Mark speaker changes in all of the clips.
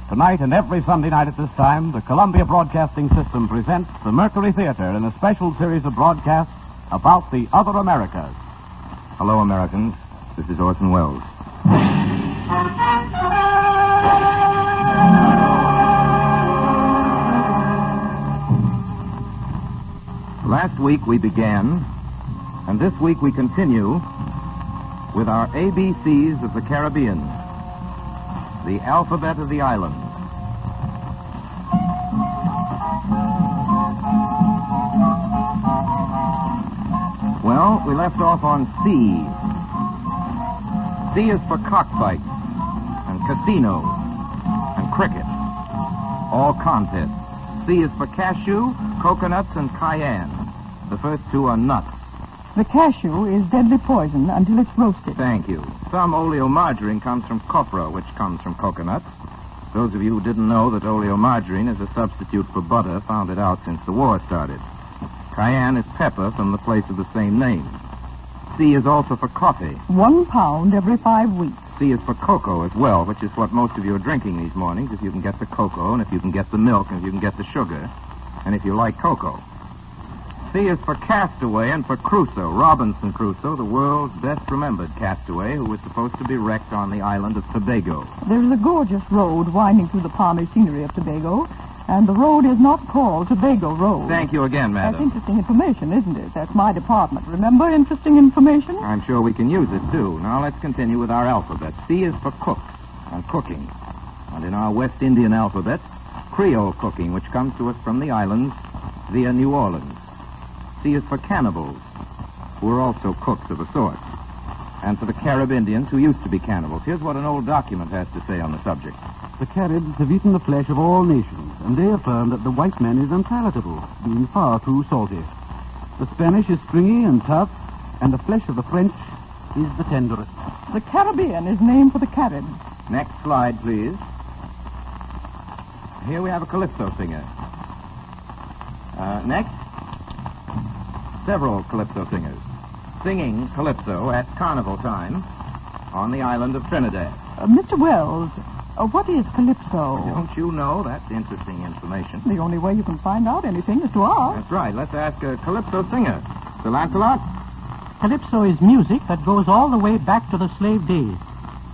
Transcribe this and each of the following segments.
Speaker 1: Tonight and every Sunday night at this time, the Columbia Broadcasting System presents the Mercury Theater in a special series of broadcasts about the other Americas.
Speaker 2: Hello, Americans. This is Orson Welles. Last week we began, and this week we continue, with our ABCs of the Caribbean, the alphabet of the islands. Well, we left off on C. C is for cockfights and casinos and cricket, all contests. C is for cashew, coconuts, and cayenne. The first two are nuts.
Speaker 3: The cashew is deadly poison until it's roasted.
Speaker 2: Thank you. Some oleomargarine comes from copra, which comes from coconuts. Those of you who didn't know that oleomargarine is a substitute for butter found it out since the war started. Cayenne is pepper from the place of the same name. C is also for coffee.
Speaker 3: 1 pound every 5 weeks.
Speaker 2: C is for cocoa as well, which is what most of you are drinking these mornings, if you can get the cocoa, and if you can get the milk, and if you can get the sugar, and if you like cocoa. C is for castaway and for Crusoe, Robinson Crusoe, the world's best-remembered castaway who was supposed to be wrecked on the island of Tobago.
Speaker 3: There's a gorgeous road winding through the palmy scenery of Tobago, and the road is not called Tobago Road.
Speaker 2: Thank you again, madam.
Speaker 3: That's interesting information, isn't it? That's my department. Remember interesting information?
Speaker 2: I'm sure we can use it, too. Now let's continue with our alphabet. C is for cooks and cooking. And in our West Indian alphabet, Creole cooking, which comes to us from the islands via New Orleans. C is for cannibals, who are also cooks of a sort. And for the Carib Indians, who used to be cannibals. Here's what an old document has to say on the subject.
Speaker 1: The Caribs have eaten the flesh of all nations, and they affirm that the white man is unpalatable, being far too salty. The Spanish is stringy and tough, and the flesh of the French is the tenderest.
Speaker 3: The Caribbean is named for the Caribs.
Speaker 2: Next slide, please. Here we have a calypso singer. Next. Several calypso singers singing calypso at carnival time on the island of Trinidad.
Speaker 3: Mr. Wells, what is calypso?
Speaker 2: Don't you know? That's interesting information.
Speaker 3: The only way you can find out anything is to ask.
Speaker 2: That's right. Let's ask a calypso singer. Sir Lancelot?
Speaker 4: Calypso is music that goes all the way back to the slave days.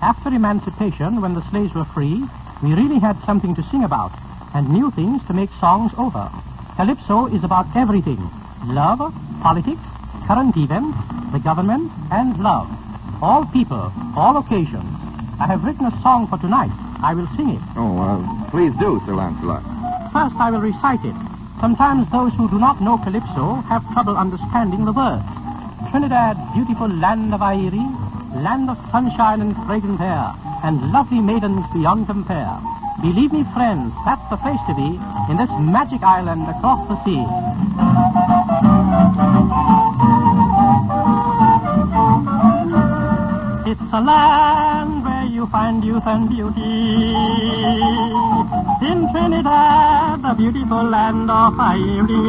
Speaker 4: After emancipation, when the slaves were free, we really had something to sing about and new things to make songs over. Calypso is about everything. Love, politics, current events, the government, and love. All people, all occasions. I have written a song for tonight. I will sing it.
Speaker 2: Please do, Sir Lancelot.
Speaker 4: First, I will recite it. Sometimes those who do not know Calypso have trouble understanding the words. Trinidad, beautiful land of Airi, land of sunshine and fragrant air, and lovely maidens beyond compare. Believe me, friends, that's the place to be in this magic island across the sea. It's a land where you find youth and beauty. In Trinidad, the beautiful land of Airi.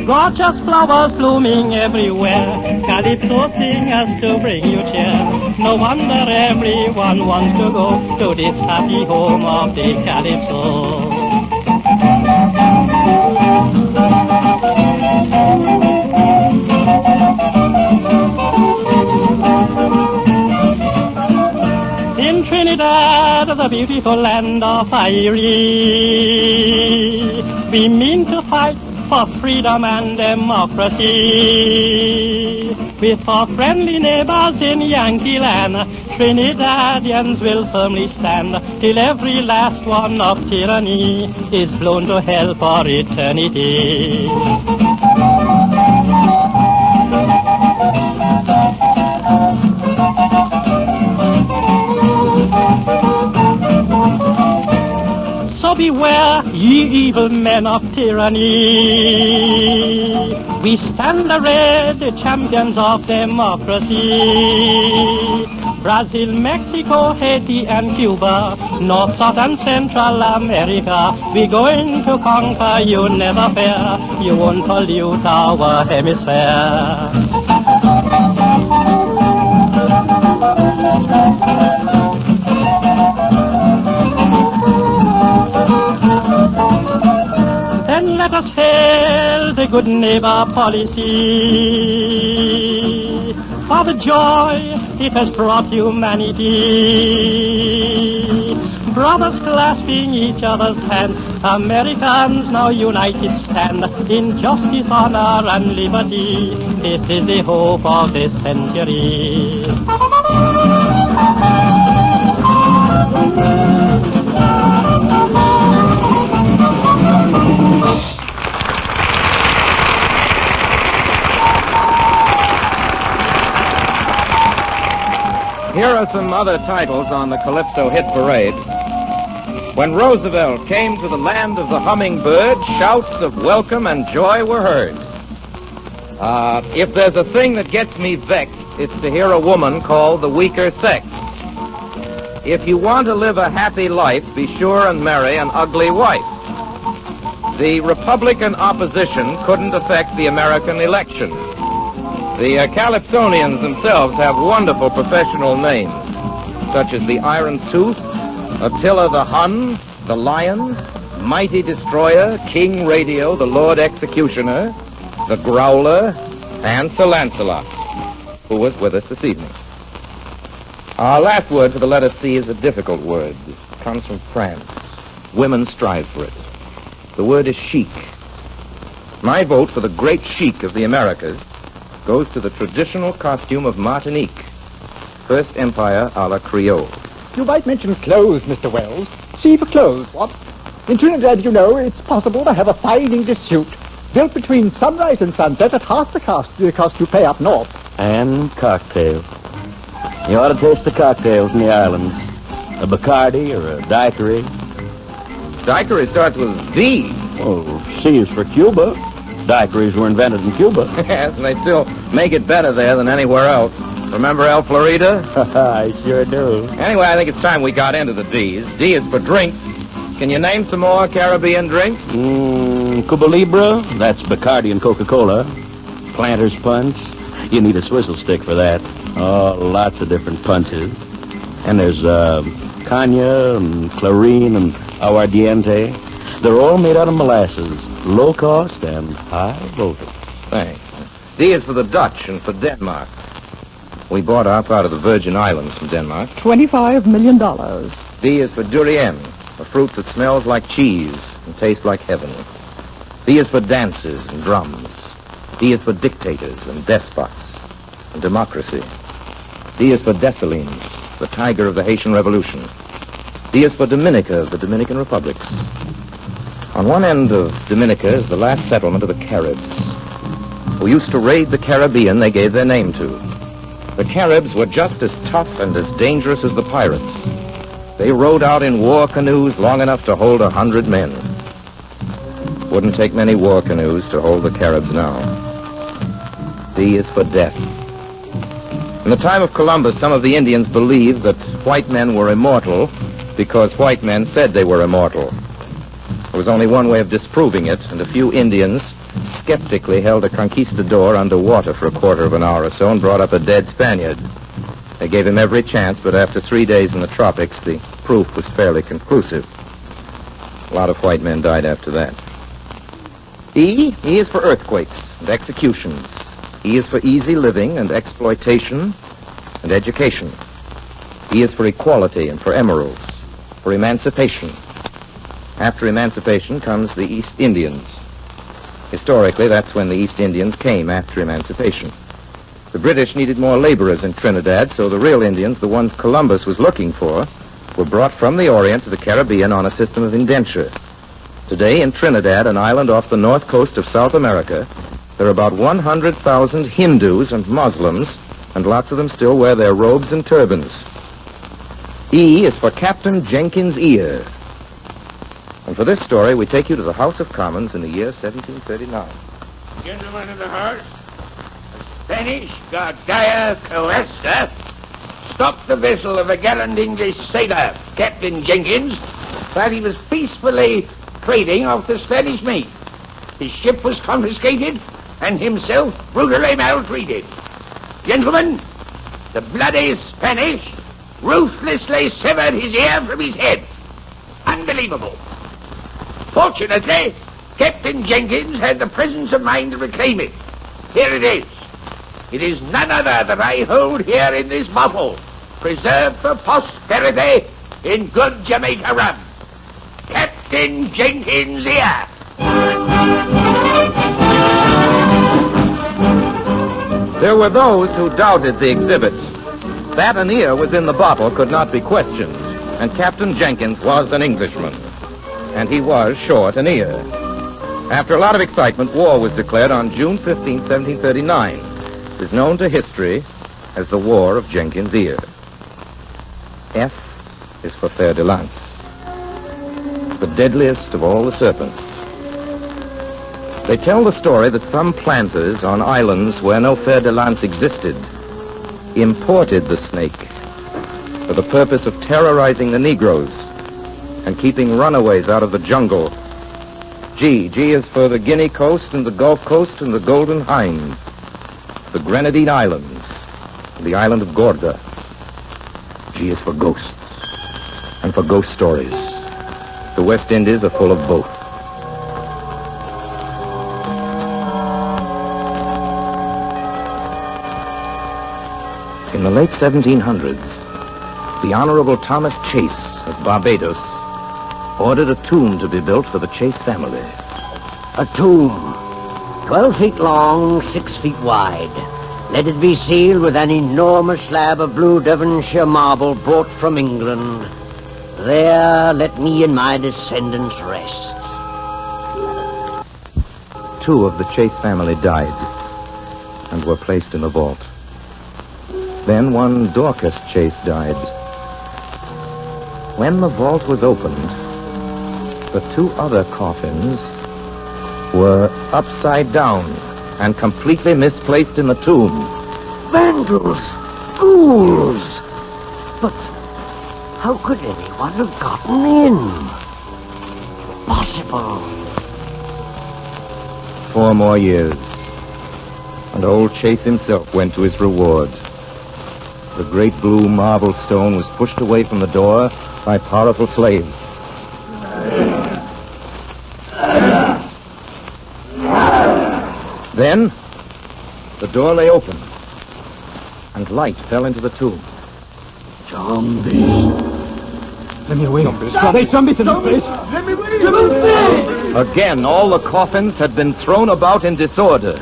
Speaker 4: Gorgeous flowers blooming everywhere. Calypso singers to bring you cheer. No wonder everyone wants to go to this happy home of the Calypso. In Trinidad, the beautiful land of Airi, we mean to fight for freedom and democracy. With our friendly neighbors in Yankee land, Trinidadians will firmly stand till every last one of tyranny is blown to hell for eternity. So beware, ye evil men of tyranny. We stand arrayed, the champions of democracy. Brazil, Mexico, Haiti, and Cuba, North, South, and Central America. We're going to conquer, you never fear. You won't pollute our hemisphere. hail the good neighbor policy, for the joy it has brought humanity. Brothers clasping each other's hand, Americans now united stand in justice, honor, and liberty. This is the hope of this century.
Speaker 2: Here are some other titles on the Calypso hit parade. When Roosevelt came to the land of the hummingbird, shouts of welcome and joy were heard. If there's a thing that gets me vexed, it's to hear a woman called the weaker sex. If you want to live a happy life, be sure and marry an ugly wife. The Republican opposition couldn't affect the American election. The Calypsonians themselves have wonderful professional names, such as the Iron Tooth, Attila the Hun, the Lion, Mighty Destroyer, King Radio, the Lord Executioner, the Growler, and Sir Lancelot, who was with us this evening. Our last word for the letter C is a difficult word. It comes from France. Women strive for it. The word is chic. My vote for the great chic of the Americas goes to the traditional costume of Martinique. First Empire a la Creole.
Speaker 5: You might mention clothes, Mr. Wells. See for clothes, what? In Trinidad, you know, it's possible to have a fine English suit built between sunrise and sunset at half the cost you pay up north.
Speaker 6: And cocktails. You ought to taste the cocktails in the islands. A Bacardi or a daiquiri.
Speaker 2: Daiquiri starts with V.
Speaker 6: Oh, C is for Cuba. Daiquiris were invented in Cuba.
Speaker 2: Yes, and they still make it better there than anywhere else. Remember El Florida?
Speaker 6: I sure do.
Speaker 2: Anyway, I think it's time we got into the D's. D is for drinks. Can you name some more Caribbean drinks?
Speaker 6: Cuba Libre. That's Bacardi and Coca-Cola. Planter's Punch. You need a swizzle stick for that. Oh, lots of different punches. And there's Cognac and Clarine and Aguardiente. They're all made out of molasses. Low cost and high voltage.
Speaker 2: Thanks. D is for the Dutch and for Denmark. We bought up out of the Virgin Islands from Denmark.
Speaker 3: $25 million.
Speaker 2: D is for durian, a fruit that smells like cheese and tastes like heaven. D is for dances and drums. D is for dictators and despots and democracy. D is for Dessalines, the tiger of the Haitian Revolution. D is for Dominica of the Dominican Republics. On one end of Dominica is the last settlement of the Caribs, who used to raid the Caribbean they gave their name to. The Caribs were just as tough and as dangerous as the pirates. They rowed out in war canoes long enough to hold 100 men. Wouldn't take many war canoes to hold the Caribs now. D is for death. In the time of Columbus, some of the Indians believed that white men were immortal because white men said they were immortal. There was only one way of disproving it, and a few Indians skeptically held a conquistador under water for a quarter of an hour or so and brought up a dead Spaniard. They gave him every chance, but after 3 days in the tropics, the proof was fairly conclusive. A lot of white men died after that. E is for earthquakes and executions. E is for easy living and exploitation and education. E is for equality and for emeralds, for emancipation. After emancipation comes the East Indians. Historically, that's when the East Indians came after emancipation. The British needed more laborers in Trinidad, so the real Indians, the ones Columbus was looking for, were brought from the Orient to the Caribbean on a system of indenture. Today, in Trinidad, an island off the north coast of South America, there are about 100,000 Hindus and Muslims, and lots of them still wear their robes and turbans. E is for Captain Jenkins' ear. And for this story, we take you to the House of Commons in the year 1739.
Speaker 7: Gentlemen of the House, the Spanish Guardia Costa stopped the vessel of a gallant English sailor, Captain Jenkins, while he was peacefully trading off the Spanish meat. His ship was confiscated and himself brutally maltreated. Gentlemen, the bloody Spanish ruthlessly severed his ear from his head. Unbelievable. Fortunately, Captain Jenkins had the presence of mind to reclaim it. Here it is. It is none other that I hold here in this bottle, preserved for posterity in good Jamaica rum. Captain Jenkins' ear.
Speaker 2: There were those who doubted the exhibit. That an ear was in the bottle could not be questioned, and Captain Jenkins was an Englishman. And he was short an ear. After a lot of excitement, war was declared on June 15, 1739. It is known to history as the War of Jenkins' Ear. F is for fer de lance, the deadliest of all the serpents. They tell the story that some planters on islands where no fer de lance existed imported the snake for the purpose of terrorizing the Negroes and keeping runaways out of the jungle. G is for the Guinea Coast and the Gulf Coast and the Golden Hind, the Grenadine Islands, and the island of Gorda. G is for ghosts and for ghost stories. The West Indies are full of both. In the late 1700s, the Honorable Thomas Chase of Barbados ordered a tomb to be built for the Chase family.
Speaker 8: A tomb, 12 feet long, 6 feet wide. Let it be sealed with an enormous slab of blue Devonshire marble brought from England. There let me and my descendants rest.
Speaker 2: 2 of the Chase family died and were placed in the vault. Then one Dorcas Chase died. When the vault was opened, the 2 other coffins were upside down and completely misplaced in the tomb.
Speaker 8: Vandals! Ghouls! But how could anyone have gotten in? Impossible.
Speaker 2: 4 more years, and old Chase himself went to his reward. The great blue marble stone was pushed away from the door by powerful slaves. Then, the door lay open, and light fell into the tomb.
Speaker 5: Zombies. Let me away. Zombies in this place. Let me away.
Speaker 2: Again, all the coffins had been thrown about in disorder.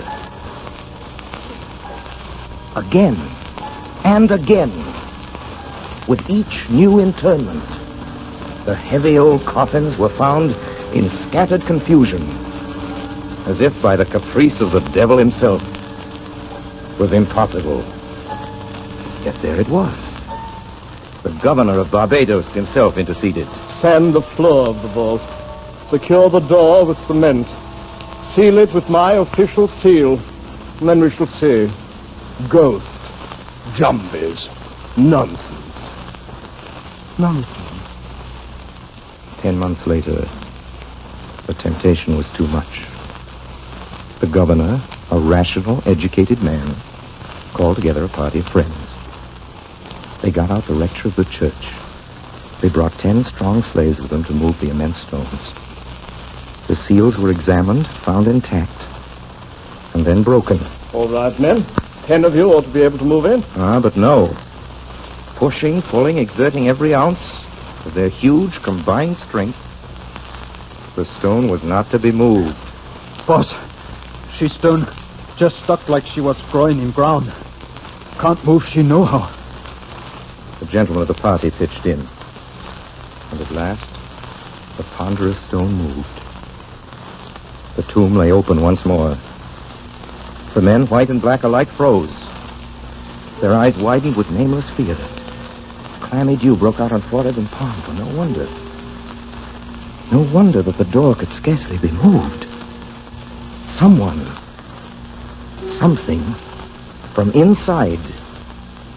Speaker 2: Again, and again, with each new interment, the heavy old coffins were found in scattered confusion, as if by the caprice of the devil himself. It was impossible. Yet there it was. The governor of Barbados himself interceded.
Speaker 9: Sand the floor of the vault. Secure the door with cement. Seal it with my official seal. And then we shall see. Ghosts. Zombies. Nonsense.
Speaker 2: Nonsense. 10 months later, the temptation was too much. The governor, a rational, educated man, called together a party of friends. They got out the rector of the church. They brought 10 strong slaves with them to move the immense stones. The seals were examined, found intact, and then broken.
Speaker 9: All right, men. 10 of you ought to be able to move in.
Speaker 2: But no. Pushing, pulling, exerting every ounce of their huge combined strength, the stone was not to be moved.
Speaker 5: Boss, she's stone just stuck like she was growing in ground. Can't move she no how.
Speaker 2: The gentlemen of the party pitched in. And at last, the ponderous stone moved. The tomb lay open once more. The men, white and black alike, froze. Their eyes widened with nameless fear. Clammy dew broke out on forehead and palm, for no wonder. No wonder that the door could scarcely be moved. Someone, something, from inside,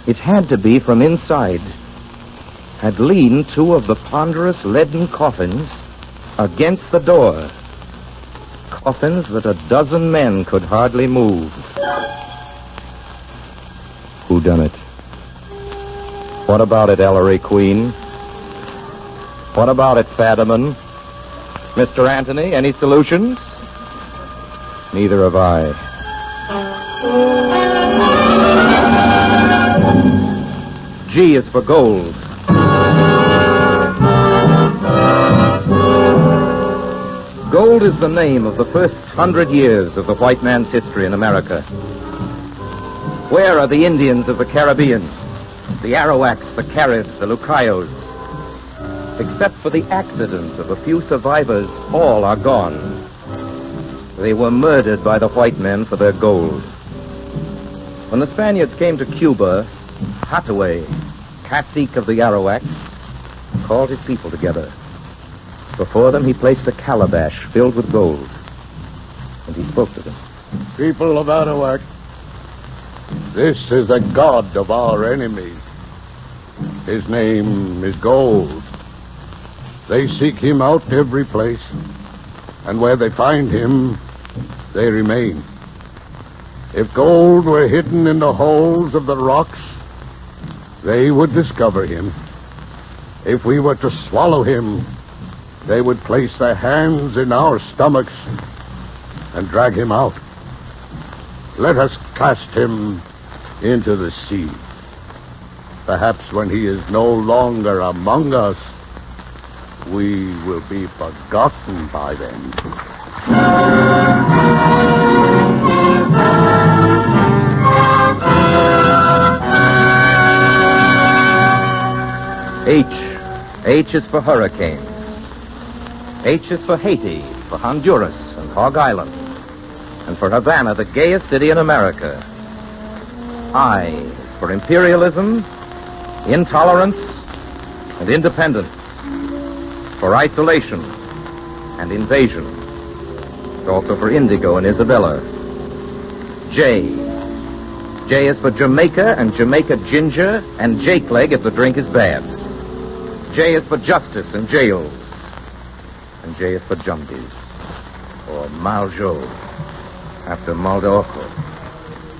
Speaker 2: it had to be from inside, had leaned 2 of the ponderous leaden coffins against the door. Coffins that a dozen men could hardly move. Who done it? What about it, Ellery Queen? What about it, Fadiman? Mr. Anthony, any solutions? Neither have I. G is for gold. Gold is the name of the first 100 years of the white man's history in America. Where are the Indians of the Caribbean? The Arawaks, the Caribs, the Lucayos? Except for the accident of a few survivors, all are gone. They were murdered by the white men for their gold. When the Spaniards came to Cuba, Hathaway, cacique of the Arawaks, called his people together. Before them, he placed a calabash filled with gold, and he spoke to them.
Speaker 9: People of Arawak, this is a god of our enemies. His name is gold. They seek him out every place, and where they find him, they remain. If gold were hidden in the holes of the rocks, they would discover him. If we were to swallow him, they would place their hands in our stomachs and drag him out. Let us cast him into the sea. Perhaps when he is no longer among us, we will be forgotten by them.
Speaker 2: H is for hurricanes. H is for Haiti, for Honduras, and Hog Island. And for Havana, the gayest city in America. I is for imperialism, intolerance, and independence. For isolation and invasion. And also for indigo and Isabella. J is for Jamaica and Jamaica ginger and Jake leg if the drink is bad. J is for justice and jails. And J is for Jumbies. Or Maljo, after Maldoco,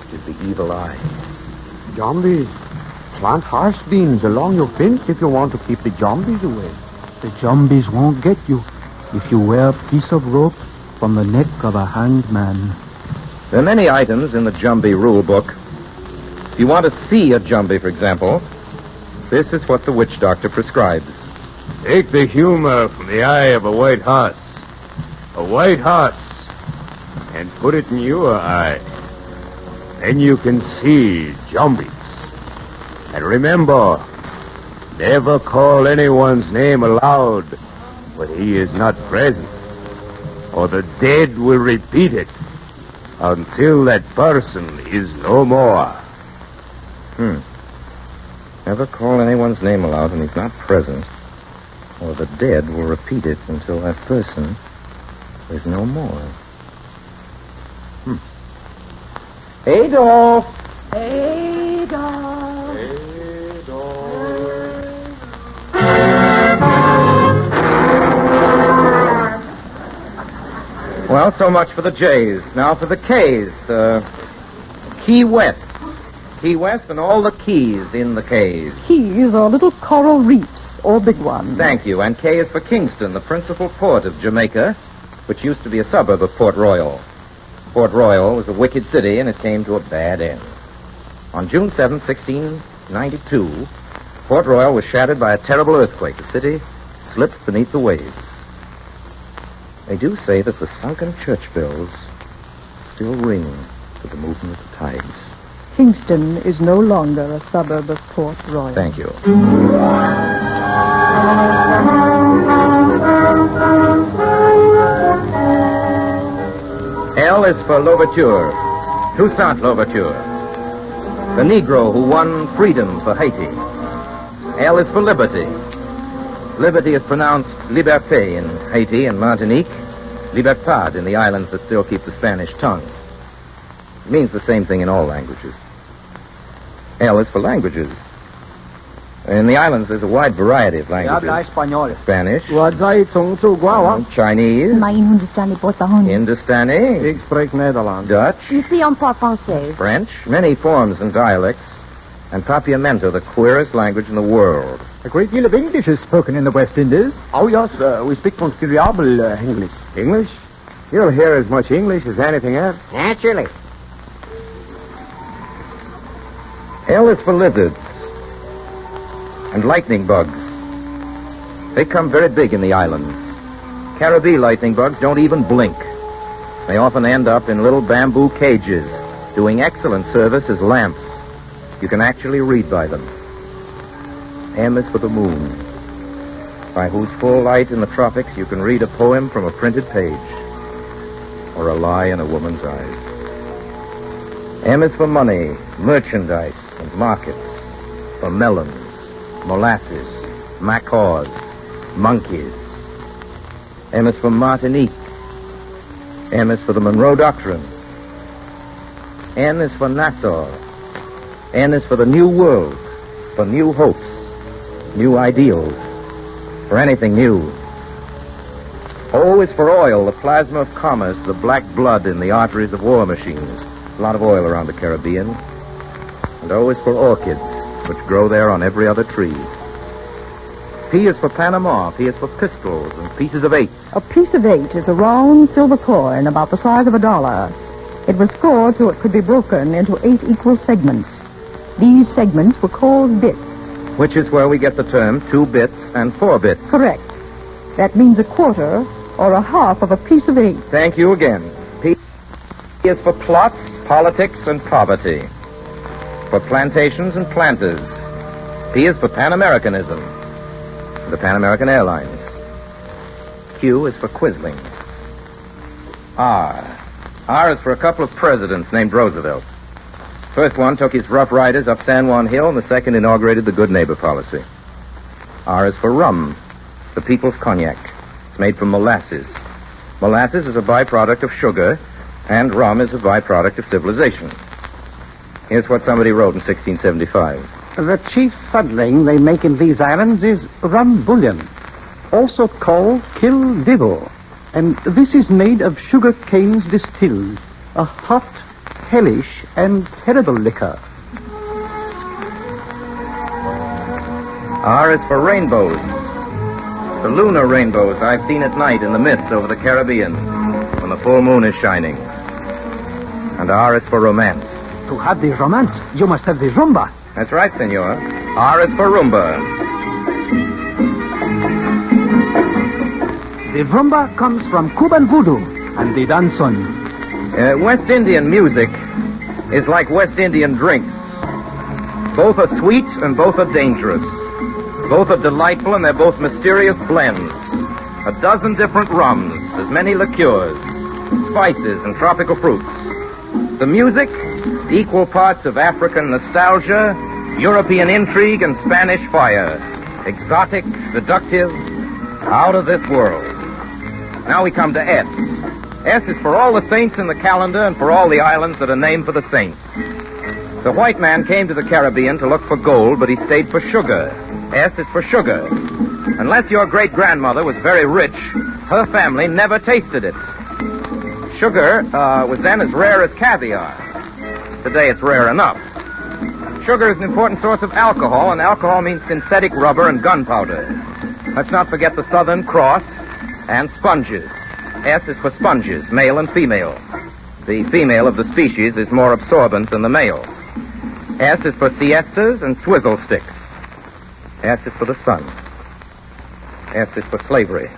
Speaker 2: which is the evil eye.
Speaker 10: Jumbies, plant horse beans along your fence if you want to keep the zombies away. The zombies won't get you if you wear a piece of rope from the neck of a hanged man.
Speaker 2: There are many items in the Jumbie rule book. If you want to see a Jumbie, for example, this is what the witch doctor prescribes.
Speaker 7: Take the humor from the eye of a white horse. A white horse. And put it in your eye. Then you can see Jumbies. And remember, never call anyone's name aloud when he is not present, or the dead will repeat it until that person is no more.
Speaker 2: Never call anyone's name aloud when he's not present, or the dead will repeat it until that person is no more. Adolf!
Speaker 3: Adolf!
Speaker 2: Well, so much for the J's. Now for the K's. Key West. Key West and all the keys in the K's.
Speaker 3: Keys are little coral reefs, or big ones.
Speaker 2: Thank you. And K is for Kingston, the principal port of Jamaica, which used to be a suburb of Port Royal. Port Royal was a wicked city, and it came to a bad end. On June 7, 1692, Port Royal was shattered by a terrible earthquake. The city slipped beneath the waves. They do say that the sunken church bells still ring to the movement of the tides.
Speaker 3: Kingston is no longer a suburb of Port Royal.
Speaker 2: Thank you. L is for Louverture, Toussaint Louverture, the Negro who won freedom for Haiti. L is for Liberty. Liberty is pronounced liberté in Haiti and Martinique, libertad in the islands that still keep the Spanish tongue. It means the same thing in all languages. L is for languages. In the islands, there's a wide variety of languages. Spanish, Chinese, Hindustani, Dutch, French, many forms and dialects, and Papiamento, the queerest language in the world.
Speaker 5: A great deal of English is spoken in the West Indies.
Speaker 10: Oh, yes, we speak considerable English.
Speaker 7: English?
Speaker 11: You'll hear as much English as anything else.
Speaker 8: Naturally.
Speaker 2: L is for lizards and lightning bugs. They come very big in the islands. Caribbean lightning bugs don't even blink. They often end up in little bamboo cages, doing excellent service as lamps. You can actually read by them. M is for the moon, by whose full light in the tropics you can read a poem from a printed page, or a lie in a woman's eyes. M is for money, merchandise, and markets, for melons, molasses, macaws, monkeys. M is for Martinique. M is for the Monroe Doctrine. N is for Nassau. N is for the New World, for new hopes, new ideals, for anything new. O is for oil, the plasma of commerce, the black blood in the arteries of war machines. A lot of oil around the Caribbean. And O is for orchids, which grow there on every other tree. P is for Panama. P is for pistols and pieces of 8.
Speaker 3: A piece of 8 is a round silver coin about the size of $1. It was scored so it could be broken into 8 equal segments. These segments were called bits.
Speaker 2: Which is where we get the term 2 bits and 4 bits.
Speaker 3: Correct. That means a quarter or a half of a piece of 8.
Speaker 2: Thank you again. P is for plots, politics, and poverty. For plantations and planters. P is for Pan-Americanism. The Pan American Airlines. Q is for Quislings. R. R is for a couple of presidents named Roosevelt. First one took his Rough Riders up San Juan Hill, and the second inaugurated the Good Neighbor policy. R is for rum, the people's cognac. It's made from molasses. Molasses is a byproduct of sugar, and rum is a byproduct of civilization. Here's what somebody wrote in 1675.
Speaker 12: The chief fuddling they make in these islands is rum bouillon, also called kill devil. And this is made of sugar canes distilled, a hot, hellish, and terrible liquor.
Speaker 2: R is for rainbows. The lunar rainbows I've seen at night in the mists over the Caribbean when the full moon is shining. And R is for romance.
Speaker 12: To have the romance, you must have the rumba.
Speaker 2: That's right, senor. R is for rumba.
Speaker 12: The rumba comes from Cuban voodoo and the danzon.
Speaker 2: West Indian music is like West Indian drinks. Both are sweet and both are dangerous. Both are delightful and they're both mysterious blends. A dozen different rums, as many liqueurs, spices, and tropical fruits. The music, equal parts of African nostalgia, European intrigue, and Spanish fire. Exotic, seductive, out of this world. Now we come to S. S is for all the saints in the calendar and for all the islands that are named for the saints. The white man came to the Caribbean to look for gold, but he stayed for sugar. S is for sugar. Unless your great-grandmother was very rich, her family never tasted it. Sugar was then as rare as caviar. Today it's rare enough. Sugar is an important source of alcohol, and alcohol means synthetic rubber and gunpowder. Let's not forget the Southern Cross and sponges. S is for sponges, male and female. The female of the species is more absorbent than the male. S is for siestas and swizzle sticks. S is for the sun. S is for slavery.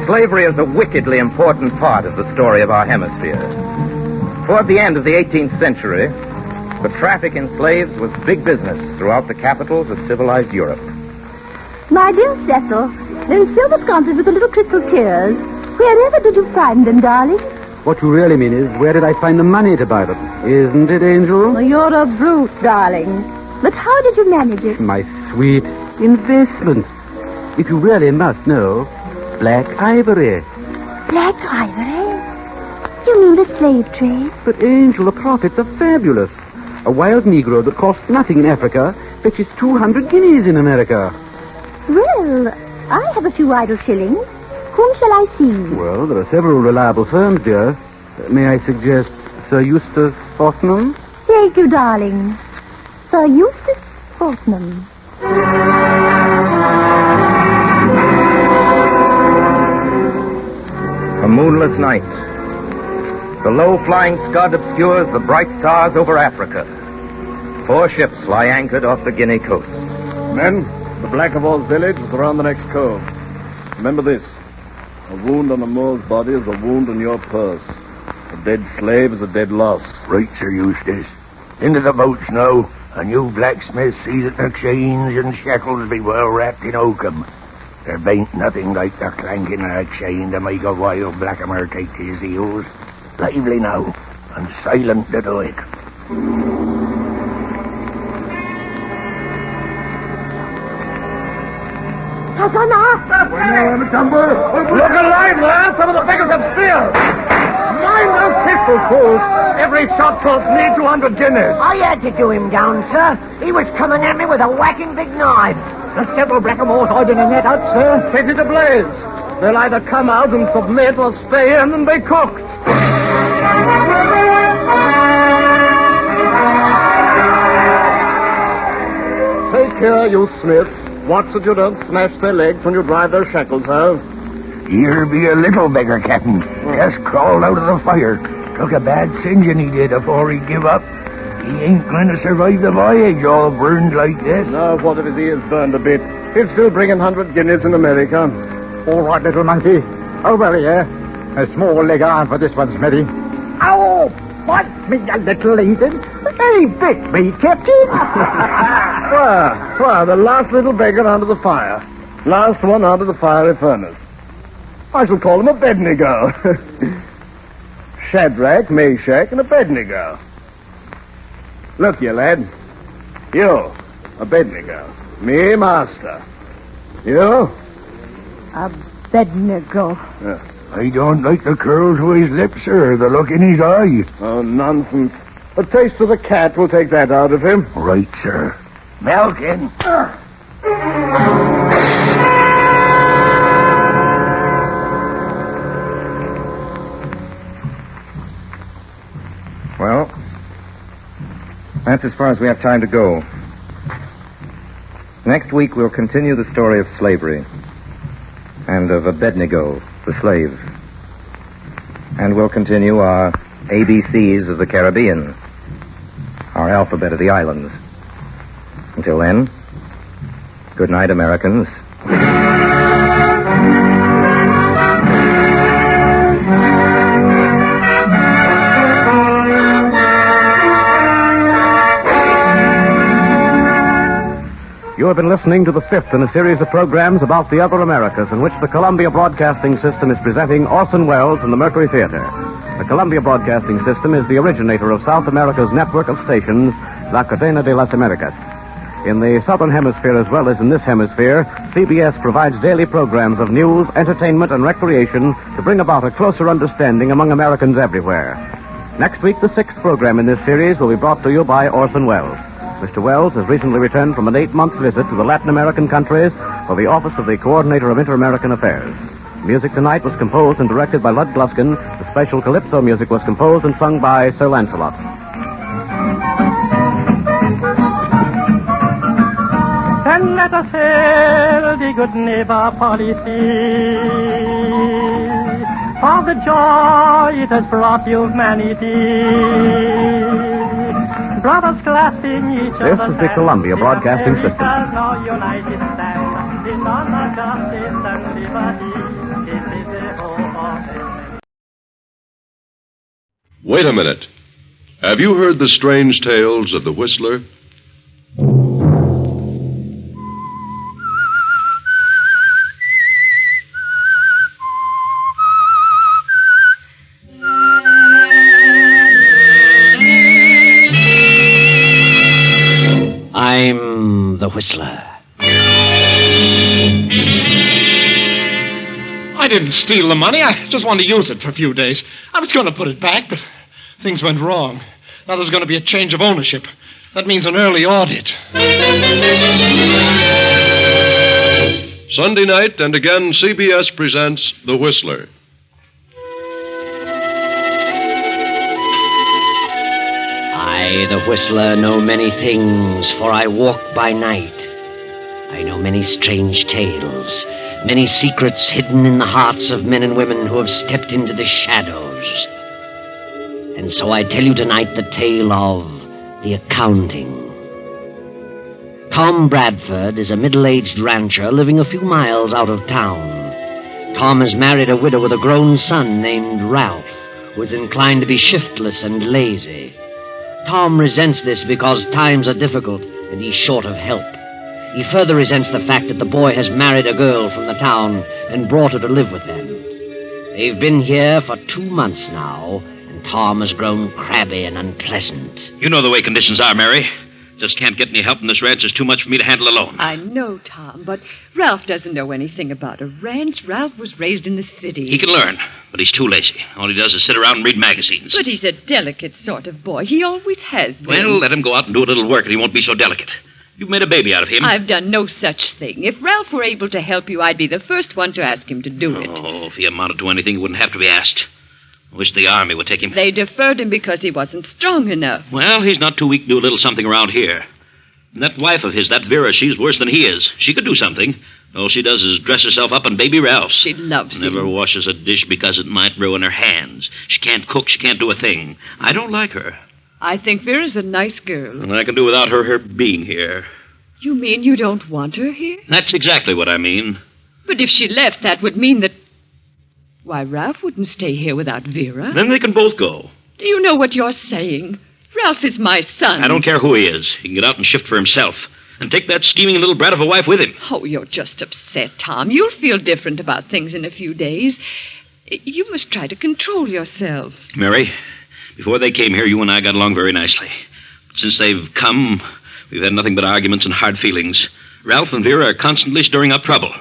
Speaker 2: Slavery is a wickedly important part of the story of our hemisphere. Toward the end of the 18th century, the traffic in slaves was big business throughout the capitals of civilized Europe.
Speaker 13: My dear Cecil, those silver sconces with the little crystal tears, wherever did you find them, darling?
Speaker 1: What you really mean is, where did I find the money to buy them? Isn't it, Angel?
Speaker 13: Well, you're a brute, darling. But how did you manage it?
Speaker 1: My sweet investment. If you really must know, black ivory.
Speaker 13: Black ivory? You mean the slave trade?
Speaker 1: But, Angel, the profits are fabulous. A wild Negro that costs nothing in Africa fetches 200 guineas in America.
Speaker 13: Well, I have a few idle shillings. Whom shall I see?
Speaker 1: Well, there are several reliable firms, dear. May I suggest Sir Eustace Fortnum?
Speaker 13: Thank you, darling. Sir Eustace Fortnum.
Speaker 2: moonless night. The low-flying scud obscures the bright stars over Africa. 4 ships lie anchored off the Guinea coast.
Speaker 9: Men, the Blackamoors village is around the next cove. Remember this. A wound on a Moor's body is a wound in your purse. A dead slave is a dead loss.
Speaker 7: Right, Sir Eustace. Into the boats now, and you blacksmiths see that the chains and shackles be well wrapped in oakum. There bain't nothing like the clanking of a chain to make a wild blackamoor take to his heels. Lively now, and silent to do it.
Speaker 5: Look alive, lad! Some of the beggars have spears! Mind those pistols, fools! Every shot costs me 200 guineas.
Speaker 8: I had to do him down, sir. He was coming at me with a whacking big knife.
Speaker 5: There's several blackamoors hiding in that hut, sir. Set it ablaze. They'll either come out and submit or stay in and be cooked. Take care, you smiths. Watch that you don't smash their legs when you drive their shackles home.
Speaker 7: Here be a little beggar, Captain. Just crawled out of the fire. Took a bad singeing he did afore he give up. He ain't going to survive the voyage all burned like this.
Speaker 9: No, what if his ears burned a bit? He's still bringing 100 guineas in America.
Speaker 5: All right, little monkey. Over here. A small leg iron for this one, Smithy. Oh, bite me, you little heathen. He bit me, Captain.
Speaker 9: Well, the last little beggar under the fire. Last one out of the fiery furnace. I shall call him Abednego. Shadrach, Meshach, and Abednego. Look, you lad. You, Abednego. Me, master. You?
Speaker 3: Abednego.
Speaker 7: I don't like the curl to his lips, sir, the look in his eye.
Speaker 9: Oh, nonsense. A taste of the cat will take that out of him.
Speaker 7: Right, sir. Malkin.
Speaker 2: Well, that's as far as we have time to go. Next week, we'll continue the story of slavery and of Abednego, the slave. And we'll continue our ABCs of the Caribbean, our alphabet of the islands. Until then, good night, Americans.
Speaker 1: You have been listening to the 5th in a series of programs about the other Americas in which the Columbia Broadcasting System is presenting Orson Welles and the Mercury Theater. The Columbia Broadcasting System is the originator of South America's network of stations, La Cadena de las Americas. In the Southern Hemisphere as well as in this hemisphere, CBS provides daily programs of news, entertainment, and recreation to bring about a closer understanding among Americans everywhere. Next week, the 6th program in this series will be brought to you by Orson Welles. Mr. Welles has recently returned from an 8-month visit to the Latin American countries for the office of the Coordinator of Inter-American Affairs. Music tonight was composed and directed by Lud Gluskin. The special Calypso music was composed and sung by Sir Lancelot.
Speaker 4: And let us hail the good neighbor policy, for the joy it has brought humanity. Brothers clasping each other's
Speaker 1: This is the Columbia Broadcasting System.
Speaker 4: United stand in honor, justice, and liberty. This is the hope of heaven.
Speaker 14: Wait a minute. Have you heard the strange tales of the Whistler?
Speaker 8: I'm the Whistler.
Speaker 15: I didn't steal the money. I just wanted to use it for a few days. I was going to put it back, but things went wrong. Now there's going to be a change of ownership. That means an early audit.
Speaker 14: Sunday night, and again, CBS presents The Whistler.
Speaker 8: I, the Whistler, know many things, for I walk by night. I know many strange tales, Many secrets hidden in the hearts of men and women who have stepped into the shadows. And so I tell you tonight the tale of the accounting. Tom Bradford is a middle-aged rancher living a few miles out of town. Tom has married a widow with a grown son named Ralph, who is inclined to be shiftless and lazy. Tom resents this because times are difficult and he's short of help. He further resents the fact that the boy has married a girl from the town and brought her to live with them. They've been here for 2 months now, and Tom has grown crabby and unpleasant.
Speaker 6: You know the way conditions are, Mary. Just can't get any help in this ranch. It's too much for me to handle alone.
Speaker 16: I know, Tom, but Ralph doesn't know anything about a ranch. Ralph was raised in the city.
Speaker 6: He can learn, but he's too lazy. All he does is sit around and read magazines.
Speaker 16: But he's a delicate sort of boy. He always has been.
Speaker 6: Well, let him go out and do a little work, and he won't be so delicate. You've made a baby out of him.
Speaker 16: I've done no such thing. If Ralph were able to help you, I'd be the first one to ask him to do it.
Speaker 6: Oh, if he amounted to anything, he wouldn't have to be asked. I wish the Army would take him.
Speaker 16: They deferred him because he wasn't strong enough.
Speaker 6: Well, he's not too weak to do a little something around here. And that wife of his, that Vera, she's worse than he is. She could do something. All she does is dress herself up in baby Ralph's.
Speaker 16: She loves him.
Speaker 6: Never washes a dish because it might ruin her hands. She can't cook. She can't do a thing. I don't like her.
Speaker 16: I think Vera's a nice girl.
Speaker 6: And I can do without her being here.
Speaker 16: You mean you don't want her here?
Speaker 6: That's exactly what I mean.
Speaker 16: But if she left, that would mean that... Why, Ralph wouldn't stay here without Vera.
Speaker 6: Then they can both go.
Speaker 16: Do you know what you're saying? Ralph is my son.
Speaker 6: I don't care who he is. He can get out and shift for himself. And take that scheming little brat of a wife with him.
Speaker 16: Oh, you're just upset, Tom. You'll feel different about things in a few days. You must try to control yourself.
Speaker 6: Mary, before they came here, you and I got along very nicely. But since they've come, we've had nothing but arguments and hard feelings. Ralph and Vera are constantly stirring up trouble.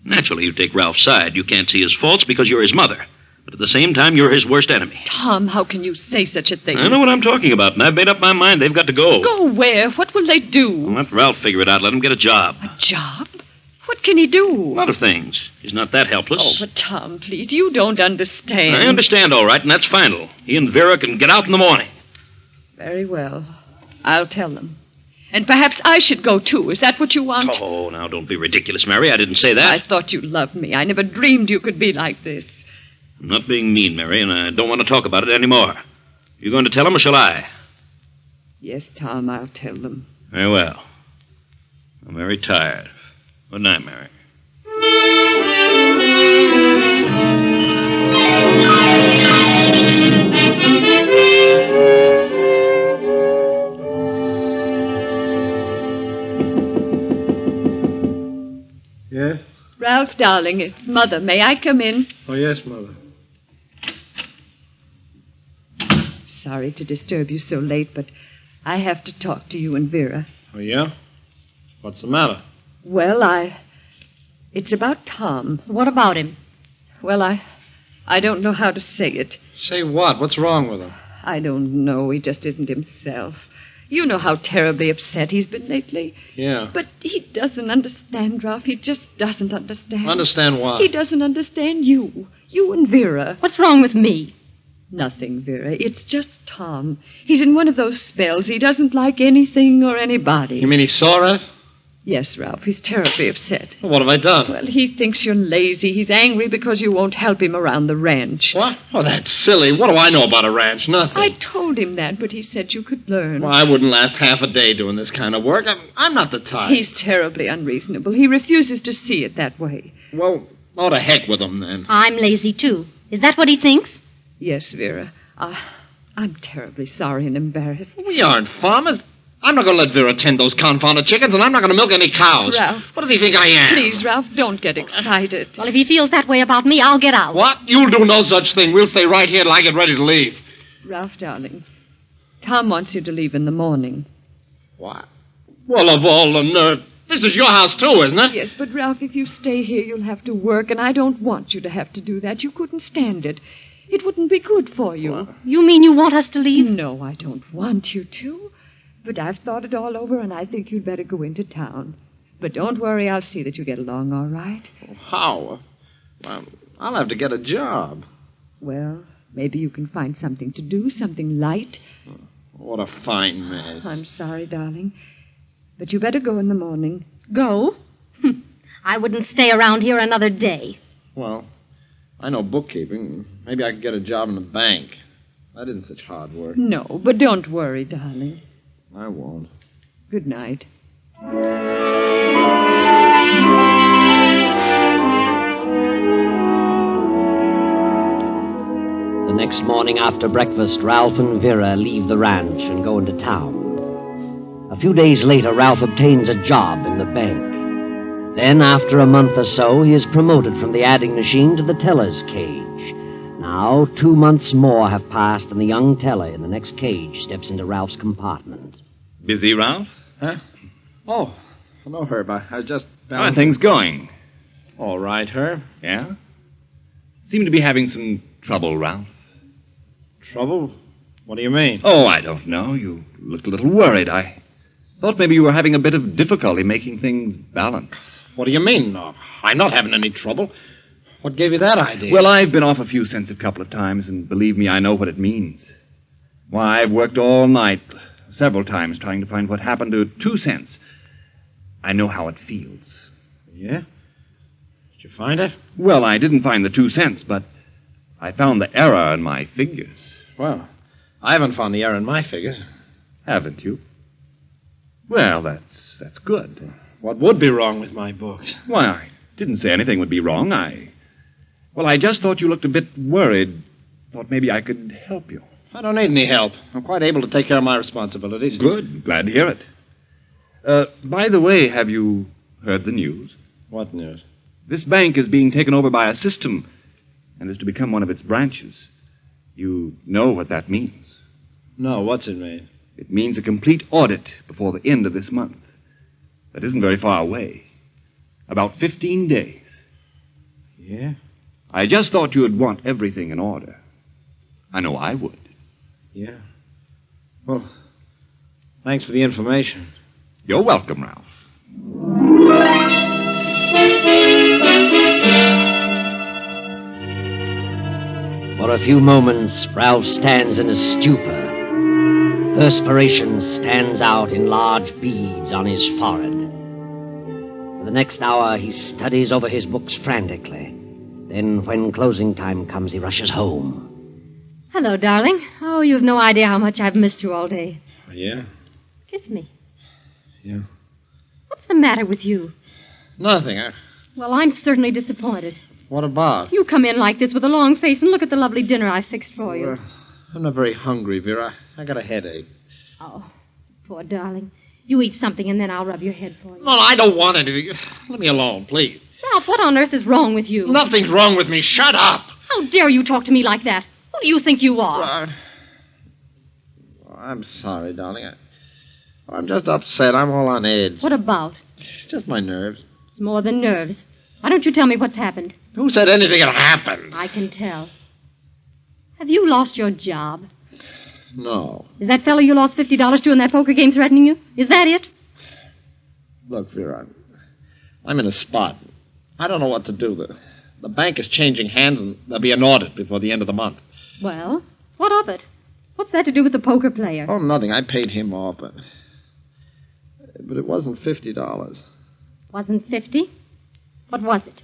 Speaker 6: Naturally, you take Ralph's side. You can't see his faults because you're his mother. But at the same time, you're his worst enemy.
Speaker 16: Tom, how can you say such a thing?
Speaker 6: I know what I'm talking about, and I've made up my mind they've got to go.
Speaker 16: Go where? What will they do?
Speaker 6: Well, let Ralph figure it out. Let him get a job.
Speaker 16: A job? What can he do?
Speaker 6: A lot of things. He's not that helpless.
Speaker 16: Oh, but Tom, please, you don't understand.
Speaker 6: I understand, all right, and that's final. He and Vera can get out in the morning.
Speaker 16: Very well. I'll tell them. And perhaps I should go, too. Is that what you want?
Speaker 6: Oh, now, don't be ridiculous, Mary. I didn't say that.
Speaker 16: I thought you loved me. I never dreamed you could be like this.
Speaker 6: I'm not being mean, Mary, and I don't want to talk about it anymore. You going to tell them, or shall I?
Speaker 16: Yes, Tom, I'll tell them.
Speaker 6: Very well. I'm very tired. Good night, Mary.
Speaker 15: Yes?
Speaker 16: Ralph, darling, it's Mother. May I come in?
Speaker 15: Oh, yes, Mother.
Speaker 16: Sorry to disturb you so late, but I have to talk to you and Vera.
Speaker 15: Oh, yeah? What's the matter?
Speaker 16: Well, It's about Tom.
Speaker 3: What about him?
Speaker 16: Well, I don't know how to say it.
Speaker 15: Say what? What's wrong with him?
Speaker 16: I don't know. He just isn't himself. You know how terribly upset he's been lately.
Speaker 15: Yeah.
Speaker 16: But he doesn't understand, Ralph. He just doesn't understand.
Speaker 15: Understand what?
Speaker 16: He doesn't understand you. You and Vera.
Speaker 3: What's wrong with me?
Speaker 16: Nothing, Vera. It's just Tom. He's in one of those spells. He doesn't like anything or anybody.
Speaker 15: You mean he saw it?
Speaker 16: Yes, Ralph. He's terribly upset.
Speaker 15: Well, what have I done?
Speaker 16: Well, he thinks you're lazy. He's angry because you won't help him around the ranch.
Speaker 15: What? Oh, that's silly. What do I know about a ranch? Nothing.
Speaker 16: I told him that, but he said you could learn.
Speaker 15: Well, I wouldn't last half a day doing this kind of work. I'm not the type.
Speaker 16: He's terribly unreasonable. He refuses to see it that way.
Speaker 15: Well, oh, to heck with him, then.
Speaker 3: I'm lazy, too. Is that what he thinks?
Speaker 16: Yes, Vera. I'm terribly sorry and embarrassed.
Speaker 15: We aren't farmers. I'm not going to let Vera tend those confounded chickens, and I'm not going to milk any cows.
Speaker 16: Ralph.
Speaker 15: What does he think I am?
Speaker 16: Please, Ralph, don't get excited.
Speaker 3: Well, if he feels that way about me, I'll get out.
Speaker 15: What? You'll do no such thing. We'll stay right here till I get ready to leave.
Speaker 16: Ralph, darling, Tom wants you to leave in the morning.
Speaker 15: What? Well, of all the nerve. This is your house, too, isn't it?
Speaker 16: Yes, but, Ralph, if you stay here, you'll have to work, and I don't want you to have to do that. You couldn't stand it. It wouldn't be good for you.
Speaker 3: Well, you mean you want us to leave?
Speaker 16: No, I don't want you to. But I've thought it all over, and I think you'd better go into town. But don't worry, I'll see that you get along all right.
Speaker 15: How? Well, I'll have to get a job.
Speaker 16: Well, maybe you can find something to do, something light.
Speaker 15: What a fine mess.
Speaker 16: I'm sorry, darling. But you better go in the morning.
Speaker 3: Go?
Speaker 17: I wouldn't stay around here another day.
Speaker 15: Well, I know bookkeeping. Maybe I could get a job in the bank. That isn't such hard work.
Speaker 16: No, but don't worry, darling.
Speaker 15: I won't.
Speaker 16: Good night.
Speaker 8: The next morning after breakfast, Ralph and Vera leave the ranch and go into town. A few days later, Ralph obtains a job in the bank. Then, after a month or so, he is promoted from the adding machine to the teller's cage. Now, 2 months more have passed, and the young teller in the next cage steps into Ralph's compartment.
Speaker 18: Busy, Ralph?
Speaker 15: Huh? Oh, no, Herb. I was just...
Speaker 18: How are things going?
Speaker 15: All right, Herb.
Speaker 18: Yeah? Seem to be having some trouble, Ralph.
Speaker 15: Trouble? What do you mean?
Speaker 18: Oh, I don't know. You looked a little worried. I thought maybe you were having a bit of difficulty making things balance.
Speaker 15: What do you mean? No, I'm not having any trouble. What gave you that idea?
Speaker 18: Well, I've been off a few cents a couple of times, and believe me, I know what it means. Why, I've worked all night, several times, trying to find what happened to 2 cents. I know how it feels.
Speaker 15: Yeah? Did you find it?
Speaker 18: Well, I didn't find the 2 cents, but I found the error in my figures.
Speaker 15: Well, I haven't found the error in my figures.
Speaker 18: Haven't you? Well, that's good.
Speaker 15: What would be wrong with my books?
Speaker 18: Why, I didn't say anything would be wrong. I just thought you looked a bit worried. Thought maybe I could help you.
Speaker 15: I don't need any help. I'm quite able to take care of my responsibilities.
Speaker 18: Good. Glad to hear it. By the way, have you heard the news?
Speaker 15: What news?
Speaker 18: This bank is being taken over by a system and is to become one of its branches. You know what that means.
Speaker 15: No, what's it mean?
Speaker 18: It means a complete audit before the end of this month. That isn't very far away. About 15 days.
Speaker 15: Yeah?
Speaker 18: I just thought you would want everything in order. I know I would.
Speaker 15: Yeah. Well, thanks for the information.
Speaker 18: You're welcome, Ralph.
Speaker 8: For a few moments, Ralph stands in a stupor. Perspiration stands out in large beads on his forehead. For the next hour, he studies over his books frantically. Then, when closing time comes, he rushes home.
Speaker 17: Hello, darling. Oh, you've no idea how much I've missed you all day.
Speaker 15: Yeah?
Speaker 17: Kiss me.
Speaker 15: Yeah.
Speaker 17: What's the matter with you?
Speaker 15: Nothing.
Speaker 17: Well, I'm certainly disappointed.
Speaker 15: What about?
Speaker 17: You come in like this with a long face and look at the lovely dinner I fixed for you.
Speaker 15: I'm not very hungry, Vera. I got a headache.
Speaker 17: Oh, poor darling. You eat something and then I'll rub your head for you.
Speaker 15: No, I don't want anything. Let me alone, please.
Speaker 17: Ralph, what on earth is wrong with you?
Speaker 15: Nothing's wrong with me. Shut up.
Speaker 17: How dare you talk to me like that? Who do you think you are?
Speaker 15: I'm sorry, darling. I'm just upset. I'm all on edge.
Speaker 17: What about?
Speaker 15: Just my nerves.
Speaker 17: It's more than nerves. Why don't you tell me what's happened?
Speaker 15: Who said anything had happened?
Speaker 17: I can tell. Have you lost your job?
Speaker 15: No.
Speaker 17: Is that fellow you lost $50 to in that poker game threatening you? Is that it?
Speaker 15: Look, Vera, I'm in a spot. I don't know what to do. The bank is changing hands, and there'll be an audit before the end of the month.
Speaker 17: Well, what of it? What's that to do with the poker player?
Speaker 15: Oh, nothing. I paid him off, but it wasn't $50.
Speaker 17: Wasn't 50? What was it?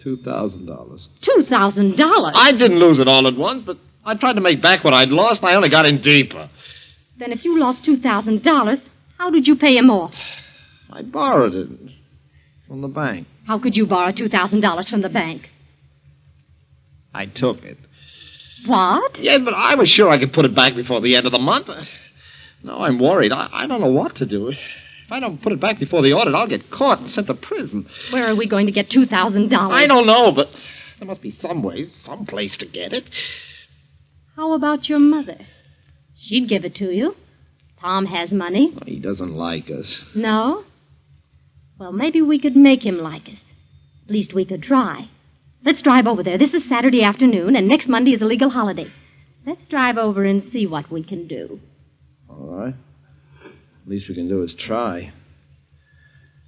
Speaker 15: $2,000.
Speaker 17: $2,000?
Speaker 15: I didn't lose it all at once, but I tried to make back what I'd lost, and I only got in deeper.
Speaker 17: Then if you lost $2,000, how did you pay him off?
Speaker 15: I borrowed it from the bank.
Speaker 17: How could you borrow $2,000 from the bank?
Speaker 15: I took it.
Speaker 17: What?
Speaker 15: Yes, but I was sure I could put it back before the end of the month. Now I'm worried. I don't know what to do. If I don't put it back before the audit, I'll get caught and sent to prison.
Speaker 17: Where are we going to get $2,000?
Speaker 15: I don't know, but there must be some way, some place to get it.
Speaker 17: How about your mother? She'd give it to you. Tom has money.
Speaker 15: He doesn't like us.
Speaker 17: No? Well, maybe we could make him like us. At least we could try. Let's drive over there. This is Saturday afternoon, and next Monday is a legal holiday. Let's drive over and see what we can do.
Speaker 15: All right. Least we can do is try.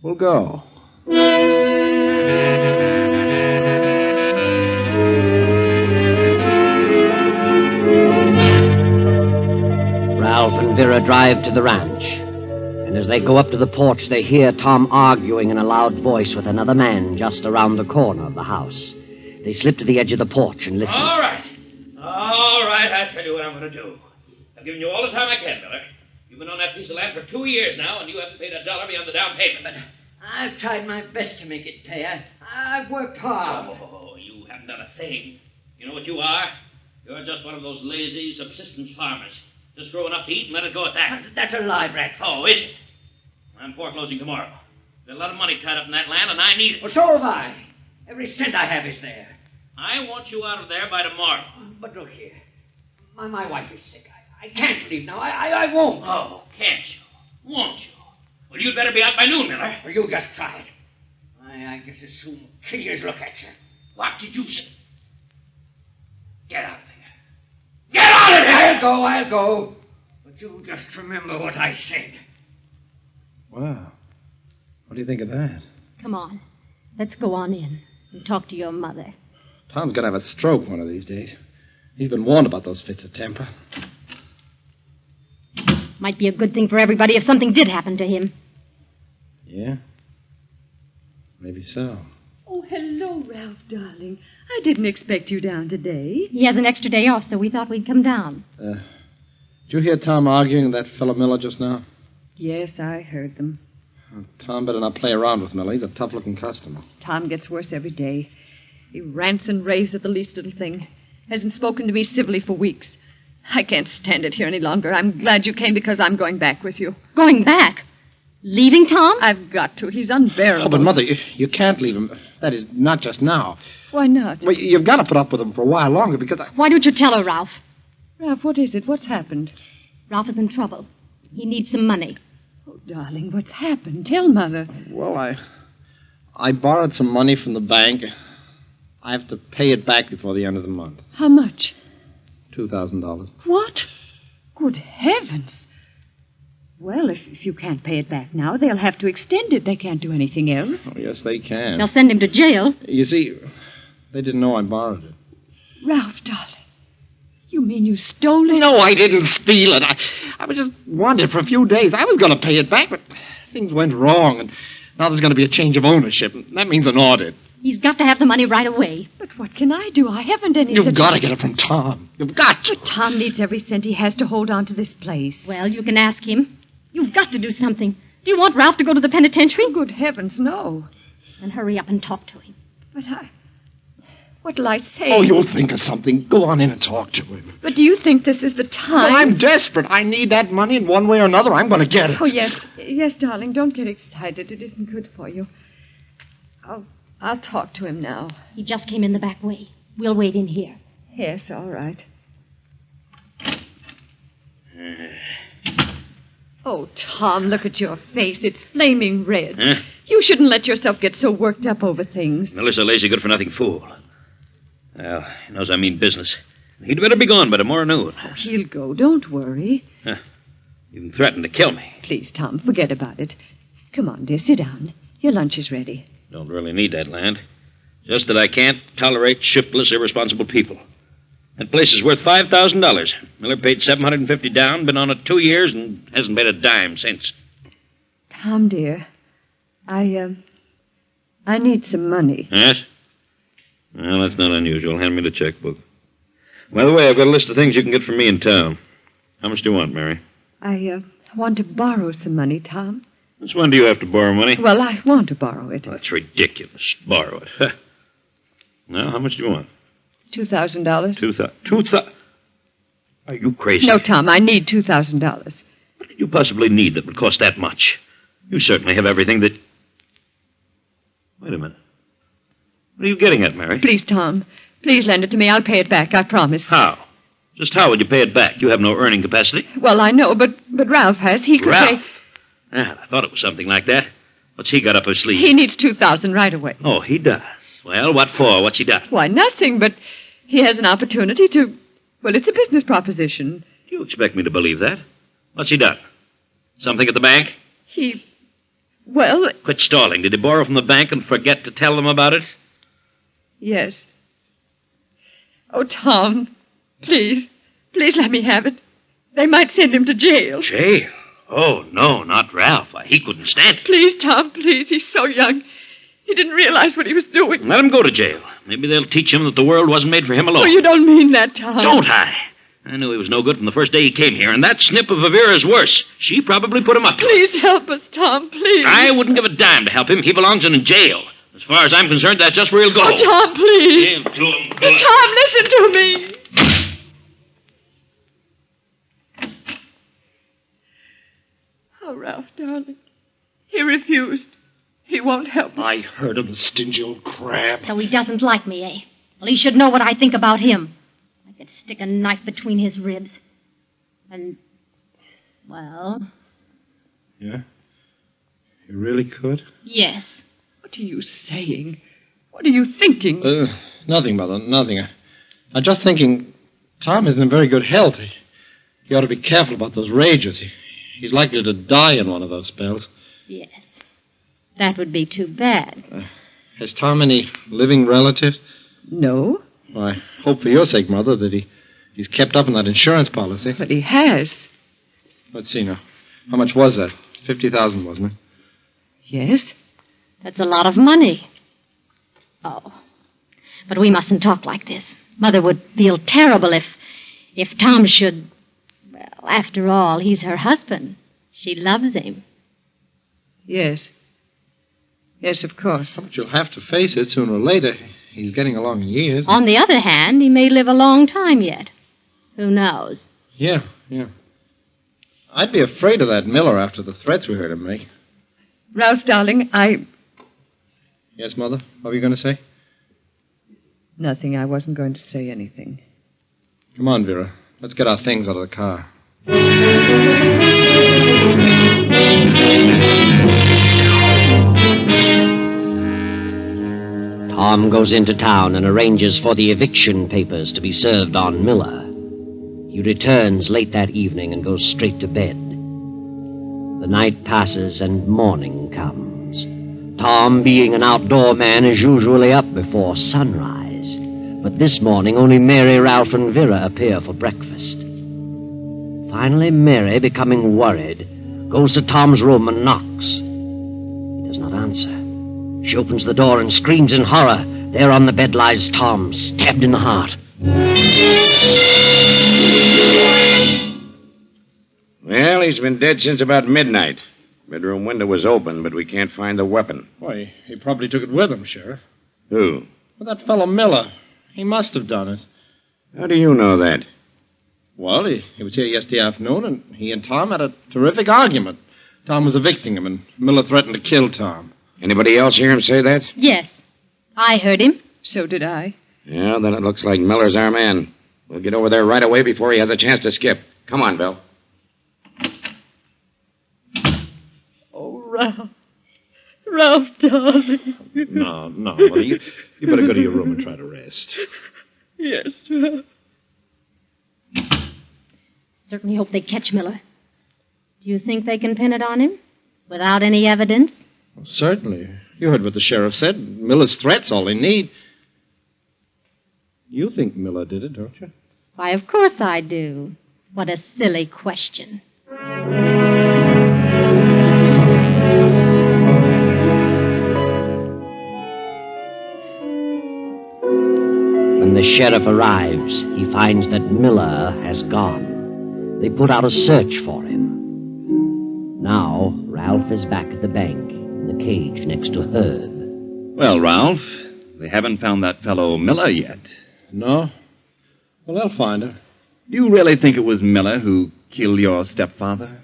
Speaker 15: We'll go.
Speaker 8: Ralph and Vera drive to the ranch. And as they go up to the porch, they hear Tom arguing in a loud voice with another man just around the corner of the house. They slip to the edge of the porch and listen.
Speaker 19: All right. I'll tell you what I'm going to do. I've given you all the time I can, Miller. You've been on that piece of land for 2 years now, and you haven't paid $1 beyond the down payment. But
Speaker 8: I've tried my best to make it pay. I've worked hard.
Speaker 19: Oh, you haven't done a thing. You know what you are? You're just one of those lazy subsistence farmers. Just grow enough to eat and let it go at that.
Speaker 8: That's a lie, Bradford.
Speaker 19: Oh, is it? I'm foreclosing tomorrow. There's a lot of money tied up in that land, and I need it.
Speaker 8: Well, so have I. Every cent I have is there.
Speaker 19: I want you out of there by tomorrow.
Speaker 8: But look here. My wife is sick. I can't leave now. I won't.
Speaker 19: Oh, can't you? Won't you? Well, you'd better be out by noon, Miller.
Speaker 8: Well, you just try it. I guess as soon kill you as look at you.
Speaker 19: What did you say? Get out of there. Get out of there!
Speaker 8: I'll go. But you just remember what I said.
Speaker 6: Wow. What do you think of that?
Speaker 17: Come on. Let's go on in and talk to your mother.
Speaker 6: Tom's going to have a stroke one of these days. He's been warned about those fits of temper.
Speaker 17: Might be a good thing for everybody if something did happen to him.
Speaker 6: Yeah? Maybe so.
Speaker 16: Oh, hello, Ralph, darling. I didn't expect you down today.
Speaker 17: He has an extra day off, so we thought we'd come down.
Speaker 6: Did you hear Tom arguing with that fellow Miller just now?
Speaker 16: Yes, I heard them.
Speaker 6: Tom better not play around with Miller. He's a tough-looking customer.
Speaker 16: Tom gets worse every day. He rants and raves at the least little thing. Hasn't spoken to me civilly for weeks. I can't stand it here any longer. I'm glad you came because I'm going back with you.
Speaker 17: Going back? Leaving Tom?
Speaker 16: I've got to. He's unbearable.
Speaker 6: Oh, but, Mother, you can't leave him. That is, not just now.
Speaker 16: Why not?
Speaker 6: Well, you've got to put up with him for a while longer because
Speaker 17: Why don't you tell her, Ralph?
Speaker 16: Ralph, what is it? What's happened?
Speaker 17: Ralph is in trouble. He needs some money.
Speaker 16: Oh, darling, what's happened? Tell Mother.
Speaker 6: Well, I borrowed some money from the bank. I have to pay it back before the end of the month.
Speaker 16: How much?
Speaker 6: $2,000.
Speaker 16: What? Good heavens. Well, if you can't pay it back now, they'll have to extend it. They can't do anything else.
Speaker 6: Oh, yes, they can.
Speaker 17: They'll send him to jail.
Speaker 6: You see, they didn't know I borrowed it.
Speaker 16: Ralph, darling. You mean you stole it?
Speaker 6: No, I didn't steal it. I was just wanted for a few days. I was going to pay it back, but things went wrong, and now there's going to be a change of ownership, and that means an audit.
Speaker 17: He's got to have the money right away.
Speaker 16: But what can I do? I haven't any
Speaker 6: You've got to get it from Tom. You've got to.
Speaker 16: But Tom needs every cent he has to hold on to this place.
Speaker 17: Well, you can ask him. You've got to do something. Do you want Ralph to go to the penitentiary?
Speaker 16: Good heavens, no.
Speaker 17: Then hurry up and talk to him.
Speaker 16: But what'll I say?
Speaker 6: Oh, you'll think of something. Go on in and talk to him.
Speaker 16: But do you think this is the time?
Speaker 6: Well, I'm desperate. I need that money in one way or another. I'm going to get it.
Speaker 16: Oh, yes. Yes, darling, don't get excited. It isn't good for you. I'll talk to him now.
Speaker 17: He just came in the back way. We'll wait in here.
Speaker 16: Yes, all right. Oh, Tom, look at your face. It's flaming red.
Speaker 19: Huh?
Speaker 16: You shouldn't let yourself get so worked up over things.
Speaker 19: Miller's a lazy, good-for-nothing fool. Well, he knows I mean business. He'd better be gone by tomorrow noon.
Speaker 16: Oh, he'll go. Don't worry.
Speaker 19: Huh. Even threatened to kill me.
Speaker 16: Please, Tom, forget about it. Come on, dear, sit down. Your lunch is ready.
Speaker 19: Don't really need that land. Just that I can't tolerate shiftless, irresponsible people. That place is worth $5,000. Miller paid $750 down, been on it 2 years, and hasn't paid a dime since.
Speaker 16: Tom, dear, I need some money.
Speaker 19: Yes? Well, that's not unusual. Hand me the checkbook. By the way, I've got a list of things you can get from me in town. How much do you want, Mary?
Speaker 16: I want to borrow some money, Tom.
Speaker 19: Since when do you have to borrow money?
Speaker 16: Well, I want to borrow it.
Speaker 19: Oh, that's ridiculous. Borrow it. Huh. Now, how much do you want?
Speaker 16: $2,000.
Speaker 19: $2,000? Are you crazy?
Speaker 16: No, Tom, I need $2,000.
Speaker 19: What could you possibly need that would cost that much? You certainly have everything that... Wait a minute. What are you getting at, Mary?
Speaker 16: Please, Tom. Please lend it to me. I'll pay it back, I promise.
Speaker 19: How? Just how would you pay it back? You have no earning capacity.
Speaker 16: Well, I know, but Ralph has. He could
Speaker 19: Ralph?
Speaker 16: pay...
Speaker 19: Ah, I thought it was something like that. What's he got up his sleeve?
Speaker 16: He needs $2,000 right away.
Speaker 19: Oh, he does. Well, what for? What's he done?
Speaker 16: Why, nothing, but he has an opportunity to... Well, it's a business proposition.
Speaker 19: Do you expect me to believe that? What's he done? Something at the bank?
Speaker 16: Well...
Speaker 19: Quit stalling. Did he borrow from the bank and forget to tell them about it?
Speaker 16: Yes. Oh, Tom, please let me have it. They might send him to jail.
Speaker 19: Jail? Oh, no, not Ralph. He couldn't stand it.
Speaker 16: Please, Tom, please. He's so young. He didn't realize what he was doing.
Speaker 19: Let him go to jail. Maybe they'll teach him that the world wasn't made for him alone.
Speaker 16: Oh, you don't mean that, Tom.
Speaker 19: Don't I? I knew he was no good from the first day he came here, and that snip of Vera's worse. She probably put him up to it.
Speaker 16: Please help us, Tom, please.
Speaker 19: I wouldn't give a dime to help him. He belongs in jail. As far as I'm concerned, that's just where he'll go.
Speaker 16: Oh, Tom, please. Tom, listen to me. Oh, Ralph, darling. He refused. He won't help me.
Speaker 15: I heard him, the stingy old crab.
Speaker 17: So he doesn't like me, eh? Well, he should know what I think about him. I could stick a knife between his ribs. And, well,
Speaker 15: Yeah? You really could?
Speaker 17: yes.
Speaker 16: What are you saying? What are you thinking?
Speaker 15: Nothing, Mother, nothing. I'm just thinking Tom isn't in very good health. He ought to be careful about those rages. He's likely to die in one of those spells.
Speaker 17: Yes. That would be too bad.
Speaker 15: Has Tom any living relatives?
Speaker 16: No.
Speaker 15: Well, I hope for your sake, Mother, that he's kept up on that insurance policy.
Speaker 16: But he has.
Speaker 15: Let's see now. How much was that? 50,000, wasn't it?
Speaker 16: Yes.
Speaker 17: That's a lot of money. Oh. But we mustn't talk like this. Mother would feel terrible if Tom should... Well, after all, he's her husband. She loves him.
Speaker 16: Yes. Yes, of course.
Speaker 15: But you'll have to face it sooner or later. He's getting along in years.
Speaker 17: On the other hand, he may live a long time yet. Who knows?
Speaker 15: Yeah. I'd be afraid of that Miller after the threats we heard him make.
Speaker 16: Ralph, darling,
Speaker 15: Yes, Mother? What were you going to say?
Speaker 16: Nothing. I wasn't going to say anything.
Speaker 15: Come on, Vera. Let's get our things out of the car.
Speaker 8: Tom goes into town and arranges for the eviction papers to be served on Miller. He returns late that evening and goes straight to bed. The night passes and morning comes. Tom, being an outdoor man, is usually up before sunrise. But this morning only Mary, Ralph, and Vera appear for breakfast. Finally, Mary, becoming worried, goes to Tom's room and knocks. He does not answer. She opens the door and screams in horror. There on the bed lies Tom, stabbed in the heart.
Speaker 11: Well, he's been dead since about midnight. Bedroom window was open, but we can't find the weapon.
Speaker 15: Why, he probably took it with him, Sheriff.
Speaker 11: Who?
Speaker 15: Well, that fellow Miller. He must have done it.
Speaker 11: How do you know that?
Speaker 15: Well, he was here yesterday afternoon, and he and Tom had a terrific argument. Tom was evicting him, and Miller threatened to kill Tom.
Speaker 11: Anybody else hear him say that?
Speaker 17: Yes. I heard him.
Speaker 16: So did I.
Speaker 11: Yeah, then it looks like Miller's our man. We'll get over there right away before he has a chance to skip. Come on, Bill.
Speaker 16: Oh, Ralph. Ralph, darling.
Speaker 15: No, Mother. You better go to your room and try to rest.
Speaker 16: Yes, Ralph.
Speaker 17: Certainly hope they catch Miller. Do you think they can pin it on him? Without any evidence?
Speaker 15: Well, certainly. You heard what the sheriff said. Miller's threat's all they need. You think Miller did it, don't you?
Speaker 17: Why, of course I do. What a silly question.
Speaker 8: When the sheriff arrives, he finds that Miller has gone. They put out a search for him. Now, Ralph is back at the bank, in the cage next to Herb.
Speaker 18: Well, Ralph, they haven't found that fellow Miller yet.
Speaker 15: No? Well, they'll find her.
Speaker 18: Do you really think it was Miller who killed your stepfather?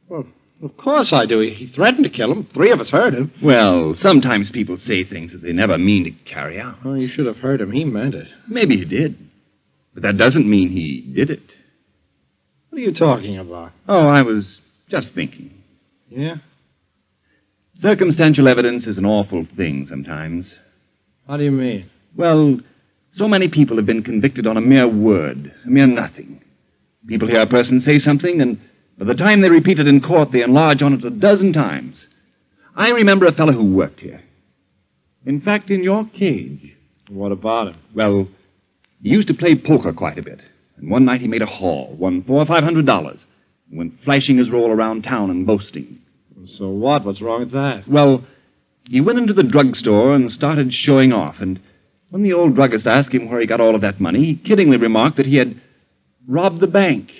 Speaker 15: Well, of course I do. He threatened to kill him. 3 of us heard him.
Speaker 18: Well, sometimes people say things that they never mean to carry out.
Speaker 15: Oh, you should have heard him. He meant it.
Speaker 18: Maybe he did. But that doesn't mean he did it.
Speaker 15: What are you talking about?
Speaker 18: Oh, I was just thinking.
Speaker 15: Yeah?
Speaker 18: Circumstantial evidence is an awful thing sometimes.
Speaker 15: How do you mean?
Speaker 18: Well, so many people have been convicted on a mere word, a mere nothing. People hear a person say something, and by the time they repeat it in court, they enlarge on it a dozen times. I remember a fellow who worked here. In fact, in your cage.
Speaker 15: What about him?
Speaker 18: Well, he used to play poker quite a bit. And one night he made a haul, won $400 or $500. Went flashing his roll around town and boasting.
Speaker 15: So what? What's wrong with that?
Speaker 18: Well, he went into the drugstore and started showing off, and when the old druggist asked him where he got all of that money, he kiddingly remarked that he had robbed the bank.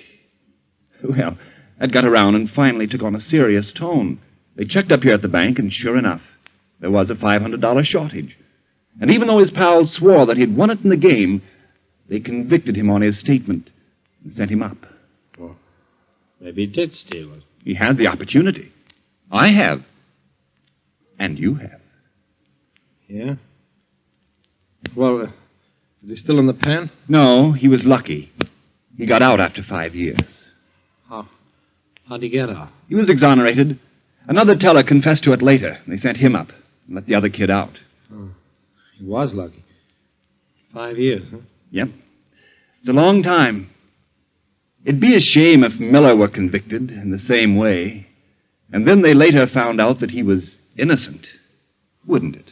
Speaker 18: Well, that got around and finally took on a serious tone. They checked up here at the bank, and sure enough, there was a $500 shortage. And even though his pals swore that he'd won it in the game, they convicted him on his statement and sent him up.
Speaker 15: Well, maybe he did steal it.
Speaker 18: He had the opportunity. I have. And you have.
Speaker 15: Yeah? Well, is he still in the pen?
Speaker 18: No, he was lucky. He got out after 5 years.
Speaker 15: How'd he get out?
Speaker 18: He was exonerated. Another teller confessed to it later. They sent him up and let the other kid out.
Speaker 15: Oh, he was lucky. 5 years, huh?
Speaker 18: Yep. It's a long time. It'd be a shame if Miller were convicted in the same way, and then they later found out that he was innocent. Wouldn't it?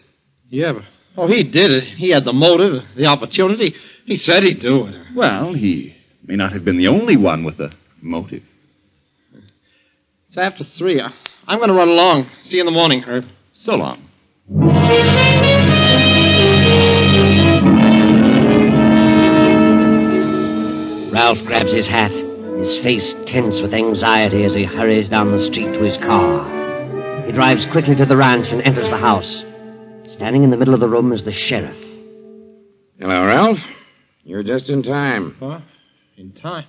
Speaker 15: Yeah, but he did it. He had the motive, the opportunity. He said he'd do it.
Speaker 18: Well, he may not have been the only one with a motive.
Speaker 15: It's after 3. I'm going to run along. See you in the morning, Herb.
Speaker 18: So long.
Speaker 8: Ralph grabs his hat, his face tense with anxiety as he hurries down the street to his car. He drives quickly to the ranch and enters the house. Standing in the middle of the room is the sheriff.
Speaker 11: Hello, Ralph. You're just in time.
Speaker 15: What? In time?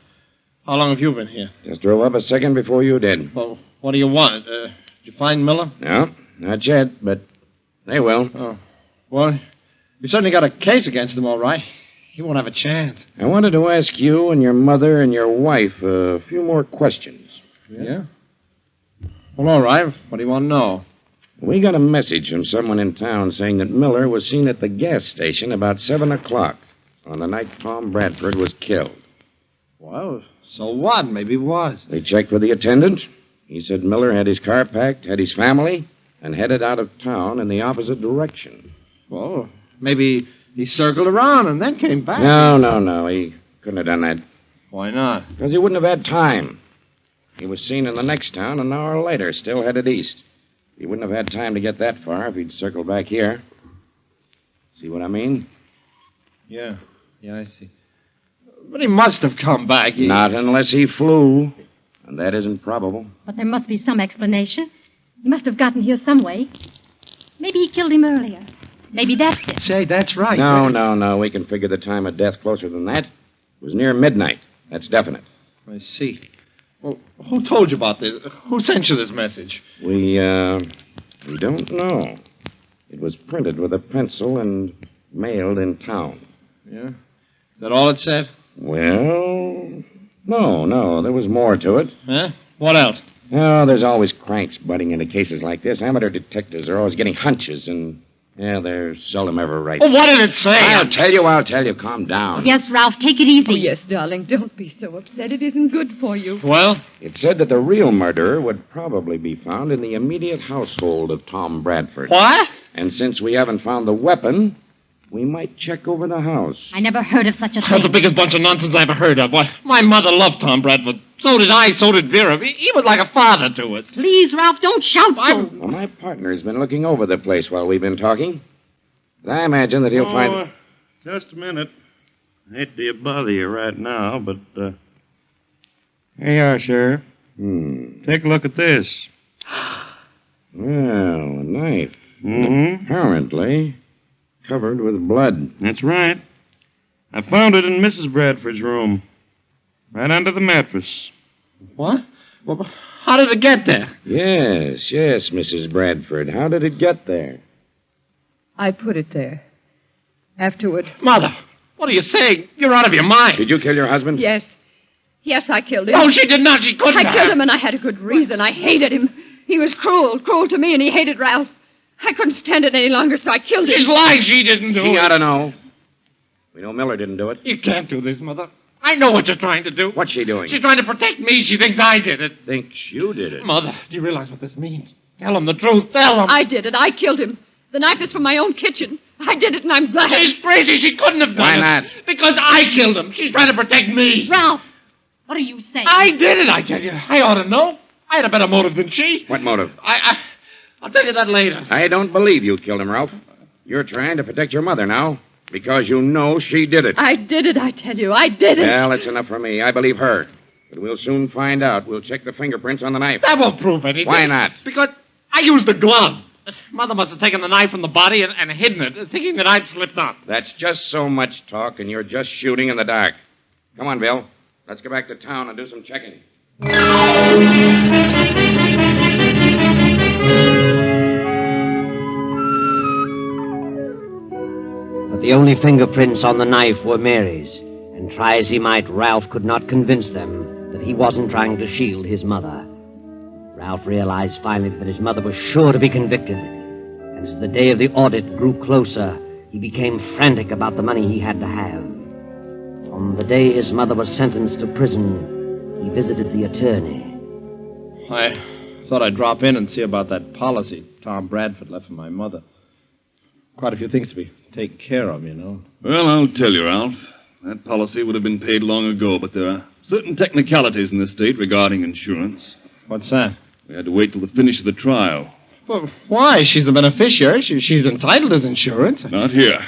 Speaker 15: How long have you been here?
Speaker 11: Just drove up a second before you did.
Speaker 15: Well, what do you want? Did you find Miller?
Speaker 11: No, not yet, but they will.
Speaker 15: Oh. Well, you certainly got a case against him, all right. He won't have a chance.
Speaker 11: I wanted to ask you and your mother and your wife a few more questions.
Speaker 15: Yeah? Well, all right. What do you want to know?
Speaker 11: We got a message from someone in town saying that Miller was seen at the gas station about 7 o'clock on the night Tom Bradford was killed.
Speaker 15: Well, so what? Maybe he was.
Speaker 11: They checked with the attendant. He said Miller had his car packed, had his family, and headed out of town in the opposite direction.
Speaker 15: Well, maybe he circled around and then came back.
Speaker 11: No. He couldn't have done that.
Speaker 15: Why not?
Speaker 11: Because he wouldn't have had time. He was seen in the next town an hour later, still headed east. He wouldn't have had time to get that far if he'd circled back here. See what I mean?
Speaker 15: Yeah, I see. But he must have come back.
Speaker 11: Not unless he flew. And that isn't probable.
Speaker 17: But there must be some explanation. He must have gotten here some way. Maybe he killed him earlier. Maybe that's it.
Speaker 15: Say, that's right.
Speaker 11: No. We can figure the time of death closer than that. It was near midnight. That's definite.
Speaker 15: I see. Well, who told you about this? Who sent you this message?
Speaker 11: We don't know. It was printed with a pencil and mailed in town.
Speaker 15: Yeah? Is that all it said?
Speaker 11: Well, no. There was more to it.
Speaker 15: Huh? What else?
Speaker 11: Oh, there's always cranks butting into cases like this. Amateur detectives are always getting hunches, and, they're seldom ever right.
Speaker 15: Well, what did it say?
Speaker 11: I'll tell you. Calm down.
Speaker 17: Yes, Ralph, take it easy.
Speaker 16: Oh, yes, darling. Don't be so upset. It isn't good for you.
Speaker 15: Well?
Speaker 11: It said that the real murderer would probably be found in the immediate household of Tom Bradford.
Speaker 15: What?
Speaker 11: And since we haven't found the weapon, we might check over the house.
Speaker 17: I never heard of such a thing.
Speaker 15: That's the biggest bunch of nonsense I ever heard of. Why, my mother loved Tom Bradford. So did I, so did Vera. He was like a father to us.
Speaker 17: Please, Ralph, don't shout so.
Speaker 11: Well, my partner's been looking over the place while we've been talking. I imagine that he'll find...
Speaker 6: Just a minute. I hate to bother you right now, but, here you are, Sheriff. Take a look at this.
Speaker 11: Well, a knife.
Speaker 6: Mm-hmm.
Speaker 11: Apparently covered with blood.
Speaker 6: That's right. I found it in Mrs. Bradford's room. Right under the mattress.
Speaker 15: What? Well, how did it get there?
Speaker 11: Yes, Mrs. Bradford. How did it get there?
Speaker 16: I put it there. Afterward.
Speaker 15: Mother, what are you saying? You're out of your mind.
Speaker 11: Did you kill your husband?
Speaker 16: Yes, I killed him.
Speaker 15: No, she did not. She couldn't.
Speaker 16: I killed him, and I had a good reason. I hated him. He was cruel to me, and he hated Ralph. I couldn't stand it any longer, so I killed him.
Speaker 15: She's lying. She didn't do it.
Speaker 11: She ought to know. We know Miller didn't do it.
Speaker 15: You can't do this, Mother. I know what you're trying to do.
Speaker 11: What's she doing?
Speaker 15: She's trying to protect me. She thinks I did it.
Speaker 11: Thinks you did it?
Speaker 15: Mother, do you realize what this means? Tell him the truth. Tell him.
Speaker 16: I did it. I killed him. The knife is from my own kitchen. I did it, and I'm glad.
Speaker 15: She's crazy. She couldn't have done it.
Speaker 11: Why not?
Speaker 15: Because I killed him. She's trying to protect me.
Speaker 17: Ralph, What are you saying?
Speaker 15: I did it, I tell you. I ought to know. I had a better motive than she.
Speaker 11: What motive?
Speaker 15: I'll tell you that later.
Speaker 11: I don't believe you killed him, Ralph. You're trying to protect your mother now because you know she did it.
Speaker 16: I did it, I tell you. I did it.
Speaker 11: Well, that's enough for me. I believe her. But we'll soon find out. We'll check the fingerprints on the knife.
Speaker 15: That won't prove anything.
Speaker 11: Why not?
Speaker 15: Because I used the glove. Mother must have taken the knife from the body and hidden it, thinking that I'd slipped on.
Speaker 11: That's just so much talk, and you're just shooting in the dark. Come on, Bill. Let's go back to town and do some checking.
Speaker 8: But the only fingerprints on the knife were Mary's, and try as he might, Ralph could not convince them that he wasn't trying to shield his mother. Ralph realized finally that his mother was sure to be convicted, and as the day of the audit grew closer, he became frantic about the money he had to have. On the day his mother was sentenced to prison, he visited the attorney.
Speaker 18: I thought I'd drop in and see about that policy Tom Bradford left for my mother. Quite a few things to be taken care of, you know.
Speaker 20: Well, I'll tell you, Ralph. That policy would have been paid long ago, but there are certain technicalities in this state regarding insurance.
Speaker 18: What's that?
Speaker 20: We had to wait till the finish of the trial.
Speaker 15: Well, why? She's a beneficiary. She's entitled to insurance.
Speaker 20: Not here.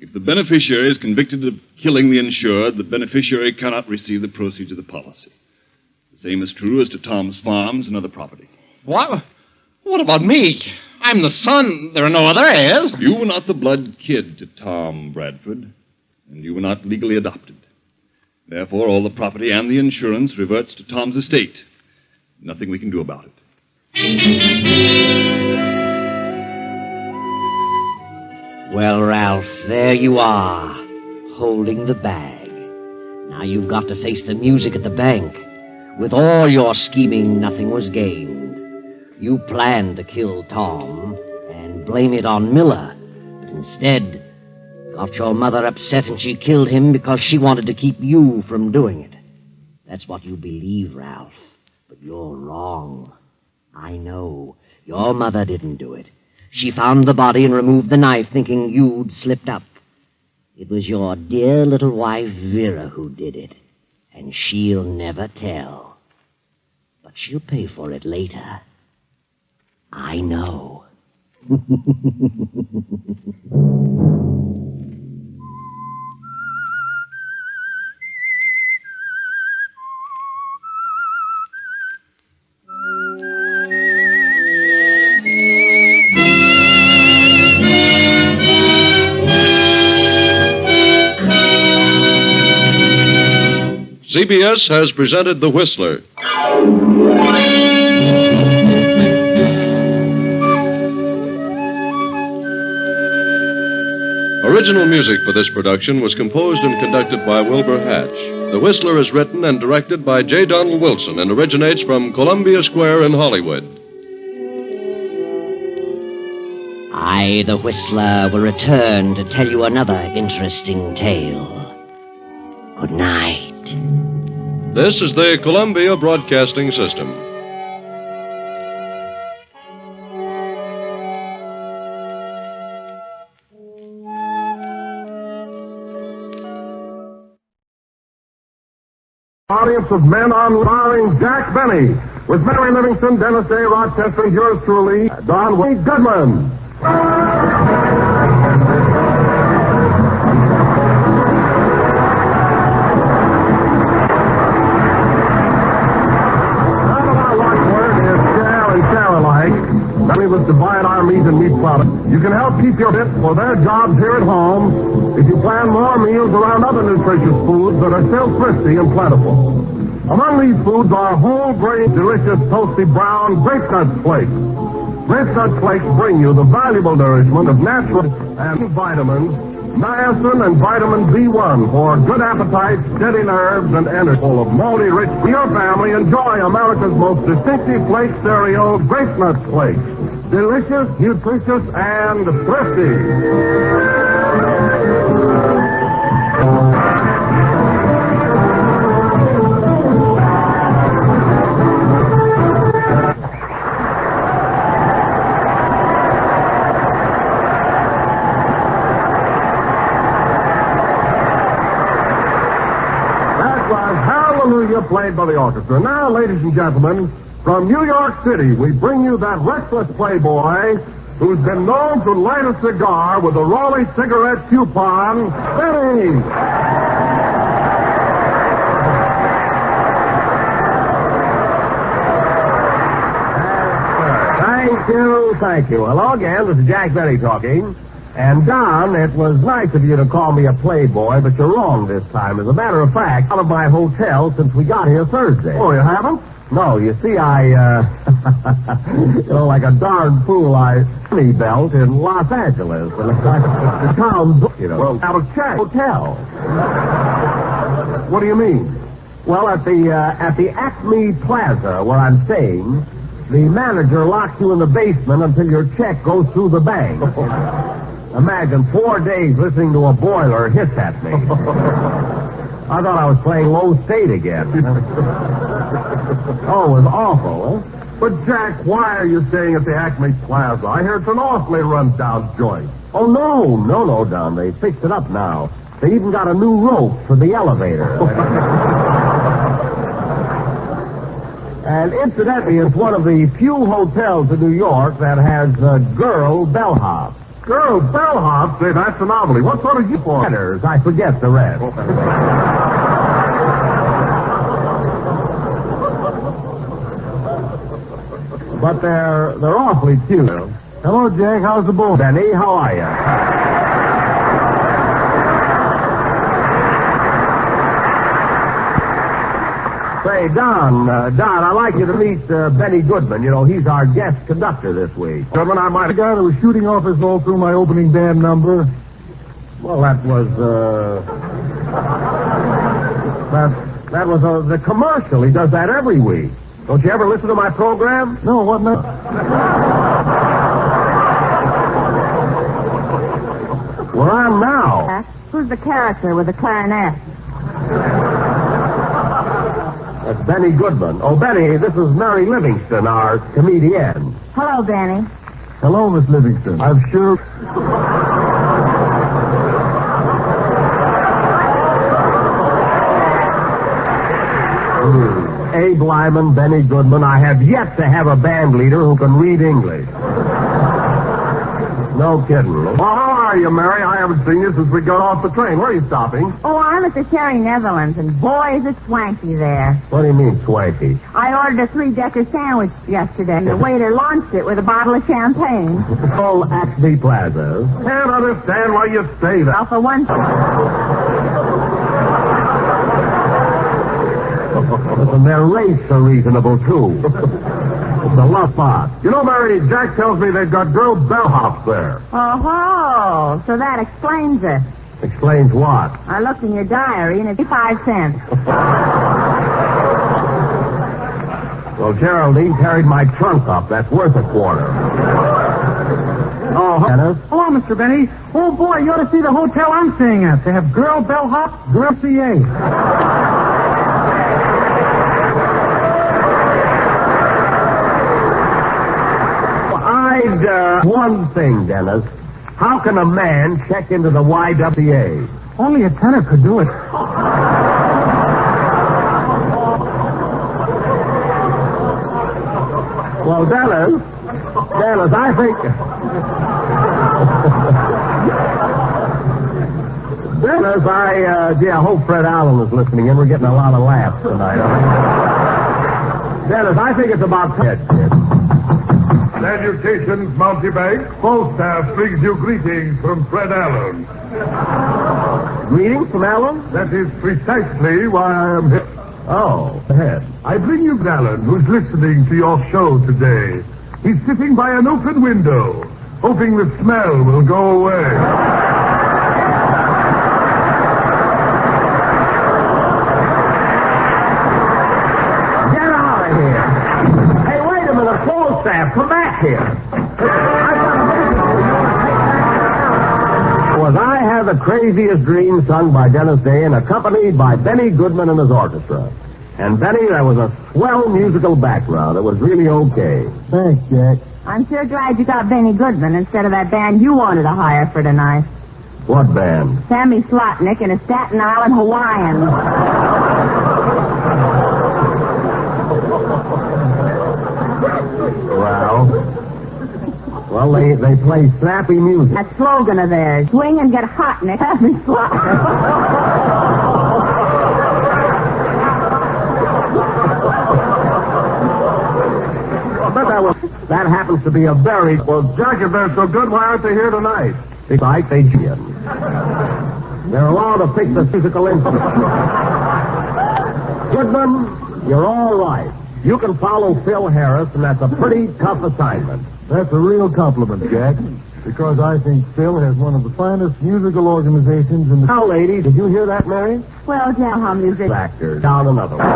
Speaker 20: If the beneficiary is convicted of killing the insured, the beneficiary cannot receive the proceeds of the policy. The same is true as to Tom's farms and other property.
Speaker 15: What? What about me? I'm the son. There are no other heirs.
Speaker 20: You were not the blood kid to Tom Bradford, and you were not legally adopted. Therefore, all the property and the insurance reverts to Tom's estate. Nothing we can do about it.
Speaker 8: Well, Ralph, there you are, holding the bag. Now you've got to face the music at the bank. With all your scheming, nothing was gained. You planned to kill Tom and blame it on Miller, but instead got your mother upset and she killed him because she wanted to keep you from doing it. That's what you believe, Ralph, but you're wrong. I know. Your mother didn't do it. She found the body and removed the knife, thinking you'd slipped up. It was your dear little wife, Vera, who did it, and she'll never tell. But she'll pay for it later. I know.
Speaker 14: CBS has presented The Whistler. Original music for this production was composed and conducted by Wilbur Hatch. The Whistler is written and directed by J. Donald Wilson and originates from Columbia Square in Hollywood.
Speaker 8: I, the Whistler, will return to tell you another interesting tale. Good night.
Speaker 14: This is the Columbia Broadcasting System.
Speaker 21: Audience of Men on starring Jack Benny, with Mary Livingston, Dennis Day, Rochester, and yours truly, Don Wade Goodman. Let's divide our meat and meat products. You can help keep your bits for their jobs here at home if you plan more meals around other nutritious foods that are still thrifty and plentiful. Among these foods are whole grain, delicious, toasty brown grape nut flakes. Grape nut flakes bring you the valuable nourishment of natural and vitamins, niacin and vitamin B1 for good appetite, steady nerves, and energy. Full of malty rich for your family, enjoy America's most distinctive flake cereal, Grape Nut Flakes. Delicious, nutritious, and thrifty. That was Hallelujah. played by the orchestra. Now, ladies and gentlemen, from New York City, we bring you that restless playboy who's been known to light a cigar with a Raleigh cigarette coupon, Benny. Thank you. Hello again. This is Jack Benny talking. And, Don, it was nice of you to call me a playboy, but you're wrong this time. As a matter of fact, out of my hotel since we got here Thursday. Oh, you haven't? No, you see, like a darn fool, I belt in Los Angeles. And the town, out of check. Hotel. What do you mean? Well, at the Acme Plaza where I'm staying, the manager locks you in the basement until your check goes through the bank. Imagine 4 days listening to a boiler hiss at me. I thought I was playing low state again. Oh, it was awful, huh? But, Jack, why are you staying at the Acme Plaza? I hear it's an awfully run-down joint. Oh, no, Don. They fixed it up now. They even got a new rope for the elevator. And incidentally, it's one of the few hotels in New York that has girl bellhops. Girl bellhops? Say, that's a novelty. What sort of letters? I forget the rest. But they're awfully cute. Hello, Jack. How's the boat? Benny, how are you? Say, Don, I'd like you to meet Benny Goodman. You know, he's our guest conductor this week. Goodman, I might have guy who was shooting off his ball through my opening band number. Well, that was the commercial. He does that every week. Don't you ever listen to my program? No, what not? We're on now.
Speaker 13: Who's the character with the clarinet?
Speaker 21: That's Benny Goodman. Oh, Benny, this is Mary Livingston, our comedian.
Speaker 13: Hello, Benny.
Speaker 21: Hello, Miss Livingston. I'm sure... Abe Lyman, Benny Goodman. I have yet to have a band leader who can read English. No kidding. Well, how are you, Mary? I haven't seen you since we got off the train. Where are you stopping?
Speaker 13: Oh, I'm at the Sherry Netherlands, and boy, is it swanky there.
Speaker 21: What do you mean, swanky?
Speaker 13: I ordered a 3-decker sandwich yesterday, and the waiter launched it with a bottle of champagne.
Speaker 21: Oh, Acme Plaza. Can't understand why you say that.
Speaker 13: Well, for one thing.
Speaker 21: Listen, their rates are reasonable, too. It's a love spot. You know, Mary, Jack tells me they've got girl bellhops there.
Speaker 13: Oh, so that explains it.
Speaker 21: Explains what?
Speaker 13: I looked in your diary, and it's 5 cents.
Speaker 21: Well, Geraldine carried my trunk up. That's worth a quarter. Oh, Dennis.
Speaker 10: Hello, Mr. Benny. Oh, boy, you ought to see the hotel I'm staying at. They have girl bellhops, girl CA.
Speaker 21: One thing, Dennis. How can a man check into the YWCA?
Speaker 10: Only a tenor could do it.
Speaker 21: Well, Dennis, I think... Dennis, I hope Fred Allen is listening in. We're getting a lot of laughs tonight. Dennis, I think it's about... kid. Salutations, Mountebank. Full staff brings you greetings from Fred Allen. Greetings from Allen? That is precisely why I am here. Oh, ahead. I bring you Allen, who's listening to your show today. He's sitting by an open window, hoping the smell will go away. Get out of here. Hey, wait a minute, full staff, come back here. Was I Have the Craziest Dream, sung by Dennis Day and accompanied by Benny Goodman and his orchestra. And, Benny, that was a swell musical background. It was really okay. Thanks, Jack.
Speaker 13: I'm sure glad you got Benny Goodman instead of that band you wanted to hire for tonight.
Speaker 21: What band?
Speaker 13: Sammy Slotnick and a Staten Island Hawaiian.
Speaker 21: Well, they play snappy music.
Speaker 13: That slogan of theirs, swing and get hot and have me fly.
Speaker 21: I bet that happens to be a very... Well, Jack, if they're so good, why aren't they here tonight? It's like they gin. They're allowed to pick the physical instrument. Goodman, you're all right. You can follow Phil Harris, and that's a pretty tough assignment.
Speaker 12: That's a real compliment, Jack, because I think Phil has one of the finest musical organizations in the...
Speaker 21: Now, ladies, did you hear that, Mary?
Speaker 13: Well, down how music...
Speaker 21: Actors. Down another one.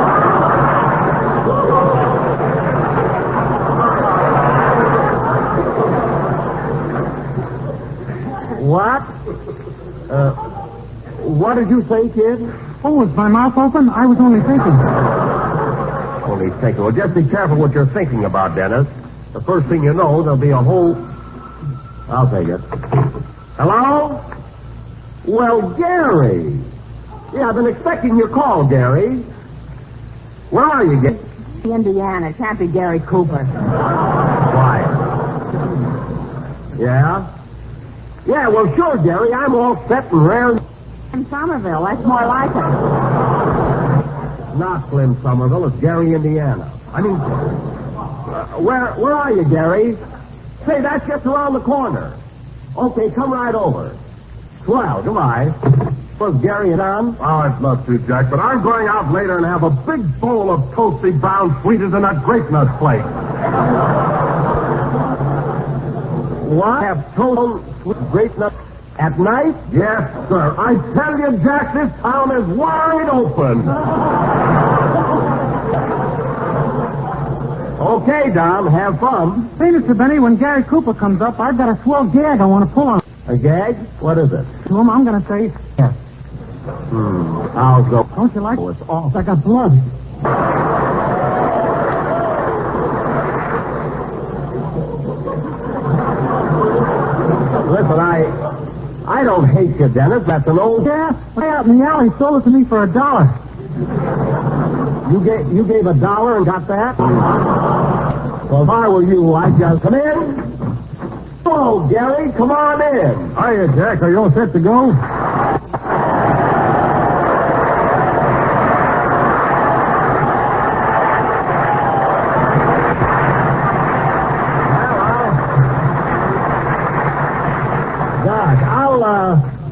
Speaker 21: What? What did you say, kid?
Speaker 10: Oh, was my mouth open? I was only thinking.
Speaker 21: Only thinking. Well, just be careful what you're thinking about, Dennis. The first thing you know, there'll be a whole... I'll take it. Hello? Well, Gary. Yeah, I've been expecting your call, Gary. Where are you, Gary?
Speaker 13: Indiana. It can't be Gary Cooper.
Speaker 21: Why? Yeah? Yeah, well, sure, Gary. I'm all set and rare.
Speaker 13: In Somerville. That's more like it.
Speaker 21: Not Slim Somerville. It's Gary, Indiana. I mean... Where are you, Gary? Say, that's just around the corner. Okay, come right over. Swell, goodbye. Was Gary it on? Oh, I'd love to, Jack, but I'm going out later and have a big bowl of toasty brown sweeties in that grape nut plate. What? Have toast grape nut at night? Yes, sir. I tell you, Jack, this town is wide open. Okay, Don, have fun.
Speaker 10: Say, Mr. Benny, when Gary Cooper comes up, I've got a swell gag I want to pull on.
Speaker 21: A gag? What is it?
Speaker 10: To him, I'm going to say, yes.
Speaker 21: I'll go.
Speaker 10: Don't you like it?
Speaker 21: Oh, it's awful.
Speaker 10: I got blood.
Speaker 21: Listen, I don't hate you, Dennis. That's an old...
Speaker 10: Yeah? Way out in the alley sold it to me for $1.
Speaker 21: You gave $1 and got that? Well, if I were you, I'd just come in. Oh, Gary, come on in.
Speaker 12: Hiya, Jack. Are you all set to go?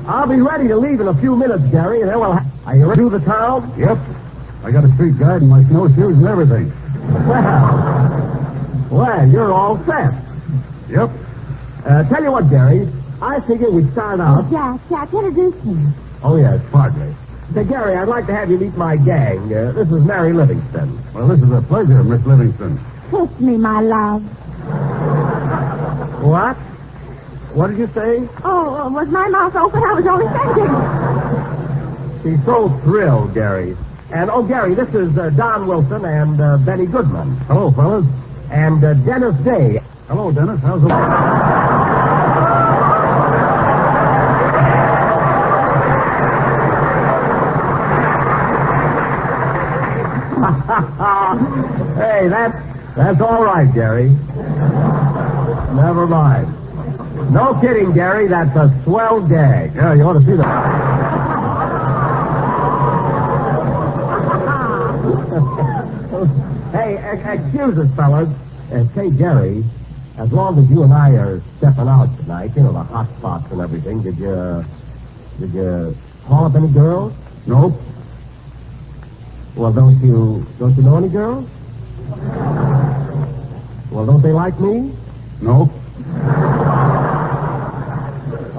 Speaker 21: I'll be ready to leave in a few minutes, Gary, and then we'll... Are you ready to do the town?
Speaker 12: Yep. I got a street guide and my snowshoes and everything.
Speaker 21: Well, you're all set.
Speaker 12: Yep.
Speaker 21: Tell you what, Gary, I figure we start out...
Speaker 13: Jack, introduce me.
Speaker 21: Oh, yes, pardon me. Say, Gary, I'd like to have you meet my gang. This is Mary Livingston.
Speaker 12: Well, this is a pleasure, Miss Livingston.
Speaker 13: Kiss me, my love.
Speaker 21: What? What did you say?
Speaker 13: Oh, was my mouth open? I was only thinking.
Speaker 21: She's so thrilled, Gary. And, Gary, this is Don Wilson and Benny Goodman.
Speaker 12: Hello, fellas.
Speaker 21: And Dennis Day.
Speaker 12: Hello, Dennis. How's it?
Speaker 21: Hey, that's all right, Gary. Never mind. No kidding, Gary. That's a swell gag.
Speaker 12: Yeah, you ought to see that.
Speaker 21: Hey, excuse us, fellas. Say, Gary, as long as you and I are stepping out tonight, you know, the hot spots and everything, did you call up any girls?
Speaker 12: Nope.
Speaker 21: Well, don't you know any girls? Well, don't they like me?
Speaker 12: Nope.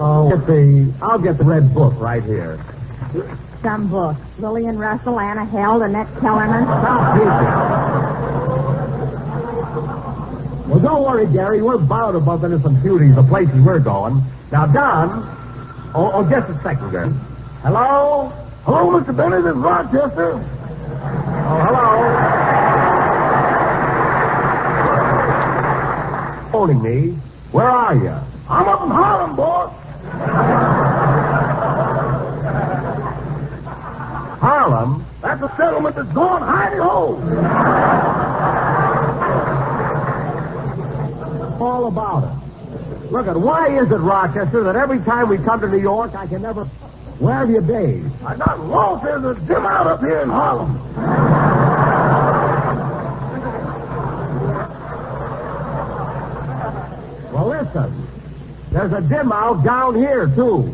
Speaker 21: Oh, I'll get the red book right here.
Speaker 13: Some book. Lillian Russell, Anna Held, Annette Kellerman.
Speaker 21: Stop teasing. Well, don't worry, Gary. We're bound to bump into some beauties, the places we're going. Now, Don. Oh, just a second, Gary. Hello?
Speaker 12: Hello, Mr. Benny. This is Rochester.
Speaker 21: Oh, hello. Phoning me. Where are you?
Speaker 12: I'm up in Harlem, boss.
Speaker 21: Harlem?
Speaker 12: That's a settlement that's going hidey-ho.
Speaker 21: all about it. Look, why is it, Rochester, that every time we come to New York, I can never... Where have you been? I got lost in the dim out up here in Harlem. Well, listen. There's a dim out down here, too.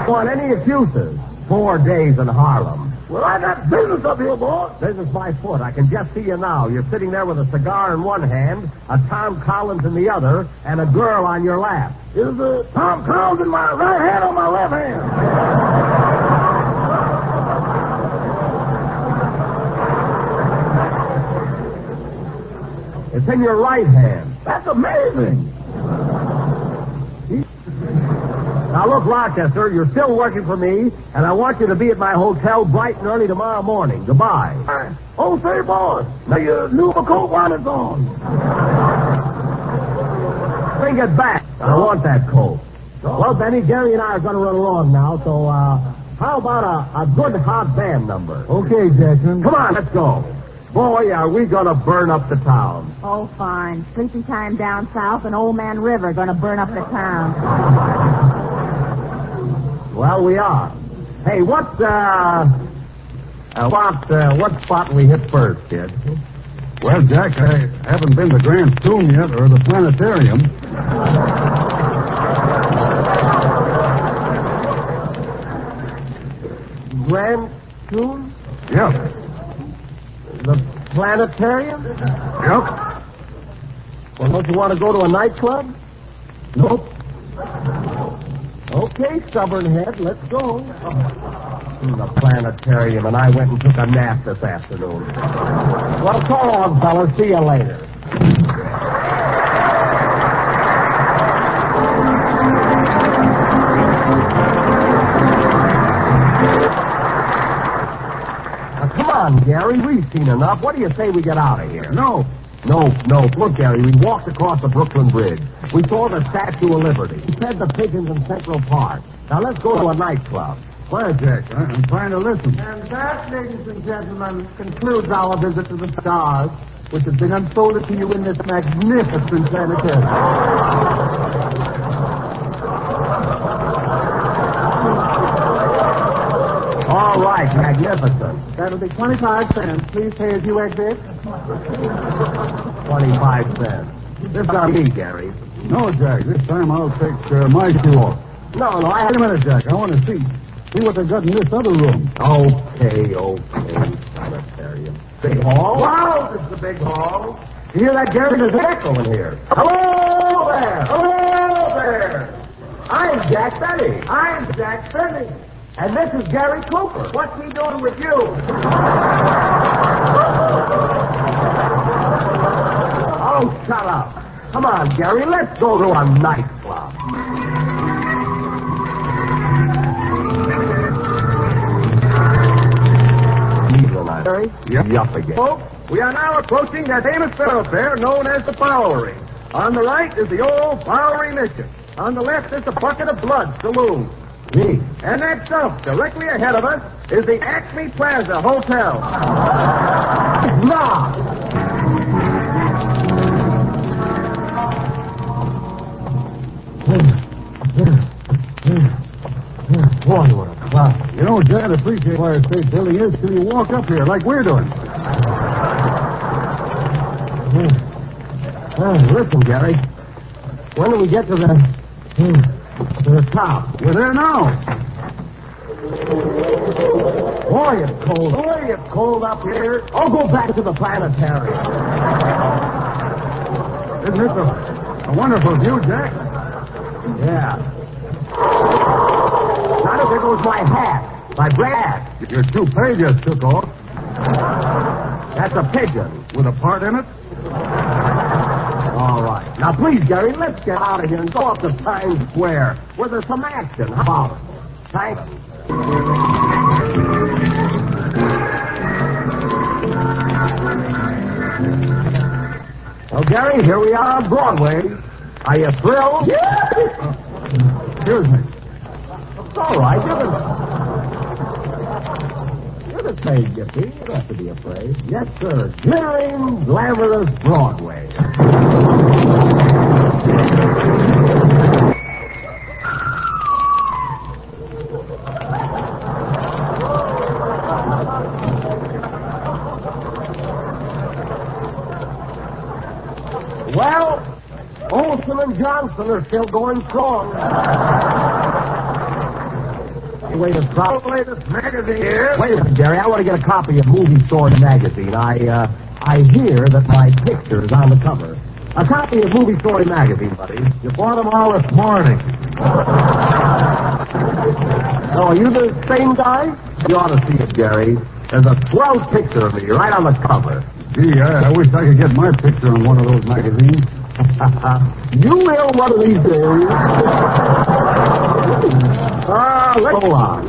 Speaker 21: Want any excuses? 4 days in Harlem. Well, I got business up here, boy. Business by foot. I can just see you now. You're sitting there with a cigar in one hand, a Tom Collins in the other, and a girl on your lap. Is Tom Collins in my right hand or my left hand? It's in your right hand. That's amazing. Now, look, Rochester, you're still working for me, and I want you to be at my hotel bright and early tomorrow morning. Goodbye. Oh, say, boss, now your new coat while it's on. Bring it back. I want that coat. Well, Benny, Gary and I are going to run along now, so how about a good hot band number? Okay, Jackson. Come on, let's go. Boy, are we going to burn up the town.
Speaker 13: Oh, fine. Sleepy time down south and Old Man River going to burn up the town.
Speaker 21: Well, we are. Hey, what spot we hit first, kid?
Speaker 12: Well, Jack, I haven't been to Grand Tomb yet, or the planetarium.
Speaker 21: Grand Tomb?
Speaker 12: Yep.
Speaker 21: The planetarium?
Speaker 12: Yep.
Speaker 21: Well, don't you want to go to a nightclub?
Speaker 12: Nope.
Speaker 21: Okay, stubborn head, let's go. The planetarium, and I went and took a nap this afternoon. Well, so long, fellas. See you later. Now, come on, Gary. We've seen enough. What do you say we get out of here?
Speaker 12: No.
Speaker 21: No. Look, Gary, we walked across the Brooklyn Bridge. We saw the Statue of Liberty. We fed the pigeons in Central Park. Now, let's go to a nightclub.
Speaker 12: Quiet, Jack. I'm trying to listen.
Speaker 10: And that, ladies and gentlemen, concludes our visit to the stars, which has been unfolded to you in this magnificent planetarium.
Speaker 21: All right, magnificent.
Speaker 10: That'll be 25 cents. Please pay as you exit.
Speaker 21: 25 cents. This is on me, Gary.
Speaker 12: No, Jack. This time I'll take my shoe off.
Speaker 21: No,
Speaker 12: Wait a minute, Jack. I want to see what they got in this other room.
Speaker 21: Okay. Planetarium. Big hall? Wow, it's the big hall. You hear that, Gary? There's an echo in here. Hello there. I'm Jack Benny. And this is Gary Cooper. What's he doing with you? Oh, shut up. Come on, Gary, let's go to a nightclub. Gary? Yup again. Folks, we are now approaching that famous thoroughfare known as the Bowery. On the right is the old Bowery Mission. On the left is the Bucket of Blood Saloon. And next up, directly ahead of us, is the Acme Plaza Hotel. Boy, what a crowd.
Speaker 12: You know, Jack, I'd appreciate where a state building is till you walk up here like we're doing.
Speaker 21: Listen, Gary. When do we get to the top?
Speaker 12: We're there now.
Speaker 21: Boy, it's cold. It's cold up here. I'll go back to the planetarium.
Speaker 12: Isn't this a wonderful view, Jack?
Speaker 21: Yeah. Now, there goes my hat. My hat.
Speaker 12: Your toupee just took off.
Speaker 21: That's a pigeon.
Speaker 12: With a part in it?
Speaker 21: All right. Now, please, Gary, let's get out of here and go up to Times Square where there's some action. How about it? Thanks. Well, Gary, here we are on Broadway. Are you thrilled?
Speaker 12: Excuse me.
Speaker 21: It's all right. You're the stage, Gippy. You don't have to be afraid. Yes, sir. Glittering, glamorous Broadway. Well, Olson and Johnson are still going strong. Wait a minute, latest magazine here. Wait a minute, Jerry. I want to get a copy of Movie Story Magazine. I hear that my picture is on the cover. A copy of Movie Story Magazine, buddy. You bought them all this morning. Oh, are you the same guy? You ought to see it, Jerry. There's a swell picture of me right on the cover.
Speaker 12: Gee, I wish I could get my picture on one of those magazines.
Speaker 21: You will one of these days. Let's go on.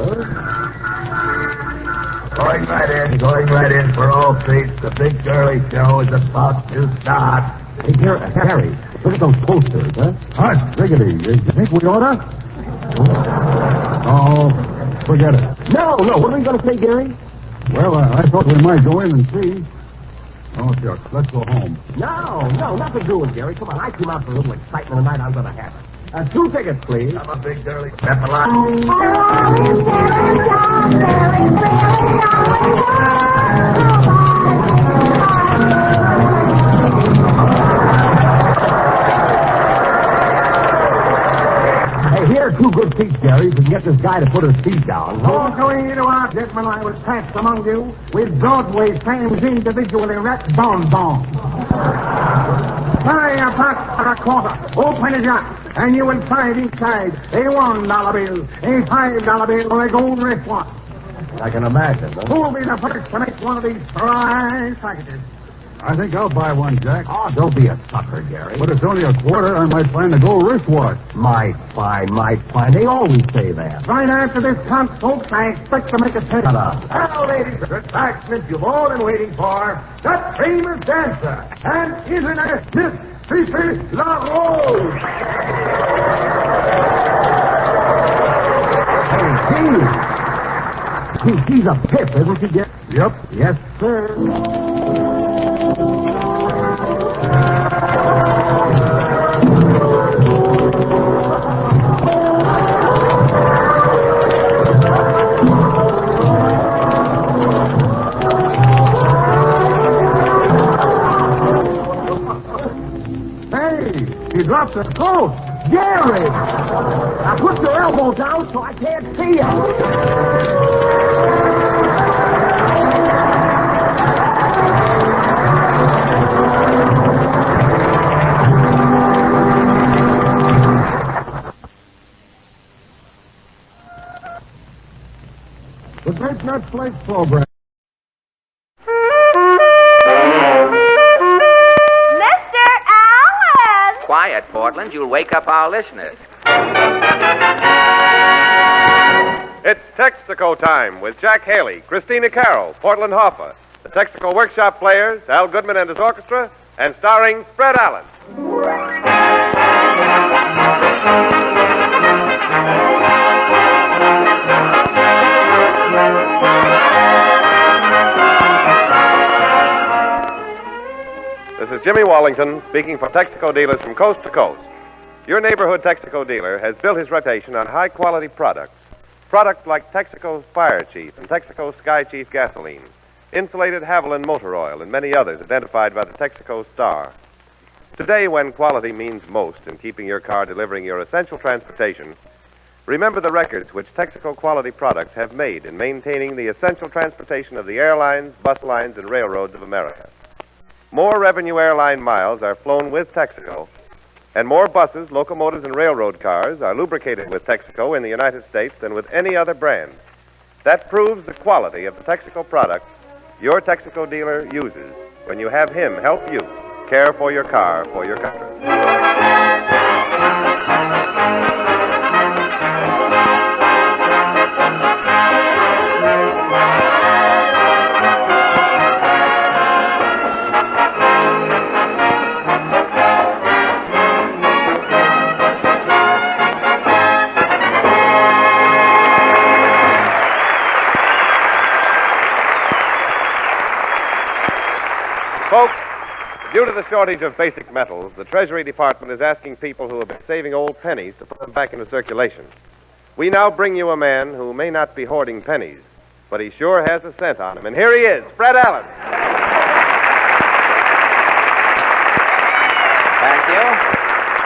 Speaker 7: Going right in for all seats. The big girly show is about to start.
Speaker 21: Hey, Harry, look at those posters, huh?
Speaker 12: Hush, Riggedy. You think we oughta? Oh, forget it.
Speaker 21: No. What are we going to say, Gary?
Speaker 12: Well, I thought we might go in and see. Oh, shucks. Let's go home.
Speaker 21: No, nothing doing, Gary. Come on, I came out for a little excitement tonight. I'm going to have it. 2 tickets, please.
Speaker 7: I'm a big girly. Step along.
Speaker 21: Hey, here are 2 good seats, Gary. You can get this guy to put his feet down.
Speaker 10: Oh, going into our gentlemen, I was passed among you with Broadway's fans individually wrapped bonbons. Buy a box for a quarter. Open it up, and you will find inside a $1 bill, a $5 bill, or a gold wristwatch.
Speaker 21: I can imagine. Huh?
Speaker 10: Who will be the first to make one of these prize packages?
Speaker 12: I think I'll buy one, Jack.
Speaker 21: Oh, don't be a sucker, Gary.
Speaker 12: But it's only a quarter. I might find a gold wristwatch.
Speaker 21: Might find. They always say that.
Speaker 10: Right after this count, folks, I expect to make a test.
Speaker 21: Shut up.
Speaker 7: Now, ladies and gentlemen, you've all been waiting for the famous dancer and isn't it Miss Fifi LaRose?
Speaker 21: Hey, she's a pip, isn't she, Gary?
Speaker 12: Yep.
Speaker 21: Yes, sir.
Speaker 10: He dropped her coat.
Speaker 21: Gary! Now put your elbow down so I can't see you.
Speaker 12: The Great Netflix program.
Speaker 2: Quiet, Portland. You'll wake up our listeners.
Speaker 5: It's Texaco time with Jack Haley, Christina Carroll, Portland Hoffa, the Texaco Workshop Players, Al Goodman and his orchestra, and starring Fred Allen. This is Jimmy Wallington speaking for Texaco dealers from coast to coast. Your neighborhood Texaco dealer has built his reputation on high-quality products. Products like Texaco's Fire Chief and Texaco's Sky Chief gasoline, insulated Haviland motor oil, and many others identified by the Texaco star. Today, when quality means most in keeping your car delivering your essential transportation, remember the records which Texaco quality products have made in maintaining the essential transportation of the airlines, bus lines, and railroads of America. More revenue airline miles are flown with Texaco, and more buses, locomotives, and railroad cars are lubricated with Texaco in the United States than with any other brand. That proves the quality of the Texaco products your Texaco dealer uses when you have him help you care for your car for your country. Folks, due to the shortage of basic metals, the Treasury Department is asking people who have been saving old pennies to put them back into circulation. We now bring you a man who may not be hoarding pennies, but he sure has a cent on him. And here he is, Fred Allen.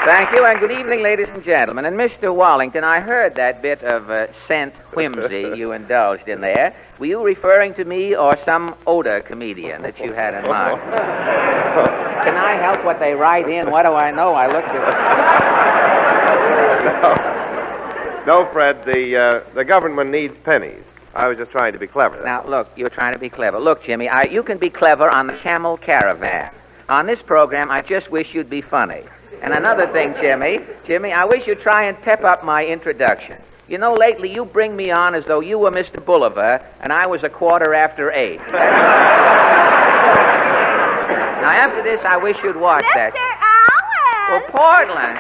Speaker 9: Thank you, and good evening, ladies and gentlemen. And Mr. Wallington, I heard that bit of scent whimsy you indulged in there. Were you referring to me or some odor comedian that you had in mind? Can I help what they write in? What do I know? I looked at
Speaker 5: No, Fred, the government needs pennies. I was just trying to be clever.
Speaker 9: Now, look, you're trying to be clever. Look, Jimmy, you can be clever on the Camel Caravan. On this program, I just wish you'd be funny. And another thing, Jimmy, I wish you'd try and pep up my introduction. You know, lately you bring me on as though you were Mr. Bolivar and I was 8:15. Now, after this, I wish you'd watch that.
Speaker 13: Mr. Allen!
Speaker 9: Well, Portland.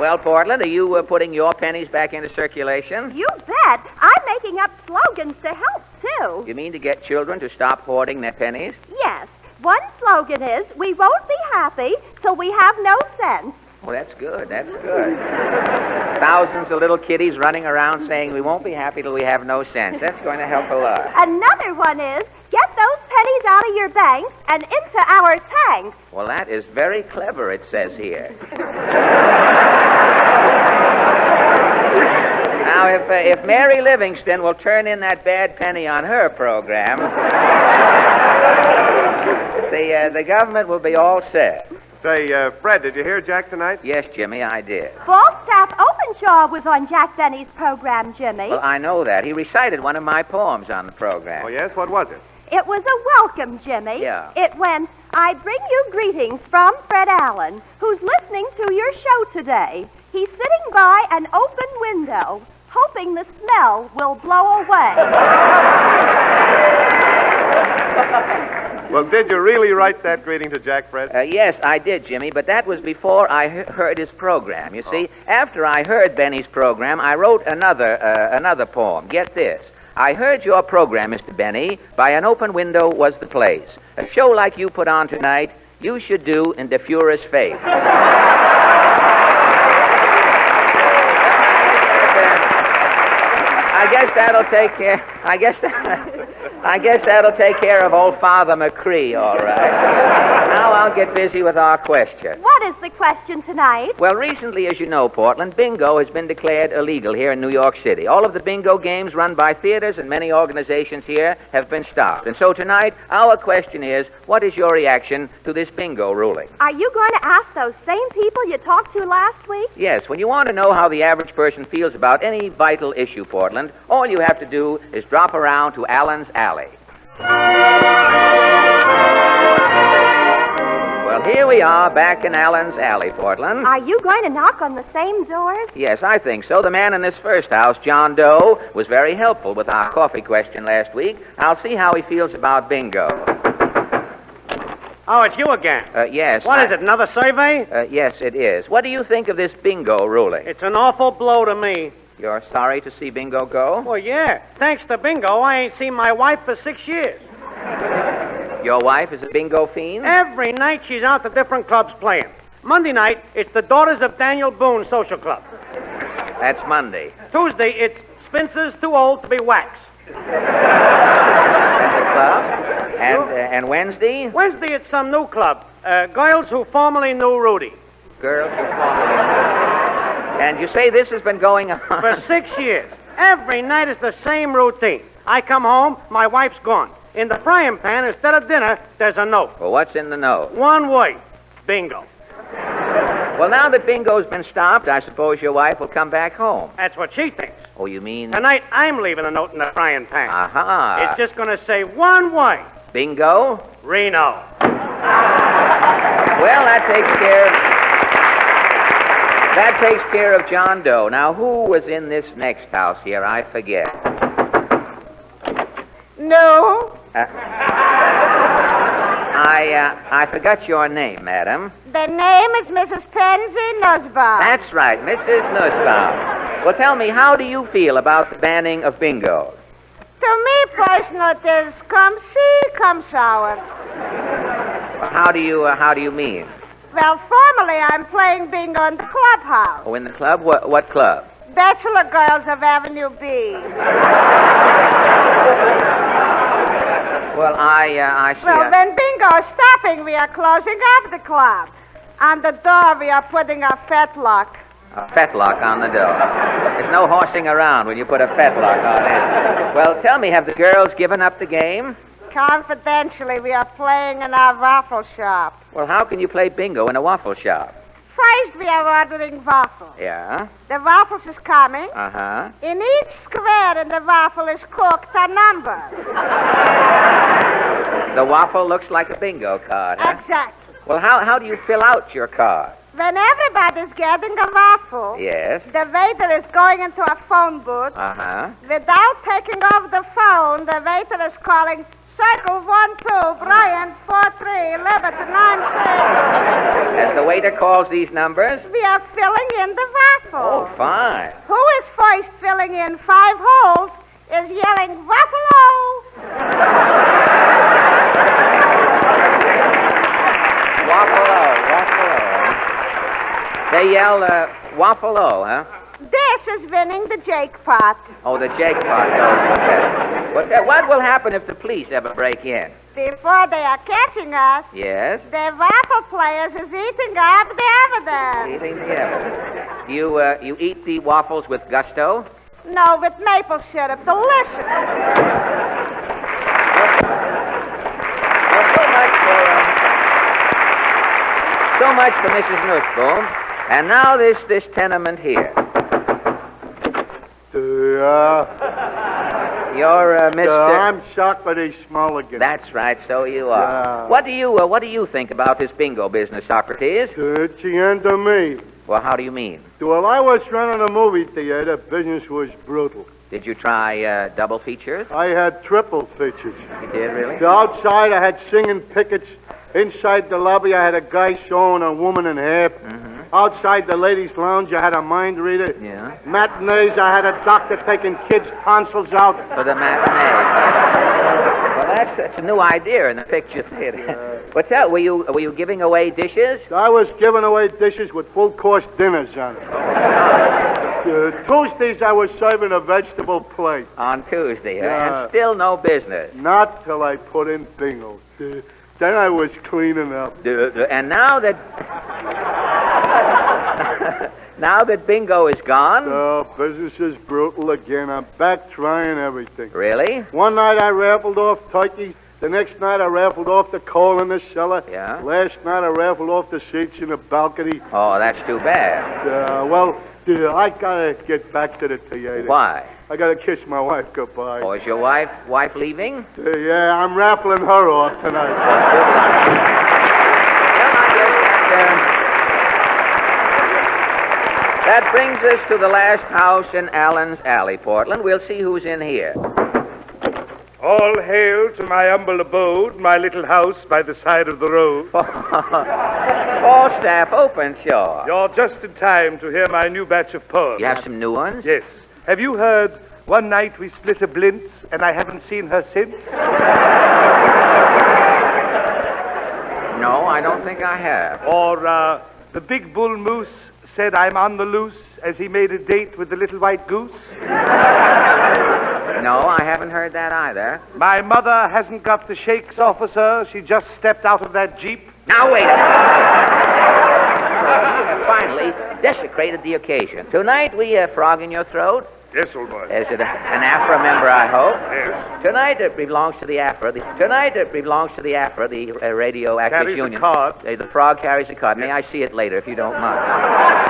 Speaker 9: Well, Portland, are you putting your pennies back into circulation?
Speaker 13: You bet. I'm making up slogans to help, too.
Speaker 9: You mean to get children to stop hoarding their pennies?
Speaker 13: Yes. One slogan is, we won't be happy till we have no sense.
Speaker 9: Well, that's good. Thousands of little kiddies running around saying we won't be happy till we have no sense. That's going to help a lot.
Speaker 13: Another one is, get those pennies out of your banks and into our tanks.
Speaker 9: Well, that is very clever, it says here. Now, if Mary Livingston will turn in that bad penny on her program, the government will be all set.
Speaker 5: Say, Fred, did you hear Jack tonight?
Speaker 9: Yes, Jimmy, I did.
Speaker 13: Falstaff Openshaw was on Jack Benny's program, Jimmy.
Speaker 9: Well, I know that. He recited one of my poems on the program.
Speaker 5: Oh, yes? What was it?
Speaker 13: It was a welcome, Jimmy.
Speaker 9: Yeah.
Speaker 13: It went, I bring you greetings from Fred Allen, who's listening to your show today. He's sitting by an open window, hoping the smell will blow away.
Speaker 5: Well, did you really write that greeting to Jack, Fred?
Speaker 9: Yes, I did, Jimmy, but that was before I heard his program. You see, after I heard Benny's program, I wrote another poem. Get this. I heard your program, Mr. Benny. By an open window was the place. A show like you put on tonight, you should do in the purest faith. I guess that'll take care. I guess that'll take care of old Father McGee, all right. Now I'll get busy with our question.
Speaker 13: What is the question tonight?
Speaker 9: Well, recently, as you know, Portland, bingo has been declared illegal here in New York City. All of the bingo games run by theaters and many organizations here have been stopped. And so tonight, our question is, what is your reaction to this bingo ruling?
Speaker 13: Are you going to ask those same people you talked to last week?
Speaker 9: Yes, when you want to know how the average person feels about any vital issue, Portland, all you have to do is drop around to Allen's Alley. Well, here we are back in Allen's Alley, Portland.
Speaker 13: Are you going to knock on the same doors?
Speaker 9: Yes, I think so. The man in this first house, John Doe, was very helpful with our coffee question last week. I'll see how he feels about bingo.
Speaker 22: Oh, it's you again.
Speaker 9: Yes.
Speaker 22: What is it, another survey?
Speaker 9: Yes, it is. What do you think of this bingo ruling?
Speaker 22: It's an awful blow to me.
Speaker 9: You're sorry to see bingo go?
Speaker 22: Well, yeah. Thanks to bingo, I ain't seen my wife for 6 years.
Speaker 9: Your wife is a bingo fiend?
Speaker 22: Every night she's out to different clubs playing. Monday night, it's the Daughters of Daniel Boone Social Club.
Speaker 9: That's Monday.
Speaker 22: Tuesday, it's Spencer's Too Old to Be Waxed.
Speaker 9: That's a club. And Wednesday?
Speaker 22: Wednesday, it's some new club. Girls Who Formerly Knew Rudy.
Speaker 9: Girls Who Formerly Knew Rudy. And you say this has been going on?
Speaker 22: For 6 years. Every night is the same routine. I come home, my wife's gone. In the frying pan, instead of dinner, there's a note.
Speaker 9: Well, what's in the note?
Speaker 22: One word. Bingo.
Speaker 9: Well, now that bingo's been stopped, I suppose your wife will come back home.
Speaker 22: That's what she thinks.
Speaker 9: Oh, you mean?
Speaker 22: Tonight, I'm leaving a note in the frying pan.
Speaker 9: Aha.
Speaker 22: It's just going to say one word.
Speaker 9: Bingo?
Speaker 22: Reno.
Speaker 9: Well, that takes care of John Doe. Now, who was in this next house here? I forget.
Speaker 23: No.
Speaker 9: I forgot your name, madam.
Speaker 23: The name is Mrs. Pansy Nussbaum.
Speaker 9: That's right, Mrs. Nussbaum. Well, tell me, how do you feel about the banning of bingo?
Speaker 23: To me personal, it is come see, come sour.
Speaker 9: How do you mean?
Speaker 23: Well, formally, I'm playing bingo in the clubhouse.
Speaker 9: Oh, in the club? What club?
Speaker 23: Bachelor Girls of Avenue B.
Speaker 9: Well, I see.
Speaker 23: Well, when bingo is stopping, we are closing up the club. On the door, we are putting a fetlock.
Speaker 9: A fetlock on the door. There's no horsing around when you put a fetlock on it. Well, tell me, have the girls given up the game?
Speaker 23: Confidentially, we are playing in our waffle shop.
Speaker 9: Well, how can you play bingo in a waffle shop?
Speaker 23: First, we are ordering waffles.
Speaker 9: Yeah?
Speaker 23: The waffles is coming.
Speaker 9: Uh-huh.
Speaker 23: In each square in the waffle is cooked a number.
Speaker 9: The waffle looks like a bingo card, huh?
Speaker 23: Exactly.
Speaker 9: Well, how do you fill out your card?
Speaker 23: When everybody's getting a waffle,
Speaker 9: Yes.
Speaker 23: the waiter is going into a phone booth.
Speaker 9: Uh-huh.
Speaker 23: Without taking off the phone, the waiter is calling Circle 12, Brian 43, Liberty 96.
Speaker 9: As the waiter calls these numbers?
Speaker 23: We are filling in the waffle.
Speaker 9: Oh, fine.
Speaker 23: Who is first filling in 5 holes is yelling Waffle-O.
Speaker 9: Waffle-O. They yell, Waffle-O, huh?
Speaker 23: This is winning the jackpot.
Speaker 9: Oh, the jackpot. Okay. What will happen if the police ever break in?
Speaker 23: Before they are catching us,
Speaker 9: Yes?
Speaker 23: the waffle players is eating up the evidence.
Speaker 9: Eating the evidence. You eat the waffles with gusto?
Speaker 23: No, with maple syrup. Delicious.
Speaker 9: So much for Mrs. Nussbaum. And now this tenement here. You're Mr.
Speaker 1: I'm shocked by this mulligan.
Speaker 9: That's right, so you are. What do you think about this bingo business, Socrates?
Speaker 1: It's the end of me.
Speaker 9: Well, how do you mean?
Speaker 1: Well, I was running a movie theater. Business was brutal.
Speaker 9: Did you try double features?
Speaker 1: I had triple features.
Speaker 9: You did, really?
Speaker 1: The outside, I had singing pickets. Inside the lobby, I had a guy sewing a woman in half. Outside the ladies' lounge, I had a mind reader.
Speaker 9: Yeah.
Speaker 1: Matinees, I had a doctor taking kids' tonsils out.
Speaker 9: For the matinee. Well, that's a new idea in the picture theater. What's that? Were you giving away dishes?
Speaker 1: I was giving away dishes with full-course dinners on it. Tuesdays, I was serving a vegetable plate.
Speaker 9: On Tuesday, and still no business.
Speaker 1: Not till I put in bingo. Then I was cleaning up.
Speaker 9: And now that now that bingo is gone,
Speaker 1: business is brutal again. I'm back trying everything.
Speaker 9: Really?
Speaker 1: One night I raffled off turkeys. The next night I raffled off the coal in the cellar.
Speaker 9: Yeah.
Speaker 1: Last night I raffled off the seats in the balcony.
Speaker 9: Oh, that's too bad.
Speaker 1: I gotta get back to the theater.
Speaker 9: Why?
Speaker 1: I gotta kiss my wife goodbye.
Speaker 9: Oh, is your wife leaving?
Speaker 1: Yeah, I'm raffling her off tonight.
Speaker 9: That brings us to the last house in Allen's Alley, Portland. We'll see who's in here.
Speaker 3: All hail to my humble abode, my little house by the side of the road.
Speaker 9: Falstaff Openshaw.
Speaker 3: You're just in time to hear my new batch of poems.
Speaker 9: You have some new ones?
Speaker 3: Yes. Have you heard One Night We Split a Blintz and I haven't seen her since?
Speaker 9: No, I don't think I have.
Speaker 3: Or the big bull moose said I'm on the loose as he made a date with the little white goose?
Speaker 9: No, I haven't heard that either.
Speaker 3: My mother hasn't got the shakes, officer. She just stepped out of that Jeep.
Speaker 9: Now, wait a minute. You have finally desecrated the occasion. Tonight, we frog in your throat.
Speaker 3: Yes, old boy.
Speaker 9: Is it an AFRA member, I hope?
Speaker 3: Yes.
Speaker 9: Tonight, it belongs to the AFRA. Tonight, it belongs to the AFRA, the Radioactive
Speaker 3: Carries
Speaker 9: Union.
Speaker 3: a card.
Speaker 9: The frog carries a card. May I see it later, if you don't mind?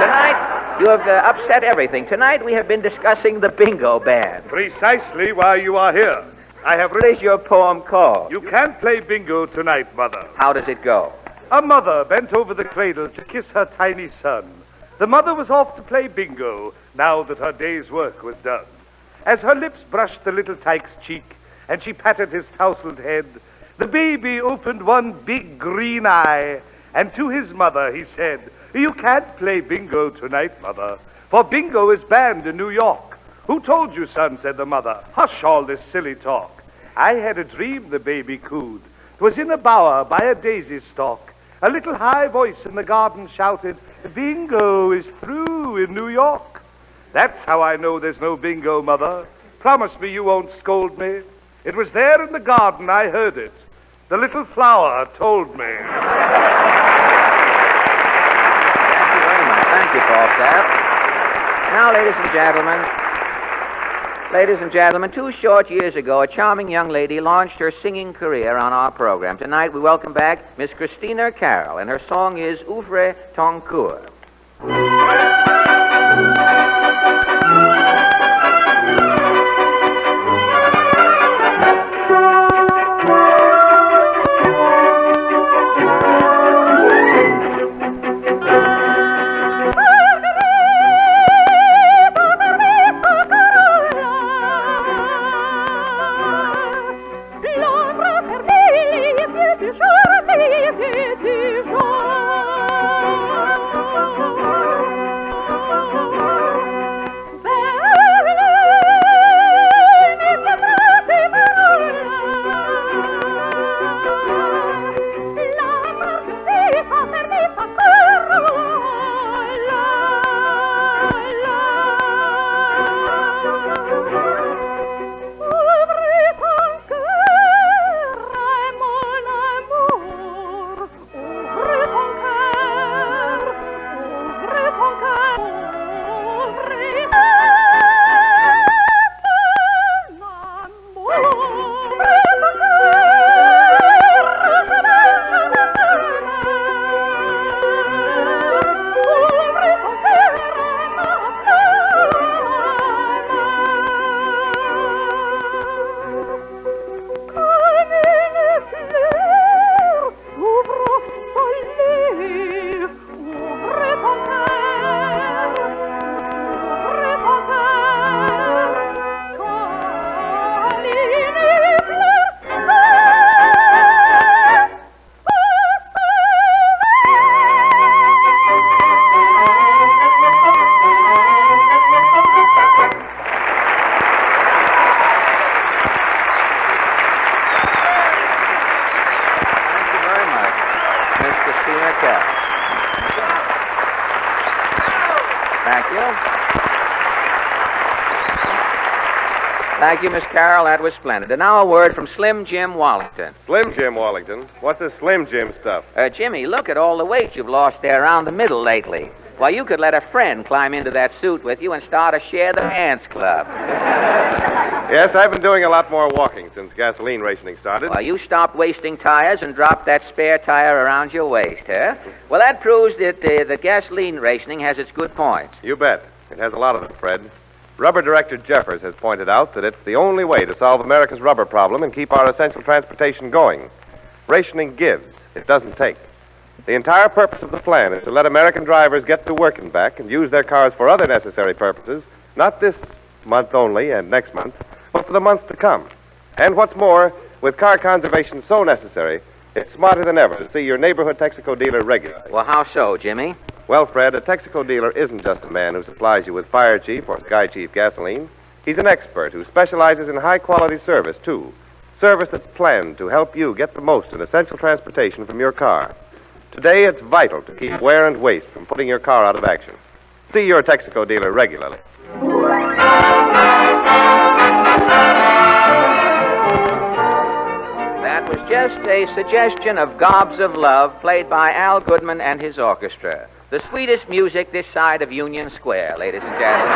Speaker 9: Tonight, you have upset everything. Tonight, we have been discussing the bingo ban.
Speaker 3: Precisely why you are here. I have
Speaker 9: What is your poem called?
Speaker 3: You can't play bingo tonight, Mother.
Speaker 9: How does it go?
Speaker 3: A mother bent over the cradle to kiss her tiny son. The mother was off to play bingo now that her day's work was done. As her lips brushed the little tyke's cheek and she patted his tousled head, the baby opened one big green eye, and to his mother he said, "You can't play bingo tonight, Mother, for bingo is banned in New York. Who told you, son, said the mother. Hush all this silly talk. I had a dream, the baby cooed. 'Twas in a bower by a daisy stalk. A little high voice in the garden shouted, Bingo is through in New York. That's how I know there's no bingo, Mother. Promise me you won't scold me. It was there in the garden I heard it. The little flower told me.
Speaker 9: Thank you, Falstaff. Now, ladies and gentlemen, 2 short years ago, a charming young lady launched her singing career on our program. Tonight, we welcome back Miss Christina Carroll, and her song is Ouvre ton coeur. Thank you, Miss Carroll. That was splendid. And now a word from Slim Jim Wallington.
Speaker 5: Slim Jim Wallington? What's this Slim Jim stuff?
Speaker 9: Jimmy, look at all the weight you've lost there around the middle lately. Why, you could let a friend climb into that suit with you and start a Share the Ants Club.
Speaker 5: Yes, I've been doing a lot more walking since gasoline rationing started.
Speaker 9: Well, you stopped wasting tires and dropped that spare tire around your waist, huh? Well, that proves that the gasoline rationing has its good points.
Speaker 5: You bet. It has a lot of them, Fred. Rubber Director Jeffers has pointed out that it's the only way to solve America's rubber problem and keep our essential transportation going. Rationing gives. It doesn't take. The entire purpose of the plan is to let American drivers get to work and back and use their cars for other necessary purposes, not this month only and next month, but for the months to come. And what's more, with car conservation so necessary, it's smarter than ever to see your neighborhood Texaco dealer regularly.
Speaker 9: Well, how so, Jimmy?
Speaker 5: Well, Fred, a Texaco dealer isn't just a man who supplies you with Fire Chief or Sky Chief gasoline. He's an expert who specializes in high-quality service, too. Service that's planned to help you get the most in essential transportation from your car. Today, it's vital to keep wear and waste from putting your car out of action. See your Texaco dealer regularly.
Speaker 9: That was just a suggestion of Gobs of Love, played by Al Goodman and his orchestra. The sweetest music this side of Union Square, ladies and gentlemen.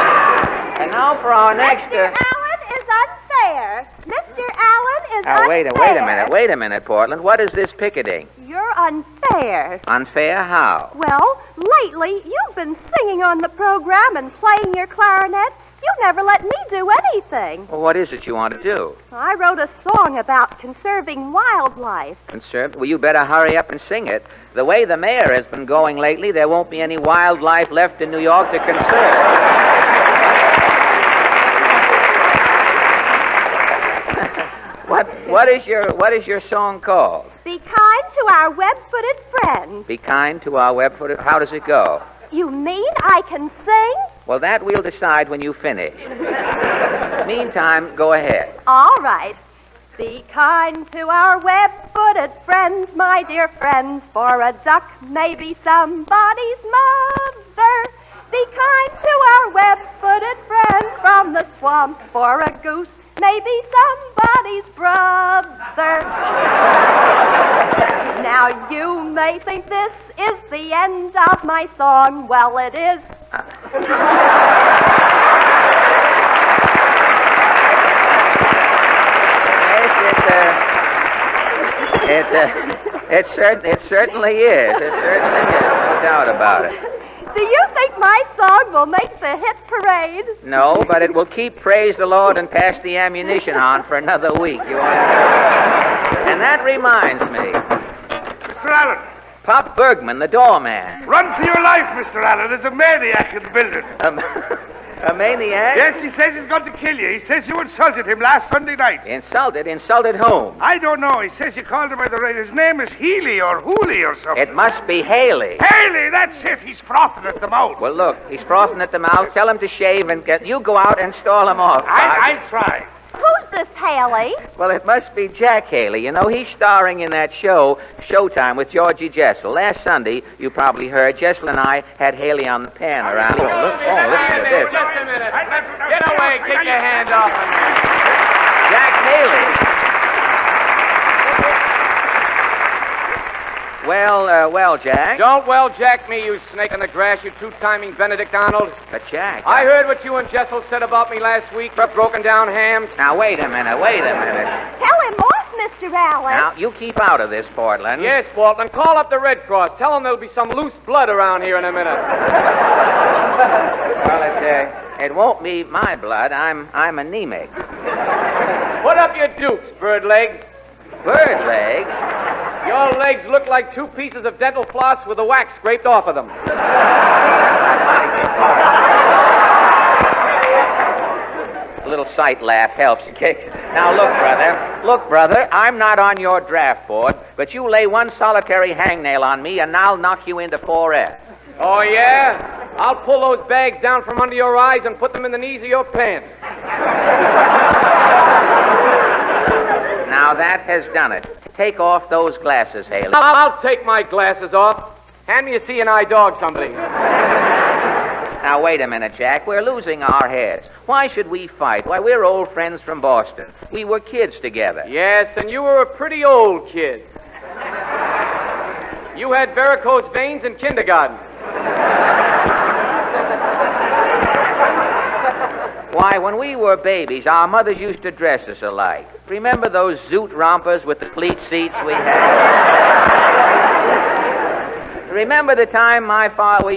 Speaker 9: And now for our next...
Speaker 13: Mr. Allen is unfair. Mr. Allen is
Speaker 9: Now,
Speaker 13: unfair.
Speaker 9: wait a minute, Portland. What is this picketing?
Speaker 13: You're unfair.
Speaker 9: Unfair how?
Speaker 13: Well, lately, you've been singing on the program and playing your clarinet. You never let me do anything.
Speaker 9: Well, what is it you want to do?
Speaker 13: I wrote a song about conserving wildlife.
Speaker 9: Well, you better hurry up and sing it. The way the mayor has been going lately, there won't be any wildlife left in New York to conserve. What is your song called?
Speaker 13: Be kind to our web-footed friends.
Speaker 9: Be kind to our web-footed... How does it go?
Speaker 13: You mean I can sing?
Speaker 9: Well, that we'll decide when you finish. Meantime, go ahead.
Speaker 13: All right. Be kind to our web-footed friends, my dear friends, for a duck may be somebody's mother. Be kind to our web-footed friends from the swamps, for a goose may be somebody's brother. Now, you may think this is the end of my song. Well, it is.
Speaker 9: It certainly is. It certainly is. No doubt about it.
Speaker 13: Do you think my song will make the hit parade?
Speaker 9: No, but it will keep Praise the Lord and Pass the Ammunition on for another week. You understand? And that reminds me.
Speaker 3: Mr. Allen.
Speaker 9: Pop Bergman, the doorman.
Speaker 3: Run for your life, Mr. Allen. There's a maniac in the building.
Speaker 9: A maniac?
Speaker 3: Yes, he says he's going to kill you. He says you insulted him last Sunday night.
Speaker 9: Insulted? Insulted whom?
Speaker 3: I don't know. He says you called him by the right. His name is Healy or Hooley or something.
Speaker 9: It must be Haley.
Speaker 3: Haley, that's it. He's frothing at the mouth.
Speaker 9: Well, look, he's frothing at the mouth. Tell him to shave and you go out and stall him off.
Speaker 3: I'll try.
Speaker 13: Who's this Haley?
Speaker 9: Well, it must be Jack Haley. You know, he's starring in that show, Showtime, with Georgie Jessel. Last Sunday, you probably heard, Jessel and I had Haley on the pan around. Listen to this.
Speaker 4: Just a minute. Get away. Take your hand off of me.
Speaker 9: Jack Haley. Well, Jack.
Speaker 4: Don't jack me, you snake in the grass, you two-timing Benedict Arnold.
Speaker 9: But, Jack...
Speaker 4: I heard what you and Jessel said about me last week for broken down hams.
Speaker 9: Now, wait a minute.
Speaker 13: Tell him off, Mr. Allen.
Speaker 9: Now, you keep out of this, Portland.
Speaker 4: Yes, Portland. Call up the Red Cross. Tell them there'll be some loose blood around here in a minute.
Speaker 9: Well, it won't be my blood. I'm anemic.
Speaker 4: Put up your dukes, bird legs.
Speaker 9: Bird legs?
Speaker 4: Your legs look like two pieces of dental floss with the wax scraped off of them.
Speaker 9: A little sight laugh helps. Okay? Now, look, brother, I'm not on your draft board, but you lay one solitary hangnail on me, and I'll knock you into 4F.
Speaker 4: Oh, yeah? I'll pull those bags down from under your eyes and put them in the knees of your pants.
Speaker 9: Now, that has done it. Take off those glasses, Haley.
Speaker 4: I'll take my glasses off. Hand me a seeing-eye dog, somebody.
Speaker 9: Now, wait a minute, Jack. We're losing our heads. Why should we fight? Why, we're old friends from Boston. We were kids together.
Speaker 4: Yes, and you were a pretty old kid. You had varicose veins in kindergarten.
Speaker 9: Why, when we were babies, our mothers used to dress us alike. Remember those zoot rompers with the pleat seats we had? Remember the time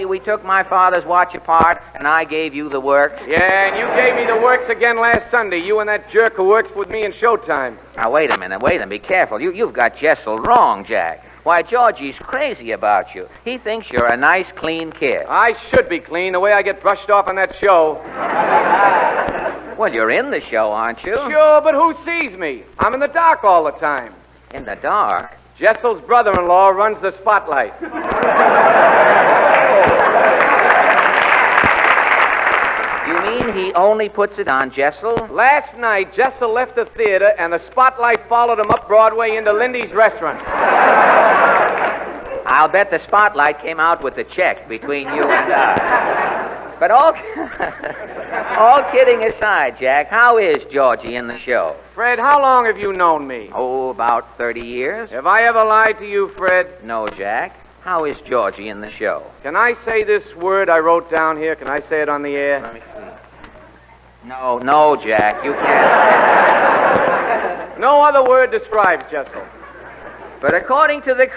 Speaker 9: we took my father's watch apart and I gave you the works?
Speaker 4: Yeah, and you gave me the works again last Sunday, you and that jerk who works with me in Showtime.
Speaker 9: Now, wait a minute, be careful. You've got Jessel wrong, Jack. Why, Georgie's crazy about you. He thinks you're a nice, clean kid.
Speaker 4: I should be clean, the way I get brushed off on that show.
Speaker 9: Well, you're in the show, aren't you?
Speaker 4: Sure, but who sees me? I'm in the dark all the time.
Speaker 9: In the dark?
Speaker 4: Jessel's brother-in-law runs the spotlight.
Speaker 9: You mean he only puts it on Jessel?
Speaker 4: Last night, Jessel left the theater, and the spotlight followed him up Broadway into Lindy's restaurant.
Speaker 9: I'll bet the spotlight came out with the check between you and I. But all kidding aside, Jack, how is Georgie in the show?
Speaker 4: Fred, how long have you known me?
Speaker 9: Oh, about 30 years.
Speaker 4: Have I ever lied to you, Fred?
Speaker 9: No, Jack. How is Georgie in the show?
Speaker 4: Can I say this word I wrote down here? Can I say it on the air?
Speaker 9: Let me see. No, Jack, you can't say that.
Speaker 4: No other word describes Jessel.
Speaker 9: But according to the...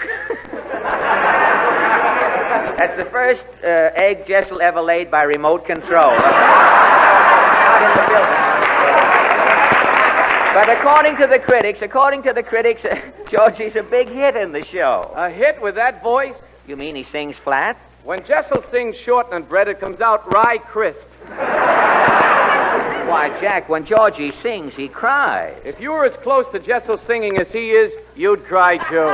Speaker 9: That's the first egg Jessel ever laid by remote control. Not in the building. But according to the critics, Georgie's a big hit in the show.
Speaker 4: A hit with that voice?
Speaker 9: You mean he sings flat?
Speaker 4: When Jessel sings shortening bread, it comes out rye crisp.
Speaker 9: Why, Jack, when Georgie sings, he cries.
Speaker 4: If you were as close to Jessel singing as he is, you'd cry too.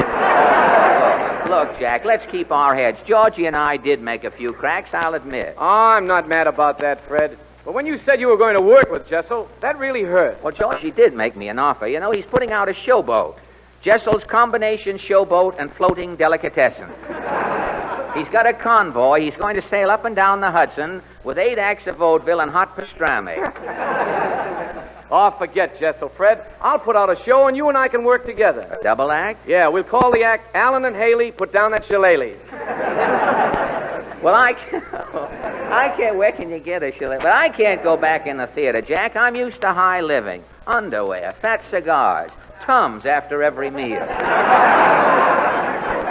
Speaker 9: Look, Jack, let's keep our heads. Georgie and I did make a few cracks, I'll admit.
Speaker 4: Oh, I'm not mad about that, Fred. But when you said you were going to work with Jessel, that really hurt.
Speaker 9: Well, Georgie did make me an offer. You know, he's putting out a showboat. Jessel's combination showboat and floating delicatessen. He's got a convoy. He's going to sail up and down the Hudson with 8 acts of vaudeville and hot pastrami.
Speaker 4: Oh, forget Jessel, Fred. I'll put out a show and you and I can work together.
Speaker 9: A double act?
Speaker 4: Yeah, we'll call the act Allen and Haley Put Down That Shillelagh.
Speaker 9: Well, I can't. Where can you get a shillelagh? But I can't go back in the theater, Jack. I'm used to high living. Underwear, fat cigars, Tums after every meal.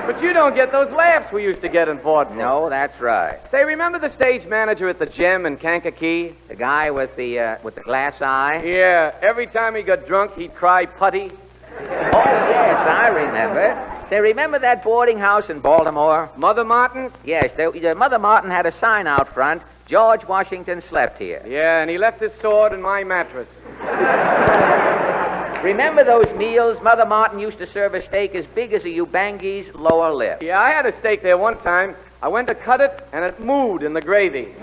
Speaker 4: But you don't get those laughs we used to get in vaudeville.
Speaker 9: No, that's right.
Speaker 4: Say, remember the stage manager at the Gem in Kankakee?
Speaker 9: The guy with the glass eye?
Speaker 4: Yeah, every time he got drunk, he'd cry putty.
Speaker 9: Oh, yes, I remember. Say, remember that boarding house in Baltimore?
Speaker 4: Mother Martin's?
Speaker 9: Yes, Mother Martin had a sign out front, George Washington slept here.
Speaker 4: Yeah, and he left his sword in my mattress.
Speaker 9: Remember those meals? Mother Martin used to serve a steak as big as a Ubangi's lower lip.
Speaker 4: Yeah, I had a steak there one time. I went to cut it, and it moved in the gravy.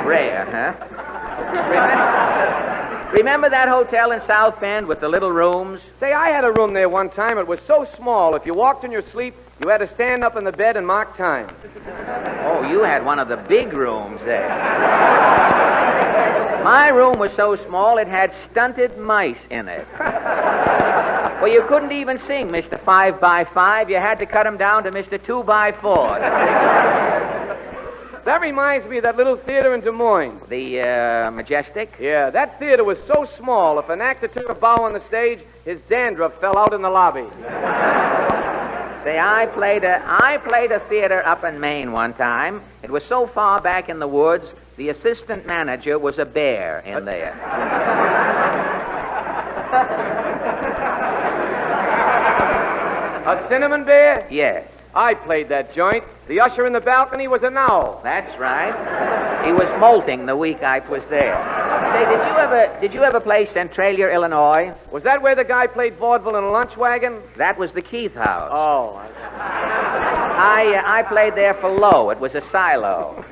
Speaker 9: Rare, huh? Remember that hotel in South Bend with the little rooms?
Speaker 4: Say, I had a room there one time. It was so small, if you walked in your sleep, you had to stand up in the bed and mark time.
Speaker 9: Oh, you had one of the big rooms there. My room was so small it had stunted mice in it. Well, you couldn't even sing Mr. 5x5. You had to cut him down to Mr. 2x4.
Speaker 4: That reminds me of that little theater in Des Moines.
Speaker 9: The Majestic?
Speaker 4: Yeah, that theater was so small, if an actor took a bow on the stage, his dandruff fell out in the lobby.
Speaker 9: Say, I played a theater up in Maine one time. It was so far back in the woods, the assistant manager was a bear in there.
Speaker 4: A cinnamon bear?
Speaker 9: Yes.
Speaker 4: I played that joint. The usher in the balcony was an owl.
Speaker 9: That's right. He was molting the week I was there. Say, did you ever play Centralia, Illinois?
Speaker 4: Was that where the guy played vaudeville in a lunch wagon?
Speaker 9: That was the Keith House.
Speaker 4: Oh.
Speaker 9: I played there for low. It was a silo.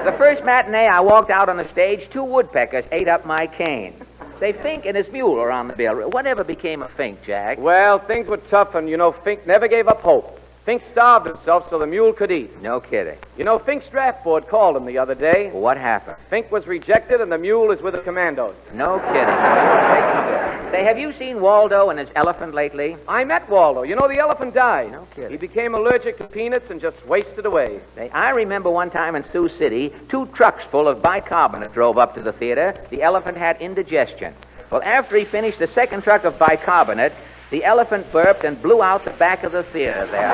Speaker 9: The first matinee I walked out on the stage, 2 woodpeckers ate up my cane. Say, Fink and his mule are on the bill. Whatever became of Fink, Jack?
Speaker 4: Well, things were tough, and, Fink never gave up hope. Fink starved himself so the mule could eat.
Speaker 9: No kidding.
Speaker 4: Fink's draft board called him the other day.
Speaker 9: Well, what happened?
Speaker 4: Fink was rejected, and the mule is with the commandos.
Speaker 9: No kidding. Say, have you seen Waldo and his elephant lately?
Speaker 4: I met Waldo. The elephant died.
Speaker 9: No kidding.
Speaker 4: He became allergic to peanuts and just wasted away.
Speaker 9: Say, I remember one time in Sioux City, 2 trucks full of bicarbonate drove up to the theater. The elephant had indigestion. Well, after he finished the second truck of bicarbonate, the elephant burped and blew out the back of the theater there.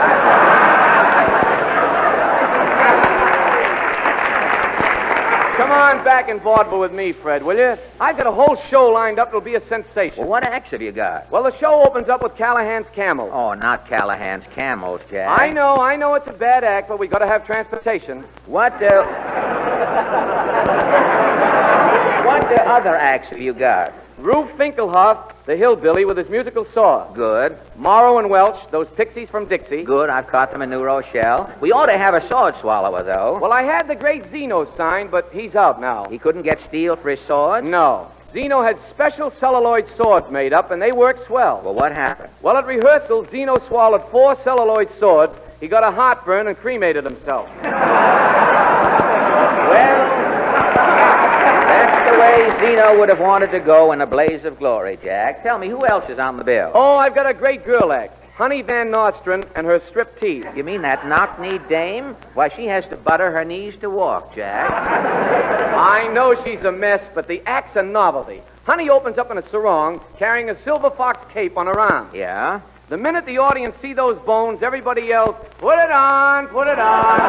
Speaker 4: Come on back in vaudeville with me, Fred, will you? I've got a whole show lined up that'll be a sensation.
Speaker 9: Well, what acts have you got?
Speaker 4: Well, the show opens up with Callahan's Camel.
Speaker 9: Oh, not Callahan's Camels, Jack.
Speaker 4: I know it's a bad act, but we got to have transportation.
Speaker 9: What other acts have you got?
Speaker 4: Rube Finkelhoff, the hillbilly with his musical saw.
Speaker 9: Good.
Speaker 4: Morrow and Welch, those pixies from Dixie.
Speaker 9: Good, I've caught them in New Rochelle. We ought to have a sword swallower, though.
Speaker 4: Well, I had the great Zeno signed, but he's out now.
Speaker 9: He couldn't get steel for his sword?
Speaker 4: No. Zeno had special celluloid swords made up, and they worked swell.
Speaker 9: Well, what happened?
Speaker 4: Well, at rehearsal, Zeno swallowed 4 celluloid swords. He got a heartburn and cremated himself.
Speaker 9: Well, that's the way Zeno would have wanted to go in a blaze of glory, Jack. Tell me, who else is on the bill?
Speaker 4: Oh, I've got a great girl act. Honey Van Nostrand and her striptease.
Speaker 9: You mean that knock-kneed dame? Why, she has to butter her knees to walk, Jack.
Speaker 4: I know she's a mess, but the act's a novelty. Honey opens up in a sarong, carrying a silver fox cape on her arm.
Speaker 9: Yeah?
Speaker 4: The minute the audience see those bones, everybody yells, "Put it on, put it on."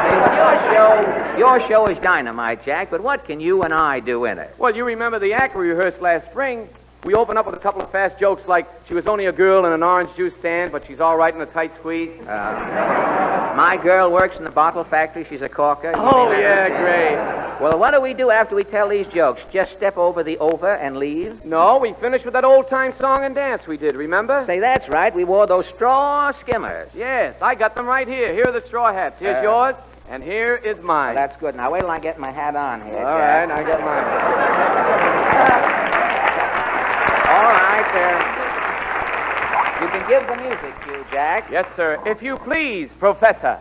Speaker 9: Hey, well, your show is dynamite, Jack, but what can you and I do in it?
Speaker 4: Well, you remember the act we rehearsed last spring. We open up with a couple of fast jokes like, she was only a girl in an orange juice stand, but she's all right in a tight squeeze.
Speaker 9: My girl works in the bottle factory. She's a corker.
Speaker 4: Oh, yeah, great.
Speaker 9: Well, what do we do after we tell these jokes? Just step over the over and leave?
Speaker 4: No, we finished with that old-time song and dance we did, remember?
Speaker 9: Say, that's right. We wore those straw skimmers.
Speaker 4: Yes, I got them right here. Here are the straw hats. Here's yours, and here is mine.
Speaker 9: Well, that's good. Now, wait till I get my hat on here,
Speaker 4: All
Speaker 9: Jack.
Speaker 4: right, I get mine.
Speaker 9: All right, you can give the music cue, Jack.
Speaker 4: Yes, sir. If you please, Professor.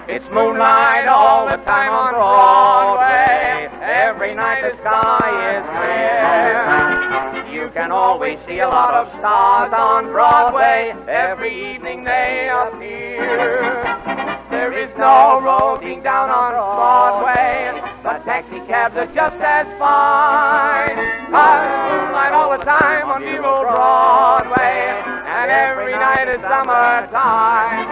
Speaker 4: It's moonlight all the time on Broadway. Every night the sky is clear. You can always see a lot of stars on Broadway. Every evening they appear. There is no roading down on Broadway, but taxi cabs are just as fine. Moonlight all the time on dear old Broadway, and every night is summertime.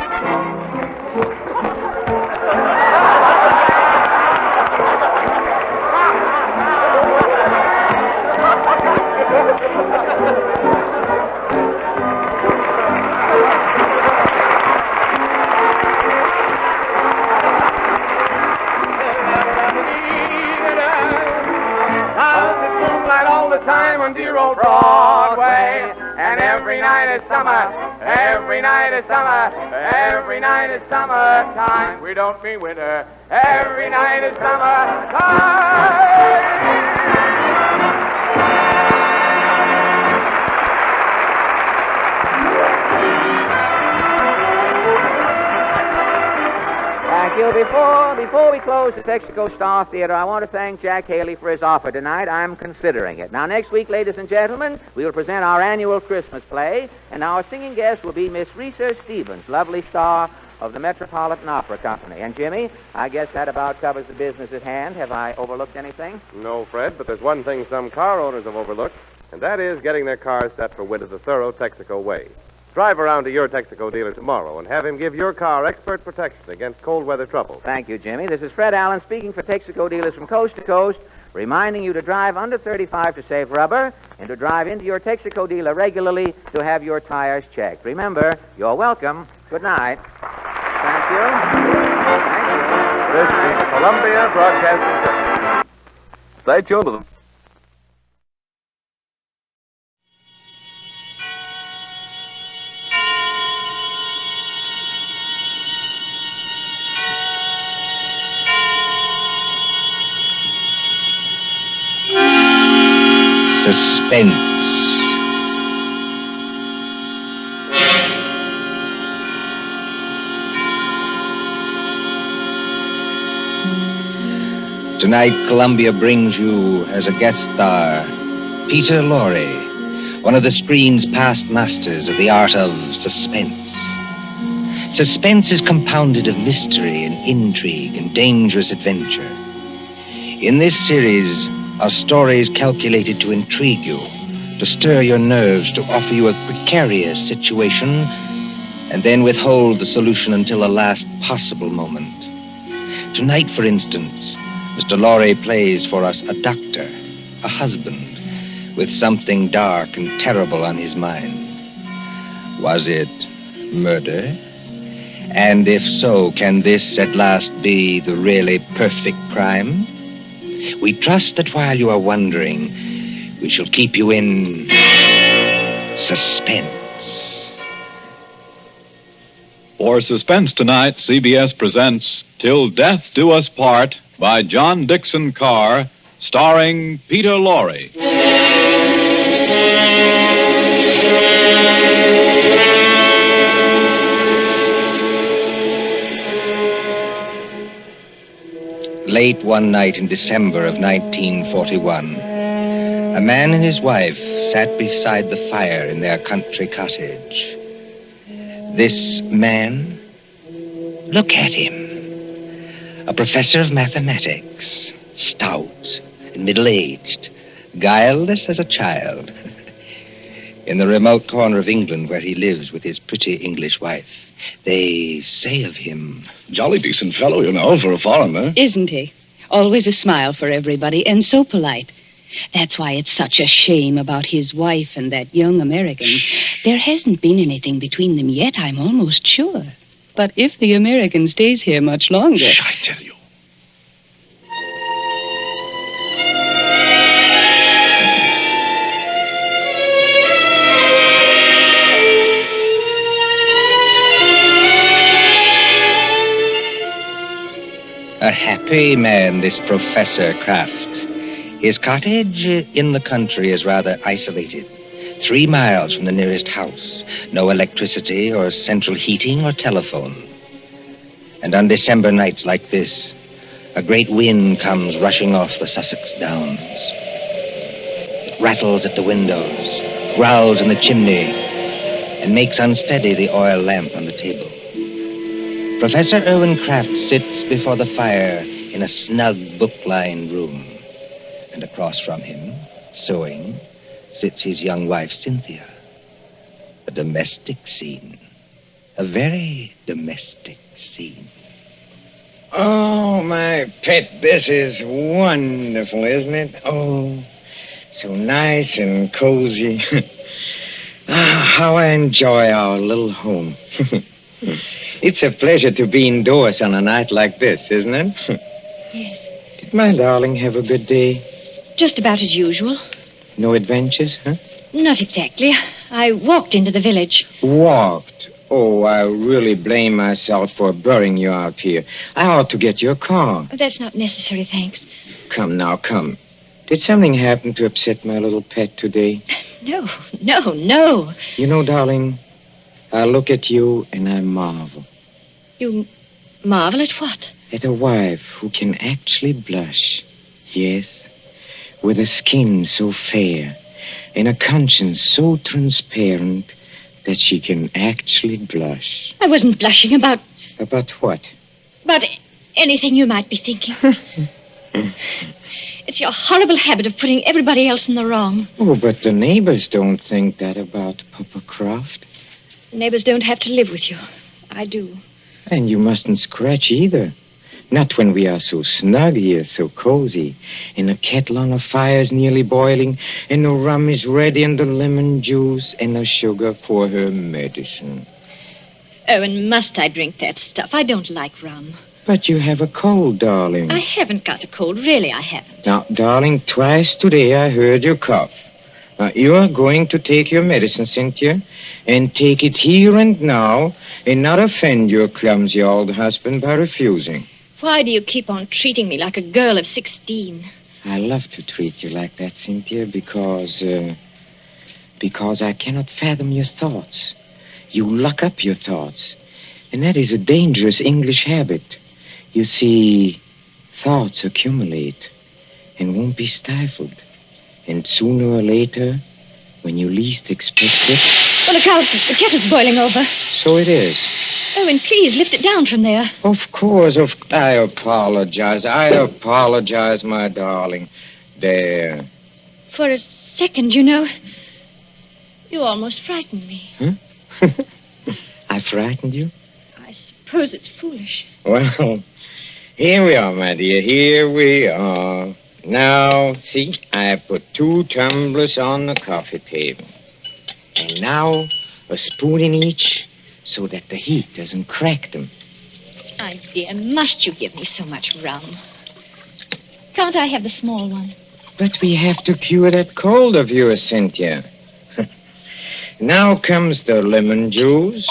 Speaker 4: All the time on dear old Broadway, and every night is summer, every night is summer, every night is summertime. We don't mean winter, every night is summertime.
Speaker 9: Thank you. Before we close the Texaco Star Theater, I want to thank Jack Haley for his offer tonight. I'm considering it. Now, next week, ladies and gentlemen, we will present our annual Christmas play, and our singing guest will be Miss Reese Stevens, lovely star of the Metropolitan Opera Company. And, Jimmy, I guess that about covers the business at hand. Have I overlooked anything?
Speaker 5: No, Fred, but there's one thing some car owners have overlooked, and that is getting their cars set for winter the thorough Texaco way. Drive around to your Texaco dealer tomorrow and have him give your car expert protection against cold weather trouble.
Speaker 9: Thank you, Jimmy. This is Fred Allen speaking for Texaco dealers from coast to coast, reminding you to drive under 35 to save rubber and to drive into your Texaco dealer regularly to have your tires checked. Remember, you're welcome. Good night. Thank you. Thank you.
Speaker 5: This is the Columbia Broadcasting System. Stay tuned to them.
Speaker 2: Suspense. Tonight, Columbia brings you as a guest star Peter Lorre, one of the screen's past masters of the art of suspense. Suspense is compounded of mystery and intrigue and dangerous adventure. In this series are stories calculated to intrigue you, to stir your nerves, to offer you a precarious situation, and then withhold the solution until the last possible moment. Tonight, for instance, Mr. Lorre plays for us a doctor, a husband, with something dark and terrible on his mind. Was it murder? And if so, can this at last be the really perfect crime? We trust that while you are wondering, we shall keep you in suspense.
Speaker 6: For Suspense tonight, CBS presents Till Death Do Us Part by John Dixon Carr, starring Peter Lorre.
Speaker 2: Late one night in December of 1941, a man and his wife sat beside the fire in their country cottage. This man, look at him. A professor of mathematics, stout and middle-aged, guileless as a child. In the remote corner of England where he lives with his pretty English wife, they say of him...
Speaker 17: Jolly decent fellow, you know, for a foreigner.
Speaker 19: Isn't he? Always a smile for everybody, and so polite. That's why it's such a shame about his wife and that young American. There hasn't been anything between them yet, I'm almost sure. But if the American stays here much longer...
Speaker 17: Shh, I tell you.
Speaker 2: A happy man, this Professor Kraft. His cottage in the country is rather isolated. 3 miles from the nearest house. No electricity or central heating or telephone. And on December nights like this, a great wind comes rushing off the Sussex Downs. It rattles at the windows, growls in the chimney, and makes unsteady the oil lamp on the table. Professor Irwin Kraft sits before the fire in a snug book-lined room. And across from him, sewing, sits his young wife, Cynthia. A domestic scene. A very domestic scene.
Speaker 11: Oh, my pet, this is wonderful, isn't it? Oh, so nice and cozy. How I enjoy our little home. It's a pleasure to be indoors on a night like this, isn't it?
Speaker 19: Yes.
Speaker 11: Did my darling have a good day?
Speaker 19: Just about as usual.
Speaker 11: No adventures, huh?
Speaker 19: Not exactly. I walked into the village.
Speaker 11: Walked? Oh, I really blame myself for burying you out here. I ought to get your car.
Speaker 19: That's not necessary, thanks.
Speaker 11: Come now, come. Did something happen to upset my little pet today?
Speaker 19: No.
Speaker 11: You know, darling, I look at you and I marvel.
Speaker 19: You marvel at what?
Speaker 11: At a wife who can actually blush. Yes, with a skin so fair and a conscience so transparent that she can actually blush.
Speaker 19: I wasn't blushing about...
Speaker 11: About what?
Speaker 19: About anything you might be thinking. It's your horrible habit of putting everybody else in the wrong.
Speaker 11: Oh, but the neighbors don't think that about Papa Croft.
Speaker 19: The neighbors don't have to live with you. I do.
Speaker 11: And you mustn't scratch either. Not when we are so snug here, so cozy, and the kettle on the fire's nearly boiling, and the rum is ready, and the lemon juice, and the sugar for her medicine.
Speaker 19: Oh, and must I drink that stuff? I don't like rum.
Speaker 11: But you have a cold, darling.
Speaker 19: I haven't got a cold. Really, I haven't.
Speaker 11: Now, darling, twice today I heard you cough. Now, you are going to take your medicine, Cynthia, and take it here and now, and not offend your clumsy old husband by refusing.
Speaker 19: Why do you keep on treating me like a girl of 16?
Speaker 11: I love to treat you like that, Cynthia, because I cannot fathom your thoughts. You lock up your thoughts, and that is a dangerous English habit. You see, thoughts accumulate and won't be stifled. And sooner or later, when you least expect it...
Speaker 19: Well, look out. The kettle's boiling over.
Speaker 11: So it is.
Speaker 19: Oh, and please lift it down from there.
Speaker 11: Of course. I apologize. My darling. There.
Speaker 19: For a second, you know, you almost frightened me.
Speaker 11: Huh? I frightened you?
Speaker 19: I suppose it's foolish.
Speaker 11: Well, here we are, my dear. Here we are. Now, see, I put 2 tumblers on the coffee table. And now, a spoon in each, so that the heat doesn't crack them.
Speaker 19: My dear, must you give me so much rum? Can't I have the small one?
Speaker 11: But we have to cure that cold of yours, Cynthia. Now comes the lemon juice.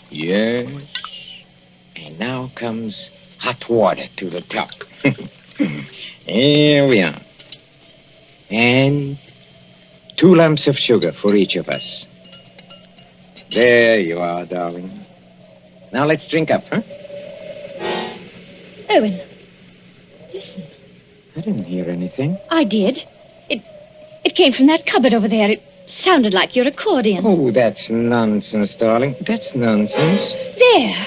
Speaker 11: Yes. And now comes hot water to the top. Here we are. And 2 lumps of sugar for each of us. There you are, darling. Now let's drink up, huh?
Speaker 19: Owen, listen.
Speaker 11: I didn't hear anything.
Speaker 19: I did. It came from that cupboard over there. It sounded like your accordion.
Speaker 11: Oh, that's nonsense, darling. That's nonsense.
Speaker 19: There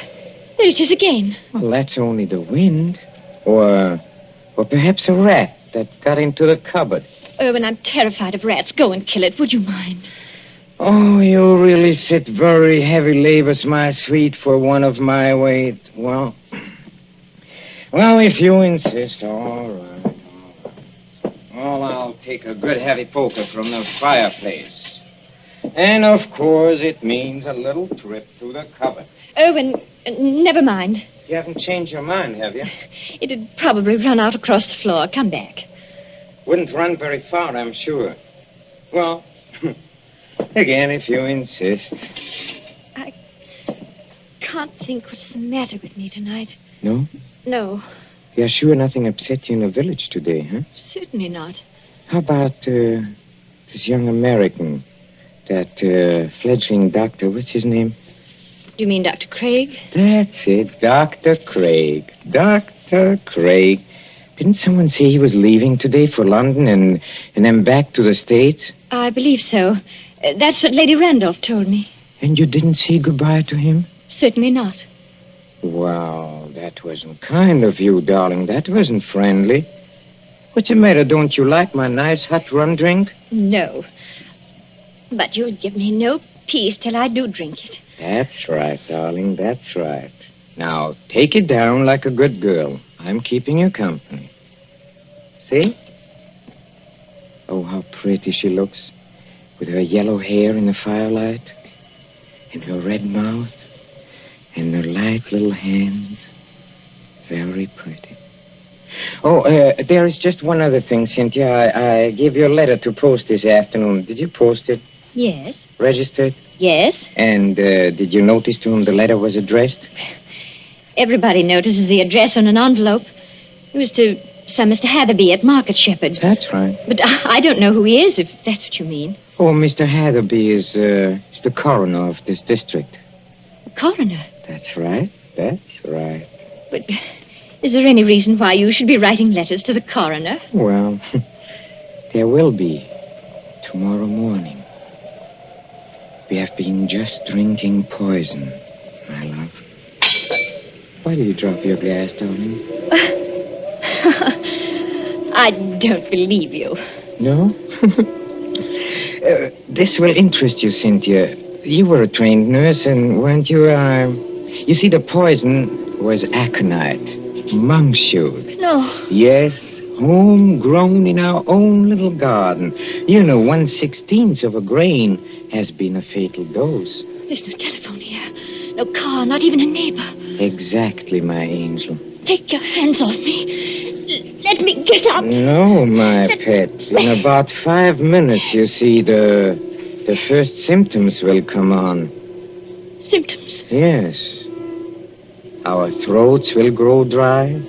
Speaker 19: it is again.
Speaker 11: Well, that's only the wind. Or perhaps a rat that got into the cupboard.
Speaker 19: Owen, I'm terrified of rats. Go and kill it, would you mind?
Speaker 11: Oh, you really sit very heavy labors, my sweet, for one of my weight. Well, if you insist, all right. Well, I'll take a good heavy poker from the fireplace. And, of course, it means a little trip to the cupboard.
Speaker 19: Owen,
Speaker 15: Never mind.
Speaker 11: You haven't changed your mind, have you?
Speaker 15: It'd probably run out across the floor. Come back.
Speaker 11: Wouldn't run very far, I'm sure. Well, again, if you insist.
Speaker 15: I can't think what's the matter with me tonight.
Speaker 11: No?
Speaker 15: No,
Speaker 11: You're sure nothing upset you in the village today, huh?
Speaker 15: certainly not.
Speaker 11: How about this young American, that fledgling doctor, what's his name?
Speaker 15: You mean Dr. Craig?
Speaker 11: That's it, Dr. Craig. Dr. Craig. Didn't someone say he was leaving today for London and then back to the States?
Speaker 15: I believe so. That's what Lady Randolph told me.
Speaker 11: And you didn't say goodbye to him?
Speaker 15: Certainly not.
Speaker 11: Wow, that wasn't kind of you, darling. That wasn't friendly. What's the matter? Don't you like my nice hot rum drink?
Speaker 15: No. But you'll give me no peace till I do drink it.
Speaker 11: That's right, darling. That's right. Now, take it down like a good girl. I'm keeping you company. See? Oh, how pretty she looks. With her yellow hair in the firelight. And her red mouth. And her light little hands. Very pretty. Oh, there is just one other thing, Cynthia. I gave you a letter to post this afternoon. Did you post it?
Speaker 15: Yes.
Speaker 11: Registered?
Speaker 15: Yes.
Speaker 11: And did you notice to whom the letter was addressed?
Speaker 15: Everybody notices the address on an envelope. It was to some Mr. Hatherby at Market Shepherd.
Speaker 11: That's right.
Speaker 15: But I don't know who he is, if that's what you mean.
Speaker 11: Oh, Mr. Hatherby is the coroner of this district.
Speaker 15: The coroner?
Speaker 11: That's right. That's right.
Speaker 15: But is there any reason why you should be writing letters to the coroner?
Speaker 11: Well, there will be tomorrow morning. We have been just drinking poison, my love. Why did you drop your glass, darling?
Speaker 15: I don't believe you.
Speaker 11: No? This will interest you, Cynthia. You were a trained nurse, and weren't you, You see, the poison was aconite, monkshood.
Speaker 15: No.
Speaker 11: Yes, homegrown in our own little garden. You know, 1/16 of a grain has been a fatal dose.
Speaker 15: There's no telephone here. No car, not even a neighbor.
Speaker 11: Exactly, my angel.
Speaker 15: Take your hands off me. Let me get up.
Speaker 11: No, my pet. In about 5 minutes, you see, the first symptoms will come on.
Speaker 15: Symptoms?
Speaker 11: Yes. Our throats will grow dry.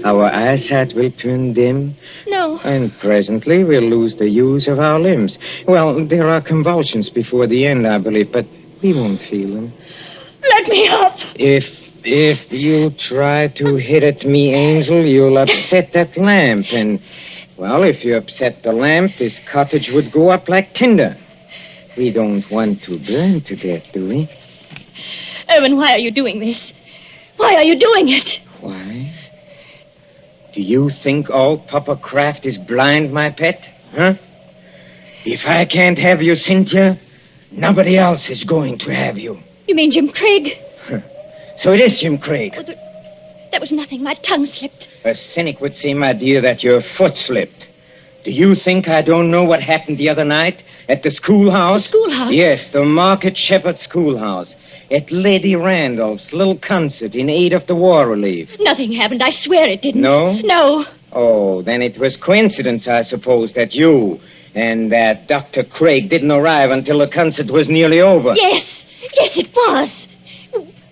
Speaker 11: Our eyesight will turn dim.
Speaker 15: No.
Speaker 11: And presently we'll lose the use of our limbs. Well, there are convulsions before the end, I believe, but we won't feel them.
Speaker 15: Let me up.
Speaker 11: If you try to hit at me, Angel, you'll upset that lamp. And, well, if you upset the lamp, this cottage would go up like tinder. We don't want to burn to death, do we?
Speaker 15: Erwin, why are you doing this? Why are you doing it?
Speaker 11: Why? Do you think all Papa Kraft is blind, my pet? Huh? If I can't have you, Cynthia, nobody else is going to have you.
Speaker 15: You mean Jim Craig?
Speaker 11: So it is Jim Craig.
Speaker 15: Oh, that was nothing. My tongue slipped.
Speaker 11: A cynic would say, my dear, that your foot slipped. Do you think I don't know what happened the other night at the schoolhouse?
Speaker 15: The schoolhouse?
Speaker 11: Yes, the Market Shepherd Schoolhouse. At Lady Randolph's little concert in aid of the war relief.
Speaker 15: Nothing happened. I swear it didn't.
Speaker 11: No?
Speaker 15: No.
Speaker 11: Oh, then it was coincidence, I suppose, that you and that Dr. Craig didn't arrive until the concert was nearly over.
Speaker 15: Yes. Yes, it was.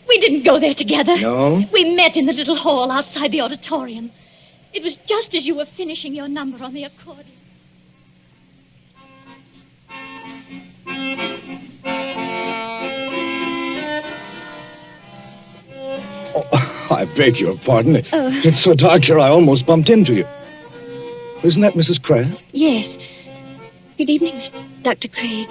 Speaker 15: We didn't go there together.
Speaker 11: No?
Speaker 15: We met in the little hall outside the auditorium. It was just as you were finishing your number on the accordion.
Speaker 17: Oh, I beg your pardon. It's so dark here I almost bumped into you. Isn't that Mrs. Kraft?
Speaker 15: Yes. Good evening, Dr. Craig.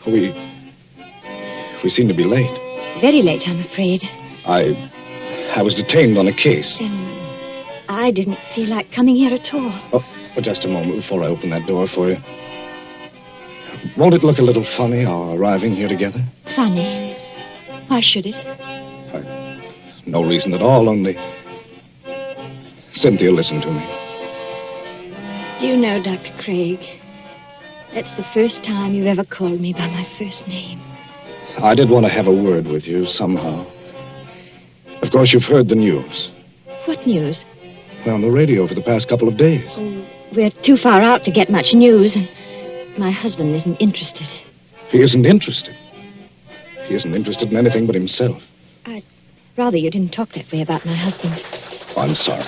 Speaker 17: We seem to be late.
Speaker 15: Very late, I'm afraid.
Speaker 17: I was detained on a case.
Speaker 15: I didn't feel like coming here at all.
Speaker 17: Oh, just a moment before I open that door for you. Won't it look a little funny, our arriving here together?
Speaker 15: Funny? Why should it?
Speaker 17: No reason at all, only... Cynthia, listen to me.
Speaker 15: Do you know, Dr. Craig, that's the first time you've ever called me by my first name.
Speaker 17: I did want to have a word with you somehow. Of course, you've heard the news.
Speaker 15: What news?
Speaker 17: Well, on the radio for the past couple of days.
Speaker 15: We're too far out to get much news, and my husband isn't interested.
Speaker 17: He isn't interested. He isn't interested in anything but himself.
Speaker 15: I'd rather you didn't talk that way about my husband.
Speaker 17: Oh, I'm sorry.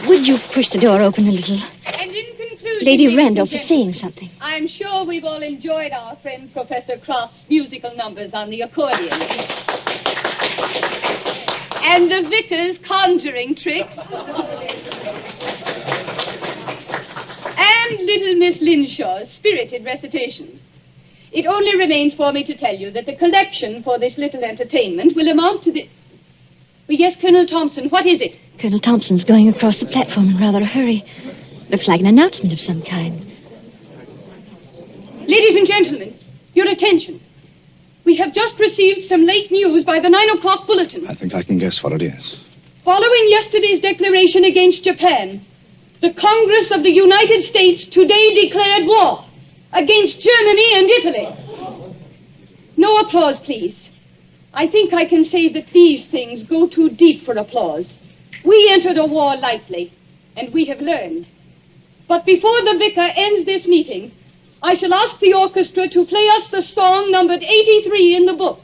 Speaker 15: Would you push the door open a little?
Speaker 16: And in conclusion,
Speaker 15: Lady
Speaker 16: ladies
Speaker 15: Randolph
Speaker 16: and
Speaker 15: is saying something.
Speaker 16: I'm sure we've all enjoyed our friend Professor Croft's musical numbers on the accordion. And the vicar's conjuring tricks. And little Miss Linshaw's spirited recitations. It only remains for me to tell you that the collection for this little entertainment will amount to the... Yes, Colonel Thompson, what is it?
Speaker 15: Colonel Thompson's going across the platform in rather a hurry. Looks like an announcement of some kind.
Speaker 16: Ladies and gentlemen, your attention. We have just received some late news by the 9 o'clock bulletin.
Speaker 17: I think I can guess what it is.
Speaker 16: Following yesterday's declaration against Japan, the Congress of the United States today declared war against Germany and Italy. No applause, please. I think I can say that these things go too deep for applause. We entered a war lightly, and we have learned. But before the vicar ends this meeting, I shall ask the orchestra to play us the song numbered 83 in the book,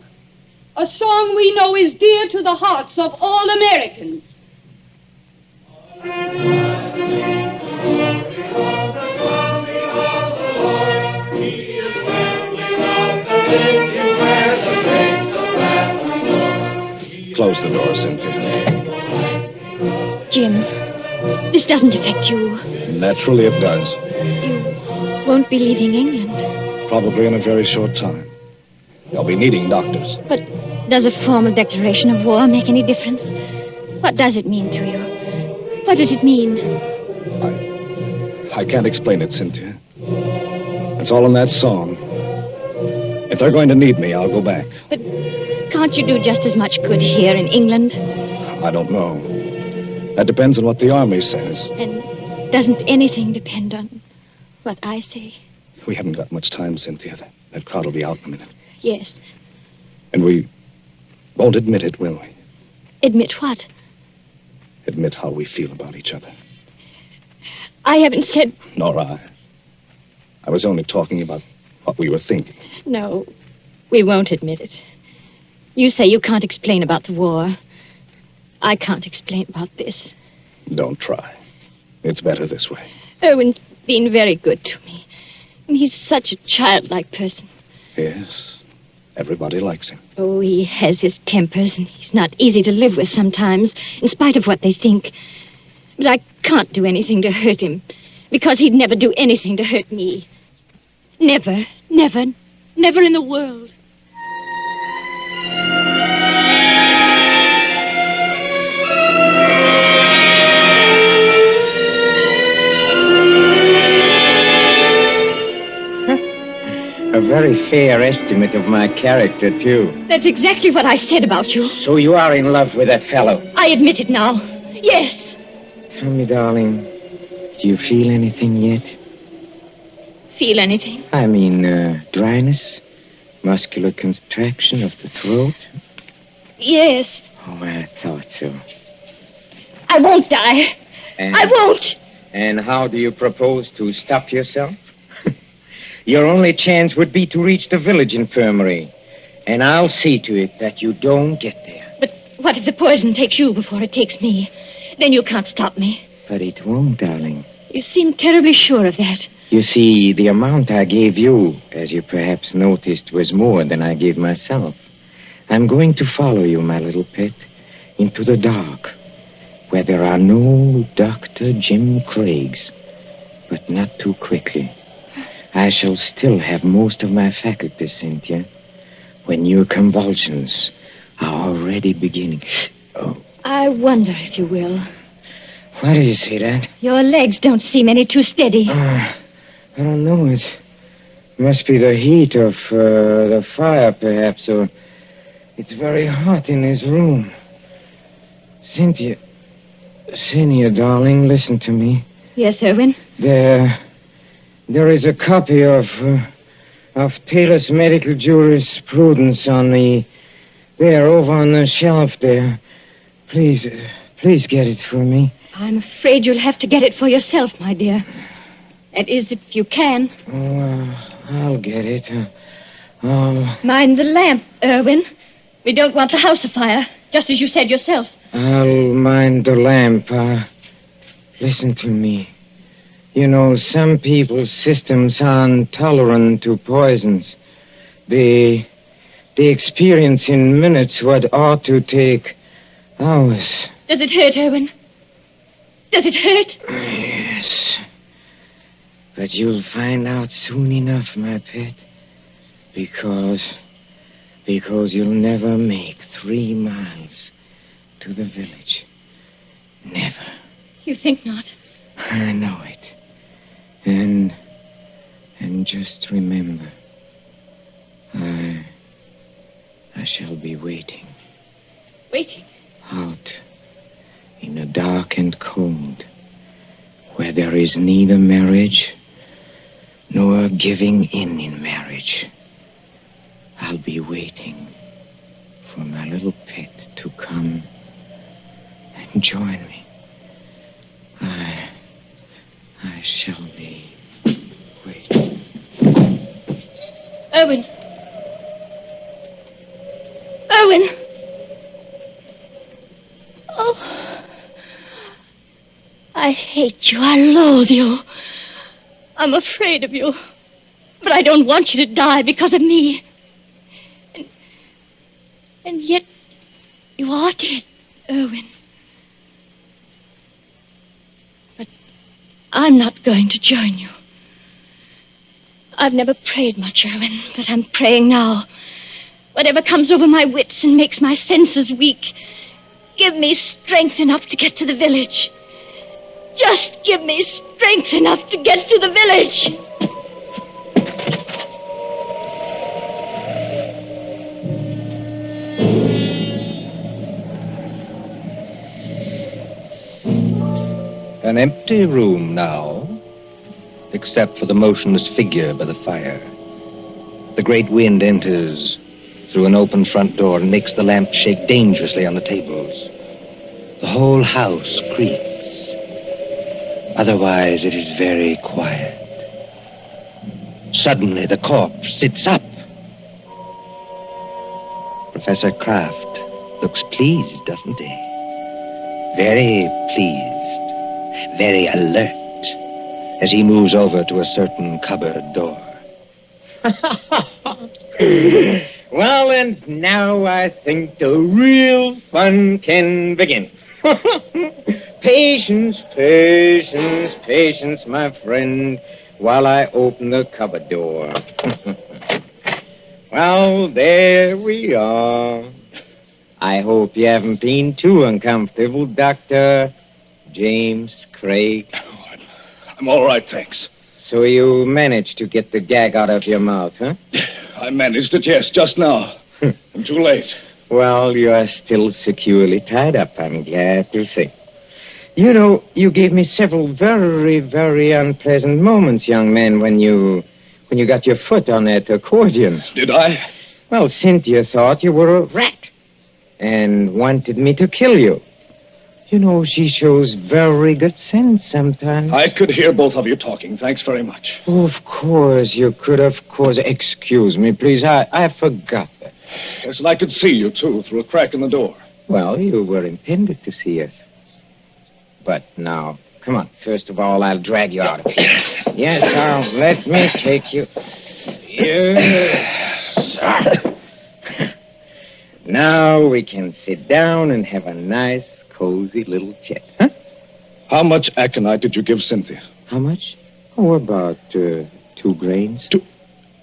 Speaker 16: a song we know is dear to the hearts of all Americans.
Speaker 17: Close the door, Cynthia.
Speaker 15: Jim, this doesn't affect you.
Speaker 17: Naturally it does.
Speaker 15: You won't be leaving England.
Speaker 17: Probably in a very short time. They'll be needing doctors.
Speaker 15: But does a formal declaration of war make any difference? What does it mean to you? What does it mean?
Speaker 17: I can't explain it, Cynthia. It's all in that song. If they're going to need me, I'll go back.
Speaker 15: But can't you do just as much good here in England?
Speaker 17: I don't know. That depends on what the army says.
Speaker 15: And doesn't anything depend on what I say?
Speaker 17: We haven't got much time, Cynthia. That crowd will be out in a minute.
Speaker 15: Yes.
Speaker 17: And we won't admit it, will we?
Speaker 15: Admit what?
Speaker 17: Admit how we feel about each other.
Speaker 15: I haven't said...
Speaker 17: Nor I. I was only talking about what we were thinking.
Speaker 15: No, we won't admit it. You say you can't explain about the war. I can't explain about this.
Speaker 17: Don't try. It's better this way.
Speaker 15: Owen's been very good to me. And he's such a childlike person.
Speaker 17: Yes. Everybody likes him.
Speaker 15: Oh, he has his tempers, and he's not easy to live with sometimes, in spite of what they think. But I can't do anything to hurt him, because he'd never do anything to hurt me. Never, never, never in the world.
Speaker 11: A very fair estimate of my character, too.
Speaker 15: That's exactly what I said about you.
Speaker 11: So you are in love with that fellow?
Speaker 15: I admit it now. Yes.
Speaker 11: Tell me, darling, do you feel anything yet?
Speaker 15: Feel anything?
Speaker 11: I mean, dryness? Muscular contraction of the throat?
Speaker 15: Yes.
Speaker 11: Oh, I thought so.
Speaker 15: I won't die. I won't.
Speaker 11: And how do you propose to stop yourself? Your only chance would be to reach the village infirmary. And I'll see to it that you don't get there.
Speaker 15: But what if the poison takes you before it takes me? Then you can't stop me.
Speaker 11: But it won't, darling.
Speaker 15: You seem terribly sure of that.
Speaker 11: You see, the amount I gave you, as you perhaps noticed, was more than I gave myself. I'm going to follow you, my little pet, into the dark, where there are no Dr. Jim Craigs, but not too quickly. I shall still have most of my faculties, Cynthia, when your convulsions are already beginning. Oh.
Speaker 15: I wonder if you will.
Speaker 11: Why do you say that?
Speaker 15: Your legs don't seem any too steady.
Speaker 11: I don't know. It must be the heat of the fire, perhaps, or it's very hot in this room. Cynthia, darling, listen to me.
Speaker 15: Yes, Erwin?
Speaker 11: There is a copy of Taylor's medical jurisprudence on the There, over on the shelf there. Please get it for me.
Speaker 15: I'm afraid you'll have to get it for yourself, my dear. That is, if you can.
Speaker 11: Oh, I'll get it.
Speaker 15: Mind the lamp, Irwin. We don't want the house afire, just as you said yourself.
Speaker 11: I'll mind the lamp. Listen to me. You know, some people's systems are intolerant to poisons. They experience in minutes what ought to take hours.
Speaker 15: Does it hurt, Irwin? Does it hurt?
Speaker 11: Yes. But you'll find out soon enough, my pet. Because you'll never make 3 miles to the village. Never.
Speaker 15: You think not?
Speaker 11: I know it. And just remember, I shall be waiting.
Speaker 15: Waiting?
Speaker 11: Out in the dark and cold, where there is neither marriage nor giving in marriage. I'll be waiting for my little pet to come and join me. I shall be waiting.
Speaker 15: Irwin! Irwin! Oh, I hate you. I loathe you. I'm afraid of you. But I don't want you to die because of me. And yet, you are dead, Irwin. But I'm not going to join you. I've never prayed much, Irwin, but I'm praying now. Whatever comes over my wits and makes my senses weak, give me strength enough to get to the village. Just give me strength enough to get to the village.
Speaker 2: An empty room now, except for the motionless figure by the fire. The great wind enters through an open front door and makes the lamp shake dangerously on the tables. The whole house creaks. Otherwise, it is very quiet. Suddenly, the corpse sits up. Professor Kraft looks pleased, doesn't he? Very pleased. Very alert as he moves over to a certain cupboard door.
Speaker 11: Well, and now I think the real fun can begin. Patience, patience, patience, my friend, while I open the cupboard door. Well, there we are. I hope you haven't been too uncomfortable, Dr. James Craig.
Speaker 17: I'm all right, thanks.
Speaker 11: So you managed to get the gag out of your mouth, huh?
Speaker 17: I managed it, yes, just now. I'm too late.
Speaker 11: Well, you are still securely tied up, I'm glad to say. You know, you gave me several very, very unpleasant moments, young man, when you got your foot on that accordion.
Speaker 17: Did I?
Speaker 11: Well, Cynthia thought you were a rat and wanted me to kill you. You know, she shows very good sense sometimes.
Speaker 17: I could hear both of you talking. Thanks very much.
Speaker 11: Oh, of course, you could, of course. Excuse me, please. I forgot that.
Speaker 17: Yes, and I could see you, too, through a crack in the door.
Speaker 11: Well, you were intended to see us. But now, come on. First of all, I'll drag you out of here. Yes, now, let me take you. Yes. Now we can sit down and have a nice, cozy little chat, huh?
Speaker 17: How much aconite did you give Cynthia?
Speaker 11: How much? Oh, about 2 grains.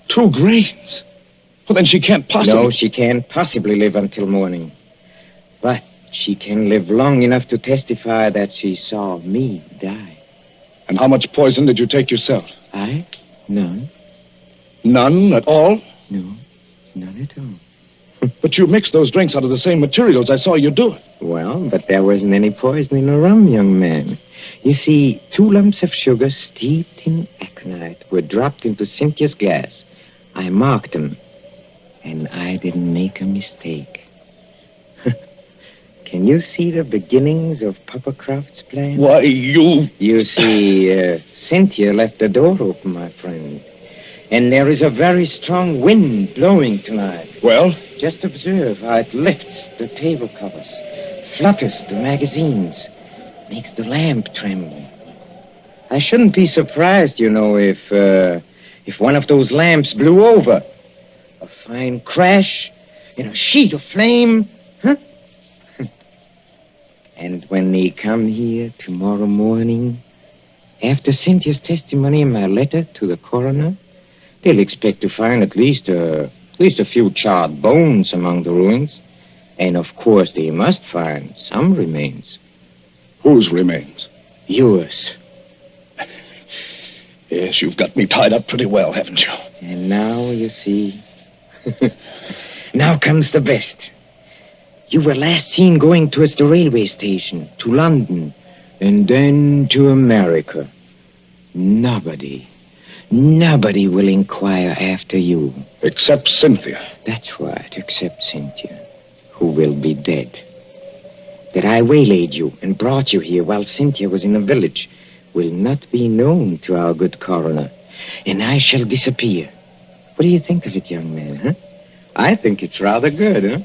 Speaker 17: 2 grains? Well, then she can't possibly...
Speaker 11: No, she can't possibly live until morning. But she can live long enough to testify that she saw me die.
Speaker 17: And how much poison did you take yourself?
Speaker 11: I? None.
Speaker 17: None at all?
Speaker 11: No, none at all.
Speaker 17: But you mixed those drinks out of the same materials. I saw you do it.
Speaker 11: Well, but there wasn't any poison in the rum, young man. You see, 2 lumps of sugar steeped in aconite were dropped into Cynthia's glass. I marked them, and I didn't make a mistake. Can you see the beginnings of Papa Croft's plan?
Speaker 17: Why, you...
Speaker 11: You see, Cynthia left the door open, my friend. And there is a very strong wind blowing tonight.
Speaker 17: Well?
Speaker 11: Just observe how it lifts the table covers, flutters the magazines, makes the lamp tremble. I shouldn't be surprised, you know, if one of those lamps blew over. A fine crash in a sheet of flame. Huh? And when they come here tomorrow morning, after Cynthia's testimony in my letter to the coroner, they'll expect to find at least a few charred bones among the ruins. And of course they must find some remains.
Speaker 17: Whose remains?
Speaker 11: Yours.
Speaker 17: Yes, you've got me tied up pretty well, haven't you?
Speaker 11: And now, you see... Now comes the best. You were last seen going towards the railway station, to London, and then to America. Nobody will inquire after you.
Speaker 17: Except Cynthia.
Speaker 11: That's right, except Cynthia, who will be dead. That I waylaid you and brought you here while Cynthia was in the village will not be known to our good coroner, and I shall disappear. What do you think of it, young man, huh? I think it's rather good, huh?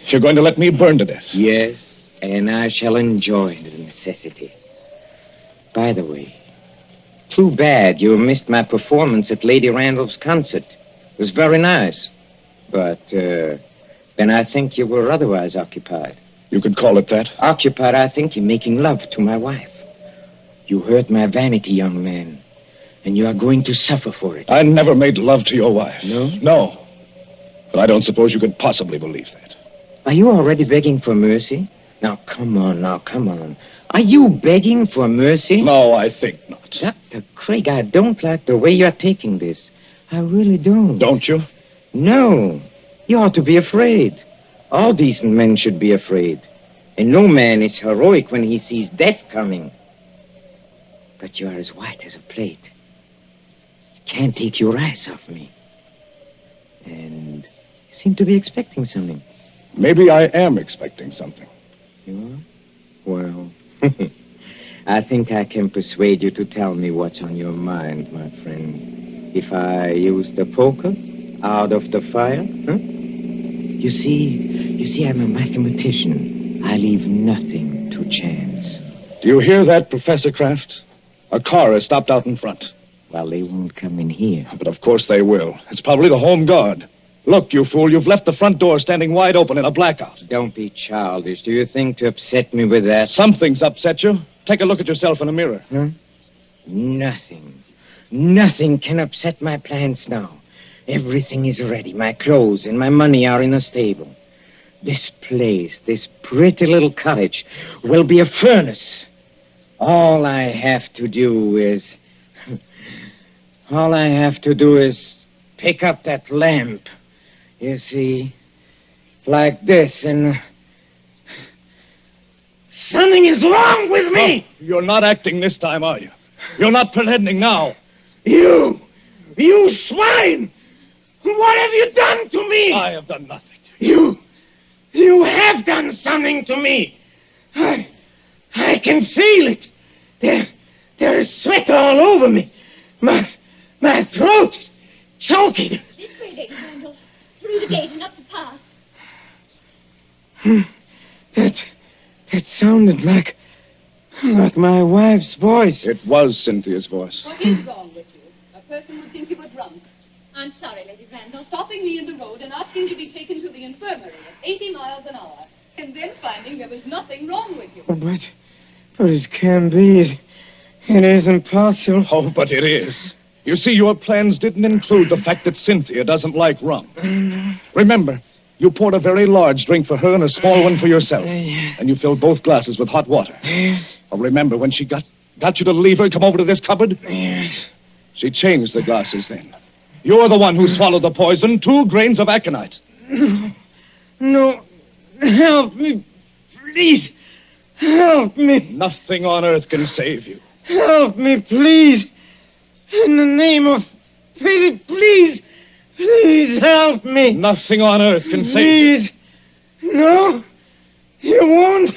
Speaker 17: You're going to let me burn to death?
Speaker 11: Yes, and I shall enjoy the necessity. By the way, too bad you missed my performance at Lady Randolph's concert. It was very nice. But, then I think you were otherwise occupied.
Speaker 17: You could call it that?
Speaker 11: Occupied, I think, in making love to my wife. You hurt my vanity, young man, and you are going to suffer for it.
Speaker 17: I never made love to your wife.
Speaker 11: No?
Speaker 17: No. But I don't suppose you could possibly believe that.
Speaker 11: Are you already begging for mercy? Now, come on. Are you begging for mercy?
Speaker 17: No, I think not.
Speaker 11: Dr. Craig, I don't like the way you're taking this. I really don't.
Speaker 17: Don't you?
Speaker 11: No. You ought to be afraid. All decent men should be afraid. And no man is heroic when he sees death coming. But you are as white as a plate. You can't take your eyes off me. And you seem to be expecting something.
Speaker 17: Maybe I am expecting something.
Speaker 11: You are? Well, I think I can persuade you to tell me what's on your mind, my friend. If I use the poker out of the fire, huh? You see, I'm a mathematician. I leave nothing to chance.
Speaker 17: Do you hear that, Professor Kraft? A car has stopped out in front.
Speaker 11: Well, they won't come in here.
Speaker 17: But of course they will. It's probably the Home Guard. Look, you fool, you've left the front door standing wide open in a blackout.
Speaker 11: Don't be childish. Do you think to upset me with that?
Speaker 17: Something's upset you. Take a look at yourself in a mirror.
Speaker 11: Huh? Nothing. Nothing can upset my plans now. Everything is ready. My clothes and my money are in a stable. This place, this pretty little cottage, will be a furnace. All I have to do is pick up that lamp. You see, like this, and something is wrong with me.
Speaker 17: Oh, you're not acting this time, are you? You're not pretending now.
Speaker 11: You swine! What have you done to me?
Speaker 17: I have done nothing.
Speaker 11: You have done something to me. I can feel it. There is sweat all over me. My throat is choking.
Speaker 15: This way, Lady Randall. Through the gate and up the path.
Speaker 11: That sounded like my wife's voice.
Speaker 17: It was Cynthia's voice.
Speaker 16: What is wrong with you? A person would think you were drunk. I'm sorry, Lady Randall, stopping me in the road and asking to be taken to the infirmary at 80 miles an hour, and then finding there was nothing wrong with you.
Speaker 11: But it can be. It isn't possible.
Speaker 17: Oh, but it is. You see, your plans didn't include the fact that Cynthia doesn't like rum. Remember, you poured a very large drink for her and a small one for yourself. And you filled both glasses with hot water. Oh, remember when she got you to leave her, come over to this cupboard?
Speaker 11: Yes.
Speaker 17: She changed the glasses then. You're the one who swallowed the poison, 2 grains of aconite.
Speaker 11: No. Help me. Please. Help me.
Speaker 17: Nothing on earth can save you.
Speaker 11: Help me, please. In the name of pity, please. Please help me.
Speaker 17: Nothing on earth can save you.
Speaker 11: Please. No.
Speaker 7: You won't?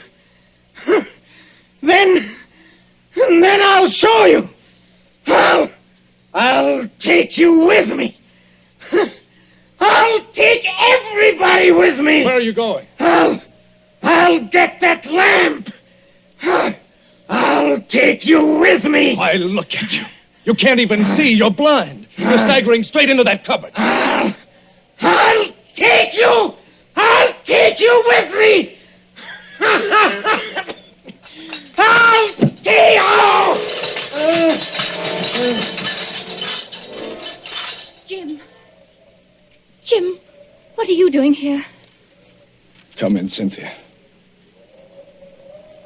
Speaker 7: Then I'll show you. I'll take you with me. I'll take everybody with me.
Speaker 17: Where are you going?
Speaker 7: I'll get that lamp. I'll take you with me.
Speaker 17: Why, look at you. You can't even see. You're blind. You're staggering straight into that cupboard.
Speaker 7: I'll take you. I'll take you with me. I'll take you.
Speaker 15: Jim, what are you doing here?
Speaker 17: Come in, Cynthia.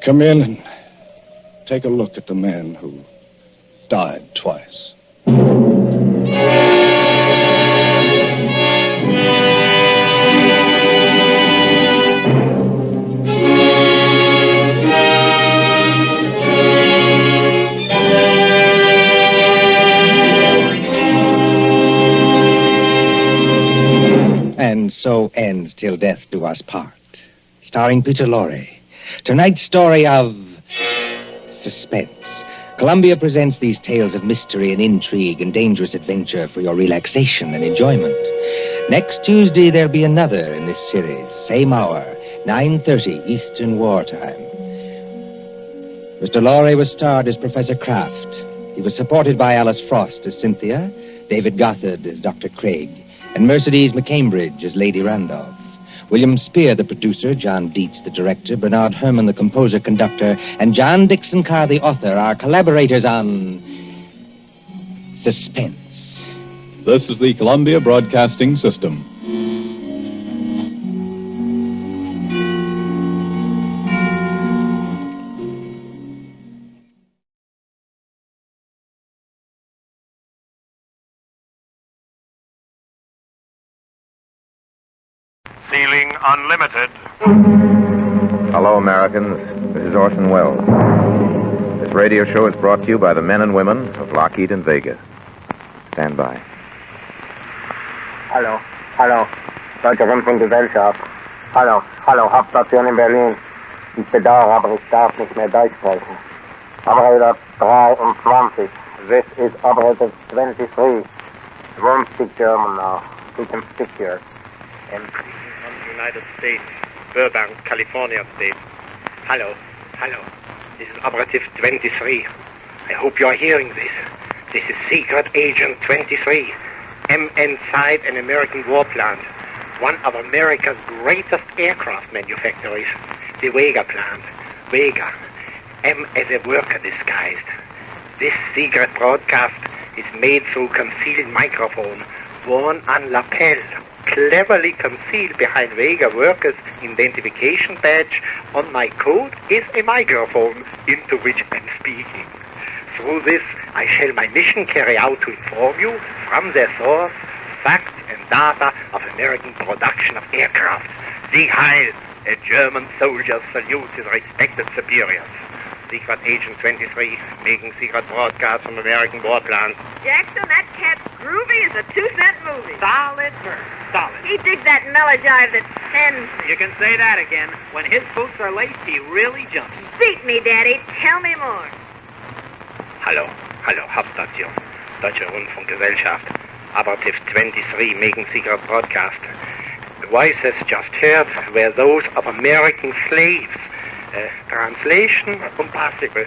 Speaker 17: Come in and take a look at the man who died twice.
Speaker 2: And so ends Till Death Do Us Part, starring Peter Lorre. Tonight's story of Suspense. Columbia presents these tales of mystery and intrigue and dangerous adventure for your relaxation and enjoyment. Next Tuesday, there'll be another in this series. Same hour, 9:30 Eastern Wartime. Mr. Lorre was starred as Professor Kraft. He was supported by Alice Frost as Cynthia, David Gothard as Dr. Craig, and Mercedes McCambridge as Lady Randolph. William Spear, the producer, John Dietz, the director, Bernard Herrmann, the composer-conductor, and John Dixon Carr, the author, are collaborators on Suspense.
Speaker 6: This is the Columbia Broadcasting System.
Speaker 8: Ceiling Unlimited.
Speaker 18: Hello, Americans. This is Orson Welles. This radio show is brought to you by the men and women of Lockheed and Vega. Stand by.
Speaker 20: Hallo, Deutsche Rundfunkgesellschaft. Hallo, Hauptstation in Berlin. Ich bedauere, aber ich darf nicht mehr Deutsch sprechen. Operator 23. This is Operator 23. Won't speak German now. We can speak here.
Speaker 24: United States, Burbank, California State. Hello. This is Operative 23. I hope you are hearing this. This is Secret Agent 23. inside an American war plant, one of America's greatest aircraft manufacturers, the Vega plant. Vega. M as a worker disguised. This secret broadcast is made through concealed microphone worn on lapel, cleverly concealed behind Vega workers' identification badge. On my coat is a microphone into which I'm speaking. Through this, I shall my mission carry out to inform you from their source, facts and data of American production of aircraft. Sieg Heil! A German soldier salutes his respected superiors. Secret Agent 23, making secret broadcasts from American war plants.
Speaker 25: Jackson, that cat's groovy as a 2-cent movie.
Speaker 24: Solid bird. Solid.
Speaker 25: He digs that melojive that sends me.
Speaker 24: You can say that again. When his boots are laced, he really jumps.
Speaker 25: Beat me, Daddy. Tell me more.
Speaker 24: Hallo, Hauptstation. Deutsche Rundfunkgesellschaft. Operative 23, making secret broadcast. The voices just heard were those of American slaves. Translation impossible.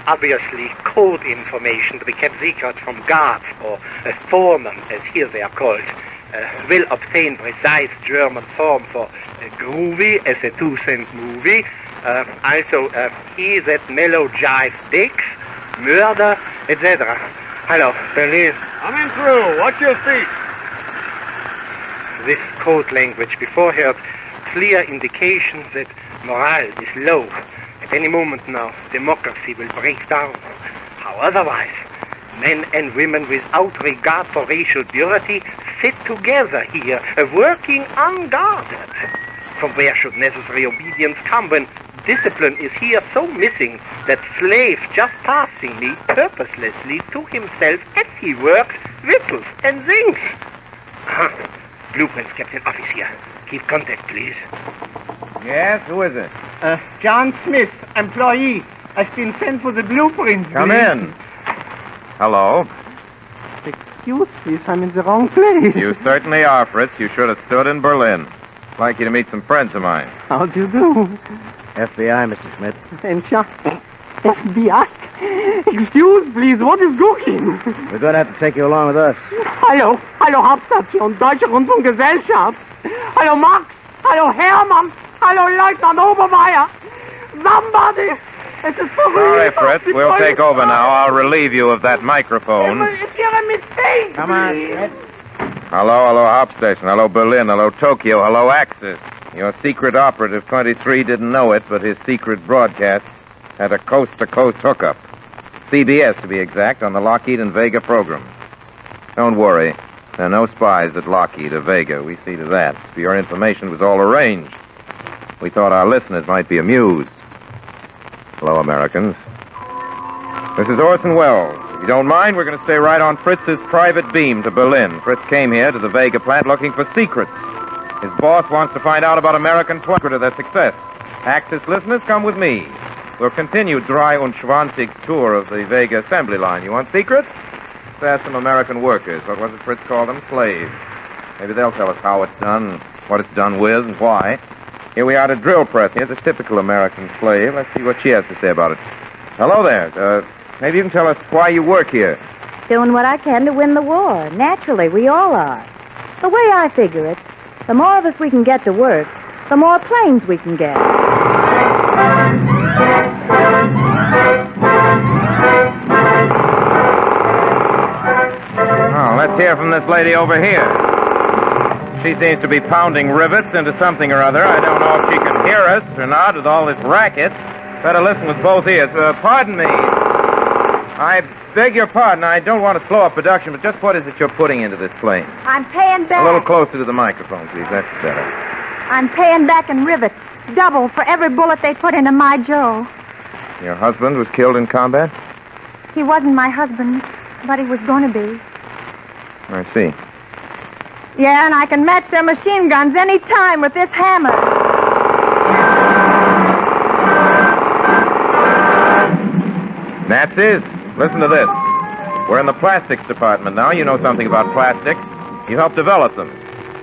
Speaker 24: Obviously code information to be kept secret from guards or foremen, as here they are called. Will obtain precise German form for groovy as a 2-cent movie. Also, he that mellow jive dicks, murder, etc. Hello, Berlin.
Speaker 8: Coming through. Watch your feet.
Speaker 24: This code language before heard clear indications that morale is low. At any moment now, democracy will break down. How otherwise? Men and women without regard for racial purity sit together here, working unguarded. From where should necessary obedience come when discipline is here so missing that slave just passing me purposelessly to himself as he works, whistles and sings? Blueprints, Captain Office here. Keep contact, please.
Speaker 18: Yes, who is it?
Speaker 10: John Smith, employee. I've been sent for the blueprint.
Speaker 18: Come
Speaker 10: please.
Speaker 18: in. Hello.
Speaker 10: Excuse, please, I'm in the wrong place.
Speaker 18: You certainly are, Fritz. You should have stood in Berlin. I'd like you to meet some friends of mine.
Speaker 10: How do you do?
Speaker 18: FBI, Mr. Smith.
Speaker 10: And FBI. Excuse, please, what is cooking?
Speaker 18: We're going to have to take you along with us.
Speaker 10: Hallo, Hauptstation, Deutsche Rundfunkgesellschaft. Hallo, Max. Hallo, Hermann. Hallo, Leutnant Obermeier. Somebody. It is
Speaker 18: Sorry, Fritz. We'll take over now. I'll relieve you of that microphone.
Speaker 10: It's a mistake.
Speaker 18: Come on, Smith. Hello, Hauptstation. Hello, Berlin. Hello, Tokyo. Hello, Axis. Your secret operative 23 didn't know it, but his secret broadcast had a coast-to-coast hookup. CBS, to be exact, on the Lockheed and Vega program. Don't worry. There are no spies at Lockheed or Vega. We see to that. For your information, it was all arranged. We thought our listeners might be amused. Hello, Americans. This is Orson Welles. If you don't mind, we're going to stay right on Fritz's private beam to Berlin. Fritz came here to the Vega plant looking for secrets. His boss wants to find out about American secret of their success. Axis listeners, come with me. We'll continue Dry und Schwanzig's tour of the Vega assembly line. You want secrets? Let's ask some American workers. What was it Fritz called them? Slaves. Maybe they'll tell us how it's done, what it's done with, and why. Here we are at a drill press. Here's a typical American slave. Let's see what she has to say about it. Hello there. Maybe you can tell us why you work here.
Speaker 12: Doing what I can to win the war. Naturally, we all are. The way I figure it, the more of us we can get to work, the more planes we can get.
Speaker 18: Oh, let's hear from this lady over here. She seems to be pounding rivets into something or other. I don't know if she can hear us or not with all this racket. Better listen with both ears. Pardon me. I beg your pardon. I don't want to slow up production, but just what is it you're putting into this plane?
Speaker 12: I'm paying back.
Speaker 18: A little closer to the microphone, please. That's better.
Speaker 12: I'm paying back in rivets. Double for every bullet they put into my Joe.
Speaker 18: Your husband was killed in combat?
Speaker 12: He wasn't my husband, but he was going to be.
Speaker 18: I see.
Speaker 12: Yeah, and I can match their machine guns any time with this hammer.
Speaker 18: Nazis, listen to this. We're in the plastics department now. You know something about plastics. You helped develop them.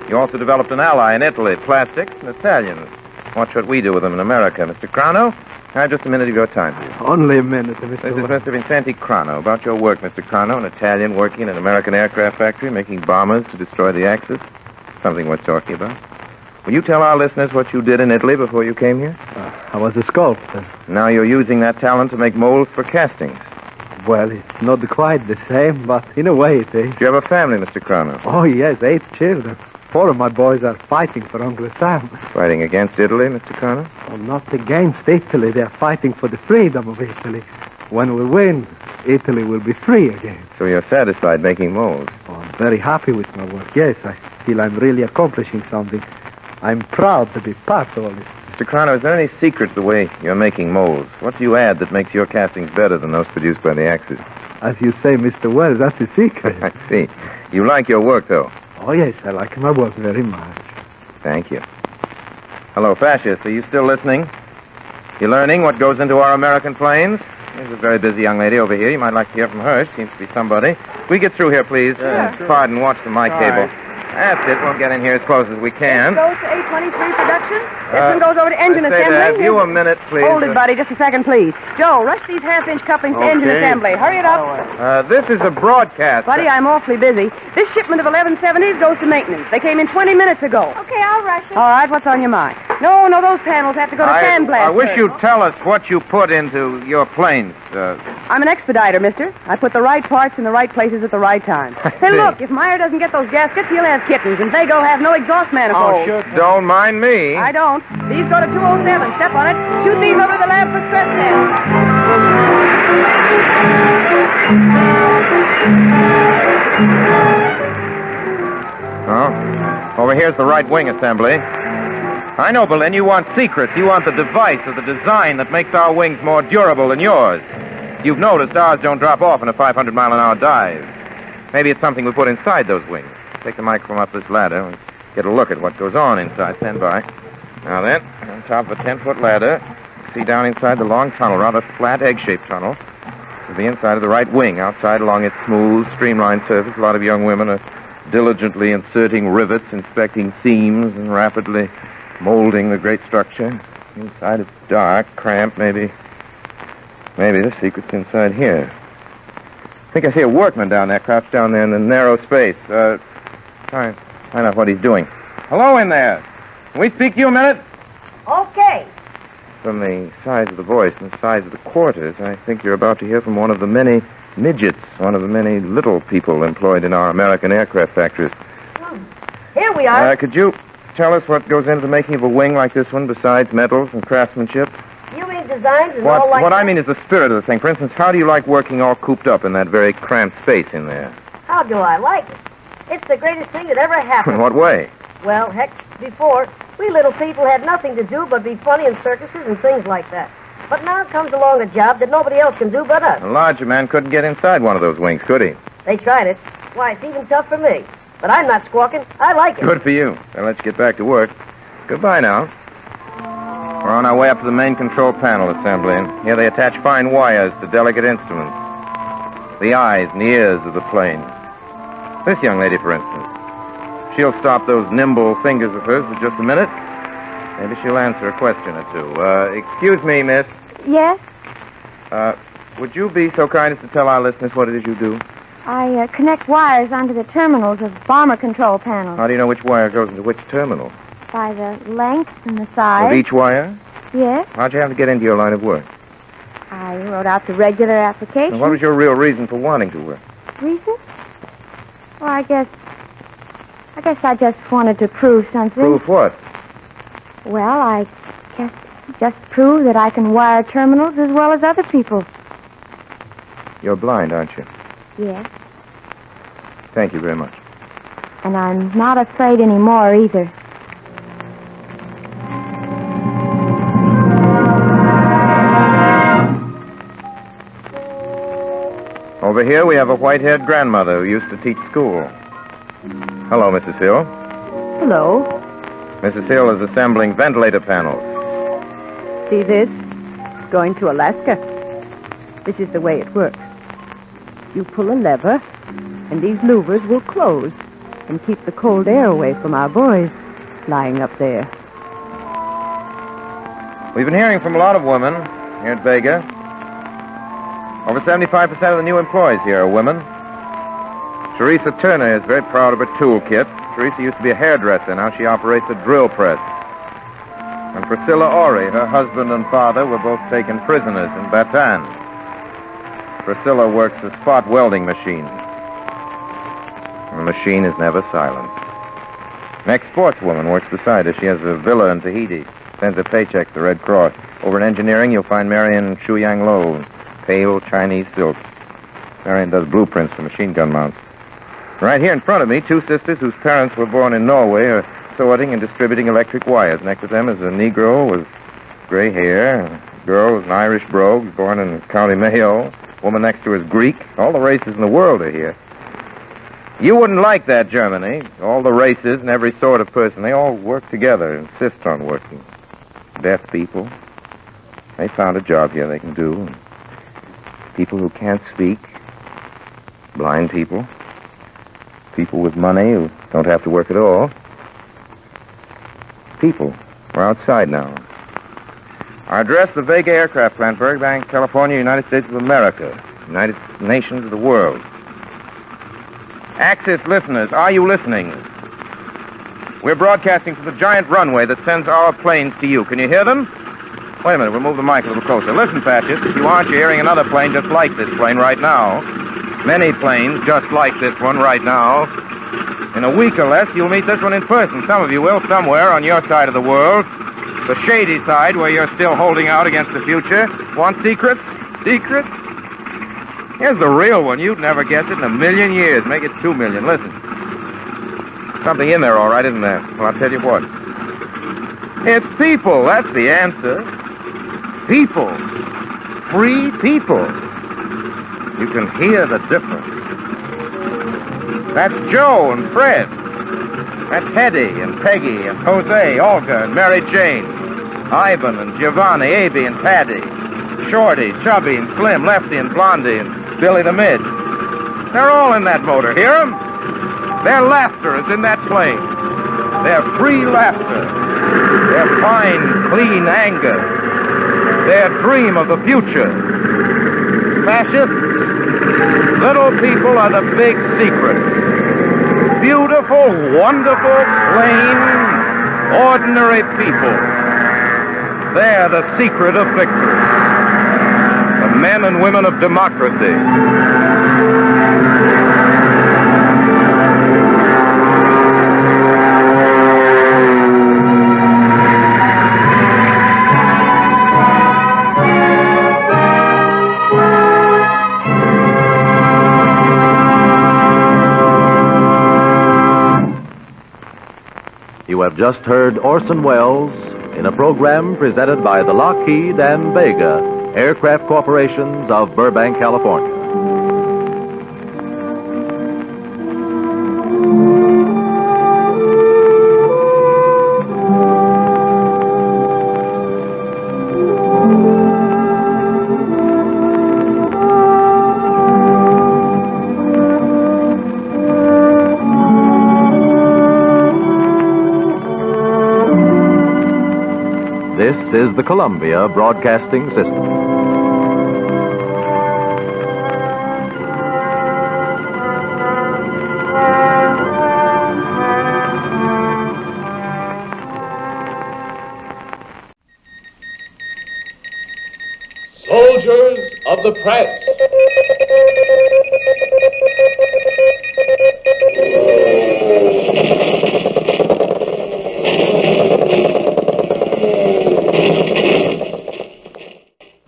Speaker 18: You also developed an ally in Italy, plastics and Italians. Watch what we do with them in America. Mr. Crano, I have just a minute of your time, please.
Speaker 10: Only a minute, Mr.
Speaker 18: This is Mr. Vincenti Crano. About your work, Mr. Crano, an Italian working in an American aircraft factory, making bombers to destroy the Axis. Something worth talking about. Will you tell our listeners what you did in Italy before you came here?
Speaker 10: I was a sculptor.
Speaker 18: Now you're using that talent to make molds for castings.
Speaker 10: Well, it's not quite the same, but in a way it is.
Speaker 18: Do you have a family, Mr. Crano?
Speaker 10: Oh, yes, 8 children. 4 of my boys are fighting for Uncle Sam.
Speaker 18: Fighting against Italy, Mr. Crano?
Speaker 10: Oh, not against Italy. They're fighting for the freedom of Italy. When we win, Italy will be free again.
Speaker 18: So you're satisfied making molds?
Speaker 10: Oh, I'm very happy with my work. Yes, I feel I'm really accomplishing something. I'm proud to be part of all this.
Speaker 18: Mr. Crano, is there any secret to the way you're making molds? What do you add that makes your castings better than those produced by the Axis?
Speaker 10: As you say, Mr. Wells, that's the secret.
Speaker 18: I see. You like your work, though?
Speaker 10: Oh, yes, I like my work very much.
Speaker 18: Thank you. Hello, Fascist. Are you still listening? You learning what goes into our American planes? There's a very busy young lady over here. You might like to hear from her. She seems to be somebody. We get through here, please.
Speaker 12: Sure.
Speaker 18: Pardon, watch the mic cable.
Speaker 12: Right.
Speaker 18: That's it. We'll get in here as close as we can.
Speaker 12: This goes to A23 production. This one goes over to engine
Speaker 18: I say
Speaker 12: assembly.
Speaker 18: to have you a minute, please.
Speaker 12: Hold it, buddy, just a second, please. Joe, rush these half-inch couplings to engine assembly. Hurry it up.
Speaker 18: This is a broadcast.
Speaker 12: Buddy, I'm awfully busy. This shipment of 1170s goes to maintenance. They came in 20 minutes ago.
Speaker 13: Okay, I'll rush it.
Speaker 12: All right, what's on your mind? No, those panels have to go to sandblast.
Speaker 18: I wish
Speaker 12: first.
Speaker 18: you'd tell us what you put into your planes.
Speaker 12: I'm an expediter, mister. I put the right parts in the right places at the right time. Hey, look, if Meyer doesn't get those gaskets, he'll have kittens, and Vago have no exhaust manifold.
Speaker 18: Oh, sure. Don't mind me.
Speaker 12: I don't. These go to 207. Step on it. Shoot these over to the lab for stress
Speaker 18: Oh, over here's the right wing assembly. I know, Berlin, you want secrets. You want the device or the design that makes our wings more durable than yours. You've noticed ours don't drop off in a 500-mile-an-hour dive. Maybe it's something we put inside those wings. Take the microphone up this ladder and get a look at what goes on inside. Stand by. Now then, on top of a 10-foot ladder, see down inside the long tunnel, rather flat, egg-shaped tunnel, to the inside of the right wing. Outside, along its smooth, streamlined surface, a lot of young women are diligently inserting rivets, inspecting seams, and rapidly molding the great structure. Inside, it's dark, cramped, maybe the secret's inside here. I think I see a workman down there, crouched down there in the narrow space. Try and find out what he's doing. Hello in there. Can we speak to you a minute?
Speaker 1: Okay.
Speaker 18: From the size of the voice and the size of the quarters, I think you're about to hear from one of the many midgets, one of the many little people employed in our American aircraft factories.
Speaker 1: Here we are.
Speaker 18: Could you tell us what goes into the making of a wing like this one, besides metals and craftsmanship?
Speaker 1: You mean designs and all like
Speaker 18: What
Speaker 1: that?
Speaker 18: I mean is the spirit of the thing. For instance, how do you like working all cooped up in that very cramped space in there?
Speaker 1: How do I like it? It's the greatest thing that ever happened.
Speaker 18: In what way?
Speaker 1: Well, heck, before, we little people had nothing to do but be funny in circuses and things like that. But now comes along a job that nobody else can do but us.
Speaker 18: A larger man couldn't get inside one of those wings, could he?
Speaker 1: They tried it. Why, it's even tough for me. But I'm not squawking. I like it.
Speaker 18: Good for you. Then let's get back to work. Goodbye now. We're on our way up to the main control panel assembly, and here they attach fine wires to delicate instruments. The eyes and the ears of the plane. This young lady, for instance. She'll stop those nimble fingers of hers for just a minute. Maybe she'll answer a question or two. Excuse me, miss.
Speaker 12: Yes?
Speaker 18: Would you be so kind as to tell our listeners what it is you do?
Speaker 12: I connect wires onto the terminals of bomber control panels.
Speaker 18: How do you know which wire goes into which terminal?
Speaker 12: By the length and the size.
Speaker 18: Of each wire?
Speaker 12: Yes.
Speaker 18: How'd you have to get into your line of work?
Speaker 12: I wrote out the regular application.
Speaker 18: And what was your real reason for wanting to work?
Speaker 12: Reason? Well, I guess I just wanted to prove something.
Speaker 18: Prove what?
Speaker 12: Well, I guess just prove that I can wire terminals as well as other people.
Speaker 18: You're blind, aren't you?
Speaker 12: Yes.
Speaker 18: Thank you very much.
Speaker 12: And I'm not afraid anymore either.
Speaker 18: Over here we have a white-haired grandmother who used to teach school. Hello, Mrs. Hill.
Speaker 14: Hello.
Speaker 18: Mrs. Hill is assembling ventilator panels.
Speaker 14: See this? Going to Alaska. This is the way it works. You pull a lever, and these louvers will close and keep the cold air away from our boys lying up there.
Speaker 18: We've been hearing from a lot of women here at Vega. Over 75% of the new employees here are women. Teresa Turner is very proud of her toolkit. Teresa used to be a hairdresser. Now she operates a drill press. And Priscilla Ori, her husband and father, were both taken prisoners in Bataan. Priscilla works a spot welding machine. The machine is never silent. Next sportswoman works beside her. She has a villa in Tahiti. Sends her paychecks to the Red Cross. Over in engineering, you'll find Marion Shuyang Lo. Pale Chinese silks. Marion does blueprints for machine gun mounts. Right here in front of me, two sisters whose parents were born in Norway are sorting and distributing electric wires. Next to them is a Negro with gray hair, a girl with an Irish brogue, born in County Mayo. Woman next to her is Greek. All the races in the world are here. You wouldn't like that, Germany. All the races and every sort of person, they all work together, insist on working. Deaf people, they found a job here they can do. People who can't speak, blind people, people with money who don't have to work at all. People. We're outside now. Our address, the Vega Aircraft Plant, Burbank, California, United States of America, United Nations of the world. Axis listeners, are you listening? We're broadcasting from the giant runway that sends our planes to you. Can you hear them? Wait a minute, we'll move the mic a little closer. Listen, Patches, if you aren't, you're hearing another plane just like this plane right now. Many planes just like this one right now. In a week or less, you'll meet this one in person. Some of you will, somewhere on your side of the world. The shady side, where you're still holding out against the future. Want secrets? Secrets? Here's the real one. You'd never guess it in a million years. Make it 2 million. Listen. Something in there, all right, isn't there? Well, I'll tell you what. It's people. That's the answer. People. Free people. You can hear the difference. That's Joe and Fred. And Teddy and Peggy and Jose, Olga and Mary Jane, Ivan and Giovanni, Abby and Patty, Shorty, Chubby and Slim, Lefty and Blondie and Billy the Midge. They're all in that motor. Hear 'em? Their laughter is in that plane. Their free laughter. Their fine, clean anger. Their dream of the future. Fascists, little people are the big secret. Beautiful, wonderful, plain, ordinary people. They're the secret of victory. The men and women of democracy.
Speaker 3: You have just heard Orson Welles in a program presented by the Lockheed and Vega Aircraft Corporations of Burbank, California. This is the Columbia Broadcasting System.
Speaker 6: Soldiers of the press.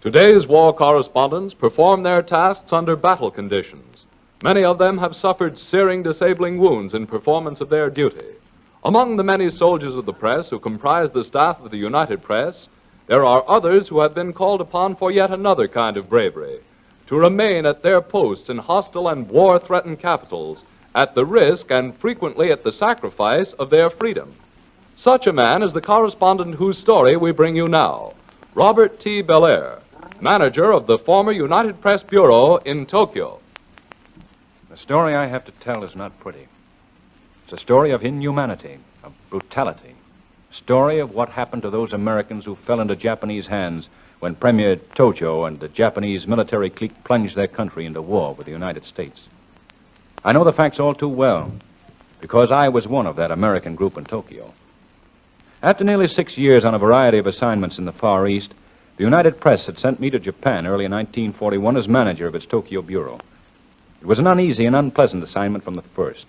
Speaker 6: Today's war correspondents perform their tasks under battle conditions. Many of them have suffered searing, disabling wounds in performance of their duty. Among the many soldiers of the press who comprise the staff of the United Press, there are others who have been called upon for yet another kind of bravery, to remain at their posts in hostile and war-threatened capitals at the risk and frequently at the sacrifice of their freedom. Such a man is the correspondent whose story we bring you now, Robert T. Belair, manager of the former United Press Bureau in Tokyo.
Speaker 4: The story I have to tell is not pretty. It's a story of inhumanity, of brutality. A story of what happened to those Americans who fell into Japanese hands when Premier Tojo and the Japanese military clique plunged their country into war with the United States. I know the facts all too well, because I was one of that American group in Tokyo. After nearly 6 years on a variety of assignments in the Far East, the United Press had sent me to Japan early in 1941 as manager of its Tokyo bureau. It was an uneasy and unpleasant assignment from the first.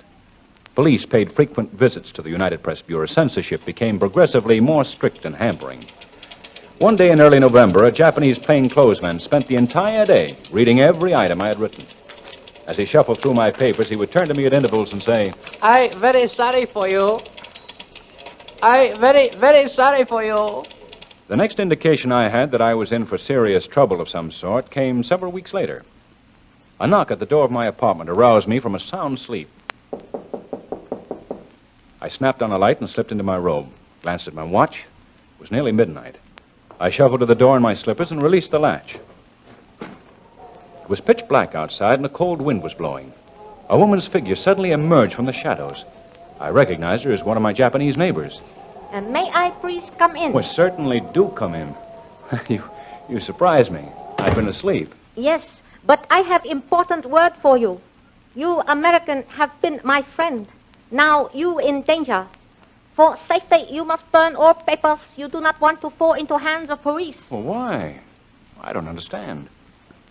Speaker 4: Police paid frequent visits to the United Press Bureau. Censorship became progressively more strict and hampering. One day in early November, a Japanese plainclothesman spent the entire day reading every item I had written. As he shuffled through my papers, he would turn to me at intervals and say,
Speaker 21: "I very sorry for you. I very sorry for you."
Speaker 4: The next indication I had that I was in for serious trouble of some sort came several weeks later. A knock at the door of my apartment aroused me from a sound sleep. I snapped on a light and slipped into my robe. Glanced at my watch. It was nearly midnight. I shuffled to the door in my slippers and released the latch. It was pitch black outside and a cold wind was blowing. A woman's figure suddenly emerged from the shadows. I recognized her as one of my Japanese neighbors.
Speaker 22: May I please come in?
Speaker 4: Well, certainly do come in. You surprised me. I've been asleep.
Speaker 22: Yes, but I have important word for you. You American have been my friend. Now you in danger. For safety, you must burn all papers you do not want to fall into hands of police.
Speaker 4: Well, why? I don't understand.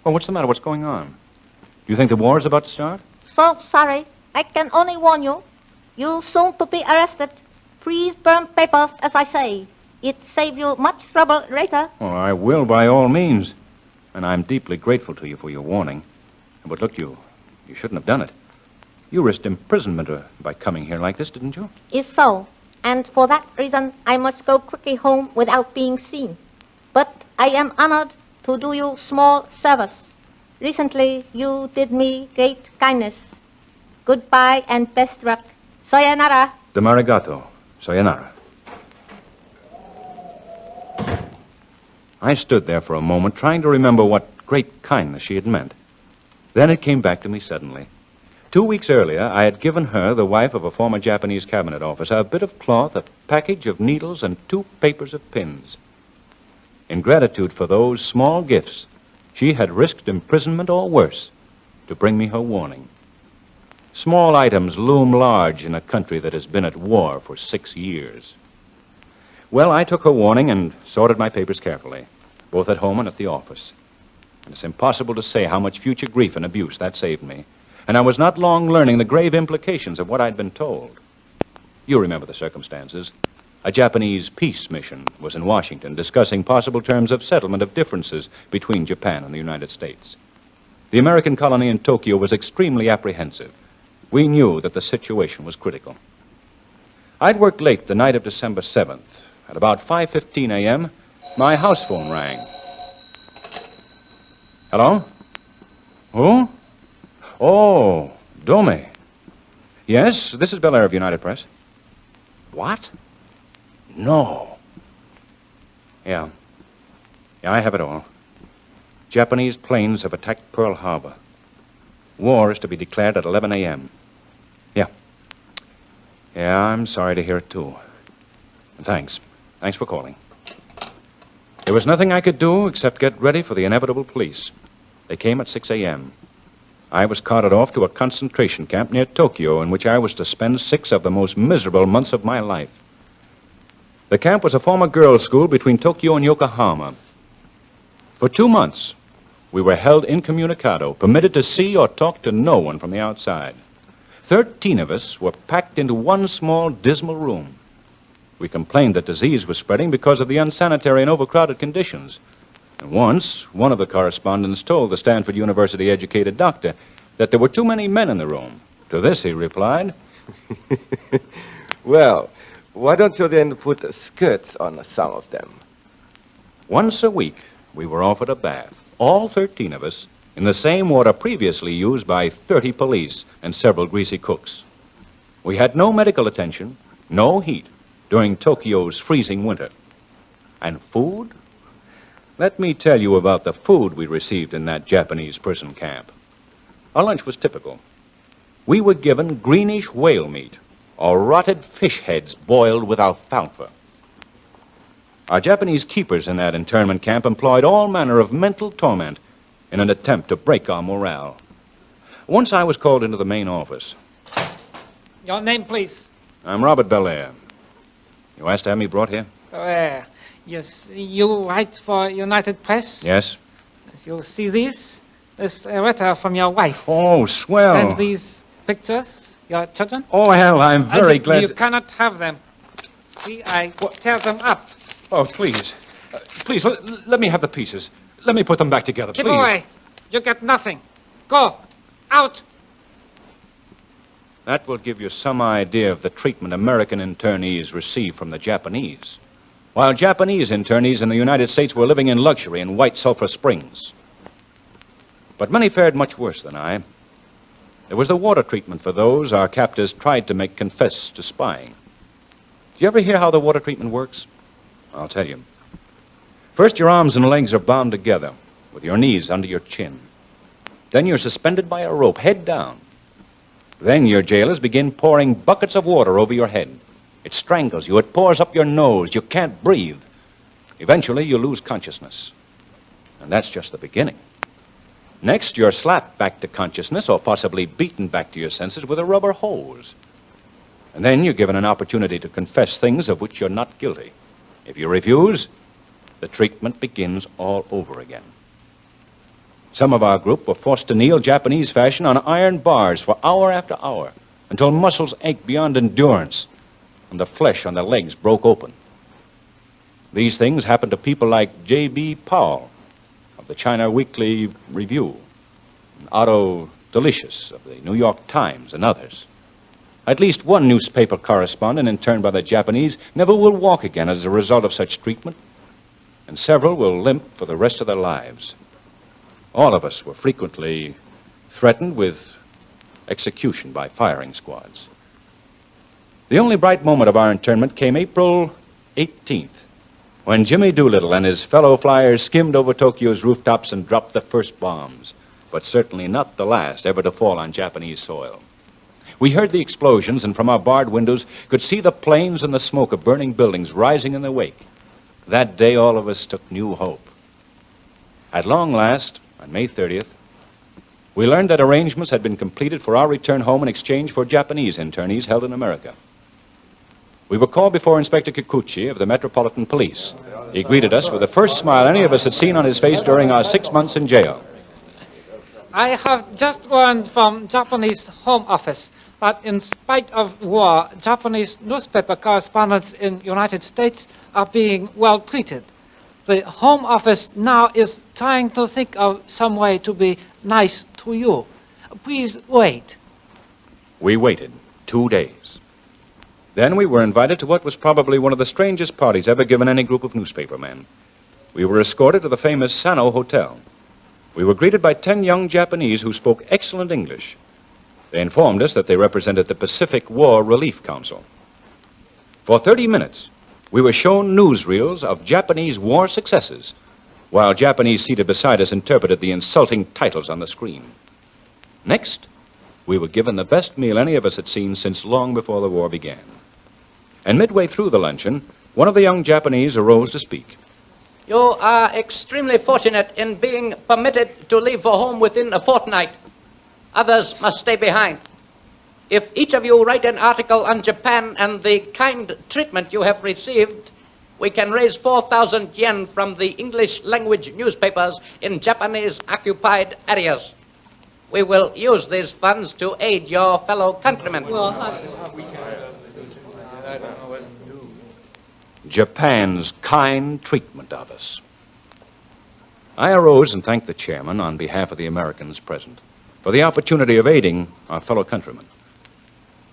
Speaker 4: Well, what's the matter? What's going on? Do you think the war is about to start?
Speaker 22: So sorry. I can only warn you. You soon to be arrested. Please burn papers, as I say. It save you much trouble later.
Speaker 4: Oh, I will by all means. And I'm deeply grateful to you for your warning. But look, you shouldn't have done it. You risked imprisonment by coming here like this, didn't you?
Speaker 22: It's so. And for that reason, I must go quickly home without being seen. But I am honored to do you small service. Recently, you did me great kindness. Goodbye and best luck. Sayonara.
Speaker 4: Damarigato. Sayonara. I stood there for a moment, trying to remember what great kindness she had meant. Then it came back to me suddenly. 2 weeks earlier, I had given her, the wife of a former Japanese cabinet officer, a bit of cloth, a package of needles, and 2 papers of pins. In gratitude for those small gifts, she had risked imprisonment or worse to bring me her warning. Small items loom large in a country that has been at war for 6 years. Well, I took her warning and sorted my papers carefully, both at home and at the office. And it's impossible to say how much future grief and abuse that saved me. And I was not long learning the grave implications of what I'd been told. You remember the circumstances. A Japanese peace mission was in Washington discussing possible terms of settlement of differences between Japan and the United States. The American colony in Tokyo was extremely apprehensive. We knew that the situation was critical. I'd worked late the night of December 7th. At about 5:15 a.m., my house phone rang. Hello? Who? Oh, Dome. Yes, this is Bel Air of United Press. What? No. Yeah, I have it all. Japanese planes have attacked Pearl Harbor. War is to be declared at 11 a.m. Yeah, I'm sorry to hear it, too. Thanks. Thanks for calling. There was nothing I could do except get ready for the inevitable police. They came at 6 a.m. I was carted off to a concentration camp near Tokyo in which I was to spend 6 of the most miserable months of my life. The camp was a former girls' school between Tokyo and Yokohama. For 2 months, we were held incommunicado, permitted to see or talk to no one from the outside. 13 of us were packed into one small, dismal room. We complained that disease was spreading because of the unsanitary and overcrowded conditions. And once, one of the correspondents told the Stanford University-educated doctor that there were too many men in the room. To this, he replied,
Speaker 5: Well, why don't you then put skirts on some of them?
Speaker 4: Once a week, we were offered a bath, all 13 of us, in the same water previously used by 30 police and several greasy cooks. We had no medical attention, no heat, during Tokyo's freezing winter. And food? Let me tell you about the food we received in that Japanese prison camp. Our lunch was typical. We were given greenish whale meat or rotted fish heads boiled with alfalfa. Our Japanese keepers in that internment camp employed all manner of mental torment in an attempt to break our morale. Once I was called into the main office.
Speaker 9: Your name, please.
Speaker 4: I'm Robert Belair. You asked to have me brought here?
Speaker 9: Yes, you write for United Press?
Speaker 4: Yes.
Speaker 9: As you see this is a letter from your wife.
Speaker 4: Oh, swell.
Speaker 9: And these pictures, your children?
Speaker 4: Oh, hell, I'm very glad.
Speaker 9: You cannot have them. See, I tear them up.
Speaker 4: Oh, please. Please, let me have the pieces. Let me put them back together,
Speaker 9: Keep
Speaker 4: please.
Speaker 9: away. You get nothing. Go. Out.
Speaker 4: That will give you some idea of the treatment American internees receive from the Japanese, while Japanese internees in the United States were living in luxury in White Sulphur Springs. But many fared much worse than I. There was the water treatment for those our captors tried to make confess to spying. Do you ever hear how the water treatment works? I'll tell you. First, your arms and legs are bound together, with your knees under your chin. Then you're suspended by a rope, head down. Then your jailers begin pouring buckets of water over your head. It strangles you. It pours up your nose. You can't breathe. Eventually, you lose consciousness. And that's just the beginning. Next, you're slapped back to consciousness or possibly beaten back to your senses with a rubber hose. And then you're given an opportunity to confess things of which you're not guilty. If you refuse, the treatment begins all over again. Some of our group were forced to kneel Japanese fashion on iron bars for hour after hour until muscles ached beyond endurance and the flesh on their legs broke open. These things happened to people like J.B. Powell of the China Weekly Review, and Otto Delicious of the New York Times, and others. At least one newspaper correspondent interned by the Japanese never will walk again as a result of such treatment, and several will limp for the rest of their lives. All of us were frequently threatened with execution by firing squads. The only bright moment of our internment came April 18th, when Jimmy Doolittle and his fellow flyers skimmed over Tokyo's rooftops and dropped the first bombs, but certainly not the last ever to fall on Japanese soil. We heard the explosions and from our barred windows could see the planes and the smoke of burning buildings rising in their wake. That day all of us took new hope. At long last, on May 30th, we learned that arrangements had been completed for our return home in exchange for Japanese internees held in America. We were called before Inspector Kikuchi of the Metropolitan Police. He greeted us with the first smile any of us had seen on his face during our 6 months in jail.
Speaker 9: I have just learned from Japanese Home Office that in spite of war, Japanese newspaper correspondents in United States are being well treated. The Home Office now is trying to think of some way to be nice to you. Please wait.
Speaker 4: We waited 2 days. Then we were invited to what was probably one of the strangest parties ever given any group of newspapermen. We were escorted to the famous Sano Hotel. We were greeted by 10 young Japanese who spoke excellent English. They informed us that they represented the Pacific War Relief Council. For 30 minutes, we were shown newsreels of Japanese war successes, while Japanese seated beside us interpreted the insulting titles on the screen. Next, we were given the best meal any of us had seen since long before the war began. And midway through the luncheon, one of the young Japanese arose to speak.
Speaker 21: You are extremely fortunate in being permitted to leave for home within a fortnight. Others must stay behind. If each of you write an article on Japan and the kind treatment you have received, we can raise 4,000 yen from the English language newspapers in Japanese occupied areas. We will use these funds to aid your fellow countrymen.
Speaker 4: Japan's kind treatment of us. I arose and thanked the chairman on behalf of the Americans present for the opportunity of aiding our fellow countrymen.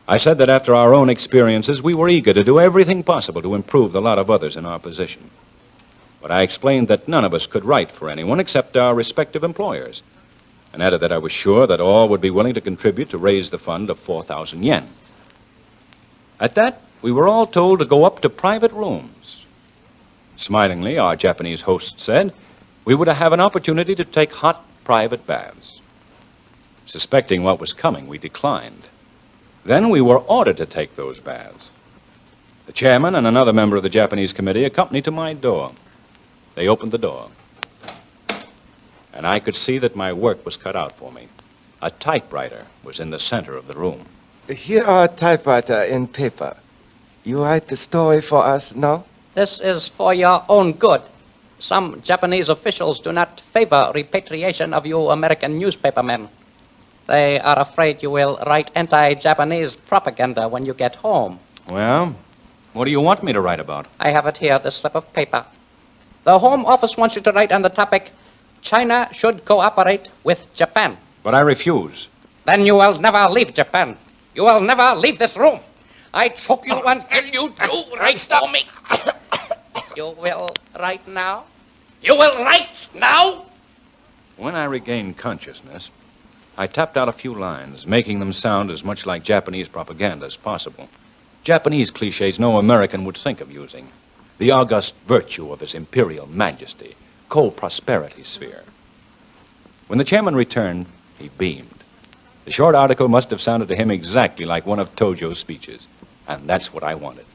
Speaker 4: I said that after our own experiences, we were eager to do everything possible to improve the lot of others in our position. But I explained that none of us could write for anyone except our respective employers, and added that I was sure that all would be willing to contribute to raise the fund of 4,000 yen. At that, we were all told to go up to private rooms. Smilingly, our Japanese host said we were to have an opportunity to take hot private baths. Suspecting what was coming, we declined. Then we were ordered to take those baths. The chairman and another member of the Japanese committee accompanied to my door. They opened the door, and I could see that my work was cut out for me. A typewriter was in the center of the room.
Speaker 5: Here are a typewriter and paper. You write the story for us now?
Speaker 21: This is for your own good. Some Japanese officials do not favor repatriation of you American newspapermen. They are afraid you will write anti-Japanese propaganda when you get home.
Speaker 4: Well, what do you want me to write about?
Speaker 21: I have it here, this slip of paper. The Home Office wants you to write on the topic, China should cooperate with Japan.
Speaker 4: But I refuse.
Speaker 21: Then you will never leave Japan. You will never leave this room. I choke you until you do write for me. You will write now? You will write now?
Speaker 4: When I regained consciousness, I tapped out a few lines, making them sound as much like Japanese propaganda as possible. Japanese cliches no American would think of using. The august virtue of His Imperial Majesty, co-prosperity sphere. When the chairman returned, he beamed. The short article must have sounded to him exactly like one of Tojo's speeches, and that's what I wanted.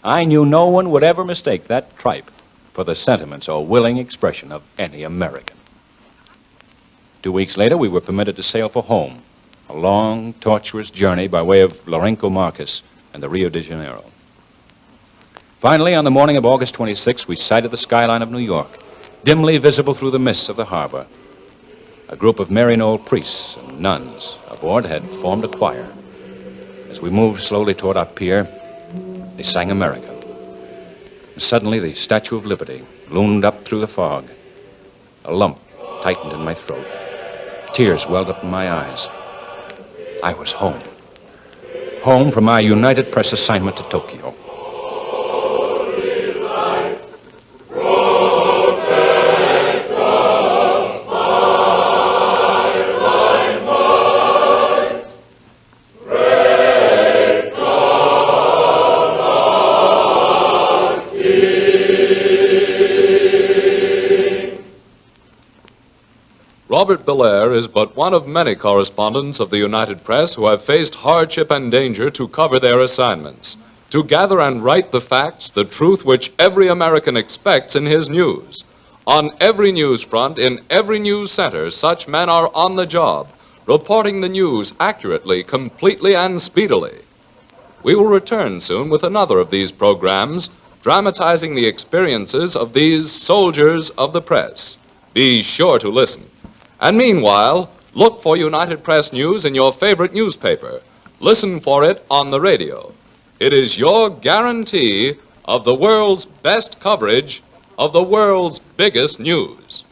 Speaker 4: I knew no one would ever mistake that tripe for the sentiments or willing expression of any American. 2 weeks later, we were permitted to sail for home, a long, tortuous journey by way of Lourenço Marques and the Rio de Janeiro. Finally, on the morning of August 26th, we sighted the skyline of New York, dimly visible through the mists of the harbor. A group of Maryknoll priests and nuns aboard had formed a choir. As we moved slowly toward our pier, they sang America. And suddenly, the Statue of Liberty loomed up through the fog. A lump tightened in my throat. Tears welled up in my eyes. I was home. Home from my United Press assignment to Tokyo.
Speaker 6: is but one of many correspondents of the United Press who have faced hardship and danger to cover their assignments, to gather and write the facts, the truth which every American expects in his news. On every news front, in every news center, such men are on the job, reporting the news accurately, completely, and speedily. We will return soon with another of these programs, dramatizing the experiences of these soldiers of the press. Be sure to listen. And meanwhile, look for United Press News in your favorite newspaper. Listen for it on the radio. It is your guarantee of the world's best coverage of the world's biggest news.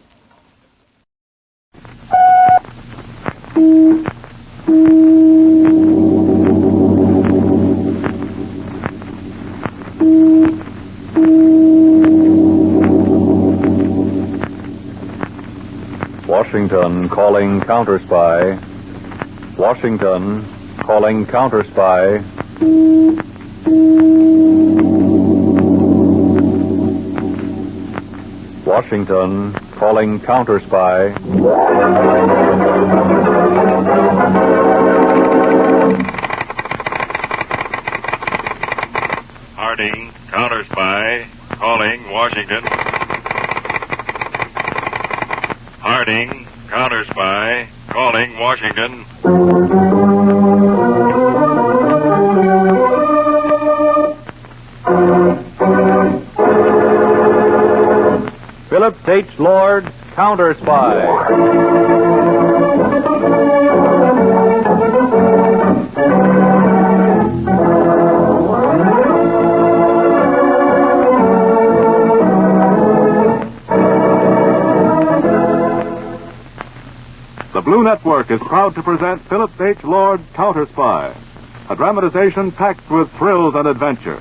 Speaker 7: Washington calling counter-spy. Washington calling counter-spy. Washington calling counter-spy.
Speaker 11: Harding, counter-spy, calling Washington. Harding, counter-spy, calling Washington.
Speaker 7: Phillips H. Lord, counter-spy.
Speaker 16: The Blue Network is proud to present Phillips H. Lord, Counter-Spy, a dramatization packed with thrills and adventure.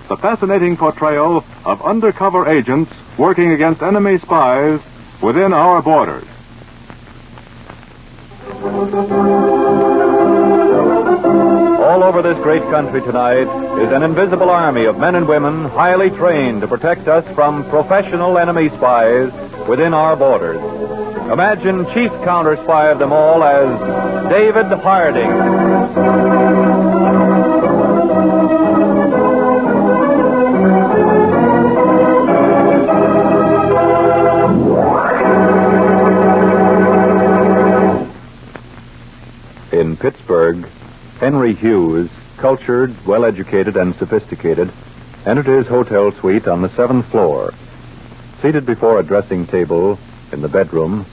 Speaker 16: The fascinating portrayal of undercover agents working against enemy spies within our borders.
Speaker 7: All over this great country tonight is an invisible army of men and women highly trained to protect us from professional enemy spies within our borders. Imagine chief counter-spy of them all as David Harding. In Pittsburgh, Henry Hughes, cultured, well-educated, and sophisticated, entered his hotel suite on the 7th floor. Seated before a dressing table in the bedroom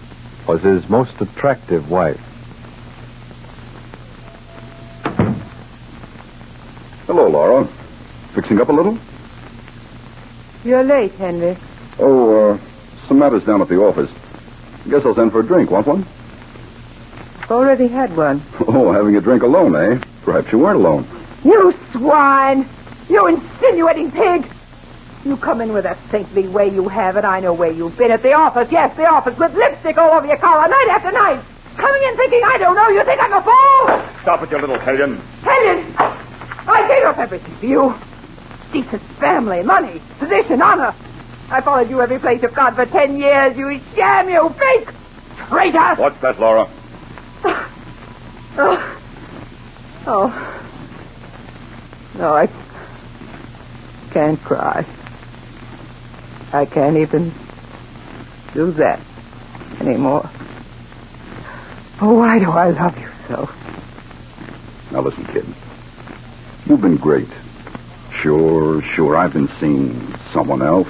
Speaker 7: was his most attractive wife.
Speaker 19: Hello, Laura. Fixing up a little?
Speaker 14: You're late, Henry.
Speaker 19: Oh, some matters down at the office. Guess I'll send for a drink. Want one?
Speaker 14: Already had one.
Speaker 19: Oh, having a drink alone, eh? Perhaps you weren't alone.
Speaker 14: You swine! You insinuating pig! You come in with that saintly way you have it. I know where you've been. At the office. Yes, the office. With lipstick all over your collar night after night. Coming in thinking I don't know. You think I'm a fool?
Speaker 19: Stop it, you little hellion.
Speaker 14: Hellion! I gave up everything for you. Decent family, money, position, honor. I followed you every place you've gone for 10 years. You sham, you fake traitor!
Speaker 19: What's that, Laura?
Speaker 14: Oh. No, I can't cry. I can't even do that anymore. Oh, why do I love you so?
Speaker 19: Now listen, kid. You've been great. Sure, I've been seeing someone else.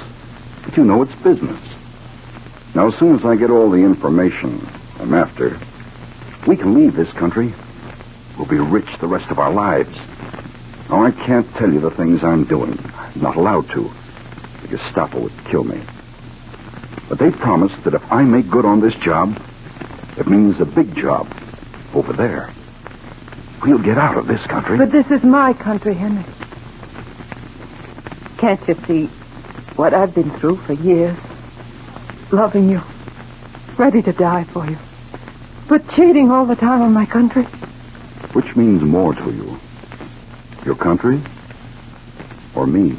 Speaker 19: But you know it's business. Now, as soon as I get all the information I'm after, we can leave this country. We'll be rich the rest of our lives. Now, I can't tell you the things I'm doing. I'm not allowed to. The Gestapo would kill me. But they promised that if I make good on this job, it means a big job over there. We'll get out of this country.
Speaker 14: But this is my country, Henry. Can't you see what I've been through for years? Loving you. Ready to die for you. But cheating all the time on my country.
Speaker 19: Which means more to you? Your country? Or me?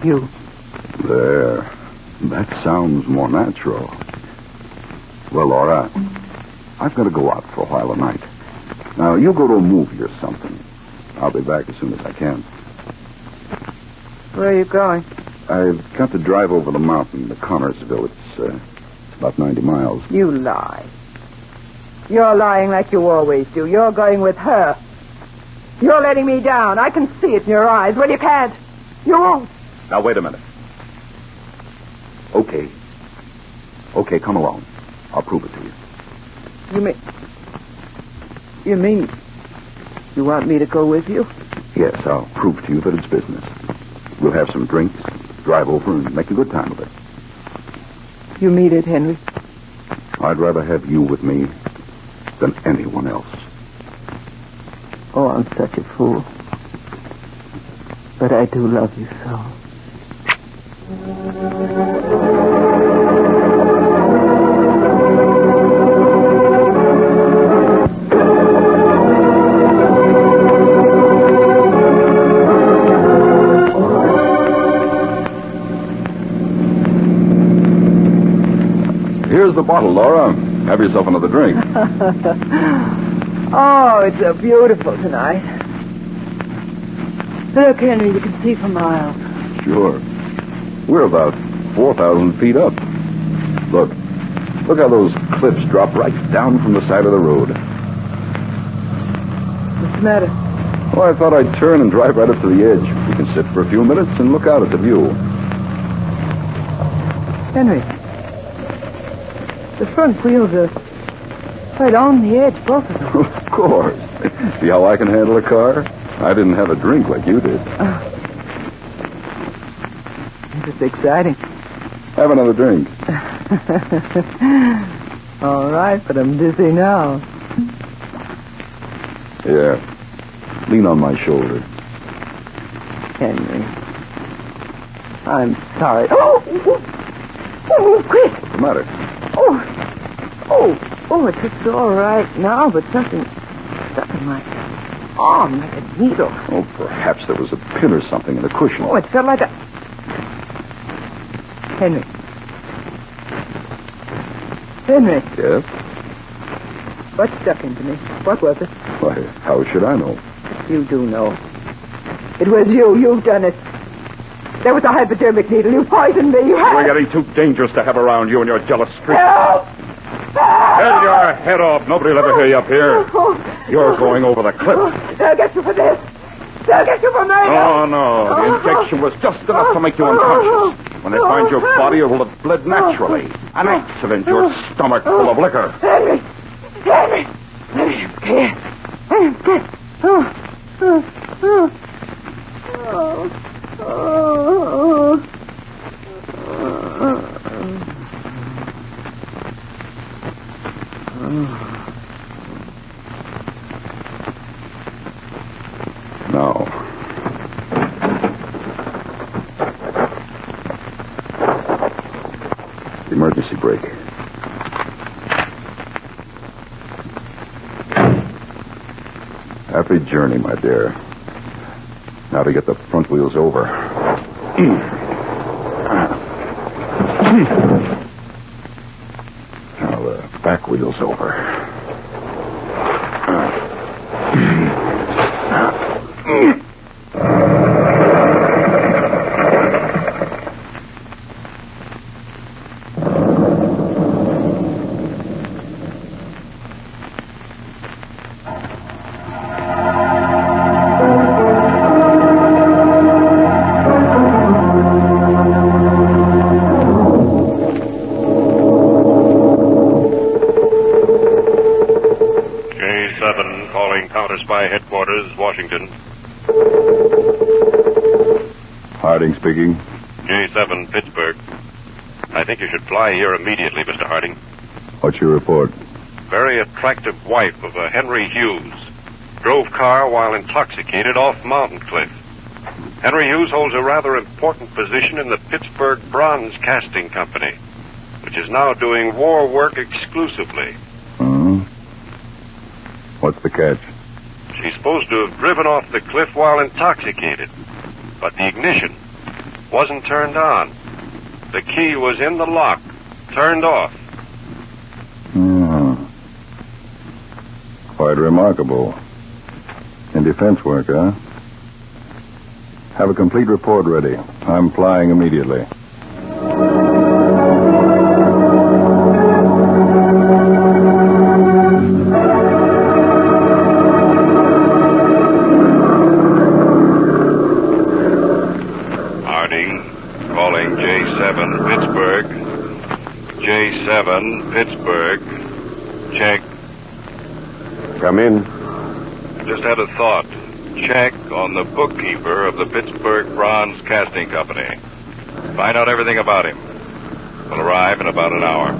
Speaker 14: You.
Speaker 19: There. That sounds more natural. Well, Laura, I've got to go out for a while tonight. Now, you go to a movie or something. I'll be back as soon as I can.
Speaker 14: Where are you going?
Speaker 19: I've got to drive over the mountain to Connorsville. It's about 90 miles.
Speaker 14: You lie. You're lying like you always do. You're going with her. You're letting me down. I can see it in your eyes. Well, you can't. You won't.
Speaker 19: Now, wait a minute. Okay. Okay, come along. I'll prove it to you.
Speaker 14: You mean you want me to go with you?
Speaker 19: Yes, I'll prove to you that it's business. We'll have some drinks, drive over, and make a good time of it.
Speaker 14: You mean it, Henry?
Speaker 19: I'd rather have you with me than anyone else.
Speaker 14: Oh, I'm such a fool. But I do love you so.
Speaker 19: Here's the bottle, Laura. Have yourself another drink.
Speaker 14: Oh, it's so beautiful tonight. Look, Henry, you can see for miles.
Speaker 19: Sure. We're about 4,000 feet up. Look how those cliffs drop right down from the side of the road.
Speaker 14: What's the matter?
Speaker 19: Oh, I thought I'd turn and drive right up to the edge. We can sit for a few minutes and look out at the view.
Speaker 14: Henry, the front wheels are right on the edge, both of them.
Speaker 19: Of course. See how I can handle a car? I didn't have a drink like you did.
Speaker 14: This is exciting.
Speaker 19: Have another drink.
Speaker 14: All right, but I'm dizzy now.
Speaker 19: Yeah. Lean on my shoulder.
Speaker 14: Henry, I'm sorry. Oh, quick.
Speaker 19: What's the matter?
Speaker 14: Oh, it's all right now, but something stuck in my arm like a needle.
Speaker 19: Oh, perhaps there was a pin or something in the cushion.
Speaker 14: Oh, it felt like a... Henry.
Speaker 19: Yes?
Speaker 14: What stuck into me? What was it?
Speaker 19: Why, how should I know?
Speaker 14: You do know. It was you. You've done it. There was a hypodermic needle. You poisoned me. You had...
Speaker 19: We're getting too dangerous to have around you and your jealous streak.
Speaker 14: Help!
Speaker 19: Get your head off. Nobody'll ever hear you up here. You're going over the cliff.
Speaker 14: They'll get you for this. They'll get you for murder.
Speaker 19: Oh, no. The injection was just enough to make you unconscious. When they find your body, it will have bled naturally. An accident, your stomach full of liquor.
Speaker 14: Henry, I'm scared. I'm scared.
Speaker 19: Now, emergency brake. Happy journey, my dear. Now to get the front wheels over. Now the back wheels over.
Speaker 11: Spy headquarters, Washington.
Speaker 19: Harding speaking.
Speaker 11: J7, Pittsburgh. I think you should fly here immediately, Mr. Harding.
Speaker 19: What's your report?
Speaker 11: Very attractive wife of a Henry Hughes. Drove car while intoxicated off Mountain Cliff. Henry Hughes holds a rather important position in the Pittsburgh Bronze Casting Company, which is now doing war work exclusively.
Speaker 19: What's the catch?
Speaker 11: She's supposed to have driven off the cliff while intoxicated, but the ignition wasn't turned on. The key was in the lock, turned off.
Speaker 19: Quite remarkable. In defense work, huh? Have a complete report ready. I'm flying immediately.
Speaker 11: Harding, calling J7 Pittsburgh. J7 Pittsburgh. Check.
Speaker 2: Come in.
Speaker 11: Just had a thought. Check on the bookkeeper of the Pittsburgh Bronze Casting Company. Find out everything about him. We'll arrive in about an hour.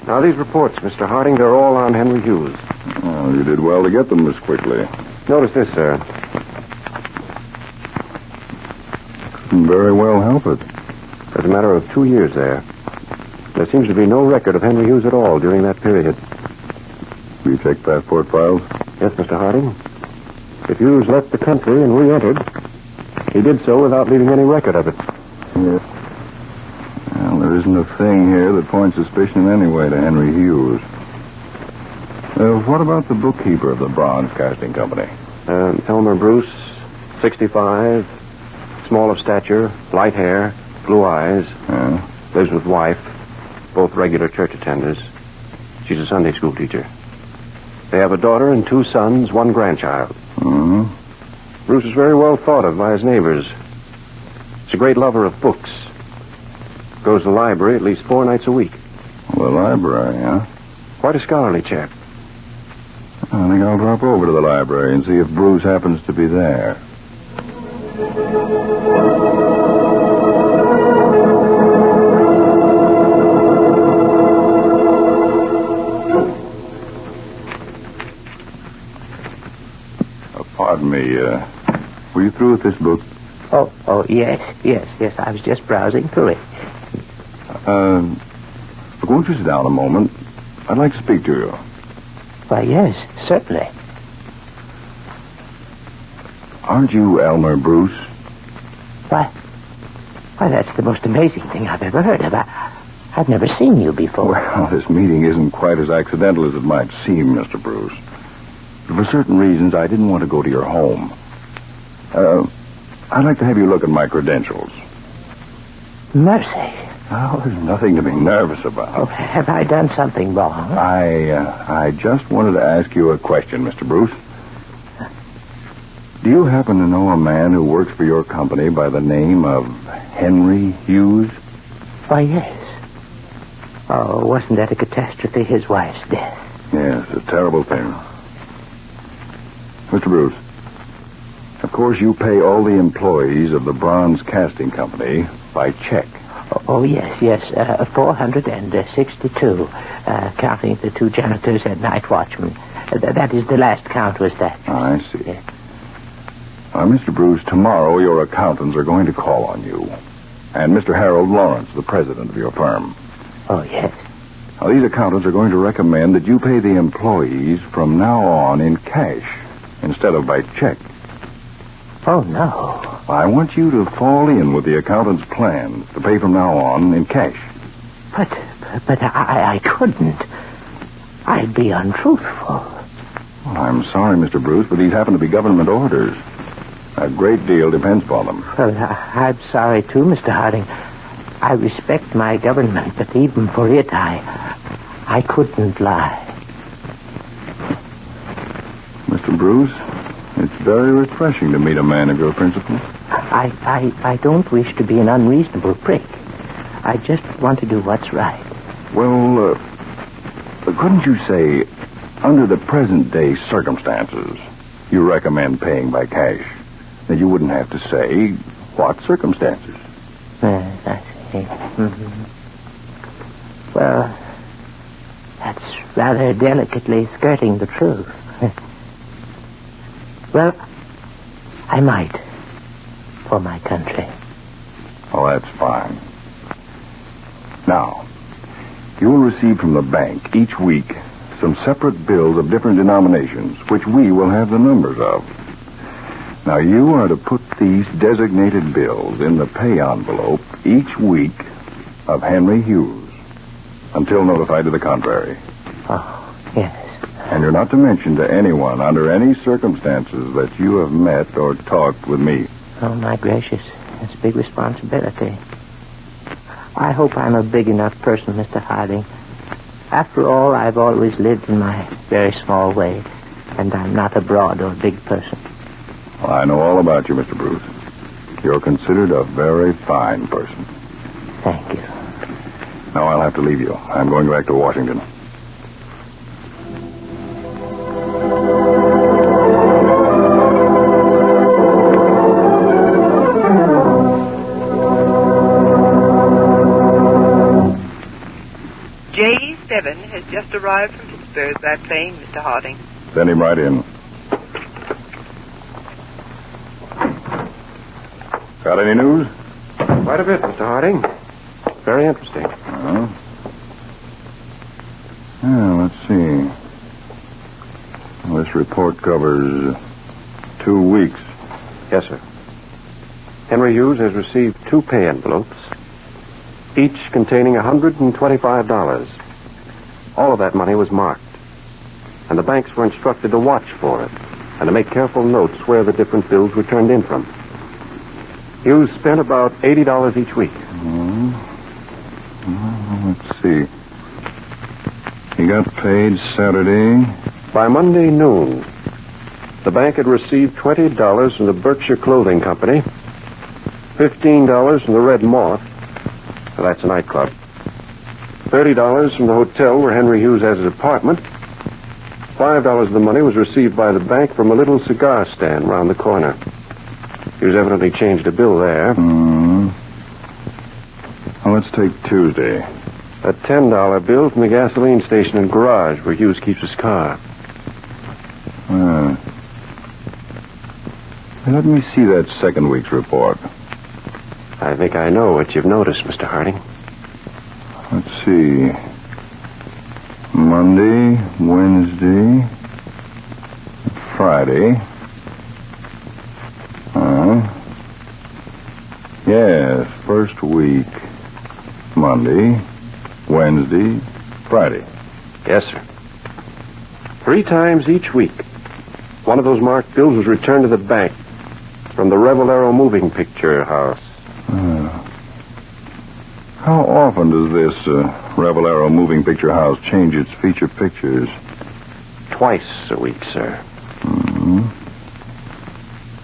Speaker 2: Now, these reports, Mr. Harding, they're all on Henry Hughes.
Speaker 19: Oh, you did well to get them this quickly.
Speaker 2: Notice this, sir.
Speaker 19: Couldn't very well help it.
Speaker 2: As a matter of 2 years there seems to be no record of Henry Hughes at all during that period.
Speaker 19: You checked passport files?
Speaker 2: Yes, Mr. Harding. If Hughes left the country and re-entered, he did so without leaving any record of it.
Speaker 19: Yes. Well, there isn't a thing here that points suspicion in any way to Henry Hughes. What about the bookkeeper of the Bronze Casting Company?
Speaker 2: Elmer Bruce, 65, small of stature, light hair, blue eyes. Lives with wife, both regular church attenders. She's a Sunday school teacher. They have a daughter and 2 sons, 1 grandchild.
Speaker 19: Mm-hmm.
Speaker 2: Bruce is very well thought of by his neighbors. He's a great lover of books. Goes to the library at least 4 nights a week.
Speaker 19: The library, huh?
Speaker 2: Quite a scholarly chap.
Speaker 19: I think I'll drop over to the library and see if Bruce happens to be there. Pardon me, were you through with this book?
Speaker 15: Oh, yes. I was just browsing through it.
Speaker 19: Look, won't you sit down a moment? I'd like to speak to you.
Speaker 15: Why, yes, certainly.
Speaker 19: Aren't you Elmer Bruce?
Speaker 15: Why, that's the most amazing thing I've ever heard of. I've never seen you before.
Speaker 19: Well, this meeting isn't quite as accidental as it might seem, Mr. Bruce. For certain reasons, I didn't want to go to your home. I'd like to have you look at my credentials.
Speaker 15: Mercy.
Speaker 19: Oh, there's nothing to be nervous about.
Speaker 15: Oh, have I done something wrong?
Speaker 19: I just wanted to ask you a question, Mr. Bruce. Do you happen to know a man who works for your company by the name of Henry Hughes?
Speaker 15: Why, yes. Oh, wasn't that a catastrophe, his wife's death?
Speaker 19: Yes, a terrible thing. Mr. Bruce, of course you pay all the employees of the Bronze Casting Company by check.
Speaker 15: Oh, yes, 462, counting the 2 janitors and night watchmen. That is, the last count was that.
Speaker 19: I see. Yeah. Mr. Bruce, tomorrow your accountants are going to call on you. And Mr. Harold Lawrence, the president of your firm.
Speaker 15: Oh, yes.
Speaker 19: Now, these accountants are going to recommend that you pay the employees from now on in cash instead of by check.
Speaker 15: Oh, no.
Speaker 19: I want you to fall in with the accountant's plans to pay from now on in cash.
Speaker 15: But I couldn't. I'd be untruthful.
Speaker 19: Well, I'm sorry, Mr. Bruce, but these happen to be government orders. A great deal depends upon them.
Speaker 15: Well, I'm sorry, too, Mr. Harding. I respect my government, but even for it, I couldn't lie.
Speaker 19: Mr. Bruce, it's very refreshing to meet a man of your principles.
Speaker 15: I don't wish to be an unreasonable prick. I just want to do what's right.
Speaker 19: Well, couldn't you say, under the present-day circumstances, you recommend paying by cash? That you wouldn't have to say what circumstances.
Speaker 15: I see. Mm-hmm. Well, that's rather delicately skirting the truth. Well, I might. For my country.
Speaker 19: Oh, that's fine. Now, you will receive from the bank each week some separate bills of different denominations, which we will have the numbers of. Now, you are to put these designated bills in the pay envelope each week of Henry Hughes until notified to the contrary.
Speaker 15: Oh, yes.
Speaker 19: And you're not to mention to anyone under any circumstances that you have met or talked with me.
Speaker 15: Oh, my gracious. That's a big responsibility. I hope I'm a big enough person, Mr. Harding. After all, I've always lived in my very small way, and I'm not a broad or big person.
Speaker 19: Well, I know all about you, Mr. Bruce. You're considered a very fine person.
Speaker 15: Thank you.
Speaker 19: Now I'll have to leave you. I'm going back to Washington.
Speaker 8: J7 has just arrived from Pittsburgh by plane, Mr. Harding.
Speaker 19: Send him right in. Got any news?
Speaker 2: Quite a bit, Mr. Harding. Very interesting.
Speaker 19: Let's see. Well, this report covers 2 weeks.
Speaker 2: Yes, sir. Henry Hughes has received 2 pay envelopes, each containing $125. All of that money was marked, and the banks were instructed to watch for it and to make careful notes where the different bills were turned in from. Hughes spent about $80 each week.
Speaker 19: Let's see. He got paid Saturday.
Speaker 2: By Monday noon, the bank had received $20 from the Berkshire Clothing Company, $15 from the Red Moth, that's a nightclub, $30 from the hotel where Henry Hughes has his apartment. $5 of the money was received by the bank from a little cigar stand round the corner. Hughes evidently changed a bill there.
Speaker 19: Well, let's take Tuesday.
Speaker 2: A $10 bill from the gasoline station and garage where Hughes keeps his car.
Speaker 19: Let me see that second week's report.
Speaker 2: I think I know what you've noticed, Mr. Harding.
Speaker 19: Let's see. Monday, Wednesday, Friday. Yes, first week. Monday, Wednesday, Friday.
Speaker 2: Yes, sir. 3 times each week, one of those marked bills was returned to the bank from the Revelero Moving Picture House.
Speaker 19: How often does this Revelero Moving Picture House change its feature pictures?
Speaker 2: Twice a week, sir.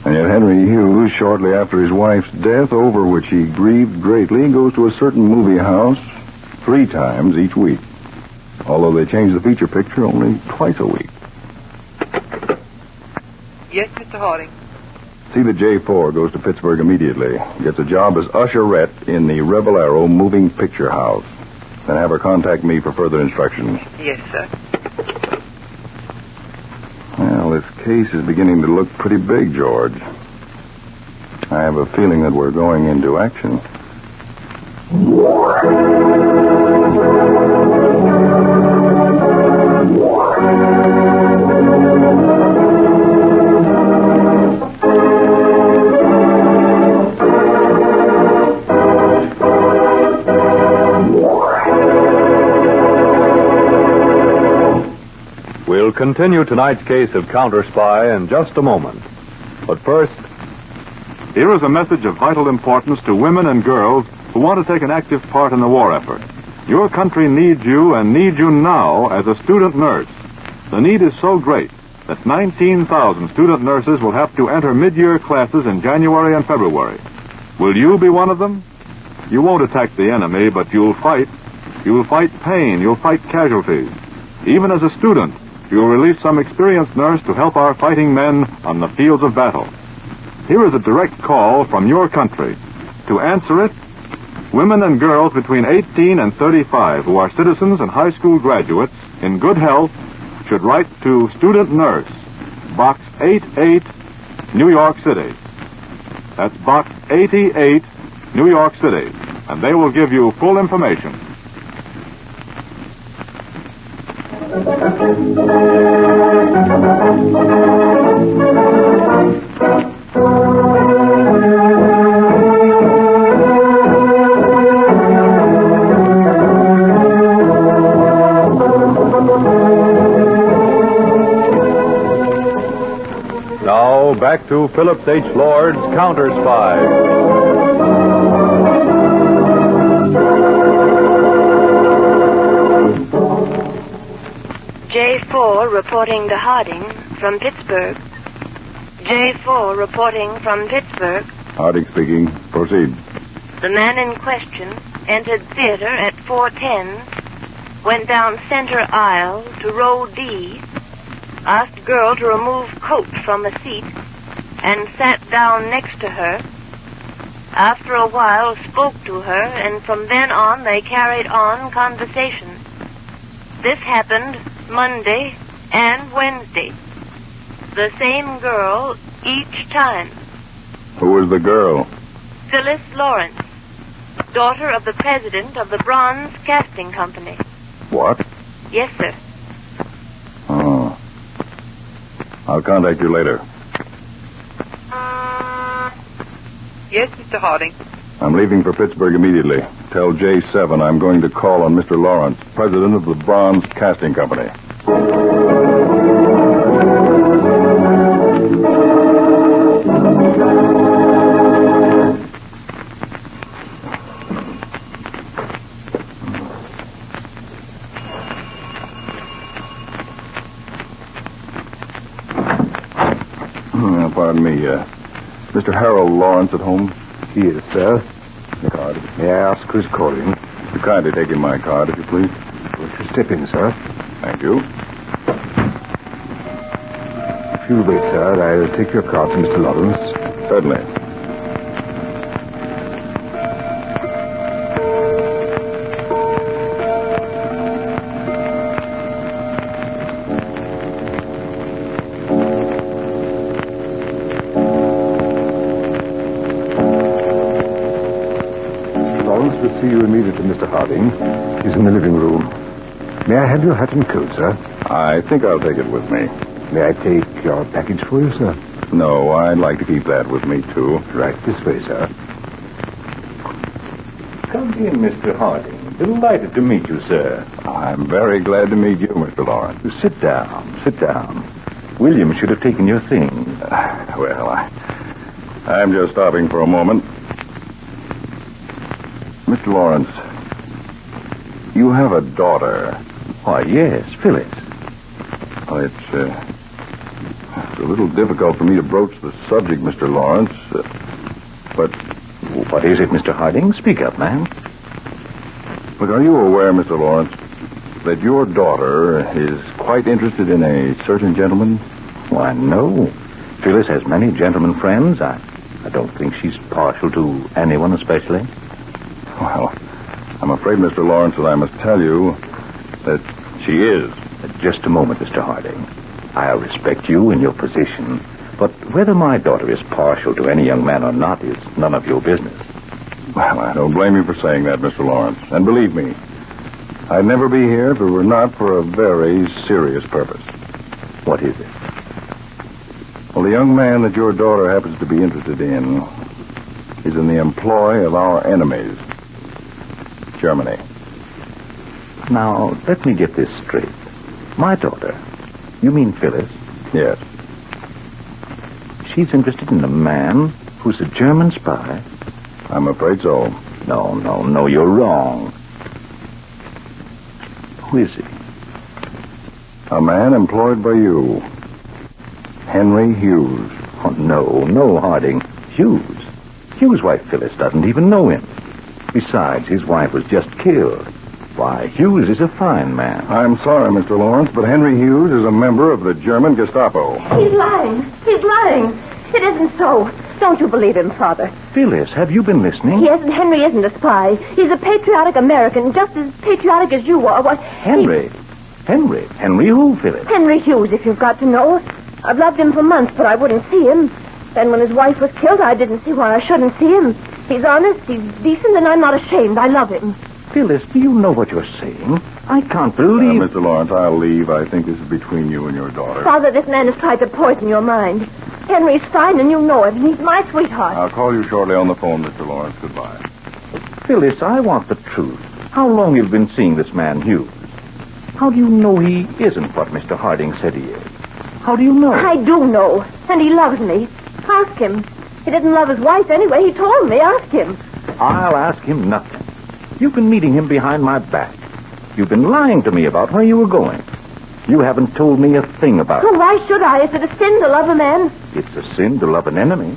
Speaker 19: And yet Henry Hughes, shortly after his wife's death, over which he grieved greatly, goes to a certain movie house 3 times each week. Although they change the feature picture only twice a week.
Speaker 8: Yes, Mr. Harding.
Speaker 19: See that J4 goes to Pittsburgh immediately. Gets a job as usherette in the Revelero Moving Picture House. Then have her contact me for further instructions.
Speaker 8: Yes, sir.
Speaker 19: Well, this case is beginning to look pretty big, George. I have a feeling that we're going into action.
Speaker 7: We'll continue tonight's case of counter-spy in just a moment. But first,
Speaker 16: here is a message of vital importance to women and girls who want to take an active part in the war effort. Your country needs you and needs you now as a student nurse. The need is so great that 19,000 student nurses will have to enter mid-year classes in January and February. Will you be one of them? You won't attack the enemy, but you'll fight. You'll fight pain. You'll fight casualties. Even as a student, you'll release some experienced nurse to help our fighting men on the fields of battle. Here is a direct call from your country. To answer it, women and girls between 18 and 35 who are citizens and high school graduates in good health should write to Student Nurse, Box 88, New York City. That's Box 88, New York City, and they will give you full information.
Speaker 7: to Phillips H. Lord's Counter Spy.
Speaker 17: J4 reporting to Harding from Pittsburgh. J4 reporting from Pittsburgh.
Speaker 19: Harding speaking. Proceed.
Speaker 17: The man in question entered theater at 4:10, went down center aisle to row D, asked girl to remove coat from a seat, and sat down next to her. After a while spoke to her, and from then on they carried on conversation. This happened Monday and Wednesday. The same girl each time.
Speaker 19: Who was the girl?
Speaker 17: Phyllis Lawrence, daughter of the president of the Bronze Casting Company.
Speaker 19: What?
Speaker 17: Yes, sir.
Speaker 19: Oh. I'll contact you later.
Speaker 8: Yes, Mr. Harding.
Speaker 19: I'm leaving for Pittsburgh immediately. Tell J7 I'm going to call on Mr. Lawrence, president of the Bronze Casting Company. Pardon me, Mr. Harold Lawrence at home?
Speaker 2: He is, sir.
Speaker 19: The card.
Speaker 2: May I ask who's calling?
Speaker 19: You kindly take in my card, if you please.
Speaker 2: Won't you step in, sir?
Speaker 19: Thank you.
Speaker 2: If you'll wait, sir, I'll take your card to Mr. Lawrence.
Speaker 19: Certainly.
Speaker 2: See you immediately, Mr. Harding. He's in the living room. May I have your hat and coat, sir?
Speaker 19: I think I'll take it with me.
Speaker 2: May I take your package for you, sir?
Speaker 19: No, I'd like to keep that with me, too.
Speaker 2: Right this way, sir.
Speaker 20: Come in, Mr. Harding. Delighted to meet you, sir.
Speaker 19: I'm very glad to meet you, Mr. Lawrence.
Speaker 20: Sit down, sit down. William should have taken your things.
Speaker 19: Well, I'm just stopping for a moment. Mr. Lawrence, you have a daughter.
Speaker 20: Why, yes, Phyllis.
Speaker 19: Well, it's a little difficult for me to broach the subject, Mr. Lawrence. But
Speaker 20: what is it, Mr. Harding? Speak up, man.
Speaker 19: Look, are you aware, Mr. Lawrence, that your daughter is quite interested in a certain gentleman?
Speaker 20: Why, no. Phyllis has many gentlemen friends. I don't think she's partial to anyone especially.
Speaker 19: Well, I'm afraid, Mr. Lawrence, that I must tell you that she is.
Speaker 20: Just a moment, Mr. Harding. I respect you and your position, but whether my daughter is partial to any young man or not is none of your business.
Speaker 19: Well, I don't blame you for saying that, Mr. Lawrence. And believe me, I'd never be here if it were not for a very serious purpose.
Speaker 20: What is it?
Speaker 19: Well, the young man that your daughter happens to be interested in is in the employ of our enemies. Germany.
Speaker 20: Now, let me get this straight. My daughter, you mean Phyllis?
Speaker 19: Yes.
Speaker 20: She's interested in a man who's a German spy?
Speaker 19: I'm afraid so.
Speaker 20: No, you're wrong. Who is he?
Speaker 19: A man employed by you. Henry Hughes.
Speaker 20: Oh, no, Harding. Hughes' wife, Phyllis, doesn't even know him. Besides, his wife was just killed. Why, Hughes is a fine man.
Speaker 19: I'm sorry, Mr. Lawrence, but Henry Hughes is a member of the German Gestapo.
Speaker 14: He's lying. He's lying. It isn't so. Don't you believe him, Father?
Speaker 20: Phyllis, have you been listening?
Speaker 14: Yes, and Henry isn't a spy. He's a patriotic American, just as patriotic as you are.
Speaker 20: Henry who, Phyllis?
Speaker 14: Henry Hughes, if you've got to know. I've loved him for months, but I wouldn't see him. Then when his wife was killed, I didn't see why I shouldn't see him. He's honest, he's decent, and I'm not ashamed. I love him.
Speaker 20: Phyllis, do you know what you're saying? I can't believe...
Speaker 19: Mr. Lawrence, I'll leave. I think this is between you and your daughter.
Speaker 14: Father, this man has tried to poison your mind. Henry's fine, and you know it, and he's my sweetheart.
Speaker 19: I'll call you shortly on the phone, Mr. Lawrence. Goodbye.
Speaker 20: Phyllis, I want the truth. How long you've been seeing this man, Hughes? How do you know he isn't what Mr. Harding said he is? How do you know?
Speaker 14: I do know, and he loves me. Ask him. He didn't love his wife anyway. He told me. Ask him.
Speaker 20: I'll ask him nothing. You've been meeting him behind my back. You've been lying to me about where you were going. You haven't told me a thing about
Speaker 14: Well,
Speaker 20: it.
Speaker 14: why should I? Is it a sin to love a man?
Speaker 20: It's a sin to love an enemy.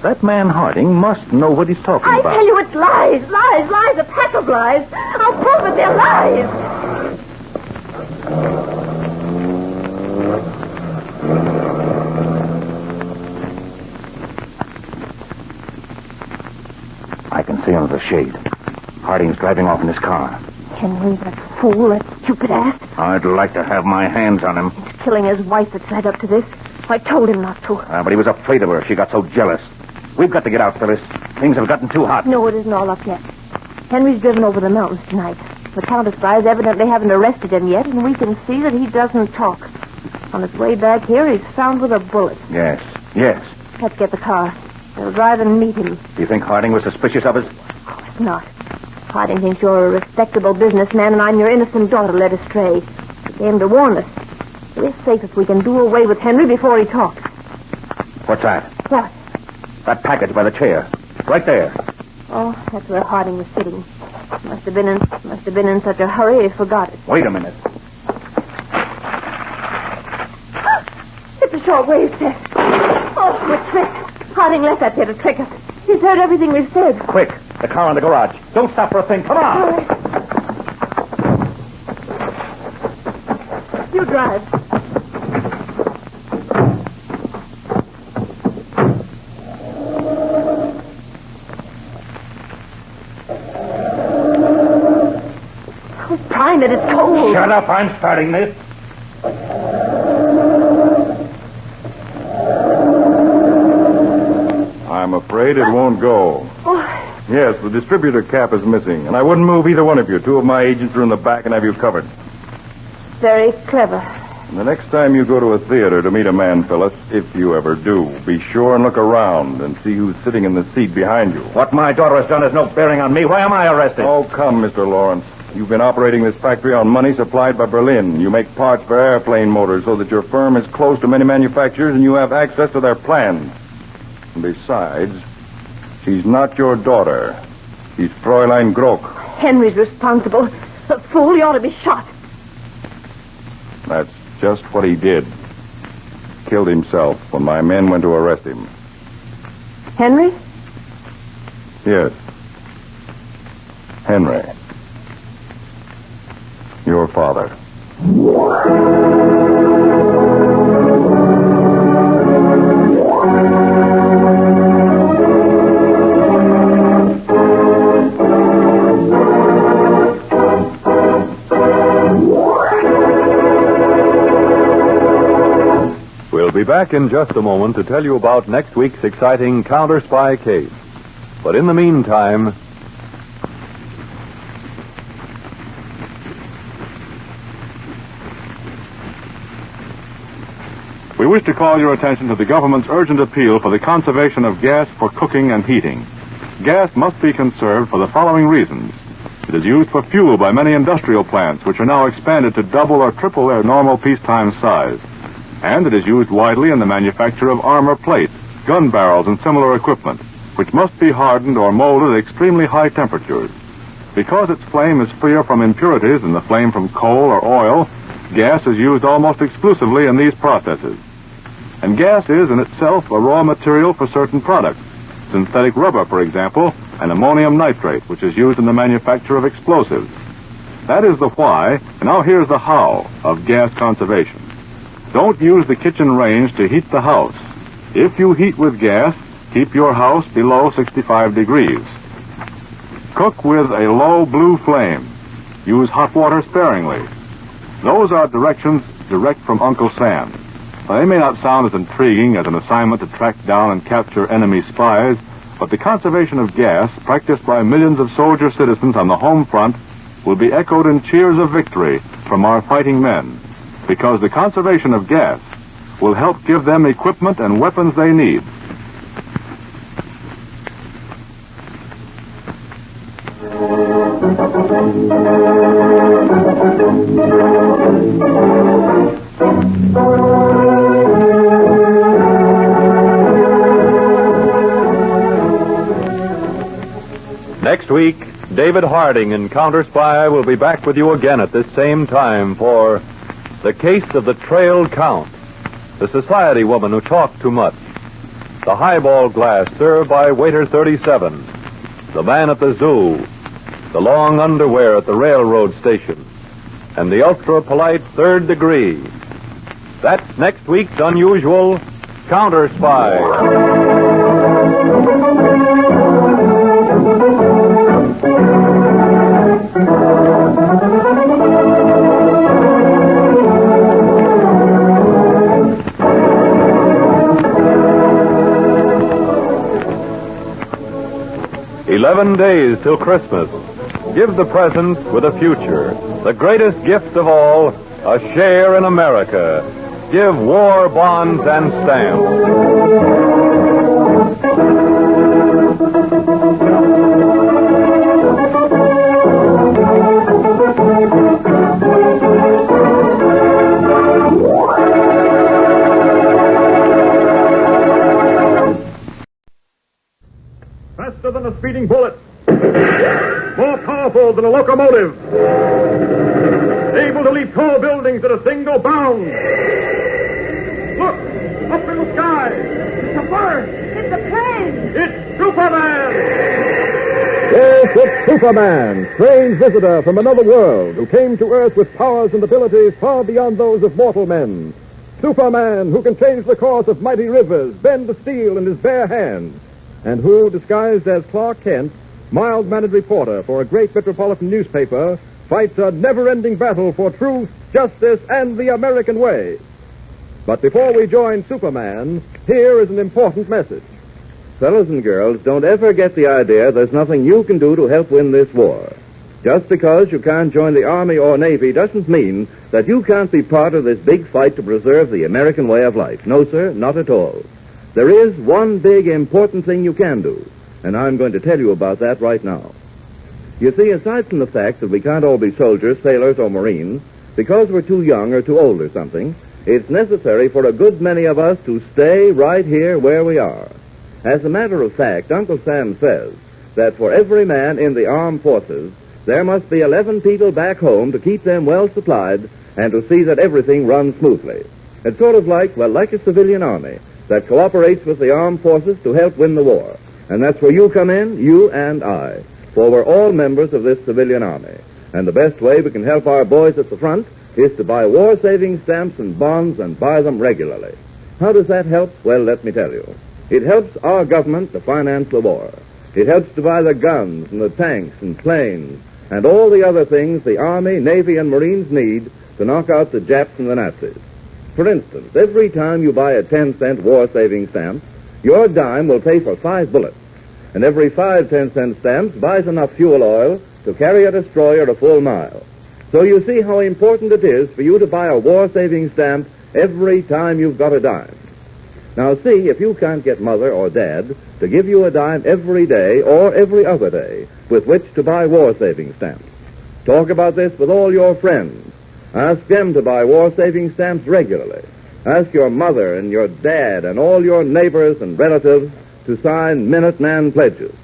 Speaker 20: That man Harding must know what he's talking
Speaker 14: I
Speaker 20: about.
Speaker 14: tell you, it's lies, lies, lies, a pack of lies. I'll prove it, they're lies.
Speaker 20: I can see under the shade. Harding's driving off in his car.
Speaker 14: Henry, that fool, that stupid ass.
Speaker 20: I'd like to have my hands on him.
Speaker 14: It's killing his wife that's led up to this. I told him not to.
Speaker 20: But he was afraid of her. She got so jealous. We've got to get out, Phyllis. Things have gotten too hot.
Speaker 14: No, it isn't all up yet. Henry's driven over the mountains tonight. The Countess spies evidently haven't arrested him yet, and we can see that he doesn't talk. On his way back here, he's found with a bullet.
Speaker 20: Yes.
Speaker 14: Let's get the car. They'll drive and meet him.
Speaker 20: Do you think Harding was suspicious of us?
Speaker 14: Of course not. Harding thinks you're a respectable businessman, and I'm your innocent daughter led astray. He came to warn us. It is safest we can do away with Henry before he talks.
Speaker 20: What's that?
Speaker 14: What?
Speaker 20: That package by the chair. Right there.
Speaker 14: Oh, that's where Harding was sitting. Must have been in such a hurry he forgot it.
Speaker 20: Wait a minute.
Speaker 14: It's a short wave test. Oh, we're tricked. Harding left that there to trick us. He's heard everything we've said.
Speaker 20: Quick. The car in the garage. Don't stop for a thing. Come on.
Speaker 14: All right. You drive. Time it, it's cold.
Speaker 20: Shut up, I'm starting this.
Speaker 16: I'm afraid it won't go.
Speaker 14: Oh.
Speaker 16: Yes, the distributor cap is missing, and I wouldn't move either one of you. Two of my agents are in the back and have you covered.
Speaker 14: Very clever.
Speaker 16: And the next time you go to a theater to meet a man, Phyllis, if you ever do, be sure and look around and see who's sitting in the seat behind you.
Speaker 20: What my daughter has done has no bearing on me. Why am I arrested?
Speaker 16: Oh, come, Mr. Lawrence. You've been operating this factory on money supplied by Berlin. You make parts for airplane motors so that your firm is close to many manufacturers and you have access to their plans. And besides, she's not your daughter. She's Fräulein Grock.
Speaker 14: Henry's responsible. The fool, he ought to be shot.
Speaker 16: That's just what he did. Killed himself when my men went to arrest him.
Speaker 14: Henry?
Speaker 16: Yes. Henry. Your father. We'll be back in just a moment to tell you about next week's exciting counter spy case. But in the meantime, we wish to call your attention to the government's urgent appeal for the conservation of gas for cooking and heating. Gas must be conserved for the following reasons. It is used for fuel by many industrial plants, which are now expanded to double or triple their normal peacetime size. And it is used widely in the manufacture of armor plate, gun barrels, and similar equipment, which must be hardened or molded at extremely high temperatures. Because its flame is freer from impurities than the flame from coal or oil, gas is used almost exclusively in these processes. And gas is in itself a raw material for certain products. Synthetic rubber, for example, and ammonium nitrate, which is used in the manufacture of explosives. That is the why, and now here's the how, of gas conservation. Don't use the kitchen range to heat the house. If you heat with gas, keep your house below 65 degrees. Cook with a low blue flame. Use hot water sparingly. Those are directions direct from Uncle Sam. Now, they may not sound as intriguing as an assignment to track down and capture enemy spies, but the conservation of gas, practiced by millions of soldier citizens on the home front, will be echoed in cheers of victory from our fighting men, because the conservation of gas will help give them equipment and weapons they need.
Speaker 7: Next week, David Harding in Counter Spy will be back with you again at this same time for The Case of the Trailed Count, the society woman who talked too much, the highball glass served by waiter 37, the man at the zoo, the long underwear at the railroad station, and the ultra-polite third degree. That's next week's unusual Counter Spy. 11 days till Christmas. Give the present with a future. The greatest gift of all, a share in America. Give war bonds and stamps.
Speaker 16: Faster than a speeding bullet. More powerful than a locomotive. Able to leap tall buildings at a single bound. Look! Up in the sky! It's a bird!
Speaker 14: It's a plane!
Speaker 16: It's Superman!
Speaker 10: Yes, it's Superman, strange visitor from another world who came to Earth with powers and abilities far beyond those of mortal men. Superman, who can change the course of mighty rivers, bend the steel in his bare hands, and who, disguised as Clark Kent, mild-mannered reporter for a great metropolitan newspaper, fights a never-ending battle for truth, justice, and the American way. But before we join Superman, here is an important message.
Speaker 13: Fellows and girls, don't ever get the idea there's nothing you can do to help win this war. Just because you can't join the Army or Navy doesn't mean that you can't be part of this big fight to preserve the American way of life. No, sir, not at all. There is one big important thing you can do, and I'm going to tell you about that right now. You see, aside from the fact that we can't all be soldiers, sailors, or Marines, because we're too young or too old or something, it's necessary for a good many of us to stay right here where we are. As a matter of fact, Uncle Sam says that for every man in the armed forces, there must be 11 people back home to keep them well supplied and to see that everything runs smoothly. It's sort of like a civilian army that cooperates with the armed forces to help win the war. And that's where you come in, you and I, for we're all members of this civilian army. And the best way we can help our boys at the front is to buy war-saving stamps and bonds and buy them regularly. How does that help? Well, let me tell you. It helps our government to finance the war. It helps to buy the guns and the tanks and planes and all the other things the Army, Navy, and Marines need to knock out the Japs and the Nazis. For instance, every time you buy a 10-cent war-saving stamp, your dime will pay for 5 bullets. And every 5 10-cent stamps buys enough fuel oil to carry a destroyer a full mile. So you see how important it is for you to buy a war-saving stamp every time you've got a dime. Now see if you can't get Mother or Dad to give you a dime every day or every other day with which to buy war-saving stamps. Talk about this with all your friends. Ask them to buy war-saving stamps regularly. Ask your mother and your dad and all your neighbors and relatives to sign Minuteman pledges.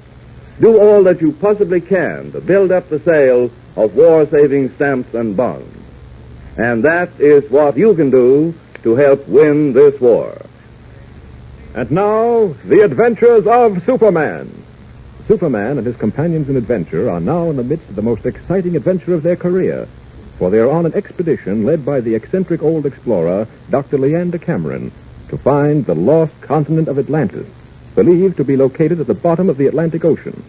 Speaker 13: Do all that you possibly can to build up the sale of war-saving stamps and bonds. And that is what you can do to help win this war.
Speaker 10: And now, the adventures of Superman. Superman and his companions in adventure are now in the midst of the most exciting adventure of their career, for they are on an expedition led by the eccentric old explorer, Dr. Leander Cameron, to find the lost continent of Atlantis, believed to be located at the bottom of the Atlantic Ocean.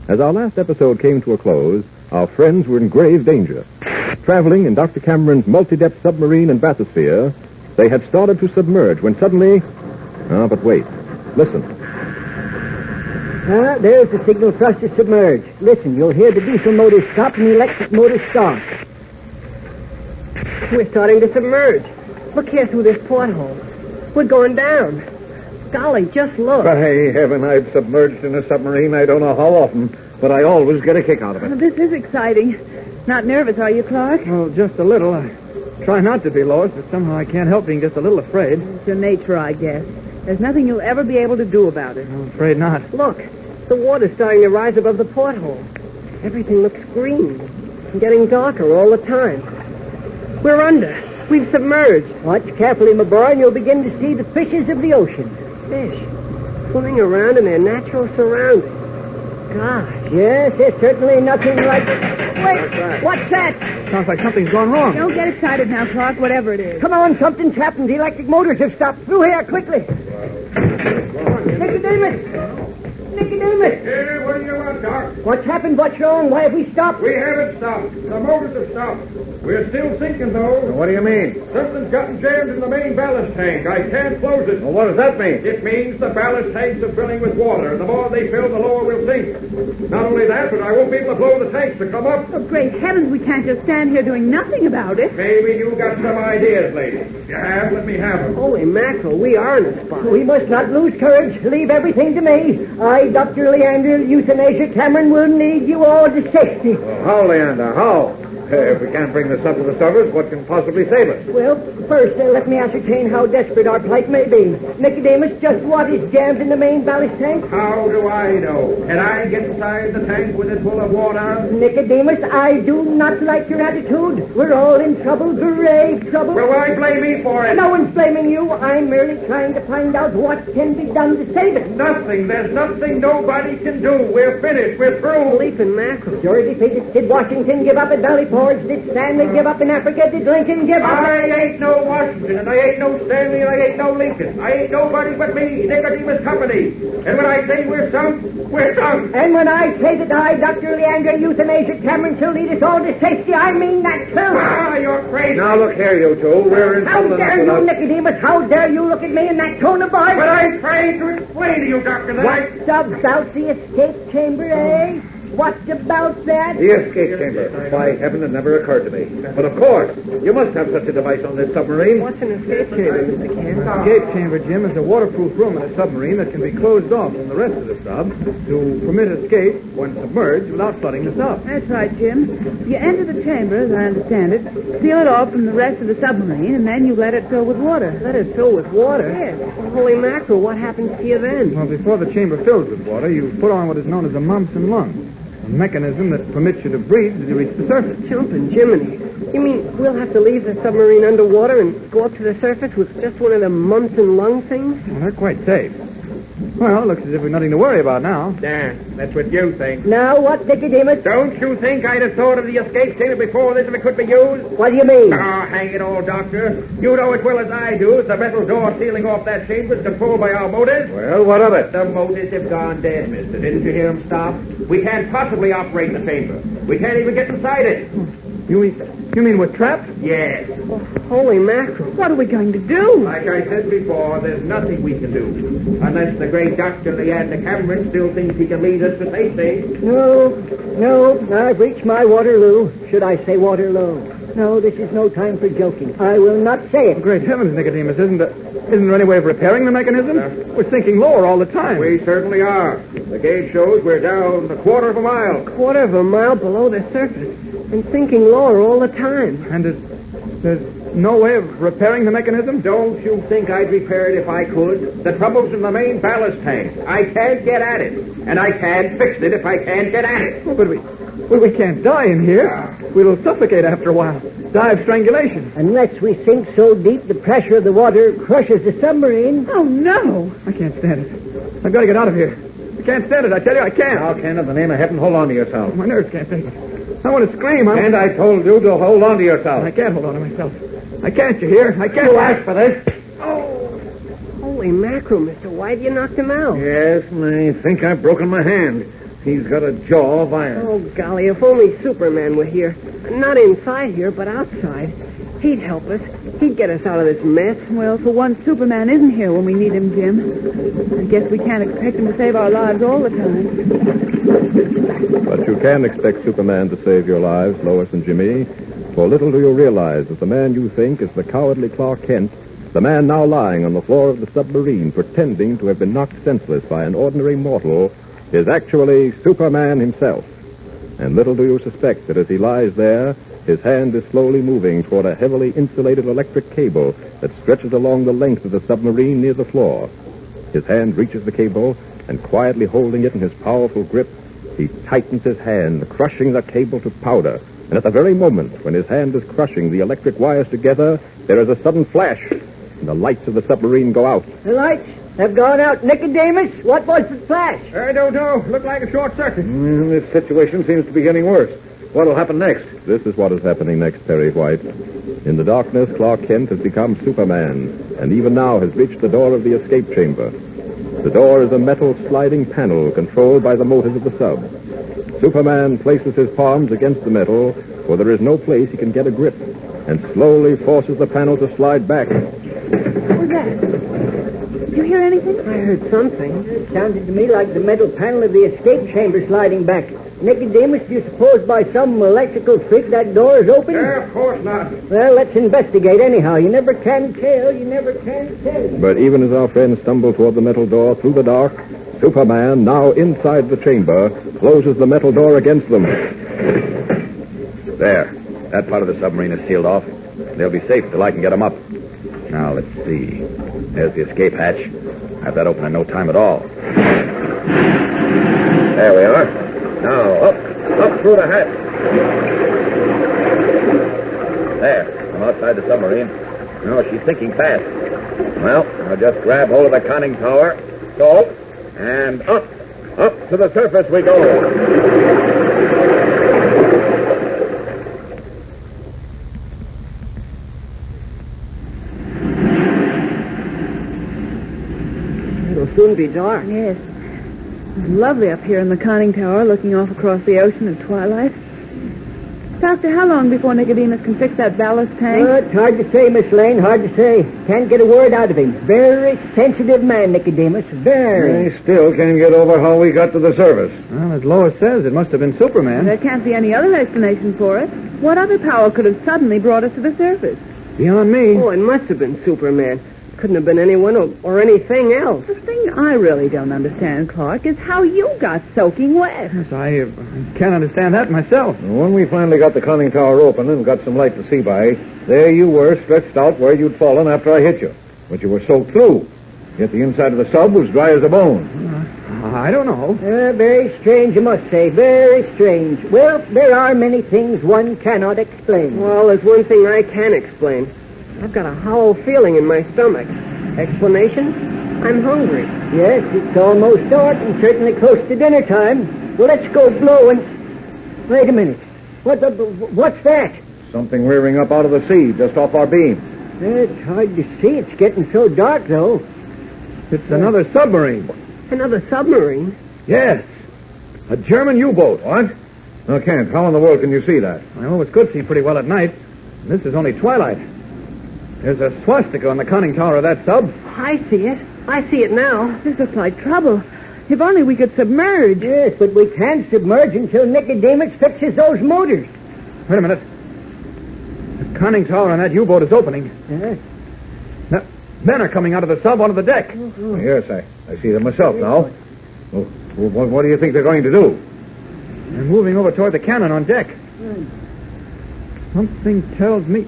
Speaker 10: As our last episode came to a close, our friends were in grave danger. Traveling in Dr. Cameron's multi-depth submarine and bathysphere, they had started to submerge when suddenly... Oh, but wait. Listen.
Speaker 23: There's the signal for us to submerge. Listen, you'll hear the diesel motor stop and the electric motor start.
Speaker 14: We're starting to submerge. Look here through this porthole. We're going down. Golly, just look.
Speaker 10: By heaven, I've submerged in a submarine I don't know how often, but I always get a kick out of it.
Speaker 14: This is exciting. Not nervous, are you, Clark?
Speaker 23: Oh, just a little. I try not to be, Lois, but somehow I can't help being just a little afraid.
Speaker 14: It's your nature, I guess. There's nothing you'll ever be able to do about it.
Speaker 23: I'm afraid not.
Speaker 14: Look,
Speaker 1: The water's starting to rise above the porthole. Everything looks green and getting darker all the time. We're under. We've submerged.
Speaker 23: Watch carefully, my boy, and you'll begin to see the fishes of the ocean.
Speaker 1: Fish swimming around in their natural surroundings. Gosh.
Speaker 23: Yes, there's certainly nothing like it. Wait, what's that?
Speaker 12: Sounds like something's gone wrong.
Speaker 18: Don't get excited now, Clark, whatever it is.
Speaker 23: Come on, something's happened. The electric motors have stopped. Through here, quickly. Nicodemus! Nicodemus!
Speaker 24: Hey, what do you want, Doc?
Speaker 23: What's happened? What's wrong? Why have we stopped?
Speaker 24: We haven't stopped. The motors have stopped. We're still sinking, though.
Speaker 12: What do you mean?
Speaker 24: Something's gotten jammed in the main ballast tank. I can't close it.
Speaker 12: Well, what does that mean?
Speaker 24: It means the ballast tanks are filling with water, and the more they fill, the lower we'll sink. Not only that, but I won't be able to blow the tanks to come up.
Speaker 18: Oh, great heavens, we can't just stand here doing nothing about it.
Speaker 24: Maybe you got some ideas, lady. If you have, let me have them.
Speaker 1: Holy mackerel, we are in a spot.
Speaker 23: We must not lose courage. Leave everything to me. I, Dr. Leander, Euthanasia Cameron, will lead you all to safety.
Speaker 12: Well, how, Leander? How? If we can't bring this up to the surface, what can possibly save us?
Speaker 23: Well, first, let me ascertain how desperate our plight may be. Nicodemus, just what is jammed in the main ballast tank?
Speaker 24: How do I know? Can I get inside the tank with it full of water?
Speaker 23: Nicodemus, I do not like your attitude. We're all in trouble, grave trouble.
Speaker 24: Well, why blame me for it?
Speaker 23: No one's blaming you. I'm merely trying to find out what can be done to save it.
Speaker 24: Nothing. There's nothing nobody can do. We're finished. We're through.
Speaker 1: Leaping mackerel.
Speaker 23: George Peters, did Washington give up at Valley Forge? Did Stanley give up in Africa? Did Lincoln give up?
Speaker 24: I ain't no Washington, and I ain't no Stanley, and I ain't no Lincoln. I ain't nobody but me, Nicodemus Company. And when I say we're sunk, we're sunk.
Speaker 23: And when I say that I, Dr. Leander, Euthanasia Cameron, shall lead us all to safety, I mean that, too.
Speaker 24: Ah, you're crazy.
Speaker 12: Now, look here, you two. We're in trouble enough.
Speaker 23: How dare you, Nicodemus? How dare you look at me in that tone of voice?
Speaker 24: But I'm trying to explain to you, Doctor, that
Speaker 23: What's about the escape chamber, eh? What's about that?
Speaker 12: The escape chamber. By heaven, it never occurred to me. But of course, you must have such a device on this submarine.
Speaker 1: What's an escape chamber, Mr. Kent?
Speaker 12: Escape chamber, Jim, is a waterproof room in a submarine that can be closed off from the rest of the sub to permit escape when submerged without flooding the sub.
Speaker 18: That's right, Jim. You enter the chamber, as I understand it, seal it off from the rest of the submarine, and then you let it fill with water.
Speaker 1: Let it fill with water?
Speaker 18: Yes.
Speaker 1: Well, holy mackerel, what happens to you then?
Speaker 12: Well, before the chamber fills with water, you put on what is known as a mumps and lungs, a mechanism that permits you to breathe as you reach the surface.
Speaker 1: Jumping Jiminy. You mean we'll have to leave the submarine underwater and go up to the surface with just one of them mumps and lung things?
Speaker 12: Well, they're quite safe. Well, it looks as if we've nothing to worry about now.
Speaker 24: Yeah, that's what you think.
Speaker 23: Now what, Nicodemus?
Speaker 24: Don't you think I'd have thought of the escape chamber before this if it could be used?
Speaker 23: What do you mean?
Speaker 24: Oh, hang it all, Doctor. You know as well as I do the metal door sealing off that chamber is controlled by our motors.
Speaker 12: Well, what of it?
Speaker 24: The motors have gone dead, mister. Didn't you hear them stop? We can't possibly operate the chamber. We can't even get inside it.
Speaker 12: You mean we're trapped?
Speaker 24: Yes.
Speaker 1: Oh, holy mackerel.
Speaker 18: What are we going to do?
Speaker 24: Like I said before, there's nothing we can do. Unless the great Dr. Leander Cameron still thinks he can lead us to safety.
Speaker 23: No, I've reached my Waterloo. Should I say Waterloo? No, this is no time for joking. I will not say it.
Speaker 12: Great heavens, Nicodemus, isn't there any way of repairing the mechanism? We're sinking lower all the time.
Speaker 24: We certainly are. The gauge shows we're down a quarter of a mile.
Speaker 1: Quarter of a mile below the surface and sinking lower all the time.
Speaker 12: And there's no way of repairing the mechanism?
Speaker 24: Don't you think I'd repair it if I could? The trouble's in the main ballast tank. I can't get at it. And I can't fix it if I can't get at it.
Speaker 12: Well, but we can't die in here. We'll suffocate after a while. Die of strangulation.
Speaker 23: Unless we sink so deep the pressure of the water crushes the submarine.
Speaker 18: Oh, no.
Speaker 12: I can't stand it. I've got to get out of here. I can't stand it. I tell you, I can't. Now, Ken, in the name of heaven, hold on to yourself. My nerves can't take it. I want to scream. And I told you to hold on to yourself. I can't hold on to myself. I can't, you hear? I can't. You ask for this.
Speaker 1: Holy mackerel, mister. Why'd you knock him out?
Speaker 12: Yes, I think I've broken my hand. He's got a jaw of iron.
Speaker 1: Oh, golly, if only Superman were here. Not inside here, but outside. He'd help us. He'd get us out of this mess.
Speaker 18: Well, for once, Superman isn't here when we need him, Jim. I guess we can't expect him to save our lives all the time.
Speaker 10: But you can expect Superman to save your lives, Lois and Jimmy. For little do you realize that the man you think is the cowardly Clark Kent, the man now lying on the floor of the submarine pretending to have been knocked senseless by an ordinary mortal, is actually Superman himself. And little do you suspect that as he lies there, his hand is slowly moving toward a heavily insulated electric cable that stretches along the length of the submarine near the floor. His hand reaches the cable, and quietly holding it in his powerful grip, he tightens his hand, crushing the cable to powder. And at the very moment when his hand is crushing the electric wires together, there is a sudden flash, and the lights of the submarine go out.
Speaker 23: The lights have gone out. Nicodemus, what was the flash?
Speaker 12: I don't know. Looked like a short circuit.
Speaker 3: This situation seems to be getting worse. What'll happen next?
Speaker 10: This is what is happening next, Perry White. In the darkness, Clark Kent has become Superman, and even now has reached the door of the escape chamber. The door is a metal sliding panel controlled by the motors of the sub. Superman places his palms against the metal, for there is no place he can get a grip, and slowly forces the panel to slide back.
Speaker 18: What was that? Did you hear anything?
Speaker 23: I heard something. It sounded to me like the metal panel of the escape chamber sliding back. Nicodemus, do you suppose by some electrical freak that door is open?
Speaker 12: Of course not.
Speaker 23: Well, let's investigate anyhow. You never can tell. You never can tell.
Speaker 10: But even as our friends stumble toward the metal door through the dark, Superman, now inside the chamber, closes the metal door against them.
Speaker 3: There. That part of the submarine is sealed off. They'll be safe till I can get them up. Now, let's see. There's the escape hatch. Have that open in no time at all. There we are. Now, up through the hatch. There. I'm outside the submarine. Now, she's sinking fast. Well, I'll just grab hold of the conning tower. So, and up to the surface we go.
Speaker 23: It'll soon be dark.
Speaker 18: Yes. It's lovely up here in the conning tower, looking off across the ocean at twilight. Doctor, how long before Nicodemus can fix that ballast tank?
Speaker 23: It's hard to say, Miss Lane, hard to say. Can't get a word out of him. Very sensitive man, Nicodemus. Very.
Speaker 3: I still can't get over how we got to the surface.
Speaker 12: Well, as Lois says, it must have been Superman.
Speaker 18: There can't be any other explanation for it. What other power could have suddenly brought us to the surface?
Speaker 12: Beyond me.
Speaker 1: Oh, it must have been Superman. Couldn't have been anyone or anything else.
Speaker 18: The thing I really don't understand, Clark, is how you got soaking wet.
Speaker 12: Yes, I can't understand that myself.
Speaker 3: When we finally got the conning tower open and got some light to see by, there you were, stretched out where you'd fallen after I hit you. But you were soaked through. Yet the inside of the sub was dry as a bone.
Speaker 12: I don't know.
Speaker 23: Very strange, I must say. Very strange. Well, there are many things one cannot explain.
Speaker 1: Well, there's one thing I can explain. I've got a hollow feeling in my stomach. Explanation? I'm hungry.
Speaker 23: Yes, it's almost dark and certainly close to dinner time. Well, let's go blow and... Wait a minute. What's that?
Speaker 3: Something rearing up out of the sea just off our beam.
Speaker 23: It's hard to see. It's getting so dark, though.
Speaker 12: It's another submarine.
Speaker 1: Another submarine?
Speaker 12: Yes. A German U-boat.
Speaker 3: What? No, Kent, how in the world can you see that?
Speaker 12: I always could see pretty well at night. This is only twilight. There's a swastika on the conning tower of that sub.
Speaker 1: I see it. I see it now.
Speaker 18: This looks like trouble. If only we could submerge.
Speaker 23: Yes, but we can't submerge until Nicodemus fixes those motors.
Speaker 12: Wait a minute. The conning tower on that U-boat is opening.
Speaker 23: Yes.
Speaker 12: Men are coming out of the sub onto the deck.
Speaker 23: Mm-hmm.
Speaker 3: Yes, I see them myself now. Well, what do you think they're going to do?
Speaker 12: They're moving over toward the cannon on deck. Something tells me...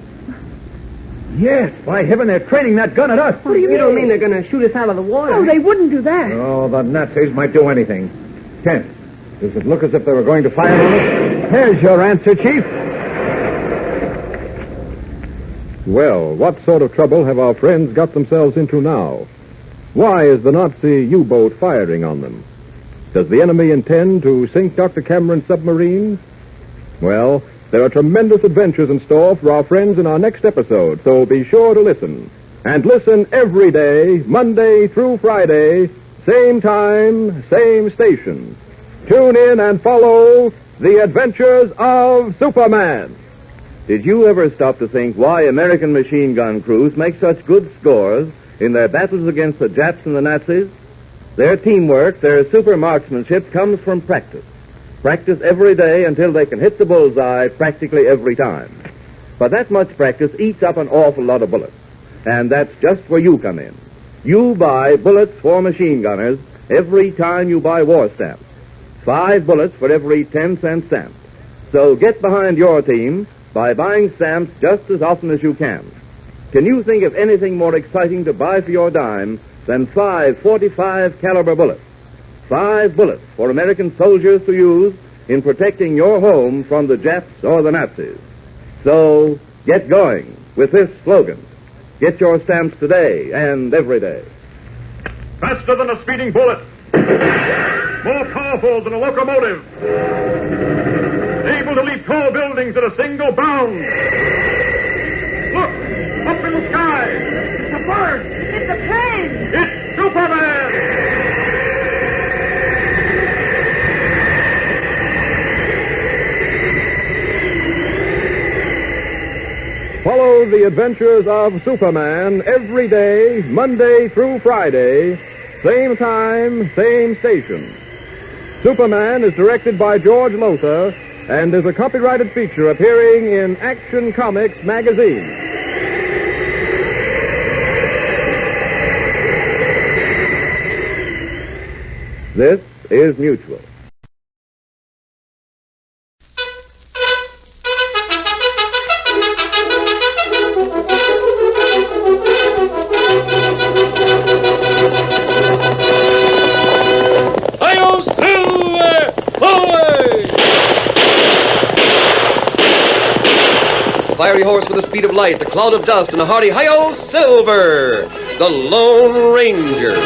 Speaker 12: Yes, by heaven, they're training that gun at us.
Speaker 1: What do you mean? You don't mean they're going to shoot us out of the water?
Speaker 18: Oh, they wouldn't do that.
Speaker 3: Oh, the Nazis might do anything. Kent, does it look as if they were going to fire on us?
Speaker 12: There's your answer, Chief.
Speaker 10: Well, what sort of trouble have our friends got themselves into now? Why is the Nazi U-boat firing on them? Does the enemy intend to sink Dr. Cameron's submarine? Well, there are tremendous adventures in store for our friends in our next episode, so be sure to listen. And listen every day, Monday through Friday, same time, same station. Tune in and follow The Adventures of Superman.
Speaker 13: Did you ever stop to think why American machine gun crews make such good scores in their battles against the Japs and the Nazis? Their teamwork, their super marksmanship comes from practice. Practice every day until they can hit the bullseye practically every time. But that much practice eats up an awful lot of bullets. And that's just where you come in. You buy bullets for machine gunners every time you buy war stamps. 5 bullets for every 10-cent stamp. So get behind your team by buying stamps just as often as you can. Can you think of anything more exciting to buy for your dime than 5 .45 caliber bullets? 5 bullets for American soldiers to use in protecting your home from the Japs or the Nazis. So, get going with this slogan. Get your stamps today and every day.
Speaker 16: Faster than a speeding bullet. More powerful than a locomotive. Able to leap tall buildings at a single bound. Look! Up in the sky! It's a bird!
Speaker 18: It's a plane!
Speaker 16: It's Superman!
Speaker 10: Follow the adventures of Superman every day, Monday through Friday, same time, same station. Superman is directed by George Lothar and is a copyrighted feature appearing in Action Comics magazine. This is Mutual.
Speaker 5: Hi-yo, Silver! Away!
Speaker 9: Fiery horse with the speed of light, a cloud of dust, and a hearty hi-yo, Silver! The Lone Ranger.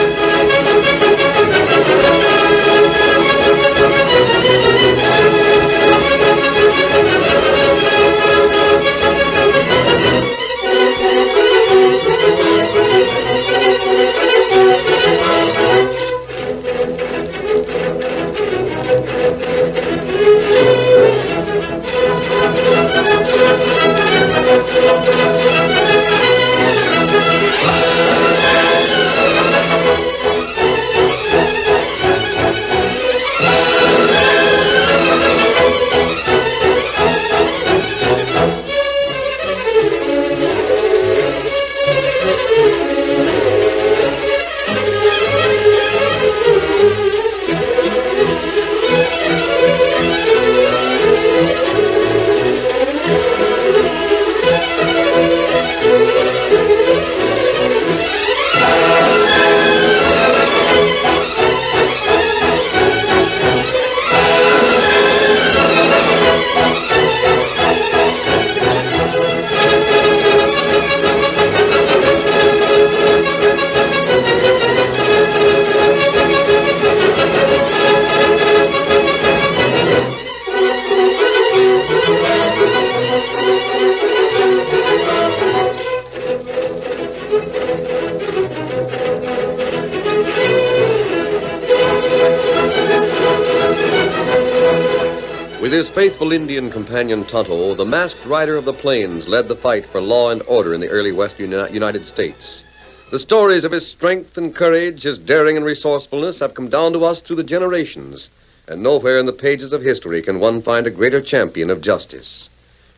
Speaker 9: With his faithful Indian companion Tonto, the masked rider of the plains led the fight for law and order in the early western United States. The stories of his strength and courage, his daring and resourcefulness have come down to us through the generations, and nowhere in the pages of history can one find a greater champion of justice.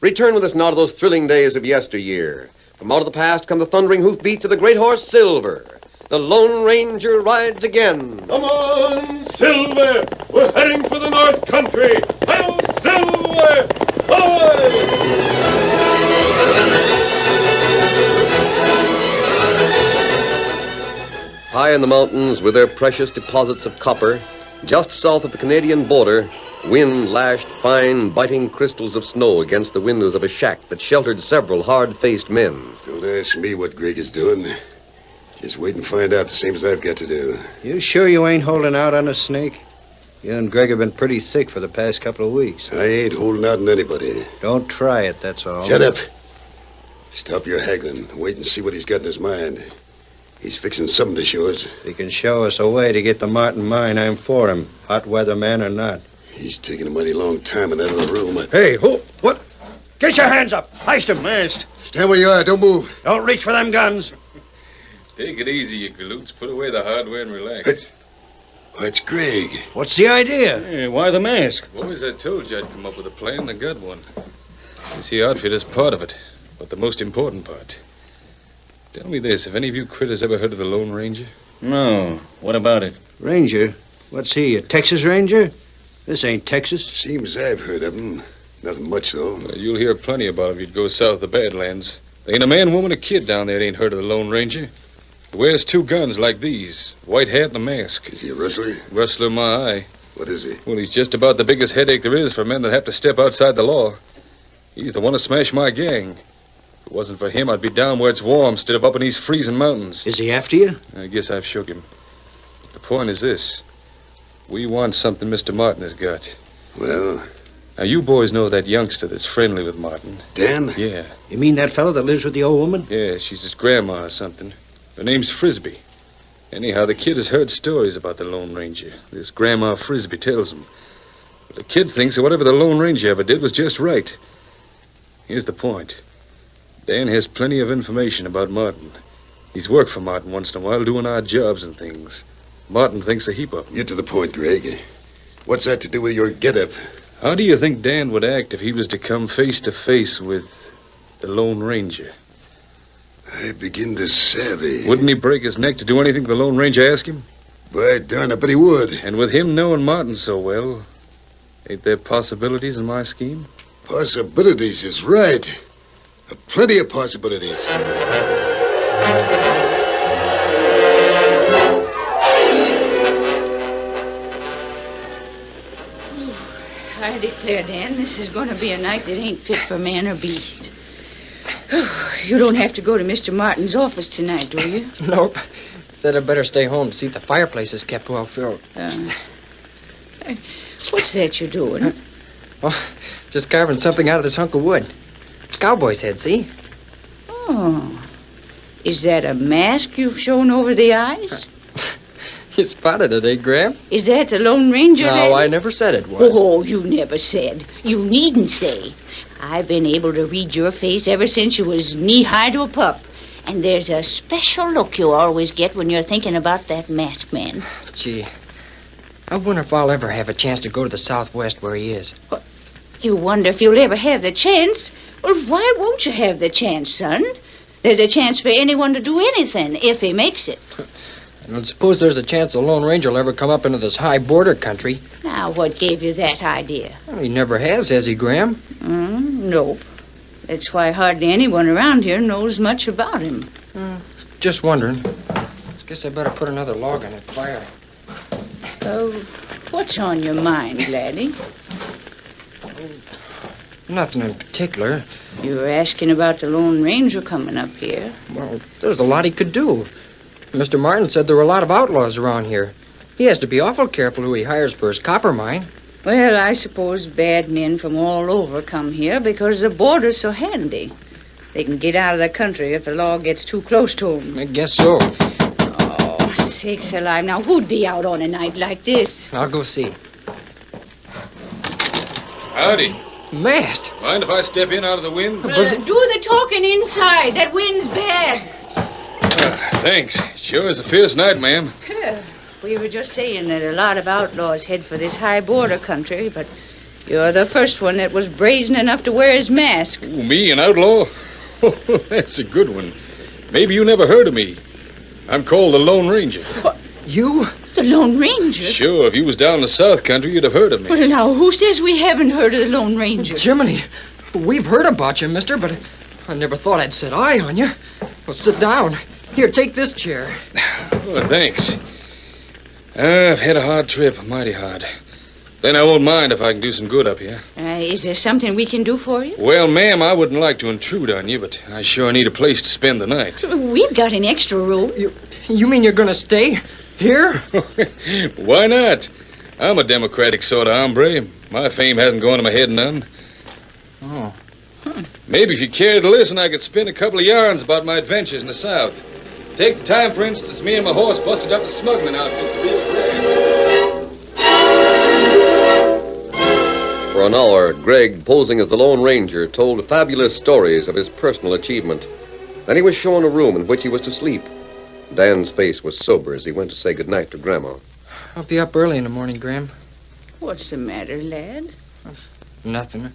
Speaker 9: Return with us now to those thrilling days of yesteryear. From out of the past come the thundering hoofbeats of the great horse Silver. The Lone Ranger rides again.
Speaker 5: Come on, Silver! We're heading for the North Country! Hi-yo, Silver! Away!
Speaker 9: High in the mountains, with their precious deposits of copper, just south of the Canadian border, wind lashed fine, biting crystals of snow against the windows of a shack that sheltered several hard-faced men.
Speaker 21: Don't ask me what Greg is doing. Just wait and find out the same as I've got to do.
Speaker 22: You sure you ain't holding out on a snake? You and Greg have been pretty thick for the past couple of weeks.
Speaker 21: I ain't holding out on anybody.
Speaker 22: Don't try it, that's all.
Speaker 21: Shut up. Stop your haggling. Wait and see what he's got in his mind. He's fixing something to show us.
Speaker 22: If he can show us a way to get the Martin mine, I'm for him, hot weather man or not.
Speaker 21: He's taking a mighty long time in that other room.
Speaker 22: Hey, who? What? Get your hands up. Heist him. Mast.
Speaker 21: Stand where you are. Don't move.
Speaker 22: Don't reach for them guns.
Speaker 25: Take it easy, you galoots. Put away the hardware and relax.
Speaker 21: It's Greg.
Speaker 22: What's the idea?
Speaker 25: Hey, why the mask? Boys, I told you I'd come up with a plan. I got one. You see, outfit is part of it, but the most important part. Tell me this, have any of you critters ever heard of the Lone Ranger?
Speaker 22: No. What about it? Ranger? What's he, a Texas Ranger? This ain't Texas.
Speaker 21: Seems I've heard of him. Nothing much, though.
Speaker 25: Well, you'll hear plenty about it if you'd go south of the Badlands. There ain't a man, woman, or kid down there that ain't heard of the Lone Ranger. He wears 2 guns like these, white hat and a mask.
Speaker 21: Is he a rustler?
Speaker 25: Rustler, my eye.
Speaker 21: What is he?
Speaker 25: Well, he's just about the biggest headache there is for men that have to step outside the law. He's the one to smash my gang. If it wasn't for him, I'd be down where it's warm instead of up in these freezing mountains.
Speaker 22: Is he after you?
Speaker 25: I guess I've shook him. The point is this. We want something Mr. Martin has got.
Speaker 21: Well?
Speaker 25: Now, you boys know that youngster that's friendly with Martin.
Speaker 21: Dan?
Speaker 25: Yeah.
Speaker 22: You mean that fellow that lives with the old woman?
Speaker 25: Yeah, she's his grandma or something. Her name's Frisbee. Anyhow, the kid has heard stories about the Lone Ranger. This Grandma Frisbee tells him. But the kid thinks that whatever the Lone Ranger ever did was just right. Here's the point. Dan has plenty of information about Martin. He's worked for Martin once in a while, doing odd jobs and things. Martin thinks a heap of him.
Speaker 21: Get to the point, Greg. What's that to do with your get-up?
Speaker 25: How do you think Dan would act if he was to come face to face with the Lone Ranger?
Speaker 21: I begin to savvy.
Speaker 25: Wouldn't he break his neck to do anything the Lone Ranger asked him?
Speaker 21: By darn, I bet he would.
Speaker 25: And with him knowing Martin so well, ain't there possibilities in my scheme?
Speaker 21: Possibilities is right. Plenty of possibilities.
Speaker 4: I declare, Dan, this is going to be a night that ain't fit for man or beast. You don't have to go to Mr. Martin's office tonight, do you?
Speaker 6: Nope. Said I'd better stay home to see if the fireplace is kept well filled.
Speaker 4: What's that you're doing?
Speaker 6: Oh, just carving something out of this hunk of wood. It's cowboy's head, see?
Speaker 4: Oh. Is that a mask you've shown over the eyes?
Speaker 6: You spotted it, eh, Graham?
Speaker 4: Is that the Lone Ranger?
Speaker 6: No, I never said it was.
Speaker 4: Oh, you never said. You needn't say. I've been able to read your face ever since you was knee-high to a pup. And there's a special look you always get when you're thinking about that masked man.
Speaker 6: Gee, I wonder if I'll ever have a chance to go to the Southwest where he is.
Speaker 4: What? You wonder if you'll ever have the chance? Well, why won't you have the chance, son? There's a chance for anyone to do anything if he makes it.
Speaker 6: And suppose there's a chance the Lone Ranger will ever come up into this high border country.
Speaker 4: Now, what gave you that idea?
Speaker 6: Well, he never has he, Graham?
Speaker 4: Nope. That's why hardly anyone around here knows much about him.
Speaker 6: Just wondering. Guess I better put another log on that fire.
Speaker 4: What's on your mind, laddie?
Speaker 6: Nothing in particular.
Speaker 4: You were asking about the Lone Ranger coming up here.
Speaker 6: Well, there's a lot he could do. Mr. Martin said there were a lot of outlaws around here. He has to be awful careful who he hires for his copper mine.
Speaker 4: Well, I suppose bad men from all over come here because the border's so handy. They can get out of the country if the law gets too close to them.
Speaker 6: I guess so.
Speaker 4: Oh, sakes alive. Now, who'd be out on a night like this?
Speaker 6: I'll go see.
Speaker 25: Howdy.
Speaker 6: Masked.
Speaker 25: Mind if I step in out of the wind?
Speaker 4: Do the talking inside. That wind's bad.
Speaker 25: Thanks. Sure is a fierce night, ma'am.
Speaker 4: We were just saying that a lot of outlaws head for this high border country, but you're the first one that was brazen enough to wear his mask.
Speaker 25: Ooh, me, an outlaw? That's a good one. Maybe you never heard of me. I'm called the Lone Ranger.
Speaker 4: What?
Speaker 6: You?
Speaker 4: The Lone Ranger?
Speaker 25: Sure, if you was down in the South Country, you'd have heard of me.
Speaker 4: Well, now, who says we haven't heard of the Lone Ranger?
Speaker 6: Jiminy, we've heard about you, mister, but I never thought I'd set eye on you. Well, sit down. Here, take this chair.
Speaker 25: Oh, thanks. I've had a hard trip, mighty hard. Then I won't mind if I can do some good up here.
Speaker 4: Is there something we can do for you?
Speaker 25: Well, ma'am, I wouldn't like to intrude on you, but I sure need a place to spend the night.
Speaker 4: We've got an extra room.
Speaker 6: You mean you're going to stay here?
Speaker 25: Why not? I'm a democratic sort of hombre. My fame hasn't gone to my head none.
Speaker 6: Oh.
Speaker 25: Maybe if you cared to listen, I could spin a couple of yarns about my adventures in the South. Take the time, for instance, me and my horse busted up a smuggling outfit to Rio Grande.
Speaker 9: For an hour, Greg, posing as the Lone Ranger, told fabulous stories of his personal achievement. Then he was shown a room in which he was to sleep. Dan's face was sober as he went to say goodnight to Grandma.
Speaker 6: I'll be up early in the morning, Graham.
Speaker 4: What's the matter, lad?
Speaker 6: Nothing.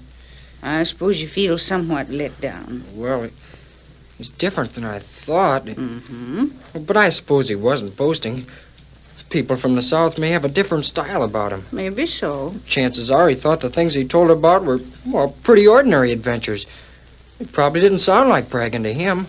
Speaker 4: I suppose you feel somewhat let down.
Speaker 6: Well, it's different than I thought.
Speaker 4: Mm-hmm.
Speaker 6: But I suppose he wasn't boasting. People from the South may have a different style about him.
Speaker 4: Maybe so.
Speaker 6: Chances are he thought the things he told about were, well, pretty ordinary adventures. It probably didn't sound like bragging to him.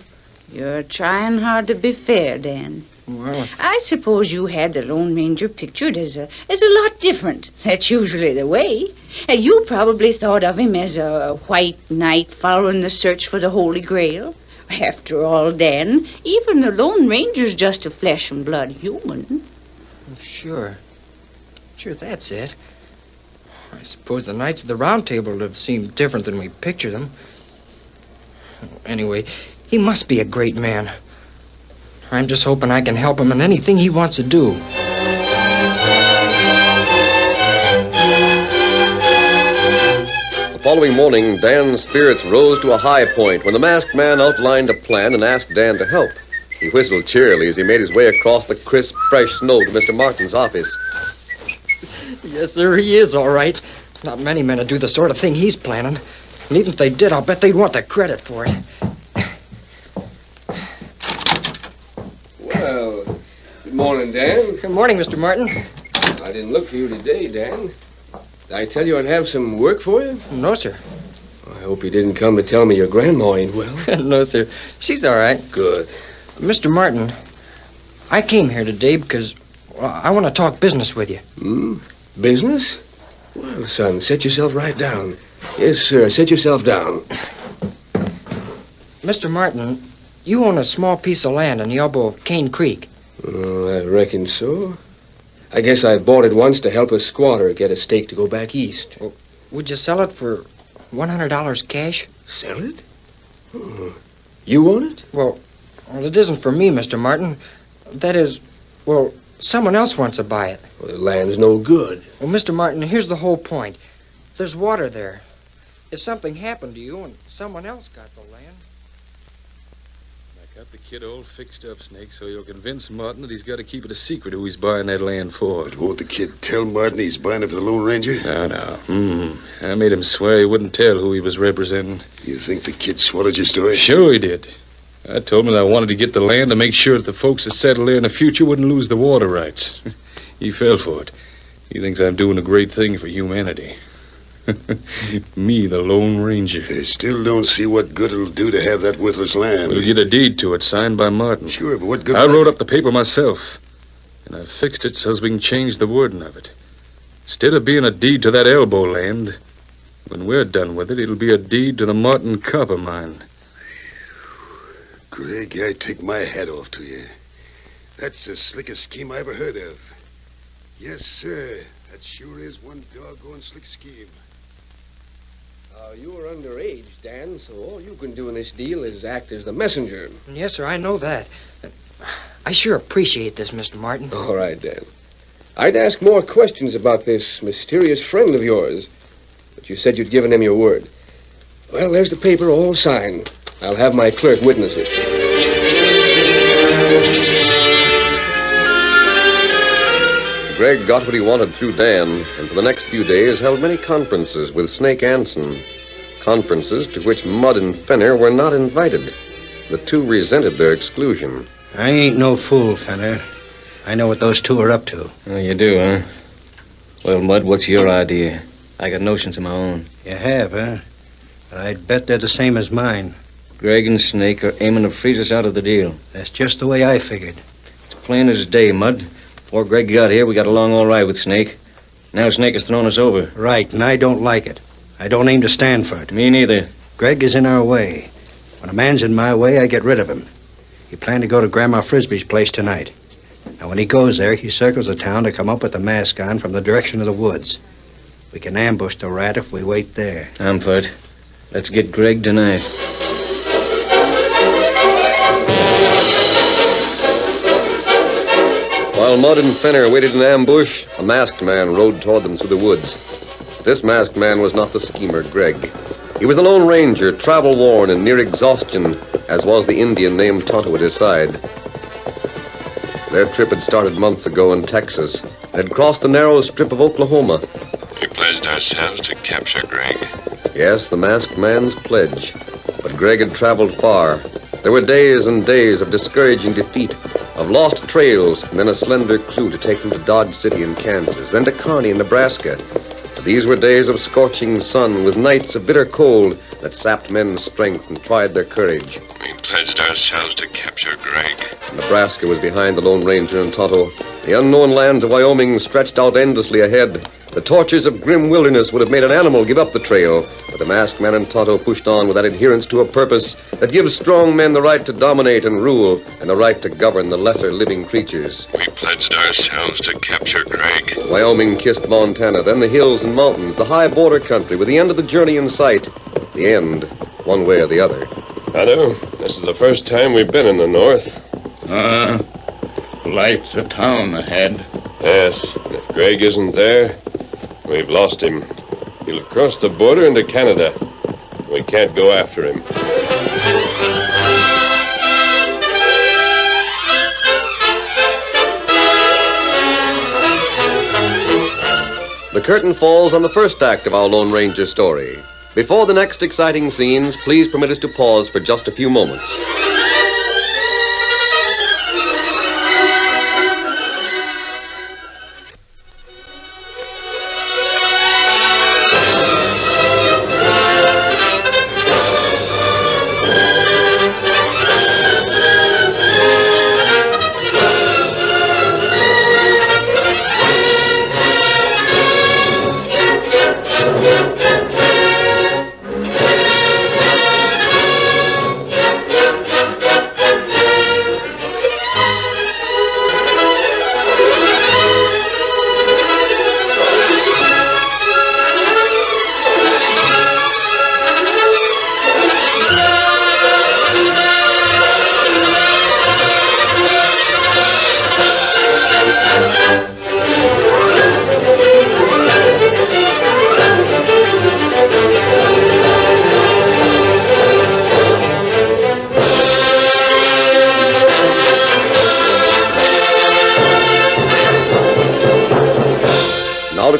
Speaker 4: You're trying hard to be fair, Dan.
Speaker 6: Well,
Speaker 4: I suppose you had the Lone Ranger pictured as a lot different. That's usually the way. And you probably thought of him as a white knight following the search for the Holy Grail. After all, Dan, even the Lone Ranger's just a flesh and blood human.
Speaker 6: Sure. Sure, that's it. I suppose the Knights of the Round Table would have seemed different than we picture them. Anyway, he must be a great man. I'm just hoping I can help him in anything he wants to do.
Speaker 9: The following morning, Dan's spirits rose to a high point when the masked man outlined a plan and asked Dan to help. He whistled cheerily as he made his way across the crisp, fresh snow to Mr. Martin's office.
Speaker 6: Yes, sir, he is all right. Not many men would do the sort of thing he's planning. And even if they did, I'll bet they'd want the credit for it.
Speaker 2: Well, good morning, Dan.
Speaker 6: Good morning, Mr. Martin.
Speaker 2: I didn't look for you today, Dan. Did I tell you I'd have some work for you?
Speaker 6: No, sir.
Speaker 2: I hope you didn't come to tell me your grandma ain't well.
Speaker 6: No, sir. She's all right.
Speaker 2: Good.
Speaker 6: Mr. Martin, I came here today because I want to talk business with you.
Speaker 2: Business? Well, son, set yourself right down. Yes, sir, set yourself down.
Speaker 6: Mr. Martin, you own a small piece of land on the elbow of Cane Creek.
Speaker 2: I reckon so. I guess I bought it once to help a squatter get a stake to go back east.
Speaker 6: Well, would you sell it for $100 cash?
Speaker 2: Sell it? Oh. You want it?
Speaker 6: Well, it isn't for me, Mr. Martin. That is, well, someone else wants to buy it.
Speaker 2: Well, the land's no good.
Speaker 6: Well, Mr. Martin, here's the whole point. There's water there. If something happened to you and someone else got the land...
Speaker 25: I got the kid all fixed up, Snake, so you'll convince Martin that he's got to keep it a secret who he's buying that land for.
Speaker 21: But won't the kid tell Martin he's buying it for the Lone Ranger?
Speaker 25: No. I made him swear he wouldn't tell who he was representing.
Speaker 21: You think the kid swallowed your story?
Speaker 25: Sure he did. I told him that I wanted to get the land to make sure that the folks that settled there in the future wouldn't lose the water rights. He fell for it. He thinks I'm doing a great thing for humanity. Me, the Lone Ranger.
Speaker 21: I still don't see what good it'll do to have that worthless land.
Speaker 25: We'll get a deed to it, signed by Martin.
Speaker 21: Sure, but what good...
Speaker 25: I wrote up the paper myself, and I fixed it so we can change the wording of it. Instead of being a deed to that elbow land, when we're done with it, it'll be a deed to the Martin copper mine.
Speaker 21: Greg, I take my hat off to you. That's the slickest scheme I ever heard of. Yes, sir. That sure is one doggone slick scheme.
Speaker 2: You were underage, Dan, so all you can do in this deal is act as the messenger.
Speaker 6: Yes, sir, I know that. I sure appreciate this, Mr. Martin.
Speaker 2: All right, Dan. I'd ask more questions about this mysterious friend of yours, but you said you'd given him your word. Well, there's the paper all signed. I'll have my clerk witness it.
Speaker 9: Greg got what he wanted through Dan, and for the next few days held many conferences with Snake Anson. Conferences to which Mudd and Fenner were not invited. The two resented their exclusion.
Speaker 22: I ain't no fool, Fenner. I know what those two are up to.
Speaker 8: Oh, you do, huh? Well, Mudd, what's your idea? I got notions of my own.
Speaker 22: You have, huh? But I'd bet they're the same as mine.
Speaker 8: Greg and Snake are aiming to freeze us out of the deal.
Speaker 22: That's just the way I figured.
Speaker 8: It's plain as day, Mudd. Before Greg got here, we got along all right with Snake. Now Snake has thrown us over.
Speaker 22: Right, and I don't like it. I don't aim to stand for it.
Speaker 8: Me neither.
Speaker 22: Greg is in our way. When a man's in my way, I get rid of him. He planned to go to Grandma Frisbee's place tonight. Now, when he goes there, he circles the town to come up with the mask on from the direction of the woods. We can ambush the rat if we wait there.
Speaker 8: I'm for it. Let's get Greg tonight.
Speaker 9: While Mudd and Fenner waited in ambush, a masked man rode toward them through the woods. This masked man was not the schemer, Greg. He was a Lone Ranger, travel-worn and near exhaustion, as was the Indian named Tonto at his side. Their trip had started months ago in Texas and had crossed the narrow strip of Oklahoma.
Speaker 11: We pledged ourselves to capture Greg.
Speaker 9: Yes, the masked man's pledge. But Greg had traveled far. There were days and days of discouraging defeat, of lost trails, and then a slender clue to take them to Dodge City in Kansas, then to Kearney in Nebraska. But these were days of scorching sun, with nights of bitter cold that sapped men's strength and tried their courage.
Speaker 11: We pledged ourselves to capture Greg.
Speaker 9: Nebraska was behind the Lone Ranger and Tonto. The unknown lands of Wyoming stretched out endlessly ahead. The tortures of grim wilderness would have made an animal give up the trail, but the masked man and Tonto pushed on with that adherence to a purpose that gives strong men the right to dominate and rule, and the right to govern the lesser living creatures.
Speaker 11: We pledged ourselves to capture Greg.
Speaker 9: Wyoming kissed Montana, then the hills and mountains, the high border country, with the end of the journey in sight. The end, one way or the other.
Speaker 5: Tonto, this is the first time we've been in the north.
Speaker 7: Lights of town ahead.
Speaker 5: Yes, and if Greg isn't there, we've lost him. He'll have crossed the border into Canada. We can't go after him.
Speaker 9: The curtain falls on the first act of our Lone Ranger story. Before the next exciting scenes, please permit us to pause for just a few moments.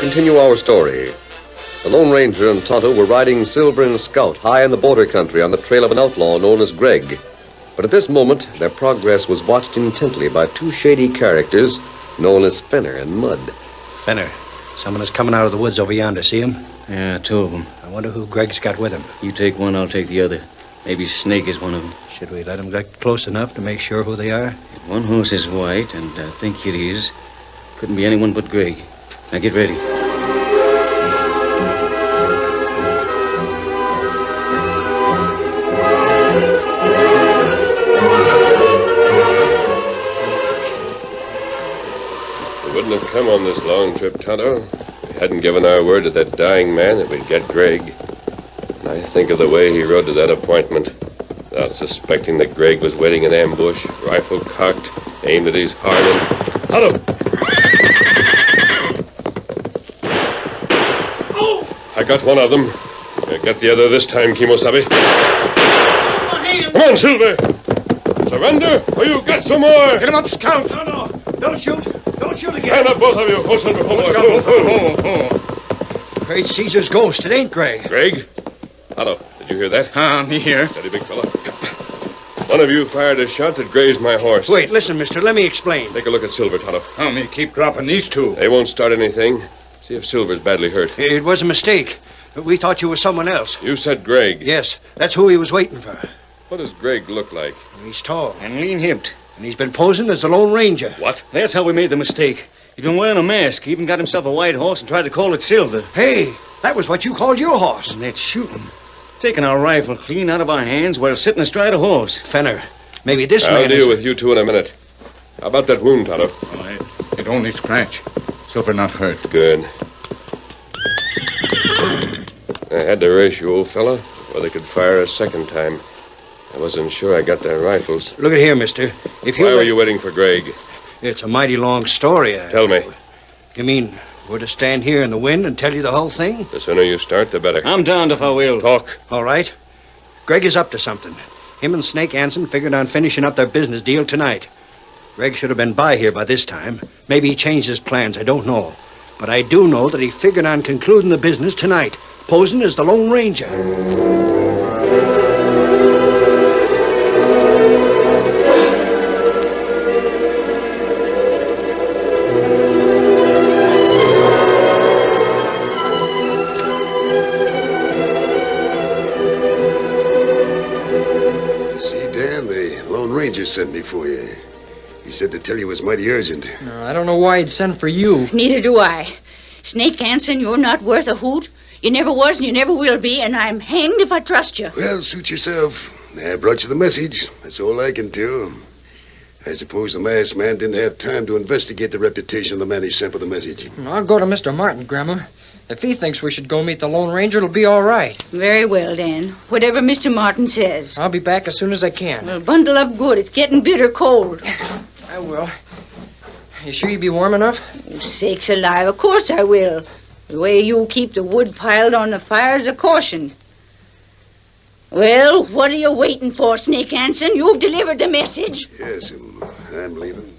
Speaker 9: Continue our story. The Lone Ranger and Tonto were riding Silver and Scout high in the border country on the trail of an outlaw known as Greg. But at this moment, their progress was watched intently by two shady characters known as Fenner and Mud.
Speaker 22: Fenner, someone is coming out of the woods over yonder. See him?
Speaker 8: Yeah, two of them.
Speaker 22: I wonder who Greg's got with him.
Speaker 8: You take one, I'll take the other. Maybe Snake is one of them.
Speaker 22: Should we let him get close enough to make sure who they are?
Speaker 8: One horse is white, and I think it is. Couldn't be anyone but Greg. Now get ready.
Speaker 5: Wouldn't have come on this long trip, Tonto. We hadn't given our word to that dying man that we'd get Greg. And I think of the way he rode to that appointment, without suspecting that Greg was waiting in ambush, rifle cocked, aimed at his heart, and... Tonto! I got one of them. I got the other this time, Kimosabe. Come on, Silver! Surrender, or you get some more!
Speaker 12: Get him up, Scout! No. Don't shoot! Don't shoot again!
Speaker 5: Stand up, both of you! Hold Silver, hold.
Speaker 22: Great Caesar's ghost. It ain't Greg.
Speaker 5: Greg? Otto, did you hear that?
Speaker 7: Me here.
Speaker 5: Steady, big fella. One of you fired a shot that grazed my horse.
Speaker 22: Wait, listen, mister. Let me explain.
Speaker 5: Take a look at Silver, Tonto.
Speaker 7: Me keep dropping these two.
Speaker 5: They won't start anything. See if Silver's badly hurt.
Speaker 22: It was a mistake. We thought you were someone else.
Speaker 5: You said Greg.
Speaker 22: Yes, that's who he was waiting for.
Speaker 5: What does Greg look like?
Speaker 22: He's tall.
Speaker 8: And lean-hipped.
Speaker 22: And he's been posing as the Lone Ranger.
Speaker 5: What?
Speaker 8: That's how we made the mistake. He's been wearing a mask. He even got himself a white horse and tried to call it Silver.
Speaker 22: Hey, that was what you called your horse.
Speaker 8: And that's shooting. Taking our rifle clean out of our hands while sitting astride a horse.
Speaker 22: Fenner, maybe this
Speaker 5: man...
Speaker 22: I'll
Speaker 5: deal with you two in a minute. How about that wound, Tonto?
Speaker 7: It only scratch. Silver not hurt.
Speaker 5: Good. I had to race you, old fella, before they could fire a second time. I wasn't sure I got their rifles.
Speaker 22: Look at here, mister.
Speaker 5: Why were you waiting for Greg?
Speaker 22: It's a mighty long story.
Speaker 5: Tell me.
Speaker 22: You mean we're to stand here in the wind and tell you the whole thing?
Speaker 5: The sooner you start, the better.
Speaker 8: I'm down if I will.
Speaker 5: Talk.
Speaker 22: All right. Greg is up to something. Him and Snake Anson figured on finishing up their business deal tonight. Greg should have been by here by this time. Maybe he changed his plans. I don't know. But I do know that he figured on concluding the business tonight, posing as the Lone Ranger.
Speaker 21: ranger sent me for you. He said to tell you it was mighty urgent.
Speaker 6: No, I don't know why he'd send for you.
Speaker 4: Neither do I. Snake Hansen, you're not worth a hoot. You never was and you never will be, and I'm hanged if I trust you.
Speaker 21: Well, suit yourself. I brought you the message. That's all I can do. I suppose the masked man didn't have time to investigate the reputation of the man he sent with the message.
Speaker 6: I'll go to Mr. Martin, Grandma. If he thinks we should go meet the Lone Ranger, it'll be all right.
Speaker 4: Very well, Dan. Whatever Mr. Martin says.
Speaker 6: I'll be back as soon as I can.
Speaker 4: Well, bundle up good. It's getting bitter cold.
Speaker 6: I will. You sure you'll be warm enough?
Speaker 4: Oh, sakes alive, of course I will. The way you keep the wood piled on the fire is a caution. Well, what are you waiting for, Snake Hansen? You've delivered the message.
Speaker 21: Yes, I'm leaving.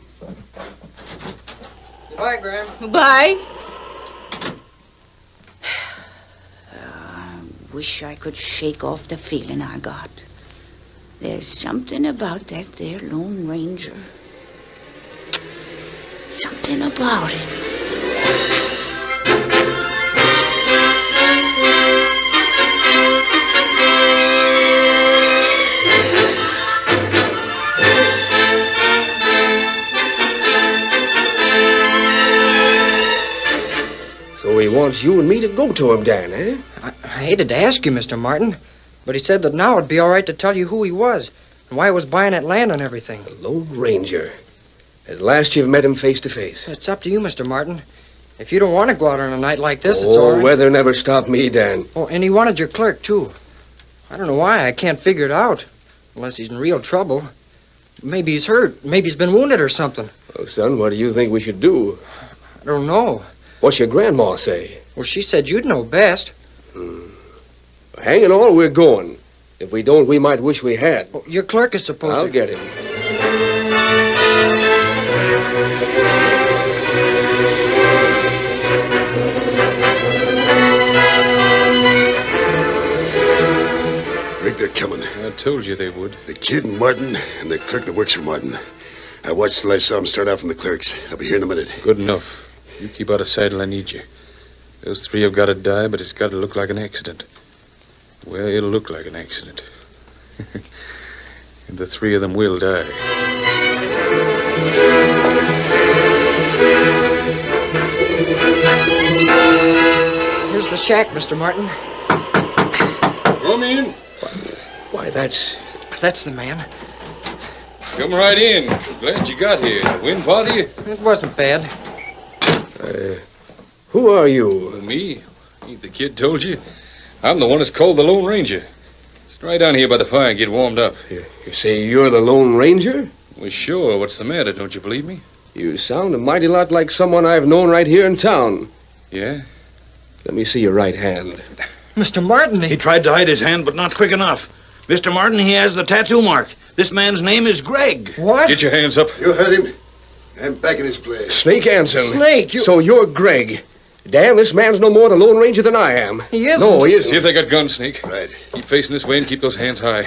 Speaker 6: Bye, Graham.
Speaker 4: Bye. I wish I could shake off the feeling I got. There's something about that there Lone Ranger. Something about it.
Speaker 2: So he wants you and me to go to him, Dan, eh?
Speaker 6: I hated to ask you, Mr. Martin, but he said that now it'd be all right to tell you who he was and why he was buying that land and everything.
Speaker 2: The Lone Ranger. At last you've met him face to face.
Speaker 6: It's up to you, Mr. Martin. If you don't want to go out on a night like this, it's all right.
Speaker 2: Weather never stopped me, Dan.
Speaker 6: Oh, and he wanted your clerk, too. I don't know why. I can't figure it out. Unless he's in real trouble. Maybe he's hurt. Maybe he's been wounded or something.
Speaker 2: Oh, son, what do you think we should do?
Speaker 6: I don't know.
Speaker 2: What's your grandma say?
Speaker 6: Well, she said you'd know best.
Speaker 2: Hang it all, we're going. If we don't, we might wish we had.
Speaker 6: Well, your clerk is supposed
Speaker 2: I'll
Speaker 6: to...
Speaker 2: get him.
Speaker 21: Rick, they're coming.
Speaker 25: I told you they would.
Speaker 21: The kid and Martin and the clerk that works for Martin. I watched till I saw him start out from the clerks. I'll be here in a minute.
Speaker 25: Good enough. You keep out of sight till I need you. Those three have got to die, but it's got to look like an accident. Well, it'll look like an accident. And the three of them will die.
Speaker 6: Here's the shack, Mr. Martin.
Speaker 25: Come in.
Speaker 2: Why, that's
Speaker 6: the man.
Speaker 25: Come right in. Glad you got here. The wind bother you?
Speaker 6: It wasn't bad.
Speaker 2: Who are you?
Speaker 25: Me? Ain't the kid told you? I'm the one that's called the Lone Ranger. Sit right down here by the fire and get warmed up.
Speaker 2: You say you're the Lone Ranger?
Speaker 25: Well, sure. What's the matter? Don't you believe me?
Speaker 2: You sound a mighty lot like someone I've known right here in town.
Speaker 25: Yeah?
Speaker 2: Let me see your right hand.
Speaker 6: Mr. Martin,
Speaker 7: He tried to hide his hand, but not quick enough. Mr. Martin, he has the tattoo mark. This man's name is Greg.
Speaker 6: What?
Speaker 25: Get your hands up.
Speaker 21: You heard him. I'm back in his place.
Speaker 2: Snake Hansen.
Speaker 6: Snake, you...
Speaker 2: So you're Greg. Dan, this man's no more the Lone Ranger than I am.
Speaker 6: He isn't.
Speaker 2: No, he isn't.
Speaker 25: See if they got guns, Snake.
Speaker 21: Right.
Speaker 25: Keep facing this way and keep those hands high.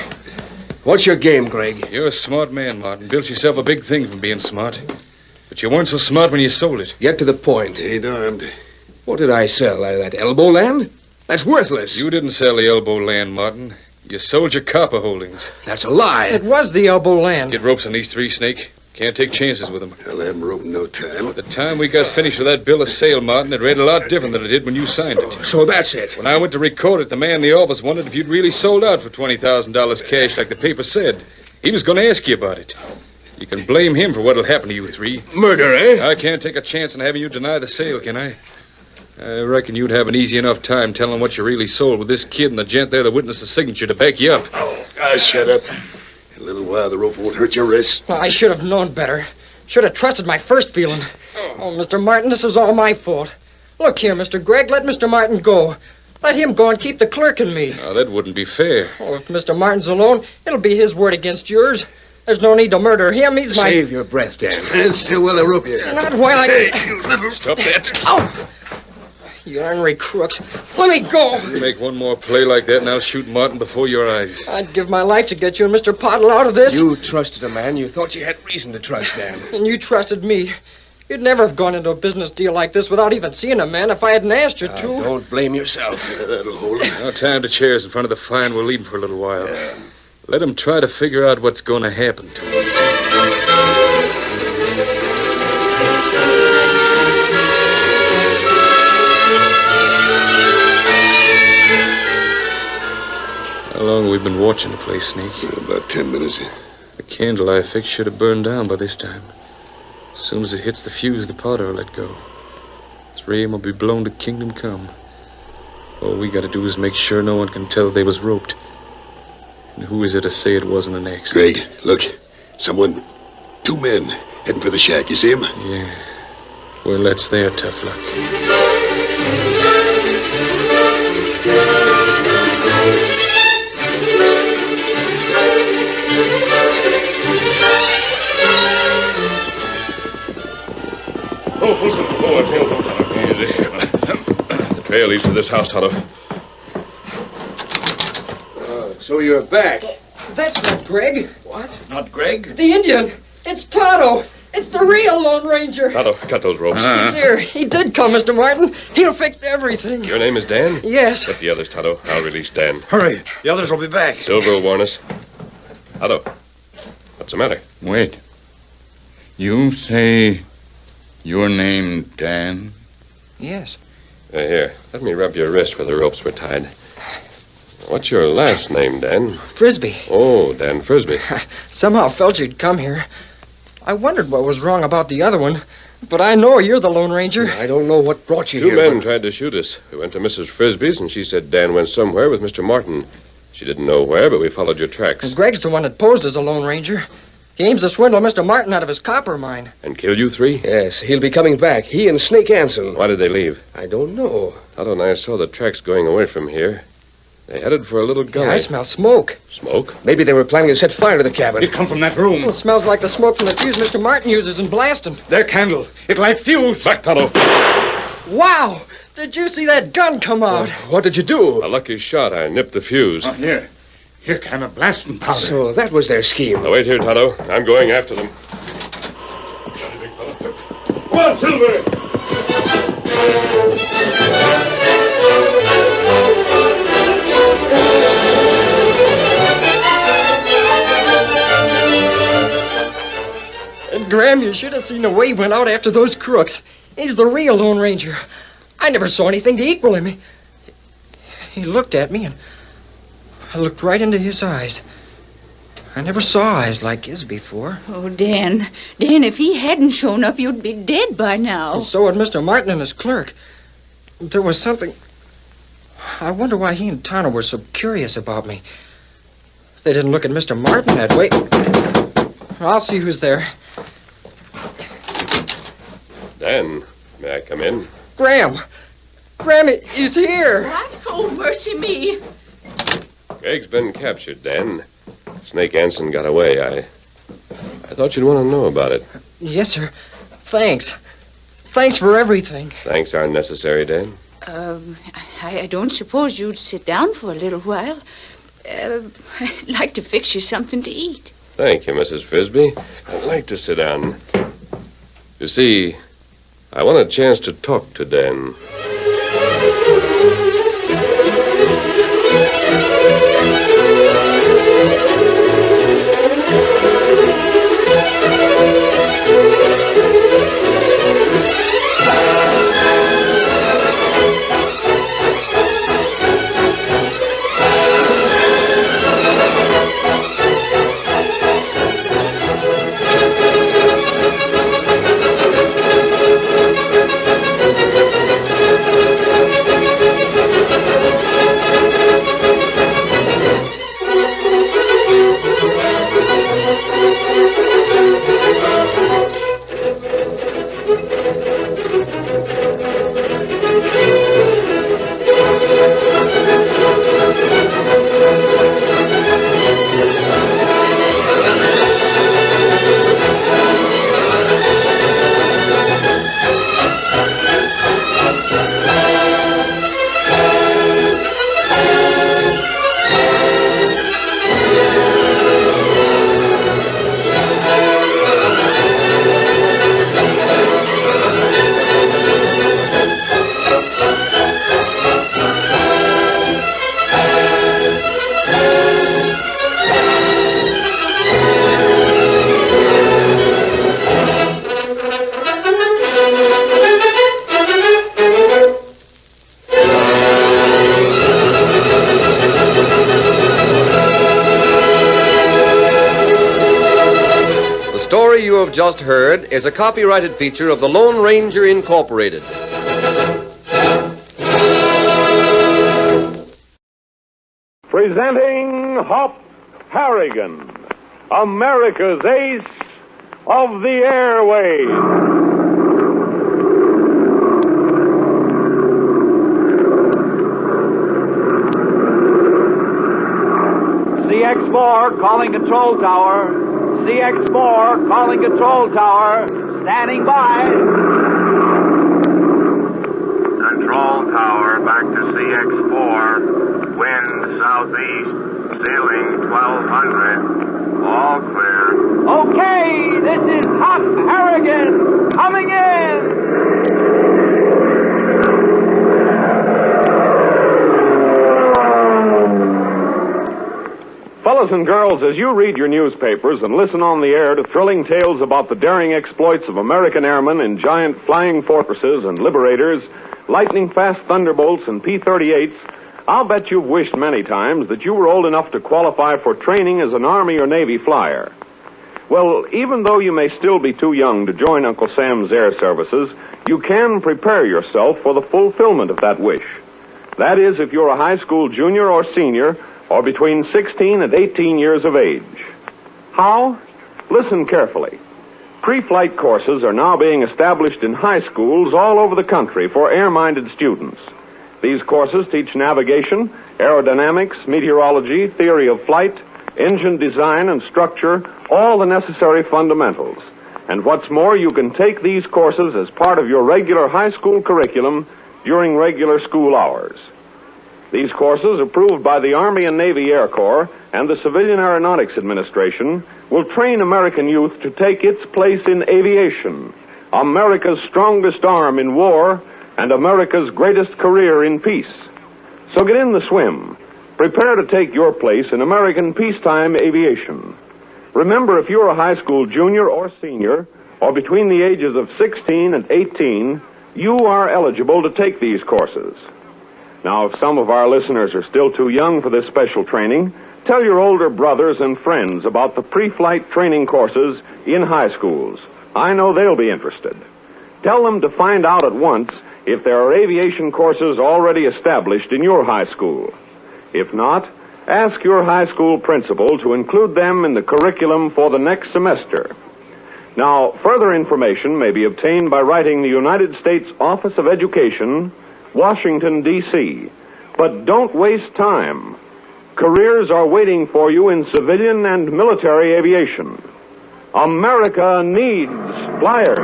Speaker 2: What's your game, Greg?
Speaker 25: You're a smart man, Martin. Built yourself a big thing from being smart. But you weren't so smart when you sold it.
Speaker 2: Get to the point.
Speaker 21: Ain't armed.
Speaker 2: What did I sell? That elbow land? That's worthless.
Speaker 25: You didn't sell the elbow land, Martin. You sold your copper holdings.
Speaker 2: That's a lie.
Speaker 6: It was the elbow land.
Speaker 25: Get ropes on these three, Snake. Can't take chances with them.
Speaker 21: I'll have him rope in no time.
Speaker 25: The time we got finished with that bill of sale, Martin, it read a lot different than it did when you signed it.
Speaker 2: So that's it.
Speaker 25: When I went to record it, the man in the office wondered if you'd really sold out for $20,000 cash like the paper said. He was going to ask you about it. You can blame him for what'll happen to you three.
Speaker 2: Murder, eh?
Speaker 25: I can't take a chance on having you deny the sale, can I? I reckon you'd have an easy enough time telling what you really sold with this kid and the gent there that witnessed the signature to back you up.
Speaker 21: Shut up. In a little while, the rope won't hurt your wrists.
Speaker 6: Well, I should have known better. Should have trusted my first feeling. Oh, Mr. Martin, this is all my fault. Look here, Mr. Gregg, let Mr. Martin go. Let him go and keep the clerk and me.
Speaker 25: Now, that wouldn't be fair.
Speaker 6: Oh, if Mr. Martin's alone, it'll be his word against yours. There's no need to murder him. He's my...
Speaker 2: Save your breath, Dan.
Speaker 21: Stand still while I rope you.
Speaker 6: Not while I...
Speaker 21: Hey, you little...
Speaker 25: Stop that.
Speaker 6: Oh! You ornery crooks. Let me go.
Speaker 25: You make one more play like that and I'll shoot Martin before your eyes.
Speaker 6: I'd give my life to get you and Mr. Pottle out of this.
Speaker 2: You trusted a man you thought you had reason to trust, Dan.
Speaker 6: And you trusted me. You'd never have gone into a business deal like this without even seeing a man if I hadn't asked you to.
Speaker 2: Don't blame yourself.
Speaker 21: That'll hold him.
Speaker 25: Now, tie him to chairs in front of the fire and we'll leave him for a little while. Let him try to figure out what's going to happen to him. How long have we been watching the place, Snake?
Speaker 21: About 10 minutes.
Speaker 25: The candle I fixed should have burned down by this time. As soon as it hits the fuse, the powder will let go. 3 of 'em will be blown to kingdom come. All we gotta do is make sure no one can tell they was roped. And who is it to say it wasn't an accident?
Speaker 21: Greg, look. Someone... 2 men heading for the shack. You see them?
Speaker 25: Yeah. Well, that's their tough luck.
Speaker 5: Oh, I feel easy. The trail leads to this house, Tonto.
Speaker 2: So you're back.
Speaker 6: That's not Greg.
Speaker 7: What? Not Greg?
Speaker 6: The Indian. It's Tonto. It's the real Lone Ranger.
Speaker 5: Tonto, cut those ropes.
Speaker 6: He's here. He did come, Mr. Martin. He'll fix everything.
Speaker 5: Your name is Dan?
Speaker 6: Yes.
Speaker 5: Get the others, Tonto. I'll release Dan.
Speaker 7: Hurry. The others will be back.
Speaker 5: Silver will warn us. Tonto, what's the matter?
Speaker 14: Wait. You say your name, Dan?
Speaker 6: Yes.
Speaker 5: Here, let me rub your wrist where the ropes were tied. What's your last name, Dan?
Speaker 6: Frisbee.
Speaker 5: Oh, Dan Frisbee.
Speaker 6: Somehow felt you'd come here. I wondered what was wrong about the other one, but I know you're the Lone Ranger.
Speaker 2: I don't know what brought you
Speaker 5: 2
Speaker 2: here.
Speaker 5: men tried to shoot us. We went to Mrs. Frisbee's, and she said Dan went somewhere with Mr. Martin. She didn't know where, but we followed your tracks.
Speaker 6: And Greg's the one that posed as a Lone Ranger. He aims to swindle Mr. Martin out of his copper mine.
Speaker 5: And killed you 3?
Speaker 2: Yes, he'll be coming back. He and Snake Anson.
Speaker 5: Why did they leave?
Speaker 2: I don't know.
Speaker 5: Tonto and I saw the tracks going away from here. They headed for a little gully.
Speaker 6: Yeah, I smell smoke.
Speaker 5: Smoke?
Speaker 2: Maybe they were planning to set fire to the cabin.
Speaker 21: It come from that room.
Speaker 6: Well, it smells like the smoke from the fuse Mr. Martin uses in blasting.
Speaker 21: Their candle. It light fuse.
Speaker 5: Back, Tonto.
Speaker 6: Wow! Did you see that gun come out?
Speaker 2: What did you do?
Speaker 5: A lucky shot. I nipped the fuse.
Speaker 21: Here. Here kind of blasting powder.
Speaker 2: So that was their scheme.
Speaker 5: Now, wait here, Tonto. I'm going after them. Come on, Silver!
Speaker 6: And Graham, you should have seen the way he went out after those crooks. He's the real Lone Ranger. I never saw anything to equal him. He looked at me, and I looked right into his eyes. I never saw eyes like his before.
Speaker 4: Oh, Dan. Dan, if he hadn't shown up, you'd be dead by now.
Speaker 6: And so would Mr. Martin and his clerk. There was something... I wonder why he and Tonto were so curious about me. They didn't look at Mr. Martin that way. I'll see who's there.
Speaker 5: Dan, may I come in?
Speaker 6: Graham! Graham, he's here!
Speaker 4: What? Oh, mercy me.
Speaker 5: Greg's been captured, Dan. Snake Anson got away. I thought you'd want to know about it.
Speaker 6: Yes, sir. Thanks. Thanks for everything.
Speaker 5: Thanks aren't necessary, Dan.
Speaker 4: I don't suppose you'd sit down for a little while. I'd like to fix you something to eat.
Speaker 5: Thank you, Mrs. Frisbee. I'd like to sit down. You see, I want a chance to talk to Dan.
Speaker 9: just heard is a copyrighted feature of the Lone Ranger Incorporated.
Speaker 16: Presenting Hop Harrigan, America's ace of the airways.
Speaker 15: CX-4 calling control tower. CX-4 calling control tower. Standing by.
Speaker 11: Control tower back to CX-4. Wind southeast. Ceiling 1200. All clear.
Speaker 15: Okay, this is Hop Harrigan coming in.
Speaker 16: Fellas and girls, as you read your newspapers and listen on the air to thrilling tales about the daring exploits of American airmen in giant flying fortresses and liberators, lightning-fast thunderbolts and P-38s, I'll bet you've wished many times that you were old enough to qualify for training as an Army or Navy flyer. Well, even though you may still be too young to join Uncle Sam's Air Services, you can prepare yourself for the fulfillment of that wish. That is, if you're a high school junior or senior, or between 16 and 18 years of age. How? Listen carefully. Pre-flight courses are now being established in high schools all over the country for air-minded students. These courses teach navigation, aerodynamics, meteorology, theory of flight, engine design and structure, all the necessary fundamentals. And what's more, you can take these courses as part of your regular high school curriculum during regular school hours. These courses, approved by the Army and Navy Air Corps and the Civilian Aeronautics Administration, will train American youth to take its place in aviation, America's strongest arm in war and America's greatest career in peace. So get in the swim. Prepare to take your place in American peacetime aviation. Remember, if you're a high school junior or senior, or between the ages of 16 and 18, you are eligible to take these courses. Now, if some of our listeners are still too young for this special training, tell your older brothers and friends about the pre-flight training courses in high schools. I know they'll be interested. Tell them to find out at once if there are aviation courses already established in your high school. If not, ask your high school principal to include them in the curriculum for the next semester. Now, further information may be obtained by writing the United States Office of Education, Washington, D.C. But don't waste time. Careers are waiting for you in civilian and military aviation. America needs flyers.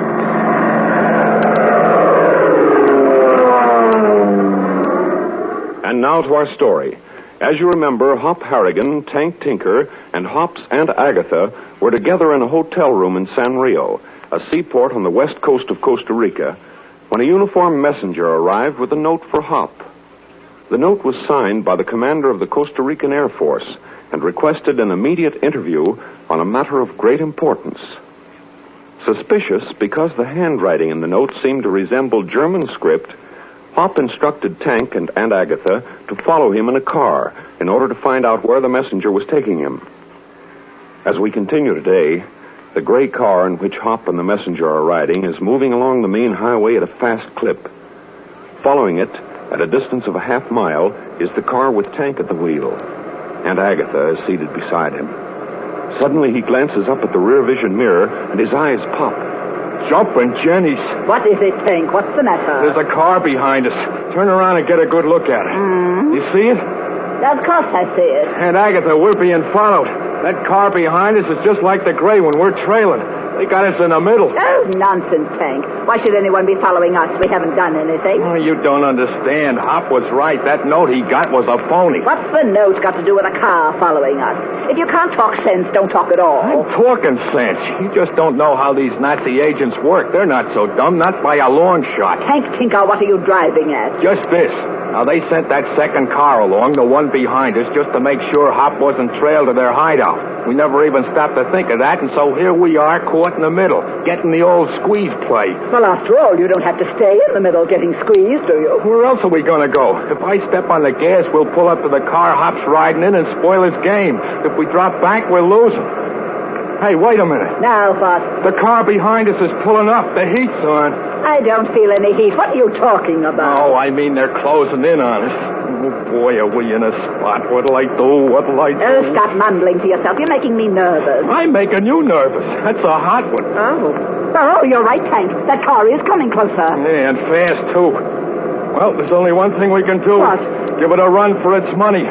Speaker 16: And now to our story. As you remember, Hop Harrigan, Tank Tinker, and Hop's Aunt Agatha were together in a hotel room in San Rio, a seaport on the west coast of Costa Rica, when a uniformed messenger arrived with a note for Hop. The note was signed by the commander of the Costa Rican Air Force and requested an immediate interview on a matter of great importance. Suspicious because the handwriting in the note seemed to resemble German script, Hop instructed Tank and Aunt Agatha to follow him in a car in order to find out where the messenger was taking him. As we continue today, the gray car in which Hop and the messenger are riding is moving along the main highway at a fast clip. Following it, at a distance of a half mile, is the car with Tank at the wheel. Aunt Agatha is seated beside him. Suddenly, he glances up at the rear vision mirror, and his eyes pop.
Speaker 17: Jumping Jenny's.
Speaker 19: What is it, Tank? What's the matter?
Speaker 17: There's a car behind us. Turn around and get a good look at it. You see it?
Speaker 19: Of course I see it.
Speaker 17: Aunt Agatha, we're being followed. That car behind us is just like the gray one we're trailing. They got us in the middle.
Speaker 19: Oh, nonsense, Tank. Why should anyone be following us? We haven't done anything.
Speaker 17: Oh, you don't understand. Hop was right. That note he got was a phony.
Speaker 19: What's the note got to do with a car following us? If you can't talk sense, don't talk at all.
Speaker 17: I'm talking sense. You just don't know how these Nazi agents work. They're not so dumb, not by a long shot.
Speaker 19: Tank Tinker, what are you driving at?
Speaker 17: Just this. Now, they sent that second car along, the one behind us, just to make sure Hop wasn't trailed to their hideout. We never even stopped to think of that, and so here we are, caught in the middle, getting the old squeeze play.
Speaker 19: Well, after all, you don't have to stay in the middle getting squeezed, do you?
Speaker 17: Where else are we going to go? If I step on the gas, we'll pull up to the car Hop's riding in and spoil his game. If we drop back, we're losing. Hey, wait a minute.
Speaker 19: Now what?
Speaker 17: The car behind us is pulling up. The heat's on.
Speaker 19: I don't feel any heat. What are you talking about?
Speaker 17: Oh, I mean they're closing in on us. Oh, boy, are we in a spot. What'll I do? What'll I do?
Speaker 19: Oh, stop mumbling to yourself. You're making me nervous.
Speaker 17: I'm making you nervous. That's a hot one.
Speaker 19: Oh, you're right, Tank. That car is coming closer.
Speaker 17: Yeah, and fast, too. Well, there's only one thing we can do.
Speaker 19: What?
Speaker 17: Give it a run for its money.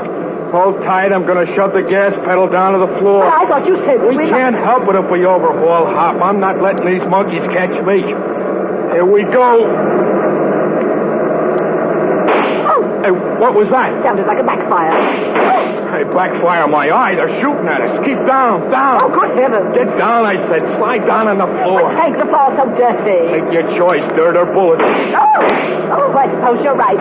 Speaker 17: Hold tight. I'm going to shove the gas pedal down to the floor.
Speaker 19: I thought you said
Speaker 17: we can't help it if we overhaul, Hop. I'm not letting these monkeys catch me. Here we go.
Speaker 19: Oh.
Speaker 17: Hey, what was that?
Speaker 19: Sounded like a backfire.
Speaker 17: Hey, backfire my eye. They're shooting at us. Keep down.
Speaker 19: Oh, good heavens.
Speaker 17: Get down, I said. Slide down on the floor.
Speaker 19: But Tank, the floor's so dirty.
Speaker 17: Take your choice, dirt or bullets.
Speaker 19: Oh, I suppose you're right.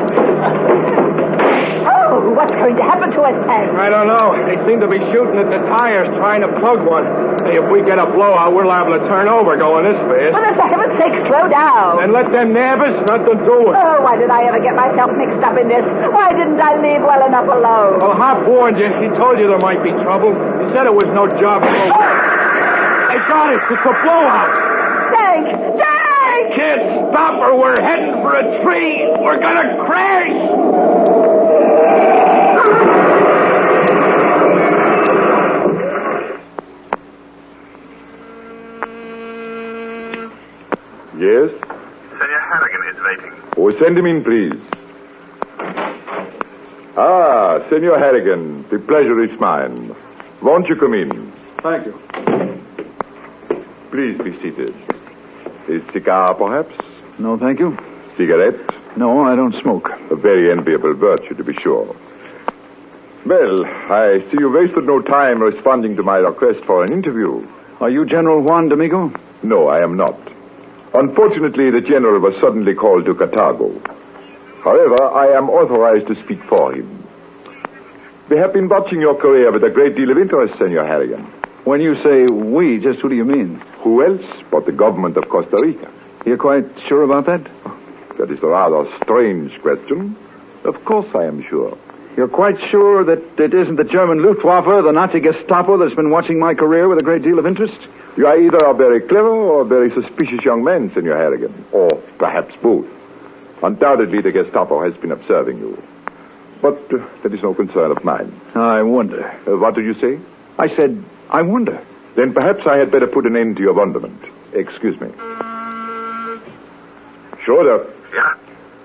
Speaker 19: Oh, what's going to happen to us, Tank?
Speaker 17: I don't know. They seem to be shooting at the tires, trying to plug one. Hey, if we get a blowout, we're liable to turn over going this fast.
Speaker 19: Well, for heaven's sake, slow down.
Speaker 17: And let them nab us? Nothing doing.
Speaker 19: Oh, why did I ever get myself mixed up in this? Why didn't I leave well enough alone?
Speaker 17: Well, Hop warned you. He told you there might be trouble. He said it was no job. They got us. It's a blowout.
Speaker 19: Tank! Tank!
Speaker 17: Kids, stop or we're heading for a tree. We're gonna crash.
Speaker 1: Yes?
Speaker 11: Senor Harrigan is waiting.
Speaker 1: Oh, send him in, please. Ah, Senor Harrigan, the pleasure is mine. Won't you come in?
Speaker 3: Thank you.
Speaker 1: Please be seated. A cigar, perhaps?
Speaker 3: No, thank you.
Speaker 1: Cigarette?
Speaker 3: No, I don't smoke.
Speaker 1: A very enviable virtue, to be sure. Well, I see you wasted no time responding to my request for an interview.
Speaker 3: Are you General Juan Domingo?
Speaker 1: No, I am not. Unfortunately, the general was suddenly called to Cartago. However, I am authorized to speak for him. We have been watching your career with a great deal of interest, Senor Harrigan.
Speaker 3: When you say we, just who do you mean?
Speaker 1: Who else but the government of Costa Rica?
Speaker 3: You're quite sure about that?
Speaker 1: That is a rather strange question. Of course I am sure.
Speaker 3: You're quite sure that it isn't the German Luftwaffe, the Nazi Gestapo, that's been watching my career with a great deal of interest?
Speaker 1: You are either a very clever or a very suspicious young man, Senor Harrigan. Or perhaps both. Undoubtedly, the Gestapo has been observing you. But that is no concern of mine.
Speaker 3: I wonder.
Speaker 1: What did you say?
Speaker 3: I said, I wonder.
Speaker 1: Then perhaps I had better put an end to your wonderment. Excuse me. Schroeder.
Speaker 11: Yeah?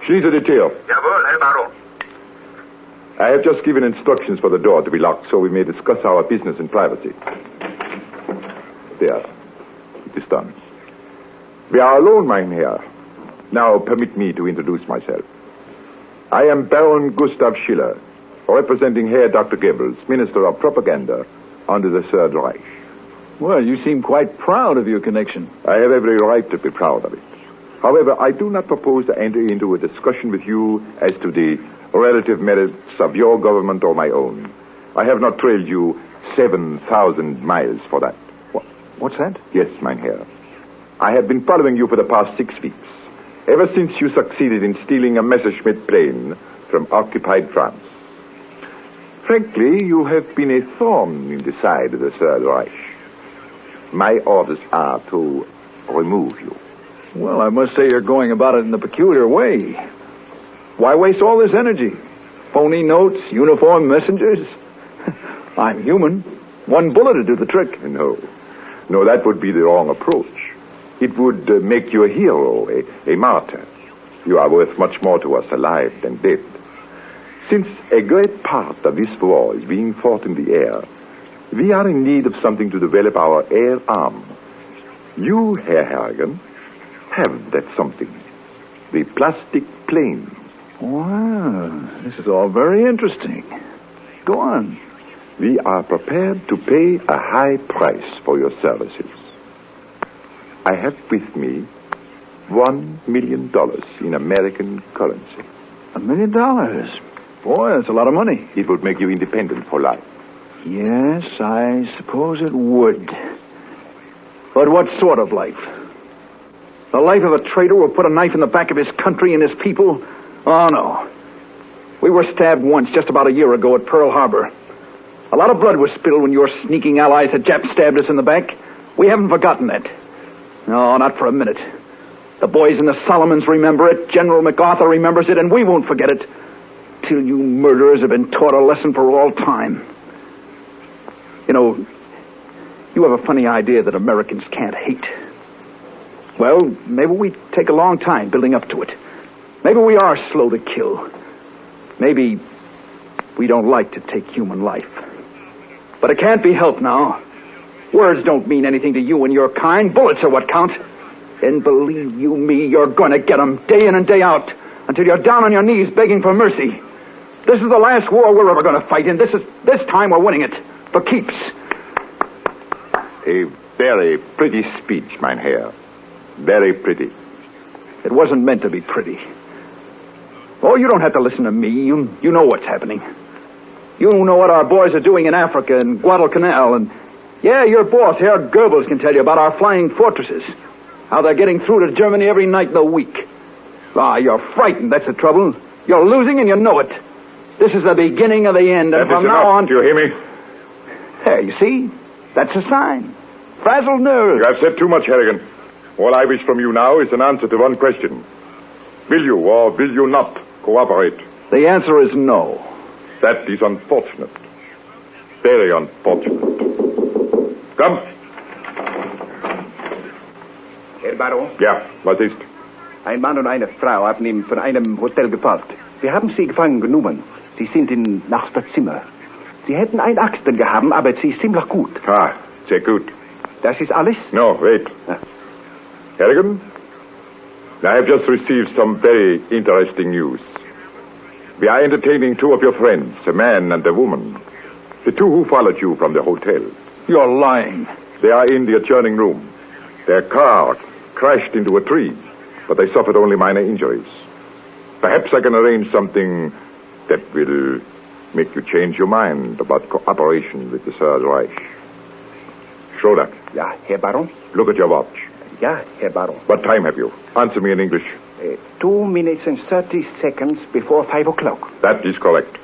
Speaker 1: Schließe die Tür.
Speaker 11: Jawohl, Herr Baron.
Speaker 1: I have just given instructions for the door to be locked so we may discuss our business in privacy. There. It is done. We are alone, mein Herr. Now permit me to introduce myself. I am Baron Gustav Schiller, representing Herr Dr. Goebbels, Minister of Propaganda under the Third Reich.
Speaker 3: Well, you seem quite proud of your connection.
Speaker 1: I have every right to be proud of it. However, I do not propose to enter into a discussion with you as to the relative merits of your government or my own. I have not trailed you 7,000 miles for that.
Speaker 3: What's that?
Speaker 1: Yes, mein Herr. I have been following you for the past 6 weeks, ever since you succeeded in stealing a Messerschmitt plane from occupied France. Frankly, you have been a thorn in the side of the Third Reich. My orders are to remove you.
Speaker 3: Well, I must say you're going about it in a peculiar way. Why waste all this energy? Phony notes, uniformed messengers? I'm human. One bullet would do the trick.
Speaker 1: No, that would be the wrong approach. It would make you a hero, a martyr. You are worth much more to us alive than dead. Since a great part of this war is being fought in the air, we are in need of something to develop our air arm. You, Herr Harrigan, have that something. The plastic plane.
Speaker 3: Wow, this is all very interesting. Go on.
Speaker 1: We are prepared to pay a high price for your services. I have with me $1 million in American currency.
Speaker 3: $1 million? Boy, that's a lot of money.
Speaker 1: It would make you independent for life.
Speaker 3: Yes, I suppose it would. But what sort of life? The life of a traitor who will put a knife in the back of his country and his people? Oh, no. We were stabbed once, just about a year ago at Pearl Harbor. A lot of blood was spilled when your sneaking allies had Jap stabbed us in the back. We haven't forgotten it. No, not for a minute. The boys in the Solomons remember it, General MacArthur remembers it, and we won't forget it till you murderers have been taught a lesson for all time. You know, you have a funny idea that Americans can't hate. Well, maybe we take a long time building up to it. Maybe we are slow to kill. Maybe we don't like to take human life. But it can't be helped now. Words don't mean anything to you and your kind. Bullets are what count. And believe you me, you're going to get them day in and day out until you're down on your knees begging for mercy. This is the last war we're ever going to fight in. This time we're winning it. For keeps.
Speaker 1: A very pretty speech, mein Herr. Very pretty.
Speaker 3: It wasn't meant to be pretty. Oh, you don't have to listen to me. You know what's happening. You know what our boys are doing in Africa and Guadalcanal. And, yeah, your boss, Herr Goebbels, can tell you about our flying fortresses. How they're getting through to Germany every night in the week. Ah, you're frightened, that's the trouble. You're losing and you know it. This is the beginning of the end. And from now on...
Speaker 1: Do you hear me?
Speaker 3: There, you see? That's a sign. Frazzled nerves.
Speaker 1: You have said too much, Harrigan. All I wish from you now is an answer to one question. Will you or will you not cooperate?
Speaker 3: The answer is no.
Speaker 1: That is unfortunate. Very unfortunate. Come.
Speaker 13: Herr Baron?
Speaker 1: Ja, was ist?
Speaker 13: Ein Mann und eine Frau haben ihn von einem Hotel gefolgt. Wir haben sie gefangen genommen. Sie sind in Nachbarzimmer. Sie hätten ein Axten gehabt, aber sie ist ziemlich gut.
Speaker 1: Ah, sehr gut.
Speaker 13: Das ist alles?
Speaker 1: No, wait. Harrigan, I have just received some very interesting news. We are entertaining two of your friends, a man and a woman. The two who followed you from the hotel.
Speaker 3: You're lying.
Speaker 1: They are in the adjoining room. Their car crashed into a tree, but they suffered only minor injuries. Perhaps I can arrange something that will make you change your mind about cooperation with the Third Reich. Schroeder.
Speaker 13: Ja, Herr Baron?
Speaker 1: Look at your watch.
Speaker 13: Ja, Herr Baron.
Speaker 1: What time have you? Answer me in English.
Speaker 13: 2 minutes and 30 seconds before 5 o'clock.
Speaker 1: That is correct.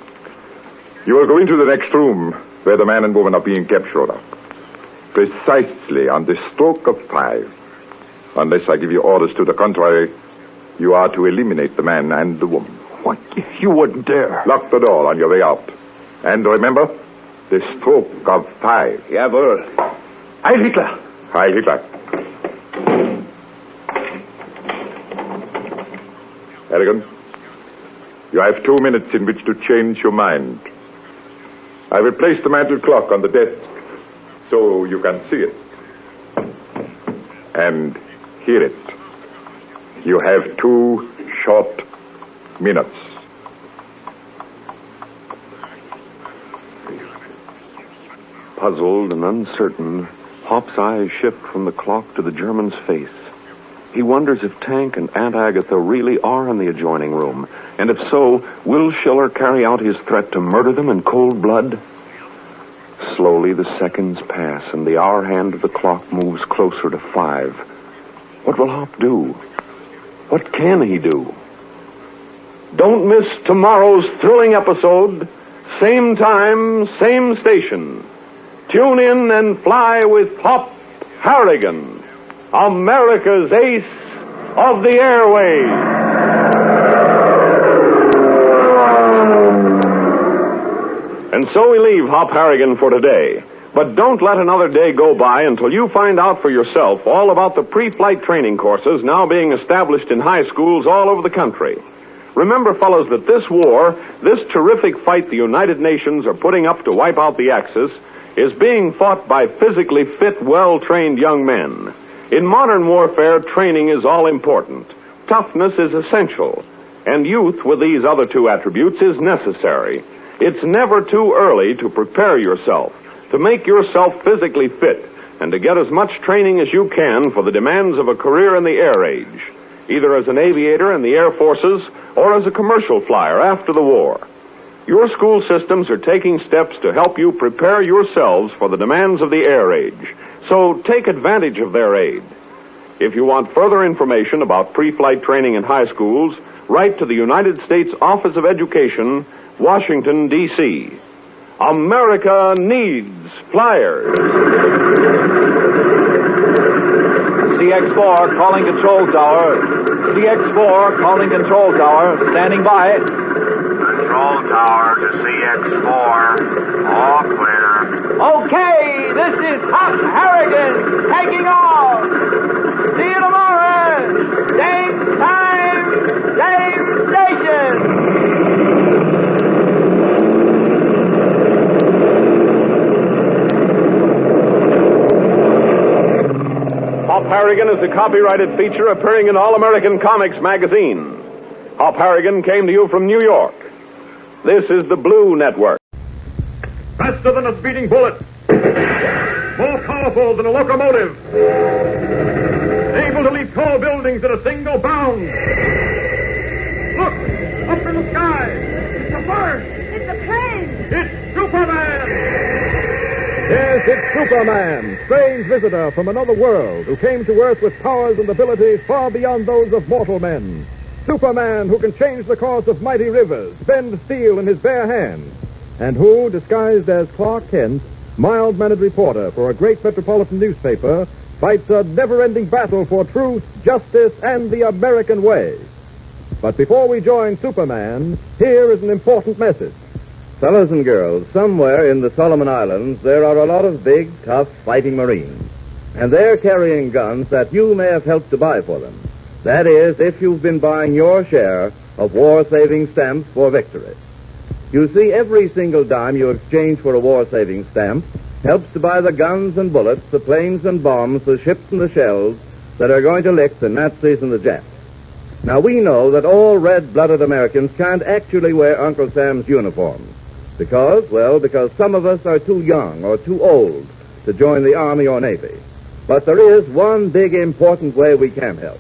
Speaker 1: You will go into the next room where the man and woman are being kept, Schroeder. Precisely on the stroke of 5. Unless I give you orders to the contrary, you are to eliminate the man and the woman.
Speaker 3: What? You wouldn't dare.
Speaker 1: Lock the door on your way out. And remember, the stroke of 5.
Speaker 13: Jawohl. Heil Hitler.
Speaker 1: Heil Hitler. Harrigan, you have 2 minutes in which to change your mind. I will place the mantel clock on the desk so you can see it and hear it. You have 2 short minutes.
Speaker 18: Puzzled and uncertain, Hop's eyes shift from the clock to the German's face. He wonders if Tank and Aunt Agatha really are in the adjoining room, and if so, will Schiller carry out his threat to murder them in cold blood? Slowly the seconds pass, and the hour hand of the clock moves closer to 5. What will Hop do? What can he do? Don't miss tomorrow's thrilling episode. Same time, same station. Tune in and fly with Hop Harrigan, America's ace of the airways. And so we leave Hop Harrigan for today. But don't let another day go by until you find out for yourself all about the pre-flight training courses now being established in high schools all over the country. Remember, fellows, that this war, this terrific fight the United Nations are putting up to wipe out the Axis, is being fought by physically fit, well-trained young men. In modern warfare, training is all important. Toughness is essential. And youth with these other 2 attributes is necessary. It's never too early to prepare yourself, to make yourself physically fit, and to get as much training as you can for the demands of a career in the air age, either as an aviator in the Air Forces or as a commercial flyer after the war. Your school systems are taking steps to help you prepare yourselves for the demands of the air age. So take advantage of their aid. If you want further information about pre-flight training in high schools, write to the United States Office of Education, Washington, D.C. America needs flyers.
Speaker 3: DX4 calling control tower. DX4 calling control tower. Standing by.
Speaker 11: Control tower to CX4. All clear.
Speaker 15: Okay, this is Hop Harrigan taking off. See you tomorrow. Same time, same station.
Speaker 18: Hop Harrigan is a copyrighted feature appearing in All American Comics magazine. Hop Harrigan came to you from New York. This is the Blue Network.
Speaker 16: Faster than a speeding bullet. More powerful than a locomotive. Able to leap tall buildings in a single bound. Look! Up in the sky! It's a bird!
Speaker 19: It's a plane!
Speaker 16: It's Superman! Yes, it's Superman, strange visitor from another world who came to Earth with powers and abilities far beyond those of mortal men. Superman who can change the course of mighty rivers, bend steel in his bare hands, and who, disguised as Clark Kent, mild-mannered reporter for a great metropolitan newspaper, fights a never-ending battle for truth, justice, and the American way. But before we join Superman, here is an important message.
Speaker 10: Fellows and girls, somewhere in the Solomon Islands, there are a lot of big, tough, fighting Marines. And they're carrying guns that you may have helped to buy for them. That is, if you've been buying your share of war-saving stamps for victory. You see, every single dime you exchange for a war-saving stamp helps to buy the guns and bullets, the planes and bombs, the ships and the shells that are going to lick the Nazis and the Japs. Now, we know that all red-blooded Americans can't actually wear Uncle Sam's uniforms. Because some of us are too young or too old to join the Army or Navy. But there is one big important way we can help.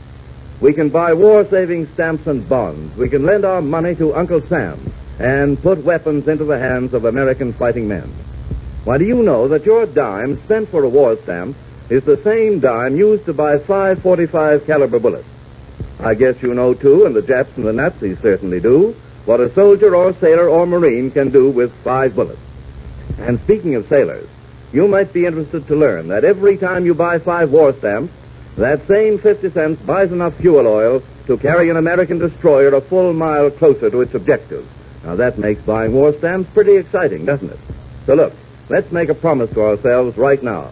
Speaker 10: We can buy war-saving stamps and bonds. We can lend our money to Uncle Sam and put weapons into the hands of American fighting men. Why, do you know that your dime spent for a war stamp is the same dime used to buy 5.45 caliber bullets? I guess you know, too, and the Japs and the Nazis certainly do, what a soldier or sailor or Marine can do with 5 bullets. And speaking of sailors, you might be interested to learn that every time you buy 5 war stamps, that same 50 cents buys enough fuel oil to carry an American destroyer a full mile closer to its objective. Now, that makes buying war stamps pretty exciting, doesn't it? So look, let's make a promise to ourselves right now.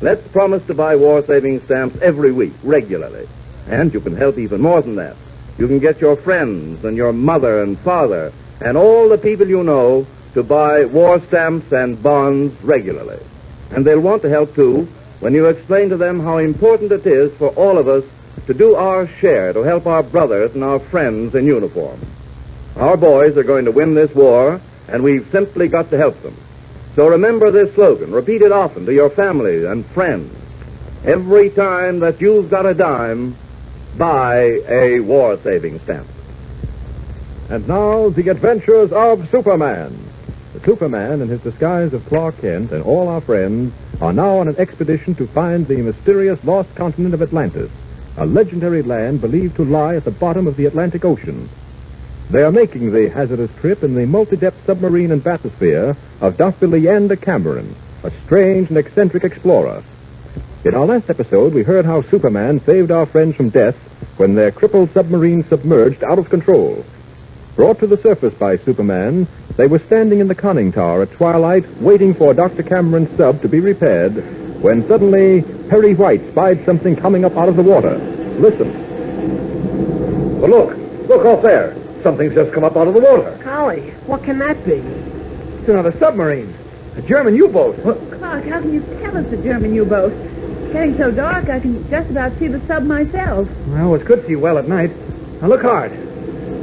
Speaker 10: Let's promise to buy war-saving stamps every week, regularly. And you can help even more than that. You can get your friends and your mother and father and all the people you know to buy war stamps and bonds regularly. And they'll want to help, too, when you explain to them how important it is for all of us to do our share to help our brothers and our friends in uniform. Our boys are going to win this war, and we've simply got to help them. So remember this slogan. Repeat it often to your family and friends. Every time that you've got a dime, buy a war-saving stamp.
Speaker 16: And now, the adventures of Superman. The Superman, in his disguise of Clark Kent, and all our friends are now on an expedition to find the mysterious lost continent of Atlantis, a legendary land believed to lie at the bottom of the Atlantic Ocean. They are making the hazardous trip in the multi-depth submarine and bathysphere of Dr. Leander Cameron, a strange and eccentric explorer. In our last episode, we heard how Superman saved our friends from death when their crippled submarine submerged out of control. Brought to the surface by Superman, they were standing in the conning tower at twilight, waiting for Dr. Cameron's sub to be repaired, when suddenly Perry White spied something coming up out of the water. Listen.
Speaker 10: Well, look off there. Something's just come up out of the water.
Speaker 12: Golly, what can that be?
Speaker 3: It's another submarine. A German U-boat.
Speaker 12: Clark, how can you tell it's a German U-boat? It's getting so dark I can just about see the sub myself.
Speaker 3: Well, it could see well at night. Now look hard.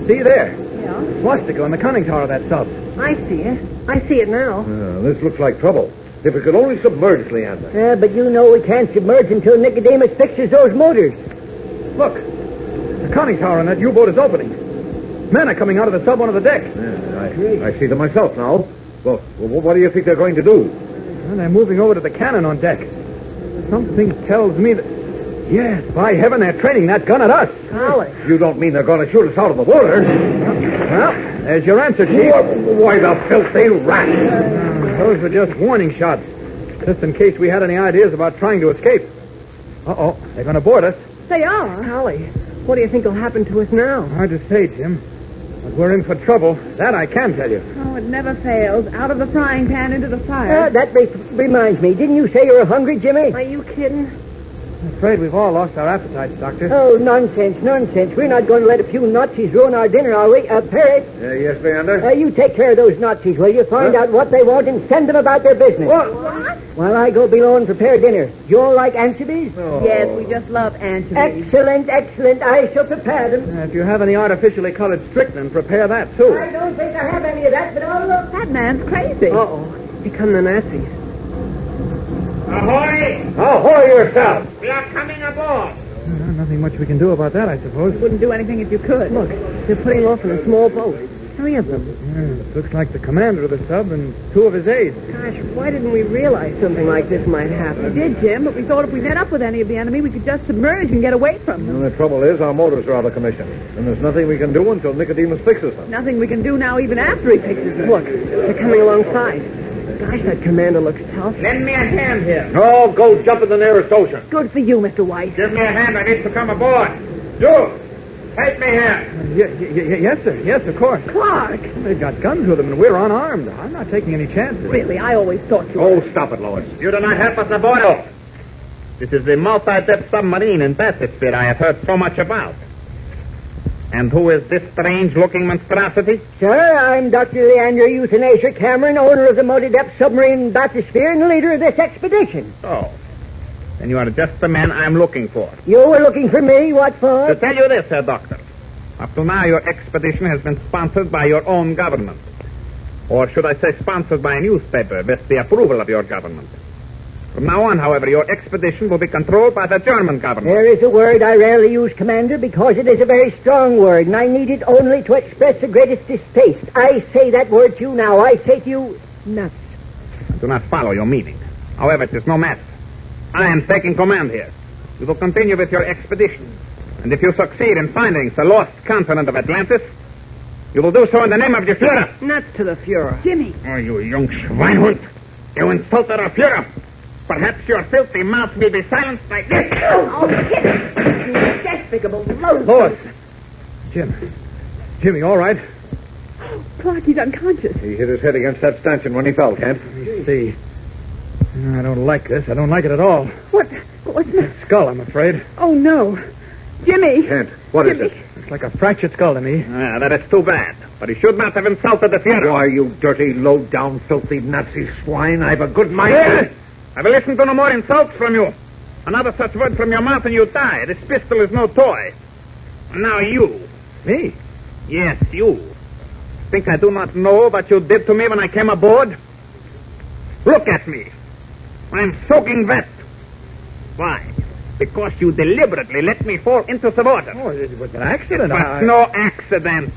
Speaker 3: See there?
Speaker 12: Yeah?
Speaker 3: Swastika on the conning tower of that sub.
Speaker 12: I see it. I see it now.
Speaker 10: This looks like trouble. If we could only submerge, Leander.
Speaker 12: Yeah, but you know we can't submerge until Nicodemus fixes those motors.
Speaker 3: Look. The conning tower on that U-boat is opening. Men are coming out of the sub onto the deck.
Speaker 10: Yeah, I see them myself now. Well, what do you think they're going to do?
Speaker 3: Well, they're moving over to the cannon on deck. Something tells me that... Yes, by heaven, they're training that gun at us.
Speaker 12: Golly.
Speaker 10: You don't mean they're going to shoot us out of the water?
Speaker 3: Well, there's your answer, Chief.
Speaker 10: Why, the filthy rat!
Speaker 3: Those were just warning shots. Just in case we had any ideas about trying to escape. Uh-oh. They're going to board us.
Speaker 12: They are.
Speaker 6: Golly, what do you think will happen to us now?
Speaker 3: Hard to say, Jim. But we're in for trouble. That I can tell you.
Speaker 12: Oh, it never fails. Out of the frying pan into the fire.
Speaker 8: That reminds me. Didn't you say you were hungry, Jimmy?
Speaker 6: Are you kidding?
Speaker 3: I'm afraid we've all lost our appetites, Doctor.
Speaker 8: Oh, nonsense. We're not going to let a few Nazis ruin our dinner, are we? Parrot?
Speaker 3: Yes, Leander?
Speaker 8: You take care of those Nazis, will you? Find out what they want and send them about their business.
Speaker 3: What?
Speaker 8: While I go below and prepare dinner. You all like anchovies?
Speaker 3: Oh.
Speaker 12: Yes, we just love anchovies.
Speaker 8: Excellent. I shall prepare them.
Speaker 3: If you have any artificially colored strychnine, prepare that, too.
Speaker 8: I don't think I have any of that, but I'll look.
Speaker 12: That man's crazy.
Speaker 6: Uh-oh. Become the Nazis.
Speaker 17: Ahoy!
Speaker 3: Ahoy yourself!
Speaker 17: We are coming aboard.
Speaker 3: Nothing much we can do about that, I suppose.
Speaker 12: Wouldn't do anything if you could.
Speaker 6: Look, they're putting off in a small boat. 3 of them.
Speaker 3: It looks like the commander of the sub and 2 of his aides.
Speaker 6: Gosh, why didn't we realize something like this might happen?
Speaker 12: We did, Jim, but we thought if we met up with any of the enemy, we could just submerge and get away from them.
Speaker 3: The trouble is, our motors are out of commission. And there's nothing we can do until Nicodemus fixes them.
Speaker 12: Nothing we can do now even after he fixes them.
Speaker 6: Look, they're coming alongside. Gosh, that commander looks tough.
Speaker 17: Lend me a hand here.
Speaker 3: No, go jump in the nearest ocean.
Speaker 12: Good for you, Mr. White.
Speaker 17: Give me a hand. I need to come aboard. You! Help me here.
Speaker 3: Yes, sir. Yes, of course.
Speaker 12: Clark!
Speaker 3: They've got guns with them, and we're unarmed. I'm not taking any chances.
Speaker 12: Really, I always thought you
Speaker 3: Oh, stop it, Lois.
Speaker 17: You do not help us aboard. This is the multi-depth submarine in Bassettsphere I have heard so much about. And who is this strange-looking monstrosity?
Speaker 8: Sir, I'm Dr. Leander Euthanasia Cameron, owner of the multi-depth submarine Bathysphere and leader of this expedition.
Speaker 17: Oh. Then you are just the man I'm looking for.
Speaker 8: You were looking for me? What for?
Speaker 17: To tell you this, Herr Doctor. Up to now, your expedition has been sponsored by your own government. Or should I say sponsored by a newspaper with the approval of your government. From now on, however, your expedition will be controlled by the German government.
Speaker 8: There is a word I rarely use, Commander, because it is a very strong word, and I need it only to express the greatest distaste. I say that word to you now. I say to you, nuts.
Speaker 17: I do not follow your meaning. However, it is no matter. I am taking command here. You will continue with your expedition. And if you succeed in finding the lost continent of Atlantis, you will do so in the name of the Führer.
Speaker 6: Nuts to the Führer.
Speaker 12: Jimmy.
Speaker 17: Oh, you young Schweinhund. You insulted our Führer. Perhaps your filthy mouth will be silenced like this.
Speaker 12: Oh, hit it. You despicable loathsome.
Speaker 3: Lois. Jimmy, all right?
Speaker 12: Clark, he's unconscious.
Speaker 3: He hit his head against that stanchion when he fell, Kent. Let me see. I don't like this. I don't like it at all.
Speaker 12: What's that?
Speaker 3: Skull, I'm afraid.
Speaker 12: Oh, no. Jimmy.
Speaker 3: Kent, what is it? It's like a fractured skull to me.
Speaker 17: That is too bad. But he should not have insulted the Führer.
Speaker 3: Why, you dirty, low-down, filthy Nazi swine. I've a good mind.
Speaker 17: Yes. I will listen to no more insults from you. Another such word from your mouth and you die. This pistol is no toy. And now you.
Speaker 3: Me?
Speaker 17: Yes, you. Think I do not know what you did to me when I came aboard? Look at me. I'm soaking wet. Why? Because you deliberately let me fall into the water.
Speaker 3: Oh, it was an accident.
Speaker 17: But no accident.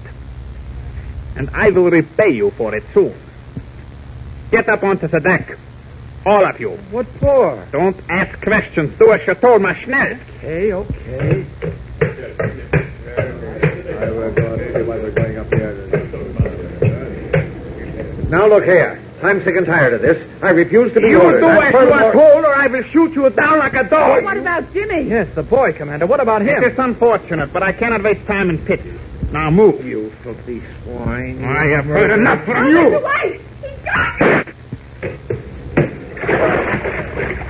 Speaker 17: And I will repay you for it soon. Get up onto the deck. All of you.
Speaker 3: What for?
Speaker 17: Don't ask questions. Do as you told me, schnell.
Speaker 3: Okay. We're going to see why we're going up here. Now, look here. I'm sick and tired of this. I refuse to be ordered.
Speaker 17: You do as you are told, or I will shoot you down like a dog.
Speaker 12: What about Jimmy?
Speaker 3: Yes, the boy, Commander. What about him?
Speaker 17: It is unfortunate, but I cannot waste time in pits. Now move.
Speaker 3: You filthy swine.
Speaker 17: I have heard enough from you.
Speaker 12: Mr. White! He's got it!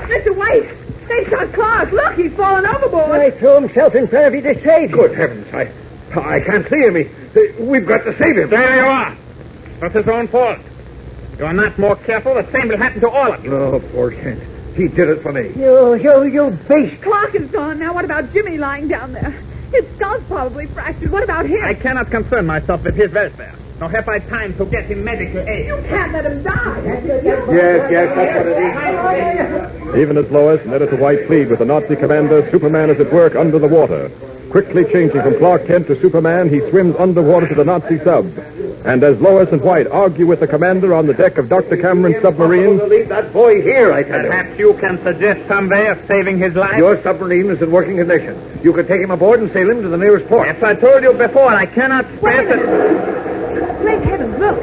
Speaker 12: Mr. White! They shot Clark. Look, he's fallen overboard.
Speaker 8: He threw himself in front of you to save you.
Speaker 3: Good heavens. I can't see him. We've got to save him.
Speaker 17: There you are. That's his own fault. You are not more careful, the same will happen to all of you.
Speaker 3: Oh, poor Kent. He did it for me.
Speaker 8: You beast.
Speaker 12: Clark is gone. Now what about Jimmy lying down there? His skull's probably fractured. What about him?
Speaker 17: I cannot concern myself with his welfare. Nor have I time to get him medical aid.
Speaker 12: You can't let him die.
Speaker 3: Yes, that's what it is.
Speaker 20: Even as Lois and Editor White plead with the Nazi commander, Superman is at work under the water. Quickly changing from Clark Kent to Superman, he swims underwater to the Nazi sub. And as Lois and White argue with the commander on the deck of Dr. Cameron's submarine...
Speaker 3: Leave that boy here, I tell you.
Speaker 17: Perhaps you can suggest some way of saving his life?
Speaker 3: Your submarine is in working condition. You could take him aboard and sail him to the nearest port.
Speaker 17: Yes, I told you before, I cannot spare it.
Speaker 12: Great heavens, look.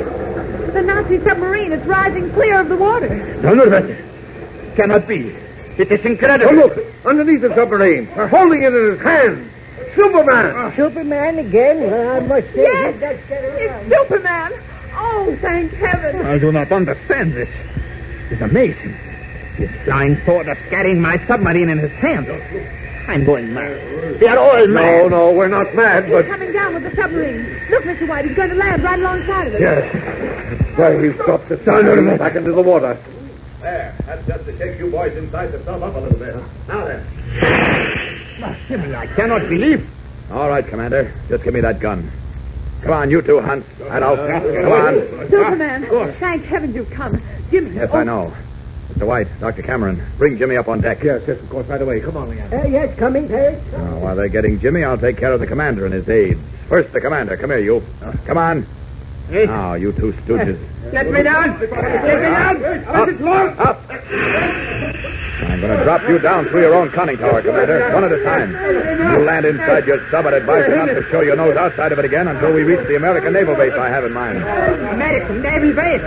Speaker 12: The Nazi submarine is rising clear of the water.
Speaker 3: None of it. Cannot be. It is incredible.
Speaker 7: Oh, look, underneath the submarine. They're holding it in his hands. Superman!
Speaker 8: Superman again? Well, I must say
Speaker 12: Yes,
Speaker 8: he does get around.
Speaker 12: it's Superman. Oh, thank heaven.
Speaker 3: I do not understand this. It's amazing. This flying sword is carrying my submarine in his hand. I'm going mad. We are all mad.
Speaker 7: No, we're not mad,
Speaker 12: He's
Speaker 7: but...
Speaker 12: coming down with the submarine. Look, Mr. White, he's going to land right alongside of us.
Speaker 7: Yes. Why, we've dropped the sun back into the water.
Speaker 20: There. That's just to shake you boys inside to stop up a little bit. Now then.
Speaker 3: Jimmy, I cannot believe.
Speaker 10: All right, Commander. Just give me that gun. Come on, you two, Hunt. Head out. Come on.
Speaker 12: Superman, thank heaven you've come. Jimmy.
Speaker 10: Yes, I know. Mr. White, Dr. Cameron, bring Jimmy up on deck.
Speaker 7: Yes, of course, right away. Come on, Leanne.
Speaker 8: Yes, coming, Perry.
Speaker 10: While they're getting Jimmy, I'll take care of the commander and his aides. First, the commander. Come here, you. Come on. Now, you two stooges.
Speaker 3: Let me down. Let me down.
Speaker 10: Up. I'm going to drop you down through your own conning tower, Commander. One at a time. You land inside your sub. I'd advise you not to show your nose outside of it again until we reach the American naval base I have in mind.
Speaker 8: American Naval Base?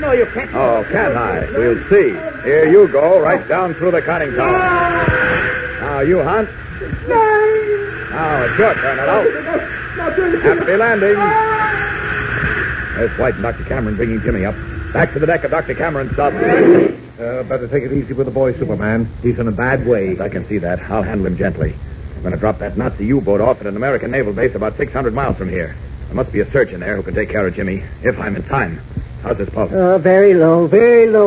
Speaker 8: No, you can't.
Speaker 10: Oh, can't I? We'll see. Here you go, right down through the conning tower. Now, you, Hunt. Now, it's your turn, hello. Happy landing. There's White and Dr. Cameron bringing Jimmy up. Back to the deck of Dr. Cameron's sub.
Speaker 7: Better take it easy with the boy, Superman. He's in a bad way.
Speaker 10: I can see that. I'll handle him gently. I'm going to drop that Nazi U-boat off at an American naval base about 600 miles from here. There must be a surgeon there who can take care of Jimmy, if I'm in time. How's this pulse?
Speaker 8: Very low,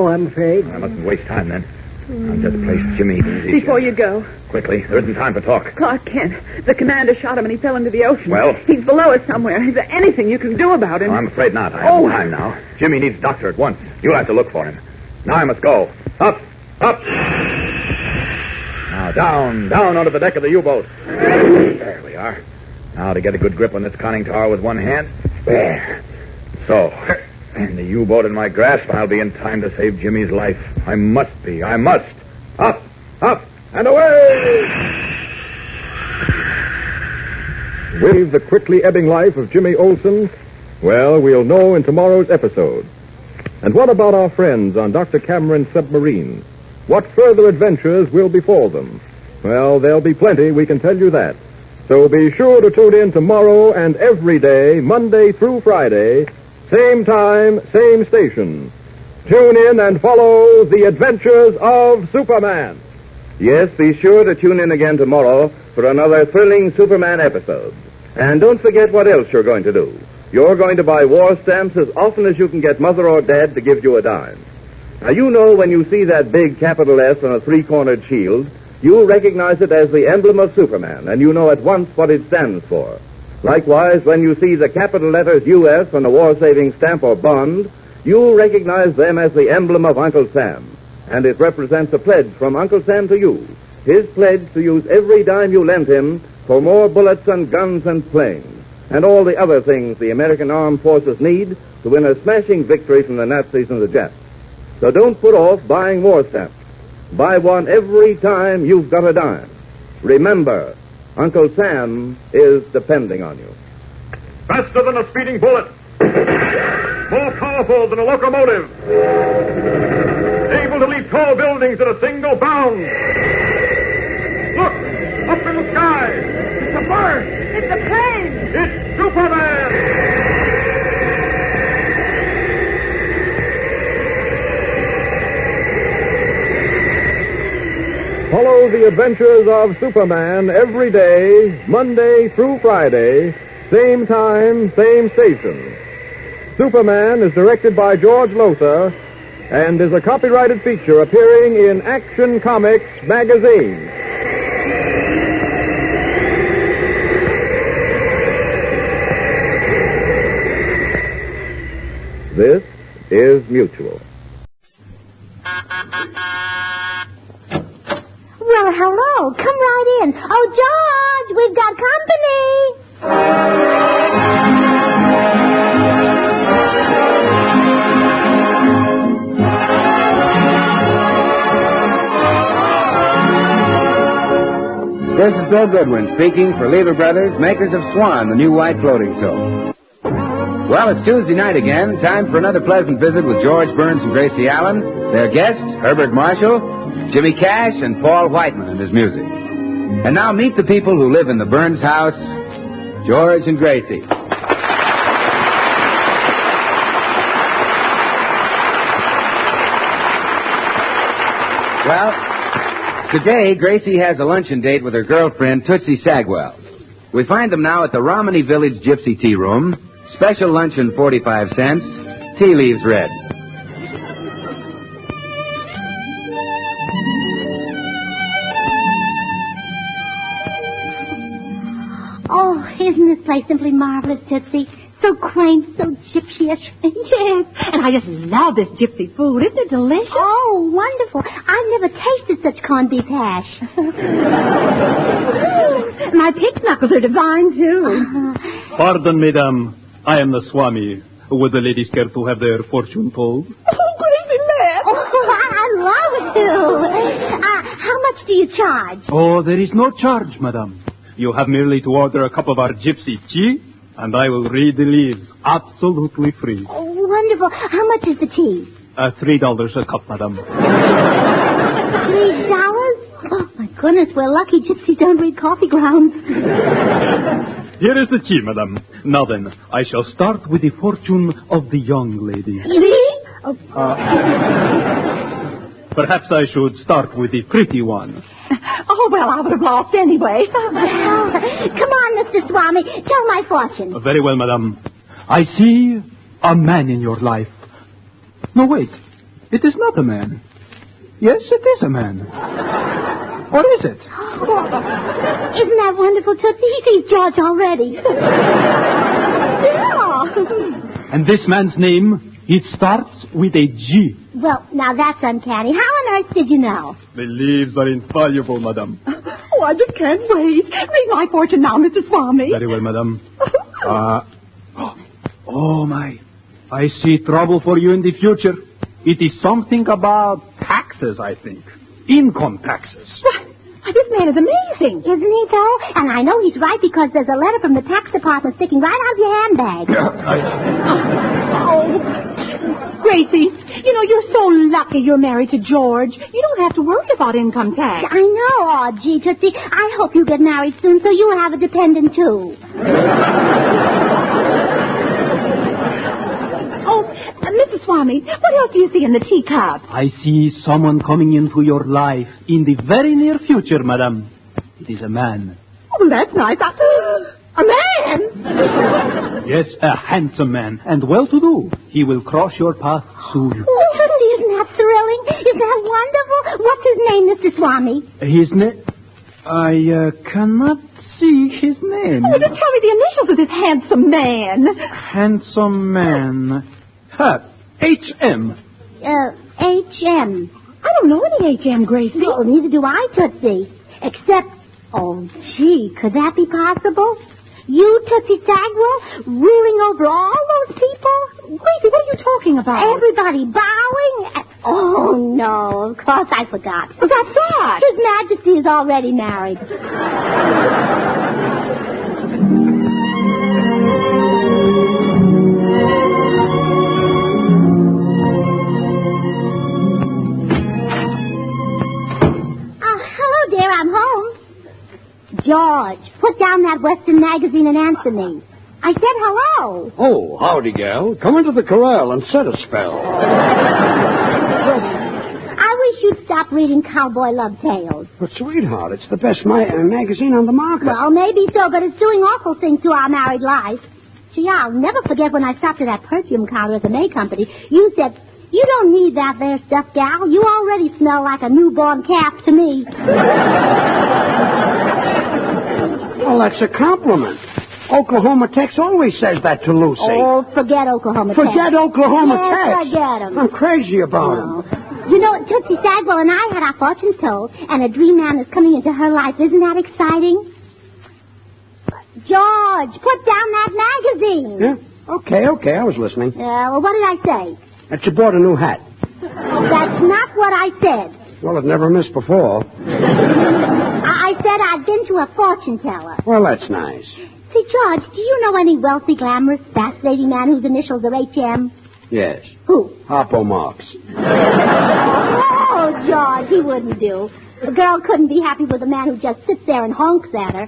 Speaker 8: I'm afraid.
Speaker 10: I mustn't waste time, then. I'll just place Jimmy.
Speaker 12: Before you go,
Speaker 10: Quickly. There isn't time for talk.
Speaker 12: Clark Kent, the commander shot him and he fell into the ocean.
Speaker 10: Well?
Speaker 12: He's below us somewhere. Is there anything you can do about him?
Speaker 10: I'm afraid not. I have time now. Jimmy needs a doctor at once. You'll have to look for him. Now I must go. Up. Now down onto the deck of the U-boat. There we are. Now to get a good grip on this conning tower with one hand. There. So. And the U-boat in my grasp, I'll be in time to save Jimmy's life. I must be. I must. Up, and away!
Speaker 20: With the quickly ebbing life of Jimmy Olsen? Well, we'll know in tomorrow's episode. And what about our friends on Dr. Cameron's submarine? What further adventures will befall them? Well, there'll be plenty, we can tell you that. So be sure to tune in tomorrow and every day, Monday through Friday, same time, same station. Tune in and follow the adventures of Superman.
Speaker 10: Yes, be sure to tune in again tomorrow for another thrilling Superman episode. And don't forget what else you're going to do. You're going to buy war stamps as often as you can get Mother or Dad to give you a dime. Now, you know when you see that big capital S on a three-cornered shield, you'll recognize it as the emblem of Superman, and you know at once what it stands for. Likewise, when you see the capital letters U.S. on a war-saving stamp or bond, you'll recognize them as the emblem of Uncle Sam. And it represents a pledge from Uncle Sam to you. His pledge to use every dime you lend him for more bullets and guns and planes, and all the other things the American armed forces need to win a smashing victory from the Nazis and the Japs. So don't put off buying war stamps. Buy one every time you've got a dime. Remember, Uncle Sam is depending on you.
Speaker 20: Faster than a speeding bullet. More powerful than a locomotive. Able to leap tall buildings at a single bound. Look! Up in the sky! It's a bird!
Speaker 12: It's a plane!
Speaker 20: It's Superman! Follow the adventures of Superman every day, Monday through Friday, same time, same station. Superman is directed by George Lothar and is a copyrighted feature appearing in Action Comics magazine. This is Mutual.
Speaker 22: Well, hello. Come right in. Oh, George, we've got company.
Speaker 23: This is Bill Goodwin speaking for Lever Brothers, makers of Swan, the new white floating soap. Well, it's Tuesday night again. Time for another pleasant visit with George Burns and Gracie Allen, their guest, Herbert Marshall, Jimmy Cash, and Paul Whiteman and his music. And now meet the people who live in the Burns house, George and Gracie. Well, today, Gracie has a luncheon date with her girlfriend, Tootsie Sagwell. We find them now at the Romney Village Gypsy Tea Room. Special luncheon, 45 cents. Tea leaves red.
Speaker 22: Oh, isn't this place simply marvelous, Tootsie? So quaint, so gypsyish.
Speaker 2: Yes, and I just love this gypsy food. Isn't it delicious?
Speaker 22: Oh, wonderful. I've never tasted such corned beef hash.
Speaker 2: My pig's knuckles are divine, too.
Speaker 14: Pardon, madame. I am the Swami. Would the ladies care to have their fortune told?
Speaker 2: Oh, crazy lad.
Speaker 22: Oh, I love it, too. How much do you charge?
Speaker 14: Oh, there is no charge, madame. You have merely to order a cup of our gypsy tea, and I will read the leaves absolutely free.
Speaker 22: Oh, wonderful. How much is the tea?
Speaker 14: $3 a cup, madame.
Speaker 22: $3? Oh, my goodness, we're lucky gypsies don't read coffee grounds.
Speaker 14: Here is the tea, madame. Now then, I shall start with the fortune of the young lady.
Speaker 22: Me?
Speaker 14: Perhaps I should start with the pretty one.
Speaker 2: Oh, well, I would have lost anyway.
Speaker 22: Come on, Mr. Swami. Tell my fortune.
Speaker 14: Very well, madame. I see a man in your life. No, wait. It is not a man. Yes, it is a man. What is it?
Speaker 22: Oh, isn't that wonderful, Tootsie? He sees George already.
Speaker 2: Yeah.
Speaker 14: And this man's name, it starts with a G.
Speaker 22: Well, now that's uncanny. How on earth did you know?
Speaker 14: The leaves are infallible, madame.
Speaker 2: Oh, I just can't wait. Read my fortune now, Mr. Swami.
Speaker 14: Very well, madame. Oh, my. I see trouble for you in the future. It is something about taxes, I think. Income taxes.
Speaker 2: This man is amazing.
Speaker 22: Isn't he, though? And I know he's right because there's a letter from the tax department sticking right out of your handbag.
Speaker 2: Oh, Gracie, you know, you're so lucky you're married to George. You don't have to worry about income tax.
Speaker 22: I know. Oh, gee, Tootsie, I hope you get married soon so you have a dependent, too.
Speaker 2: Mr. Swami, what else do you see in the teacup?
Speaker 14: I see someone coming into your life in the very near future, madame. It is a man.
Speaker 2: Oh, that's nice. A man?
Speaker 14: Yes, a handsome man, and well-to-do. He will cross your path soon.
Speaker 22: Oh, Tootsie, isn't that thrilling? Isn't that wonderful? What's his name, Mr. Swami?
Speaker 14: His name? I cannot see his name.
Speaker 2: Oh, just tell me the initials of this handsome man.
Speaker 14: Handsome man. H.M.
Speaker 22: H.M.
Speaker 2: I don't know any H.M., Gracie.
Speaker 22: Well, neither do I, Tootsie. Except, oh, gee, could that be possible? You, Tootsie Sagwell, ruling over all those people?
Speaker 2: Gracie, what are you talking about?
Speaker 22: Everybody bowing? Oh, no, of course I forgot.
Speaker 2: That's that.
Speaker 22: His Majesty is already married. I'm home. George, put down that Western magazine and answer me. I said hello.
Speaker 21: Oh, howdy, gal. Come into the corral and set a spell.
Speaker 22: I wish you'd stop reading cowboy love tales.
Speaker 21: But, sweetheart, it's the best magazine on the market.
Speaker 22: Well, maybe so, but it's doing awful things to our married life. Gee, I'll never forget when I stopped at that perfume counter at the May Company. You said, "You don't need that there stuff, gal. You already smell like a newborn calf to me."
Speaker 21: Well, that's a compliment. Oklahoma Tex always says that to Lucy.
Speaker 22: Oh, forget Oklahoma Tex.
Speaker 21: Forget Oklahoma Tex.
Speaker 22: Forget him.
Speaker 21: I'm crazy about him.
Speaker 22: You know, Tootsie Sagwell and I had our fortunes told, and a dream man is coming into her life. Isn't that exciting? George, put down that magazine.
Speaker 21: Yeah? Okay, I was listening.
Speaker 22: Well, what did I say?
Speaker 21: That you bought a new hat.
Speaker 22: That's not what I said.
Speaker 21: Well, it never missed before.
Speaker 22: I said I'd been to a fortune teller.
Speaker 21: Well, that's nice.
Speaker 22: Say, George, do you know any wealthy, glamorous, fascinating man whose initials are HM?
Speaker 21: Yes.
Speaker 22: Who?
Speaker 21: Hoppo Marx.
Speaker 22: Oh, George, he wouldn't do. A girl couldn't be happy with a man who just sits there and honks at her.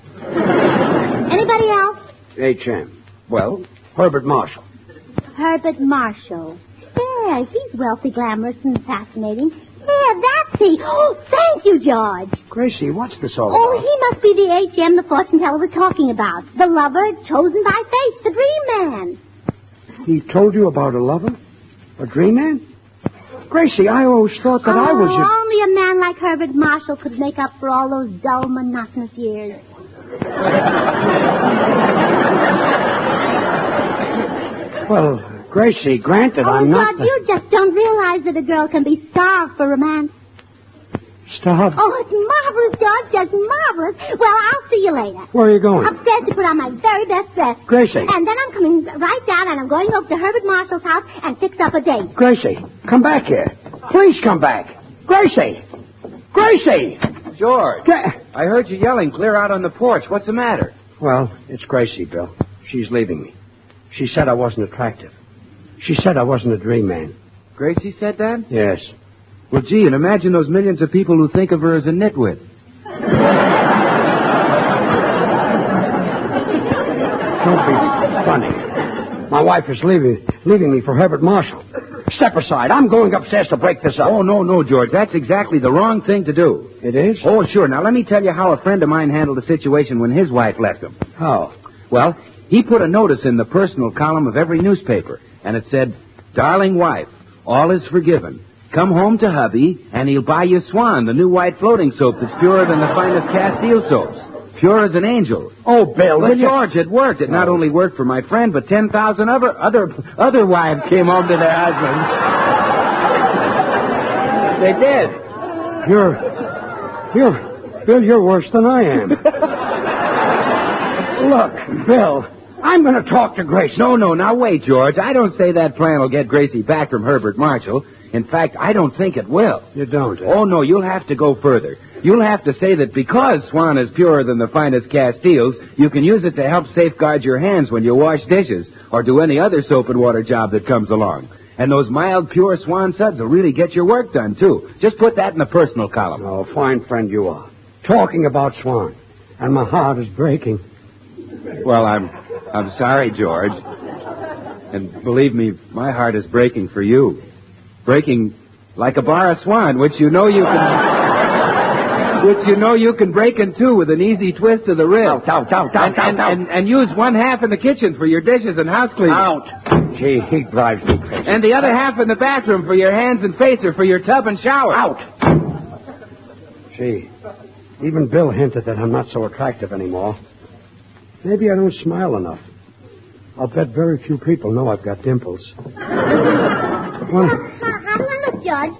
Speaker 22: Anybody else?
Speaker 21: HM. Well, Herbert Marshall.
Speaker 22: Herbert Marshall. Yeah, he's wealthy, glamorous, and fascinating. Yeah, that's he. Oh, thank you, George.
Speaker 21: Gracie, what's this all
Speaker 22: Oh,
Speaker 21: about?
Speaker 22: he must be the HM the fortune teller was talking about. The lover chosen by fate, the dream man.
Speaker 21: He told you about a lover? A dream man? Gracie, I always thought that I was
Speaker 22: Only a man like Herbert Marshall could make up for all those dull, monotonous years.
Speaker 21: Well, Gracie, granted, I'm not...
Speaker 22: George, you just don't realize that a girl can be starved for romance.
Speaker 21: Starved?
Speaker 22: Oh, it's marvelous, George, just marvelous. Well, I'll see you later.
Speaker 21: Where are you going?
Speaker 22: Upstairs to put on my very best dress.
Speaker 21: Gracie.
Speaker 22: And then I'm coming right down and I'm going over to Herbert Marshall's house and fix up a date.
Speaker 21: Gracie, come back here. Please come back. Gracie! Gracie!
Speaker 23: George, I heard you yelling clear out on the porch. What's the matter?
Speaker 21: Well, it's Gracie, Bill. She's leaving me. She said I wasn't attractive. She said I wasn't a dream man.
Speaker 23: Gracie said that?
Speaker 21: Yes.
Speaker 23: Well, gee, and imagine those millions of people who think of her as a nitwit.
Speaker 21: Don't be funny. My wife is leaving me for Herbert Marshall. Step aside. I'm going upstairs to break this up.
Speaker 23: Oh, no, George. That's exactly the wrong thing to do.
Speaker 21: It is?
Speaker 23: Oh, sure. Now, let me tell you how a friend of mine handled the situation when his wife left him.
Speaker 21: How?
Speaker 23: Well, he put a notice in the personal column of every newspaper, and it said, "Darling wife, all is forgiven. Come home to hubby, and he'll buy you Swan, the new white floating soap that's purer than the finest Castile soaps. Pure as an angel."
Speaker 21: Oh, Bill,
Speaker 23: well, George, it worked. It not only worked for my friend, but 10,000 other wives came home to their husbands. They did.
Speaker 21: Bill, you're worse than I am. Look, Bill, I'm going to talk to Gracie.
Speaker 23: No, now wait, George. I don't say that plan will get Gracie back from Herbert Marshall. In fact, I don't think it will.
Speaker 21: You don't, eh?
Speaker 23: Oh, no, you'll have to go further. You'll have to say that because Swan is purer than the finest Castiles, you can use it to help safeguard your hands when you wash dishes or do any other soap and water job that comes along. And those mild, pure Swan suds will really get your work done, too. Just put that in the personal column.
Speaker 21: Oh, fine friend you are. Talking about Swan. And my heart is breaking.
Speaker 23: Well, I'm sorry, George. And believe me, my heart is breaking for you. Breaking like a bar of Swan, which you know you can break in two with an easy twist of the wrist.
Speaker 21: Out.
Speaker 23: And use one half in the kitchen for your dishes and house cleaning.
Speaker 21: Out. Gee, he drives me crazy.
Speaker 23: And the other half in the bathroom for your hands and face or for your tub and shower.
Speaker 21: Out. Gee, even Bill hinted that I'm not so attractive anymore. Maybe I don't smile enough. I'll bet very few people know I've got dimples.
Speaker 22: How do I look, George?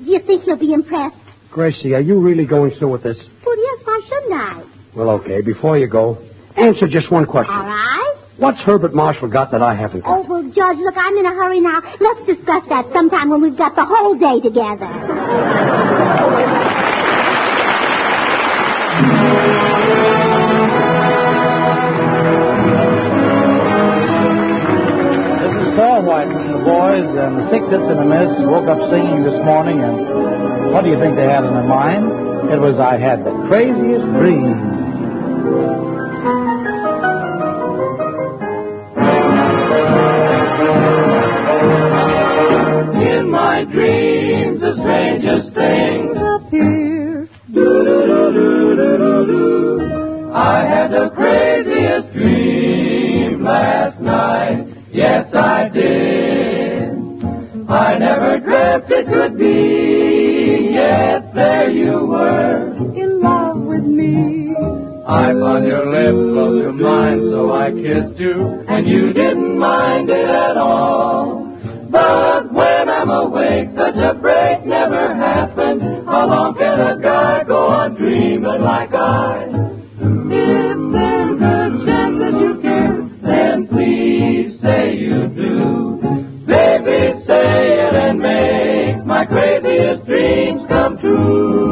Speaker 22: Do you think he'll be impressed?
Speaker 21: Gracie, are you really going through with this?
Speaker 22: Well, yes, why shouldn't I?
Speaker 21: Well, okay, before you go, answer just one question.
Speaker 22: All right.
Speaker 21: What's Herbert Marshall got that I haven't got?
Speaker 22: Oh, well, George, look, I'm in a hurry now. Let's discuss that sometime when we've got the whole day together.
Speaker 4: Paul Whiteman, the boys, and the Sixtets in the Mist woke up singing this morning, and what do you think they had in their mind? It was, "I had the craziest dream."
Speaker 15: In my dreams, the strangest things appear. Do-do-do-do-do-do-do. I had the craziest dream last night. Yes, I did. I never dreamt it could be, yet there you were, in love with me. I found your lips close to mine, so I kissed you, and you didn't mind it at all. But when I'm awake, such a break never happened. How long can a guy go on dreaming like I? If there's a chance that you care, then please say you do. Baby, say it and make my craziest dreams come true.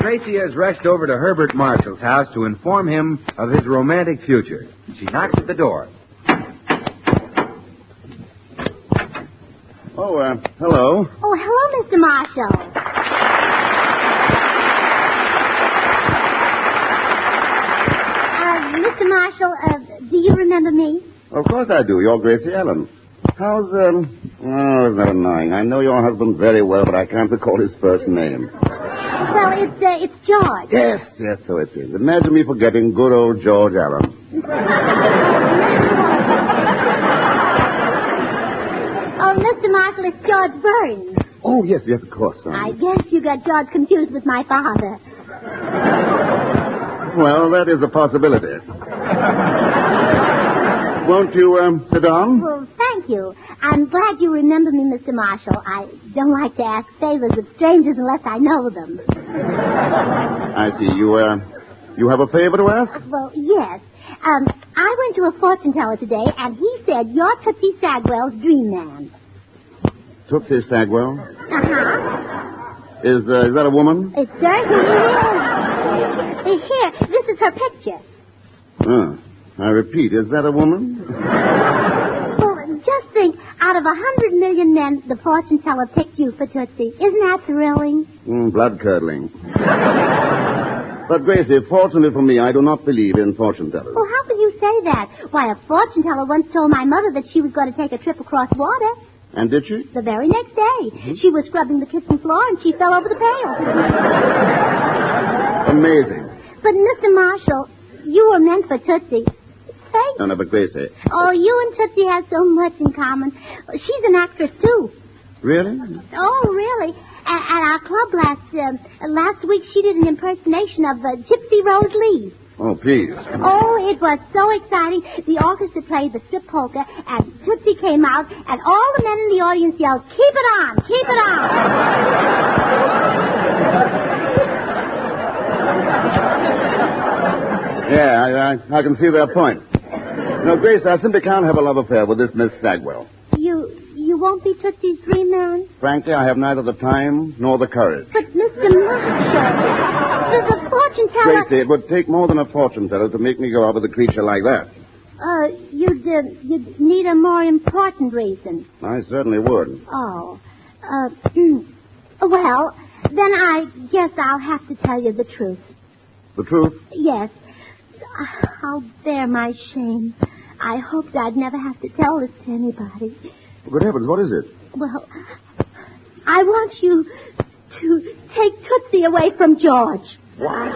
Speaker 23: Gracie has rushed over to Herbert Marshall's house to inform him of his romantic future. She knocks at the door.
Speaker 5: Oh, hello.
Speaker 22: Oh, hello, Mr. Marshall. Mr. Marshall, do you remember me?
Speaker 5: Of course I do. You're Gracie Allen. How's, oh, isn't that annoying? I know your husband very well, but I can't recall his first name.
Speaker 22: Well, it's George.
Speaker 5: Yes, so it is. Imagine me forgetting good old George Allen.
Speaker 22: Oh, Mr. Marshall, it's George Burns.
Speaker 5: Oh, yes, of course, son.
Speaker 22: I guess you got George confused with my father.
Speaker 5: Well, that is a possibility. Won't you, sit down?
Speaker 22: Well, thank you. I'm glad you remember me, Mr. Marshall. I don't like to ask favors of strangers unless I know them.
Speaker 5: I see. You have a favor to ask?
Speaker 22: Well, yes. I went to a fortune teller today, and he said you're Tootsie Sagwell's dream man.
Speaker 5: Tootsie Sagwell?
Speaker 22: Uh-huh.
Speaker 5: Is that a woman?
Speaker 22: It certainly is. Here, this is her picture.
Speaker 5: I repeat, is that a woman?
Speaker 22: Well, just think, out of 100 million men, the fortune teller picked you for Tootsie. Isn't that thrilling?
Speaker 5: Blood-curdling. But, Gracie, fortunately for me, I do not believe in fortune tellers.
Speaker 22: Well, how can you say that? Why, a fortune teller once told my mother that she was going to take a trip across water.
Speaker 5: And did she?
Speaker 22: The very next day. She was scrubbing the kitchen floor and she fell over the pail.
Speaker 5: Amazing.
Speaker 22: But, Mr. Marshall, you were meant for Tootsie. Thank you.
Speaker 5: No, but Gracie.
Speaker 22: Oh, you and Tootsie have so much in common. She's an actress, too.
Speaker 5: Really?
Speaker 22: Oh, really? At our club last week, she did an impersonation of Gypsy Rose Lee.
Speaker 5: Oh, please.
Speaker 22: Oh, it was so exciting. The orchestra played the strip polka, and Tootsie came out, and all the men in the audience yelled, "Keep it on! Keep it on!"
Speaker 5: Yeah, I can see their point. No, Grace, I simply can't have a love affair with this Miss Sagwell.
Speaker 22: You won't be Tootsie's dream man?
Speaker 5: Frankly, I have neither the time nor the courage.
Speaker 22: But, Mr. Marshall, the fortune teller...
Speaker 5: Gracie, it would take more than a fortune teller to make me go out with a creature like that.
Speaker 22: You'd need a more important reason.
Speaker 5: I certainly would.
Speaker 22: Oh. Well, then I guess I'll have to tell you the truth.
Speaker 5: The truth?
Speaker 22: Yes. I'll bear my shame. I hoped I'd never have to tell this to anybody.
Speaker 5: Good heavens, what is it?
Speaker 22: Well, I want you to take Tootsie away from George.
Speaker 5: What?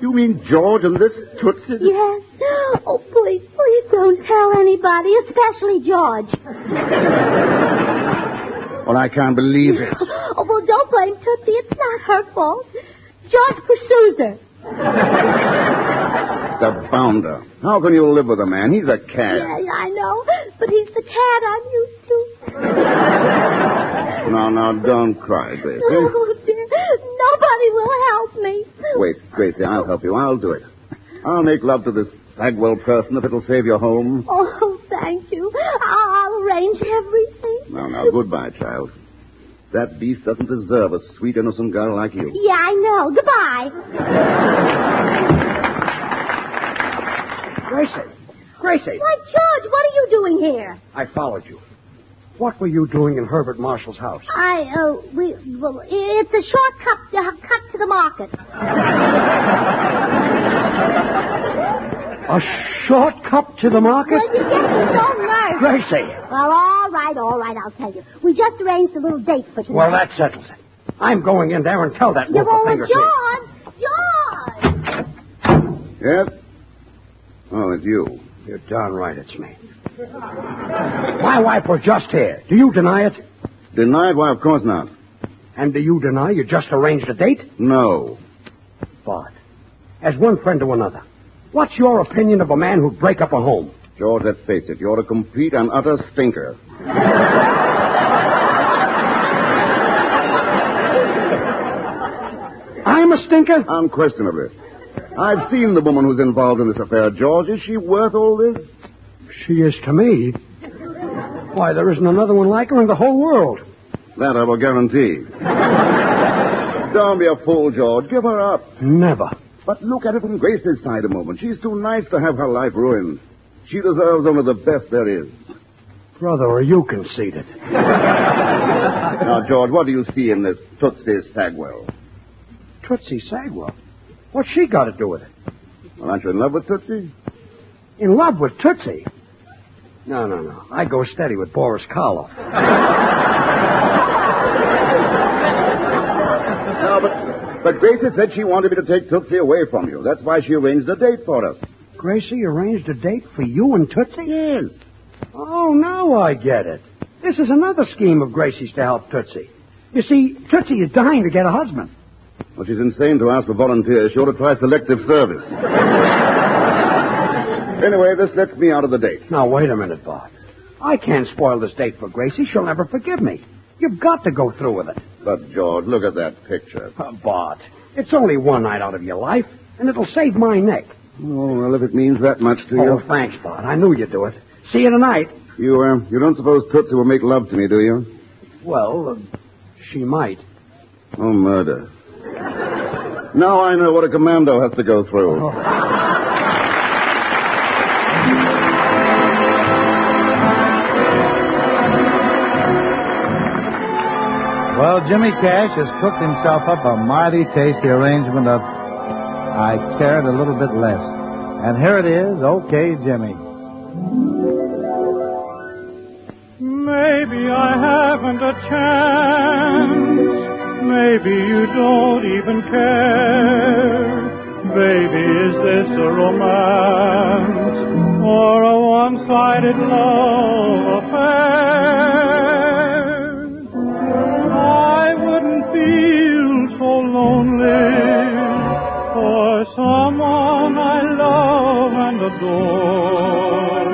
Speaker 5: You mean George and this Tootsie?
Speaker 22: Yes. Oh, please don't tell anybody, especially George.
Speaker 5: Well, I can't believe it.
Speaker 22: Oh, well, don't blame Tootsie. It's not her fault. George pursues her.
Speaker 5: The bounder. How can you live with a man? He's a cad.
Speaker 22: Yeah, I know. But he's the cad I'm used to.
Speaker 5: No, don't cry, Gracie.
Speaker 22: Oh, dear. Nobody will help me.
Speaker 5: Wait, Gracie, I'll help you. I'll do it. I'll make love to this Sagwell person if it'll save your home.
Speaker 22: Oh, thank you. I'll arrange everything.
Speaker 5: No, goodbye, child. That beast doesn't deserve a sweet, innocent girl like you.
Speaker 22: Yeah, I know. Goodbye.
Speaker 21: Gracie.
Speaker 22: Why, George, what are you doing here?
Speaker 21: I followed you. What were you doing in Herbert Marshall's house?
Speaker 22: It's a short cut to the market.
Speaker 21: A short cut to the market?
Speaker 22: Well, you get me so nervous.
Speaker 21: Gracie.
Speaker 22: Well, all right, I'll tell you. We just arranged a little date for tonight.
Speaker 21: Well, that settles it. I'm going in there and tell that wolf a thing or two.
Speaker 22: George!
Speaker 5: Yes? Oh, it's you.
Speaker 21: You're darn right it's me. My wife was just here. Do you deny it?
Speaker 5: Deny it? Why, of course not.
Speaker 21: And do you deny you just arranged a date?
Speaker 5: No.
Speaker 21: But, as one friend to another, what's your opinion of a man who'd break up a home?
Speaker 5: George, let's face it, you're a complete and utter stinker.
Speaker 21: I'm a stinker?
Speaker 5: Unquestionably. I've seen the woman who's involved in this affair, George. Is she worth all this?
Speaker 21: She is to me. Why, there isn't another one like her in the whole world.
Speaker 5: That I will guarantee. Don't be a fool, George. Give her up.
Speaker 21: Never.
Speaker 5: But look at it from Grace's side a moment. She's too nice to have her life ruined. She deserves only the best there is.
Speaker 21: Brother, are you conceited?
Speaker 5: Now, George, what do you see in this Tootsie Sagwell?
Speaker 21: Tootsie Sagwell? What's she got to do with it?
Speaker 5: Well, aren't you in love with Tootsie?
Speaker 21: In love with Tootsie? No. I go steady with Boris Karloff.
Speaker 5: No, but Gracie said she wanted me to take Tootsie away from you. That's why she arranged a date for us.
Speaker 21: Gracie arranged a date for you and Tootsie?
Speaker 5: Yes.
Speaker 21: Oh, now I get it. This is another scheme of Gracie's to help Tootsie. You see, Tootsie is dying to get a husband.
Speaker 5: Well, she's insane to ask for volunteers. She ought to try selective service. Anyway, this lets me out of the date.
Speaker 21: Now, wait a minute, Bart. I can't spoil this date for Gracie. She'll never forgive me. You've got to go through with it.
Speaker 5: But, George, look at that picture.
Speaker 21: Bart, it's only one night out of your life, and it'll save my neck.
Speaker 5: Oh, well, if it means that much to you.
Speaker 21: Oh, thanks, Bart. I knew you'd do it. See you tonight.
Speaker 5: You don't suppose Tootsie will make love to me, do you?
Speaker 21: Well, she might.
Speaker 5: Oh, murder. Now I know what a commando has to go through.
Speaker 21: Oh.
Speaker 4: Well, Jimmy Cash has cooked himself up a mighty tasty arrangement of I Cared a Little Bit Less. And here it is, Okay, Jimmy.
Speaker 1: Maybe I haven't a chance. Maybe you don't even care. Baby, is this a romance or a one-sided love affair? I wouldn't feel so lonely for someone I love and adore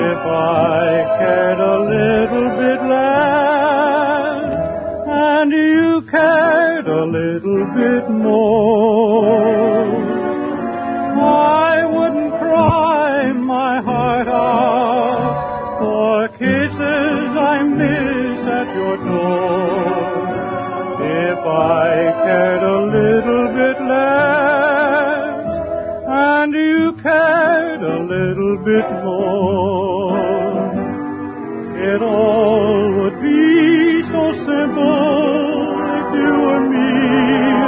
Speaker 1: if I cared a little bit less and you cared a little bit more. I wouldn't cry my heart out for kisses I miss at your door if I cared a little bit less and you cared a little bit more. It all would be so simple if you were me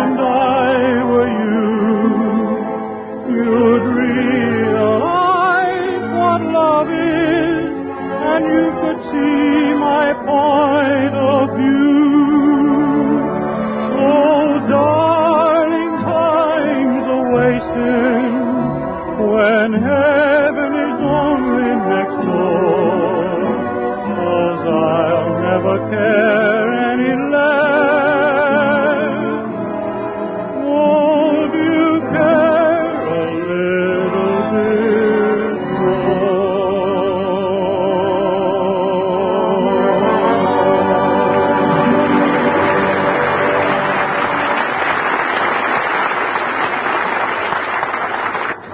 Speaker 1: and I were you. You'd realize what love is and you could see my point of view. Oh, darling, time's a-wasting when heaven is only next door. 'Cause I'll never care any less. Won't you care a little bit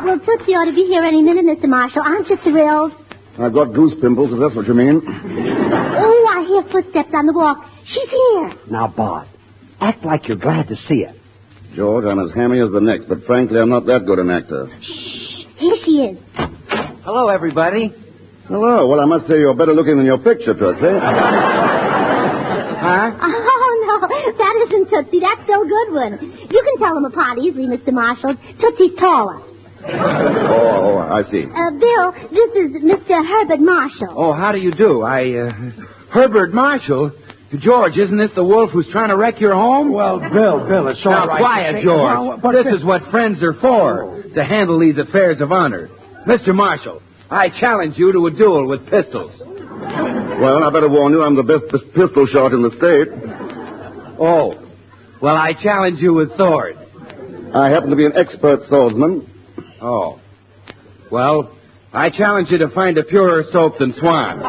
Speaker 22: Well, Tootsie ought to be here any minute, Mr. Marshall. Aren't you thrilled?
Speaker 5: I've got goose pimples, if that's what you mean.
Speaker 22: Oh, I hear footsteps on the walk. She's here.
Speaker 21: Now, Bart, act like you're glad to see her.
Speaker 5: George, I'm as hammy as the next, but frankly, I'm not that good an actor.
Speaker 22: Here she is.
Speaker 9: Hello, everybody.
Speaker 5: Hello. Well, I must say you're better looking than your picture, Tootsie.
Speaker 9: Huh?
Speaker 22: Oh, no, that isn't Tootsie. That's Bill Goodwin. You can tell him apart easily, Mr. Marshall. Tootie's taller.
Speaker 5: Oh, I see.
Speaker 22: Bill, this is Mr. Herbert Marshall.
Speaker 23: Oh, how do you do? Herbert Marshall? George, isn't this the wolf who's trying to wreck your home?
Speaker 21: Well, Bill, it's all
Speaker 23: now,
Speaker 21: right.
Speaker 23: Quiet, George.
Speaker 21: Well,
Speaker 23: this is what friends are for, to handle these affairs of honor. Mr. Marshall, I challenge you to a duel with pistols.
Speaker 5: Well, I better warn you, I'm the best pistol shot in the state.
Speaker 23: Oh, well, I challenge you with sword.
Speaker 5: I happen to be an expert swordsman.
Speaker 23: Oh. Well, I challenge you to find a purer soap than Swan.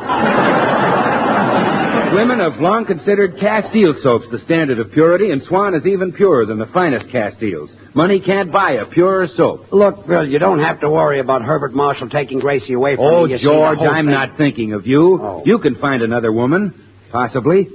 Speaker 23: Women have long considered Castile soaps the standard of purity, and Swan is even purer than the finest Castiles. Money can't buy a purer soap.
Speaker 21: Look, Bill, you don't have to worry about Herbert Marshall taking Gracie away from
Speaker 23: Oh,
Speaker 21: me. You see,
Speaker 23: George,
Speaker 21: the whole
Speaker 23: I'm
Speaker 21: thing-
Speaker 23: not thinking of you.
Speaker 21: Oh.
Speaker 23: You can find another woman, possibly.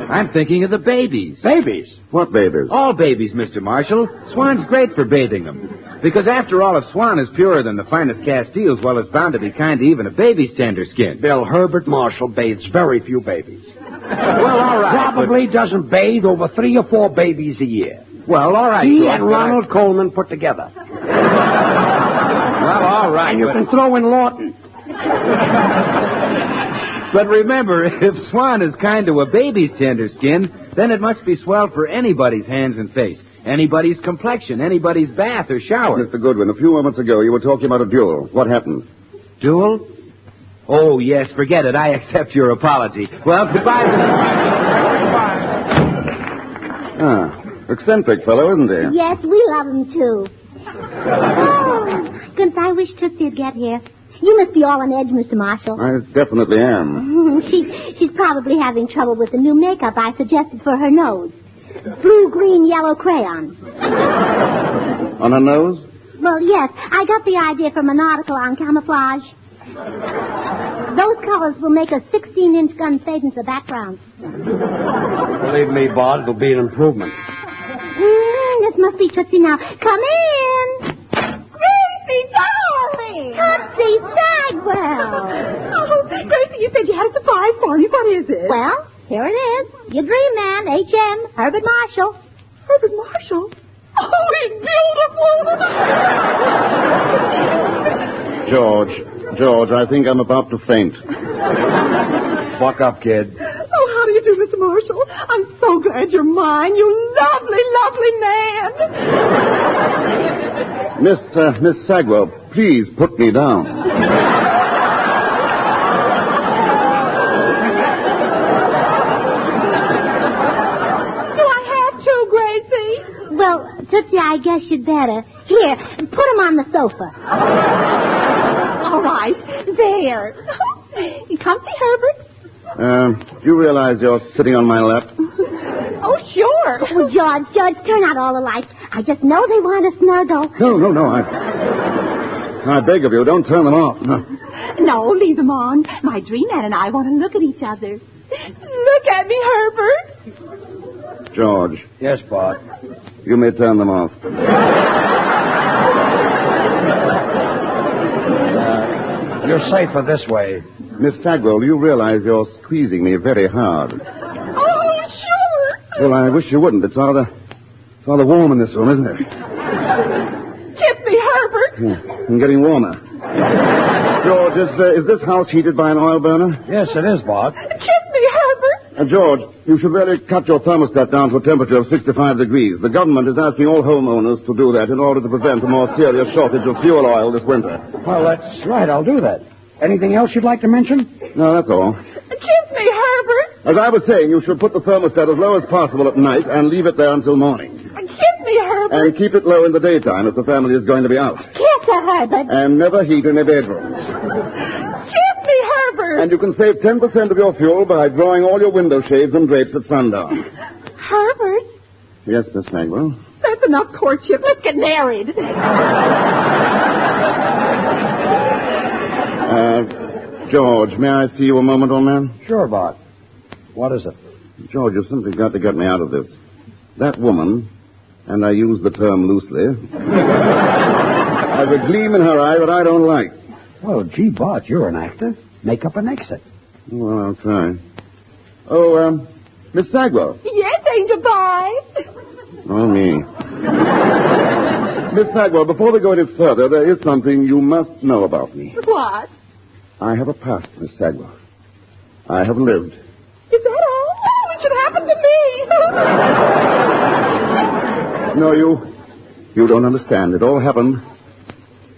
Speaker 23: I'm thinking of the babies.
Speaker 5: Babies? What babies?
Speaker 23: All babies, Mr. Marshall. Swan's great for bathing them. Because after all, if Swan is purer than the finest Castiles, well, it's bound to be kind to even a baby's tender skin.
Speaker 21: Bill, Herbert Marshall bathes very few babies.
Speaker 23: Well, all right.
Speaker 21: Probably doesn't bathe over 3 or 4 babies a year.
Speaker 23: Well, all right.
Speaker 21: He and Ronald Coleman put together.
Speaker 23: Well, all right.
Speaker 21: And you can throw in Lawton.
Speaker 23: But remember, if Swan is kind to a baby's tender skin, then it must be swell for anybody's hands and face, anybody's complexion, anybody's bath or shower.
Speaker 5: Mr. Goodwin, a few moments ago you were talking about a duel. What happened?
Speaker 23: Duel? Oh, yes, forget it. I accept your apology. Well, goodbye.
Speaker 5: Eccentric fellow, isn't he?
Speaker 22: Yes, we love him, too. Oh, goodness, I wish Tootsie'd get here. You must be all on edge, Mr. Marshall.
Speaker 5: I definitely am.
Speaker 22: She's probably having trouble with the new makeup I suggested for her nose. Blue, green, yellow crayon.
Speaker 5: On her nose?
Speaker 22: Well, yes. I got the idea from an article on camouflage. Those colors will make a 16-inch gun fade into the background.
Speaker 21: Believe me, Bud, it'll be an improvement.
Speaker 22: This must be Tootsie now. Come in. Gracie, darling. Tootsie Sagwell.
Speaker 2: Oh, Gracie, you said you had a surprise for me. What is it?
Speaker 22: Well, here it is. Your dream man, H.M., Herbert Marshall.
Speaker 2: Herbert Marshall? Oh, he's beautiful.
Speaker 5: George, I think I'm about to faint.
Speaker 21: Buck up, kid.
Speaker 2: Oh, how do you do, Mr. Marshall? I'm so glad you're mine, you lovely, lovely man.
Speaker 5: Miss Sagwell, please put me down.
Speaker 2: Do I have to, Gracie?
Speaker 22: Well, Tootsie, I guess you'd better. Here, put him on the sofa.
Speaker 2: All right, there. You comfy, Herbert?
Speaker 5: Do you realize you're sitting on my lap?
Speaker 2: Oh, sure.
Speaker 22: Oh, George, turn out all the lights. I just know they want to snuggle.
Speaker 5: No. I beg of you, don't turn them off.
Speaker 2: No, leave them on. My dream man and I want to look at each other. Look at me, Herbert.
Speaker 5: George.
Speaker 21: Yes, Bud.
Speaker 5: You may turn them off.
Speaker 21: You're safer this way.
Speaker 5: Miss Sagwell, you realize you're squeezing me very hard.
Speaker 2: Oh, sure.
Speaker 5: Well, I wish you wouldn't. It's rather warm in this room, isn't it?
Speaker 2: Kiss me, Herbert.
Speaker 5: I'm getting warmer. George, is this house heated by an oil burner?
Speaker 21: Yes, it is, Bud.
Speaker 2: Kiss me, Herbert.
Speaker 5: George, you should really cut your thermostat down to a temperature of 65 degrees. The government is asking all homeowners to do that in order to prevent a more serious shortage of fuel oil this winter.
Speaker 21: Well, that's right. I'll do that. Anything else you'd like to mention?
Speaker 5: No, that's all.
Speaker 2: Kiss me, Herbert.
Speaker 5: As I was saying, you should put the thermostat as low as possible at night and leave it there until morning.
Speaker 2: Kiss me, Herbert.
Speaker 5: And keep it low in the daytime if the family is going to be out.
Speaker 22: Kiss her, Herbert.
Speaker 5: And never heat any bedrooms.
Speaker 2: Kiss me, Herbert.
Speaker 5: And you can save 10% of your fuel by drawing all your window shades and drapes at sundown.
Speaker 2: Herbert?
Speaker 5: Yes, Miss Sagwell?
Speaker 2: That's enough courtship. Let's get married.
Speaker 5: George, may I see you a moment, old man?
Speaker 21: Sure, Bud. What is it?
Speaker 5: George, you've simply got to get me out of this. That woman, and I use the term loosely, has a gleam in her eye that I don't like.
Speaker 21: Well, gee, Bud, you're an actor. Make up an exit.
Speaker 5: Well, I'll try. Oh, Miss Sagwell.
Speaker 2: Yes, Angel Pie.
Speaker 5: Oh, me. Miss Sagwell, before we go any further, there is something you must know about me.
Speaker 2: What?
Speaker 5: I have a past, Miss Sagwell. I have lived.
Speaker 2: Is that all? Oh, it should happen to me.
Speaker 5: No, you don't understand. It all happened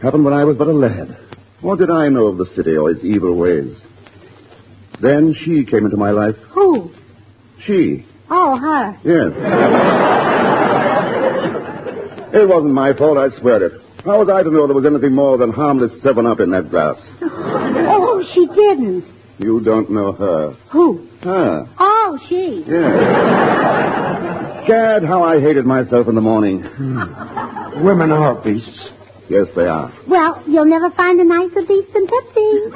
Speaker 5: when I was but a lad. What did I know of the city or its evil ways? Then she came into my life.
Speaker 22: Who?
Speaker 5: She.
Speaker 22: Oh, her.
Speaker 5: Yes. It wasn't my fault, I swear it. How was I to know there was anything more than harmless 7-Up in that glass?
Speaker 22: Oh, she didn't.
Speaker 5: You don't know her.
Speaker 22: Who?
Speaker 5: Her.
Speaker 22: Oh, she.
Speaker 5: Yes. Gad, how I hated myself in the morning.
Speaker 21: Women are beasts.
Speaker 5: Yes, they are.
Speaker 22: Well, you'll never find a nicer beast than Tootsie.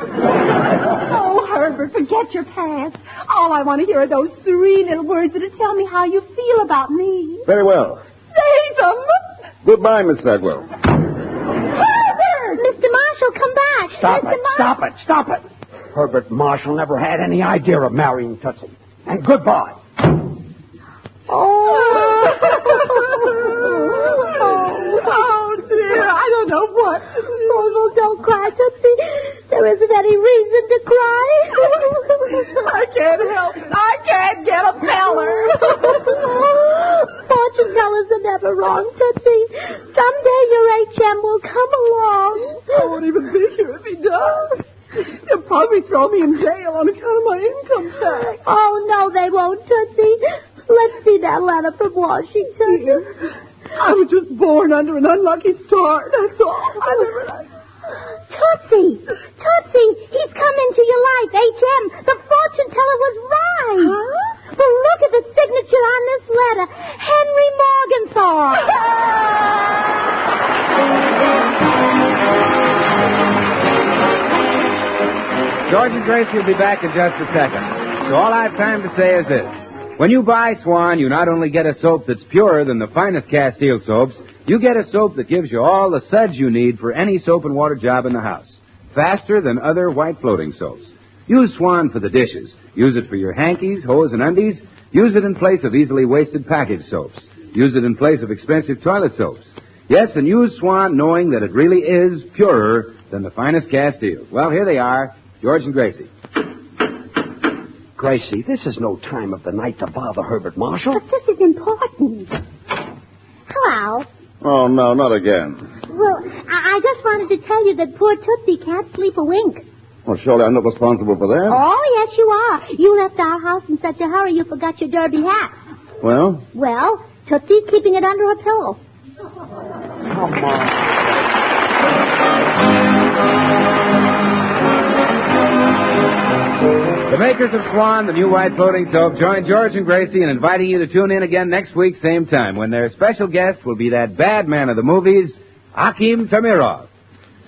Speaker 2: Oh, Herbert, forget your past. All I want to hear are those 3 little words that'll tell me how you feel about me.
Speaker 5: Very well.
Speaker 2: Say them.
Speaker 5: Goodbye, Miss Sagwell.
Speaker 22: Herbert! Mr. Marshall, come back.
Speaker 21: Stop it. Herbert Marshall never had any idea of marrying Tootsie. And goodbye.
Speaker 2: Oh, dear. I don't know what to do.
Speaker 22: Oh, no, don't cry, Tootsie. There isn't any reason to cry.
Speaker 2: I can't help it. I can't get a feller.
Speaker 22: Fortune tellers are never wrong, Tootsie. Someday your HM will come along.
Speaker 2: I won't even be here if he does. They'll probably throw me in jail on account of my income tax.
Speaker 22: Oh, no, they won't, Tootsie. Let's see that letter from Washington.
Speaker 2: I was just born under an unlucky star, that's all.
Speaker 22: Tootsie! He's come into your life, HM. The fortune teller was right. Huh? Well, look at the signature on this letter. Henry Morgenthau.
Speaker 23: George and Gracie will be back in just a second. So all I have time to say is this. When you buy Swan, you not only get a soap that's purer than the finest Castile soaps, you get a soap that gives you all the suds you need for any soap and water job in the house. Faster than other white floating soaps. Use Swan for the dishes. Use it for your hankies, hose, and undies. Use it in place of easily wasted package soaps. Use it in place of expensive toilet soaps. Yes, and use Swan knowing that it really is purer than the finest Castile. Well, here they are, George and Gracie.
Speaker 21: Gracie, this is no time of the night to bother Herbert Marshall.
Speaker 22: But this is important. Hello.
Speaker 5: Oh, no, not again.
Speaker 22: Well, I just wanted to tell you that poor Tootsie can't sleep a wink.
Speaker 5: Well, surely I'm not responsible for that.
Speaker 22: Oh, yes, you are. You left our house in such a hurry you forgot your derby hat.
Speaker 5: Well?
Speaker 22: Well, Tootsie's keeping it under her pillow.
Speaker 21: Come on.
Speaker 23: The makers of Swan, the new white floating soap, join George and Gracie in inviting you to tune in again next week, same time, when their special guest will be that bad man of the movies, Akim Tamirov.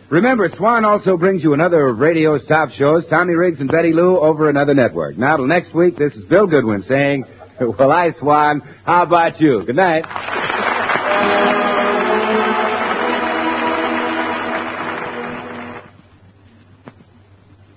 Speaker 23: Remember, Swan also brings you another of radio's top shows, Tommy Riggs and Betty Lou, over another network. Now, till next week, this is Bill Goodwin saying, well, I, Swan, how about you? Good night.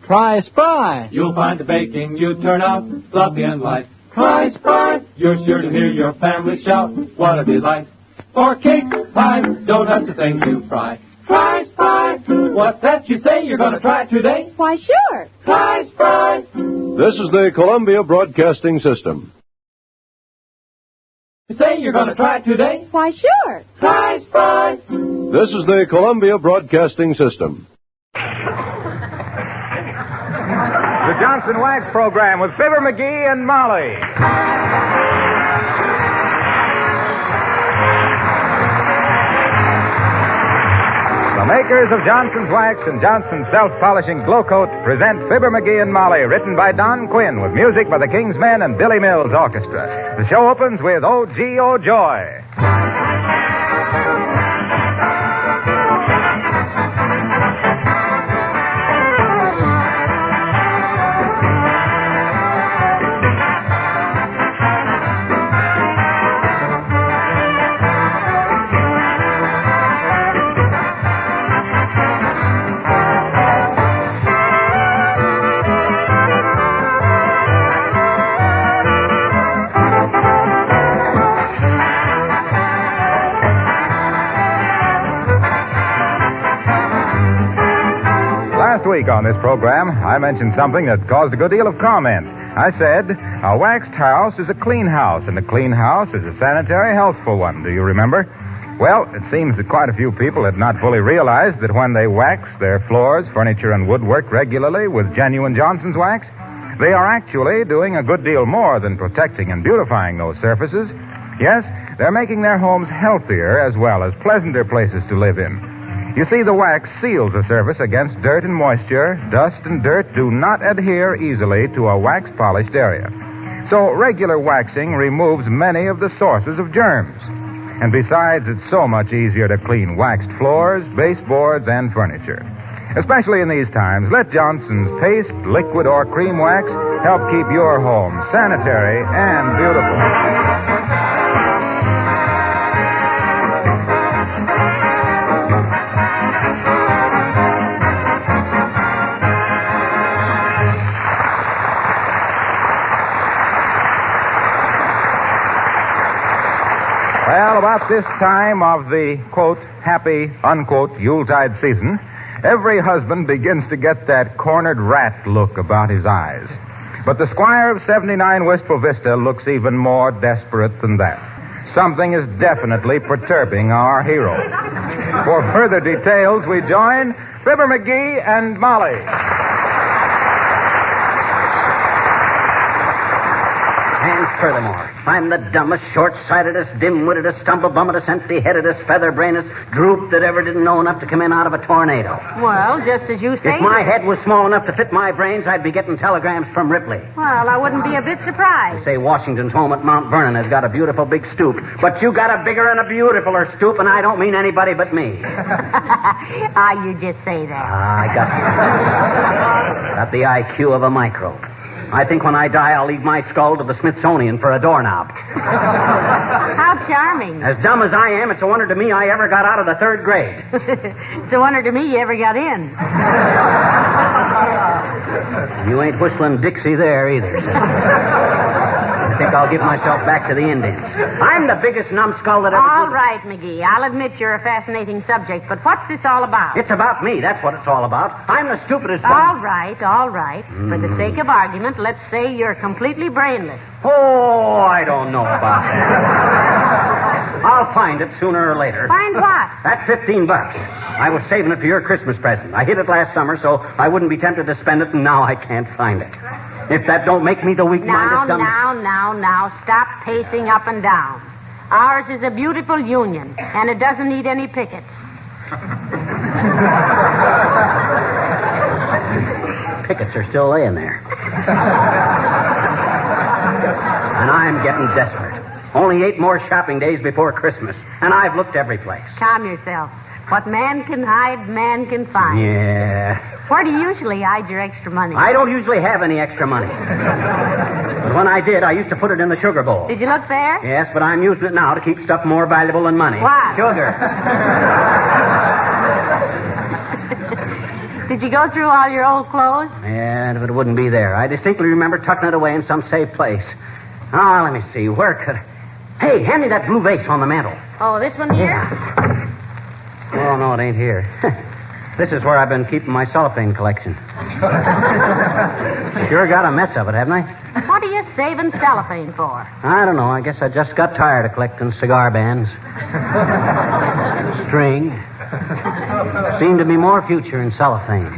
Speaker 14: Try Spry.
Speaker 15: You'll find the baking you turn out fluffy and light. Try Spry. You're sure to hear your family shout, what a delight. For cake, pie, donuts, the things you fry. Try Spry. What's that you say you're going to try today?
Speaker 2: Why, sure.
Speaker 15: Try Spry.
Speaker 11: This is the Columbia Broadcasting System.
Speaker 15: You say you're going to try today?
Speaker 2: Why, sure.
Speaker 15: Try Spry.
Speaker 11: This is the Columbia Broadcasting System.
Speaker 17: The Johnson Wax Program with Fibber, McGee, and Molly. The makers of Johnson's Wax and Johnson's Self-Polishing Glow Coat present Fibber, McGee, and Molly, written by Don Quinn, with music by the King's Men and Billy Mills Orchestra. The show opens with O G O Joy. Last week on this program, I mentioned something that caused a good deal of comment. I said, a waxed house is a clean house, and a clean house is a sanitary, healthful one. Do you remember? Well, it seems that quite a few people had not fully realized that when they wax their floors, furniture, and woodwork regularly with genuine Johnson's wax, they are actually doing a good deal more than protecting and beautifying those surfaces. Yes, they're making their homes healthier as well as pleasanter places to live in. You see, the wax seals the surface against dirt and moisture. Dust and dirt do not adhere easily to a wax-polished area. So regular waxing removes many of the sources of germs.
Speaker 13: And besides, it's so much easier to clean waxed floors, baseboards, and furniture. Especially in these times, let Johnson's paste, liquid, or cream wax help keep your home sanitary and beautiful. Well, about this time of the, quote, happy, unquote, Yuletide season, every husband begins to get that cornered rat look about his eyes. But the Squire of 79 Wistful Vista looks even more desperate than that. Something is definitely perturbing our hero. For further details, we join Fibber, McGee, and Molly.
Speaker 9: And furthermore, I'm the dumbest, short-sightedest, dim-wittedest, stumble-bummetest, empty-headedest, feather-brainedest droop that ever didn't know enough to come in out of a tornado.
Speaker 18: Well, just as you say.
Speaker 9: If my head was small enough to fit my brains, I'd be getting telegrams from Ripley.
Speaker 18: Well, I wouldn't be a bit surprised.
Speaker 9: They say Washington's home at Mount Vernon has got a beautiful big stoop, but you got a bigger and a beautifuler stoop, and I don't mean anybody but me.
Speaker 18: You just say that.
Speaker 9: I got the IQ of a microbe. I think when I die, I'll leave my skull to the Smithsonian for a doorknob.
Speaker 18: How charming.
Speaker 9: As dumb as I am, it's a wonder to me I ever got out of the 3rd grade.
Speaker 18: It's a wonder to me you ever got in.
Speaker 9: You ain't whistling Dixie there either. I think I'll give myself back to the Indians. I'm the biggest numbskull that ever...
Speaker 18: All right, McGee. I'll admit you're a fascinating subject, but what's this all about?
Speaker 9: It's about me. That's what it's all about. I'm the stupidest one.
Speaker 18: All right. For the sake of argument, let's say you're completely brainless.
Speaker 9: Oh, I don't know about that. I'll find it sooner or later.
Speaker 18: Find what?
Speaker 9: That $15. I was saving it for your Christmas present. I hid it last summer, so I wouldn't be tempted to spend it, and now I can't find it. If that don't make me the weak-minded dumb...
Speaker 18: Now, stop pacing up and down. Ours is a beautiful union, and it doesn't need any pickets.
Speaker 9: Pickets are still laying there. And I'm getting desperate. Only 8 more shopping days before Christmas, and I've looked every place.
Speaker 18: Calm yourself. What man can hide, man can find.
Speaker 9: Yeah.
Speaker 18: Where do you usually hide your extra money?
Speaker 9: I don't usually have any extra money. But when I did, I used to put it in the sugar bowl.
Speaker 18: Did you look there?
Speaker 9: Yes, but I'm using it now to keep stuff more valuable than money.
Speaker 18: What?
Speaker 9: Sugar.
Speaker 18: Did you go through all your old clothes?
Speaker 9: Yeah, if it wouldn't be there. I distinctly remember tucking it away in some safe place. Oh, let me see. Where could... Hey, hand me that blue vase on the mantel.
Speaker 18: Oh, this one here?
Speaker 9: Yeah. Oh, no, it ain't here. This is where I've been keeping my cellophane collection. Sure got a mess of it, haven't I?
Speaker 18: What are you saving cellophane for?
Speaker 9: I don't know. I guess I just got tired of collecting cigar bands. String. Seemed to be more future in cellophane.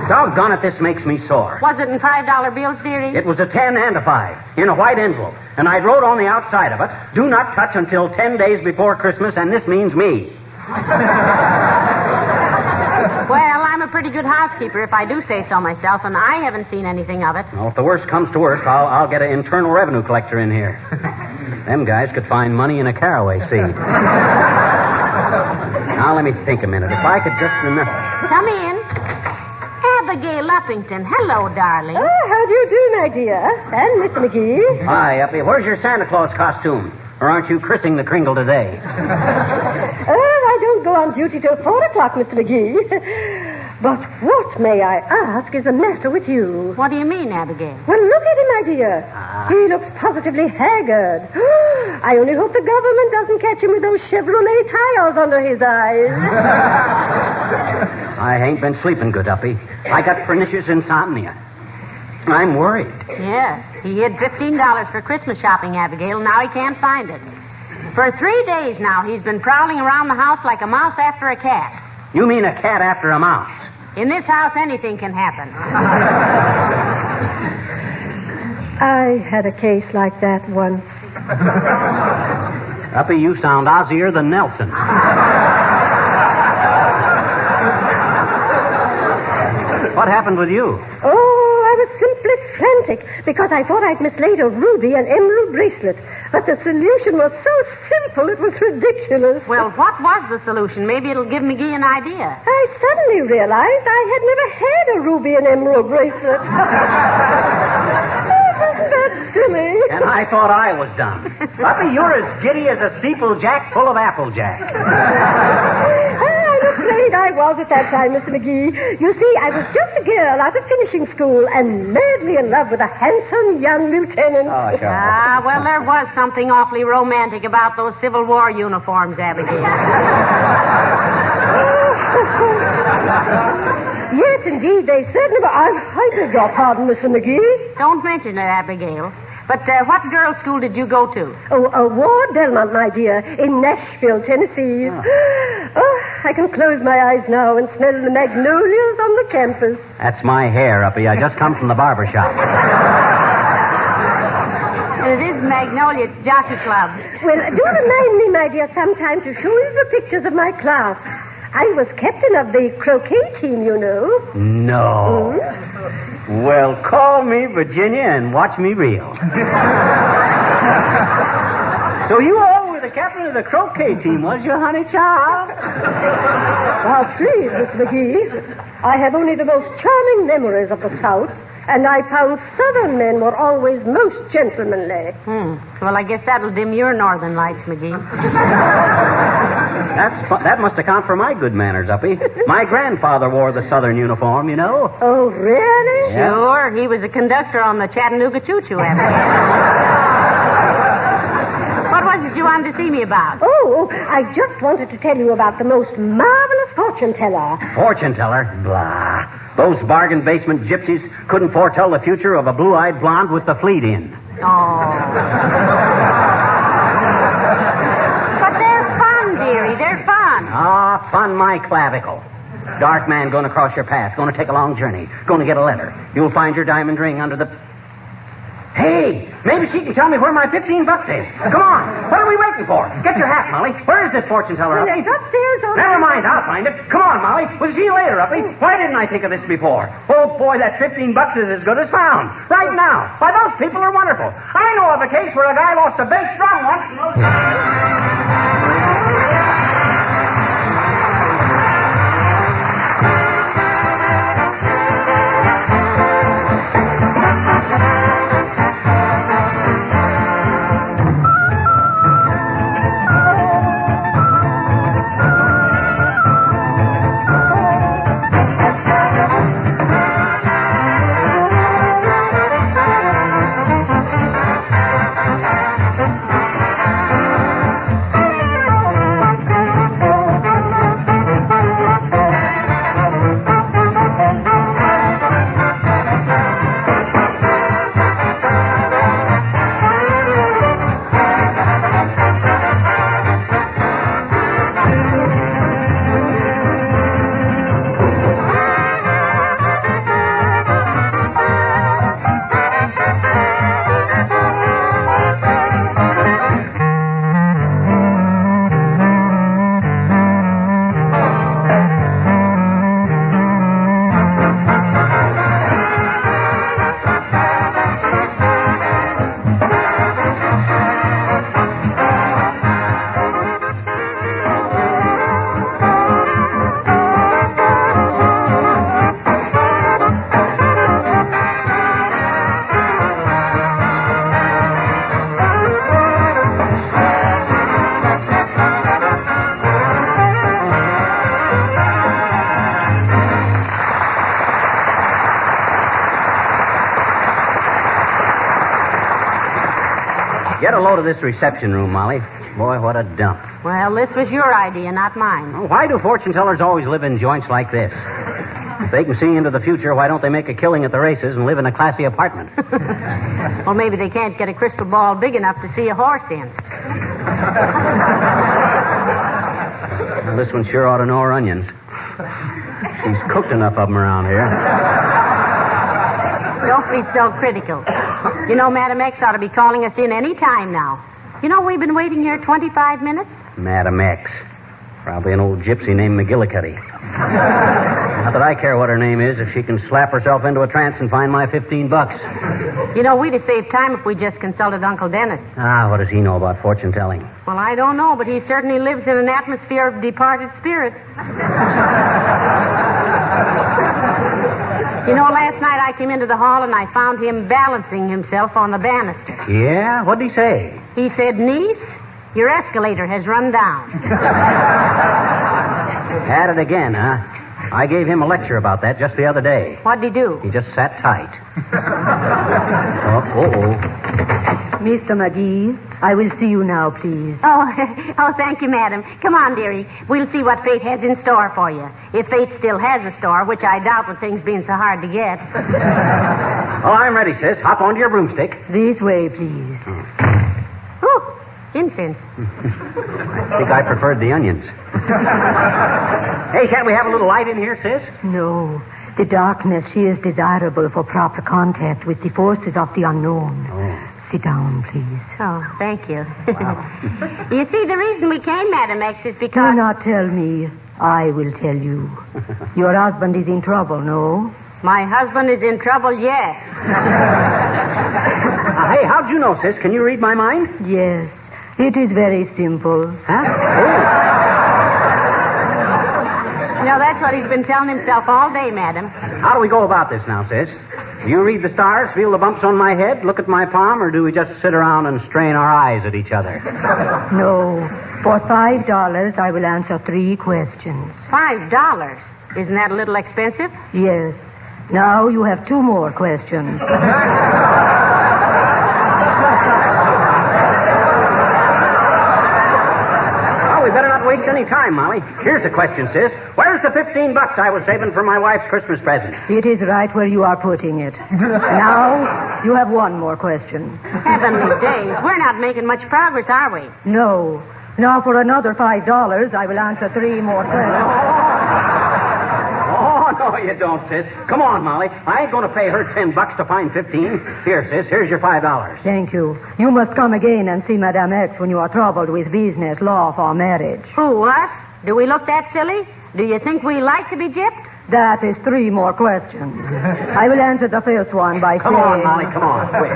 Speaker 9: Doggone it, this makes me sore.
Speaker 18: Was it in $5 bills, dearie?
Speaker 9: It was a 10 and a 5 in a white envelope. And I wrote on the outside of it, do not touch until 10 days before Christmas, and this means me.
Speaker 18: Well, I'm a pretty good housekeeper, if I do say so myself, and I haven't seen anything of it.
Speaker 9: Well, if the worst comes to worst, I'll get an internal revenue collector in here. Them guys could find money in a caraway seed. Now, let me think a minute. If I could just remember...
Speaker 18: Come in. Abigail Uppington. Hello, darling.
Speaker 19: Oh, how do you do, my dear? And Mr. McGee.
Speaker 9: Hi, Uppy. Where's your Santa Claus costume? Or aren't you christening the Kringle today?
Speaker 19: I don't go on duty till 4 o'clock, Mr. McGee. But what, may I ask, is the matter with you?
Speaker 18: What do you mean, Abigail?
Speaker 19: Well, look at him, my dear. He looks positively haggard. I only hope the government doesn't catch him with those Chevrolet tires under his eyes.
Speaker 9: I ain't been sleeping good, Uppy. I got pernicious insomnia. I'm worried.
Speaker 18: Yes, he hid $15 for Christmas shopping, Abigail, and now he can't find it. For 3 days now, he's been prowling around the house like a mouse after a cat.
Speaker 9: You mean a cat after a mouse?
Speaker 18: In this house, anything can happen.
Speaker 19: I had a case like that once.
Speaker 9: Uppy, you sound Ozzier than Nelson. What happened with you?
Speaker 19: Oh, I was simply frantic because I thought I'd mislaid a ruby and emerald bracelet. But the solution was so simple, it was ridiculous.
Speaker 18: Well, what was the solution? Maybe it'll give McGee an idea.
Speaker 19: I suddenly realized I had never had a ruby and emerald bracelet. Isn't that silly?
Speaker 9: And I thought I was dumb. Uppy, you're as giddy as a steeplejack full of applejack.
Speaker 19: I'm afraid I was at that time, Mr. McGee. You see, I was just a girl out of finishing school and madly in love with a handsome young lieutenant.
Speaker 9: Oh, sure.
Speaker 18: Well, there was something awfully romantic about those Civil War uniforms, Abigail.
Speaker 19: Yes, indeed, they certainly were. I beg your pardon, Mr. McGee.
Speaker 18: Don't mention it, Abigail. But what girls' school did you go to?
Speaker 19: Oh, Ward Belmont, my dear, in Nashville, Tennessee. Oh, I can close my eyes now and smell the magnolias on the campus.
Speaker 9: That's my hair, Uppy. I just come from the barber shop.
Speaker 18: It is Magnolia. It's Jockey Club.
Speaker 19: Well, do remind me, my dear, sometime to show you the pictures of my class. I was captain of the croquet team, you know.
Speaker 9: No. Mm-hmm. Well, call me Virginia and watch me reel. So you all were the captain of the croquet team, was you, honey child?
Speaker 19: Now, please, Mr. McGee, I have only the most charming memories of the South, and I found Southern men were always most gentlemanly.
Speaker 18: Well, I guess that'll dim your northern lights, McGee.
Speaker 9: That must account for my good manners, Uppy. My grandfather wore the Southern uniform, you know.
Speaker 19: Oh, really?
Speaker 9: Yeah.
Speaker 18: Sure. He was a conductor on the Chattanooga Choo-Choo, What was it you wanted to see me about?
Speaker 19: Oh, I just wanted to tell you about the most marvelous fortune teller.
Speaker 9: Fortune teller? Blah. Those bargain basement gypsies couldn't foretell the future of a blue-eyed blonde with the fleet in.
Speaker 18: Oh. But they're fun, dearie. They're fun.
Speaker 9: Ah, fun my clavicle. Dark man going across your path, going to take a long journey, going to get a letter. You'll find your diamond ring under the... Hey, maybe she can tell me where my $15 is. Come on. What are we waiting for? Get your hat, Molly. Where is this fortune teller,
Speaker 19: Well,
Speaker 9: Uppy?
Speaker 19: it's upstairs on...
Speaker 9: Never mind, I'll find it. Come on, Molly. We'll see you later, Uppy. Why didn't I think of this before? Oh, boy, that $15 is as good as found. Right now. Why, those people are wonderful. I know of a case where a guy lost a bass drum once. Get a load of this reception room, Molly. Boy, what a dump.
Speaker 18: Well, this was your idea, not mine.
Speaker 9: Well, why do fortune tellers always live in joints like this? If they can see into the future, why don't they make a killing at the races and live in a classy apartment?
Speaker 18: Well, maybe they can't get a crystal ball big enough to see a horse in.
Speaker 9: Well, this one sure ought to know her onions. She's cooked enough of them around here.
Speaker 18: Don't be so critical. You know, Madam X ought to be calling us in any time now. You know, we've been waiting here 25 minutes.
Speaker 9: Madam X. Probably an old gypsy named McGillicuddy. Not that I care what her name is, if she can slap herself into a trance and find my $15.
Speaker 18: You know, we'd have saved time if we just consulted Uncle Dennis.
Speaker 9: What does he know about fortune telling?
Speaker 18: Well, I don't know, but he certainly lives in an atmosphere of departed spirits. You know, last night I came into the hall and I found him balancing himself on the banister.
Speaker 9: Yeah? What'd he say?
Speaker 18: He said, "Niece, your escalator has run down."
Speaker 9: At it again, huh? I gave him a lecture about that just the other day.
Speaker 18: What'd he do?
Speaker 9: He just sat tight.
Speaker 19: Mr. McGee, I will see you now, please.
Speaker 18: Oh, thank you, madam. Come on, dearie. We'll see what fate has in store for you. If fate still has a store, which I doubt with things being so hard to get.
Speaker 9: I'm ready, sis. Hop onto your broomstick.
Speaker 19: This way, please.
Speaker 18: Ooh, incense.
Speaker 9: I think I preferred the onions. Hey, can't we have a little light in here, sis?
Speaker 19: No. The darkness, she is desirable for proper contact with the forces of the unknown. Sit down, please.
Speaker 18: Oh, thank you. You see, the reason we came, Madam X, is because...
Speaker 19: Do not tell me. I will tell you. Your husband is in trouble, no?
Speaker 18: My husband is in trouble, yes.
Speaker 9: Hey, how'd you know, sis? Can you read my mind?
Speaker 19: Yes. It is very simple.
Speaker 9: Huh?
Speaker 18: No, that's what he's been telling himself all day, madam.
Speaker 9: How do we go about this now, sis? Do you read the stars, feel the bumps on my head, look at my palm, or do we just sit around and strain our eyes at each other?
Speaker 19: No. For $5, I will answer 3 questions.
Speaker 18: $5? Isn't that a little expensive?
Speaker 19: Yes. Now you have 2 more questions.
Speaker 9: We better not waste any time, Molly. Here's the question, sis. Where's the $15 I was saving for my wife's Christmas present?
Speaker 19: It is right where you are putting it. Now, you have 1 more question.
Speaker 18: Heavenly days. We're not making much progress, are we?
Speaker 19: No. Now, for another $5, I will answer 3 more questions.
Speaker 9: No, you don't, sis. Come on, Molly. I ain't going to pay her $10 to find 15. Here, sis, here's your $5.
Speaker 19: Thank you. You must come again and see Madame X when you are troubled with business, love, or marriage.
Speaker 18: Who, us? Do we look that silly? Do you think we like to be gypped?
Speaker 19: That is 3 more questions. I will answer the first one by
Speaker 9: Come on, Molly, come on, quick.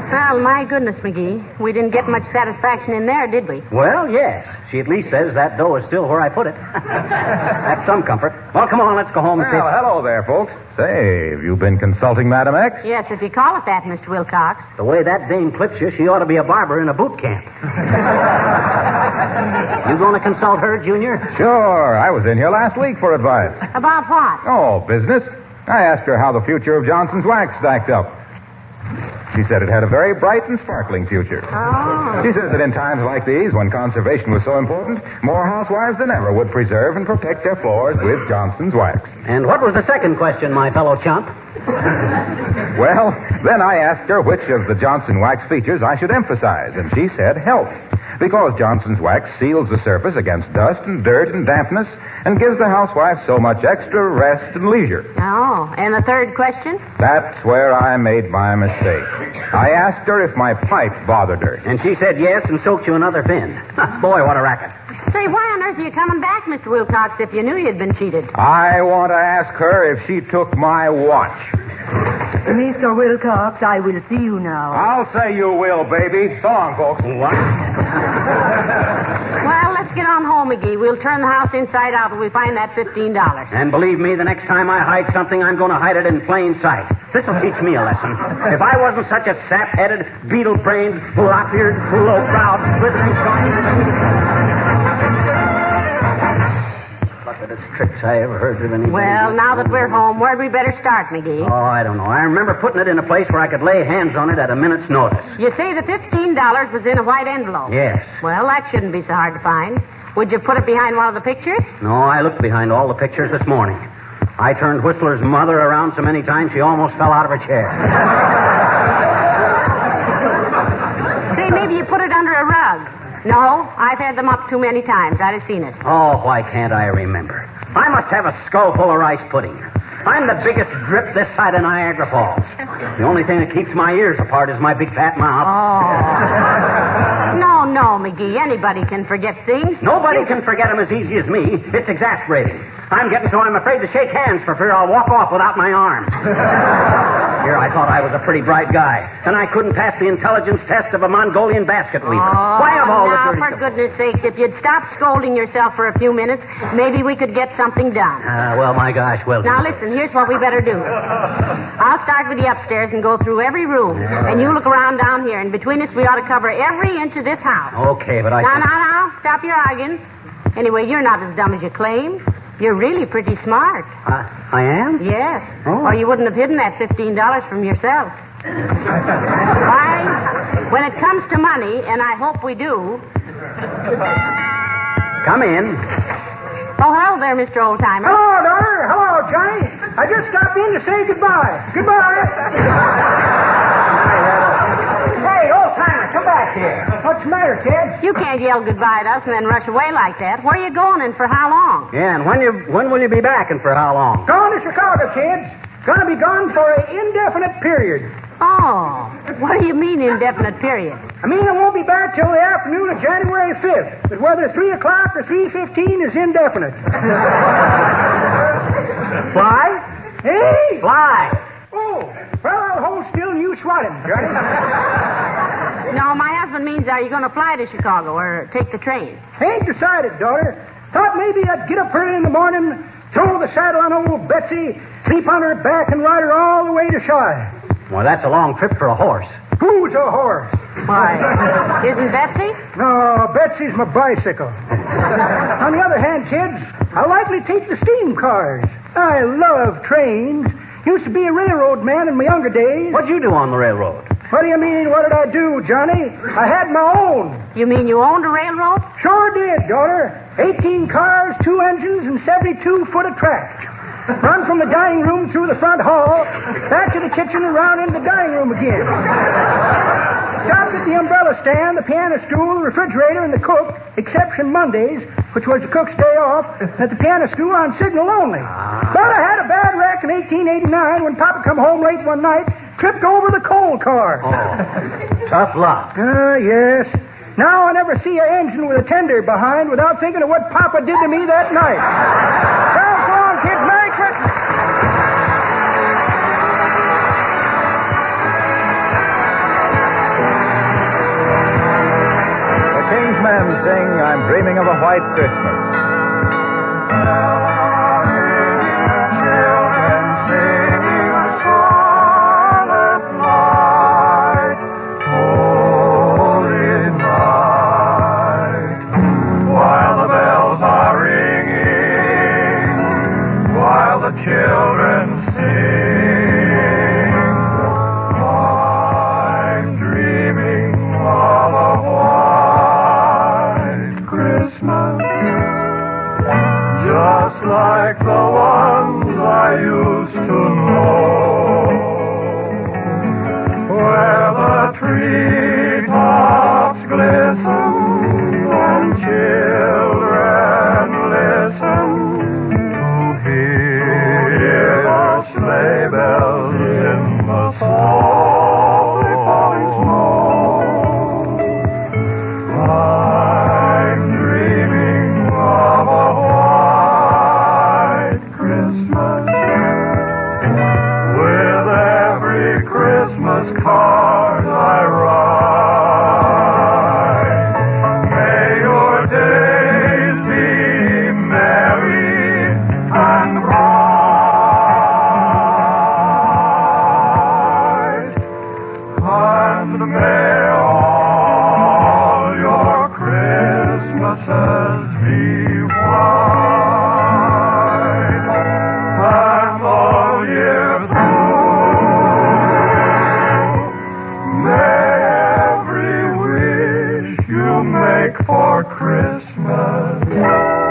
Speaker 18: Well, my goodness, McGee. We didn't get much satisfaction in there, did we?
Speaker 9: Well, yes. She at least says that dough is still where I put it. That's some comfort. Well, come on, let's go home and see.
Speaker 13: Well, hello there, folks. Say, have you been consulting Madam X?
Speaker 18: Yes, if you call it that, Mr. Wilcox.
Speaker 9: The way that dame clips you, she ought to be a barber in a boot camp. You going to consult her, Junior?
Speaker 13: Sure. I was in here last week for advice.
Speaker 18: About what?
Speaker 13: Oh, business. I asked her how the future of Johnson's Wax stacked up. She said it had a very bright and sparkling future.
Speaker 18: Oh.
Speaker 13: She says that in times like these, when conservation was so important, more housewives than ever would preserve and protect their floors with Johnson's Wax.
Speaker 9: And what was the second question, my fellow chump?
Speaker 13: Well, then I asked her which of the Johnson Wax features I should emphasize, and she said health. Because Johnson's Wax seals the surface against dust and dirt and dampness and gives the housewife so much extra rest and leisure.
Speaker 18: Oh, and the third question?
Speaker 13: That's where I made my mistake. I asked her if my pipe bothered her.
Speaker 9: And she said yes and soaked you another fin. Boy, what a racket.
Speaker 18: Say, why on earth are you coming back, Mr. Wilcox, if you knew you'd been cheated?
Speaker 13: I want to ask her if she took my watch.
Speaker 19: Mr. Wilcox, I will see you now.
Speaker 13: I'll say you will, baby. So long, folks.
Speaker 9: What?
Speaker 18: Well, let's get on home, McGee. We'll turn the house inside out when we find that $15.
Speaker 9: And believe me, the next time I hide something, I'm going to hide it in plain sight. This'll teach me a lesson. If I wasn't such a sap-headed, beetle-brained, lop-eared, low-browed, slithering tricks I ever heard of anybody.
Speaker 18: Well, now that we're home, where'd we better start, McGee?
Speaker 9: Oh, I don't know. I remember putting it in a place where I could lay hands on it at a minute's notice.
Speaker 18: You say the $15 was in a white envelope?
Speaker 9: Yes.
Speaker 18: Well, that shouldn't be so hard to find. Would you put it behind one of the pictures?
Speaker 9: No, I looked behind all the pictures this morning. I turned Whistler's mother around so many times she almost fell out of her chair.
Speaker 18: Say, maybe you put it under a rug. No, I've had them up too many times. I'd have seen it.
Speaker 9: Oh, why can't I remember? I must have a skull full of rice pudding. I'm the biggest drip this side of Niagara Falls. The only thing that keeps my ears apart is my big fat mouth.
Speaker 18: No, McGee. Anybody can forget things.
Speaker 9: Nobody can forget them as easy as me. It's exasperating. I'm getting so I'm afraid to shake hands for fear I'll walk off without my arm. Here, I thought I was a pretty bright guy, and I couldn't pass the intelligence test of a Mongolian basket weaver. Why of all the
Speaker 18: now,
Speaker 9: dirty
Speaker 18: for goodness sakes, if you'd stop scolding yourself for a few minutes, maybe we could get something done.
Speaker 9: Well, my gosh, well...
Speaker 18: Now, listen, here's what we better do. I'll start with the upstairs and go through every room, and you look around down here, and between us, we ought to cover every inch of this house.
Speaker 9: Okay, but I...
Speaker 18: Now, stop your arguing. Anyway, you're not as dumb as you claim. You're really pretty smart.
Speaker 9: I am?
Speaker 18: Yes.
Speaker 9: Oh.
Speaker 18: Or you wouldn't have hidden that $15 from yourself. Why, when it comes to money, and I hope we do...
Speaker 9: Come in.
Speaker 18: Oh, hello there, Mr. Oldtimer.
Speaker 3: Hello, daughter. Hello, Johnny. I just stopped in to say goodbye. Goodbye. Hey, Oldtimer, come back here. What's the matter, kid?
Speaker 18: You can't yell goodbye at us and then rush away like that. Where are you going and for how long?
Speaker 9: Yeah, and when will you be back and for how long?
Speaker 3: Going to Chicago, kids. Gonna be gone for an indefinite period.
Speaker 18: Oh, what do you mean indefinite period?
Speaker 3: I mean, I won't be back till the afternoon of January 5th. But whether 3 o'clock or 3:15 is indefinite.
Speaker 9: Fly?
Speaker 3: Hey!
Speaker 9: Fly.
Speaker 3: Oh, well, I'll hold still and you swat him, Johnny.
Speaker 18: No, my husband means are you going to fly to Chicago or take the train?
Speaker 3: Ain't decided, daughter. Thought maybe I'd get up early in the morning, throw the saddle on old Betsy, sleep on her back, and ride her all the way to Chi.
Speaker 9: Well, that's a long trip for a horse.
Speaker 3: Who's a horse?
Speaker 18: Why, isn't Betsy?
Speaker 3: No, Betsy's my bicycle. On the other hand, kids, I'll likely take the steam cars. I love trains. Used to be a railroad man in my younger days.
Speaker 9: What'd you do on the railroad?
Speaker 3: What do you mean, what did I do, Johnny? I had my own.
Speaker 18: You mean you owned a railroad?
Speaker 3: Sure did, daughter. 18 cars, 2 engines, and 72 foot of track. Run from the dining room through the front hall, back to the kitchen and round into the dining room again. Stopped at the umbrella stand, the piano stool, the refrigerator, and the cook, exception Mondays, which was the cook's day off, at the piano stool on signal only. But I had a bad wreck in 1889 when Papa come home late one night, tripped over the coal car.
Speaker 9: Oh, tough luck.
Speaker 3: Yes. Now I never see an engine with a tender behind without thinking of what Papa did to me that night. Well, go on, kids. Merry Christmas.
Speaker 13: The King's Men sing, I'm Dreaming of a White Christmas.
Speaker 15: Children sing, I'm dreaming of a white Christmas, just like the ones I used to know, where the treetops glisten and children listen to hear sleigh bells in the softly falling snow. I'm dreaming of a white Christmas, with every Christmas card I write. May your days be merry and bright. And may all your Christmases be white, and all year through, may every wish you make for Christmas come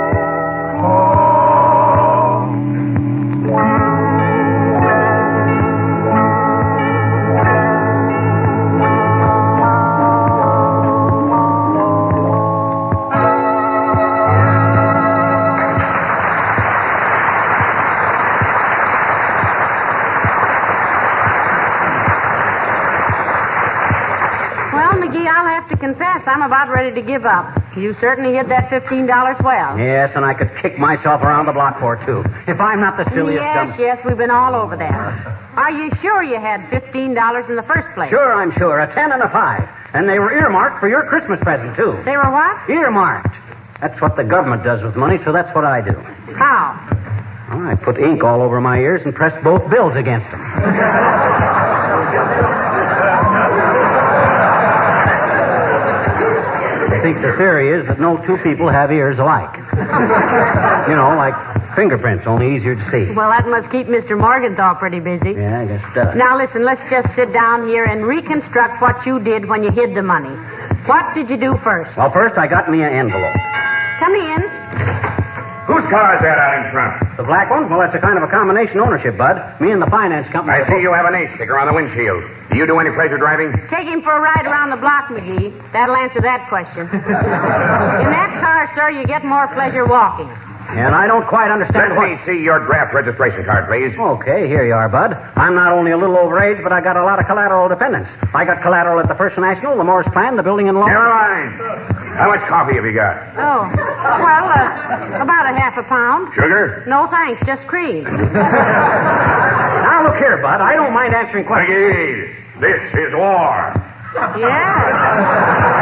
Speaker 18: Well, McGee, I'll have to confess, I'm about ready to give up. You certainly hid that $15 well.
Speaker 9: Yes, and I could kick myself around the block for it, too. If I'm not the silliest
Speaker 18: Yes, we've been all over that. Are you sure you had $15 in the first place?
Speaker 9: Sure, I'm sure. A 10 and a 5. And they were earmarked for your Christmas present, too.
Speaker 18: They were what?
Speaker 9: Earmarked. That's what the government does with money, so that's what I do.
Speaker 18: How?
Speaker 9: Well, I put ink all over my ears and pressed both bills against them. I think the theory is that no two people have ears alike. You know, like fingerprints, only easier to see.
Speaker 18: Well, that must keep Mr. Morgenthau pretty busy.
Speaker 9: Yeah, I guess it does.
Speaker 18: Now, listen, let's just sit down here and reconstruct what you did when you hid the money. What did you do first?
Speaker 9: Well, first I got me an envelope.
Speaker 18: Come in.
Speaker 6: Whose car is that out in front?
Speaker 9: The black one? Well, that's a kind of a combination ownership, Bud. Me and the finance company.
Speaker 6: I see you have an ace sticker on the windshield. Do you do any pleasure driving?
Speaker 18: Take him for a ride around the block, McGee. That'll answer that question. In that car, sir, you get more pleasure walking.
Speaker 9: And I don't quite understand
Speaker 6: Let me see your draft registration card, please.
Speaker 9: Okay, here you are, Bud. I'm not only a little overage, but I got a lot of collateral dependents. I got collateral at the First National, the Morris Plan, the building and law.
Speaker 6: Never mind. How much coffee have you got?
Speaker 18: Oh, well, about a half a pound.
Speaker 6: Sugar?
Speaker 18: No, thanks, just cream.
Speaker 9: Now, look here, Bud. I don't mind answering questions.
Speaker 6: McGee, this is war.
Speaker 18: Yeah.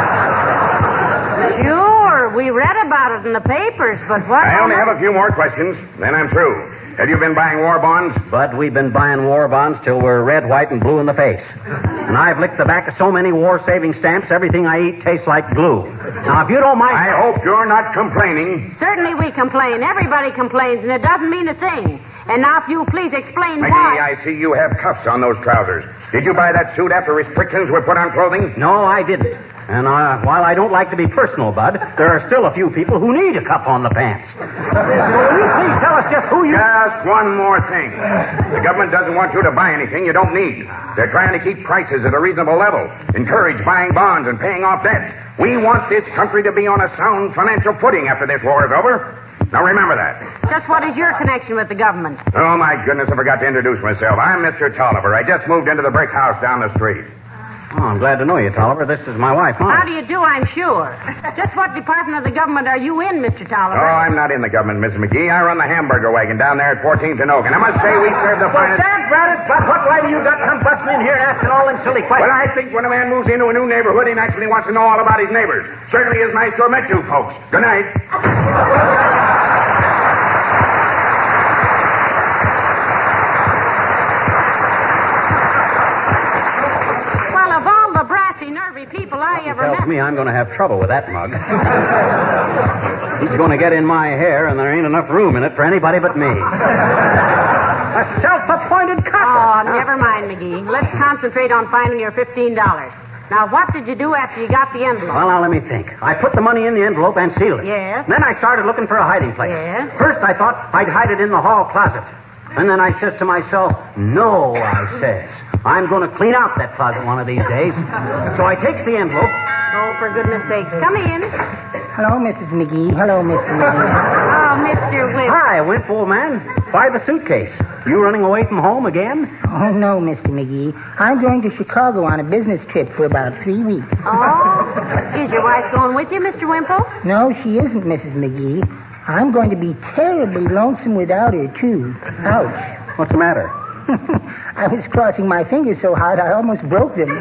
Speaker 18: Sure, we read about it in the papers, but what...
Speaker 6: I only have a few more questions, then I'm through. Have you been buying war bonds?
Speaker 9: Bud, we've been buying war bonds till we're red, white, and blue in the face. And I've licked the back of so many war-saving stamps, everything I eat tastes like glue. Now, if you don't mind...
Speaker 6: I hope you're not complaining.
Speaker 18: Certainly we complain. Everybody complains, and it doesn't mean a thing. And now, if you please explain
Speaker 6: McGee,
Speaker 18: why...
Speaker 6: I see you have cuffs on those trousers. Did you buy that suit after restrictions were put on clothing?
Speaker 9: No, I didn't. And while I don't like to be personal, Bud, there are still a few people who need a cuff on the pants. Will you please tell us just who you...
Speaker 6: Just one more thing. The government doesn't want you to buy anything you don't need. They're trying to keep prices at a reasonable level, encourage buying bonds and paying off debts. We want this country to be on a sound financial footing after this war is over. Now, remember that.
Speaker 18: Just what is your connection with the government?
Speaker 6: Oh, my goodness, I forgot to introduce myself. I'm Mr. Tolliver. I just moved into the brick house down the street.
Speaker 9: Oh, I'm glad to know you, Tolliver. This is my wife, Molly.
Speaker 18: How do you do, I'm sure. Just what department of the government are you in, Mr. Tolliver?
Speaker 6: Oh, I'm not in the government, Miss McGee. I run the hamburger wagon down there at 14th and Oak. And I must say we serve the finest...
Speaker 9: Well, daggone it, Bud, what right do you got come busting in here and asking all them silly questions?
Speaker 6: Well, I think when a man moves into a new neighborhood, he naturally wants to know all about his neighbors. Certainly is nice to have met you folks. Good night.
Speaker 18: People I ever
Speaker 9: tells
Speaker 18: met.
Speaker 9: me I'm going to have trouble with that mug. He's going to get in my hair, and there ain't enough room in it for anybody but me. A self-appointed copper.
Speaker 18: Oh, never mind, McGee. Let's concentrate on finding your $15. Now, what did you do after you got the envelope?
Speaker 9: Well, now, let me think. I put the money in the envelope and sealed it.
Speaker 18: Yes.
Speaker 9: Then I started looking for a hiding place.
Speaker 18: Yes.
Speaker 9: First, I thought I'd hide it in the hall closet. And then I says to myself, no, I says. I'm going to clean out that closet one of these days. So I takes the envelope.
Speaker 18: Oh, for goodness sakes. Come in.
Speaker 7: Hello, Mrs. McGee. Hello, Mr. McGee.
Speaker 18: Oh, Mr. Wimp.
Speaker 9: Hi, Wimp, old man. Why the suitcase? You running away from home again?
Speaker 7: Oh, no, Mr. McGee. I'm going to Chicago on a business trip for about 3 weeks.
Speaker 18: Oh? Is your wife going with you, Mr. Wimple?
Speaker 7: No, she isn't, Mrs. McGee. I'm going to be terribly lonesome without her, too. Ouch.
Speaker 9: What's the matter?
Speaker 7: I was crossing my fingers so hard I almost broke them.
Speaker 18: Well,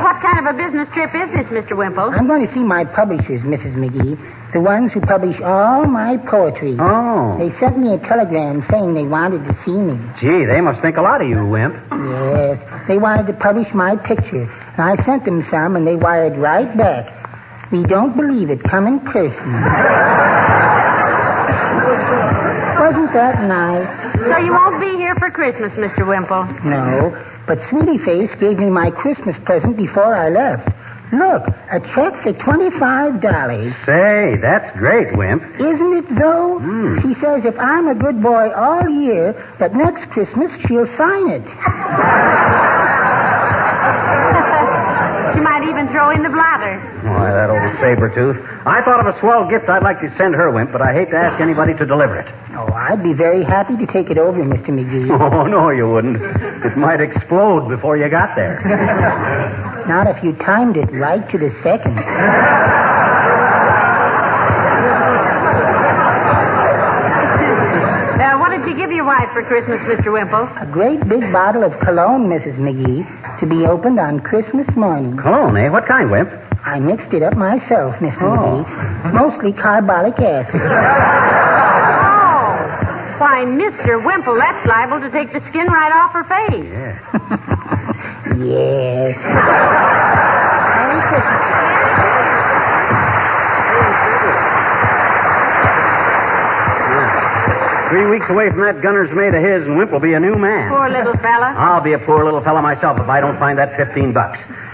Speaker 18: what kind of a business trip is this, Mr. Wimple?
Speaker 7: I'm going to see my publishers, Mrs. McGee. The ones who publish all my poetry.
Speaker 9: Oh.
Speaker 7: They sent me a telegram saying they wanted to see me.
Speaker 9: Gee, they must think a lot of you, Wimp.
Speaker 7: Yes. They wanted to publish my picture. And I sent them some, and they wired right back. We don't believe it. Come in person. Wasn't that nice?
Speaker 18: So you won't be here for Christmas, Mr. Wimple?
Speaker 7: No, but Sweetie Face gave me my Christmas present before I left. Look, a check for $25.
Speaker 9: Say, that's great, Wimp.
Speaker 7: Isn't it, though? She says if I'm a good boy all year, that next Christmas she'll sign it.
Speaker 18: She might even throw in the blotter.
Speaker 9: Why, that old saber-tooth. I thought of a swell gift I'd like to send her, Wimp, but I hate to ask anybody to deliver it.
Speaker 7: Oh, I'd be very happy to take it over, Mr. McGee.
Speaker 9: Oh, no, you wouldn't. It might explode before you got there.
Speaker 7: Not if you timed it right to the second.
Speaker 18: What did you give your wife for Christmas, Mr. Wimple?
Speaker 7: A great big bottle of cologne, Mrs. McGee, to be opened on Christmas morning.
Speaker 9: Cologne, eh? What kind, Wimp?
Speaker 7: I mixed it up myself, Mr. McGee. Mostly carbolic acid.
Speaker 18: Oh, why, Mr. Wimple, that's liable to take the skin right off her face.
Speaker 9: Yeah.
Speaker 7: Yes. Merry Christmas.
Speaker 9: 3 weeks away from that gunner's mate of his, and Wimp will be a new man.
Speaker 18: Poor little fella.
Speaker 9: I'll be a poor little fella myself if I don't find that $15.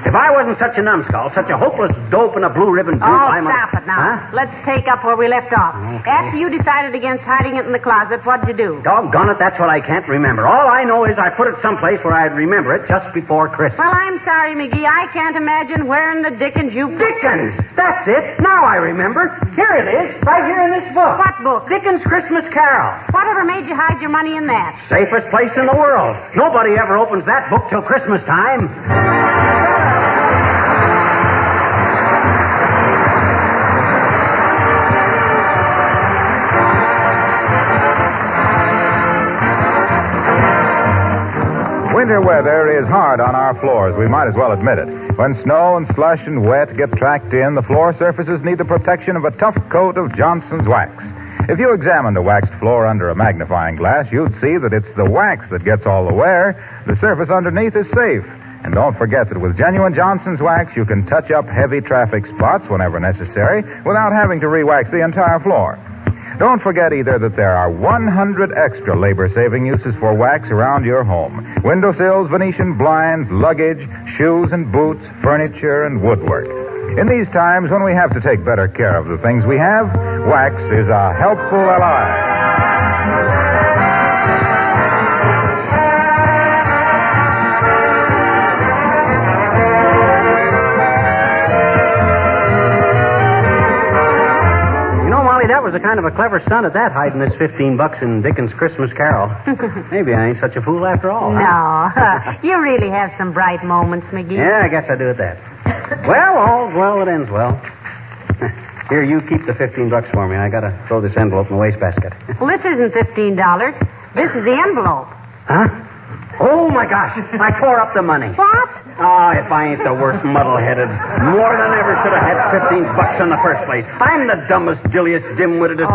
Speaker 9: If I wasn't such a numbskull, such a hopeless dope in a blue ribbon group,
Speaker 18: Stop it now.
Speaker 9: Huh?
Speaker 18: Let's take up where we left off.
Speaker 9: Okay.
Speaker 18: After you decided against hiding it in the closet, what'd you do?
Speaker 9: Doggone it, that's what I can't remember. All I know is I put it someplace where I'd remember it just before Christmas.
Speaker 18: Well, I'm sorry, McGee. I can't imagine where in the dickens you...
Speaker 9: Dickens! That's it. Now I remember. Here it is, right here in this book.
Speaker 18: What book?
Speaker 9: Dickens' Christmas Carol.
Speaker 18: Whatever made you hide your money in that?
Speaker 9: Safest place in the world. Nobody ever opens that book till Christmas time.
Speaker 13: Winter weather is hard on our floors. We might as well admit it. When snow and slush and wet get tracked in, the floor surfaces need the protection of a tough coat of Johnson's wax. If you examined a waxed floor under a magnifying glass, you'd see that it's the wax that gets all the wear. The surface underneath is safe. And don't forget that with genuine Johnson's wax, you can touch up heavy traffic spots whenever necessary without having to re-wax the entire floor. Don't forget either that there are 100 extra labor-saving uses for wax around your home. Windowsills, Venetian blinds, luggage, shoes and boots, furniture and woodwork. In these times when we have to take better care of the things we have, wax is a helpful ally.
Speaker 9: That was a kind of a clever stunt at that, hiding this $15 in Dickens' Christmas Carol. Maybe I ain't such a fool after all.
Speaker 18: No. You really have some bright moments, McGee.
Speaker 9: Yeah, I guess I do at that. Well, all's well that ends well. Here, you keep the $15 for me. I gotta throw this envelope in the wastebasket.
Speaker 18: Well, this isn't $15. This is the envelope.
Speaker 9: Huh? Oh, my gosh. I tore up the money.
Speaker 18: What?
Speaker 9: Oh, if I ain't the worst muddle-headed, more than ever should have had $15 in the first place. I'm the dumbest, jilliest, dim-wittedest,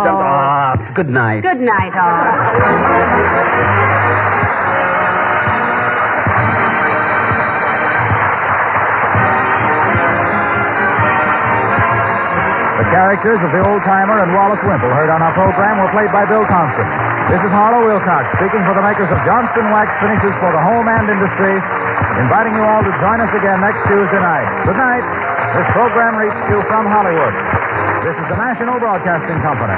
Speaker 9: good night.
Speaker 18: Good night, all.
Speaker 13: The characters of the old-timer and Wallace Wimple heard on our program were played by Bill Thompson. This is Harlow Wilcox speaking for the makers of Johnston Wax Finishes for the home and industry, inviting you all to join us again next Tuesday night. Good night. This program reached you from Hollywood. This is the National Broadcasting Company.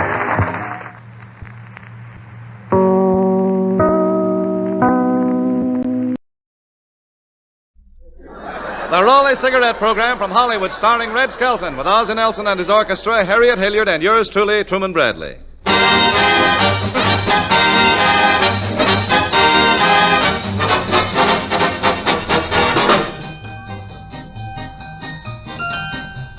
Speaker 8: The Raleigh Cigarette Program from Hollywood, starring Red Skelton, with Ozzie Nelson and his orchestra, Harriet Hilliard, and yours truly, Truman Bradley.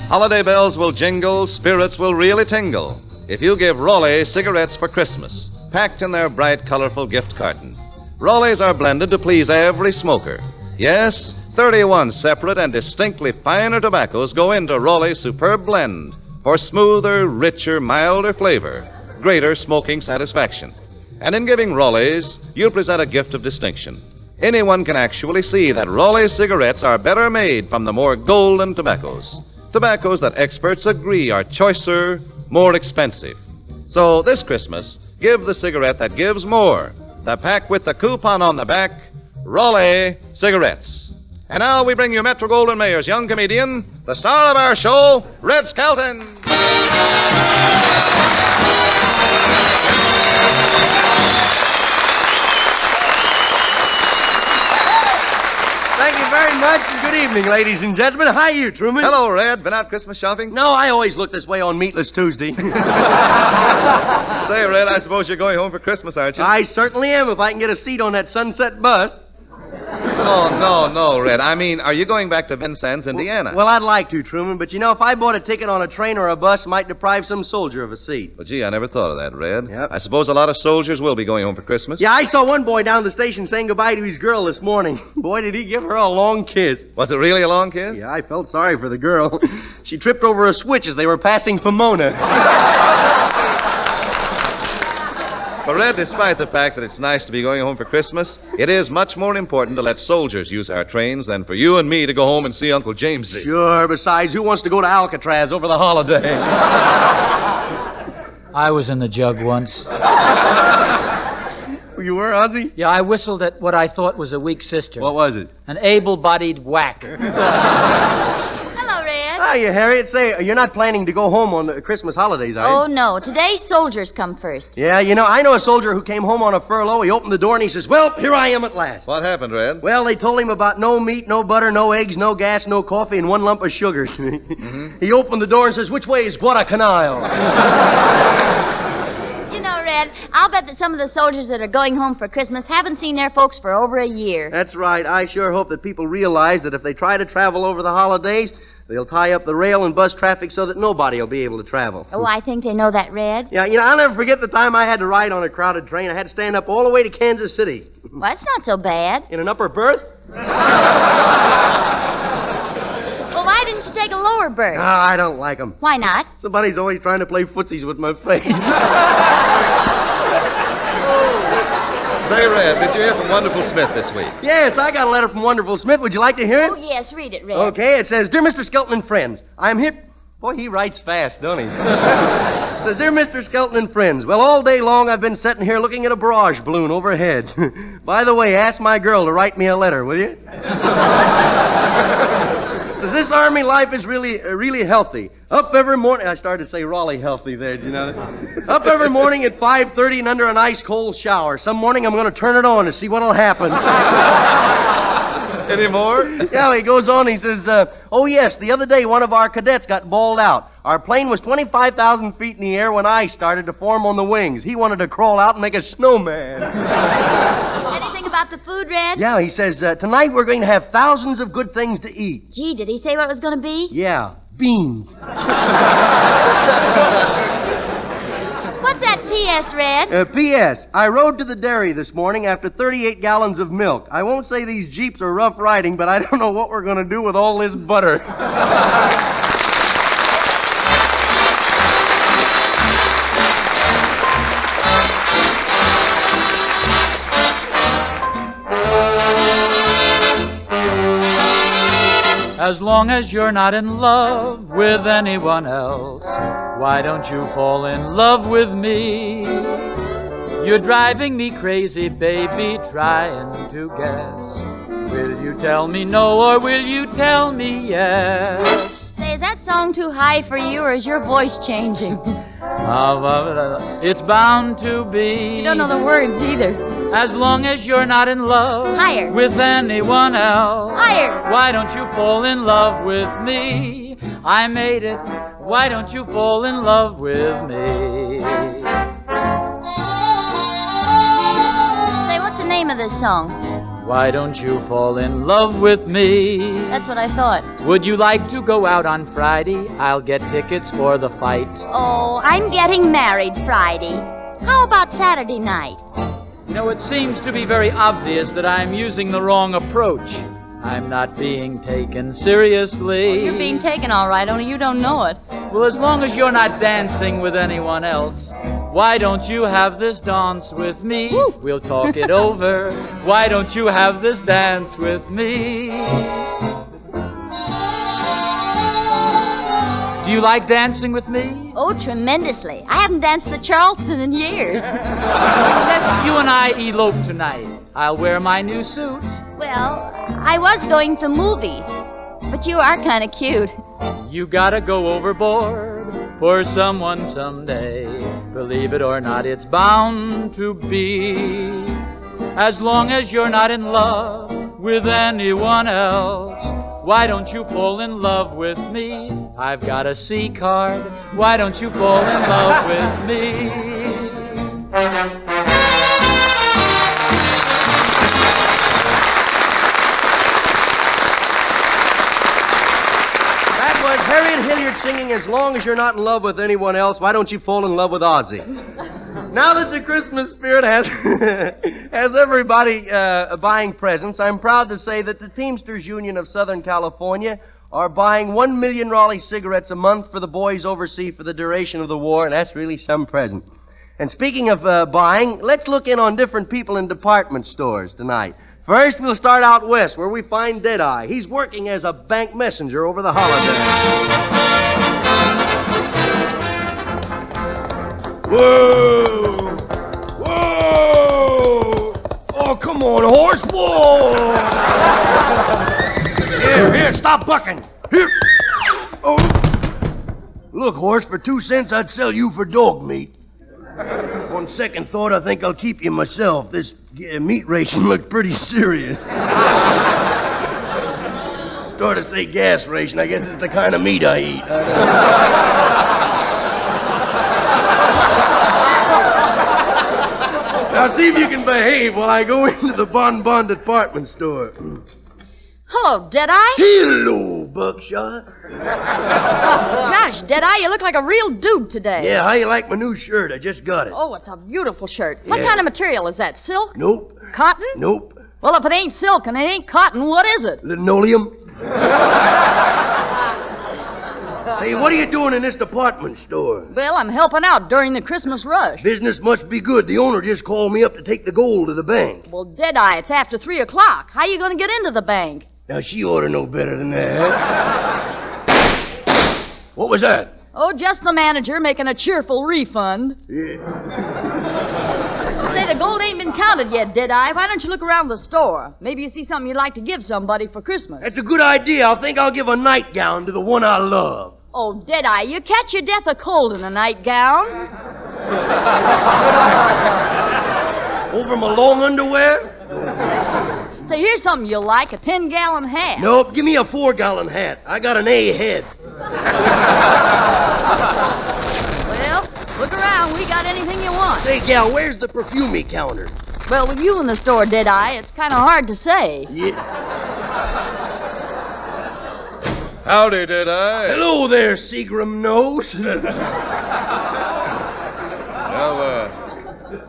Speaker 8: Holiday bells will jingle, spirits will really tingle if you give Raleigh cigarettes for Christmas, packed in their bright, colorful gift carton. Raleighs are blended to please every smoker. Yes, 31 separate and distinctly finer tobaccos go into Raleigh's superb blend for smoother, richer, milder flavor, greater smoking satisfaction. And in giving Raleigh's, you present a gift of distinction. Anyone can actually see that Raleigh's cigarettes are better made from the more golden tobaccos. Tobaccos that experts agree are choicer, more expensive. So this Christmas, give the cigarette that gives more. The pack with the coupon on the back, Raleigh Cigarettes. And now we bring you Metro-Goldwyn-Mayer's young comedian, the star of our show, Red Skelton.
Speaker 10: Thank you very much, and good evening. evening, ladies and gentlemen. Hi, you, Truman.
Speaker 8: Hello, Red. Been out Christmas shopping?
Speaker 10: No, I always look this way on Meatless Tuesday.
Speaker 8: Say, Red, I suppose you're going home for Christmas, aren't you?
Speaker 10: I certainly am, if I can get a seat on that Sunset bus.
Speaker 8: No, Red. I mean, are you going back to Vincennes, Indiana?
Speaker 10: Well, I'd like to, Truman, but if I bought a ticket on a train or a bus, it might deprive some soldier of a seat.
Speaker 8: Well, gee, I never thought of that, Red.
Speaker 10: Yep.
Speaker 8: I suppose a lot of soldiers will be going home for Christmas.
Speaker 10: Yeah, I saw one boy down the station saying goodbye to his girl this morning. Boy, did he give her a long kiss.
Speaker 8: Was it really a long kiss?
Speaker 10: Yeah, I felt sorry for the girl. She tripped over a switch as they were passing Pomona.
Speaker 8: But, Red, despite the fact that it's nice to be going home for Christmas, it is much more important to let soldiers use our trains than for you and me to go home and see Uncle Jamesy.
Speaker 10: Sure, besides, who wants to go to Alcatraz over the holiday?
Speaker 12: I was in the jug once.
Speaker 10: You were, Ozzy?
Speaker 12: Yeah, I whistled at what I thought was a weak sister.
Speaker 10: What was it?
Speaker 12: An able-bodied whacker.
Speaker 16: Hello, Red.
Speaker 10: Hiya, Harriet. Say, you're not planning to go home on the Christmas holidays, are you?
Speaker 16: Oh, no. Today, soldiers come first.
Speaker 10: Yeah, I know a soldier who came home on a furlough. He opened the door and he says, well, here I am at last.
Speaker 8: What happened, Red?
Speaker 10: Well, they told him about no meat, no butter, no eggs, no gas, no coffee, and 1 lump of sugar.
Speaker 8: Mm-hmm.
Speaker 10: He opened the door and says, which way is Guadalcanal?
Speaker 16: You know, Red, I'll bet that some of the soldiers that are going home for Christmas haven't seen their folks for over a year.
Speaker 10: That's right. I sure hope that people realize that if they try to travel over the holidays, they'll tie up the rail and bus traffic so that nobody will be able to travel.
Speaker 16: Oh, I think they know that, Red.
Speaker 10: Yeah, I'll never forget the time I had to ride on a crowded train. I had to stand up all the way to Kansas City.
Speaker 16: Well, that's not so bad.
Speaker 10: In an upper berth?
Speaker 16: Well, why didn't you take a lower berth?
Speaker 10: Oh, I don't like them.
Speaker 16: Why not?
Speaker 10: Somebody's always trying to play footsies with my face.
Speaker 8: Say, Red, did you hear from Wonderful Smith this week?
Speaker 10: Yes, I got a letter from Wonderful Smith. Would you like to hear it?
Speaker 16: Oh, yes, read it, Red.
Speaker 10: Okay, it says, Dear Mr. Skelton and friends, I'm hip... Boy, he writes fast, don't he? It says, Dear Mr. Skelton and friends, well, all day long I've been sitting here looking at a barrage balloon overhead. By the way, ask my girl to write me a letter, will you? Says, this Army life is really healthy. Up every morning... I started to say Raleigh healthy there, do you know that? Up every morning at 5:30 and under an ice-cold shower. Some morning I'm going to turn it on to see what'll happen.
Speaker 8: Any more?
Speaker 10: Yeah, he goes on, he says, oh, yes, the other day one of our cadets got balled out. Our plane was 25,000 feet in the air when ice started to form on the wings. He wanted to crawl out and make a snowman.
Speaker 16: Anything about the food, Red?
Speaker 10: Yeah, he says, tonight we're going to have thousands of good things to eat.
Speaker 16: Gee, did he say what it was going to be?
Speaker 10: Yeah, beans.
Speaker 16: What's that P.S., Red?
Speaker 10: P.S. I rode to the dairy this morning after 38 gallons of milk. I won't say these Jeeps are rough riding, but I don't know what we're going to do with all this butter.
Speaker 12: As long as you're not in love with anyone else, why don't you fall in love with me? You're driving me crazy, baby, trying to guess. Will you tell me no or will you tell me yes?
Speaker 16: Say, is that song too high for you or is your voice changing?
Speaker 12: It's bound to be.
Speaker 16: You don't know the words either.
Speaker 12: As long as you're not in love
Speaker 16: Higher.
Speaker 12: with anyone else.
Speaker 16: Higher.
Speaker 12: Why don't you fall in love with me? I made it. Why don't you fall in love with me?
Speaker 16: Say, what's the name of this song?
Speaker 12: Why don't you fall in love with me?
Speaker 16: That's what I thought.
Speaker 12: Would you like to go out on Friday? I'll get tickets for the fight.
Speaker 16: Oh, I'm getting married Friday. How about Saturday night?
Speaker 12: You know, it seems to be very obvious that I'm using the wrong approach. I'm not being taken seriously.
Speaker 16: Well, you're being taken all right, only you don't know it.
Speaker 12: Well, as long as you're not dancing with anyone else, why don't you have this dance with me? Woo. We'll talk it over. Why don't you have this dance with me? Do you like dancing with me?
Speaker 16: Oh, tremendously. I haven't danced the Charleston in years.
Speaker 12: Let's you and I elope tonight. I'll wear my new suit.
Speaker 16: Well, I was going to movies, but you are kind of cute.
Speaker 12: You gotta go overboard for someone someday. Believe it or not, it's bound to be. As long as you're not in love with anyone else, Why don't you fall in love with me? I've got a C card. Why don't you fall in love with me?
Speaker 10: That was Harriet Hilliard singing As Long As You're Not in Love with Anyone Else, Why Don't You Fall in Love with Ozzy? Now that the Christmas spirit has everybody buying presents, I'm proud to say that the Teamsters Union of Southern California are buying 1 million Raleigh cigarettes a month for the boys overseas for the duration of the war, and that's really some present. And speaking of buying, let's look in on different people in department stores tonight. First, we'll start out west, where we find Deadeye. He's working as a bank messenger over the holidays.
Speaker 1: Whoa! Whoa! Oh, come on, horse! Whoa!
Speaker 10: Here, stop bucking. Here. Oh. Look, horse, for 2 cents I'd sell you for dog meat. On second thought, I think I'll keep you myself. This meat ration looks pretty serious. Start to say gas ration. I guess it's the kind of meat I eat. Now see if you can behave while I go into the Bon department store.
Speaker 16: Hello, Deadeye.
Speaker 10: Hello, Buckshot.
Speaker 16: Gosh, Deadeye, you look like a real dude today.
Speaker 10: Yeah, how you like my new shirt? I just got it.
Speaker 16: Oh, it's a beautiful shirt. What
Speaker 10: Yeah.
Speaker 16: kind of material is that? Silk?
Speaker 10: Nope.
Speaker 16: Cotton?
Speaker 10: Nope.
Speaker 16: Well, if it ain't silk and it ain't cotton, what is it?
Speaker 10: Linoleum. Hey, what are you doing in this department store?
Speaker 16: Well, I'm helping out during the Christmas rush.
Speaker 10: Business must be good. The owner just called me up to take the gold to the bank.
Speaker 16: Well, Deadeye, it's after 3 o'clock. How you going to get into the bank?
Speaker 10: Now, she ought to know better than that. What was that?
Speaker 16: Oh, just the manager making a cheerful refund.
Speaker 10: Yeah.
Speaker 16: Say, the gold ain't been counted yet, Deadeye. Why don't you look around the store? Maybe you see something you'd like to give somebody for Christmas.
Speaker 10: That's a good idea. I think I'll give a nightgown to the one I love.
Speaker 16: Oh, Deadeye, you catch your death of cold in a nightgown.
Speaker 10: Over my long underwear?
Speaker 16: So here's something you'll like, a 10-gallon hat.
Speaker 10: Nope, give me a 4-gallon hat. I got an A head.
Speaker 16: Well, look around. We got anything you want.
Speaker 10: Say, gal, where's the perfumey counter?
Speaker 16: Well, with you in the store, Deadeye, it's kind of hard to say.
Speaker 10: Yeah.
Speaker 1: Howdy, Deadeye.
Speaker 10: Hello there, Seagram Nose.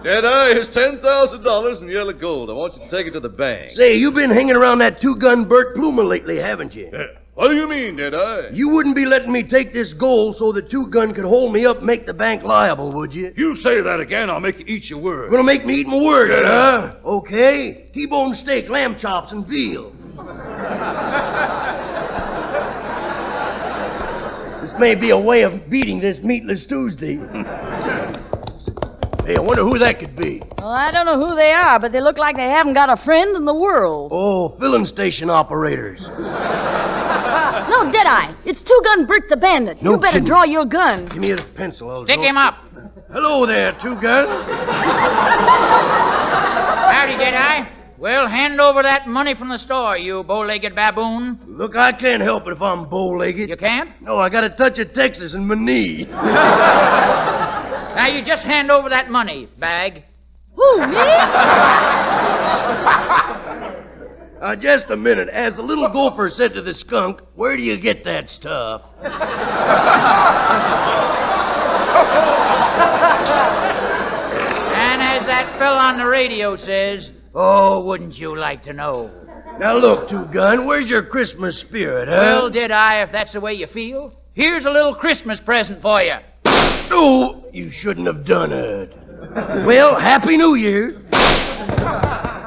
Speaker 1: Deadeye, here's $10,000 in yellow gold. I want you to take it to the bank.
Speaker 10: Say, you've been hanging around that 2-gun Bert Plumer lately, haven't you?
Speaker 1: What do you mean, Deadeye?
Speaker 10: You wouldn't be letting me take this gold so the 2-gun could hold me up and make the bank liable, would you?
Speaker 1: You say that again, I'll make you eat your words.
Speaker 10: Gonna make me eat my words, huh? Okay. T-bone steak, lamb chops, and veal. This may be a way of beating this meatless Tuesday. Hey, I wonder who that could be.
Speaker 16: Well, I don't know who they are, but they look like they haven't got a friend in the world.
Speaker 10: Oh, filling station operators.
Speaker 16: No, Deadeye. It's 2-gun Brick the Bandit.
Speaker 10: No
Speaker 16: You better
Speaker 10: kidding.
Speaker 16: draw your gun.
Speaker 10: Give me a pencil. I'll
Speaker 4: Pick
Speaker 10: draw-
Speaker 4: him up.
Speaker 10: Hello there, 2-gun.
Speaker 4: Howdy, Deadeye. Well, hand over that money from the store, you bow-legged baboon.
Speaker 10: Look, I can't help it if I'm bow-legged.
Speaker 4: You can't?
Speaker 10: No, I got a touch of Texas in my knee.
Speaker 4: Now, you just hand over that money, bag.
Speaker 16: Who, me?
Speaker 10: Just a minute. As the little gopher said to the skunk, where do you get that stuff?
Speaker 4: And as that fella on the radio says, oh, wouldn't you like to know?
Speaker 10: Now look, 2-gun, where's your Christmas spirit, huh?
Speaker 4: Well, Deadeye, if that's the way you feel, here's a little Christmas present for you.
Speaker 10: No, you shouldn't have done it. Well, Happy New Year.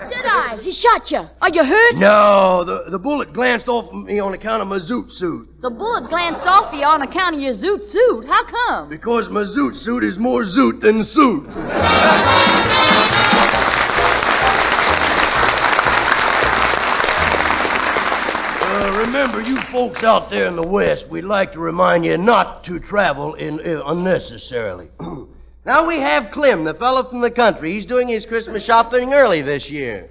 Speaker 16: Deadeye, he shot you. Are you hurt?
Speaker 10: No, the bullet glanced off of me on account of my zoot suit.
Speaker 16: The bullet glanced off you on account of your zoot suit. How come?
Speaker 10: Because my zoot suit is more zoot than suit. Remember, you folks out there in the West, we'd like to remind you not to travel unnecessarily. Now we have Clem, the fellow from the country. He's doing his Christmas shopping early this year.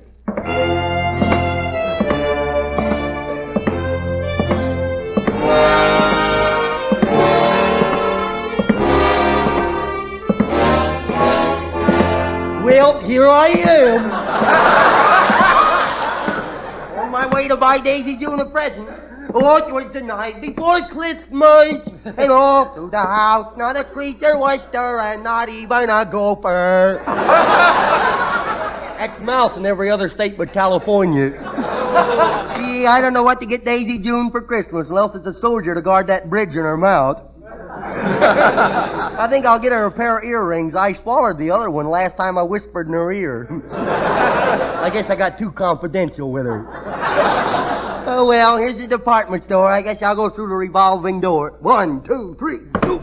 Speaker 5: Well, here I am. On my way to buy Daisy June a present. Oh, it was the night before Christmas, and all through the house not a creature was stirring, not even a gopher. That's mouse in every other state but California. Gee, I don't know what to get Daisy June for Christmas, unless it's a soldier to guard that bridge in her mouth. I think I'll get her a pair of earrings. I swallowed the other one last time I whispered in her ear. I guess I got too confidential with her. Oh, well, here's the department store. I guess I'll go through the revolving door. 1, 2, 3, go.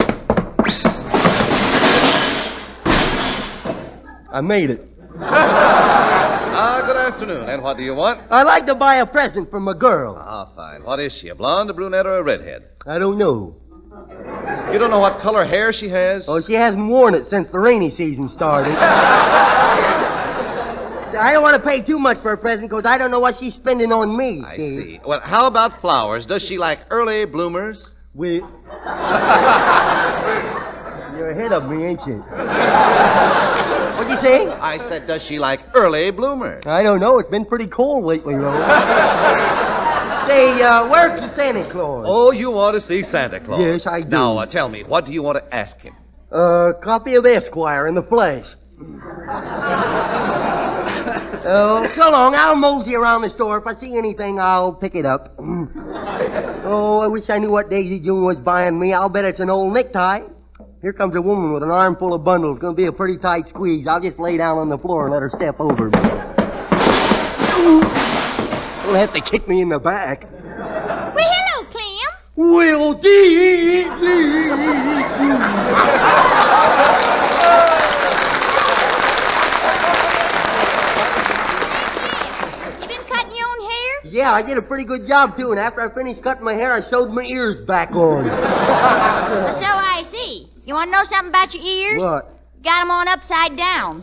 Speaker 5: I made it.
Speaker 8: Good afternoon. And what do you want?
Speaker 5: I'd like to buy a present for my girl.
Speaker 8: Fine. What is she, a blonde, a brunette, or a redhead?
Speaker 5: I don't know.
Speaker 8: You don't know what color hair she has?
Speaker 5: Oh, she hasn't worn it since the rainy season started. I don't want to pay too much for a present because I don't know what she's spending on me.
Speaker 8: I see. Well, how about flowers? Does she like early bloomers?
Speaker 5: You're ahead of me, ain't you? What'd you say?
Speaker 8: I said, does she like early bloomers?
Speaker 5: I don't know. It's been pretty cold lately, though. Say, where's the Santa Claus?
Speaker 8: Oh, you want to see Santa Claus?
Speaker 5: Yes, I do.
Speaker 8: Now, tell me, what do you want to ask him?
Speaker 5: Copy of Esquire in the flesh. Oh, so long. I'll mosey around the store. If I see anything, I'll pick it up. Oh, I wish I knew what Daisy June was buying me. I'll bet it's an old necktie. Here comes a woman with an armful of bundles. It's going to be a pretty tight squeeze. I'll just lay down on the floor and let her step over me. She'll have to kick me in the back.
Speaker 16: Well, hello, Clem.
Speaker 5: Well, Yeah, I did a pretty good job, too, and after I finished cutting my hair, I sewed my ears back on.
Speaker 16: So I see. You want to know something about your ears?
Speaker 5: What?
Speaker 16: Got them on upside down.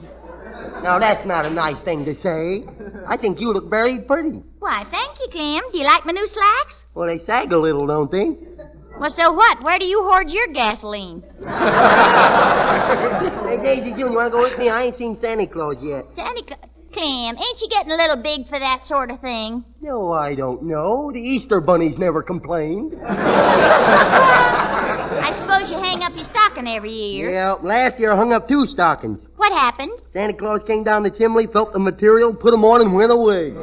Speaker 5: Now, that's not a nice thing to say. I think you look very pretty.
Speaker 16: Why, thank you, Clem. Do you like my new slacks?
Speaker 5: Well, they sag a little, don't they?
Speaker 16: Well, so what? Where do you hoard your gasoline?
Speaker 5: Hey, Daisy June, you want to go with me? I ain't seen Santa Claus yet.
Speaker 16: Santa Claus? Clem, ain't you getting a little big for that sort of thing?
Speaker 5: No, I don't know. The Easter bunnies never complained.
Speaker 16: I suppose you hang up your stocking every year.
Speaker 5: Yeah, last year I hung up 2 stockings.
Speaker 16: What happened?
Speaker 5: Santa Claus came down the chimney, felt the material, put them on, and went away.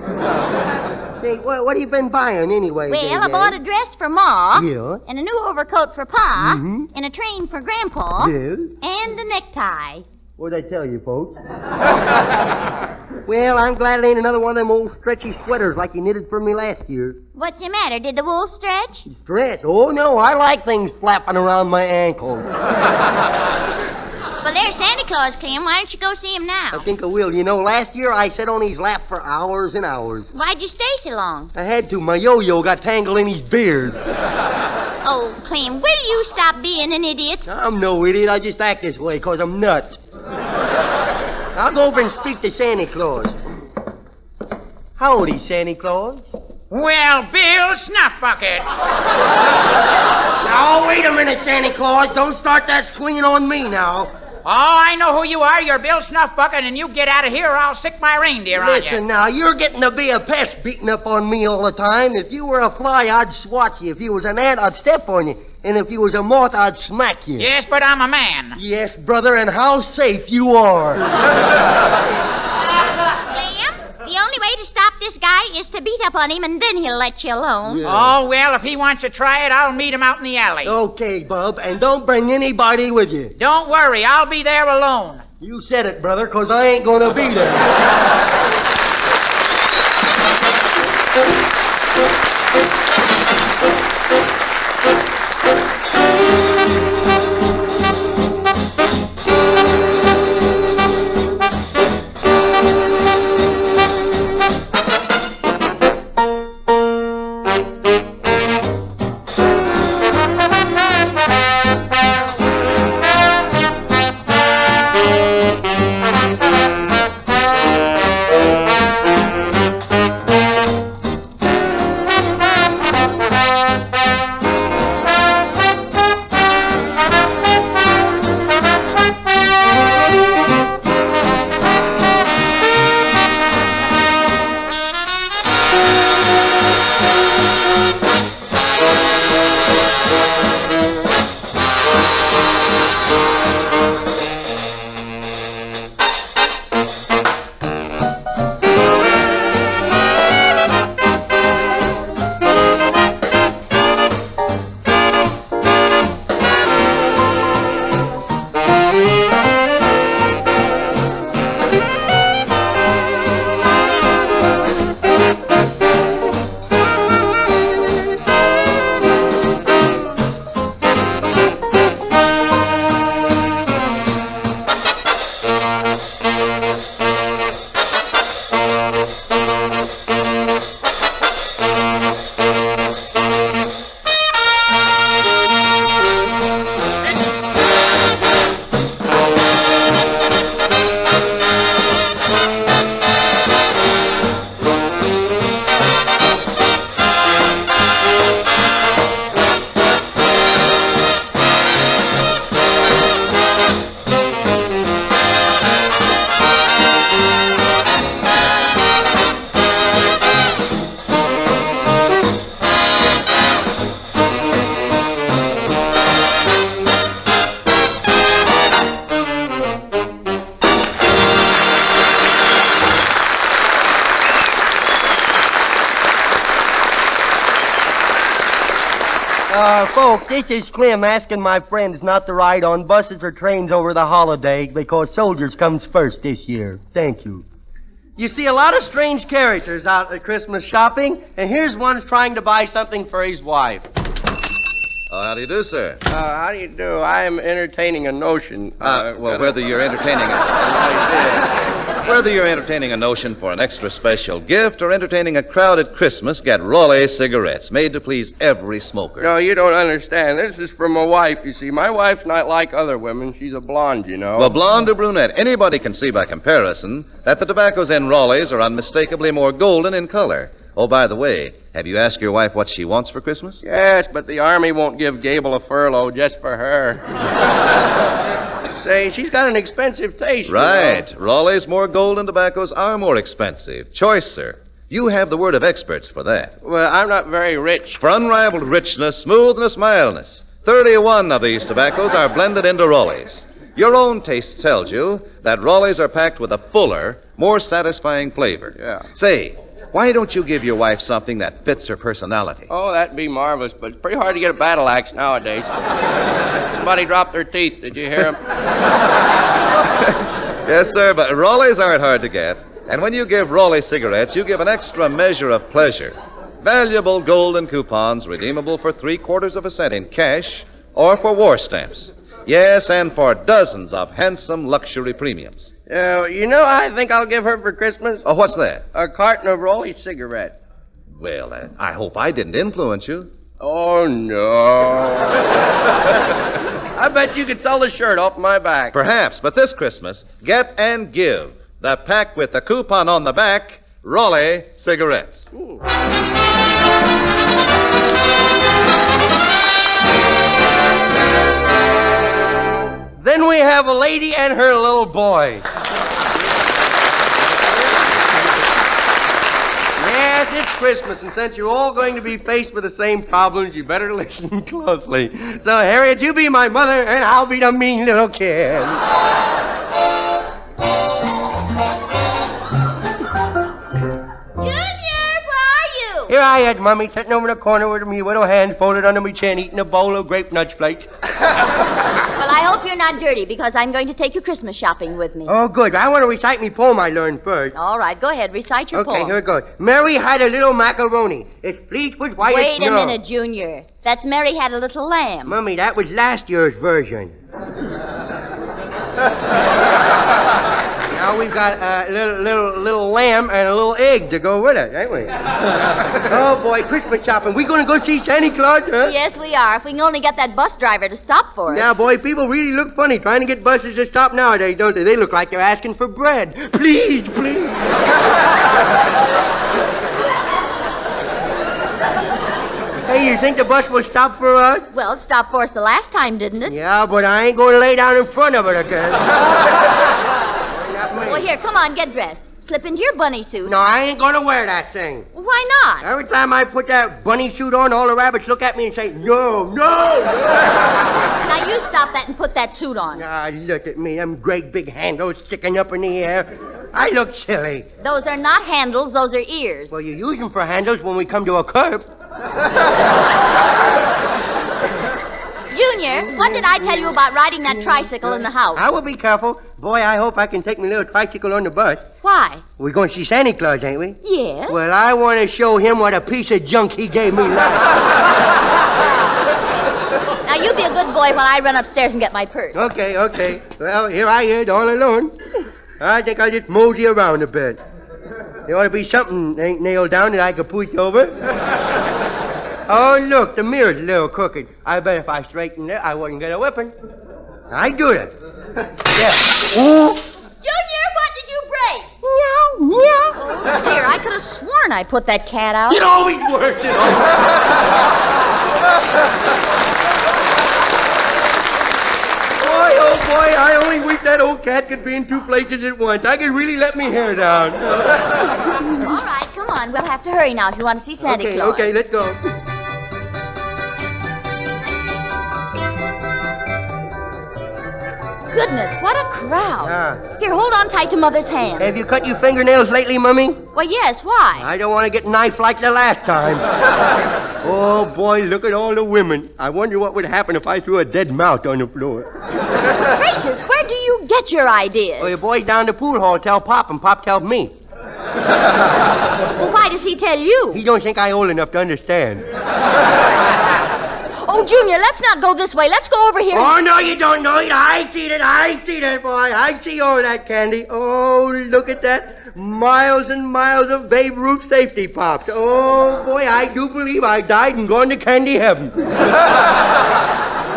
Speaker 5: Say, what have you been buying anyway?
Speaker 16: Well, I bought a dress for Ma.
Speaker 5: Yeah.
Speaker 16: And a new overcoat for Pa.
Speaker 5: Mm-hmm.
Speaker 16: And a train for Grandpa.
Speaker 5: Yes.
Speaker 16: And a necktie.
Speaker 5: What'd I tell you, folks? Well, I'm glad it ain't another one of them old stretchy sweaters like you knitted for me last year.
Speaker 16: What's the matter? Did the wool stretch?
Speaker 5: Stretch? Oh, no, I like things flapping around my ankles.
Speaker 16: Well, there's Santa Claus, Clem. Why don't you go see him now?
Speaker 5: I think I will. You know, last year I sat on his lap for hours and hours.
Speaker 16: Why'd you stay so long?
Speaker 5: I had to. My yo-yo got tangled in his beard.
Speaker 16: Oh, Clem, will you stop being an idiot?
Speaker 5: I'm no idiot. I just act this way because I'm nuts. I'll go over and speak to Santa Claus. Howdy, Santa Claus.
Speaker 4: Well, Bill Snuffbucket.
Speaker 5: Now, wait a minute, Santa Claus. Don't start that swinging on me now.
Speaker 4: Oh, I know who you are. You're Bill Snuffbucket, and you get out of here or I'll stick my reindeer on you.
Speaker 5: Listen now, you're getting to be a pest beating up on me all the time. If you were a fly, I'd swat you. If you was an ant, I'd step on you. And if you was a moth, I'd smack you.
Speaker 4: Yes, but I'm a man.
Speaker 5: Yes, brother, and how safe you are.
Speaker 16: Clem, the only way to stop this guy is to beat up on him, and then he'll let you alone.
Speaker 5: Yeah.
Speaker 4: Oh, well, if he wants to try it, I'll meet him out in the alley.
Speaker 5: Okay, Bub, and don't bring anybody with you.
Speaker 4: Don't worry, I'll be there alone.
Speaker 5: You said it, brother, because I ain't going to be there. Folks, this is Clem asking my friends not to ride on buses or trains over the holiday because soldiers comes first this year. Thank you.
Speaker 10: You see a lot of strange characters out at Christmas shopping, and here's one trying to buy something for his wife.
Speaker 8: How do you do, sir?
Speaker 20: How do you do? I am entertaining a notion.
Speaker 8: Whether you're entertaining a notion for an extra special gift or entertaining a crowd at Christmas, get Raleigh cigarettes, made to please every smoker.
Speaker 20: No, you don't understand. This is for my wife, you see. My wife's not like other women. She's a blonde, you know.
Speaker 8: Well, blonde or brunette, anybody can see by comparison that the tobaccos in Raleigh's are unmistakably more golden in color. Oh, by the way, have you asked your wife what she wants for Christmas?
Speaker 20: Yes, but the Army won't give Gable a furlough just for her. Say, she's got an expensive taste.
Speaker 8: Right.
Speaker 20: You know?
Speaker 8: Raleigh's more golden tobaccos are more expensive. Choice, sir. You have the word of experts for that.
Speaker 20: Well, I'm not very rich.
Speaker 8: For unrivaled richness, smoothness, mildness, 31 of these tobaccos are blended into Raleigh's. Your own taste tells you that Raleigh's are packed with a fuller, more satisfying flavor.
Speaker 20: Yeah.
Speaker 8: Say, why don't you give your wife something that fits her personality?
Speaker 20: Oh, that'd be marvelous, but it's pretty hard to get a battle axe nowadays. Somebody dropped their teeth. Did you hear him?
Speaker 8: Yes, sir, but Raleigh's aren't hard to get. And when you give Raleigh cigarettes, you give an extra measure of pleasure. Valuable golden coupons redeemable for 3/4 of a cent in cash or for war stamps. Yes, and for dozens of handsome luxury premiums.
Speaker 20: You know, I think I'll give her for Christmas.
Speaker 8: Oh, what's that?
Speaker 20: A carton of Raleigh cigarettes.
Speaker 8: Well, I hope I didn't influence you.
Speaker 20: Oh, no. I bet you could sell the shirt off my back.
Speaker 8: Perhaps, but this Christmas, get and give the pack with the coupon on the back, Raleigh cigarettes.
Speaker 20: Ooh.
Speaker 10: Then we have a lady and her little boy. Yes, it's Christmas, and since you're all going to be faced with the same problems, you better listen closely. So, Harriet, you be my mother, and I'll be the mean little kid. Here I am, Mummy, sitting over in the corner with me little hands folded under my chin, eating a bowl of grape nuts flakes.
Speaker 16: Well, I hope you're not dirty, because I'm going to take you Christmas shopping with me.
Speaker 5: Oh, good. I want to recite me poem I learned first.
Speaker 16: All right, go ahead. Recite your poem.
Speaker 5: Okay, here it goes. Mary had a little macaroni. Its fleece was white as snow.
Speaker 16: Wait a minute, Junior. That's Mary Had a Little Lamb.
Speaker 5: Mummy, that was last year's version. Now we've got a little lamb and a little egg to go with it, ain't we? Oh, boy, Christmas shopping. We going to go see Santa Claus, huh?
Speaker 16: Yes, we are. If we can only get that bus driver to stop for us.
Speaker 5: Now, boy, people really look funny trying to get buses to stop nowadays, don't they? They look like they're asking for bread. Please, please. Hey, you think the bus will stop for us?
Speaker 16: Well, it stopped for us the last time, didn't it?
Speaker 5: Yeah, but I ain't going to lay down in front of it again.
Speaker 16: Well, here, come on, get dressed. Slip into your bunny suit.
Speaker 5: No, I ain't going to wear that thing.
Speaker 16: Why not?
Speaker 5: Every time I put that bunny suit on, all the rabbits look at me and say, no, no.
Speaker 16: Now, you stop that and put that suit on.
Speaker 5: Ah, look at me, them great big handles sticking up in the air. I look silly.
Speaker 16: Those are not handles, those are ears.
Speaker 5: Well, you use them for handles when we come to a curb.
Speaker 16: Junior, what did I tell you about riding that tricycle in the house?
Speaker 5: I will be careful. Boy, I hope I can take my little tricycle on the bus.
Speaker 16: Why?
Speaker 5: We're going to see Santa Claus, ain't we?
Speaker 16: Yes.
Speaker 5: Well, I want to show him what a piece of junk he gave me last.
Speaker 16: Now, you be a good boy while I run upstairs and get my purse.
Speaker 5: Okay. Well, here I is, all alone. I think I'll just mosey around a bit. There ought to be something that ain't nailed down that I could push over. Oh, look, the mirror's a little crooked. I bet if I straightened it, I wouldn't get a whipping. I do it. Yeah. Ooh.
Speaker 16: Junior, what did you break?
Speaker 2: Meow, meow.
Speaker 16: Oh, dear, I could have sworn I put that cat out.
Speaker 5: It always works, you know. Boy, oh boy, I only wish that old cat could be in two places at once. I could really let me hair down.
Speaker 16: All right, come on. We'll have to hurry now if you want to see Santa Claus.
Speaker 5: Okay, let's go.
Speaker 16: Goodness, what a crowd. Here, hold on tight to Mother's hand.
Speaker 5: Have you cut your fingernails lately, Mummy?
Speaker 16: Well, yes, why?
Speaker 5: I don't want to get knifed like the last time. Oh, boy, look at all the women. I wonder what would happen if I threw a dead mouse on the floor.
Speaker 16: Gracious, where do you get your ideas?
Speaker 5: Well, your boys down the pool hall tell Pop, and Pop tells me.
Speaker 16: Well, why does he tell you?
Speaker 5: He don't think I'm old enough to understand.
Speaker 16: Oh, Junior, let's not go this way. Let's go over here.
Speaker 5: Oh, no, you don't know it. I see that, boy. I see all that candy. Oh, look at that. Miles and miles of Babe Ruth safety pops. Oh, boy, I do believe I died and gone to candy heaven.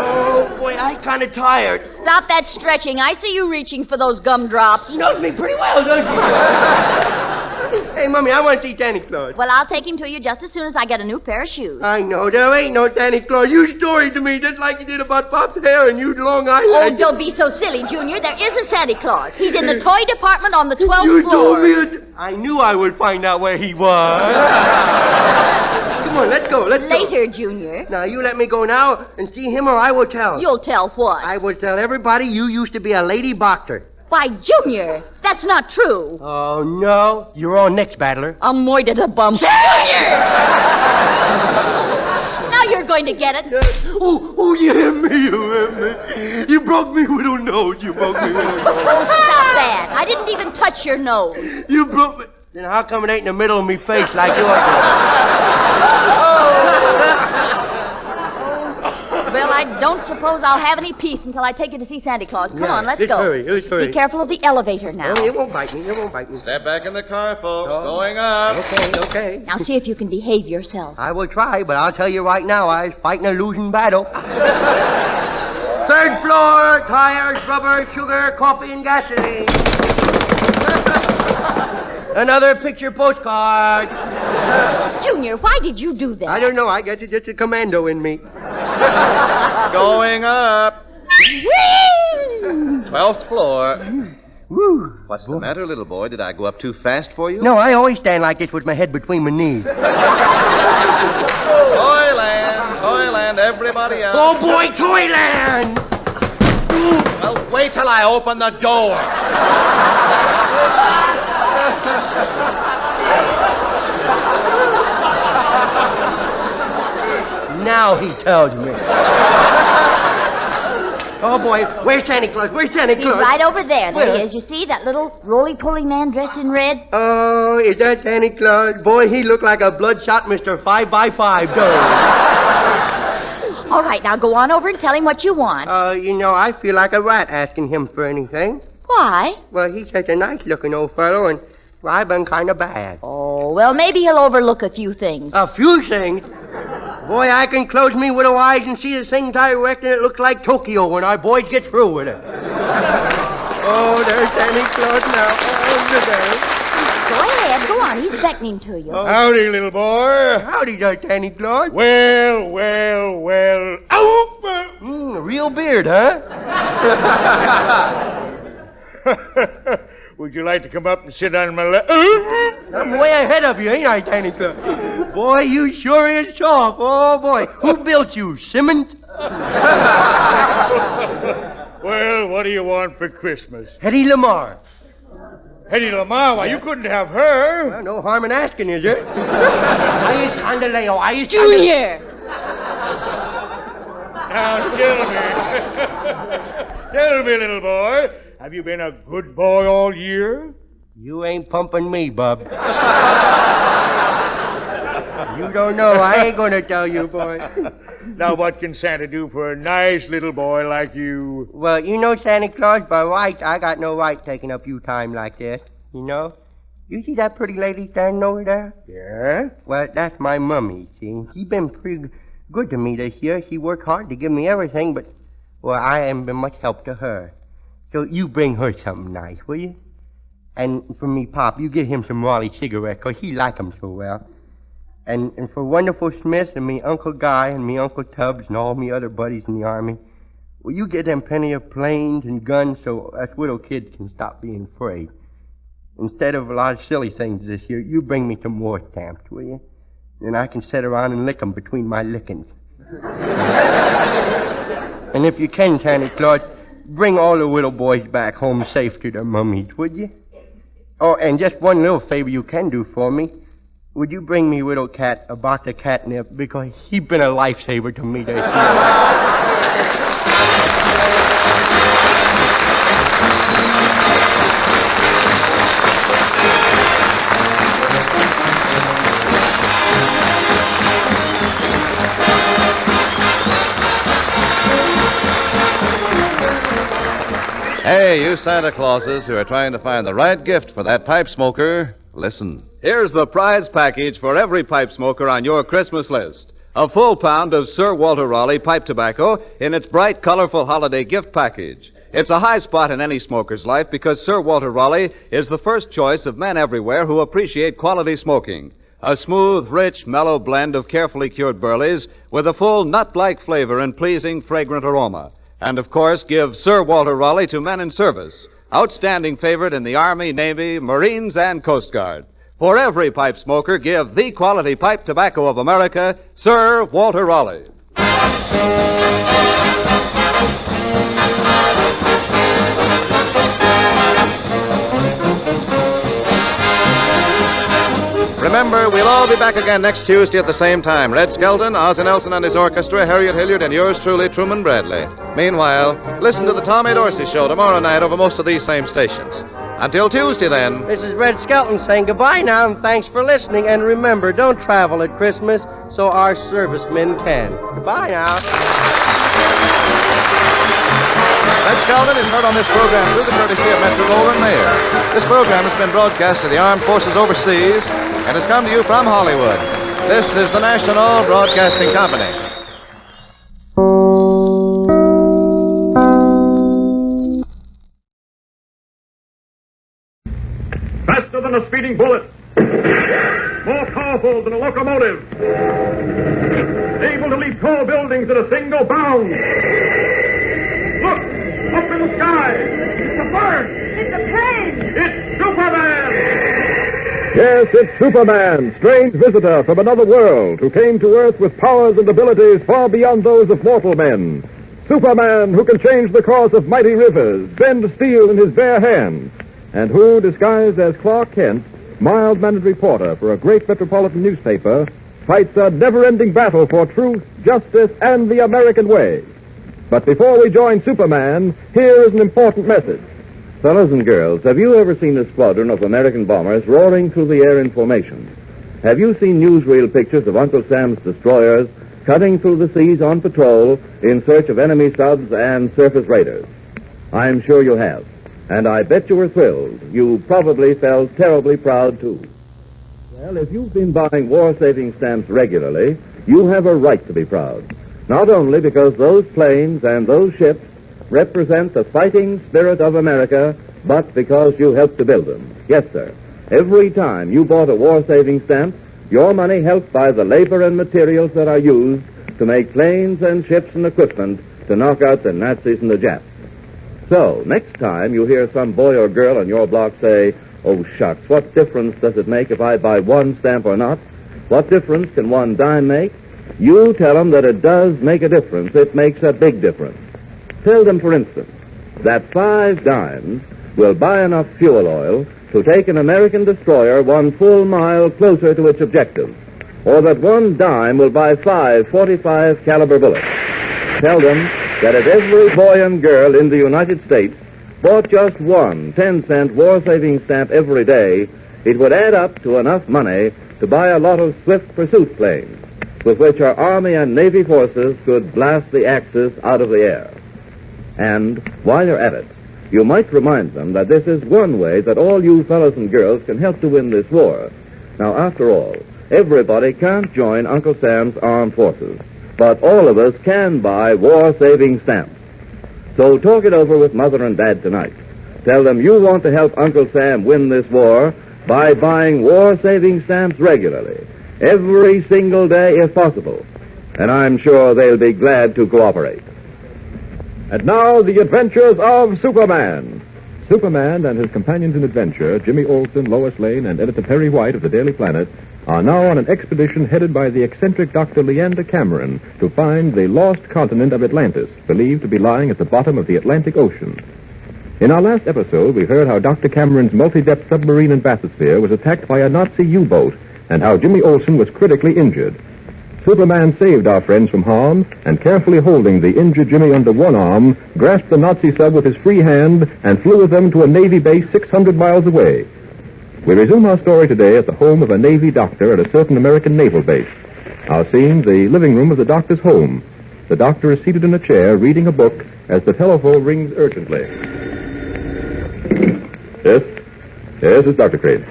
Speaker 5: Oh, boy, I'm kind of tired.
Speaker 16: Stop that stretching. I see you reaching for those gumdrops.
Speaker 5: He knows me pretty well, doesn't he? Hey, Mummy, I want to see Santa Claus.
Speaker 16: Well, I'll take him to you just as soon as I get a new pair of shoes.
Speaker 5: I know. There ain't no Santa Claus. You storied to me just like you did about Pop's hair and you long eyelashes.
Speaker 16: Oh, don't be so silly, Junior. There is a Santa Claus. He's in the toy department on the 12th
Speaker 5: You
Speaker 16: floor.
Speaker 5: told me I knew I would find out where he was. Come on, let's go.
Speaker 16: Later, Junior.
Speaker 5: Now, you let me go now and see him or I will tell.
Speaker 16: You'll tell what?
Speaker 5: I will tell everybody you used to be a lady boxer.
Speaker 16: Why, Junior, that's not true.
Speaker 5: Oh, no. You're on next, battler.
Speaker 16: I'm moited a bum. Junior! Now you're going to get it.
Speaker 5: Oh, you hit me, You broke me with a nose.
Speaker 16: Oh, stop that. I didn't even touch your nose.
Speaker 5: You broke me. Then how come it ain't in the middle of me face like yours?
Speaker 16: Well, I don't suppose I'll have any peace until I take you to see Santa Claus. Come on, let's go.
Speaker 5: Hurry.
Speaker 16: Be careful of the elevator now.
Speaker 5: Oh, it won't bite me.
Speaker 8: Step back in the car, folks. Going up.
Speaker 5: Okay.
Speaker 16: Now see if you can behave yourself.
Speaker 5: I will try, but I'll tell you right now, I was fighting a losing battle. Third floor, tires, rubber, sugar, coffee, and gasoline. Another picture postcard.
Speaker 16: Junior, why did you do that?
Speaker 5: I don't know. I guess it's just a commando in me.
Speaker 8: Going up. 12th floor.
Speaker 5: Woo.
Speaker 8: What's the matter, little boy? Did I go up too fast for you?
Speaker 5: No, I always stand like this with my head between my knees.
Speaker 8: Toyland, everybody else.
Speaker 5: Oh, boy, Toyland!
Speaker 8: Well, wait till I open the door.
Speaker 5: Now he tells me. Oh, boy, where's Santa Claus?
Speaker 16: He's right over there. There he is. You see that little roly-poly man dressed in red?
Speaker 5: Oh, is that Santa Claus? Boy, he looked like a bloodshot Mr. 5x5, don't
Speaker 16: All right, now go on over and tell him what you want.
Speaker 5: I feel like a rat asking him for anything.
Speaker 16: Why?
Speaker 5: Well, he's such a nice-looking old fellow, and I've been kind of bad.
Speaker 16: Oh, well, maybe he'll overlook a few things.
Speaker 5: A few things? Boy, I can close me widow eyes and see the things I reckon it looks like Tokyo when our boys get through with it. Oh, there's Santa Claus now. Oh, there.
Speaker 16: Go ahead, go on. He's beckoning to you.
Speaker 5: Oh.
Speaker 21: Howdy, little boy.
Speaker 5: Howdy, Santa Claus.
Speaker 21: Well. Ow!
Speaker 5: A real beard, huh?
Speaker 21: Would you like to come up and sit on my lap?
Speaker 5: I'm way ahead of you, ain't I, Santa Claus? Boy, you sure is soft. Oh, boy. Who built you, Simmons?
Speaker 21: Well, what do you want for Christmas?
Speaker 5: Hedy Lamarr.
Speaker 21: Hedy Lamarr? Why, you couldn't have her.
Speaker 5: Well, no harm in asking, is there?
Speaker 16: Junior!
Speaker 21: Now, tell me, little boy, have you been a good boy all year?
Speaker 5: You ain't pumping me, bub. You don't know. I ain't going to tell you, boy.
Speaker 21: Now, what can Santa do for a nice little boy like you?
Speaker 5: Well, you know, Santa Claus, by rights, I got no right taking up you time like this. You know? You see that pretty lady standing over there?
Speaker 21: Yeah?
Speaker 5: Well, that's my mummy, see? She's been pretty good to me this year. She worked hard to give me everything, but, well, I haven't been much help to her. So you bring her something nice, will you? And for me, Pop, you give him some Raleigh cigarettes, 'cause he like 'em so well. And for Wonderful Smith and me Uncle Guy and me Uncle Tubbs and all me other buddies in the Army, will you get them plenty of planes and guns so us widow kids can stop being afraid? Instead of a lot of silly things this year, you bring me some war stamps, will you? Then I can sit around and lick 'em between my lickings. And if you can, Santa Claus, bring all the little boys back home safe to their mummies, would you? Oh, and just one little favor you can do for me. Would you bring me little cat a box of catnip, because he's been a lifesaver to me this year.
Speaker 8: Hey, you Santa Clauses who are trying to find the right gift for that pipe smoker, listen.
Speaker 14: Here's the prize package for every pipe smoker on your Christmas list. A full pound of Sir Walter Raleigh pipe tobacco in its bright, colorful holiday gift package. It's a high spot in any smoker's life because Sir Walter Raleigh is the first choice of men everywhere who appreciate quality smoking. A smooth, rich, mellow blend of carefully cured burleys with a full nut-like flavor and pleasing, fragrant aroma. And, of course, give Sir Walter Raleigh to men in service. Outstanding favorite in the Army, Navy, Marines, and Coast Guard. For every pipe smoker, give the quality pipe tobacco of America, Sir Walter Raleigh.
Speaker 8: Remember, we'll all be back again next Tuesday at the same time. Red Skelton, Ozzie Nelson and his orchestra, Harriet Hilliard, and yours truly, Truman Bradley. Meanwhile, listen to the Tommy Dorsey Show tomorrow night over most of these same stations. Until Tuesday, then.
Speaker 5: This is Red Skelton saying goodbye now, and thanks for listening. And remember, don't travel at Christmas so our servicemen can. Goodbye now.
Speaker 8: Red Skelton is heard on this program through the courtesy of Metro-Goldwyn Mayer. This program has been broadcast to the armed forces overseas and has come to you from Hollywood. This is the National Broadcasting Company.
Speaker 22: Faster than a speeding bullet. More powerful than a locomotive. Able to leap tall buildings at a single bound. Look! Up in the sky! It's a bird!
Speaker 19: It's a plane!
Speaker 22: It's Superman!
Speaker 11: Yes, it's Superman, strange visitor from another world who came to Earth with powers and abilities far beyond those of mortal men. Superman who can change the course of mighty rivers, bend steel in his bare hands, and who, disguised as Clark Kent, mild-mannered reporter for a great metropolitan newspaper, fights a never-ending battle for truth, justice, and the American way. But before we join Superman, here is an important message.
Speaker 23: Fellows and girls, have you ever seen a squadron of American bombers roaring through the air in formation? Have you seen newsreel pictures of Uncle Sam's destroyers cutting through the seas on patrol in search of enemy subs and surface raiders? I'm sure you have. And I bet you were thrilled. You probably felt terribly proud, too. Well, if you've been buying war-saving stamps regularly, you have a right to be proud. Not only because those planes and those ships represent the fighting spirit of America, but because you helped to build them. Yes, sir. Every time you bought a war-saving stamp, your money helped buy the labor and materials that are used to make planes and ships and equipment to knock out the Nazis and the Japs. So, next time you hear some boy or girl on your block say, "Oh, shucks, what difference does it make if I buy one stamp or not? What difference can one dime make?" You tell them that it does make a difference. It makes a big difference. Tell them, for instance, that 5 dimes will buy enough fuel oil to take an American destroyer 1 full mile closer to its objective, or that 1 dime will buy 5 .45 caliber bullets. Tell them that if every boy and girl in the United States bought just 1 10-cent war-saving stamp every day, it would add up to enough money to buy a lot of swift pursuit planes with which our Army and Navy forces could blast the Axis out of the air. And while you're at it, you might remind them that this is one way that all you fellows and girls can help to win this war. Now, after all, everybody can't join Uncle Sam's armed forces, but all of us can buy war-saving stamps. So talk it over with Mother and Dad tonight. Tell them you want to help Uncle Sam win this war by buying war-saving stamps regularly, every single day if possible. And I'm sure they'll be glad to cooperate.
Speaker 11: And now, the adventures of Superman. Superman and his companions in adventure, Jimmy Olsen, Lois Lane, and editor Perry White of the Daily Planet, are now on an expedition headed by the eccentric Dr. Leander Cameron to find the lost continent of Atlantis, believed to be lying at the bottom of the Atlantic Ocean. In our last episode, we heard how Dr. Cameron's multi-depth submarine in bathysphere was attacked by a Nazi U-boat, and how Jimmy Olsen was critically injured. Superman saved our friends from harm, and carefully holding the injured Jimmy under one arm, grasped the Nazi sub with his free hand and flew with them to a Navy base 600 miles away. We resume our story today at the home of a Navy doctor at a certain American naval base. Our scene, the living room of the doctor's home. The doctor is seated in a chair reading a book as the telephone rings urgently. Yes? Yes, it's Dr. Crane.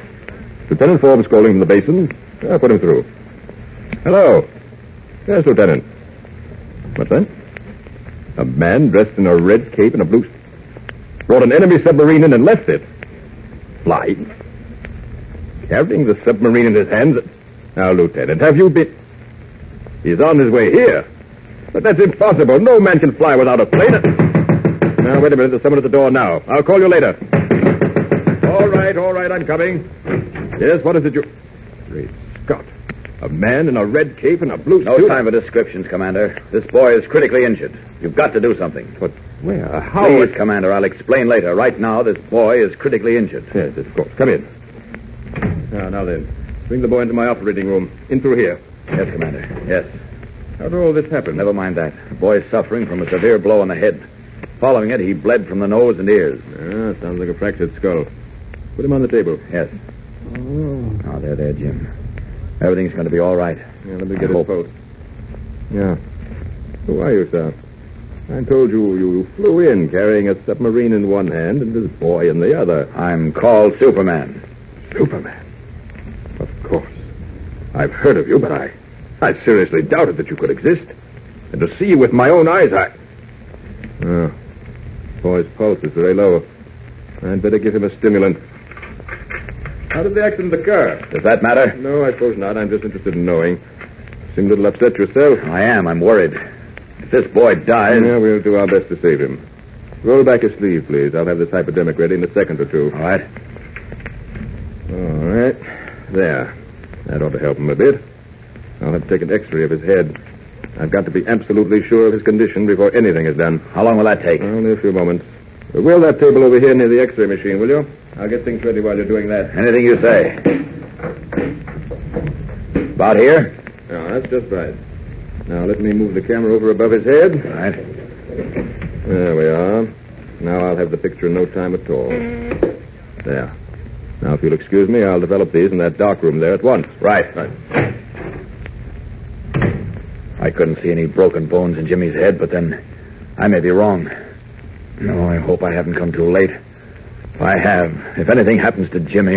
Speaker 11: Lieutenant Forbes calling from the basin. I'll put him through. Hello. Yes, Lieutenant. What's that? A man dressed in a red cape and a blue... brought an enemy submarine in and left it. Flying. Carrying the submarine in his hands. Now, Lieutenant, have you been... He's on his way here. But that's impossible. No man can fly without a plane. Now, wait a minute. There's someone at the door now. I'll call you later. All right, I'm coming. Yes, what is it you... Great Scott. A man in a red cape and a blue suit.
Speaker 3: No time for descriptions, Commander. This boy is critically injured. You've got to do something.
Speaker 11: But where? How?
Speaker 3: Please, Commander, I'll explain later. Right now, this boy is critically injured.
Speaker 11: Yes, of course. Come in. Now then. Bring the boy into my operating room. In through here.
Speaker 3: Yes, Commander. Yes.
Speaker 11: How did all this happen?
Speaker 3: Never mind that. The boy is suffering from a severe blow on the head. Following it, he bled from the nose and ears.
Speaker 11: Sounds like a fractured skull. Put him on the table.
Speaker 3: Yes. Oh, there, Jim. Everything's going to be all right.
Speaker 11: Yeah, let me get his coat. Yeah. Who are you, sir? I told you flew in carrying a submarine in one hand and this boy in the other.
Speaker 3: I'm called Superman.
Speaker 11: Superman? Of course. I've heard of you, but I seriously doubted that you could exist. And to see you with my own eyes, Oh. Boy's pulse is very low. I'd better give him a stimulant. How did the accident occur?
Speaker 3: Does that matter?
Speaker 11: No, I suppose not. I'm just interested in knowing. Seem a little upset yourself.
Speaker 3: I am. I'm worried. If this boy dies...
Speaker 11: Yeah, we'll do our best to save him. Roll back his sleeve, please. I'll have this hypodermic ready in a second or two.
Speaker 3: All right.
Speaker 11: All right. There. That ought to help him a bit. I'll have to take an x-ray of his head. I've got to be absolutely sure of his condition before anything is done.
Speaker 3: How long will that take?
Speaker 11: Only a few moments. Wheel that table over here near the x-ray machine, will you? I'll get things ready while you're doing that.
Speaker 3: Anything you say. About here?
Speaker 11: No, that's just right. Now, let me move the camera over above his head.
Speaker 3: All right.
Speaker 11: There we are. Now I'll have the picture in no time at all. There. Now, if you'll excuse me, I'll develop these in that dark room there at once.
Speaker 3: Right. I couldn't see any broken bones in Jimmy's head, but then I may be wrong. No, I hope I haven't come too late. If I have, if anything happens to Jimmy,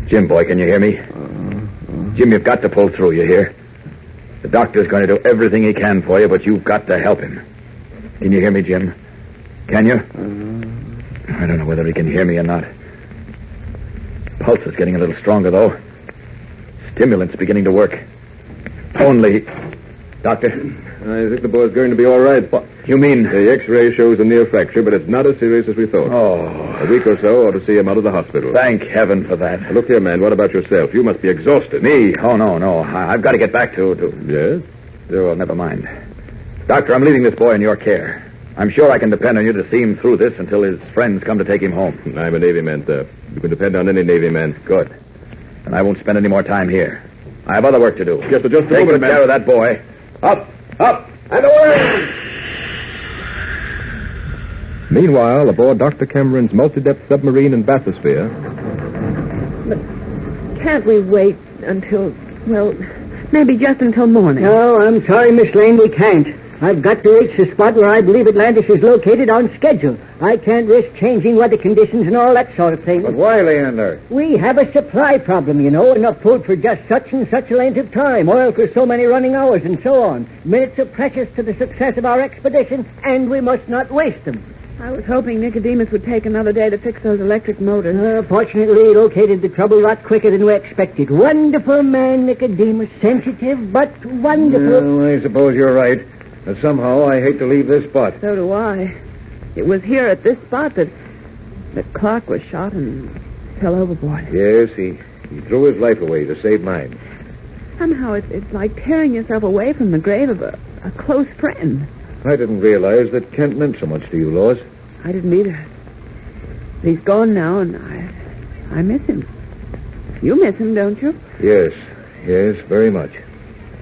Speaker 3: Jim, boy, can you hear me? Jim, you've got to pull through, you hear? The doctor's going to do everything he can for you, but you've got to help him. Can you hear me, Jim? Can you? I don't know whether he can hear me or not. Pulse is getting a little stronger, though. Stimulant's beginning to work. Only... Doctor?
Speaker 11: I think the boy's going to be all right.
Speaker 3: What? You mean...
Speaker 11: The x-ray shows a near fracture, but it's not as serious as we thought.
Speaker 3: Oh.
Speaker 11: A week or so ought to see him out of the hospital.
Speaker 3: Thank heaven for that.
Speaker 11: Look here, man, what about yourself? You must be exhausted.
Speaker 3: Me? Oh, no. I've got to get back to...
Speaker 11: Yes?
Speaker 3: Oh, never mind. Doctor, I'm leaving this boy in your care. I'm sure I can depend on you to see him through this until his friends come to take him home.
Speaker 11: I'm a Navy man, sir. You can depend on any Navy man.
Speaker 3: Good. And I won't spend any more time here. I have other work to do.
Speaker 11: Yes, sir, just a
Speaker 3: Take
Speaker 11: moment,
Speaker 3: good care of that boy. Up, and away!
Speaker 11: Meanwhile, aboard Dr. Cameron's multi-depth submarine in bathysphere...
Speaker 6: Can't we wait until, well, maybe just until morning?
Speaker 7: No, I'm sorry, Miss Lane, we can't. I've got to reach the spot where I believe Atlantis is located on schedule. I can't risk changing weather conditions and all that sort of thing.
Speaker 3: But why, Leander?
Speaker 7: We have a supply problem, you know. Enough food for just such and such a length of time. Oil for so many running hours and so on. Minutes are precious to the success of our expedition, and we must not waste them.
Speaker 6: I was hoping Nicodemus would take another day to fix those electric motors.
Speaker 7: Fortunately, he located the trouble a lot quicker than we expected. Wonderful man, Nicodemus. Sensitive, but wonderful.
Speaker 3: Well, I suppose you're right. But somehow I hate to leave this spot.
Speaker 6: So do I. It was here at this spot that Clark was shot and fell overboard.
Speaker 3: Yes, he threw his life away to save mine.
Speaker 6: Somehow it's like tearing yourself away from the grave of a close friend.
Speaker 3: I didn't realize that Kent meant so much to you, Lois.
Speaker 6: I didn't either. He's gone now, and I miss him. You miss him, don't you?
Speaker 3: Yes, very much.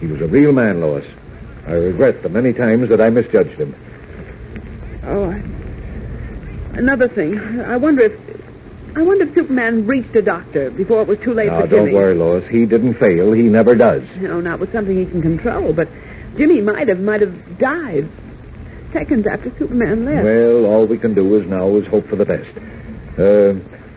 Speaker 3: He was a real man, Lois. I regret the many times that I misjudged him.
Speaker 6: Oh, another thing. I wonder if Superman reached a doctor before it was too late for Jimmy.
Speaker 3: Don't worry, Lois. He didn't fail. He never does.
Speaker 6: No, not with something he can control, but Jimmy might have died seconds after Superman left.
Speaker 3: Well, all we can do now is hope for the best.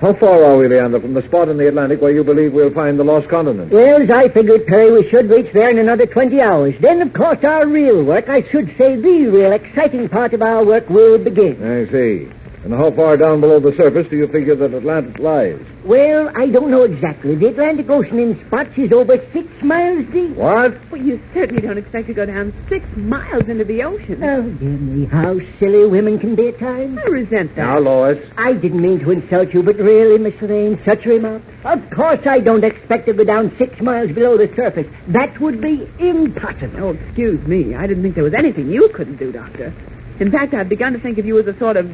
Speaker 3: How far are we, Leander, from the spot in the Atlantic where you believe we'll find the lost continent?
Speaker 7: Well, as I figured, Perry, we should reach there in another 20 hours. Then, of course, our real work, I should say the real exciting part of our work, will begin.
Speaker 3: I see. And how far down below the surface do you figure that Atlantis lies?
Speaker 7: Well, I don't know exactly. The Atlantic Ocean in spots is over 6 miles deep.
Speaker 3: What?
Speaker 6: Well, you certainly don't expect to go down 6 miles into the ocean.
Speaker 7: Oh, dear me, how silly women can be at times.
Speaker 6: I resent that.
Speaker 3: Now, Lois.
Speaker 7: I didn't mean to insult you, but really, Miss Lane, such a remark. Of course I don't expect to go down 6 miles below the surface. That would be impossible.
Speaker 6: Oh, excuse me. I didn't think there was anything you couldn't do, Doctor. In fact, I've begun to think of you as a sort of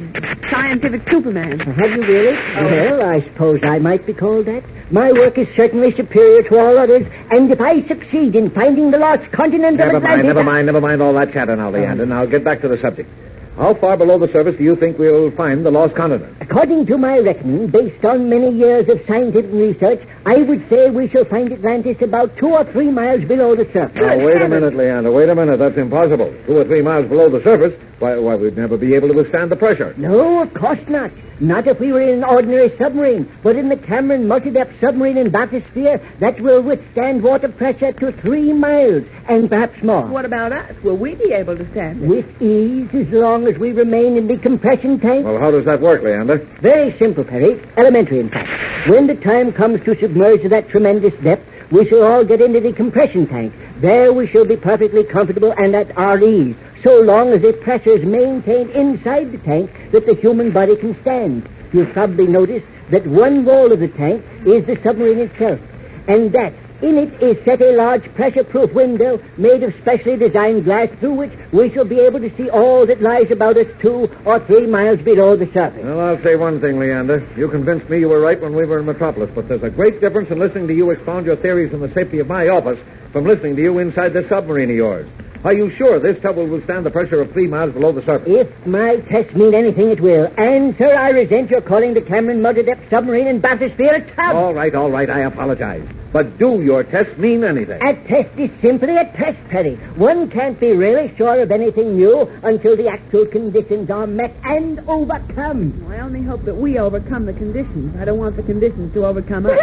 Speaker 6: scientific Superman.
Speaker 7: Have you really? Well, I suppose I might be called that. My work is certainly superior to all others, and if I succeed in finding the lost continent of Atlantis...
Speaker 3: Never mind all that chatter now, Leander. Now, get back to the subject. How far below the surface do you think we'll find the lost continent?
Speaker 7: According to my reckoning, based on many years of scientific research, I would say we shall find Atlantis about 2 or 3 miles below the surface.
Speaker 3: Now, wait a minute, Leander. Wait a minute. That's impossible. 2 or 3 miles below the surface? Why, we'd never be able to withstand the pressure.
Speaker 7: No, of course not. Not if we were in an ordinary submarine, but in the Cameron multi-depth submarine in bathysphere that will withstand water pressure to 3 miles and perhaps more.
Speaker 6: What about us? Will we be able to stand it?
Speaker 7: With ease, as long as we remain in the compression tank.
Speaker 3: Well, how does that work, Leander?
Speaker 7: Very simple, Perry. Elementary, in fact. When the time comes to submerge to that tremendous depth, we shall all get into the compression tank. There we shall be perfectly comfortable and at our ease, so long as the pressure is maintained inside the tank that the human body can stand. You'll probably notice that one wall of the tank is the submarine itself, and that in it is set a large pressure-proof window made of specially designed glass through which we shall be able to see all that lies about us 2 or 3 miles below the surface.
Speaker 3: Well, I'll say one thing, Leander. You convinced me you were right when we were in Metropolis, but there's a great difference in listening to you expound your theories in the safety of my office from listening to you inside this submarine of yours. Are you sure this tub will withstand the pressure of 3 miles below the surface?
Speaker 7: If my tests mean anything, it will. And, sir, I resent your calling the Cameron multi-depth submarine in bathysphere a tub.
Speaker 3: All right. I apologize. But do your tests mean anything?
Speaker 7: A test is simply a test, Perry. One can't be really sure of anything new until the actual conditions are met and overcome.
Speaker 6: I only hope that we overcome the conditions. I don't want the conditions to overcome us.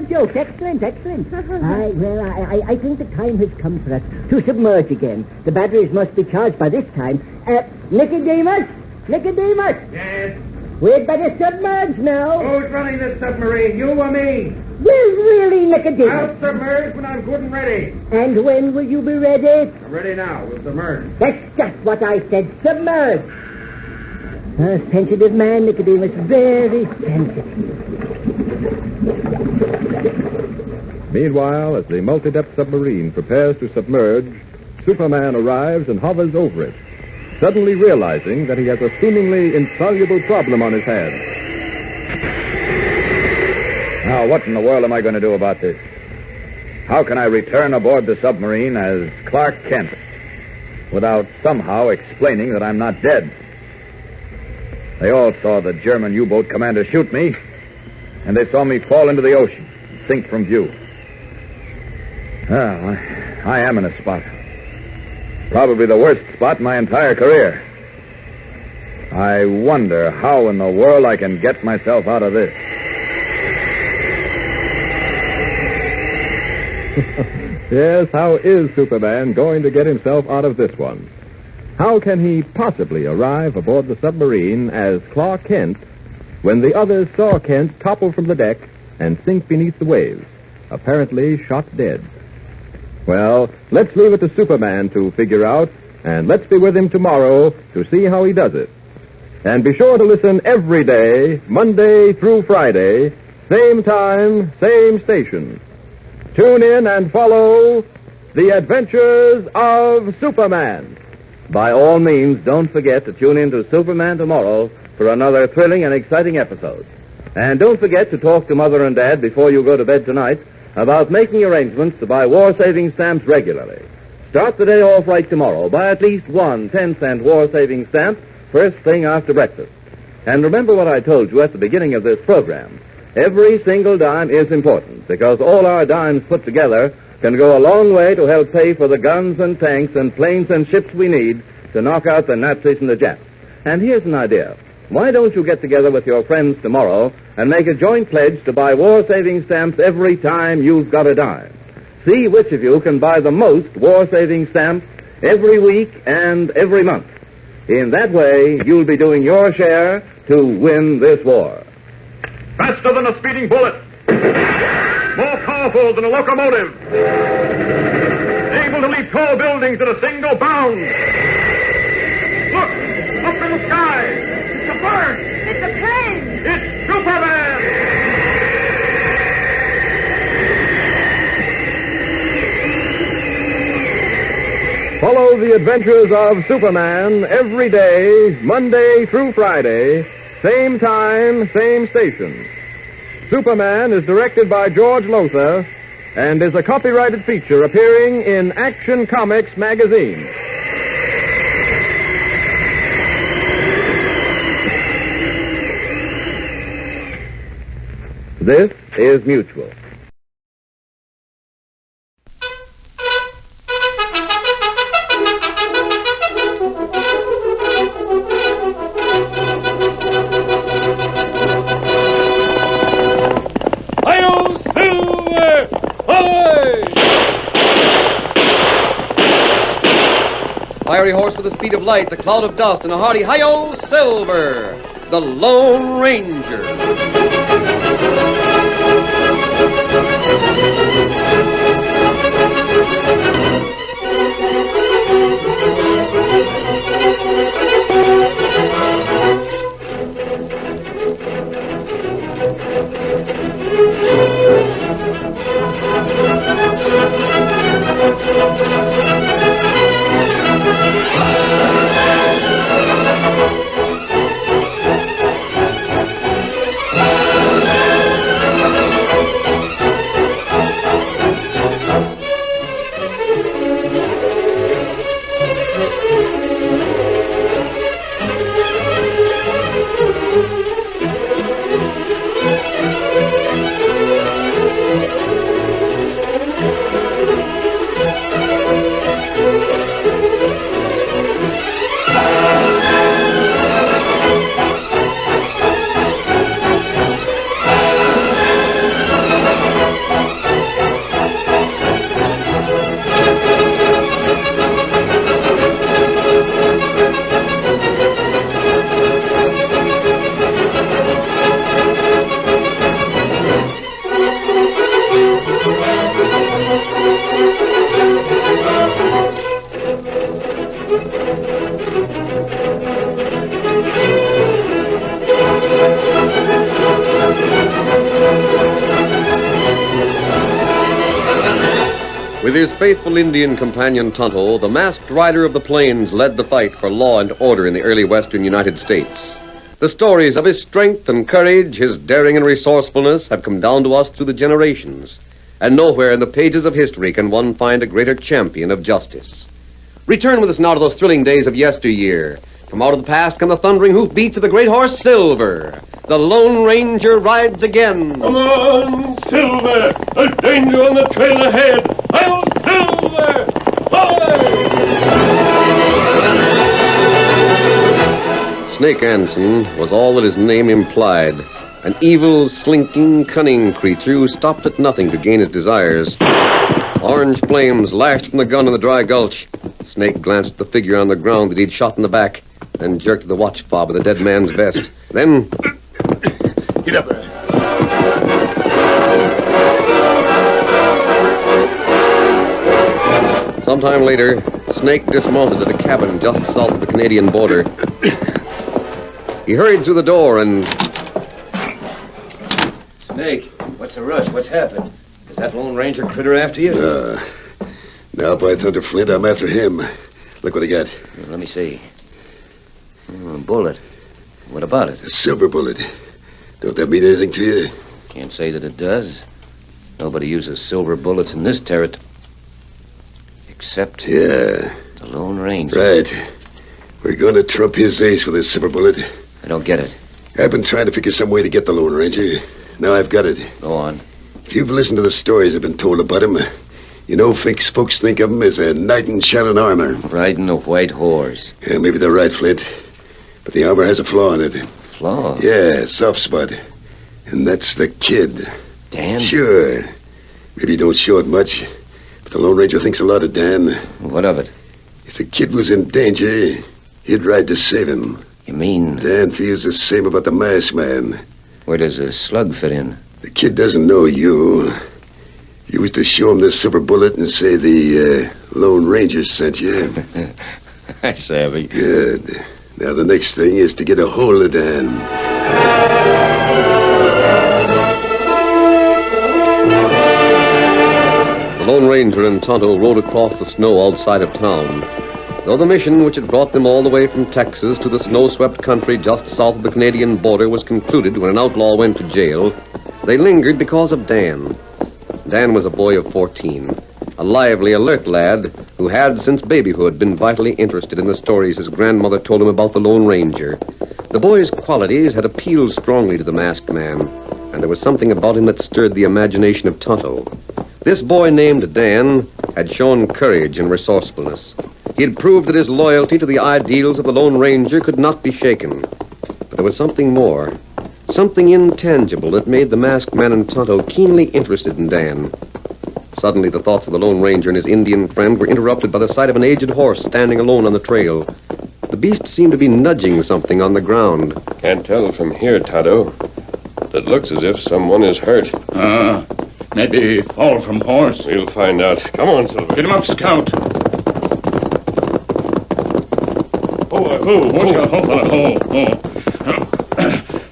Speaker 7: Joke. Excellent. I think the time has come for us to submerge again. The batteries must be charged by this time. Nicodemus!
Speaker 22: Yes?
Speaker 7: We'd better submerge now.
Speaker 22: Who's running this submarine, you or me?
Speaker 7: Well, really, Nicodemus.
Speaker 22: I'll submerge when I'm good and ready.
Speaker 7: And when will you be ready?
Speaker 22: I'm ready now. We'll submerge.
Speaker 7: That's just what I said. Submerge. A sensitive man, Nicodemus. Very sensitive.
Speaker 11: Meanwhile, as the multi-depth submarine prepares to submerge, Superman arrives and hovers over it, suddenly realizing that he has a seemingly insoluble problem on his hands.
Speaker 3: Now, what in the world am I going to do about this? How can I return aboard the submarine as Clark Kent without somehow explaining that I'm not dead? They all saw the German U-boat commander shoot me, and they saw me fall into the ocean, sink from view. Well, I am in a spot. Probably the worst spot in my entire career. I wonder how in the world I can get myself out of this.
Speaker 11: Yes, how is Superman going to get himself out of this one? How can he possibly arrive aboard the submarine as Clark Kent when the others saw Kent topple from the deck and sink beneath the waves, apparently shot dead? Well, let's leave it to Superman to figure out, and let's be with him tomorrow to see how he does it. And be sure to listen every day, Monday through Friday, same time, same station. Tune in and follow The Adventures of Superman.
Speaker 23: By all means, don't forget to tune in to Superman tomorrow for another thrilling and exciting episode. And don't forget to talk to Mother and Dad before you go to bed tonight about making arrangements to buy war-saving stamps regularly. Start the day off right tomorrow. Buy at least one 10-cent war-saving stamp first thing after breakfast. And remember what I told you at the beginning of this program. Every single dime is important because all our dimes put together can go a long way to help pay for the guns and tanks and planes and ships we need to knock out the Nazis and the Japs. And here's an idea. Why don't you get together with your friends tomorrow and make a joint pledge to buy war-saving stamps every time you've got a dime? See which of you can buy the most war-saving stamps every week and every month. In that way, you'll be doing your share to win this war.
Speaker 22: Faster than a speeding bullet. More powerful than a locomotive. Able to leap tall buildings at a single bound. Look! Up in the sky! It's a bird!
Speaker 2: It's a plane!
Speaker 22: It's Superman!
Speaker 11: Follow the adventures of Superman every day, Monday through Friday, same time, same station. Superman is directed by George Lothar and is a copyrighted feature appearing in Action Comics magazine.
Speaker 23: This is Mutual.
Speaker 21: Hi-yo, Silver! Ahoy!
Speaker 8: Fiery horse with the speed of light, a cloud of dust, and a hearty hi-yo, Silver, the Lone Ranger.
Speaker 9: With his faithful Indian companion Tonto, the masked rider of the plains led the fight for law and order in the early western United States. The stories of his strength and courage, his daring and resourcefulness have come down to us through the generations, and nowhere in the pages of history can one find a greater champion of justice. Return with us now to those thrilling days of yesteryear, From out of the past come the thundering hoofbeats of the great horse Silver. The Lone Ranger rides again.
Speaker 22: Come on, Silver! There's danger on the trail ahead! I'll Silver!
Speaker 9: Snake Anson was all that his name implied. An evil, slinking, cunning creature who stopped at nothing to gain his desires. Orange flames lashed from the gun in the dry gulch. Snake glanced at the figure on the ground that he'd shot in the back, then jerked the watch fob of the dead man's vest. Then...
Speaker 22: Get up there.
Speaker 9: Sometime later, Snake dismounted at a cabin just south of the Canadian border. He hurried through the door and...
Speaker 15: Snake, what's the rush? What's happened? Is that Lone Ranger critter after you?
Speaker 17: Now, by Thunder Flint, I'm after him. Look what I got.
Speaker 15: Let me see. A bullet. What about it?
Speaker 17: A silver bullet. Don't that mean anything to you?
Speaker 15: Can't say that it does. Nobody uses silver bullets in this territory. Except...
Speaker 17: Yeah.
Speaker 15: The Lone Ranger.
Speaker 17: Right. We're going to trump his ace with this silver bullet.
Speaker 15: I don't get it.
Speaker 17: I've been trying to figure some way to get the Lone Ranger. Now I've got it.
Speaker 15: Go on.
Speaker 17: If you've listened to the stories that have been told about him, you know folks think of him as a knight in shining armor.
Speaker 15: Riding a white horse.
Speaker 17: Yeah, maybe they're right, Flint. But the armor has a flaw in it.
Speaker 15: Flaw?
Speaker 17: Yeah, soft spot. And that's the kid.
Speaker 15: Dan?
Speaker 17: Sure. Maybe he don't show it much, but the Lone Ranger thinks a lot of Dan.
Speaker 15: What of it?
Speaker 17: If the kid was in danger, he'd ride to save him.
Speaker 15: You mean...
Speaker 17: Dan feels the same about the masked man.
Speaker 15: Where does a slug fit in?
Speaker 17: The kid doesn't know you. You was to show him this silver bullet and say the Lone Ranger sent you.
Speaker 15: I savvy.
Speaker 17: Good. Now the next thing is to get a hold of Dan.
Speaker 9: The Lone Ranger and Tonto rode across the snow outside of town. Though the mission which had brought them all the way from Texas to the snow-swept country just south of the Canadian border was concluded when an outlaw went to jail, they lingered because of Dan. Dan was a boy of 14, a lively, alert lad who had, since babyhood, been vitally interested in the stories his grandmother told him about the Lone Ranger. The boy's qualities had appealed strongly to the masked man, and there was something about him that stirred the imagination of Tonto. This boy named Dan had shown courage and resourcefulness. He had proved that his loyalty to the ideals of the Lone Ranger could not be shaken. But there was something more, something intangible that made the masked man and Tonto keenly interested in Dan. Suddenly, the thoughts of the Lone Ranger and his Indian friend were interrupted by the sight of an aged horse standing alone on the trail. The beast seemed to be nudging something on the ground.
Speaker 18: Can't tell from here, Tonto. It looks as if someone is hurt.
Speaker 21: Maybe fall from horse.
Speaker 18: We'll find out. Come on, Silver.
Speaker 21: Get him up, Scout.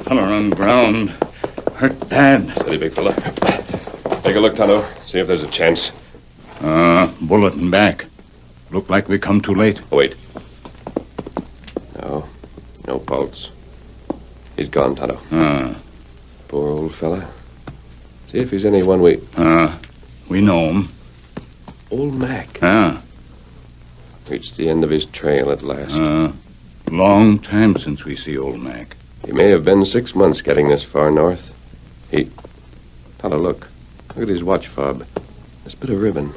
Speaker 21: Fella on ground. Hurt bad.
Speaker 18: Steady, big fella. Take a look, Tonto. See if there's a chance.
Speaker 21: Bullet in back. Look like we come too late.
Speaker 18: Oh, wait. No pulse. He's gone, Tonto. Poor old fella. See if he's anyone we
Speaker 21: know him.
Speaker 18: Old Mac. Reached the end of his trail at last.
Speaker 21: Long time since we see old Mac.
Speaker 18: He may have been 6 months getting this far north. Tonto, look. Look at his watch fob. This bit of ribbon.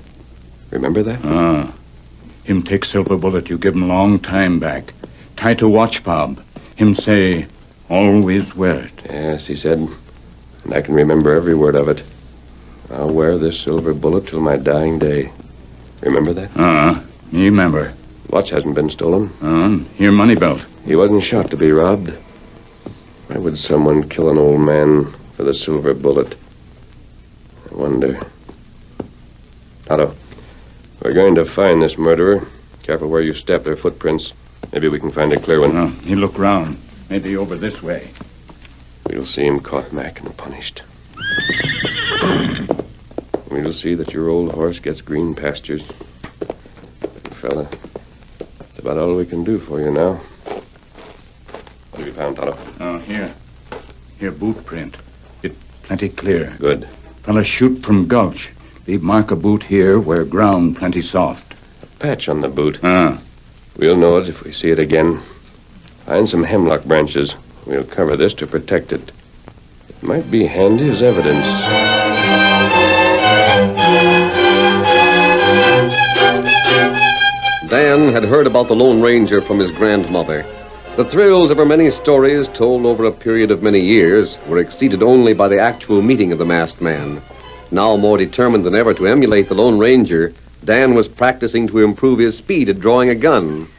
Speaker 18: Remember that?
Speaker 21: Him take silver bullet you give him long time back. Tie to watch fob. Him say, always wear it.
Speaker 18: Yes, he said. And I can remember every word of it. I'll wear this silver bullet till my dying day. Remember that?
Speaker 21: Me remember.
Speaker 18: Watch hasn't been stolen.
Speaker 21: Here money belt.
Speaker 18: He wasn't shot to be robbed. Why would someone kill an old man for the silver bullet? I wonder. Tonto, we're going to find this murderer. Careful where you step. There are footprints. Maybe we can find a clear one.
Speaker 21: He look round. Maybe over this way.
Speaker 18: We'll see him caught, Mac, and punished. We'll see that your old horse gets green pastures. Fella, that's about all we can do for you now. What have you found, Tonto?
Speaker 21: Here. Here, boot print. It plenty clear.
Speaker 18: Good.
Speaker 21: Fella shoot from gulch. Leave mark a boot here where ground plenty soft.
Speaker 18: A patch on the boot. We'll know it if we see it again. Find some hemlock branches. We'll cover this to protect it. It might be handy as evidence.
Speaker 9: Dan had heard about the Lone Ranger from his grandmother. The thrills of her many stories, told over a period of many years, were exceeded only by the actual meeting of the masked man. Now more determined than ever to emulate the Lone Ranger, Dan was practicing to improve his speed at drawing a gun.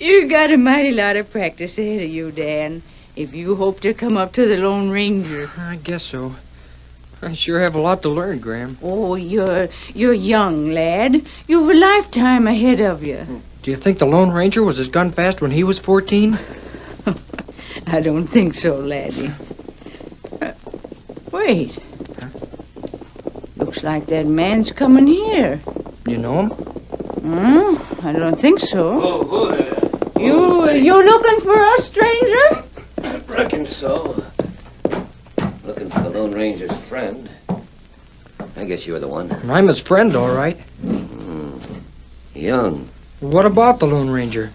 Speaker 1: You got a mighty lot of practice ahead of you, Dan, if you hope to come up to the Lone Ranger.
Speaker 12: I guess so. I sure have a lot to learn, Graham.
Speaker 1: Oh, you're young, lad. You've a lifetime ahead of you.
Speaker 12: Do you think the Lone Ranger was as gun fast when he was 14?
Speaker 1: I don't think so, laddie. Wait.
Speaker 12: Huh?
Speaker 1: Looks like that man's coming here.
Speaker 12: You know him?
Speaker 1: I don't think so. Oh, you looking for us, stranger?
Speaker 15: I reckon so. Looking for the Lone Ranger's friend. I guess you're the one.
Speaker 12: I'm his friend, all right.
Speaker 15: Young.
Speaker 12: What about the Lone Ranger?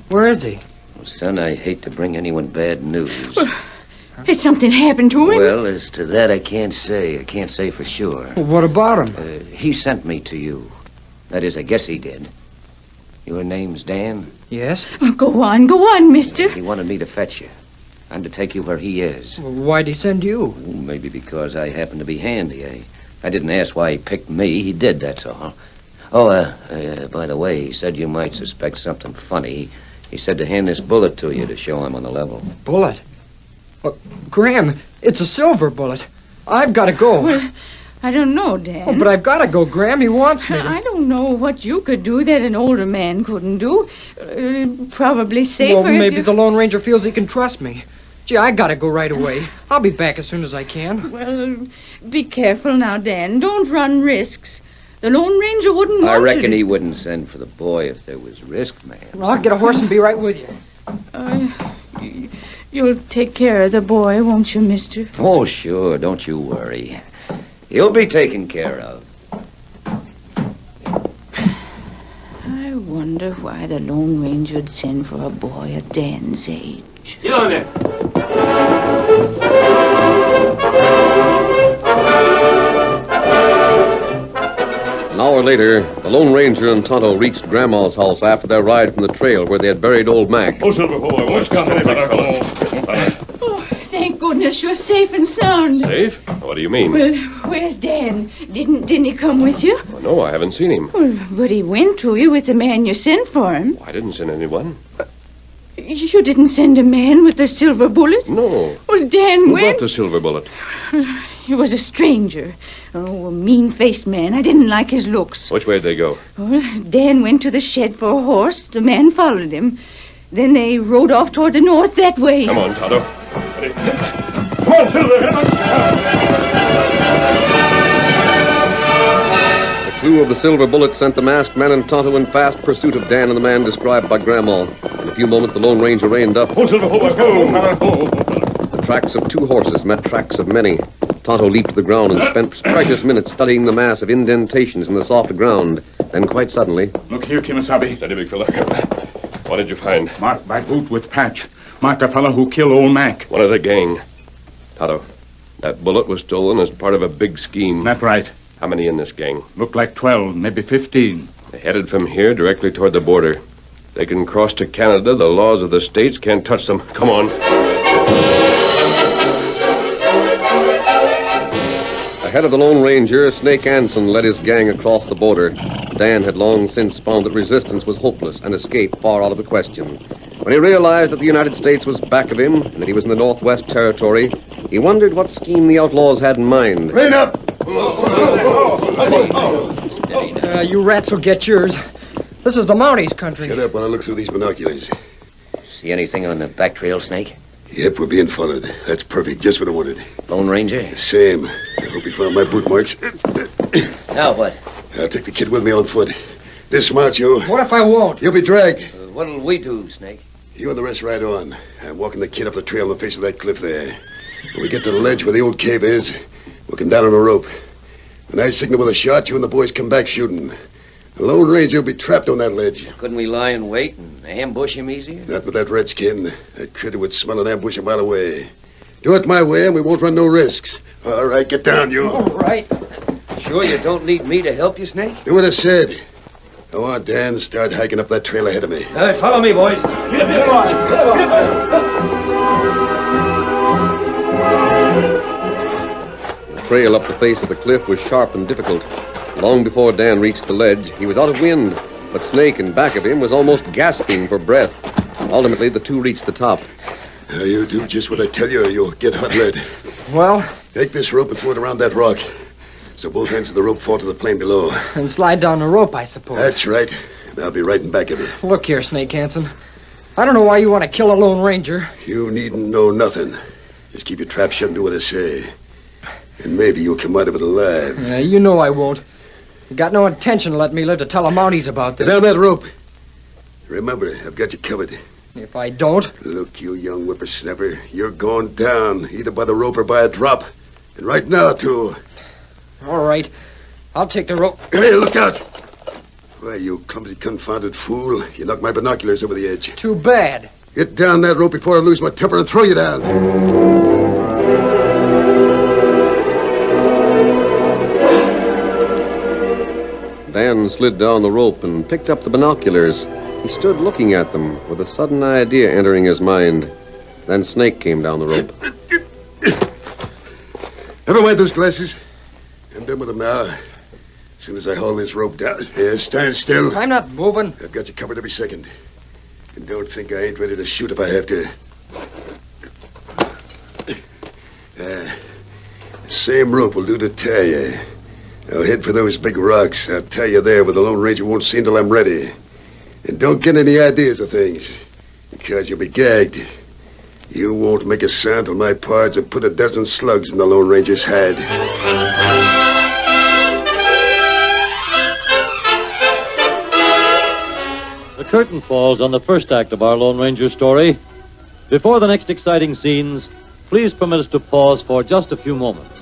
Speaker 12: Where is he?
Speaker 15: Well, son, I hate to bring anyone bad news.
Speaker 1: Has something happened to him?
Speaker 15: Well, as to that, I can't say. I can't say for sure.
Speaker 12: What about him?
Speaker 15: He sent me to you. That is, I guess he did. Your name's Dan?
Speaker 12: Yes.
Speaker 1: Go on, mister.
Speaker 15: He wanted me to fetch you. I'm to take you where he is.
Speaker 12: Why'd he send you?
Speaker 15: Maybe because I happen to be handy. I didn't ask why he picked me. He did, that's all. Oh, by the way, he said you might suspect something funny. He said to hand this bullet to you to show I'm on the level.
Speaker 12: Bullet? Graham, it's a silver bullet. I've got to go.
Speaker 1: Well, I don't know, Dan.
Speaker 12: Oh, but I've got to go, Graham. He wants me to.
Speaker 1: I don't know what you could do that an older man couldn't do. Probably safer.
Speaker 12: Well, maybe the Lone Ranger feels he can trust me. Gee, I got to go right away. I'll be back as soon as I can.
Speaker 1: Well, be careful now, Dan. Don't run risks. The Lone Ranger wouldn't want
Speaker 15: I reckon
Speaker 1: you to...
Speaker 15: he wouldn't send for the boy if there was risk, man.
Speaker 12: Well, I'll get a horse and be right with you.
Speaker 1: You'll take care of the boy, won't you, mister?
Speaker 15: Oh, sure. Don't you worry. He'll be taken care of.
Speaker 1: I wonder why the Lone Ranger'd send for a boy at Dan's age.
Speaker 22: Get on there.
Speaker 9: An hour later, the Lone Ranger and Tonto reached Grandma's house after their ride from the trail where they had buried old Mac.
Speaker 22: Oh, Silver boy, what's got me, brother?
Speaker 1: Oh, thank goodness you're safe and sound.
Speaker 18: Safe? What do you mean?
Speaker 1: Well, where's Dan? Didn't he come with you?
Speaker 18: Oh, no, I haven't seen him.
Speaker 1: Well, but he went to you with the man you sent for him.
Speaker 18: I didn't send anyone.
Speaker 1: You didn't send a man with the silver bullet?
Speaker 18: No.
Speaker 1: Well, Dan
Speaker 18: Who
Speaker 1: went...
Speaker 18: brought the silver bullet?
Speaker 1: He was a stranger. Oh, a mean-faced man. I didn't like his looks.
Speaker 18: Which way did they go?
Speaker 1: Well, Dan went to the shed for a horse. The man followed him. Then they rode off toward the north that way.
Speaker 18: Come on, Tonto.
Speaker 22: Come on, Silver.
Speaker 9: The clue of the silver bullet sent the masked man and Tonto in fast pursuit of Dan and the man described by Grandma. In a few moments, the Lone Ranger reined up.
Speaker 22: Oh, Silver, go.
Speaker 9: The tracks of two horses met tracks of many. Tonto leaped to the ground and spent precious minutes studying the mass of indentations in the soft ground. Then, quite suddenly...
Speaker 21: Look here, Kimasabi.
Speaker 18: Steady, big fella. What did you find?
Speaker 21: Marked by boot with patch. Marked the fellow who killed old Mac.
Speaker 18: One of the gang. Tonto, that bullet was stolen as part of a big scheme.
Speaker 21: That's right.
Speaker 18: How many in this gang?
Speaker 21: Looked like 12, maybe 15.
Speaker 18: They headed from here directly toward the border. They can cross to Canada. The laws of the states can't touch them. Come on.
Speaker 9: Ahead of the Lone Ranger, Snake Anson led his gang across the border. Dan had long since found that resistance was hopeless and escape far out of the question. When he realized that the United States was back of him and that he was in the Northwest Territory, he wondered what scheme the outlaws had in mind.
Speaker 17: Clean up!
Speaker 12: You rats will get yours. This is the Mounties' country.
Speaker 17: Get up while I look through these binoculars.
Speaker 15: See anything on the back trail, Snake?
Speaker 17: Yep, we're being followed. That's perfect. Just what I wanted.
Speaker 15: Lone Ranger?
Speaker 17: Same. I hope he found my boot marks.
Speaker 15: Now what?
Speaker 17: I'll take the kid with me on foot. Dismount you.
Speaker 12: What if I won't?
Speaker 17: You'll be dragged.
Speaker 15: What'll we do, Snake?
Speaker 17: You and the rest ride on. I'm walking the kid up the trail on the face of that cliff there. When we get to the ledge where the old cave is, we'll come down on a rope. When I signal with a shot, you and the boys come back shooting. The Lone Ranger will be trapped on that ledge.
Speaker 15: Couldn't we lie in wait and ambush him easier?
Speaker 17: Not with that redskin. That critter would smell an ambush a mile away. Do it my way, and we won't run no risks. All right, get down, you.
Speaker 15: All right. Sure you don't need me to help you, Snake?
Speaker 17: Do what I said. Go on, Dan. Start hiking up that trail ahead of me.
Speaker 15: Follow me, boys.
Speaker 9: The trail up the face of the cliff was sharp and difficult. Long before Dan reached the ledge, he was out of wind, but Snake in back of him was almost gasping for breath. Ultimately, the two reached the top.
Speaker 17: Now, you do just what I tell you, or you'll get hot lead.
Speaker 12: Well?
Speaker 17: Take this rope and throw it around that rock, so both ends of the rope fall to the plain below.
Speaker 12: And slide down the rope, I suppose.
Speaker 17: That's right. And I'll be right in back of you.
Speaker 12: Look here, Snake Hansen. I don't know why you want to kill a Lone Ranger.
Speaker 17: You needn't know nothing. Just keep your trap shut and do what I say. And maybe you'll come out of it alive.
Speaker 12: You know I won't. You got no intention of letting me live to tell the Mounties about this.
Speaker 17: Get down that rope. Remember, I've got you covered.
Speaker 12: If I don't...
Speaker 17: Look, you young whippersnapper. You're going down, either by the rope or by a drop. And right now, too.
Speaker 12: All right. I'll take the rope.
Speaker 17: Hey, look out. Why, you clumsy, confounded fool. You knocked my binoculars over the edge.
Speaker 12: Too bad.
Speaker 17: Get down that rope before I lose my temper and throw you down.
Speaker 9: Dan slid down the rope and picked up the binoculars. He stood looking at them with a sudden idea entering his mind. Then Snake came down the rope.
Speaker 17: Never mind those glasses. I'm done with them now. As soon as I haul this rope down. Yeah, stand still.
Speaker 12: I'm not moving.
Speaker 17: I've got you covered every second. And don't think I ain't ready to shoot if I have to. Same rope will do to tie you. Now head for those big rocks. I'll tie you there where the Lone Ranger won't see until I'm ready. And don't get any ideas of things, because you'll be gagged. You won't make a sound till my pards have put a dozen slugs in the Lone Ranger's head.
Speaker 4: The curtain falls on the first act of our Lone Ranger story. Before the next exciting scenes, please permit us to pause for just a few moments.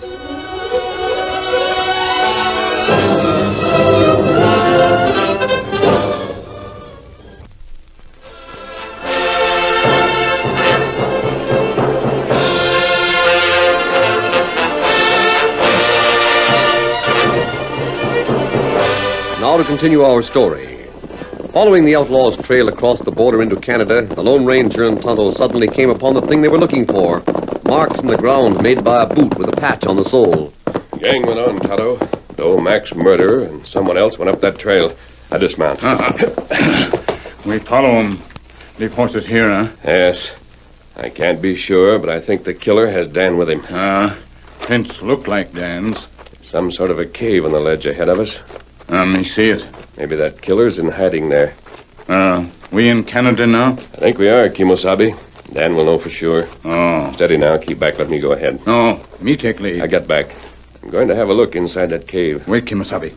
Speaker 9: Now to continue our story. Following the outlaws' trail across the border into Canada, the Lone Ranger and Tonto suddenly came upon the thing they were looking for. Marks in the ground made by a boot with a patch on the sole.
Speaker 18: Gang went on, Tonto. Doe Mac's murderer and someone else went up that trail. I dismount.
Speaker 21: We follow him. Leave horses here, huh?
Speaker 18: Yes. I can't be sure, but I think the killer has Dan with him.
Speaker 21: Prints look like Dan's.
Speaker 18: Some sort of a cave on the ledge ahead of us.
Speaker 21: Let me see it.
Speaker 18: Maybe that killer's in hiding there.
Speaker 21: We in Canada now?
Speaker 18: I think we are, Kimosabe. Dan will know for sure.
Speaker 21: Oh.
Speaker 18: Steady now. Keep back. Let me go ahead.
Speaker 21: No, me take lead.
Speaker 18: I got back. I'm going to have a look inside that cave.
Speaker 21: Wait, Kimosabe.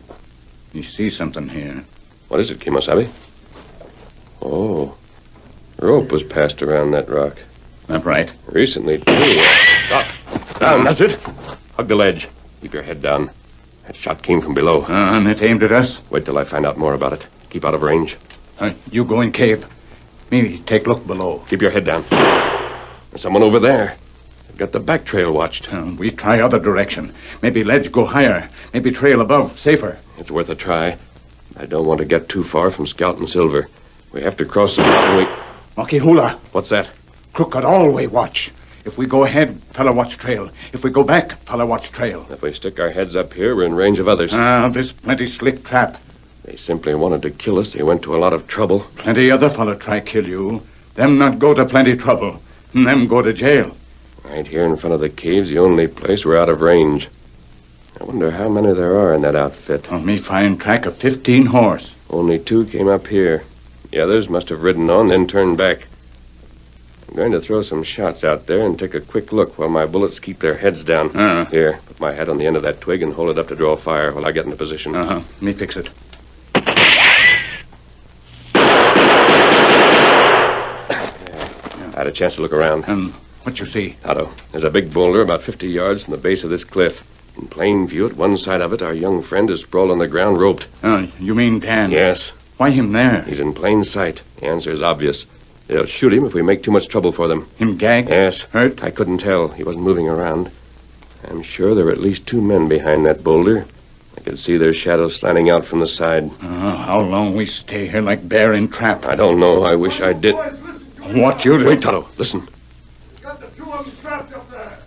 Speaker 21: You see something here.
Speaker 18: What is it, Kimosabe? Oh. Rope was passed around that rock.
Speaker 21: That's right.
Speaker 18: Recently, too. Stop. Down, that's it. Hug the ledge. Keep your head down. That shot came from below.
Speaker 21: And it aimed at us?
Speaker 18: Wait till I find out more about it. Keep out of range.
Speaker 21: You go in cave. Me take look below.
Speaker 18: Keep your head down. There's someone over there. They've got the back trail watched.
Speaker 21: We try other direction. Maybe ledge go higher. Maybe trail above. Safer.
Speaker 18: It's worth a try. I don't want to get too far from Scout and Silver. We have to cross the mountain.
Speaker 21: Makihula.
Speaker 18: What's that?
Speaker 21: Crooked all-way watch. If we go ahead, fella watch trail. If we go back, fella watch trail.
Speaker 18: If we stick our heads up here, we're in range of others.
Speaker 21: This plenty slick trap.
Speaker 18: They simply wanted to kill us. They went to a lot of trouble.
Speaker 21: Plenty other fella try kill you. Them not go to plenty trouble. Them go to jail.
Speaker 18: Right here in front of the cave's the only place we're out of range. I wonder how many there are in that outfit.
Speaker 21: Me find track of 15 horse.
Speaker 18: Only 2 came up here. The others must have ridden on, then turned back. I'm going to throw some shots out there and take a quick look while my bullets keep their heads down. Here, put my head on the end of that twig and hold it up to draw fire while I get into position.
Speaker 21: Me fix it.
Speaker 18: I had a chance to look around.
Speaker 21: What you see?
Speaker 18: Otto, there's a big boulder about 50 yards from the base of this cliff. In plain view at one side of it, our young friend is sprawled on the ground, roped.
Speaker 21: You mean Dan?
Speaker 18: Yes.
Speaker 21: Why him there?
Speaker 18: He's in plain sight. The answer is obvious. They'll shoot him if we make too much trouble for them.
Speaker 21: Him gagged?
Speaker 18: Yes.
Speaker 21: Hurt?
Speaker 18: I couldn't tell. He wasn't moving around. I'm sure there were at least 2 men behind that boulder. I could see their shadows slanting out from the side.
Speaker 21: How long we stay here like bear in trap?
Speaker 18: I don't know. I wish I did.
Speaker 21: What you do?
Speaker 18: Wait, Tonto. Listen.
Speaker 22: Got the 2 of them strapped up there.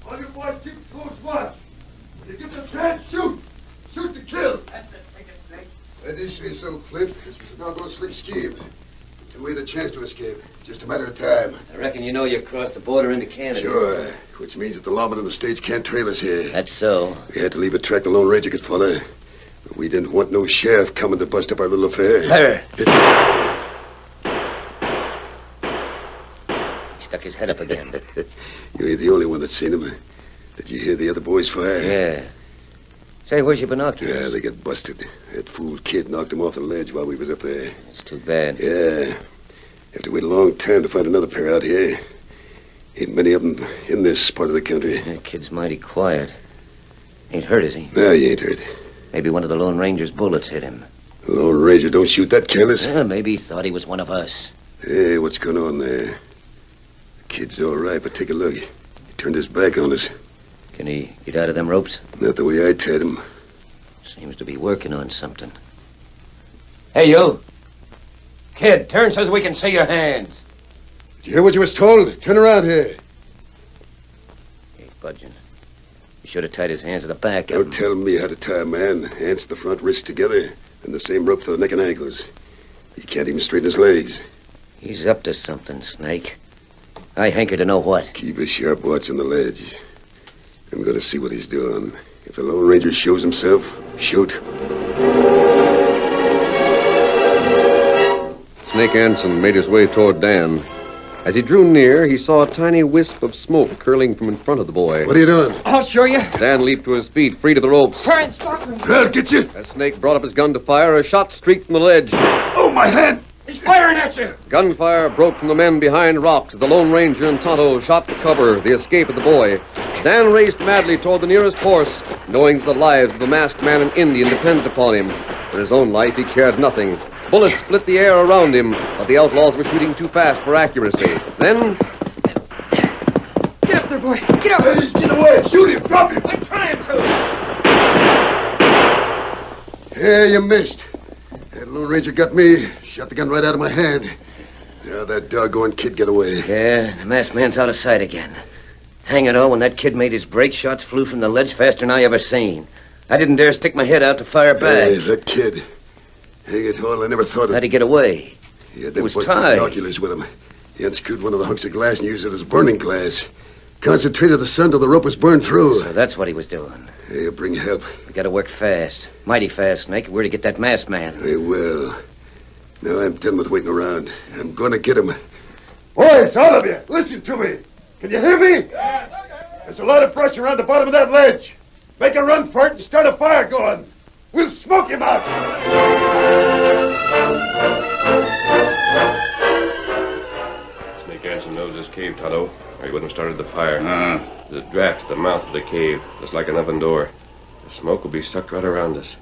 Speaker 22: All you boys keep close watch. When you get the chance, shoot. Shoot to kill. That's it. Take it, Snake.
Speaker 17: I did say so, Flint. This was a doggone slick scheme. Until we had a chance to escape. Just a matter of time.
Speaker 15: I reckon you know you crossed the border into Canada.
Speaker 17: Sure. Which means that the lawmen in the States can't trail us here.
Speaker 15: That's so.
Speaker 17: We had to leave a track the Lone Ranger could follow. But we didn't want no sheriff coming to bust up our little affair.
Speaker 15: He stuck his head up again.
Speaker 17: You ain't the only one that's seen him. Did you hear the other boys fire?
Speaker 15: Yeah. Say, where's your binoculars?
Speaker 17: Yeah, they got busted. That fool kid knocked him off the ledge while we was up there.
Speaker 15: It's too bad.
Speaker 17: Yeah. Have to wait a long time to find another pair out here. Ain't many of them in this part of the country.
Speaker 15: That kid's mighty quiet. Ain't hurt, is he?
Speaker 17: No, he ain't hurt.
Speaker 15: Maybe one of the Lone Ranger's bullets hit him.
Speaker 17: The Lone Ranger don't shoot that careless.
Speaker 15: Maybe he thought he was one of us.
Speaker 17: Hey, what's going on there? The kid's all right, but take a look. He turned his back on us.
Speaker 15: Can he get out of them ropes?
Speaker 17: Not the way I tied him.
Speaker 15: Seems to be working on something. Hey, you. Kid, turn so we can see your hands.
Speaker 17: Did you hear what you was told? Turn around here.
Speaker 15: He ain't budging. You should have tied his hands at the back.
Speaker 17: Don't tell me how to tie a man. Hands to the front, wrists together, and the same rope to the neck and ankles. He can't even straighten his legs.
Speaker 15: He's up to something, Snake. I hanker to know what.
Speaker 17: Keep a sharp watch on the ledge. I'm going to see what he's doing. If the Lone Ranger shows himself, shoot.
Speaker 9: Snake Anson made his way toward Dan. As he drew near, he saw a tiny wisp of smoke curling from in front of the boy.
Speaker 17: What are you doing?
Speaker 12: I'll show you.
Speaker 9: Dan leaped to his feet, free to the ropes.
Speaker 12: Try and stop me.
Speaker 17: I'll get you.
Speaker 9: As Snake brought up his gun to fire, a shot streaked from the ledge.
Speaker 17: Oh, my hand!
Speaker 12: He's firing at you.
Speaker 9: Gunfire broke from the men behind rocks. The Lone Ranger and Tonto shot to cover the escape of the boy. Dan raced madly toward the nearest horse, knowing that the lives of the masked man and Indian depended upon him. For his own life, he cared nothing. Bullets split the air around him, but the outlaws were shooting too fast for accuracy. Then...
Speaker 12: Get up there, boy. Get up.
Speaker 17: Hey, get away. Shoot him. Drop him.
Speaker 12: I'm trying to.
Speaker 17: Yeah, you missed. That Lone Ranger got me. Shot the gun right out of my hand. Now that doggone kid got away.
Speaker 15: Yeah, the masked man's out of sight again. Hang it all, when that kid made his break, shots flew from the ledge faster than I ever seen. I didn't dare stick my head out to fire back.
Speaker 17: Hey, that kid. Hang it all, I never thought of...
Speaker 15: How'd he get away?
Speaker 17: He had
Speaker 15: He
Speaker 17: them
Speaker 15: was
Speaker 17: busted
Speaker 15: tied.
Speaker 17: binoculars with him. He unscrewed one of the hunks of glass and used it as burning glass. Concentrated the sun till the rope was burned through.
Speaker 15: So that's what he was doing.
Speaker 17: Hey, bring help.
Speaker 15: We gotta work fast. Mighty fast, Snake. We're to get that masked man.
Speaker 17: Hey, well. Now I'm done with waiting around. I'm gonna get him.
Speaker 22: Boys, all of you, listen to me. Can you hear me? There's a lot of brush around the bottom of that ledge. Make a run for it and start a fire going. We'll smoke him out.
Speaker 18: Snake Anson knows this cave, Tonto, or he wouldn't have started the fire. There's a draft at the mouth of the cave, just like an oven door. The smoke will be sucked right around us.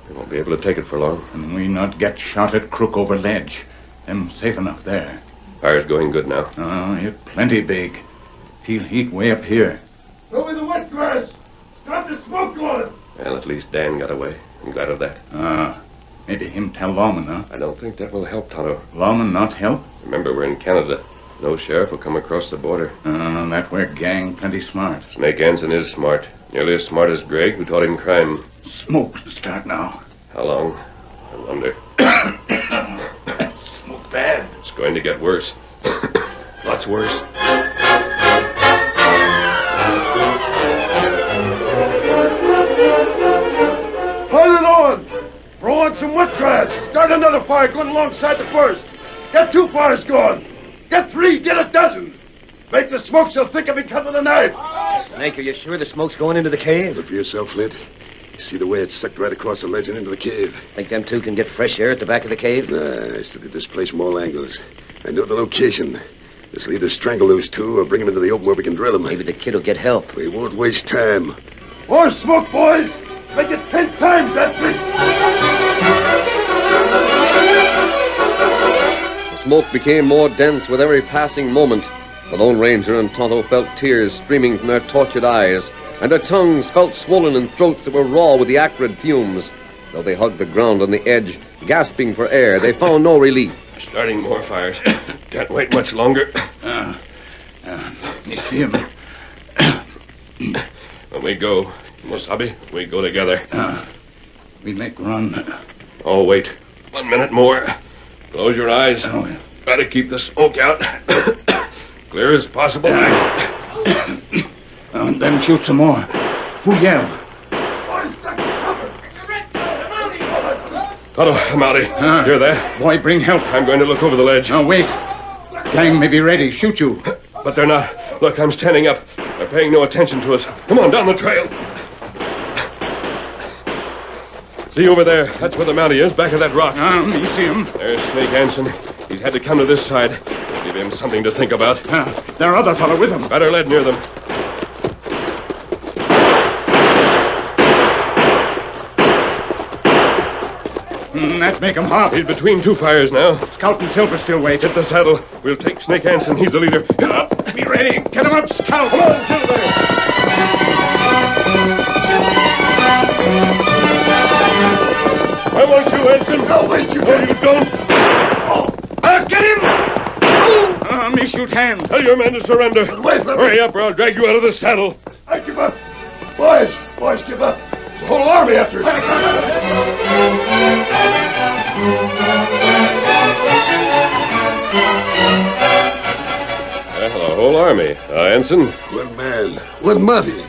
Speaker 18: We won't be able to take it for long.
Speaker 21: And we not get shot at crook over ledge. Them safe enough there.
Speaker 18: Fire's going good now.
Speaker 21: It plenty big. Feel heat way up here.
Speaker 22: Go in the wet grass. Stop the smoke going.
Speaker 18: Well, at least Dan got away. I'm glad of that.
Speaker 21: Maybe him tell lawman, huh?
Speaker 18: I don't think that will help, Tonto.
Speaker 21: Lawman not help?
Speaker 18: Remember, we're in Canada. No sheriff will come across the border.
Speaker 21: That where gang plenty smart.
Speaker 18: Snake Anson is smart. Nearly as smart as Greg, who taught him crime.
Speaker 21: Smoke start now.
Speaker 18: How long? I wonder.
Speaker 21: Smoke bad.
Speaker 18: It's going to get worse. Lots worse.
Speaker 22: Pile it on. Throw on some wet grass. Start another fire going alongside the first. Get 2 fires going. Get 3, get a dozen. Make the smoke so thick it becomes a knife.
Speaker 15: Snake, are you sure the smoke's going into the cave?
Speaker 17: Look for yourself, Flint. You see the way it's sucked right across the ledge and into the cave?
Speaker 15: Think them two can get fresh air at the back of the cave?
Speaker 17: Nah, I studied this place from all angles. I know the location. This will either strangle those two or bring them into the open where we can drill them.
Speaker 15: Maybe the kid will get help.
Speaker 17: We won't waste time.
Speaker 22: More smoke, boys. Make it 10 times that big.
Speaker 9: The smoke became more dense with every passing moment. The Lone Ranger and Tonto felt tears streaming from their tortured eyes, and their tongues felt swollen in throats that were raw with the acrid fumes. Though they hugged the ground on the edge, gasping for air, they found no relief.
Speaker 18: Starting more fires. Can't wait much longer.
Speaker 21: You see him?
Speaker 18: When we go, Mosabi, we go together.
Speaker 21: We make run.
Speaker 18: Oh, wait. 1 minute more. Close your eyes. Try to keep the smoke out. Clear as possible.
Speaker 21: Then shoot some more. Who yelled?
Speaker 18: Tonto, I'm outie. Hear that?
Speaker 21: Boy, bring help.
Speaker 18: I'm going to look over the ledge.
Speaker 21: Now, wait. Gang may be ready. Shoot you.
Speaker 18: But they're not. Look, I'm standing up. They're paying no attention to us. Come on, down the trail. See over there. That's where the Mountie is, back of that rock.
Speaker 21: You see him?
Speaker 18: There's Snake Hansen. He's had to come to this side. Give him something to think about.
Speaker 21: There are other fellow with him.
Speaker 18: Better lead near them.
Speaker 21: That make him hot.
Speaker 18: He's between two fires now.
Speaker 21: Scout and Silver still wait.
Speaker 18: Hit the saddle. We'll take Snake Hansen. He's the leader. Hit up.
Speaker 21: Be ready. Get him up, Scout.
Speaker 18: Come on, Silver. I want you, Hansen.
Speaker 22: No, wait, you
Speaker 18: you don't.
Speaker 22: Get him!
Speaker 21: Me shoot hand.
Speaker 18: Tell your man to surrender.
Speaker 22: Wait, let me...
Speaker 18: Hurry up or I'll drag you out of the saddle.
Speaker 22: I give up. Boys, give up. There's a whole army after us.
Speaker 18: Well, a whole army. Hansen?
Speaker 17: One man. One Monty.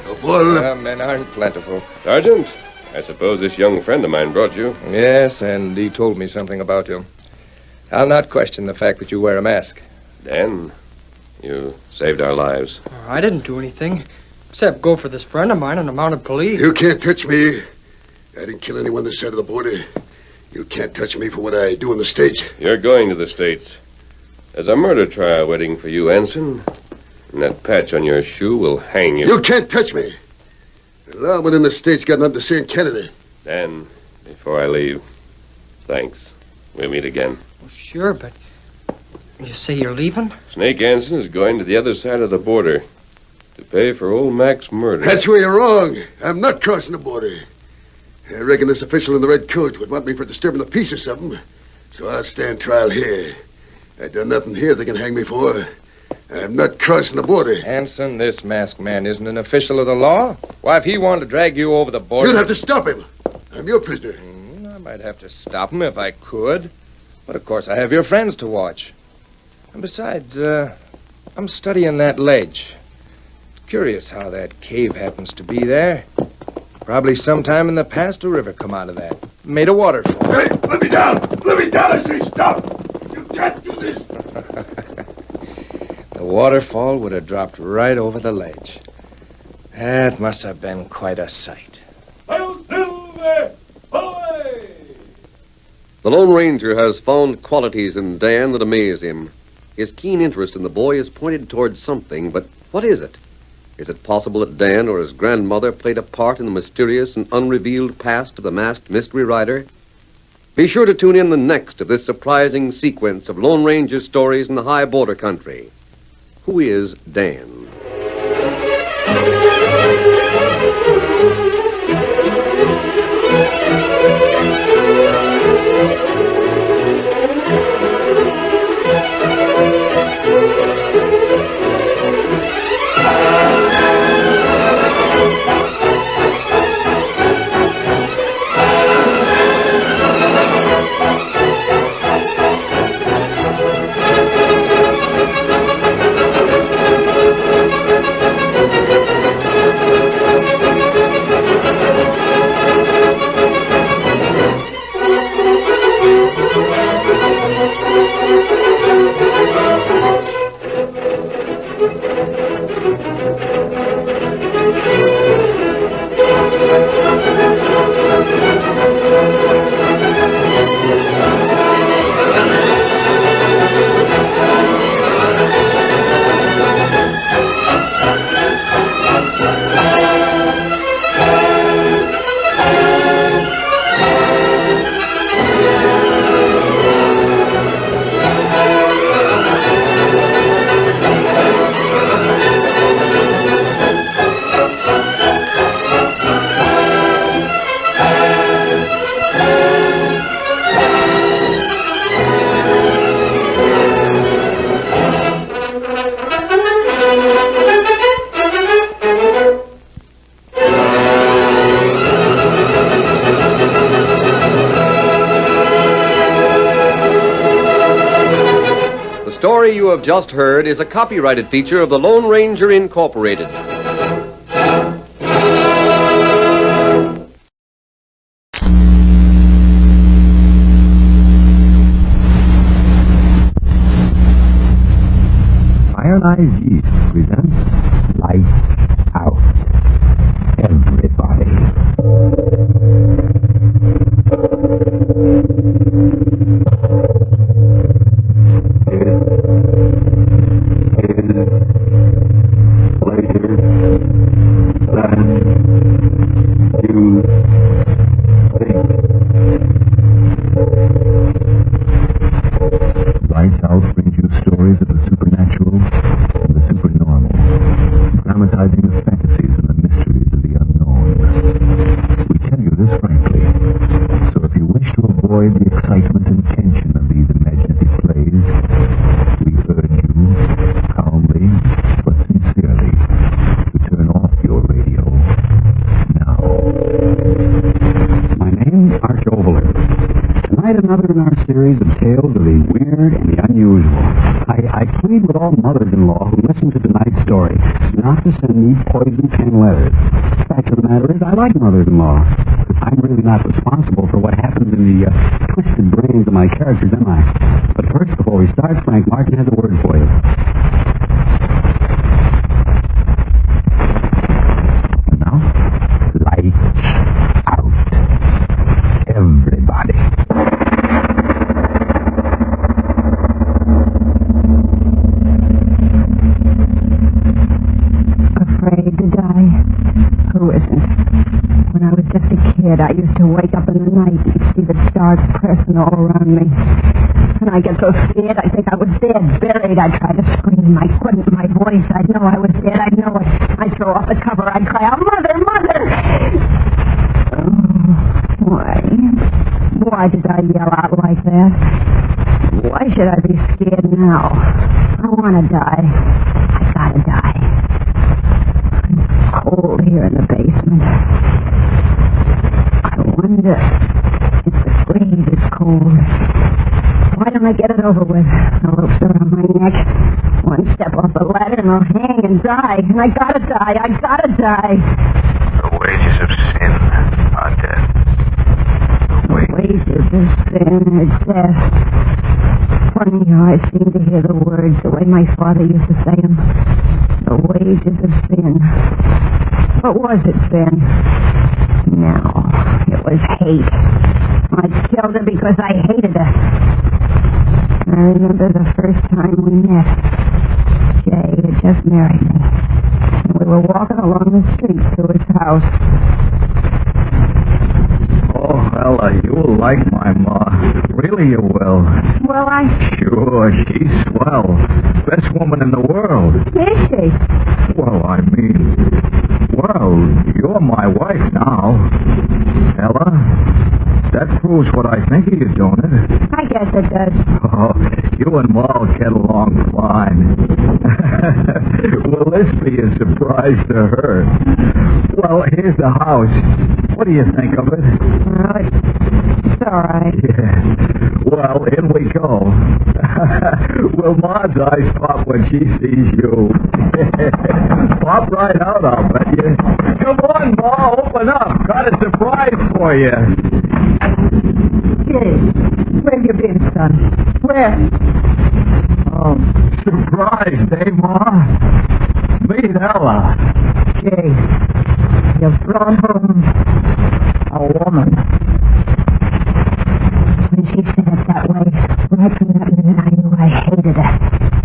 Speaker 10: Men aren't plentiful.
Speaker 18: Sergeant, I suppose this young friend of mine brought you.
Speaker 10: Yes, and he told me something about you. I'll not question the fact that you wear a mask.
Speaker 18: Dan, you saved our lives.
Speaker 12: I didn't do anything, except go for this friend of mine in the mounted police.
Speaker 17: You can't touch me. I didn't kill anyone this side of the border. You can't touch me for what I do in the States.
Speaker 18: You're going to the States. There's a murder trial waiting for you, Anson. And that patch on your shoe will hang you.
Speaker 17: You can't touch me. The lawmen in the States got nothing to say in Canada.
Speaker 18: Dan, before I leave, thanks. We'll meet again.
Speaker 12: Well, sure, but you say you're leaving?
Speaker 18: Snake Anson is going to the other side of the border to pay for old Mac's murder.
Speaker 17: That's where you're wrong. I'm not crossing the border. I reckon this official in the red coat would want me for disturbing the peace or something. So I'll stand trial here. I've done nothing here they can hang me for. I'm not crossing the border.
Speaker 10: Anson, this masked man isn't an official of the law. Why, if he wanted to drag you over the border...
Speaker 17: You'd have to stop him. I'm your prisoner.
Speaker 10: I might have to stop him if I could. But, of course, I have your friends to watch. And besides, I'm studying that ledge. Curious how that cave happens to be there. Probably sometime in the past a river come out of that. Made a waterfall.
Speaker 22: Hey, let me down! Let me down! I say stop! You can't do this!
Speaker 10: The waterfall would have dropped right over the ledge. That must have been quite a sight.
Speaker 18: Silver! Away!
Speaker 9: The Lone Ranger has found qualities in Dan that amaze him. His keen interest in the boy is pointed towards something, but what is it? Is it possible that Dan or his grandmother played a part in the mysterious and unrevealed past of the masked mystery rider? Be sure to tune in the next of this surprising sequence of Lone Ranger stories in the high border country. Who is Dan? have just heard is a copyrighted feature of the Lone Ranger Incorporated.
Speaker 13: Iron Eyes Yeast presents Lights Out. Everybody. Lights Out brings you stories of the supernatural and the supernormal, dramatizing the fantasies and the mysteries of the unknown. We tell you this frankly, so if you wish to avoid the excitement and tension of these imaginative plays, we urge you, calmly but sincerely, to turn off your radio now. My name's Arch Overland. Tonight, another in our series of tales of the weird and the unusual. I plead with all mothers-in-law who listen to tonight's story not to send me poison pen letters. The fact of the matter is, I like mothers-in-law. I'm really not responsible for what happens in the twisted brains of my characters, am I? But first, before we start, Frank Martin has a word for you. And now, lights out. Everybody.
Speaker 16: Afraid to die? Who isn't? When I was just a kid, I used to wake up in the night and see the stars pressing all around me. And I get so scared, I think I was dead, buried. I'd try to scream. I couldn't. My voice, I'd know I was dead. I'd know it. I'd throw off the cover. I'd cry out, Mother, Mother! Oh, why did I yell out like that? Why should I be scared now? I want to die. I gotta die. It's cold here in the basement. I wonder if the grave is cold. Why don't I get it over with? The ropes around my neck. One step off the ladder and I'll hang and die. And I gotta die. I gotta die.
Speaker 13: The wages of sin are death.
Speaker 16: Wages of sin are death. Funny how I seem to hear the words the way my father used to say them. The wages of sin. What was it then? No, it was hate. I killed her because I hated her. I remember the first time we met. Jay had just married me. And we were walking along the street to his house.
Speaker 13: Oh, Ella, you'll like my ma. Really you will.
Speaker 16: Well,
Speaker 13: Sure, she's swell. Best woman in the world.
Speaker 16: Is she?
Speaker 13: Well, I mean... Well, you're my wife now. Ella, that proves what I think of you, don't it?
Speaker 16: I guess it does.
Speaker 13: Oh, you and Maul get along fine. Will this be a surprise to her? Well, here's the house. What do you think of it?
Speaker 16: It's all right.
Speaker 13: Yeah. Well, in we go. Will Ma's eyes pop when she sees you? Pop right out, I'll bet you. Come on, Ma, open up. Got a surprise for you.
Speaker 16: Jay, where have you been, son? Where?
Speaker 13: Oh, surprised, eh, Ma? Meet Ella.
Speaker 16: Jay, you've brought home a woman. When she said it that way, right from that minute I knew I hated her.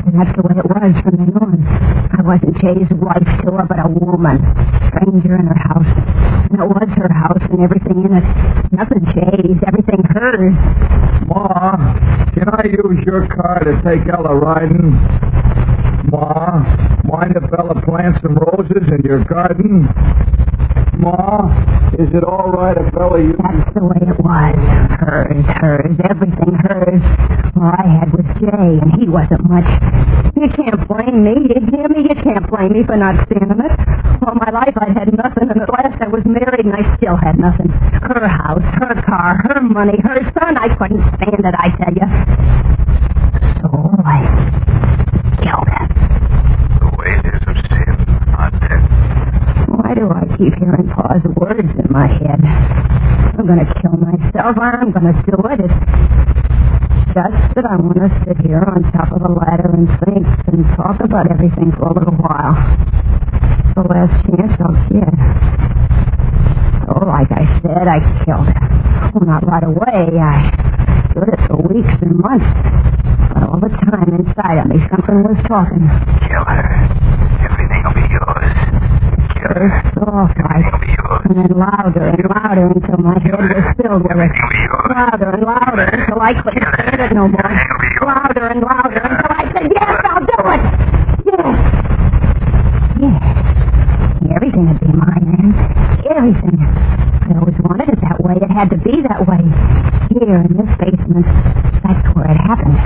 Speaker 16: And that's the way it was from then on. I wasn't Jay's wife to her, but a woman. Stranger in her house. And it was her house and everything in it. Nothing Jay's, everything hers.
Speaker 13: Ma, can I use your car to take Ella riding? Ma, mind if Ella plants some roses in your garden? Ma, is it all right if Ella uses...
Speaker 16: That's the way it was. Hers, everything hers. All I had was Jay, and he wasn't much. You can't blame me, you hear me? You can't blame me for not standing it. All my life I'd had nothing, and at last I was married, and I still had nothing. Her house, her car, her money, her son, I couldn't stand it, I tell you. So keep hearing Pa's words in my head. I'm going to kill myself. I'm going to do it. It's just that I want to sit here on top of a ladder and think and talk about everything for a little while. The last chance I'll get. So, like I said, I killed her. Well, not right away. I stood it for weeks and months. But all the time inside of me, something was talking.
Speaker 5: Kill her. Everything will be yours. Kill her.
Speaker 16: Soft, right? And then louder and louder until my head was filled with it. Louder and louder until I couldn't stand it no more. Louder and louder until I said, yes, I'll do it. Yes. Yes. Everything would be mine then. Everything. I always wanted it that way. It had to be that way. Here in this basement, that's where it happened.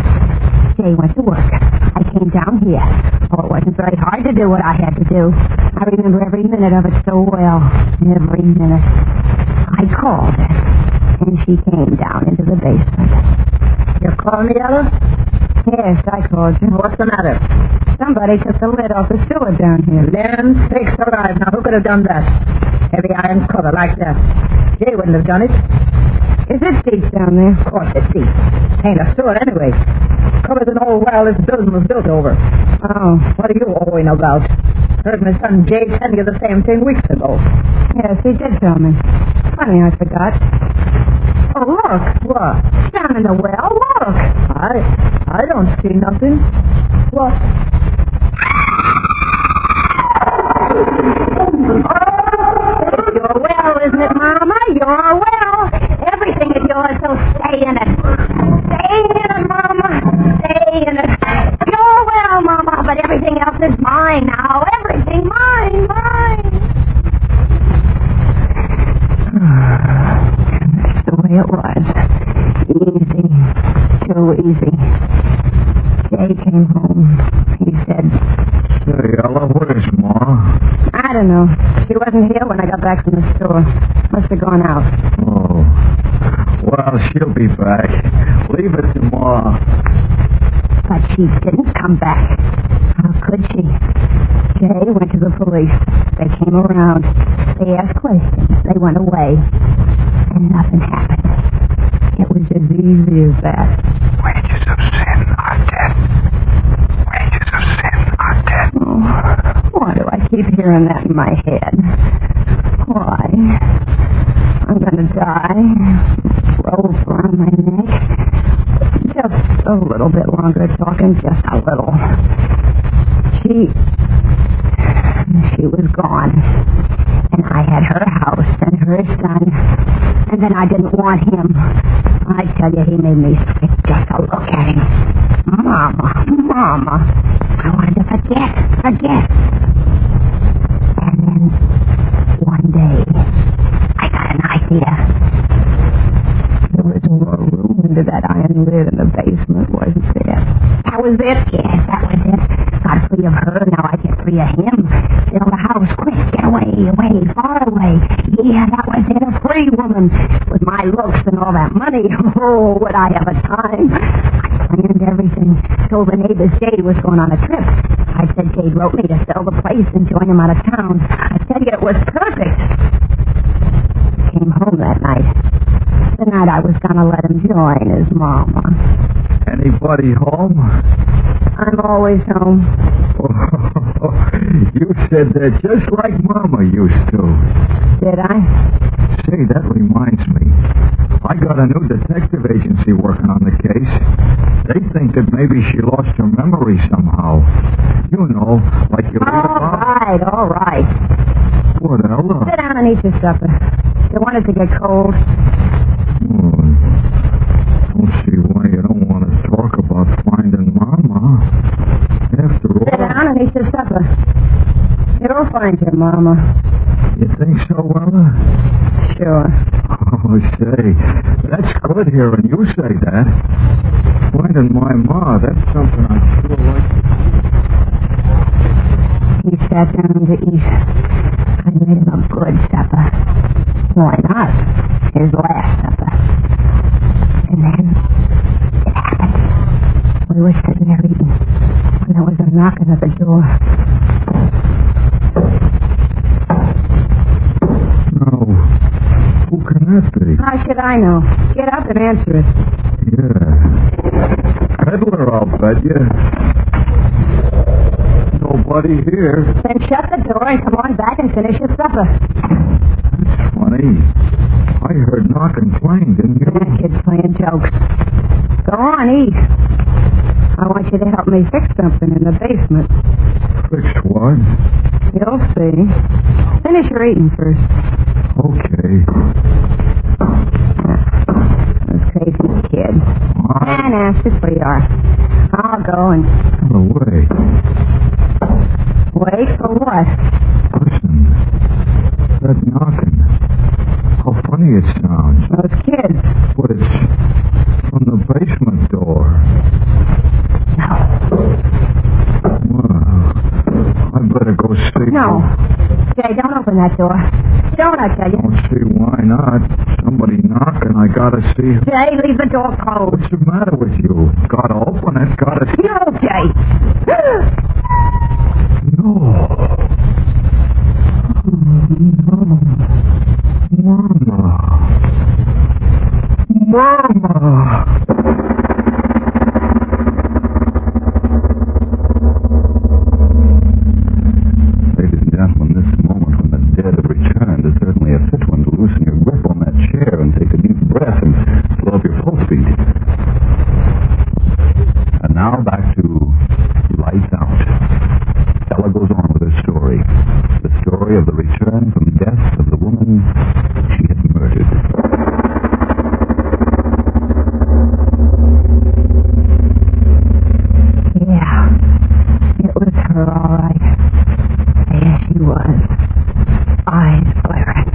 Speaker 16: Jay went to work. I came down here. Oh, it wasn't very hard to do what I had to do. I remember every minute of it so well. Every minute. I called her, and she came down into the basement.
Speaker 14: You called me, Ella?
Speaker 16: Yes, I called you.
Speaker 14: What's the matter?
Speaker 16: Somebody took the lid off the sewer down here.
Speaker 14: Land sakes alive. Now, who could have done that? Heavy iron cover like that. Jay wouldn't have done it.
Speaker 16: Is it deep down there?
Speaker 14: Of course it's deep. Ain't a sewer anyway. Covers an old well this building was built over.
Speaker 16: Oh.
Speaker 14: What are you owing about? Heard my son Jay tell you the same thing weeks ago.
Speaker 16: Yes, he did tell me. Funny, I forgot. Oh, look.
Speaker 14: What?
Speaker 16: Down in the well, look.
Speaker 14: I don't see nothing. What?
Speaker 16: It's your well, isn't it, Mama? Your well. Everything is yours, so stay in it. Stay in it, Mama. Stay in it. Your well, Mama, but everything else is mine now. Everything mine. That's the way it was. Easy. Too easy. Jay came home. He said,
Speaker 21: Say, Ella, where's Ma?
Speaker 16: I don't know. She wasn't here when I got back from the store. Must have gone out.
Speaker 21: Oh. Well, she'll be back. Leave it to Ma.
Speaker 16: But she didn't come back. How could she? Jay went to the police. They came around. They asked questions. They went away. And nothing happened. It was as easy as that.
Speaker 5: Wages of sin are death. Wages of sin are death.
Speaker 16: Oh, why do I keep hearing that in my head? Why? I'm gonna die. Ropes around my neck. Just a little bit longer talking, just a little. She was gone. And I had her house and her son. And then I didn't want him. I tell you, he made me sick just to look at him. Mama. I wanted to forget. And then, one day, I got an idea. There was more room under that iron lid in the basement, wasn't there? That was it, yes, that was it. Got free of her, now I get free of him. Build a house, quick, get away, far away. Yeah, that was it, a free woman. With my looks and all that money, oh, would I have a time. I planned everything. Told the neighbors Jade was going on a trip. I said Jade wrote me to sell the place and join him out of town. I tell you, it was perfect. Came home that night. The night I was going to let him join his mama.
Speaker 21: Anybody home?
Speaker 16: I'm always home.
Speaker 21: Oh, you said that just like Mama used to.
Speaker 16: Did I?
Speaker 21: Say, that reminds me. I got a new detective agency working on the case. They think that maybe she lost her memory somehow. You know, like you read about.
Speaker 16: All right.
Speaker 21: What, Ella?
Speaker 16: Sit down and eat your supper. You want it to get cold?
Speaker 21: Don't see why you don't want to talk about finding Mama. After all...
Speaker 16: Sit down and eat your supper. You'll find your Mama.
Speaker 21: You think so, Ella?
Speaker 16: Sure.
Speaker 21: Oh, say, that's good hearing you say that. Finding my Ma, that's something I'd sure like to do.
Speaker 16: He sat down to eat. I made him a good supper. Why not? His last supper. And then it happened. We were sitting there eating when there was a knocking at the door.
Speaker 21: that be?
Speaker 14: How should I know? Get up and answer it.
Speaker 21: Yeah. Peddler, I'll bet you. Nobody here.
Speaker 14: Then shut the door and come on back and finish your supper.
Speaker 21: That's funny. I heard knocking playing, didn't you?
Speaker 14: That kid's playing jokes. Go on, eat. I want you to help me fix something in the basement.
Speaker 21: Fix what?
Speaker 14: You'll see. Finish your eating first.
Speaker 21: Okay.
Speaker 14: Those crazy kids. And just where you are. I'll go and...
Speaker 21: No way.
Speaker 14: Wait for what?
Speaker 21: Listen. That knocking. How funny it sounds.
Speaker 14: Those kids.
Speaker 21: But it's from the basement door.
Speaker 14: No.
Speaker 21: Well, I better go see.
Speaker 14: No. Jay, don't open that door. Don't, I tell you.
Speaker 21: Don't see why not. Somebody knocking, I gotta see.
Speaker 14: Jay, leave the door closed.
Speaker 21: What's the matter with you? Gotta open it, gotta see.
Speaker 14: No, Jay.
Speaker 21: No. Mama. Ladies and gentlemen, this moment when the dead have returned is certainly a fit one to loosen your grip on that chair and take a deep breath and slow up your pulse beat. And now back to Lights Out. Ella goes on with her story. The story of the return from death of the woman she had murdered.
Speaker 14: Yeah, it was her, all right. There she was. Eyes glaring.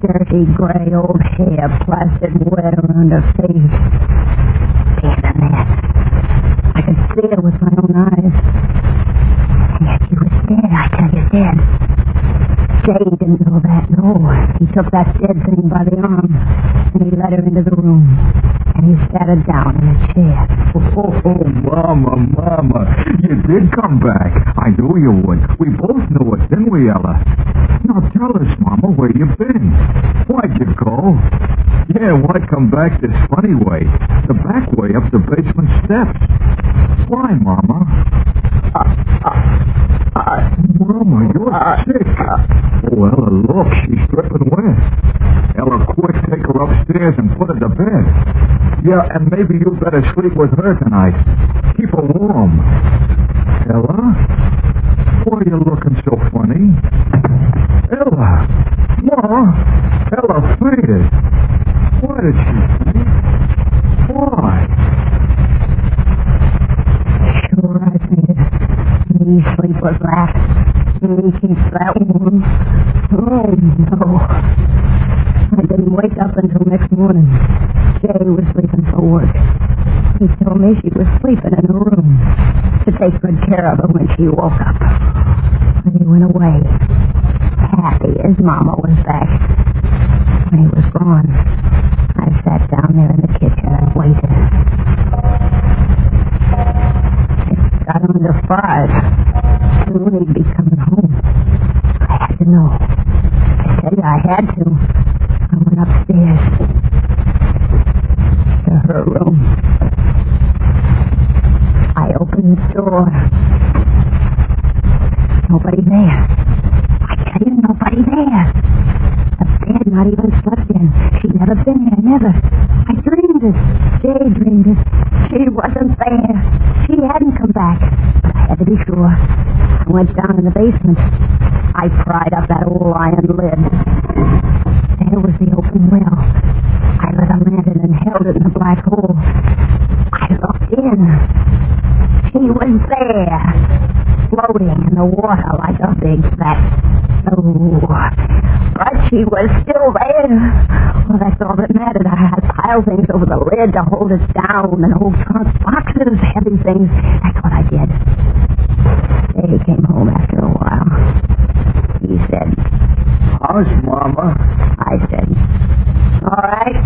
Speaker 14: Dirty gray old hair plastered wet around her face. Standing there. I could see her with my own eyes. And yet she was dead, I tell you, dead. Jay didn't know that, no. He took that dead thing by the arm, and he led her into the room. And he sat her down in a chair.
Speaker 21: Oh, Mama, you did come back. I knew you would. We both knew it, didn't we, Ella? Now tell us, Mama, where you been? Why'd you go? Yeah, why come back this funny way? The back way up the basement steps. Why, Mama? Mama, you're sick. Oh, Ella, look, she's dripping wet. Ella, quick, take her upstairs and put her to bed. Yeah, and maybe you'd better sleep with her tonight. Keep her warm. Ella? Why are you looking so funny? Ella! Ma! Ella fainted. Why did she faint? Why?
Speaker 14: Sure, I fainted. Me sleep with that. Me keep that warm. Oh, no. I didn't wake up until next morning. Jay was leaving for work. He told me she was sleeping in her room to take good care of her when she woke up. When he went away, happy his Mama was back. When he was gone, I sat down there in the kitchen and waited. It got under 5. Soon he'd be coming home. I had to know. I tell you, I had to. I went upstairs to her room. I opened the door. Nobody there. I tell you, nobody there. The bed not even slept in. She'd never been there, never. I dreamed it. Jay dreamed it. She wasn't there. She hadn't come back. But I had to be sure. I went down in the basement. I pried up that old iron lid. There was the open well. I lit a lantern and held it in the black hole. I looked in. She was there, floating in the water like a big fat... Oh, but she was still there. Well, that's all that mattered. I had piled things over the lid to hold it down, and old trunk boxes, heavy things. That's what I did. He came home after a while. He said,
Speaker 21: "How's Mama?"
Speaker 14: I said, "All right."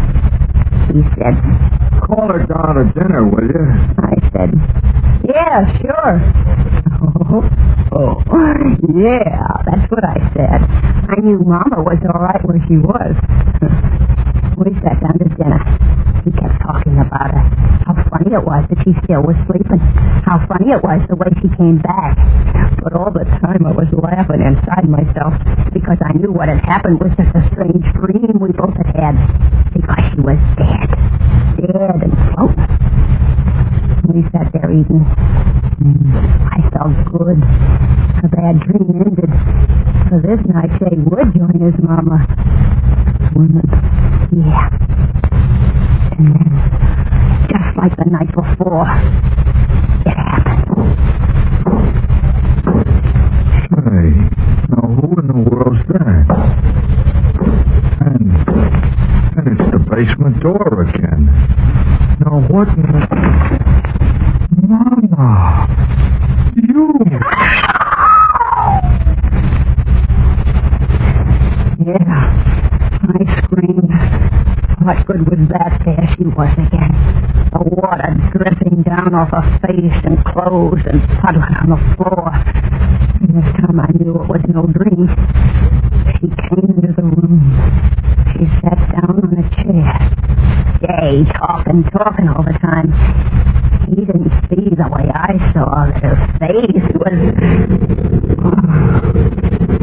Speaker 14: He said,
Speaker 21: "Call her down to dinner, will you?"
Speaker 14: I said, "Yeah, sure." Oh, yeah, that's what I said. I knew Mama was all right where she was. We sat down to dinner. He kept talking about her. How funny it was that she still was sleeping. How funny it was the way she came back. But all the time I was laughing inside myself because I knew what had happened was just a strange dream we both had had. Because she was dead. Dead and floating. We sat there eating. I felt good. The bad dream ended. So this night Jay would join his mama. Swimming. Yeah. And then, just like the night before, it happened.
Speaker 21: Hey, now who in the world's that? And it's the basement door again. Now what in the... Mama! You! Yeah, I screamed. What good was that? There she was again. The water dripping down off her face and clothes and puddling on the floor. And this time I knew it was no dream. She came into the room. She sat down on a chair. Jay talking all the time. He didn't see the way I saw that her face was...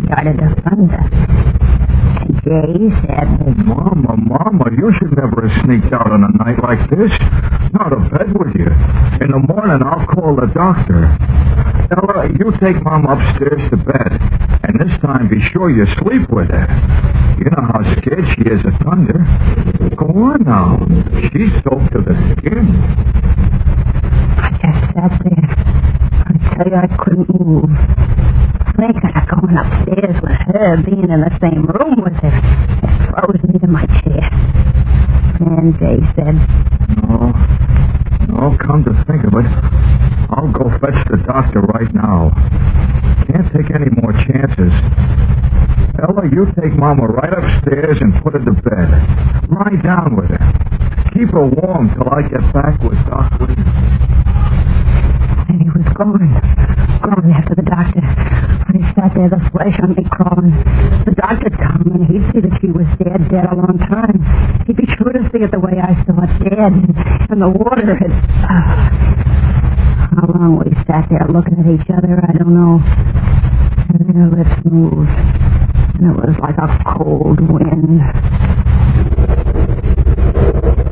Speaker 21: started to thunder. And Jay said... Mama, you should never have sneaked out on a night like this. Not to bed with you. In the morning, I'll call the doctor. Ella, you take Mom upstairs to bed. And this time, be sure you sleep with her. You know how scared she is of thunder. Go on now. She's soaked to the skin.
Speaker 14: I just sat there. I tell you, I couldn't move. Thinking of going upstairs with her, being in the same room with her, it froze me to my chair. And Jay said,
Speaker 21: No, come to think of it, I'll go fetch the doctor right now. Can't take any more chances. Ella, you take Mama right upstairs and put her to bed. Lie down with her. Keep her warm till I get back with Doc Williams.
Speaker 14: And he was going after the doctor. I sat there, the flesh on me crawling. The doctor'd come, and he'd see that she was dead a long time. He'd be sure to see it the way I saw it, dead, and the water had... How long we sat there looking at each other, I don't know. And then her lips moved, and it was like a cold wind.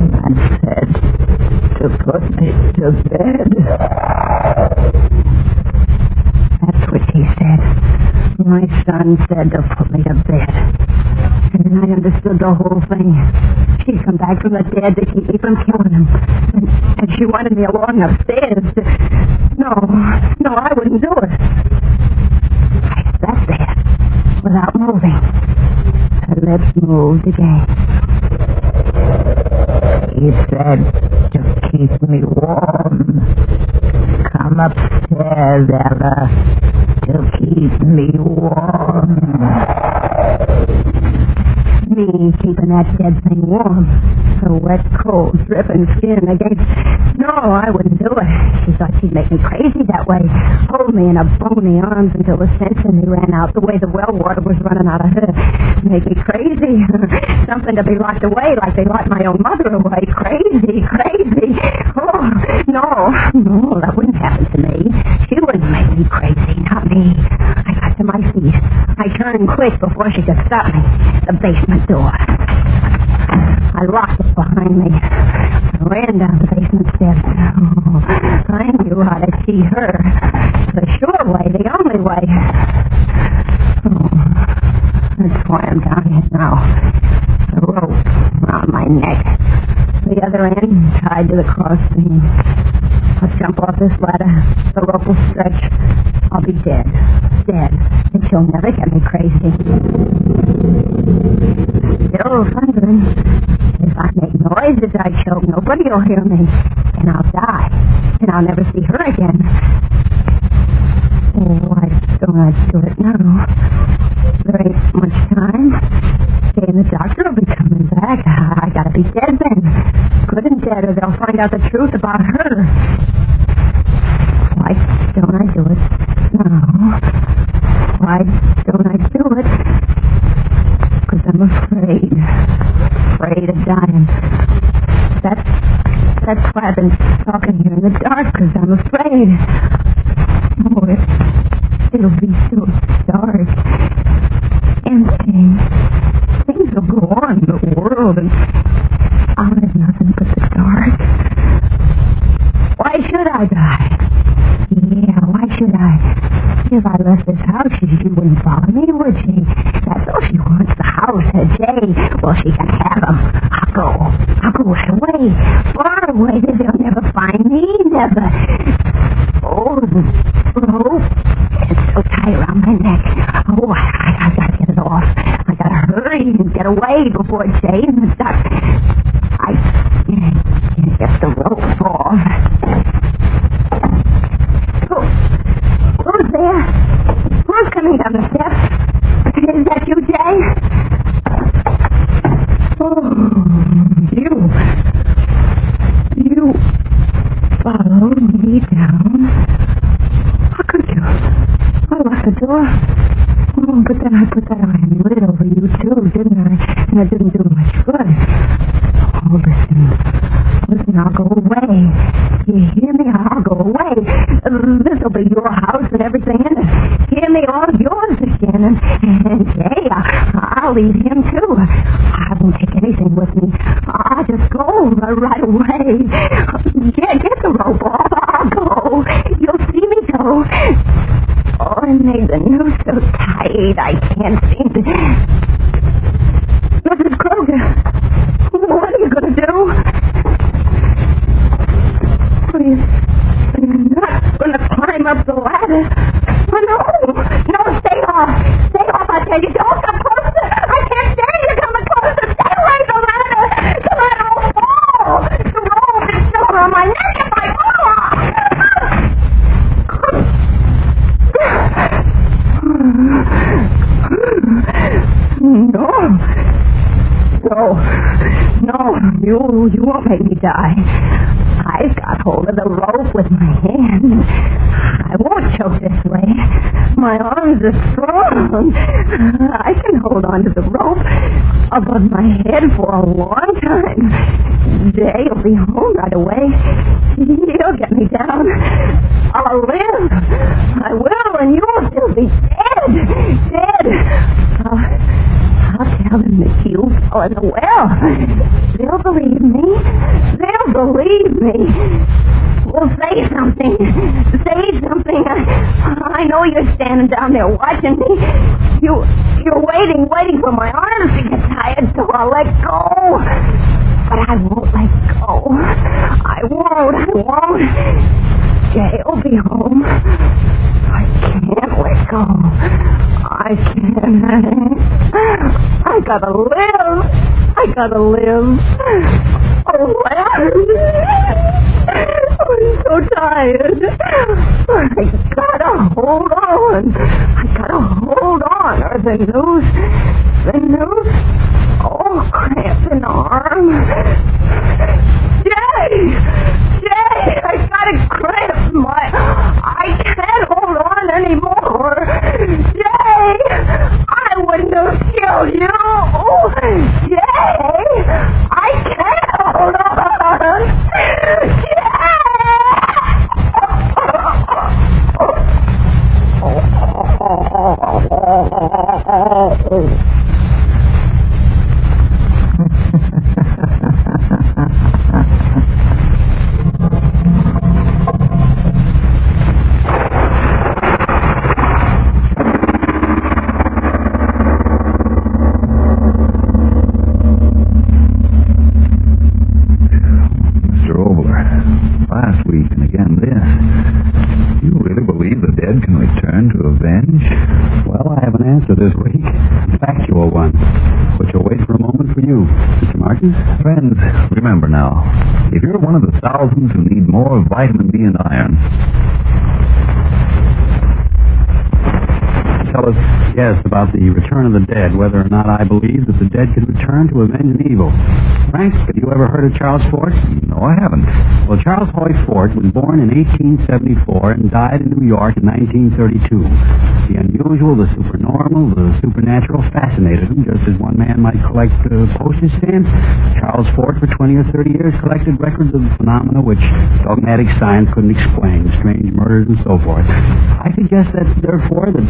Speaker 14: And I said, to put me to bed. That's what she said. My son said to put me to bed. And then I understood the whole thing. She'd come back from the dead to keep me from killing him. And she wanted me along upstairs. No, I wouldn't do it. I sat there without moving. Her lips moved again. He said to keep me warm. Come upstairs, Ella, to keep me warm. Me keeping that dead thing warm. Her wet, cold, dripping skin against... No, I wouldn't do it. She thought she'd make me crazy that way. Hold me in her bony arms until the sense in me ran out, the way the well water was running out of her. Make me crazy. Something to be locked away like they locked my own mother away. Crazy. Oh, no, that wouldn't happen to me. She wouldn't make me crazy, not me. I got to my feet. I turned quick before she could stop me. The basement door. I locked it behind me. I ran down the basement steps. Oh, I knew how to see her. The sure way, the only way. Oh, that's why I'm down here now. The rope around my neck. The other end tied to the crossbeam. I'll jump off this ladder. The rope will stretch. I'll be dead. And she'll never get me crazy. Still thundering. If I make noise as I choke, nobody will hear me. And I'll die. And I'll never see her again. Oh, why don't I do it now? There ain't much time. Jay and the doctor will be coming back. I gotta be dead then. Good and dead, or they'll find out the truth about her. Why don't I do it now? Why don't I do it? Because I'm afraid.
Speaker 16: afraid of dying. That's why I've been talking here in the dark, because I'm afraid. Oh, it'll be so dark. Empty. Things will go on in the world, and I'll have nothing but the dark. Why should I die? Yeah, why should I? If I left this house, she wouldn't follow me, would she? That's all she wants, the house, her Jay. Well, she can have them. I'll go right away. Far away. They'll never find me. Never. Oh, it's so tight around my neck. Oh, I gotta get it off. I gotta hurry and get away before Jay and the duck. I can't get the rope off. Who's there? Who's coming down the steps? Is that you, Jay? Oh, you followed me down. How could you? I locked the door. Oh, but then I put that iron lid over you, too, didn't I? And it didn't do much good. Oh, listen, I'll go away. You hear me? I'll go away. This'll be your house and everything in it. Hear me? All yours again. And Jay, I'll leave him, too. I won't take anything with me. I'll just go right away. Get the rope off. I'll go. You'll see me go. Oh, and made the noose so tight I can't seem to... Mrs. Kroger, what are you going to do? You're not going to climb up the ladder. Oh, no, stay off. Stay off, I tell you. Don't come closer. I can't stand you coming closer. Stay away from the ladder. The ladder will fall. The rope is still around my neck if I No, you won't make me die. I've got hold of the rope with my hand. I won't choke this way. My arms are strong. I can hold on to the rope above my head for a long time. Jay'll be home right away. He'll get me down. I'll live. I will, and you'll still be dead. I'll tell them that you fell in the well. They'll believe me. They'll believe me. Well, say something. Say something. I know you're standing down there watching me. You're waiting for my arms to get tired, so I'll let go. But I won't let go. I won't. Jay'll be home. I can't let go. I can't. I gotta live. Oh, I'm so tired. I gotta hold on. Or the noose. Oh, cramp in the arm. Jay, I got a cramp. I can't hold on anymore. Jay, I wouldn't have killed you. Jay, I can't hold on.
Speaker 6: This week, factual one, which will wait for a moment for you, Mr. Martin.
Speaker 13: Friends, remember now, if you're one of the thousands who need more vitamin D and iron,
Speaker 6: tell us, yes, about the return of the dead, whether or not I believe that the dead could return to avenge an evil. Frank, have you ever heard of Charles Fort?
Speaker 21: No, I haven't.
Speaker 6: Well, Charles Hoy Fort was born in 1874 and died in New York in 1932. The unusual, the supernormal, the supernatural fascinated him, just as one man might collect postage stamps. Charles Fort, for 20 or 30 years, collected records of phenomena which dogmatic science couldn't explain, strange murders and so forth. I suggest that, therefore, that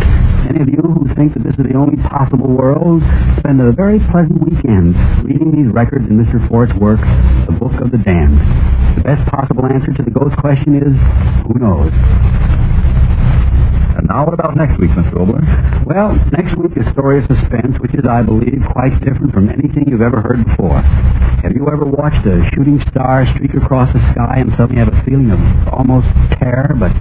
Speaker 6: any of you who think that this is the only possible world spend a very pleasant weekend reading these records in Mr. Fort's work, The Book of the Damned. The best possible answer to the ghost question is, who knows?
Speaker 21: And now, what about next week, Mr. Obler?
Speaker 6: Well, next week is Story of Suspense, which is, I believe, quite different from anything you've ever heard before. Have you ever watched a shooting star streak across the sky and suddenly have a feeling of almost terror? But,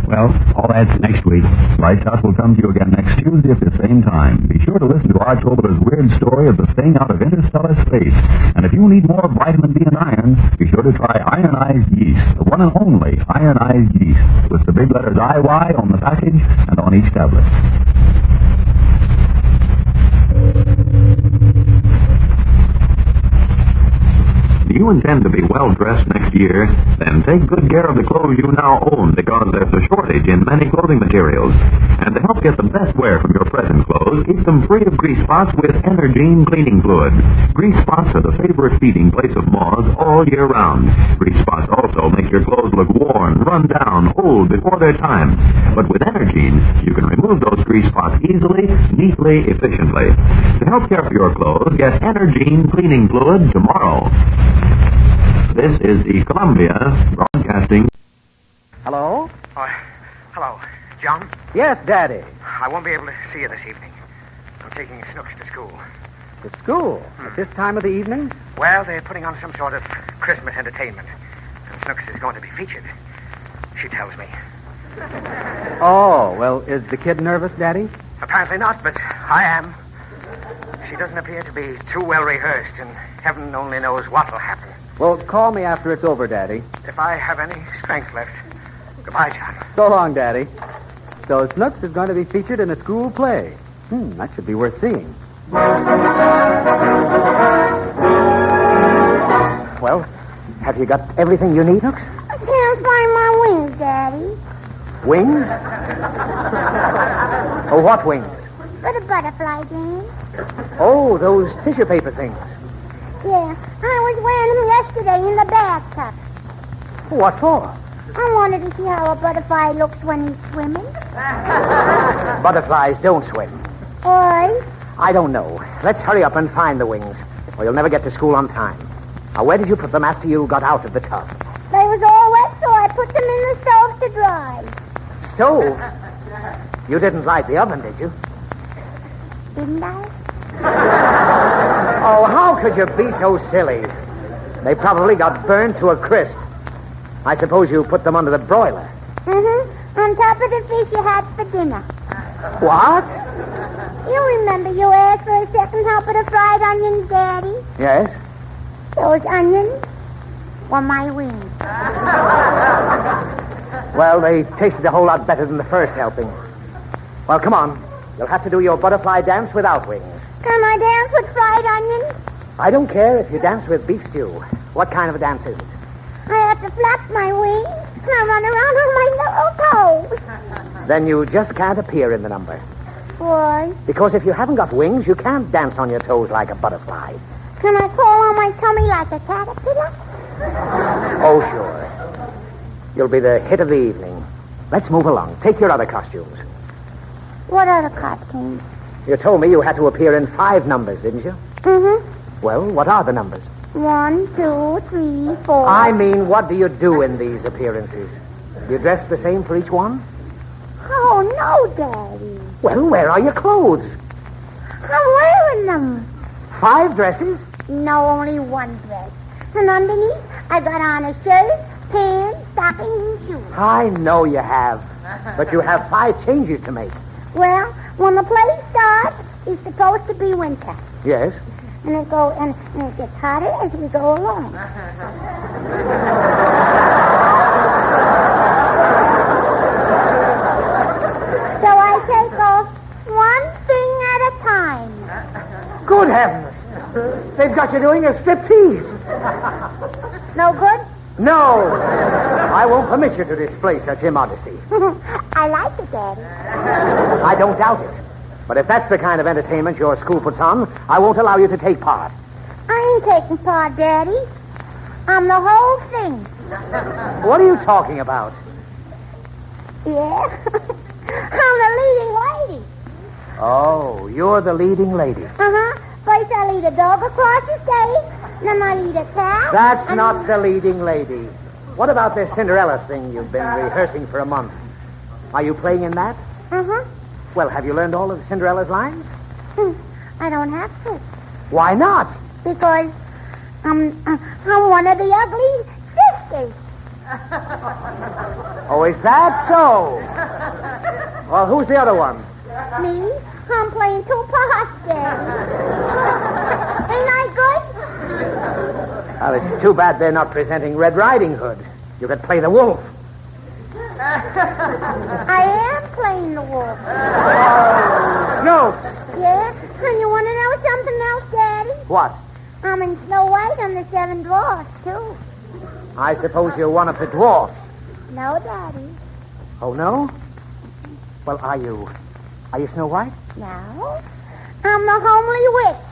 Speaker 6: well, all that's next week.
Speaker 21: Lights Out will come to you again next Tuesday at the same time. Be sure to listen to Arch Obler's weird story of the staying out of interstellar space. And if you need more vitamin D and iron, be sure to try Ironized Yeast, the one and only Ironized Yeast, with the big letters IY on the package and on each tablet. Do you intend to be well-dressed next year? Then take good care of the clothes you now own, because there's a shortage in many clothing materials. And to help get the best wear from your present clothes, keep them free of grease spots with Energine cleaning fluid. Grease spots are the favorite feeding place of moths all year round. Grease spots also make your clothes look worn, run down, old before their time. But with Energine, you can remove those grease spots easily, neatly, efficiently. To help care for your clothes, get Energine cleaning fluid tomorrow. This is the Columbia Broadcasting.
Speaker 7: Hello?
Speaker 19: Hello. John?
Speaker 7: Yes, Daddy.
Speaker 19: I won't be able to see you this evening. I'm taking Snooks to school.
Speaker 7: To school? At this time of the evening?
Speaker 19: Well, they're putting on some sort of Christmas entertainment. And Snooks is going to be featured. She tells me.
Speaker 7: Oh, well, is the kid nervous, Daddy?
Speaker 19: Apparently not, but I am. She doesn't appear to be too well rehearsed, and heaven only knows what will happen.
Speaker 7: Well, call me after it's over, Daddy.
Speaker 19: If I have any strength left. Goodbye, John.
Speaker 7: So long, Daddy. So Snooks is going to be featured in a school play. That should be worth seeing. Well, have you got everything you need, Snooks?
Speaker 20: I can't find my wings, Daddy.
Speaker 7: Wings? Oh, what wings?
Speaker 20: For the butterfly game.
Speaker 7: Oh, those tissue paper things.
Speaker 20: Yeah, I was wearing them yesterday in the bathtub.
Speaker 7: What for?
Speaker 20: I wanted to see how a butterfly looks when he's swimming.
Speaker 7: Butterflies don't swim.
Speaker 20: Why?
Speaker 7: I don't know. Let's hurry up and find the wings, or you'll never get to school on time. Now, where did you put them after you got out of the tub?
Speaker 20: They was all wet, so I put them in the stove to dry.
Speaker 7: Stove? You didn't light the oven, did you?
Speaker 20: Didn't I?
Speaker 7: Oh, how could you be so silly? They probably got burned to a crisp. I suppose you put them under the broiler.
Speaker 20: Mm-hmm. On top of the fish you had for dinner.
Speaker 7: What?
Speaker 20: You remember you asked for a second help of the fried onions, Daddy?
Speaker 7: Yes?
Speaker 20: Those onions were my wings.
Speaker 7: Well, they tasted a whole lot better than the first helping. Well, come on. You'll have to do your butterfly dance without wings.
Speaker 20: Can I dance with fried onions?
Speaker 7: I don't care if you dance with beef stew. What kind of a dance is it?
Speaker 20: I have to flap my wings and I run around on my little toes.
Speaker 7: Then you just can't appear in the number.
Speaker 20: Why?
Speaker 7: Because if you haven't got wings, you can't dance on your toes like a butterfly.
Speaker 20: Can I crawl on my tummy like a caterpillar?
Speaker 7: Oh, sure. You'll be the hit of the evening. Let's move along. Take your other costumes.
Speaker 20: What other costumes?
Speaker 7: You told me you had to appear in 5 numbers, didn't you?
Speaker 20: Mm-hmm.
Speaker 7: Well, what are the numbers?
Speaker 20: 1, 2, 3, 4.
Speaker 7: I mean, what do you do in these appearances? You dress the same for each one?
Speaker 20: Oh, no, Daddy.
Speaker 7: Well, where are your clothes?
Speaker 20: I'm wearing them.
Speaker 7: 5 dresses?
Speaker 20: No, only 1 dress. And underneath, I got on a shirt, pants, stockings, and shoes.
Speaker 7: I know you have. But you have 5 changes to make.
Speaker 20: Well, when the play starts, it's supposed to be winter.
Speaker 7: Yes?
Speaker 20: And it gets hotter as we go along. So I take off
Speaker 7: Good heavens. They've got you doing a striptease.
Speaker 20: No good?
Speaker 7: No. I won't permit you to display such immodesty.
Speaker 20: I like it, Daddy.
Speaker 7: I don't doubt it. But if that's the kind of entertainment your school puts on, I won't allow you to take part.
Speaker 20: I ain't taking part, Daddy. I'm the whole thing.
Speaker 7: What are you talking about?
Speaker 20: Yeah. I'm the leading lady.
Speaker 7: Oh, you're the leading lady.
Speaker 20: Uh-huh. First I lead a dog across the stage, then I lead a cat.
Speaker 7: That's not the leading lady. What about this Cinderella thing you've been rehearsing for a month? Are you playing in that?
Speaker 20: Uh-huh.
Speaker 7: Well, have you learned all of Cinderella's lines?
Speaker 20: I don't have to.
Speaker 7: Why not?
Speaker 20: Because I'm one of the ugly sisters.
Speaker 7: Oh, is that so? Well, who's the other one?
Speaker 20: Me? I'm playing two parts, Daddy. Ain't I good?
Speaker 7: Well, it's too bad they're not presenting Red Riding Hood. You could play the wolf.
Speaker 20: I am playing the wolf.
Speaker 7: Snooks.
Speaker 20: Yeah? And you want to know something else, Daddy?
Speaker 7: What?
Speaker 20: I'm in Snow White and the Seven Dwarfs, too.
Speaker 7: I suppose you're one of the dwarfs.
Speaker 20: No, Daddy.
Speaker 7: Oh, no? Well, are you Snow White?
Speaker 20: No. I'm the homely witch.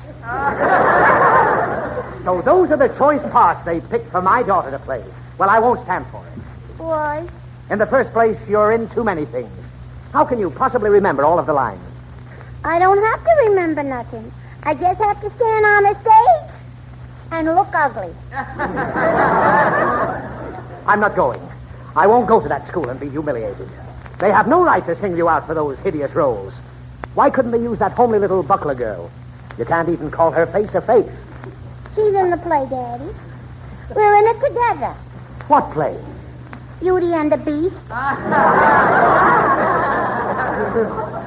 Speaker 7: So those are the choice parts they picked for my daughter to play. Well, I won't stand for it.
Speaker 20: Why?
Speaker 7: In the first place, you're in too many things. How can you possibly remember all of the lines?
Speaker 20: I don't have to remember nothing. I just have to stand on a stage and look ugly.
Speaker 7: I'm not going. I won't go to that school and be humiliated. They have no right to single you out for those hideous roles. Why couldn't they use that homely little buckler girl? You can't even call her face a face.
Speaker 20: She's in the play, Daddy. We're in it together.
Speaker 7: What play?
Speaker 20: Beauty and the Beast.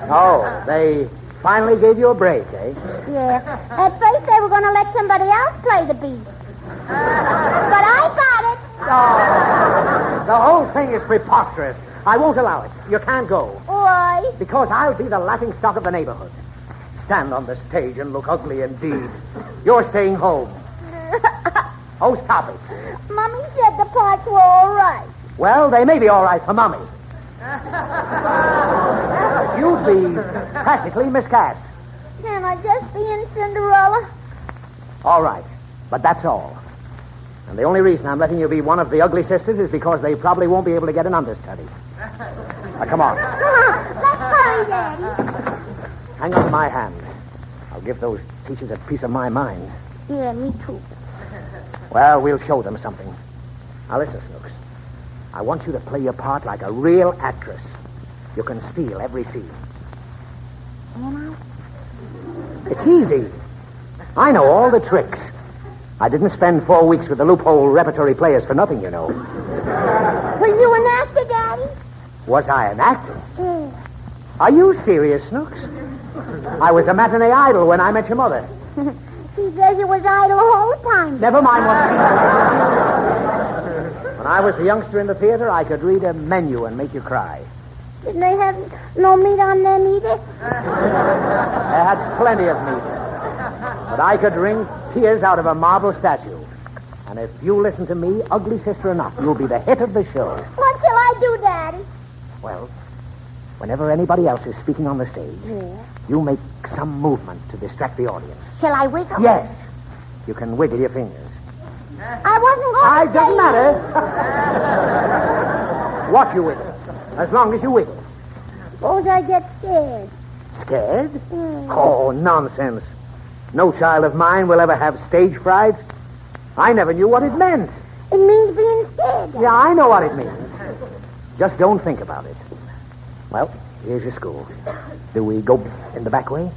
Speaker 7: Oh, they finally gave you a break, eh?
Speaker 20: Yeah. At first they were going to let somebody else play the Beast. But I got it.
Speaker 7: Oh, the whole thing is preposterous. I won't allow it. You can't go.
Speaker 20: Why?
Speaker 7: Because I'll be the laughing stock of the neighborhood. Stand on the stage and look ugly indeed. You're staying home. Oh, stop it.
Speaker 20: Mommy said the parts were all right.
Speaker 7: Well, they may be all right for Mommy. You'd be practically miscast.
Speaker 20: Can I just be in Cinderella?
Speaker 7: All right, but that's all. And the only reason I'm letting you be one of the ugly sisters is because they probably won't be able to get an understudy. Now, come on.
Speaker 20: Let's hurry, Daddy.
Speaker 7: Hang on to my hand. I'll give those teachers a piece of my mind.
Speaker 20: Yeah, me too.
Speaker 7: Well, we'll show them something. Now, listen, Snooks. I want you to play your part like a real actress. You can steal every scene.
Speaker 20: Can
Speaker 7: It's easy. I know all the tricks. I didn't spend 4 weeks with the loophole repertory players for nothing, you know.
Speaker 20: Were you an actor, Daddy?
Speaker 7: Was I an actor?
Speaker 20: Yeah.
Speaker 7: Are you serious, Snooks? I was a matinee idol when I met your mother.
Speaker 20: She says you was idle all the time.
Speaker 7: Never mind what... When I was a youngster in the theater, I could read a menu and make you cry.
Speaker 20: Didn't they have no meat on them either?
Speaker 7: They had plenty of meat. But I could wring tears out of a marble statue. And if you listen to me, ugly sister enough, you'll be the hit of the show.
Speaker 20: What shall I do, Daddy?
Speaker 7: Well, whenever anybody else is speaking on the stage, you make some movement to distract the audience.
Speaker 20: Shall I wiggle?
Speaker 7: Yes. You can wiggle your fingers.
Speaker 20: I wasn't going to
Speaker 7: It doesn't matter. What you wiggle. As long as you wiggle.
Speaker 20: Suppose I get scared.
Speaker 7: Scared? Oh, nonsense. No child of mine will ever have stage fright. I never knew what it meant.
Speaker 20: It means being scared.
Speaker 7: Yeah, I know what it means. Just don't think about it. Well, here's your school. Do we go in the back way?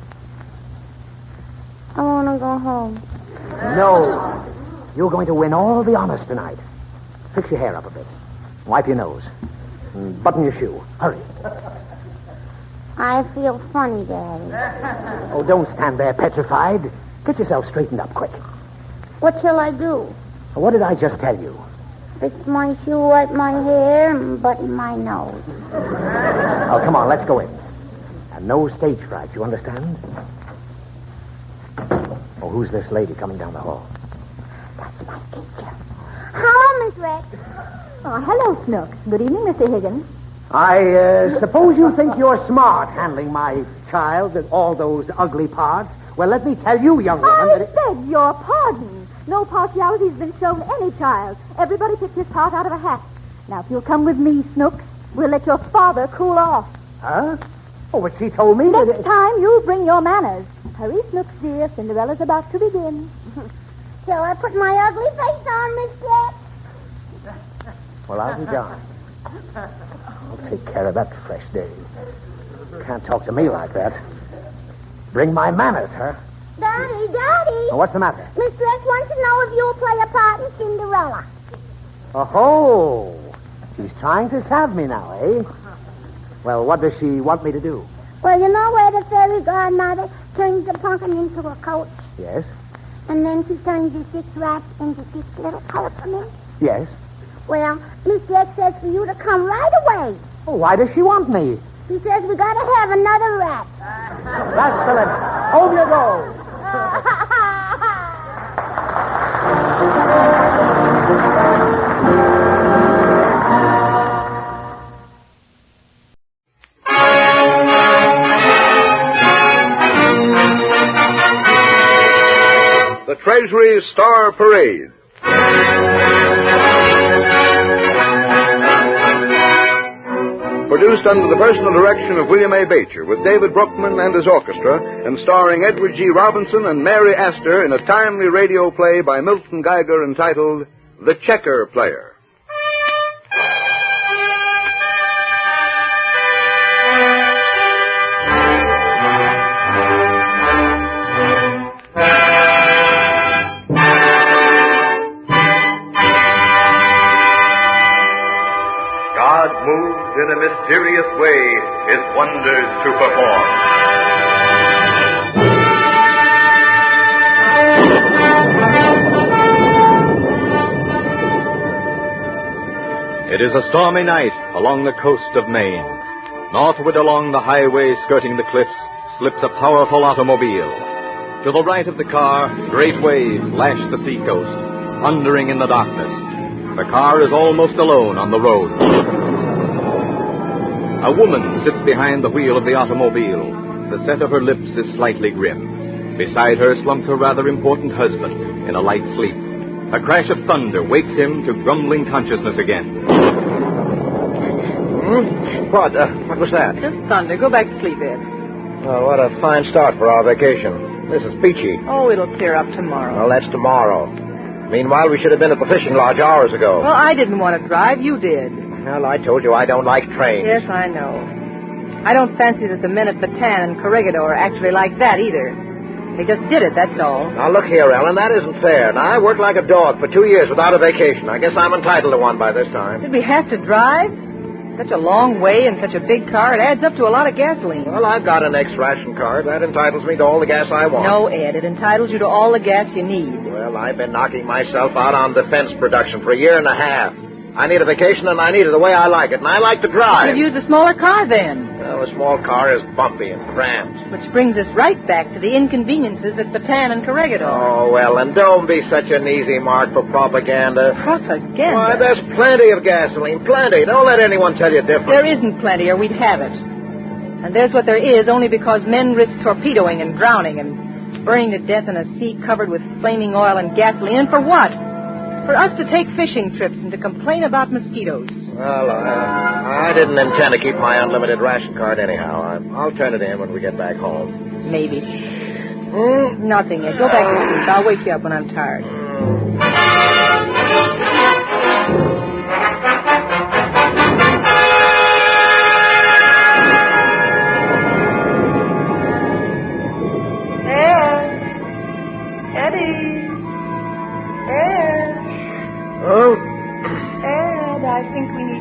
Speaker 20: I want to go home.
Speaker 7: No. You're going to win all the honors tonight. Fix your hair up a bit. Wipe your nose. And button your shoe. Hurry.
Speaker 20: I feel funny, Daddy.
Speaker 7: Oh, don't stand there petrified. Get yourself straightened up quick.
Speaker 20: What shall I do?
Speaker 7: What did I just tell you?
Speaker 20: Fix my shoe, wipe my hair, and button my nose.
Speaker 7: Oh, come on, let's go in. And no stage fright, you understand? who's this lady coming down the hall?
Speaker 20: Hello, Miss Rex.
Speaker 2: Oh, hello, Snooks. Good evening, Mr. Higgins.
Speaker 7: I suppose you think you're smart handling my child and all those ugly parts. Well, let me tell you, young woman,
Speaker 2: I beg your pardon. No partiality has been shown any child. Everybody picked his part out of a hat. Now, if you'll come with me, Snooks, we'll let your father cool off.
Speaker 7: Huh? Oh, but she told me
Speaker 2: Next time, you'll bring your manners. Hurry, Snooks, dear. Cinderella's about to begin.
Speaker 20: Shall I put my ugly face on, Miss Rex?
Speaker 7: Well, I'll be darned. I'll take care of that fresh day. Can't talk to me like that. Bring my manners, huh?
Speaker 20: Daddy.
Speaker 7: Well, what's the matter?
Speaker 20: Miss Rex wants to know if you'll play a part in Cinderella.
Speaker 7: Oh, she's trying to salve me now, eh? Well, what does she want me to do?
Speaker 20: Well, you know where the fairy godmother turns the pumpkin into a coach?
Speaker 7: Yes?
Speaker 20: And then she turns the 6 rats into 6 little coachmen?
Speaker 7: Yes?
Speaker 20: Well, Miss Rex says for you to come right away.
Speaker 7: Oh, why does she want me?
Speaker 20: She says we gotta have another rat.
Speaker 7: That's the limit. Home you go.
Speaker 9: The Treasury Star Parade. Produced under the personal direction of William A. Beecher, with David Brookman and his orchestra, and starring Edward G. Robinson and Mary Astor in a timely radio play by Milton Geiger entitled The Checker Player.
Speaker 3: In a mysterious way, his wonders to perform.
Speaker 11: It is a stormy night along the coast of Maine. Northward along the highway skirting the cliffs slips a powerful automobile. To the right of the car, great waves lash the seacoast, thundering in the darkness. The car is almost alone on the road. A woman sits behind the wheel of the automobile. The set of her lips is slightly grim. Beside her slumps her rather important husband in a light sleep. A crash of thunder wakes him to grumbling consciousness again.
Speaker 24: What was that?
Speaker 25: Just thunder. Go back to sleep, Ed.
Speaker 24: Oh, what a fine start for our vacation. This is peachy.
Speaker 25: Oh, it'll clear up tomorrow.
Speaker 24: Well, that's tomorrow. Meanwhile, we should have been at the fishing lodge hours ago.
Speaker 25: Well, I didn't want to drive. You did.
Speaker 24: Well, I told you I don't like trains.
Speaker 25: Yes, I know. I don't fancy that the men at Bataan and Corregidor are actually like that either. They just did it, that's all.
Speaker 24: Now, look here, Ellen, that isn't fair. Now, I worked like a dog for 2 years without a vacation. I guess I'm entitled to one by this time.
Speaker 25: Did we have to drive? Such a long way in such a big car, it adds up to a lot of gasoline.
Speaker 24: Well, I've got an ex-ration card. That entitles me to all the gas I want.
Speaker 25: No, Ed, it entitles you to all the gas you need.
Speaker 24: Well, I've been knocking myself out on defense production for 1.5 years. I need a vacation, and I need it the way I like it, and I like to drive.
Speaker 25: You could use a smaller car, then.
Speaker 24: Well, a small car is bumpy and cramped.
Speaker 25: Which brings us right back to the inconveniences at Bataan and Corregidor.
Speaker 24: Oh, well, and don't be such an easy mark for propaganda.
Speaker 25: Propaganda?
Speaker 24: Why, there's plenty of gasoline, plenty. Don't let anyone tell you different.
Speaker 25: There isn't plenty, or we'd have it. And there's what there is only because men risk torpedoing and drowning and burning to death in a sea covered with flaming oil and gasoline. And for what? For us to take fishing trips and to complain about mosquitoes.
Speaker 24: Well, I didn't intend to keep my unlimited ration card anyhow. I'll turn it in when we get back home.
Speaker 25: Maybe. Nothing yet. Go back to sleep. I'll wake you up when I'm tired.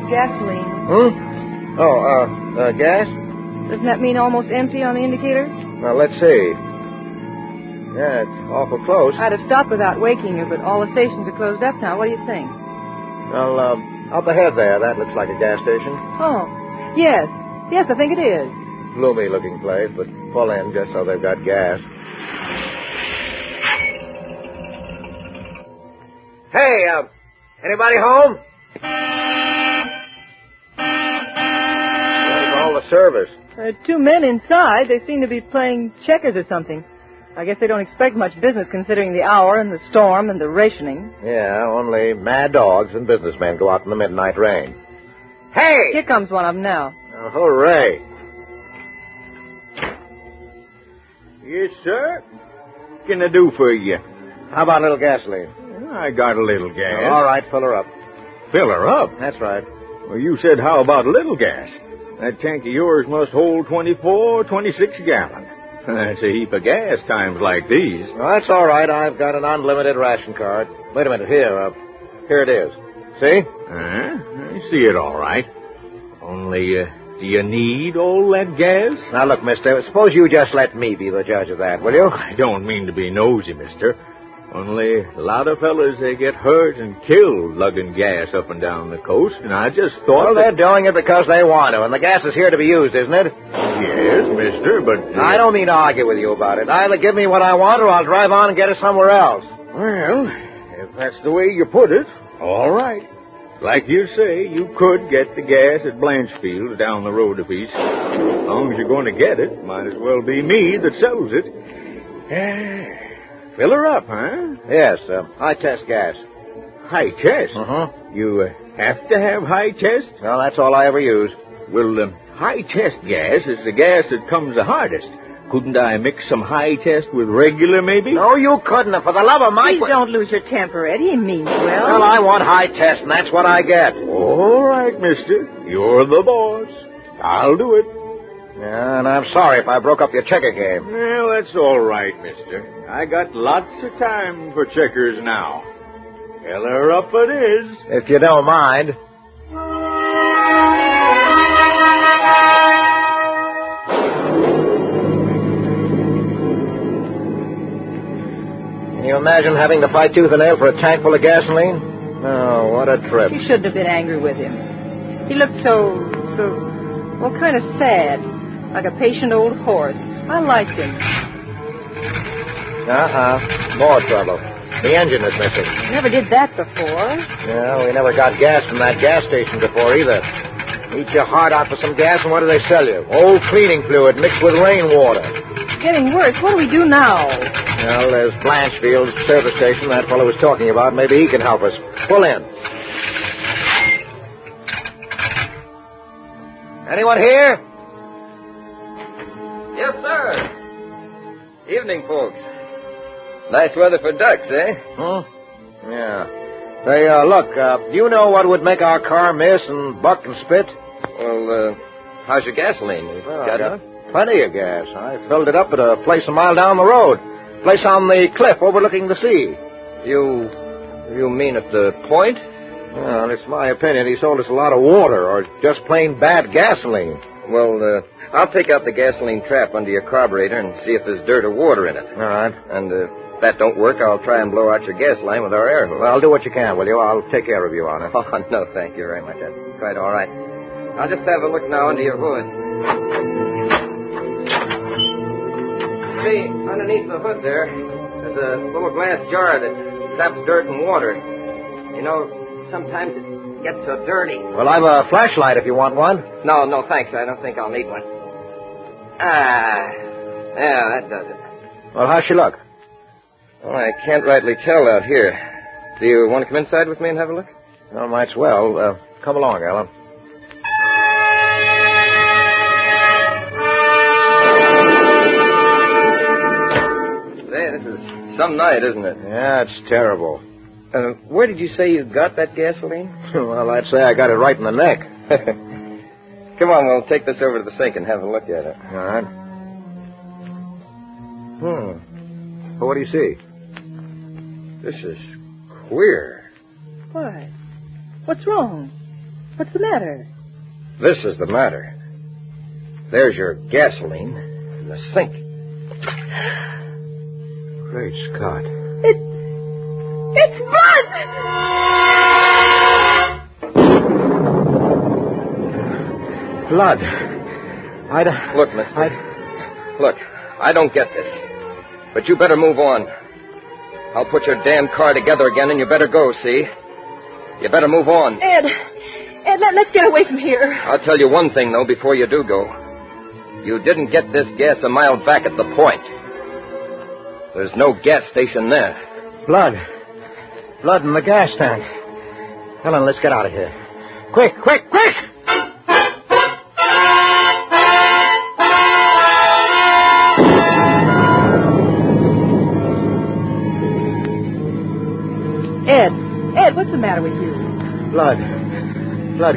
Speaker 25: Gasoline.
Speaker 24: Gas?
Speaker 25: Doesn't that mean almost empty on the indicator?
Speaker 24: Now, let's see. Yeah, it's awful close.
Speaker 25: I'd have stopped without waking you, but all the stations are closed up now. What do you think?
Speaker 24: Well, up ahead there, that looks like a gas station.
Speaker 25: Oh, yes. Yes, I think it is.
Speaker 24: Gloomy looking place, but pull in just so they've got gas. Hey, anybody home? Where's all the service?
Speaker 25: Two men inside. They seem to be playing checkers or something. I guess they don't expect much business considering the hour and the storm and the rationing.
Speaker 24: Yeah, only mad dogs and businessmen go out in the midnight rain. Hey!
Speaker 25: Here comes one of them now.
Speaker 24: Oh, hooray.
Speaker 1: Yes, sir. What can I do for you?
Speaker 24: How about a little gasoline?
Speaker 1: I got a little gas.
Speaker 24: All right, fill her up.
Speaker 1: Fill her up?
Speaker 24: That's right.
Speaker 1: Well, you said how about a little gas? That tank of yours must hold 24, 26 gallons. That's a heap of gas times like these.
Speaker 24: Well, that's all right. I've got an unlimited ration card. Wait a minute. Here it is. See?
Speaker 1: I see it all right. Only, do you need all that gas?
Speaker 24: Now, look, mister, suppose you just let me be the judge of that, will you?
Speaker 1: I don't mean to be nosy, mister. Only a lot of fellas, they get hurt and killed lugging gas up and down the coast, and I just thought...
Speaker 24: Well, they're doing it because they want to, and the gas is here to be used, isn't it?
Speaker 1: Yes, mister, but...
Speaker 24: I don't mean to argue with you about it. Either give me what I want, or I'll drive on and get it somewhere else.
Speaker 1: Well, if that's the way you put it, all right. Like you say, you could get the gas at Blanchfield's down the road a piece. As long as you're going to get it, might as well be me that sells it. Fill her up, huh?
Speaker 24: Yes, high-test gas.
Speaker 1: High-test?
Speaker 24: Uh-huh.
Speaker 1: You have to have high-test?
Speaker 24: Well, that's all I ever use.
Speaker 1: Well, high-test gas is the gas that comes the hardest. Couldn't I mix some high-test with regular, maybe?
Speaker 24: No, you couldn't. For the love of Mike...
Speaker 25: Please don't lose your temper, Eddie. He means well.
Speaker 24: Well, I want high-test, and that's what I get.
Speaker 1: All right, mister. You're the boss. I'll do it.
Speaker 24: Yeah, and I'm sorry if I broke up your checker game.
Speaker 1: Well, that's all right, mister. I got lots of time for checkers now. Fill her up it is.
Speaker 24: If you don't mind. Can you imagine having to fight tooth and nail for a tank full of gasoline? Oh, what a trip.
Speaker 25: You shouldn't have been angry with him. He looked well, kind of sad. Like a patient old horse. I liked him.
Speaker 24: More trouble. The engine is missing.
Speaker 25: Never did that before.
Speaker 24: Yeah, we never got gas from that gas station before either. Eat your heart out for some gas, and what do they sell you? Old cleaning fluid mixed with rainwater.
Speaker 25: It's getting worse. What do we do now?
Speaker 24: Well, there's Blanchfield's service station that fellow was talking about. Maybe he can help us. Pull in. Anyone here?
Speaker 4: Yes, sir. Evening, folks. Nice weather for ducks, eh?
Speaker 24: Yeah. Say, look, do you know what would make our car miss and buck and spit?
Speaker 4: Well, how's your gasoline?
Speaker 24: I got plenty of gas. I filled it up at a place a mile down the road. Place on the cliff overlooking the sea.
Speaker 4: You mean at the point?
Speaker 24: Well, it's my opinion he sold us a lot of water or just plain bad gasoline.
Speaker 4: Well, I'll take out the gasoline trap under your carburetor and see if there's dirt or water in it.
Speaker 24: All right.
Speaker 4: And if that don't work, I'll try and blow out your gas line with our air hose.
Speaker 24: Well, do what you can, will you? I'll take care of you on it.
Speaker 4: Oh, no, thank you very much. That's quite all right. I'll just have a look now under your hood. See, underneath the hood there's a little glass jar that traps dirt and water. You know, sometimes it gets so dirty.
Speaker 24: Well, I've a flashlight if you want one.
Speaker 4: No, thanks. I don't think I'll need one. Yeah, that does it.
Speaker 24: Well, how's she look?
Speaker 4: Well, I can't rightly tell out here. Do you want to come inside with me and have a look?
Speaker 24: Well, might as well. Come along, Ellen.
Speaker 4: Say, this is some night, isn't it?
Speaker 24: Yeah, it's terrible.
Speaker 4: Where did you say you got that gasoline?
Speaker 24: Well, I'd say I got it right in the neck.
Speaker 4: Come on, we'll take this over to the sink and have a look at it.
Speaker 24: All right. Well, what do you see?
Speaker 4: This is queer.
Speaker 25: Why? What's wrong? What's the matter?
Speaker 4: This is the matter. There's your gasoline in the sink.
Speaker 24: Great Scott.
Speaker 20: It's blood!
Speaker 24: Blood.
Speaker 4: Look, mister. Look, I don't get this. But you better move on. I'll put your damn car together again, and you better go, see? You better move on.
Speaker 25: Ed, let's get away from here.
Speaker 4: I'll tell you one thing, though, before you do go. You didn't get this gas a mile back at the point. There's no gas station there.
Speaker 19: Blood in the gas tank. Helen, let's get out of here. Quick!
Speaker 25: Ed, what's the matter with you?
Speaker 19: Blood,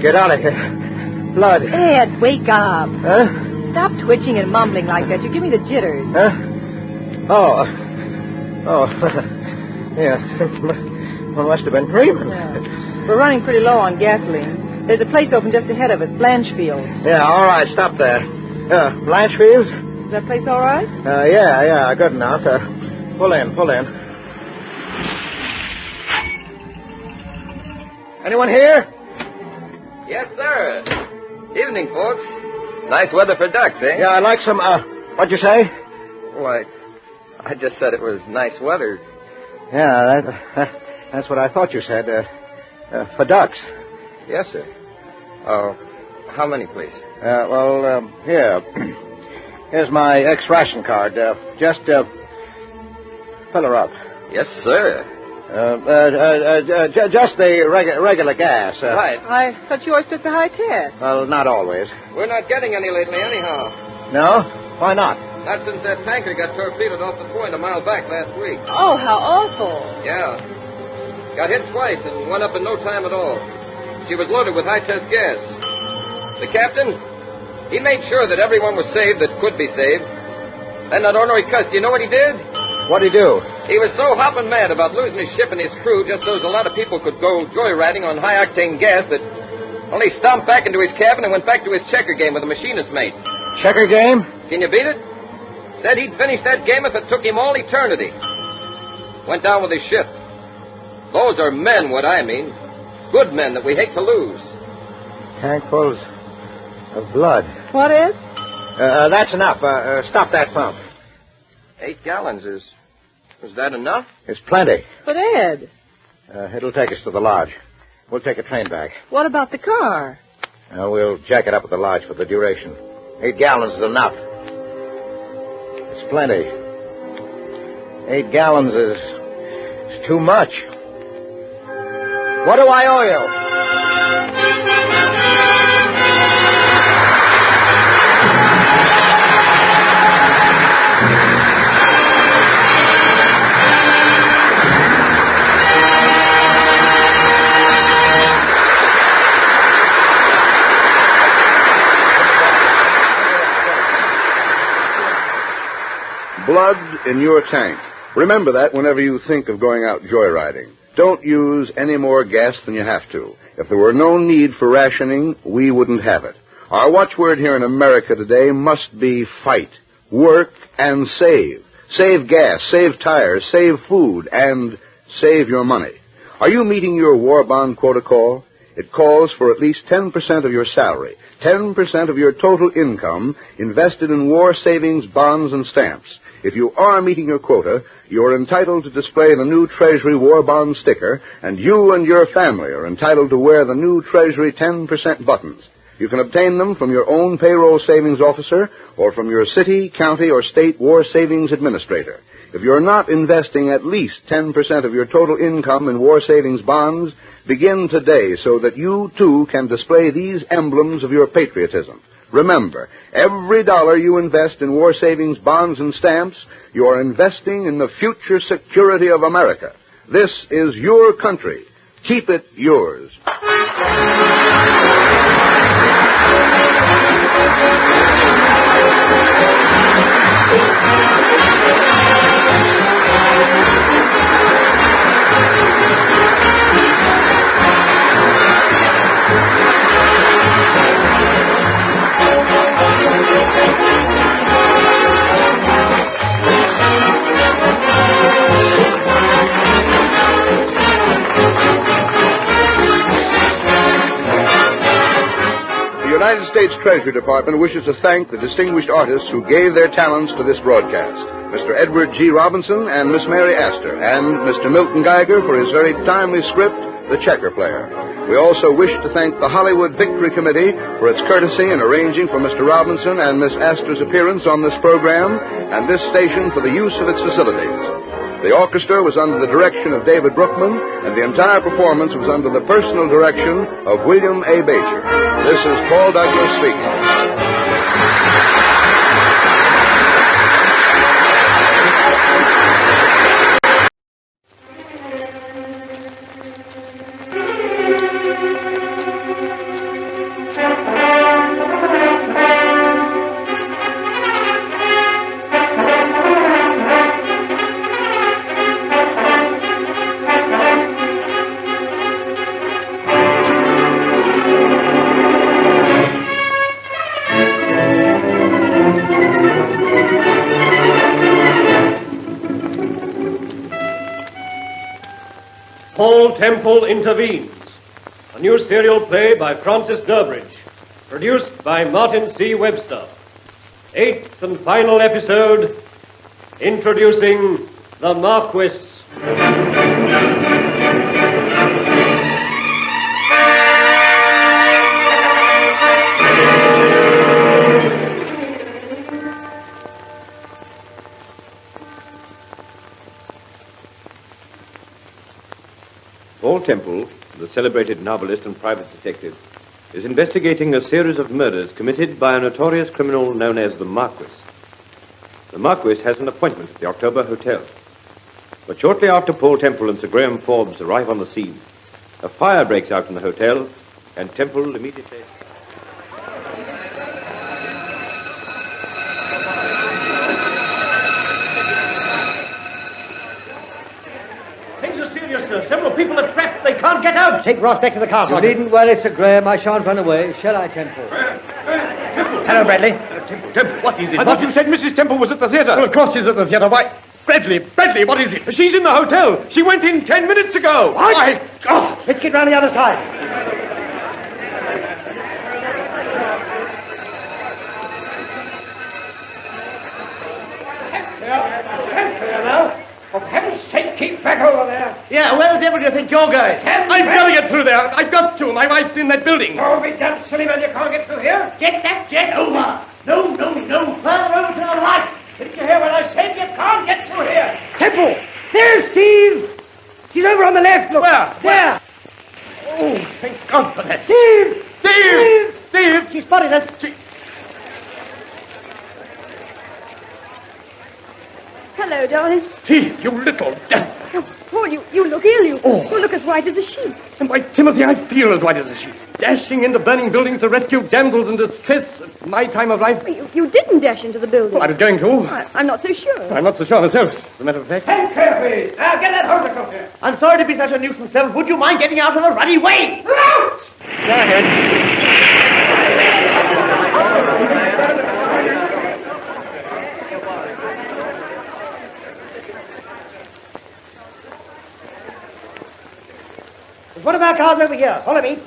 Speaker 19: get out of here. Blood.
Speaker 25: Ed, wake up.
Speaker 19: Huh?
Speaker 25: Stop twitching and mumbling like that. You give me the jitters.
Speaker 19: Huh? Oh. Yeah. I must have been dreaming.
Speaker 25: Yeah. We're running pretty low on gasoline. There's a place open just ahead of us, Blanchfield's.
Speaker 19: Yeah, all right, stop there. Blanchfield's?
Speaker 25: Is that place all right?
Speaker 19: Yeah, good enough. Pull in. Anyone here?
Speaker 4: Yes, sir. Evening, folks. Nice weather for ducks, eh?
Speaker 19: Yeah, I'd like some, what'd you say?
Speaker 4: Why, I just said it was nice weather.
Speaker 19: Yeah, that's what I thought you said. For ducks.
Speaker 4: Yes, sir. Oh, how many, please?
Speaker 19: Here. Here's my ex-ration card. Just fill her up.
Speaker 4: Yes, sir.
Speaker 19: Just the regular gas.
Speaker 4: Right.
Speaker 25: I thought you always took the high test.
Speaker 19: Well, not always.
Speaker 4: We're not getting any lately, anyhow.
Speaker 19: No? Why not?
Speaker 4: Not since that tanker got torpedoed off the point a mile back last week.
Speaker 25: Oh, how awful.
Speaker 4: Yeah. Got hit twice and went up in no time at all. She was loaded with high-test gas. The captain, he made sure that everyone was saved that could be saved. And that ornery cuss, do you know what he did?
Speaker 19: What'd he do?
Speaker 4: He was so hopping mad about losing his ship and his crew just so a lot of people could go joyriding on high-octane gas that only stomped back into his cabin and went back to his checker game with a machinist mate.
Speaker 19: Checker game?
Speaker 4: Can you beat it? Said he'd finish that game if it took him all eternity. Went down with his ship. Those are men, what I mean. Good men that we hate to lose.
Speaker 19: Tankfuls of blood.
Speaker 25: What is?
Speaker 19: That's enough. Stop that pump.
Speaker 4: 8 gallons is that enough?
Speaker 19: It's plenty.
Speaker 25: But, Ed.
Speaker 19: It'll take us to the lodge. We'll take a train back.
Speaker 25: What about the car?
Speaker 19: We'll jack it up at the lodge for the duration. 8 gallons is enough. It's plenty. 8 gallons is too much. What do I owe you?
Speaker 8: Blood in your tank. Remember that whenever you think of going out joyriding. Don't use any more gas than you have to. If there were no need for rationing, we wouldn't have it. Our watchword here in America today must be fight, work, and save. Save gas, save tires, save food, and save your money. Are you meeting your war bond quota call? It calls for at least 10% of your salary, 10% of your total income invested in war savings bonds and stamps. If you are meeting your quota, you're entitled to display the new Treasury War Bond sticker, and you and your family are entitled to wear the new Treasury 10% buttons. You can obtain them from your own payroll savings officer or from your city, county, or state war savings administrator. If you're not investing at least 10% of your total income in war savings bonds, begin today so that you, too, can display these emblems of your patriotism. Remember, every dollar you invest in war savings bonds and stamps, you're investing in the future security of America. This is your country. Keep it yours. United States Treasury Department wishes to thank the distinguished artists who gave their talents to this broadcast. Mr. Edward G. Robinson and Miss Mary Astor, and Mr. Milton Geiger for his very timely script, The Checker Player. We also wish to thank the Hollywood Victory Committee for its courtesy in arranging for Mr. Robinson and Miss Astor's appearance on this program, and this station for the use of its facilities. The orchestra was under the direction of David Brookman, and the entire performance was under the personal direction of William A. Beecher. This is Paul Douglas speaking.
Speaker 12: Temple Intervenes, a new serial play by Francis Durbridge, produced by Martin C. Webster. 8th and final episode, introducing the Marquis.
Speaker 11: Paul Temple, the celebrated novelist and private detective, is investigating a series of murders committed by a notorious criminal known as the Marquis. The Marquis has an appointment at the October Hotel. But shortly after Paul Temple and Sir Graham Forbes arrive on the scene, a fire breaks out in the hotel, and Temple immediately...
Speaker 12: Several people are trapped. They can't get out.
Speaker 7: Take Ross back to the car,
Speaker 15: You
Speaker 7: Sergeant.
Speaker 15: needn't worry, Sir Graham. I shan't run away. Shall I, Temple?
Speaker 7: Hello, Bradley.
Speaker 12: Temple, what is it?
Speaker 10: I thought you said Mrs. Temple was at the theatre.
Speaker 12: Well, of course she's at the theatre. Why? Bradley, what is it?
Speaker 10: She's in the hotel. She went in 10 minutes ago.
Speaker 7: What? Oh, let's get round the other side.
Speaker 12: For heaven's sake, keep back over there.
Speaker 7: Yeah, where the devil do you think you're going?
Speaker 12: I've got to get through there. I've got to. My wife's in that building.
Speaker 7: Don't be damn silly, man. You can't get through here. Get that jet over. No. Further over to the right. Didn't you hear what I said? You can't get through here. Temple. There's Steve. She's over on the left. Look.
Speaker 12: Where?
Speaker 7: There.
Speaker 12: Oh, thank God for that.
Speaker 7: Steve. She spotted us.
Speaker 17: Hello, darling.
Speaker 12: Steve, you little devil.
Speaker 17: Oh, Paul, you look ill. You look as white as a sheet.
Speaker 12: And why, Timothy, I feel as white as a sheet. Dashing into burning buildings to rescue damsels in distress at my time of life.
Speaker 17: You didn't dash into the building.
Speaker 12: Well, I was going to.
Speaker 17: I'm not so sure.
Speaker 12: I'm not so sure myself, as a matter of fact.
Speaker 7: Carefully. Now, get that hose across here. I'm sorry to be such a nuisance, sir. Would you mind getting out of the ruddy way? Out!
Speaker 12: Go ahead.
Speaker 7: There's one of our cars over here. Follow me.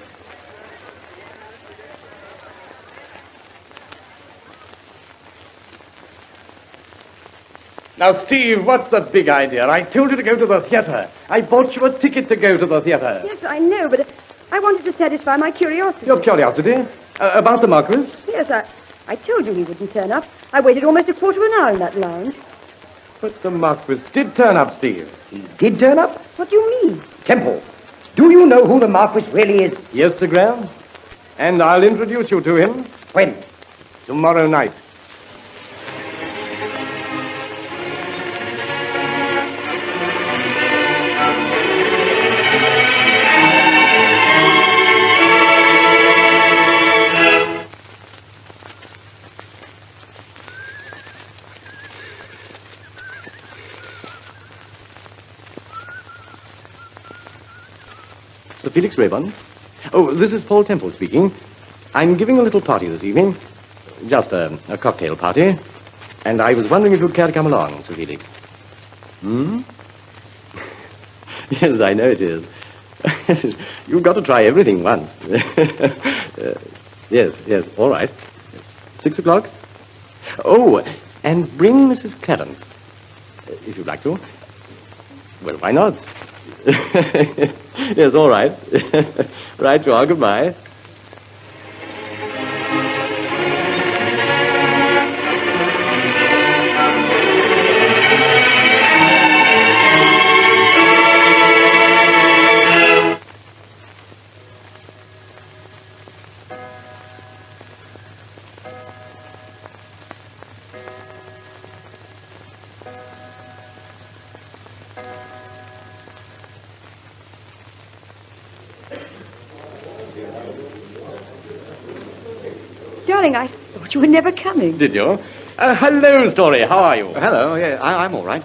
Speaker 12: Now, Steve, what's the big idea? I told you to go to the theatre. I bought you a ticket to go to the theatre.
Speaker 17: Yes, I know, but I wanted to satisfy my curiosity.
Speaker 12: Your curiosity? About the Marquis?
Speaker 17: Yes, I told you he wouldn't turn up. I waited almost a quarter of an hour in that lounge.
Speaker 12: But the Marquis did turn up, Steve.
Speaker 7: He did turn up?
Speaker 17: What do you mean?
Speaker 7: Temple, do you know who the Marquis really is?
Speaker 12: Yes, Sir Graham. And I'll introduce you to him.
Speaker 7: When?
Speaker 12: Tomorrow night. Sir Felix Rayburn. Oh, this is Paul Temple speaking. I'm giving a little party this evening. Just a cocktail party. And I was wondering if you'd care to come along, Sir Felix. Hmm? Yes, I know it is. You've got to try everything once.
Speaker 5: Yes, all right. 6 o'clock? Oh, and bring Mrs. Clarence, if you'd like to. Well, why not? Yes, all right. Right you are. Goodbye.
Speaker 17: Darling, I thought you were never coming.
Speaker 5: Did you? Hello, Story. How are you?
Speaker 14: Hello. Yeah, I'm all right.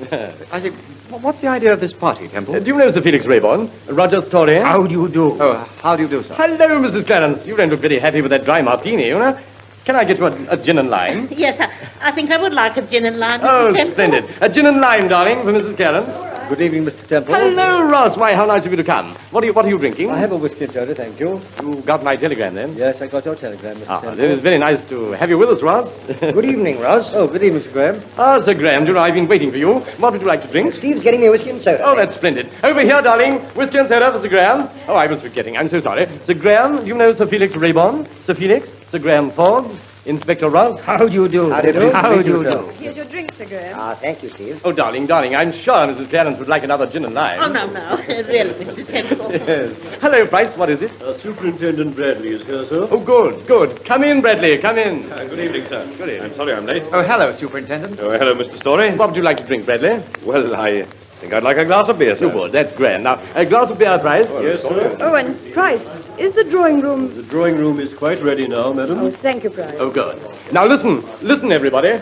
Speaker 14: I think. What's the idea of this party, Temple?
Speaker 5: Do you know Sir Felix Rayborn? Roger Story?
Speaker 14: How do you do? Oh, how do you do, sir?
Speaker 5: Hello, Mrs. Clarence. You don't look very happy with that dry martini, you know. Can I get you a gin and lime?
Speaker 18: Yes, I think I would like a gin and lime, Mr.
Speaker 5: Oh,
Speaker 18: Temple.
Speaker 5: splendid. A gin and lime, darling, for Mrs. Clarence.
Speaker 15: Good evening, Mr. Temple.
Speaker 5: Hello, Ross. Why, how nice of you to come. What are you drinking?
Speaker 15: I have a whiskey and soda, thank you.
Speaker 5: You got my telegram, then?
Speaker 15: Yes, I got your telegram, Mr. Temple.
Speaker 5: It is very nice to have you with us, Ross.
Speaker 15: Good evening, Ross. Oh, good evening, Mr. Graham.
Speaker 5: Ah, Sir Graham, dear, I've been waiting for you. What would you like to drink?
Speaker 7: Steve's getting me a whiskey and soda.
Speaker 5: Oh, that's splendid. Over here, darling. Whiskey and soda for Sir Graham. Oh, I was forgetting. I'm so sorry. Sir Graham, you know Sir Felix Rayborn? Sir Felix, Sir Graham Forbes, Inspector Ross.
Speaker 7: How do you do?
Speaker 5: How do you do?
Speaker 17: Here's your drink, Sir Graham.
Speaker 7: Ah, thank you, Steve.
Speaker 5: Oh, darling, I'm sure Mrs. Clarence would like another gin and lime.
Speaker 18: Oh, no. Really, Mr. Temple.
Speaker 5: Yes. Hello, Price. What is it?
Speaker 12: Superintendent Bradley is here, sir.
Speaker 5: Oh, good. Come in, Bradley. Come in.
Speaker 12: Good evening, sir.
Speaker 5: Good evening.
Speaker 12: I'm sorry I'm late.
Speaker 14: Oh, hello, Superintendent.
Speaker 12: Oh, hello, Mr. Story.
Speaker 5: What would you like to drink, Bradley?
Speaker 12: Well, I think I'd like a glass of beer, sir.
Speaker 5: You would. That's grand. Now, a glass of beer, Price.
Speaker 12: Yes, sir.
Speaker 17: Oh, and Price, is the drawing room...
Speaker 12: The drawing room is quite ready now, madam.
Speaker 17: Oh, thank you, Price.
Speaker 5: Oh, good. Now, listen, everybody.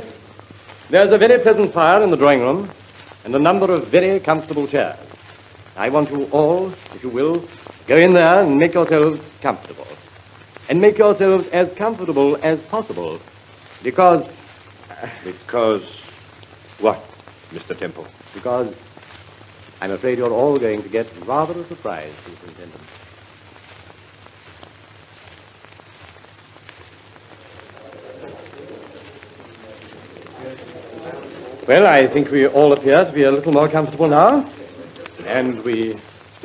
Speaker 5: There's a very pleasant fire in the drawing room and a number of very comfortable chairs. I want you all, if you will, go in there and make yourselves comfortable. And make yourselves as comfortable as possible. Because...
Speaker 12: Because what, Mr. Temple?
Speaker 5: Because I'm afraid you're all going to get rather a surprise, Superintendent. Well, I think we all appear to be a little more comfortable now. And we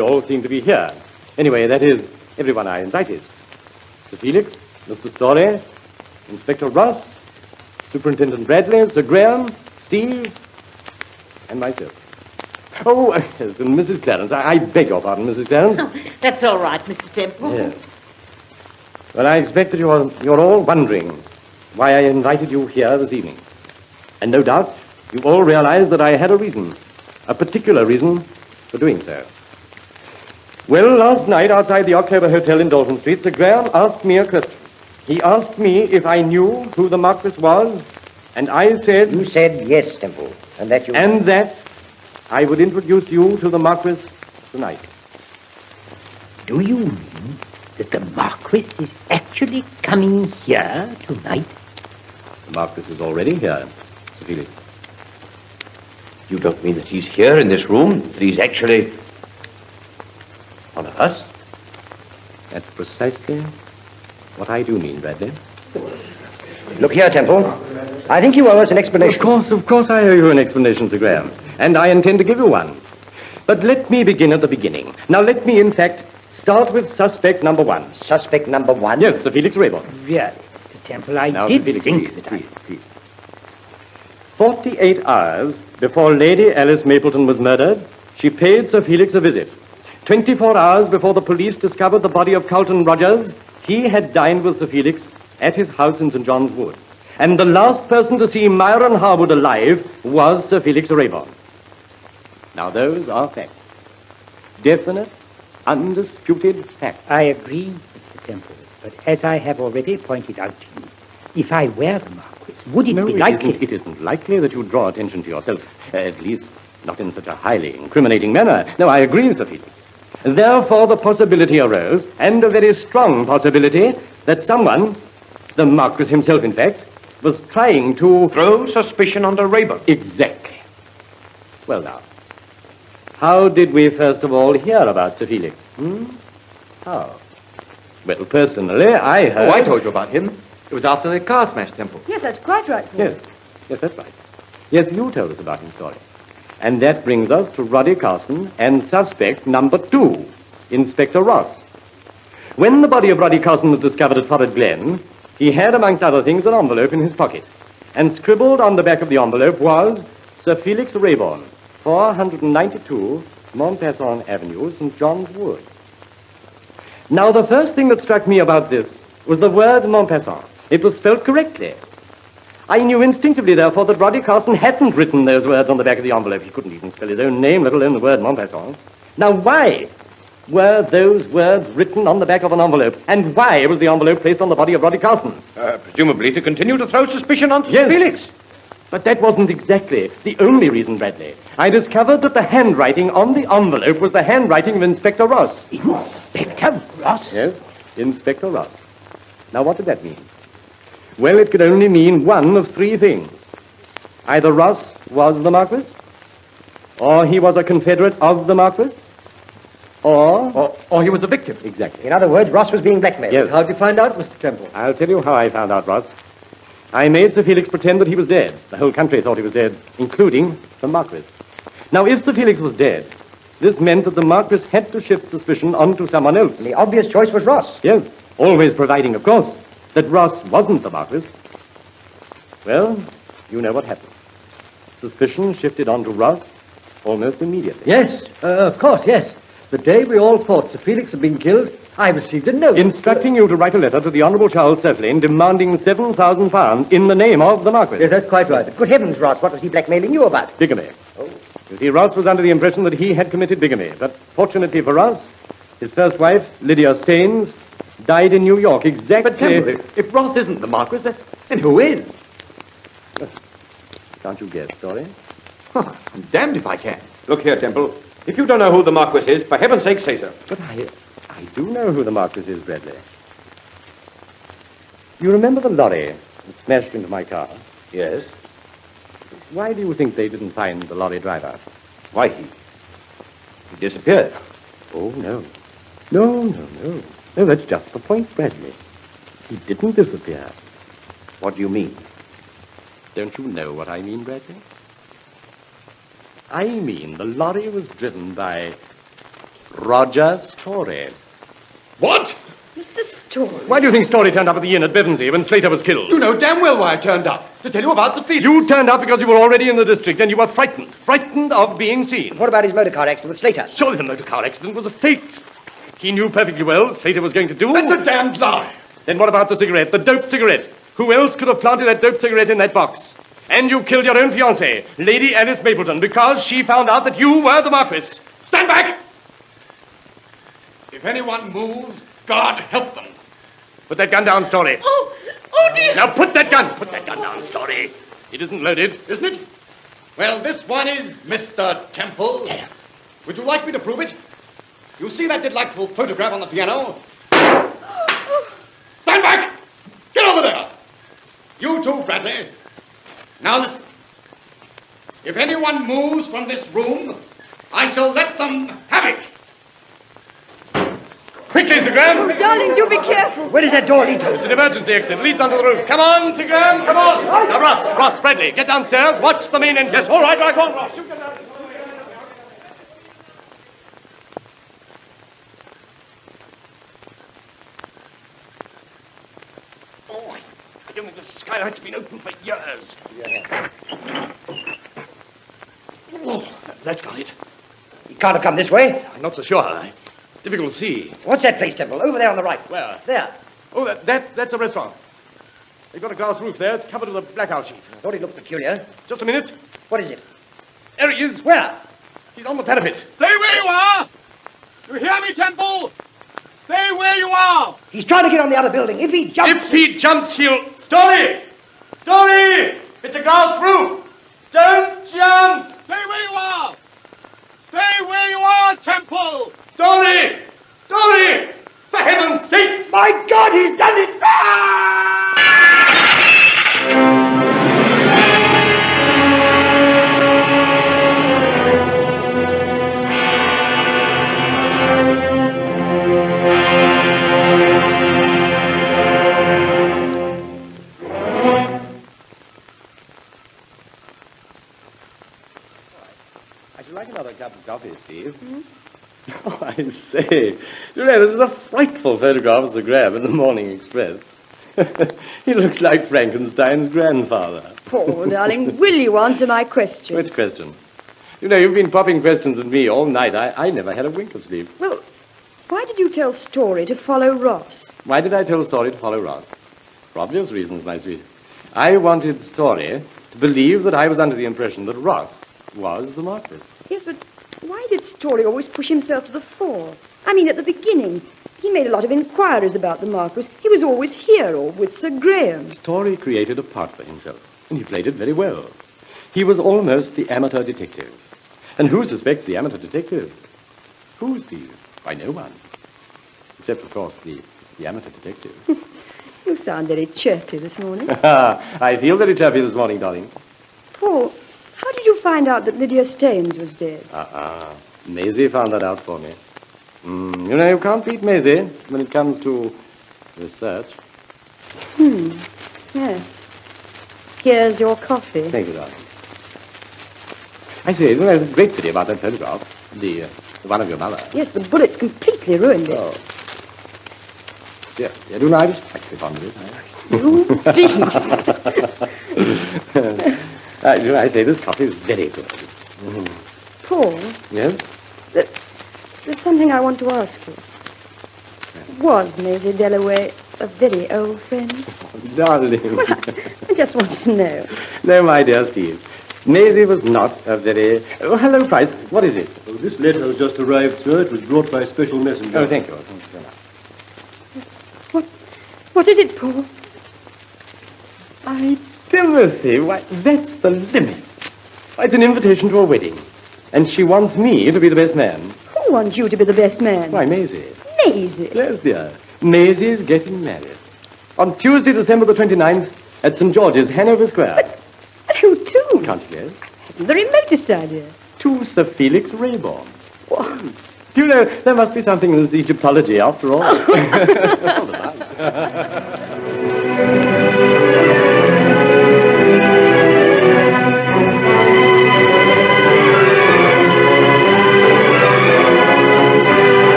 Speaker 5: all seem to be here. Anyway, that is everyone I invited. Sir Felix, Mr. Story, Inspector Ross, Superintendent Bradley, Sir Graham, Steve, and myself. Oh, yes, and Mrs. Clarence. I beg your pardon, Mrs. Clarence.
Speaker 18: Oh, that's all right, Mr. Temple.
Speaker 5: Yes. Well, I expect that you're all wondering why I invited you here this evening. And no doubt you all realize that I had a reason, a particular reason for doing so. Well, last night outside the October Hotel in Dalton Street, Sir Graham asked me a question. He asked me if I knew who the Marquis was, and I said...
Speaker 7: You said yes, Temple, and that you...
Speaker 5: And that I would introduce you to the Marquis tonight.
Speaker 22: Do you mean that the Marquis is actually coming here tonight?
Speaker 5: The Marquis is already here, Sir Felix.
Speaker 22: You don't mean that he's here in this room? That he's actually one of us?
Speaker 5: That's precisely what I do mean, Bradley.
Speaker 7: Look here, Temple. I think you owe us an explanation.
Speaker 5: Of course I owe you an explanation, Sir Graham. And I intend to give you one. But let me begin at the beginning. Now, let me, in fact, start with suspect number one.
Speaker 7: Suspect number one?
Speaker 5: Yes, Sir Felix Rayborn.
Speaker 22: Really, Mr. Temple, I
Speaker 5: Now,
Speaker 22: did
Speaker 5: Sir Felix,
Speaker 22: think
Speaker 5: please,
Speaker 22: that
Speaker 5: please. 48 hours before Lady Alice Mapleton was murdered, she paid Sir Felix a visit. 24 hours before the police discovered the body of Carlton Rogers, he had dined with Sir Felix at his house in St. John's Wood. And the last person to see Myron Harwood alive was Sir Felix Rayborn. Now, those are facts. Definite, undisputed facts.
Speaker 22: I agree, Mr. Temple, but as I have already pointed out to you, if I were the Marquis, would it be likely...
Speaker 5: It isn't likely that you'd draw attention to yourself, at least not in such a highly incriminating manner. No, I agree, Sir Felix. Therefore, the possibility arose, and a very strong possibility, that someone, the Marquis himself, in fact, was trying to...
Speaker 22: Throw suspicion on the Rayborn.
Speaker 5: Exactly. Well, now, how did we first of all hear about Sir Felix? How? Well, personally, I heard...
Speaker 14: Oh, I told you about him. It was after the car smash, Temple.
Speaker 17: Yes, that's quite right.
Speaker 5: Yes, that's right. Yes, you told us about his story. And that brings us to Roddy Carson and suspect number 2, Inspector Ross. When the body of Roddy Carson was discovered at Forest Glen, he had, amongst other things, an envelope in his pocket. And scribbled on the back of the envelope was Sir Felix Rayborn, 492 Montpesson Avenue, St. John's Wood. Now, the first thing that struck me about this was the word Montpesson. It was spelled correctly. I knew instinctively, therefore, that Roddy Carson hadn't written those words on the back of the envelope. He couldn't even spell his own name, let alone the word Montpesson. Now, why were those words written on the back of an envelope? And why was the envelope placed on the body of Roddy Carson?
Speaker 14: Presumably to continue to throw suspicion onto
Speaker 5: Yes.
Speaker 14: Felix.
Speaker 5: But that wasn't exactly the only reason, Bradley. I discovered that the handwriting on the envelope was the handwriting of Inspector Ross.
Speaker 7: Inspector Ross?
Speaker 5: Yes, Inspector Ross. Now, what did that mean? Well, it could only mean one of 3 things. Either Ross was the Marquis, or he was a confederate of the Marquis, or
Speaker 14: he was a victim.
Speaker 5: Exactly.
Speaker 7: In other words, Ross was being blackmailed.
Speaker 5: Yes.
Speaker 15: How'd you find out, Mr. Temple?
Speaker 5: I'll tell you how I found out, Ross. I made Sir Felix pretend that he was dead. The whole country thought he was dead, including the Marquis. Now, if Sir Felix was dead, this meant that the Marquis had to shift suspicion onto someone else.
Speaker 7: The obvious choice was Ross.
Speaker 5: Yes, always providing, of course, that Ross wasn't the Marquis. Well, you know what happened. Suspicion shifted onto Ross almost immediately.
Speaker 15: Yes, of course, yes. The day we all thought Sir Felix had been killed, I received a note.
Speaker 5: Instructing you to write a letter to the Honourable Charles Surflane demanding £7,000 in the name of the Marquis.
Speaker 15: Yes, that's quite right.
Speaker 7: Good heavens, Ross, what was he blackmailing you about?
Speaker 5: Bigamy. You see, Ross was under the impression that he had committed bigamy, but fortunately for us, his first wife, Lydia Staines, died in New York exactly...
Speaker 14: But Temple, if Ross isn't the Marquis, then who is?
Speaker 5: Can't you guess, Story?
Speaker 14: Huh, I'm damned if I can. Look here, Temple. If you don't know who the Marquis is, for heaven's sake, say so.
Speaker 5: But I do know who the Marquis is, Bradley. You remember the lorry that smashed into my car?
Speaker 14: Yes.
Speaker 5: Why do you think they didn't find the lorry driver?
Speaker 14: Why, he disappeared.
Speaker 5: Oh, no. No, that's just the point, Bradley. He didn't disappear.
Speaker 14: What do you mean?
Speaker 5: Don't you know what I mean, Bradley? I mean the lorry was driven by Roger Story.
Speaker 14: What?
Speaker 17: Mr. Story.
Speaker 5: Why do you think Story turned up at the inn at Bevensey when Slater was killed?
Speaker 14: You know damn well why I turned up. To tell you about Sir Felix.
Speaker 5: You turned up because you were already in the district and you were frightened of being seen.
Speaker 7: What about his motor car accident with Slater?
Speaker 5: Surely the motor car accident was a fake. He knew perfectly well Slater was going to do...
Speaker 14: That's a damned lie.
Speaker 5: Then what about the cigarette, the dope cigarette? Who else could have planted that dope cigarette in that box? And you killed your own fiancée, Lady Alice Mapleton, because she found out that you were the Marquis.
Speaker 14: Stand back! If anyone moves, God help them.
Speaker 5: Put that gun down, Story.
Speaker 18: Oh, dear.
Speaker 5: Now put that gun down, Story. It isn't loaded.
Speaker 14: Isn't it? Well, this one is Mr. Temple. Would you like me to prove it? You see that delightful photograph on the piano? Stand back! Get over there! You too, Bradley. Now listen. If anyone moves from this room, I shall let them have it.
Speaker 5: Quickly, Sir Graham.
Speaker 17: Oh, darling, do be careful.
Speaker 7: Where does that door lead to?
Speaker 5: It's an emergency exit. Leads onto the roof. Come on, Sir Graham, come on. Now, Ross, Bradley, get downstairs. Watch the main entrance.
Speaker 14: Yes, all right, go on, Ross. You get down.
Speaker 5: Oh, I don't think the skylight's been open for years.
Speaker 7: Yeah.
Speaker 5: Oh, that's got it.
Speaker 7: He can't have come this way.
Speaker 5: I'm not so sure. Difficult to see.
Speaker 7: What's that place, Temple? Over there on the right.
Speaker 5: Where?
Speaker 7: There.
Speaker 5: Oh, that's a restaurant. They've got a glass roof there. It's covered with a blackout sheet.
Speaker 7: I thought he looked peculiar.
Speaker 5: Just a minute.
Speaker 7: What is it?
Speaker 5: There he is.
Speaker 7: Where?
Speaker 5: He's on the parapet.
Speaker 14: Stay where you are! You hear me, Temple? Stay where you are!
Speaker 7: He's trying to get on the other building. If he jumps...
Speaker 5: If he jumps, he'll... Story! It's a glass roof! Don't jump!
Speaker 14: Stay where you are! Stay where you are, Temple!
Speaker 5: Story! For heaven's sake!
Speaker 7: My God, he's done it!
Speaker 5: another cup of coffee, Steve. Oh, I say. You know, this is a frightful photograph of Sir Graham in the Morning Express. He looks like Frankenstein's grandfather.
Speaker 17: Paul, darling, will you answer my question?
Speaker 5: Which question? You know, you've been popping questions at me all night. I never had a wink of sleep.
Speaker 17: Well, why did you tell Story to follow Ross?
Speaker 5: Why did I tell Story to follow Ross? For obvious reasons, my sweet. I wanted Story to believe that I was under the impression that Ross was the Marquis.
Speaker 17: Yes, but why did Story always push himself to the fore? I mean, at the beginning, he made a lot of inquiries about the Marquis. He was always here or with Sir Graham.
Speaker 5: Story created a part for himself, and he played it very well. He was almost the amateur detective. And who suspects the amateur detective? Who, Steve? Why, no one. Except, of course, the amateur detective.
Speaker 17: You sound very chirpy this morning.
Speaker 5: I feel very chirpy this morning, darling.
Speaker 17: Paul, how did you find out that Lydia Staines was dead?
Speaker 5: Maisie found that out for me. You know, you can't beat Maisie when it comes to research.
Speaker 17: Yes. Here's your coffee.
Speaker 5: Thank you, darling. I say, there's a great pity about that photograph. The one of your mother.
Speaker 17: Yes, the bullets completely ruined it.
Speaker 5: Oh. Yeah, you know, I was frightfully fond of it.
Speaker 17: You beast.
Speaker 5: I say, this coffee is very good.
Speaker 17: Paul?
Speaker 5: Yes?
Speaker 17: There's something I want to ask you. Was Maisie Dalloway a very old friend?
Speaker 5: Darling.
Speaker 17: Well, I just wanted to know.
Speaker 5: No, my dear Steve. Maisie was not a very... Oh, hello, Price. What is it?
Speaker 12: Well, this letter has just arrived, sir. It was brought by a special messenger.
Speaker 5: Oh, thank you. Thank you very much.
Speaker 17: What is it, Paul?
Speaker 5: Timothy, why, that's the limit. It's an invitation to a wedding. And she wants me to be the best man.
Speaker 17: Who wants you to be the best man?
Speaker 5: Why, Maisie.
Speaker 17: Maisie?
Speaker 5: Yes, dear. Maisie's getting married. On Tuesday, December the 29th, at St. George's, Hanover Square.
Speaker 17: But who to?
Speaker 5: Can't you guess?
Speaker 17: The remotest idea.
Speaker 5: To Sir Felix Rayborn. What? Do you know, there must be something in this Egyptology after all. All the time.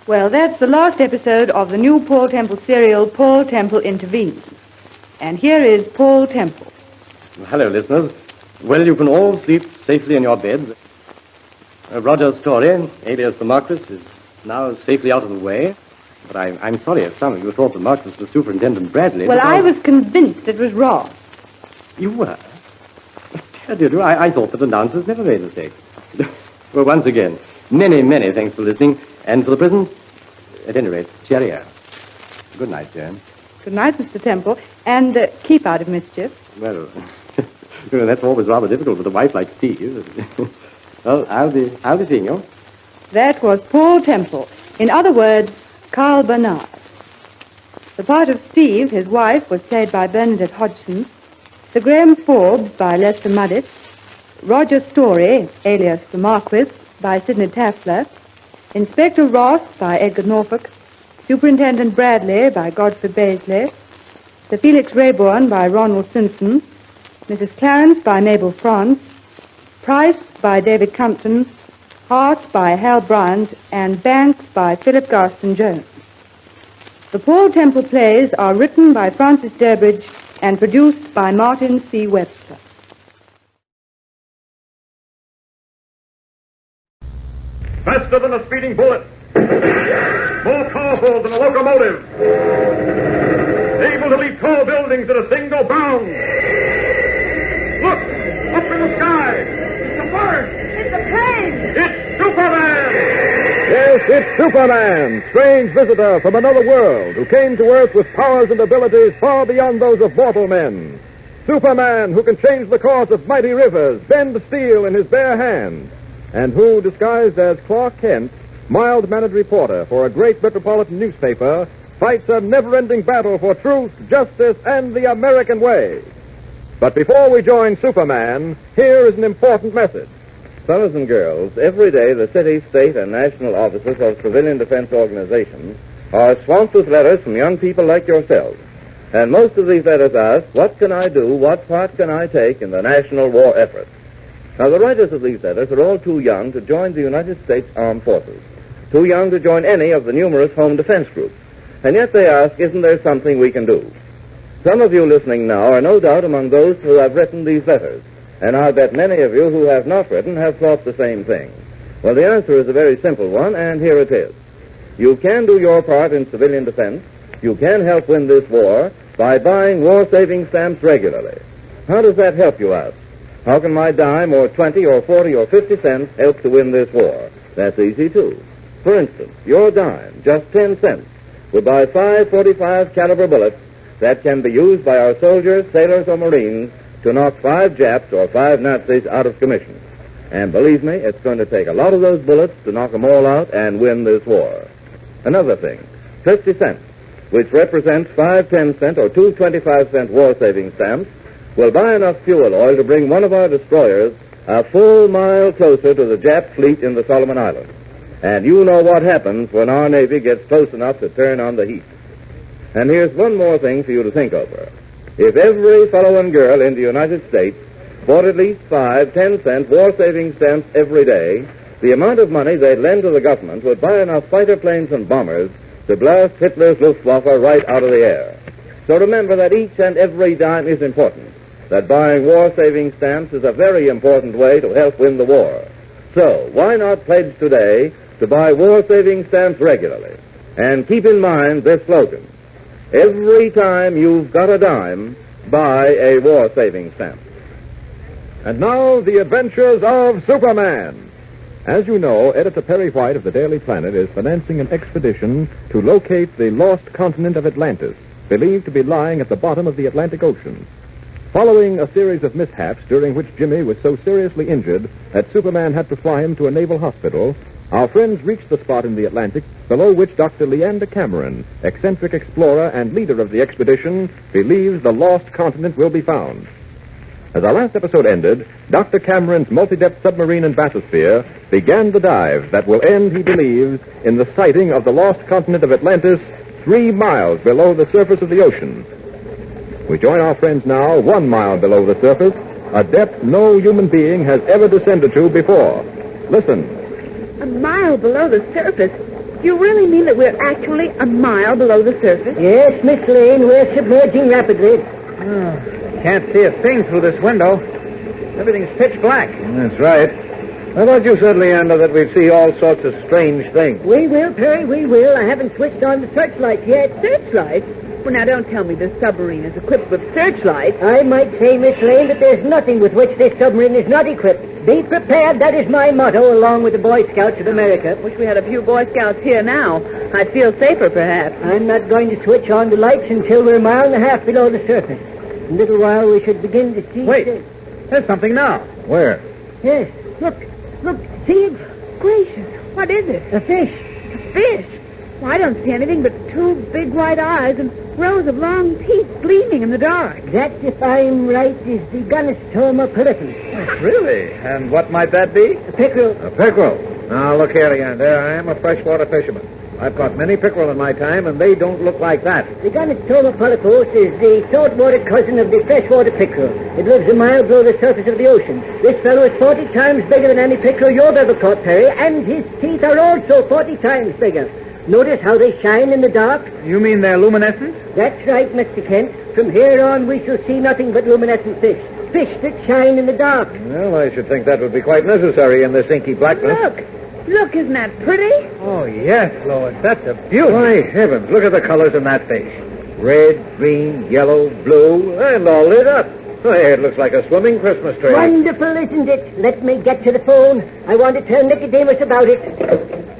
Speaker 6: Well, that's the last episode of the new Paul Temple serial, Paul Temple Intervenes. And here is Paul Temple.
Speaker 5: Hello, listeners. Well, you can all sleep safely in your beds. Roger's Story, alias the Marquis, is now safely out of the way. But I'm sorry if some of you thought the Marquis was Superintendent Bradley.
Speaker 6: Well, I was convinced it was Ross.
Speaker 5: You were? Dear, I thought that announcers never made mistakes. Well, once again, many, many thanks for listening. And for the present, at any rate, cheerio. Good night, Joan.
Speaker 6: Good night, Mr. Temple. And keep out of mischief.
Speaker 5: Well, that's always rather difficult with a wife like Steve. Well, I'll be seeing you.
Speaker 6: That was Paul Temple. In other words, Carl Bernard. The part of Steve, his wife, was played by Bernadette Hodgson. Sir Graham Forbes by Lester Muddett. Roger Story, alias the Marquis, by Sidney Taffler. Inspector Ross by Edgar Norfolk. Superintendent Bradley by Godfrey Baisley. Sir Felix Rayborn by Ronald Simpson. Mrs. Clarence by Mabel France. Price by David Compton. Hart by Hal Bryant. And Banks by Philip Garston Jones. The Paul Temple plays are written by Francis Durbridge and produced by Martin C. Webster.
Speaker 3: Faster than a speeding bullet. More powerful than a locomotive. Able to leap tall buildings in a single bound. Look! Up in the sky! It's a bird!
Speaker 2: It's a plane!
Speaker 3: It's Superman!
Speaker 13: Yes, it's Superman, strange visitor from another world who came to Earth with powers and abilities far beyond those of mortal men. Superman who can change the course of mighty rivers, bend steel in his bare hand, and who, disguised as Clark Kent, mild-mannered reporter for a great metropolitan newspaper, fights a never-ending battle for truth, justice, and the American way. But before we join Superman, here is an important message. Fellows and girls, every day the city, state, and national offices of civilian defense organizations are swamped with letters from young people like yourselves. And most of these letters ask, what can I do, what part can I take in the national war effort? Now, the writers of these letters are all too young to join the United States Armed Forces, too young to join any of the numerous home defense groups. And yet they ask, isn't there something we can do? Some of you listening now are no doubt among those who have written these letters, and I'll bet many of you who have not written have thought the same thing. Well, the answer is a very simple one, and here it is. You can do your part in civilian defense. You can help win this war by buying war-saving stamps regularly. How does that help, you ask? How can my dime or 20 or 40 or 50 cents help to win this war? That's easy, too. For instance, your dime, just 10 cents, would buy 5 .45 caliber bullets that can be used by our soldiers, sailors, or Marines to knock 5 Japs or 5 Nazis out of commission. And believe me, it's going to take a lot of those bullets to knock them all out and win this war. Another thing, 50 cents, which represents 5 10-cent or 2 25-cent war-saving stamps, will buy enough fuel oil to bring one of our destroyers a full mile closer to the Jap fleet in the Solomon Islands. And you know what happens when our Navy gets close enough to turn on the heat. And here's one more thing for you to think over. If every fellow and girl in the United States bought at least 5 10-cent war-saving stamps every day, the amount of money they'd lend to the government would buy enough fighter planes and bombers to blast Hitler's Luftwaffe right out of the air. So remember that each and every dime is important, that buying war-saving stamps is a very important way to help win the war. So why not pledge today to buy war-saving stamps regularly? And keep in mind this slogan: every time you've got a dime, buy a war-saving stamp. And now, the adventures of Superman. As you know, Editor Perry White of the Daily Planet is financing an expedition to locate the lost continent of Atlantis, believed to be lying at the bottom of the Atlantic Ocean. Following a series of mishaps during which Jimmy was so seriously injured that Superman had to fly him to a naval hospital, our friends reached the spot in the Atlantic below which Dr. Leander Cameron, eccentric explorer and leader of the expedition, believes the lost continent will be found. As our last episode ended, Dr. Cameron's multi-depth submarine and bathysphere began the dive that will end, he believes, in the sighting of the lost continent of Atlantis 3 miles below the surface of the ocean. We join our friends now 1 mile below the surface, a depth no human being has ever descended to before. Listen.
Speaker 6: A mile below the surface? You really mean that we're actually a mile below the surface?
Speaker 1: Yes, Miss Lane, we're submerging rapidly.
Speaker 7: Can't see a thing through this window. Everything's pitch black.
Speaker 13: That's right. I thought you said, Leander, that we'd see all sorts of strange things.
Speaker 1: We will, Perry, we will. I haven't switched on the searchlight yet.
Speaker 6: Searchlight? Well, now, don't tell me this submarine is equipped with searchlights.
Speaker 1: I might say, Miss Lane, that there's nothing with which this submarine is not equipped. Be prepared, that is my motto, along with the Boy Scouts of America.
Speaker 6: Wish we had a few Boy Scouts here now. I'd feel safer, perhaps.
Speaker 1: I'm not going to switch on the lights until we're 1.5 miles below the surface. In a little while, we should begin to see...
Speaker 7: Wait, there's something now.
Speaker 13: Where?
Speaker 1: Yes, look, see it?
Speaker 6: Gracious, what is it?
Speaker 1: A fish.
Speaker 6: A fish? Well, I don't see anything but 2 big white eyes and rows of long teeth gleaming in the dark.
Speaker 1: That, if I'm right, is the Gonostoma pellicum.
Speaker 7: Really? And what might that be?
Speaker 1: A pickerel.
Speaker 13: A pickerel. Now, look here, Leander. I am a freshwater fisherman. I've caught many pickerel in my time, and they don't look like that.
Speaker 1: The Gonostoma pellicus is the saltwater cousin of the freshwater pickerel. It lives a mile below the surface of the ocean. This fellow is 40 times bigger than any pickerel you've ever caught, Perry, and his teeth are also 40 times bigger. Notice how they shine in the dark?
Speaker 7: You mean they're luminescent?
Speaker 1: That's right, Mr. Kent. From here on, we shall see nothing but luminescent fish. Fish that shine in the dark.
Speaker 13: Well, I should think that would be quite necessary in this inky blackness.
Speaker 6: Look, isn't that pretty?
Speaker 7: Oh, yes, Lois. That's a beauty.
Speaker 13: My heavens, look at the colors in that fish. Red, green, yellow, blue, and all lit up. Why, it looks like a swimming Christmas tree.
Speaker 1: Wonderful, isn't it? Let me get to the phone. I want to tell Nicodemus about it.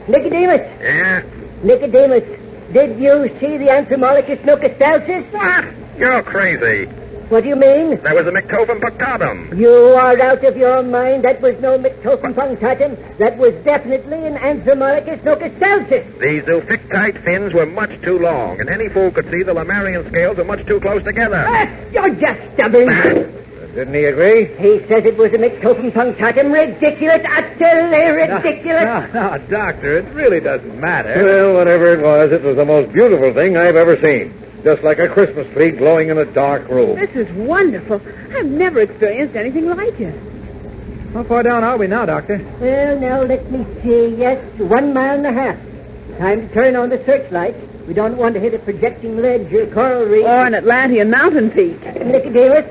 Speaker 1: Nicodemus.
Speaker 3: Yeah?
Speaker 1: Nicodemus, did you see the Anthropomorphus nocastalsis?
Speaker 3: What? You're crazy.
Speaker 1: What do you mean?
Speaker 3: That was a Mictophon punctatum.
Speaker 1: You are out of your mind. That was no Mictophon punctatum. That was definitely an Anthropomorphus nocastalsis.
Speaker 3: These zoophictite fins were much too long, and any fool could see the Lamarian scales were much too close together.
Speaker 1: You're just stubborn.
Speaker 9: Didn't he agree?
Speaker 1: He says it was a McTopham punctatum. Ridiculous, utterly ridiculous.
Speaker 9: No, Doctor, it really doesn't matter. Well, whatever it was the most beautiful thing I've ever seen. Just like a Christmas tree glowing in a dark room.
Speaker 6: This is wonderful. I've never experienced anything like it.
Speaker 9: How far down are we now, Doctor?
Speaker 1: Well, now, let me see. Yes, 1.5 miles. Time to turn on the searchlight. We don't want to hit a projecting ledge or coral reef.
Speaker 6: Or an Atlantean mountain peak.
Speaker 1: Nicodemus?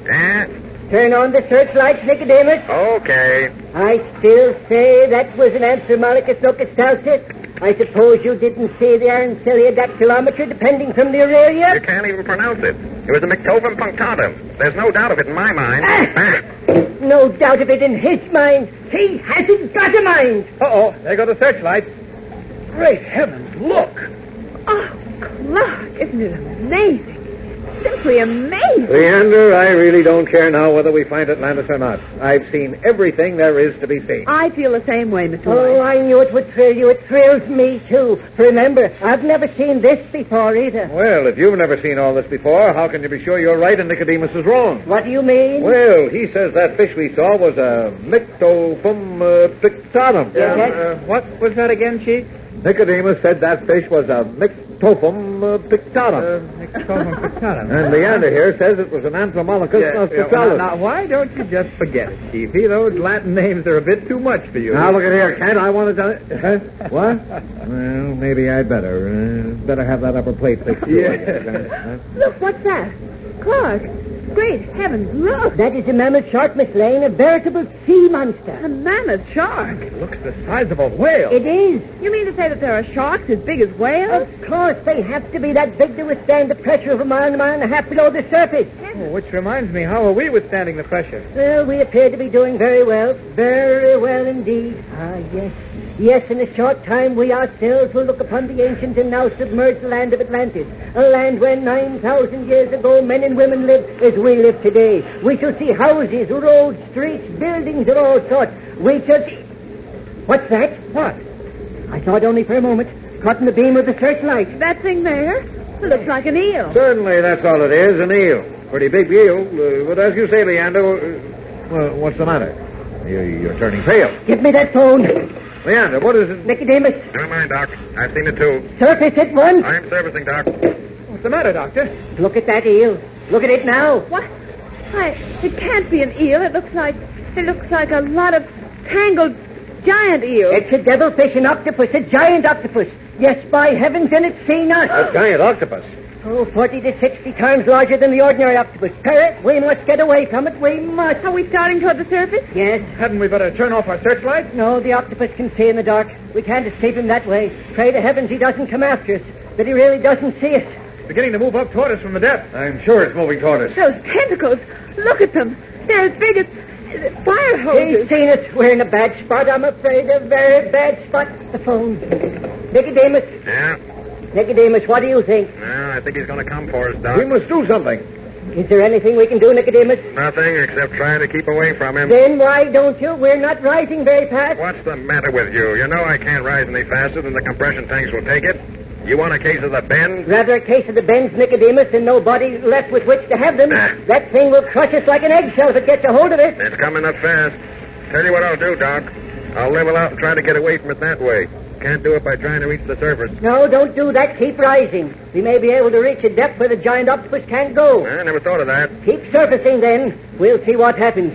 Speaker 8: Yeah?
Speaker 1: Turn on the searchlights, Nicodemus.
Speaker 8: Okay.
Speaker 1: I still say that was an Anthromolicus locus talcis. I suppose you didn't see the iron dactylometer depending from the Aurelia?
Speaker 8: You can't even pronounce it. It was a McTopham punctatum. There's no doubt of it in my mind.
Speaker 1: No doubt of it in his mind. He hasn't got a mind.
Speaker 9: Uh-oh, there go the searchlights. Great heavens, look.
Speaker 6: Oh, Clark, isn't it amazing? Simply amazing.
Speaker 9: Leander, I really don't care now whether we find Atlantis or not. I've seen everything there is to be seen.
Speaker 6: I feel the same way, Mr.
Speaker 1: Oh,
Speaker 6: White.
Speaker 1: I knew it would thrill you. It thrills me, too. Remember, I've never seen this before, either.
Speaker 9: Well, if you've never seen all this before, how can you be sure you're right and Nicodemus is wrong?
Speaker 1: What do you mean?
Speaker 9: Well, he says that fish we saw was a McTopham pictatum.
Speaker 1: Yes.
Speaker 9: What was that again, Chief? Nicodemus said that fish was a McTopham pictatum.
Speaker 16: McTopham pictatum.
Speaker 9: And Leander here says it was an Anthromolicus australis.
Speaker 16: Now, why don't you just forget it, Chiefy? Those Latin names are a bit too much for you.
Speaker 9: Now, look at here, Kent. I want to... What? Well, maybe I'd better. Better have that upper plate fixed.
Speaker 6: Yeah. Look, what's that? Clark, great heavens, look.
Speaker 1: That is a mammoth shark, Miss Lane, a veritable sea monster.
Speaker 6: A mammoth shark?
Speaker 16: It looks the size of a whale.
Speaker 1: It is.
Speaker 6: You mean to say that there are sharks as big as whales?
Speaker 1: Of course, they have to be that big to withstand the pressure of a mile and a half below the surface.
Speaker 16: Oh, which reminds me, how are we withstanding the pressure?
Speaker 1: Well, we appear to be doing very well. Very well indeed. Ah, yes. Yes, in a short time we ourselves will look upon the ancient and now submerged land of Atlantis, a land where 9,000 years ago men and women lived as we live today. We shall see houses, roads, streets, buildings of all sorts. We shall see... What's that?
Speaker 16: What?
Speaker 1: I saw it only for a moment, caught in the beam of the searchlight.
Speaker 6: That thing there? It looks like an eel.
Speaker 9: Certainly, that's all it is, an eel. Pretty big eel. But as you say, Leander, what's the matter? You're turning pale.
Speaker 1: Give me that phone.
Speaker 9: Leander, what is it?
Speaker 1: Nicodemus.
Speaker 8: Never mind, Doc. I've seen it, too.
Speaker 1: Surface at once.
Speaker 8: I'm servicing, Doc.
Speaker 16: What's the matter, Doctor?
Speaker 1: Look at that eel. Look at it now.
Speaker 6: What? Why, it can't be an eel. It looks like a lot of tangled giant eels.
Speaker 1: It's a devilfish, an octopus, a giant octopus. Yes, by heavens, and it's seen us.
Speaker 9: A giant octopus?
Speaker 1: Oh, 40 to 60 times larger than the ordinary octopus. Parrot, we must get away from it. We must.
Speaker 6: Are we starting toward the surface?
Speaker 1: Yes.
Speaker 16: Hadn't we better turn off our searchlights?
Speaker 1: No, the octopus can see in the dark. We can't escape him that way. Pray to heavens he doesn't come after us. But he really doesn't see us.
Speaker 16: It's beginning to move up toward us from the depths.
Speaker 9: I'm sure it's moving toward us.
Speaker 6: Those tentacles. Look at them. They're as big as fire hoses.
Speaker 1: He's seen us. We're in a bad spot, I'm afraid. A very bad spot. The phone. Nicodemus.
Speaker 8: Yeah?
Speaker 1: Nicodemus, what do you think?
Speaker 8: No, I think he's going to come for us, Doc.
Speaker 9: We must do something.
Speaker 1: Is there anything we can do, Nicodemus?
Speaker 8: Nothing except trying to keep away from him.
Speaker 1: Then why don't you? We're not rising very fast.
Speaker 8: What's the matter with you? You know I can't rise any faster than the compression tanks will take it. You want a case of the bends?
Speaker 1: Rather a case of the bends, Nicodemus, and no body left with which to have them. That thing will crush us like an eggshell if it gets a hold of it.
Speaker 8: It's coming up fast. Tell you what I'll do, Doc. I'll level out and try to get away from it that way. Can't do it by trying to reach the surface.
Speaker 1: No, don't do that. Keep rising. We may be able to reach a depth where the giant octopus can't go.
Speaker 8: I never thought of that.
Speaker 1: Keep surfacing, then. We'll see what happens.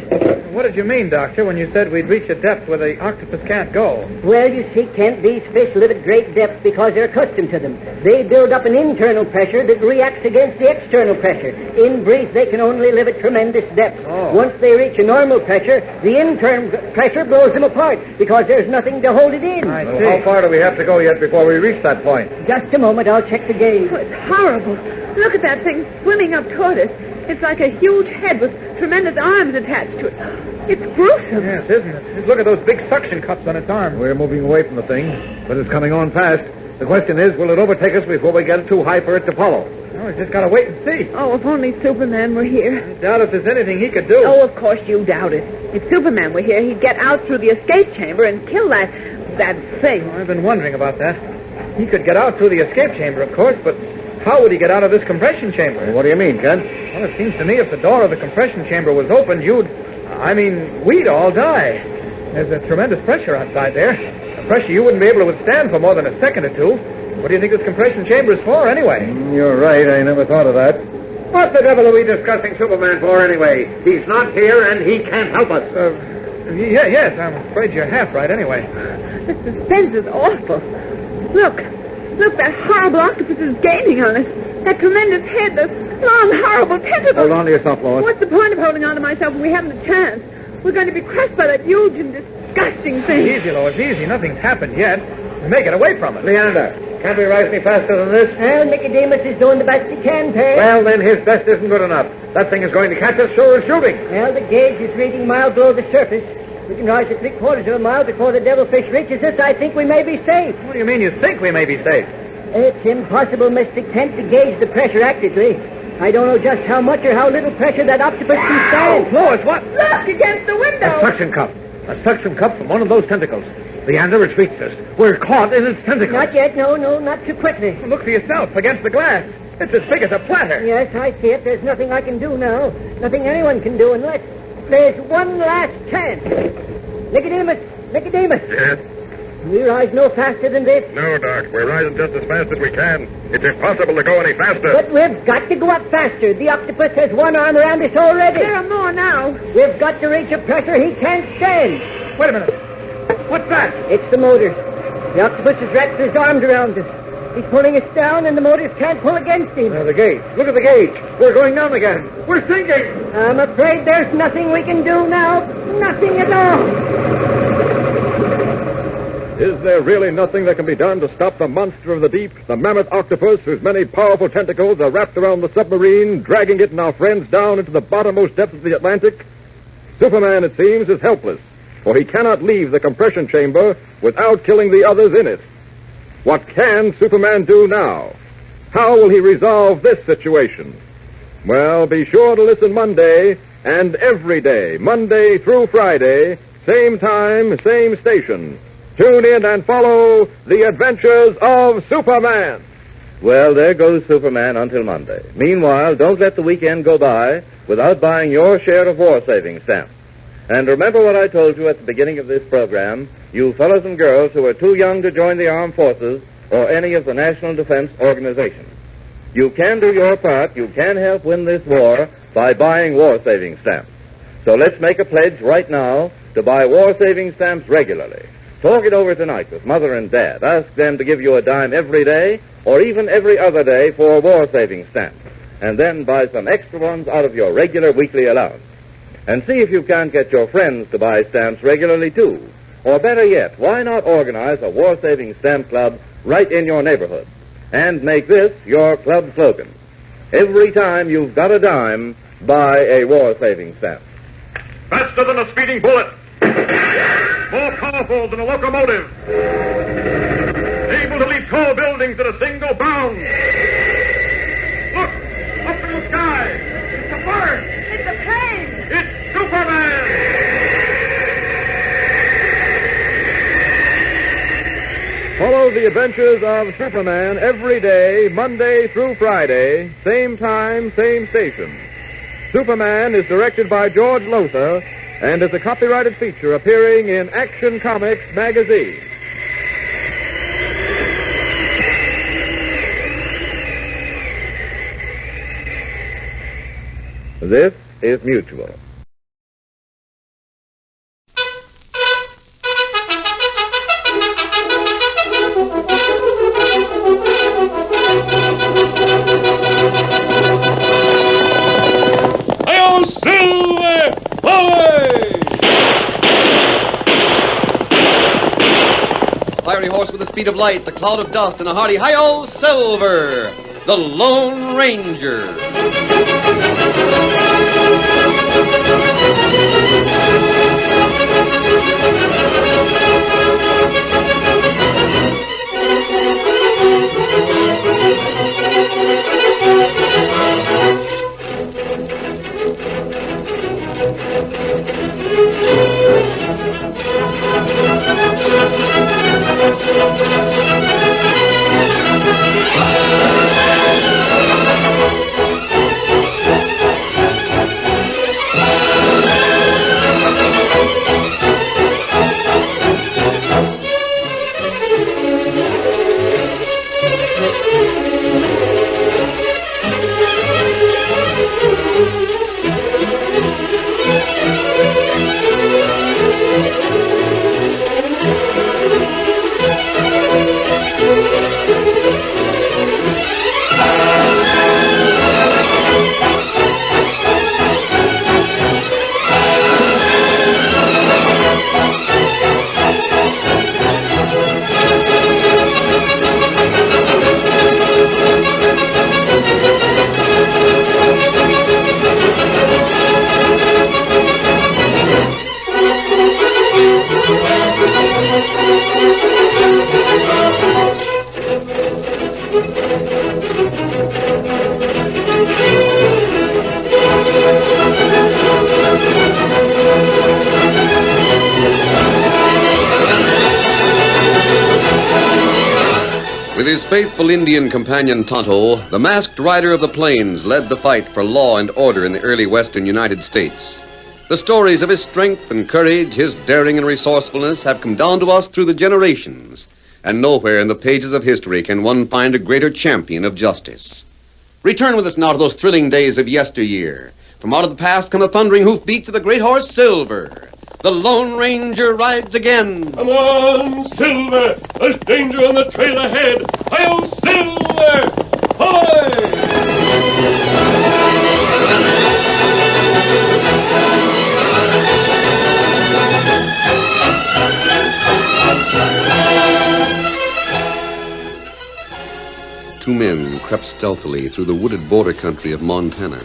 Speaker 16: What did you mean, Doctor, when you said we'd reach a depth where the octopus can't go?
Speaker 1: Well, you see, Kent, these fish live at great depths because they're accustomed to them. They build up an internal pressure that reacts against the external pressure. In brief, they can only live at tremendous depths.
Speaker 16: Oh.
Speaker 1: Once they reach a normal pressure, the internal pressure blows them apart because there's nothing to hold it in.
Speaker 16: I see.
Speaker 9: How far do we have to go yet before we reach that point?
Speaker 1: Just a moment, I'll check the gauge.
Speaker 6: Oh, it's horrible. Look at that thing swimming up toward us. It's like a huge head with tremendous arms attached to it. It's gruesome.
Speaker 16: Yes, isn't it? Look at those big suction cups on its arms.
Speaker 9: We're moving away from the thing, but it's coming on fast. The question is, will it overtake us before we get too high for it to follow?
Speaker 16: Oh, we just got to wait and see.
Speaker 6: Oh, if only Superman were here.
Speaker 16: I doubt if there's anything he could do.
Speaker 6: Oh, of course you doubt it. If Superman were here, he'd get out through the escape chamber and kill that thing.
Speaker 16: Oh, I've been wondering about that. He could get out through the escape chamber, of course, but how would he get out of this compression chamber?
Speaker 9: Well, what do you mean, Kent?
Speaker 16: Well, it seems to me if the door of the compression chamber was opened, we'd all die. There's a tremendous pressure outside there. A pressure you wouldn't be able to withstand for more than a second or two. What do you think this compression chamber is for, anyway?
Speaker 9: You're right. I never thought of that. What the devil are we discussing Superman for, anyway? He's not here, and he can't help us.
Speaker 16: Yes, I'm afraid you're half right, anyway.
Speaker 4: The suspense is awful. Look, that horrible octopus is gaining on us. That tremendous head, those long, horrible tentacles.
Speaker 9: Hold on to yourself, Lois.
Speaker 4: What's the point of holding on to myself when we haven't a chance? We're going to be crushed by that huge and disgusting thing.
Speaker 16: Easy, Lois, easy. Nothing's happened yet. Make it away from us.
Speaker 9: Leander, can't we rise any faster than this?
Speaker 1: Well, Nicodemus is doing the best he can, Perry.
Speaker 9: Well, then his best isn't good enough. That thing is going to catch us, so is shooting.
Speaker 1: Well, the gauge is reading miles below the surface. We can rise to 3/4 of a mile before the devilfish reaches us. I think we may be safe.
Speaker 16: What do you mean you think we may be safe?
Speaker 1: It's impossible, Mr. Kent, to gauge the pressure accurately. I don't know just how much or how little pressure that octopus can stand.
Speaker 16: Lois, what?
Speaker 4: Look, against the window.
Speaker 9: A suction cup. A suction cup from one of those tentacles. Leander, it's reached us. We're caught in its tentacles.
Speaker 1: Not yet. No, not too quickly.
Speaker 16: Look for yourself against the glass. It's as big as a platter.
Speaker 1: Yes, I see it. There's nothing I can do now. Nothing anyone can do unless there's one last chance. Nicodemus!
Speaker 3: Yes?
Speaker 1: We rise no faster than this.
Speaker 3: No, Doc. We're rising just as fast as we can. It's impossible to go any faster.
Speaker 1: But we've got to go up faster. The octopus has one arm around us already.
Speaker 4: There are more now.
Speaker 1: We've got to reach a pressure he can't stand.
Speaker 16: Wait a minute. What's that?
Speaker 1: It's the motor. The octopus has wrapped his arms around us. He's pulling us down, and the motors can't pull against him.
Speaker 9: The gauge. Look at the gauge. We're going down again. We're sinking.
Speaker 1: I'm afraid there's nothing we can do now. Nothing at all.
Speaker 13: Is there really nothing that can be done to stop the monster of the deep, the mammoth octopus whose many powerful tentacles are wrapped around the submarine, dragging it and our friends down into the bottommost depths of the Atlantic? Superman, it seems, is helpless, for he cannot leave the compression chamber without killing the others in it. What can Superman do now? How will he resolve this situation? Well, be sure to listen Monday and every day, Monday through Friday, same time, same station. Tune in and follow the adventures of Superman.
Speaker 22: Well, there goes Superman until Monday. Meanwhile, don't let the weekend go by without buying your share of war savings stamps. And remember what I told you at the beginning of this program, you fellows and girls who are too young to join the armed forces or any of the national defense organizations. You can do your part. You can help win this war by buying war savings stamps. So let's make a pledge right now to buy war savings stamps regularly. Talk it over tonight with Mother and Dad. Ask them to give you a dime every day or even every other day for war savings stamps. And then buy some extra ones out of your regular weekly allowance. And see if you can't get your friends to buy stamps regularly, too. Or better yet, why not organize a war savings stamp club right in your neighborhood? And make this your club slogan. Every time you've got a dime, buy a war savings stamp.
Speaker 3: Faster than a speeding bullet. More powerful than a locomotive. Able to leap tall buildings at a single bound. Look! Up in the sky! It's a bird!
Speaker 4: It's a plane!
Speaker 3: It's Superman!
Speaker 13: Follow the adventures of Superman every day, Monday through Friday, same time, same station. Superman is directed by George Lothar and is a copyrighted feature appearing in Action Comics magazine. This is Mutual.
Speaker 3: Hail, Silver! Away!
Speaker 20: Fiery horse with the speed of light, a cloud of dust, and a hearty hi-yo, Silver, the Lone Ranger. With his faithful Indian companion Tonto, the masked rider of the plains led the fight for law and order in the early western United States. The stories of his strength and courage, his daring and resourcefulness have come down to us through the generations. And nowhere in the pages of history can one find a greater champion of justice. Return with us now to those thrilling days of yesteryear. From out of the past come the thundering hoofbeats of the great horse Silver. The Lone Ranger rides again.
Speaker 12: Come on, Silver! There's danger on the trail ahead. Hi-yo, Silver!
Speaker 20: Two men crept stealthily through the wooded border country of Montana.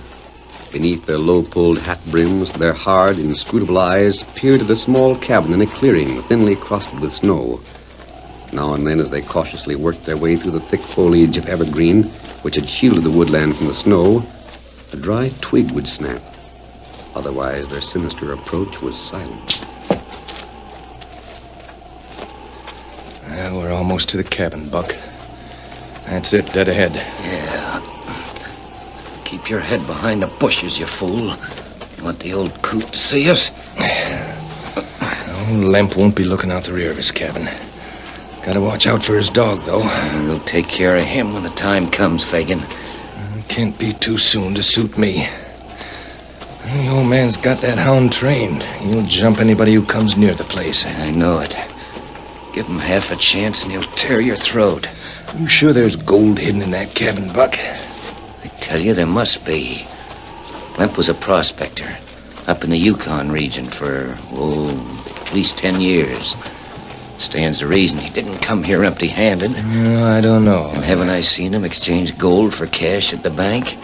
Speaker 20: Beneath their low-pulled hat brims, their hard, inscrutable eyes peered at a small cabin in a clearing thinly crusted with snow. Now and then, as they cautiously worked their way through the thick foliage of evergreen, which had shielded the woodland from the snow, a dry twig would snap. Otherwise, their sinister approach was silent.
Speaker 10: Well, we're almost to the cabin, Buck. That's it, dead ahead.
Speaker 19: Yeah. Keep your head behind the bushes, you fool. You want the old coot to see us?
Speaker 10: Old Lemp won't be looking out the rear of his cabin. Gotta watch out for his dog, though.
Speaker 19: We'll take care of him when the time comes, Fagin.
Speaker 10: Can't be too soon to suit me. The old man's got that hound trained. He'll jump anybody who comes near the place.
Speaker 19: I know it. Give him half a chance and he'll tear your throat.
Speaker 10: You sure there's gold hidden in that cabin, Buck?
Speaker 19: I tell you, there must be. Lemp was a prospector up in the Yukon region for, at least 10 years. Stands to reason he didn't come here empty-handed.
Speaker 10: I don't know.
Speaker 19: And haven't I seen him exchange gold for cash at the bank?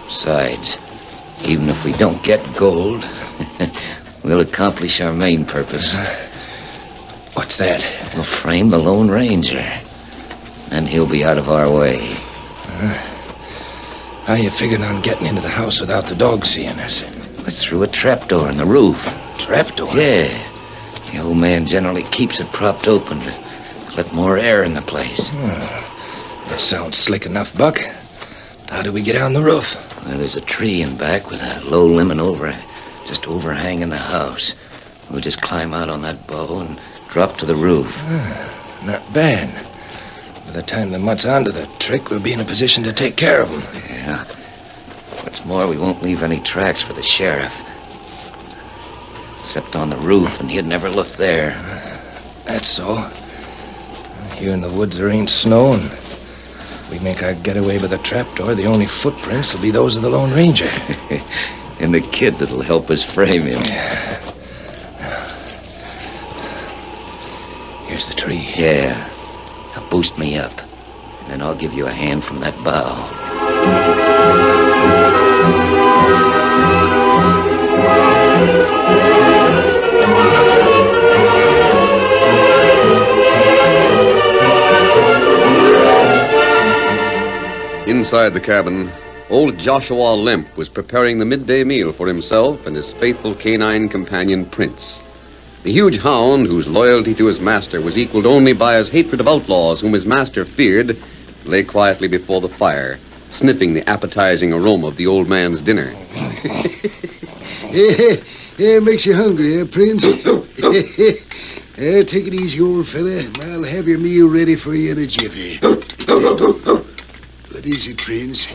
Speaker 19: Besides, even if we don't get gold, we'll accomplish our main purpose.
Speaker 10: What's that?
Speaker 19: We'll frame the Lone Ranger. And he'll be out of our way.
Speaker 10: How you figured on getting into the house without the dog seeing us?
Speaker 19: It's through a trapdoor in the roof.
Speaker 10: Trapdoor?
Speaker 19: Yeah. The old man generally keeps it propped open to let more air in the place.
Speaker 10: That sounds slick enough, Buck. How do we get on the roof?
Speaker 19: Well, there's a tree in back with a low limb just overhanging the house. We'll just climb out on that bough and drop to the roof.
Speaker 10: Not bad. By the time the mutt's onto the trick, we'll be in a position to take care of him.
Speaker 19: Yeah. What's more, we won't leave any tracks for the sheriff. Except on the roof, and he'd never look there.
Speaker 10: That's so. Here in the woods there ain't snow, and we make our getaway by the trapdoor. The only footprints will be those of the Lone Ranger.
Speaker 19: And the kid that'll help us frame him.
Speaker 10: Here's the tree.
Speaker 19: Yeah. Now boost me up, and then I'll give you a hand from that bough.
Speaker 20: Inside the cabin, old Joshua Lemp was preparing the midday meal for himself and his faithful canine companion, Prince. The huge hound, whose loyalty to his master was equaled only by his hatred of outlaws whom his master feared, lay quietly before the fire, sniffing the appetizing aroma of the old man's dinner.
Speaker 21: Yeah, makes you hungry, Prince? Take it easy, old fella. I'll have your meal ready for you in a jiffy. What is it, Prince?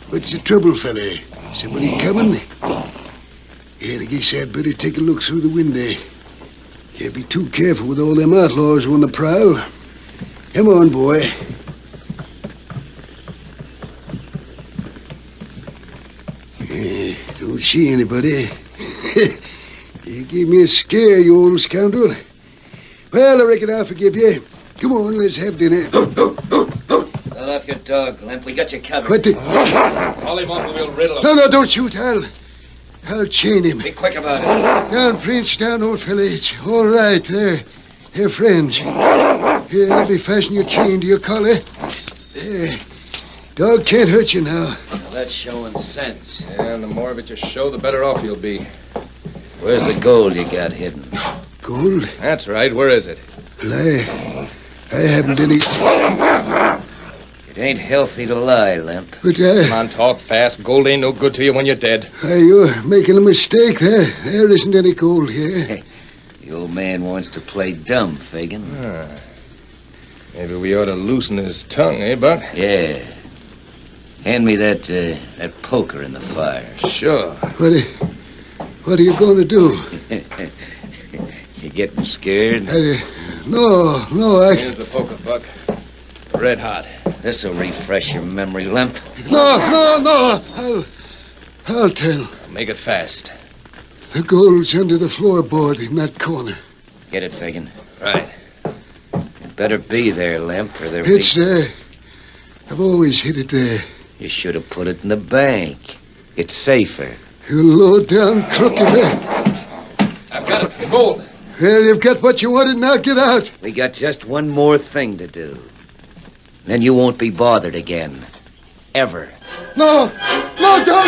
Speaker 21: What's the trouble, fella? Somebody coming? Yeah, I guess I'd better take a look through the window. Can't be too careful with all them outlaws on the prowl. Come on, boy. Don't see anybody. You gave me a scare, you old scoundrel. Well, I reckon I'll forgive you. Come on, let's have dinner.
Speaker 19: Let off your dog, Lemp. We got you covered.
Speaker 21: What the...
Speaker 10: Haul him off and we'll riddle him.
Speaker 21: No, don't shoot. I'll chain him.
Speaker 19: Be quick about it.
Speaker 21: Down, Prince, down, old fella. It's all right. They're friends. Here, let me fasten your chain to your collar. There. Dog can't hurt you now.
Speaker 19: Well, that's showing sense.
Speaker 10: Yeah, and the more of it you show, the better off you'll be.
Speaker 19: Where's the gold you got hidden?
Speaker 21: Gold?
Speaker 10: That's right. Where is it?
Speaker 21: Well, I haven't any...
Speaker 19: It ain't healthy to lie, Limp.
Speaker 21: But
Speaker 10: Come on, talk fast. Gold ain't no good to you when you're dead.
Speaker 21: You're making a mistake. There isn't any gold here.
Speaker 19: The old man wants to play dumb, Fagin.
Speaker 10: Maybe we ought to loosen his tongue, eh, Buck?
Speaker 19: Yeah. Hand me that poker in the fire.
Speaker 10: Sure.
Speaker 21: What are you going to do?
Speaker 19: You getting scared?
Speaker 21: No,
Speaker 10: Here's the poker, Buck. Red hot.
Speaker 19: This'll refresh your memory, Limp.
Speaker 21: No. I'll tell.
Speaker 10: Make it fast.
Speaker 21: The gold's under the floorboard in that corner.
Speaker 19: Get it, Fagin.
Speaker 10: Right.
Speaker 19: It better be there, Limp, or there'll
Speaker 21: It's there. I've always hid it there.
Speaker 19: You should have put it in the bank. It's safer.
Speaker 21: You low-down crook.
Speaker 10: I've got it. Gold.
Speaker 21: Well, you've got what you wanted. Now get out.
Speaker 19: We got just one more thing to do. Then you won't be bothered again. Ever.
Speaker 21: No, don't.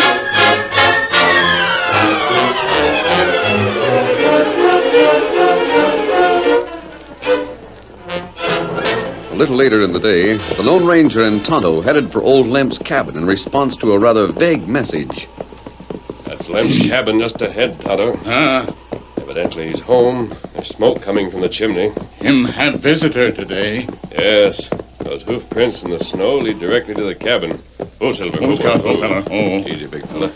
Speaker 20: A little later in the day, the Lone Ranger and Tonto headed for Old Limp's cabin in response to a rather vague message.
Speaker 12: That's Limp's cabin just ahead, Tonto. Evidently he's home. There's smoke coming from the chimney.
Speaker 11: Him had visitor today.
Speaker 12: Yes. Those hoof prints in the snow lead directly to the cabin. Oh, Silver.
Speaker 11: Oh, Scout, old fella. Oh.
Speaker 12: Easy, big fella.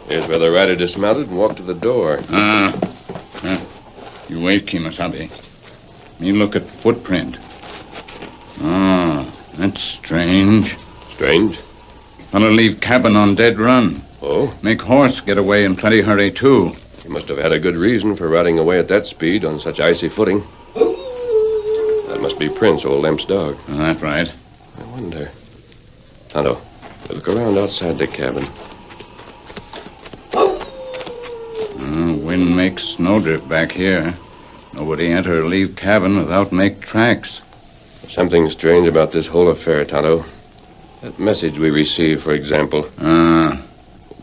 Speaker 12: Here's where the rider dismounted and walked to the door.
Speaker 11: You wait, Kimasabi. Me look at footprint. That's strange.
Speaker 12: Strange?
Speaker 11: Fella leave cabin on dead run.
Speaker 12: Oh?
Speaker 11: Make horse get away in plenty hurry, too.
Speaker 12: He must have had a good reason for riding away at that speed on such icy footing. That must be Prince, old Limp's dog.
Speaker 11: That's right.
Speaker 12: I wonder. Tonto, look around outside the cabin.
Speaker 11: Wind makes snowdrift back here. Nobody enter or leave cabin without make tracks.
Speaker 12: There's something strange about this whole affair, Tonto. That message we received, for example. It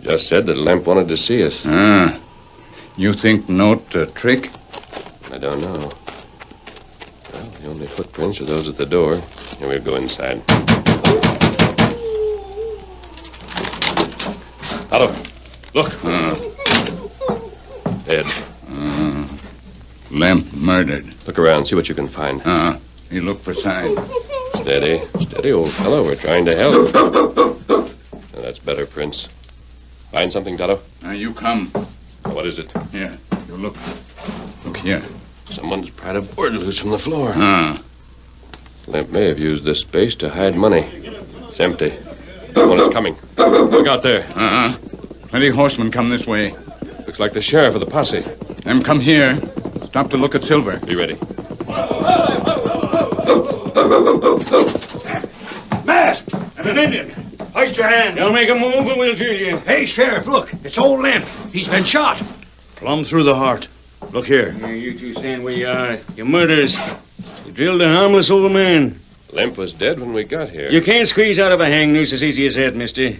Speaker 12: just said that Limp wanted to see us.
Speaker 11: You think note a trick?
Speaker 12: I don't know. Well, the only footprints are those at the door. Here, we'll go inside. Tonto, look. Dead.
Speaker 11: Limp murdered.
Speaker 12: Look around, see what you can find.
Speaker 11: You look for sign.
Speaker 12: Steady. Steady, old fellow. We're trying to help. Now, that's better, Prince. Find something, Tonto?
Speaker 11: You come.
Speaker 12: What is it?
Speaker 11: Here, you look. Look here.
Speaker 12: Someone's pried a board loose from the floor. Limp may have used this space to hide money. It's empty. Someone is coming. Look out there.
Speaker 11: Plenty horsemen come this way.
Speaker 12: Looks like the sheriff of the posse.
Speaker 11: Them come here. Stop to look at Silver.
Speaker 12: Be ready.
Speaker 14: Masked and an Indian. Hoist your hand.
Speaker 11: Don't make a move or we'll kill you.
Speaker 14: Hey, Sheriff, look. It's old Limp. He's been shot. Plumb through the heart. Look here.
Speaker 11: You two stand where you are. You're murderers. You drilled a harmless old man.
Speaker 12: Limp was dead when we got here.
Speaker 11: You can't squeeze out of a hang noose as easy as that, mister.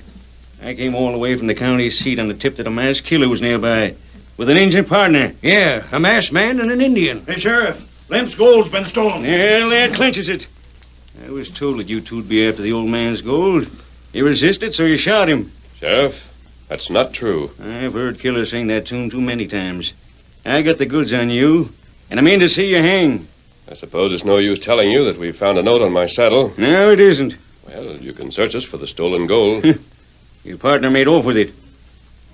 Speaker 11: I came all the way from the county seat on the tip that a masked killer was nearby. With an Indian partner.
Speaker 14: Yeah, a masked man and an Indian. Hey, Sheriff, Limp's gold's been stolen.
Speaker 11: Well, that clinches it. I was told that you two'd be after the old man's gold. You resisted, so you shot him.
Speaker 12: Sheriff, that's not true.
Speaker 11: I've heard killers sing that tune too many times. I got the goods on you, and I mean to see you hang.
Speaker 12: I suppose it's no use telling you that we found a note on my saddle.
Speaker 11: No, it isn't.
Speaker 12: Well, you can search us for the stolen gold.
Speaker 11: Your partner made off with it.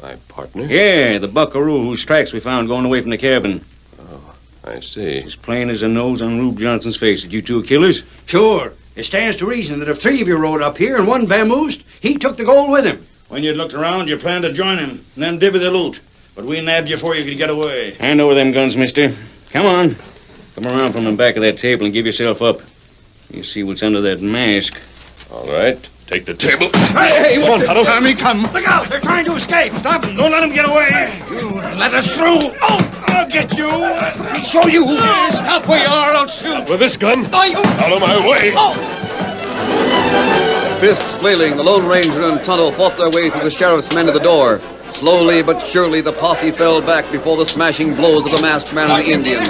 Speaker 12: My partner?
Speaker 11: Yeah, the buckaroo whose tracks we found going away from the cabin.
Speaker 12: Oh, I see.
Speaker 11: As plain as a nose on Rube Johnson's face. That you two are killers?
Speaker 14: Sure. It stands to reason that if three of you rode up here and one vamoosed, he took the gold with him. When you'd looked around, you planned to join him and then divvy the loot. But we nabbed you before you could get away.
Speaker 11: Hand over them guns, mister. Come on. Come around from the back of that table and give yourself up. You see what's under that mask.
Speaker 12: All right. Take the table.
Speaker 14: Hey,
Speaker 12: come on, Tonto.
Speaker 11: Tommy, come.
Speaker 14: Look out! They're trying to escape. Stop them. Don't let them get away. You let us through. Oh, I'll get you. Let me show you.
Speaker 11: Stop where you are. I'll shoot.
Speaker 12: With this gun?
Speaker 11: No, you...
Speaker 12: Out of my way.
Speaker 20: Fists flailing, the Lone Ranger and Tonto fought their way through the sheriff's men to the door. Slowly but surely, the posse fell back before the smashing blows of the masked man and the Indian.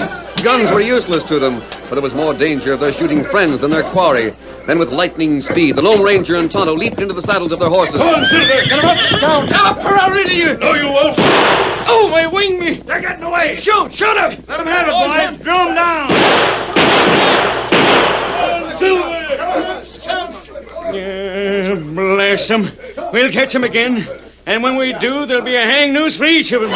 Speaker 20: Guns were useless to them, for there was more danger of their shooting friends than their quarry. Then, with lightning speed, the Lone Ranger and Tonto leaped into the saddles of their horses.
Speaker 11: Come on, Silver! Get him up! Down! Up, or I'll rid of you! No, you won't! Oh, my wing me!
Speaker 14: They're getting away! Shoot! Shoot him! Let them have it, boys!
Speaker 11: Draw him down! Silver! Bless them. We'll catch him again. And when we do, there'll be a hang noose for each of them.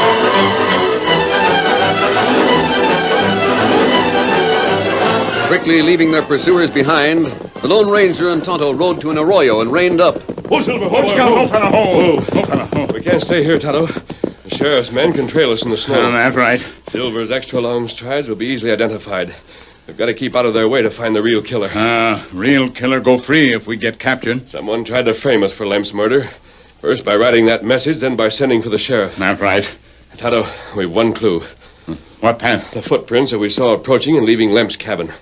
Speaker 20: Quickly leaving their pursuers behind, the Lone Ranger and Tonto rode to an arroyo and reined up.
Speaker 3: Oh, Silver,
Speaker 14: Let's go, fella,
Speaker 3: Oh, we can't stay here, Tonto. The sheriff's men can trail us in the snow.
Speaker 14: That's right.
Speaker 3: Silver's extra long strides will be easily identified. We've got to keep out of their way to find the real killer.
Speaker 14: Real killer go free if we get captured.
Speaker 3: Someone tried to frame us for Lemp's murder. First by writing that message, then by sending for the sheriff.
Speaker 14: That's right.
Speaker 3: Tonto, we've one clue.
Speaker 14: What, Pat?
Speaker 3: The footprints that we saw approaching and leaving Lemp's cabin.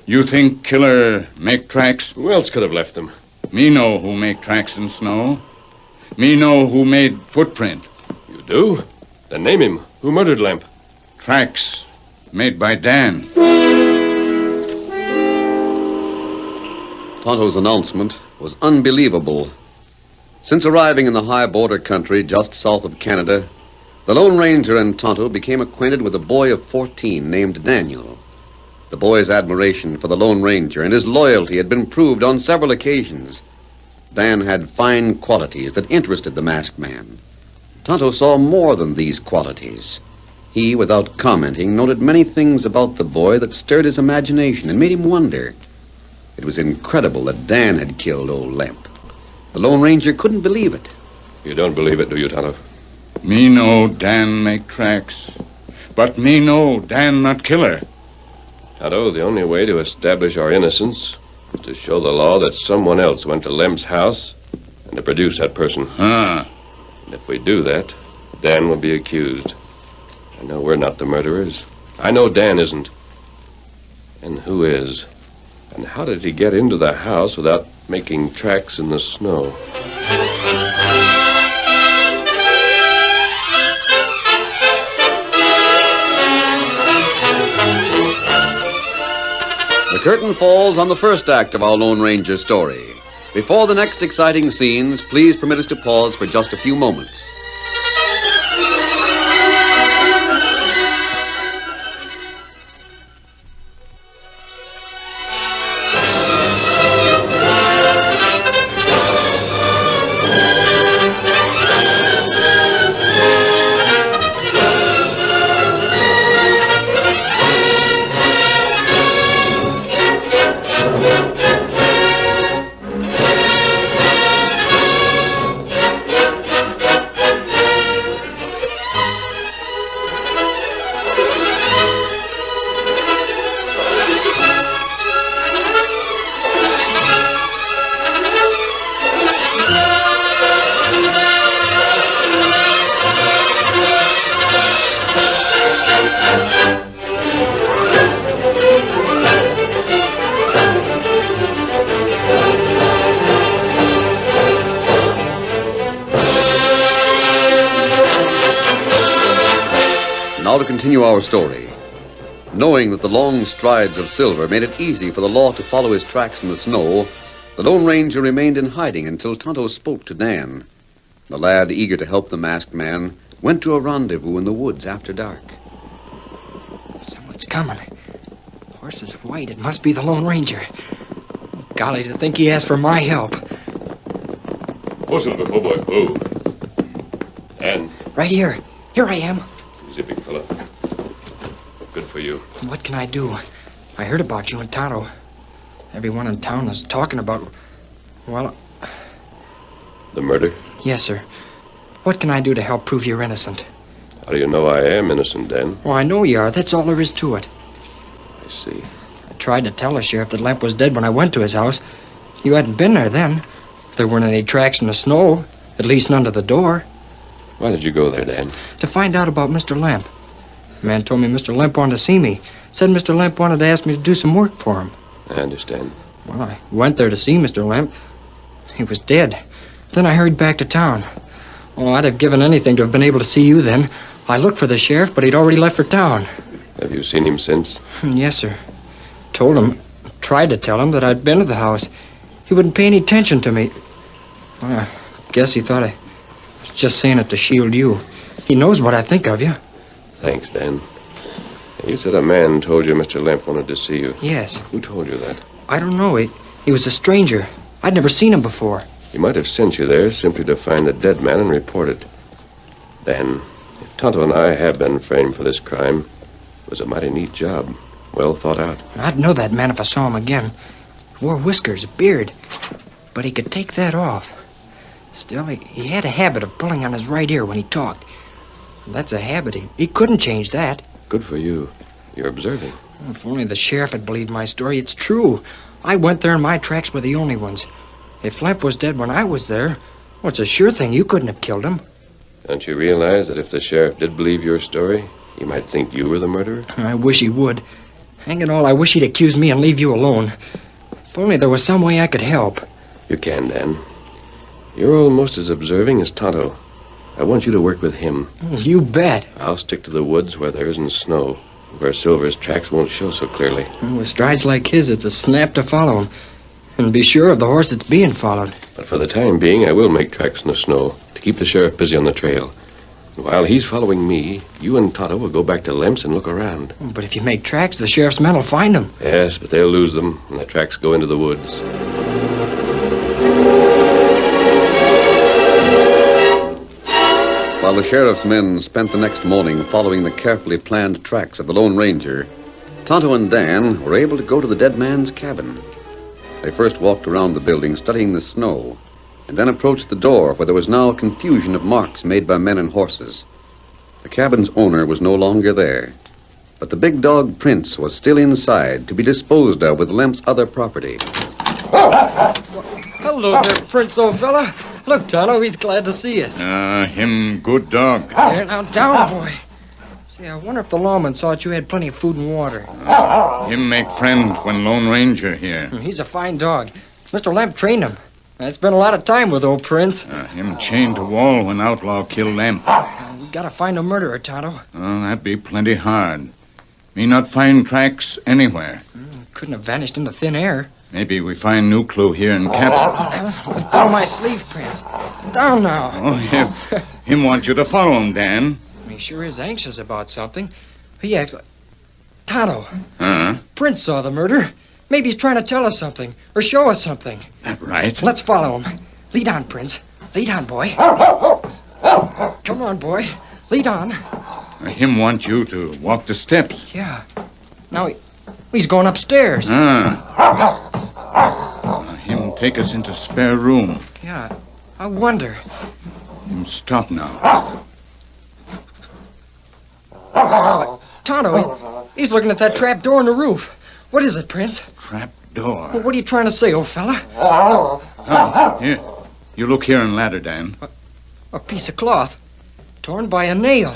Speaker 14: You think killer make tracks?
Speaker 3: Who else could have left them?
Speaker 14: Me know who make tracks in snow. Me know who made footprint.
Speaker 3: You do? Then name him. Who murdered Lemp?
Speaker 14: Tracks made by Dan.
Speaker 20: Tonto's announcement was unbelievable. Since arriving in the high border country just south of Canada, the Lone Ranger and Tonto became acquainted with a boy of 14 named Daniel. The boy's admiration for the Lone Ranger and his loyalty had been proved on several occasions. Dan had fine qualities that interested the masked man. Tonto saw more than these qualities. He, without commenting, noted many things about the boy that stirred his imagination and made him wonder. It was incredible that Dan had killed old Lemp. The Lone Ranger couldn't believe it.
Speaker 3: You don't believe it, do you, Tonto?
Speaker 14: Me know Dan make tracks. But me know Dan not killer.
Speaker 3: Tonto, the only way to establish our innocence is to show the law that someone else went to Lemp's house and to produce that person. And if we do that, Dan will be accused. I know we're not the murderers. I know Dan isn't. And who is? And how did he get into the house without making tracks in the snow?
Speaker 20: The curtain falls on the first act of our Lone Ranger story. Before the next exciting scenes, please permit us to pause for just a few moments. Now to continue our story. Knowing that the long strides of Silver made it easy for the law to follow his tracks in the snow, the Lone Ranger remained in hiding until Tonto spoke to Dan. The lad, eager to help the masked man, went to a rendezvous in the woods after dark.
Speaker 15: Someone's coming. Horse is white. It must be the Lone Ranger. Golly, to think he asked for my help.
Speaker 3: Oh, Silver, oh boy, oh. Dan.
Speaker 15: Right here. Here I am.
Speaker 3: Easy, big fella. Good for you.
Speaker 15: What can I do? I heard about you and Tonto. Everyone in town is talking about... Well...
Speaker 3: The murder?
Speaker 15: Yes, sir. What can I do to help prove you're innocent?
Speaker 3: How do you know I am innocent, Dan?
Speaker 15: Well, I know you are. That's all there is to it.
Speaker 3: I see.
Speaker 15: I tried to tell the sheriff that Lemp was dead when I went to his house. You hadn't been there then. There weren't any tracks in the snow. At least none to the door.
Speaker 3: Why did you go there, Dan?
Speaker 15: To find out about Mr. Lemp. The man told me Mr. Lemp wanted to see me. Said Mr. Lemp wanted to ask me to do some work for him.
Speaker 3: I understand.
Speaker 15: Well, I went there to see Mr. Lemp. He was dead. Then I hurried back to town. Oh, I'd have given anything to have been able to see you then. I looked for the sheriff, but he'd already left for town.
Speaker 17: Have you seen him since?
Speaker 15: Yes, sir. Tried to tell him that I'd been to the house. He wouldn't pay any attention to me. Well, I guess he thought I was just saying it to shield you. He knows what I think of you.
Speaker 17: Thanks, Dan. You said a man told you Mr. Lemp wanted to see you.
Speaker 15: Yes.
Speaker 17: Who told you that?
Speaker 15: I don't know. He was a stranger. I'd never seen him before.
Speaker 17: He might have sent you there simply to find the dead man and report it. Dan, if Tonto and I have been framed for this crime, it was a mighty neat job. Well thought out.
Speaker 15: I'd know that man if I saw him again. He wore whiskers, a beard. But he could take that off. Still, he had a habit of pulling on his right ear when he talked. That's a habit. He couldn't change that.
Speaker 17: Good for you. You're observing.
Speaker 15: If only the sheriff had believed my story. It's true. I went there and my tracks were the only ones. If Lemp was dead when I was there, well, it's a sure thing you couldn't have killed him.
Speaker 17: Don't you realize that if the sheriff did believe your story, he might think you were the murderer?
Speaker 15: I wish he would. Hang it all, I wish he'd accuse me and leave you alone. If only there was some way I could help.
Speaker 17: You can, Dan. You're almost as observing as Tonto. I want you to work with him.
Speaker 15: You bet.
Speaker 17: I'll stick to the woods where there isn't snow, where Silver's tracks won't show so clearly.
Speaker 15: With strides like his, it's a snap to follow him. And be sure of the horse that's being followed.
Speaker 17: But for the time being, I will make tracks in the snow to keep the sheriff busy on the trail. While he's following me, you and Tonto will go back to Lemp's and look around.
Speaker 15: But if you make tracks, the sheriff's men will find them.
Speaker 17: Yes, but they'll lose them when the tracks go into the woods.
Speaker 20: While the sheriff's men spent the next morning following the carefully planned tracks of the Lone Ranger, Tonto and Dan were able to go to the dead man's cabin. They first walked around the building studying the snow, and then approached the door where there was now a confusion of marks made by men and horses. The cabin's owner was no longer there, but the big dog Prince was still inside to be disposed of with Lemp's other property.
Speaker 15: Hello there, Prince, old fella. Look, Tonto, he's glad to see us.
Speaker 18: Him good dog.
Speaker 15: There, now, down, boy. Say, I wonder if the lawman thought you had plenty of food and water.
Speaker 18: Him make friend when Lone Ranger here.
Speaker 15: He's a fine dog. Mr. Lemp trained him. I spent a lot of time with old Prince.
Speaker 18: Him chained to wall when outlaw killed Lemp.
Speaker 15: We gotta find a murderer, Tonto.
Speaker 18: That'd be plenty hard. Me not find tracks anywhere.
Speaker 15: Couldn't have vanished into thin air.
Speaker 18: Maybe we find new clue here in cabin.
Speaker 15: Down my sleeve, Prince. Down now.
Speaker 18: Him want you to follow him, Dan.
Speaker 15: He sure is anxious about something. He acts like... Tonto. Prince saw the murder. Maybe he's trying to tell us something, or show us something.
Speaker 18: That right.
Speaker 15: Let's follow him. Lead on, Prince. Lead on, boy. Come on, boy. Lead on.
Speaker 18: Him want you to walk the steps.
Speaker 15: Yeah. Now he's going upstairs.
Speaker 18: Him take us into spare room.
Speaker 15: Yeah. I wonder.
Speaker 18: Him stop now.
Speaker 15: Tonto, he's looking at that trap door in the roof. What is it, Prince?
Speaker 18: Trap door.
Speaker 15: Well, what are you trying to say, old fella?
Speaker 18: Here. You look here and ladder, Dan.
Speaker 15: A piece of cloth. Torn by a nail.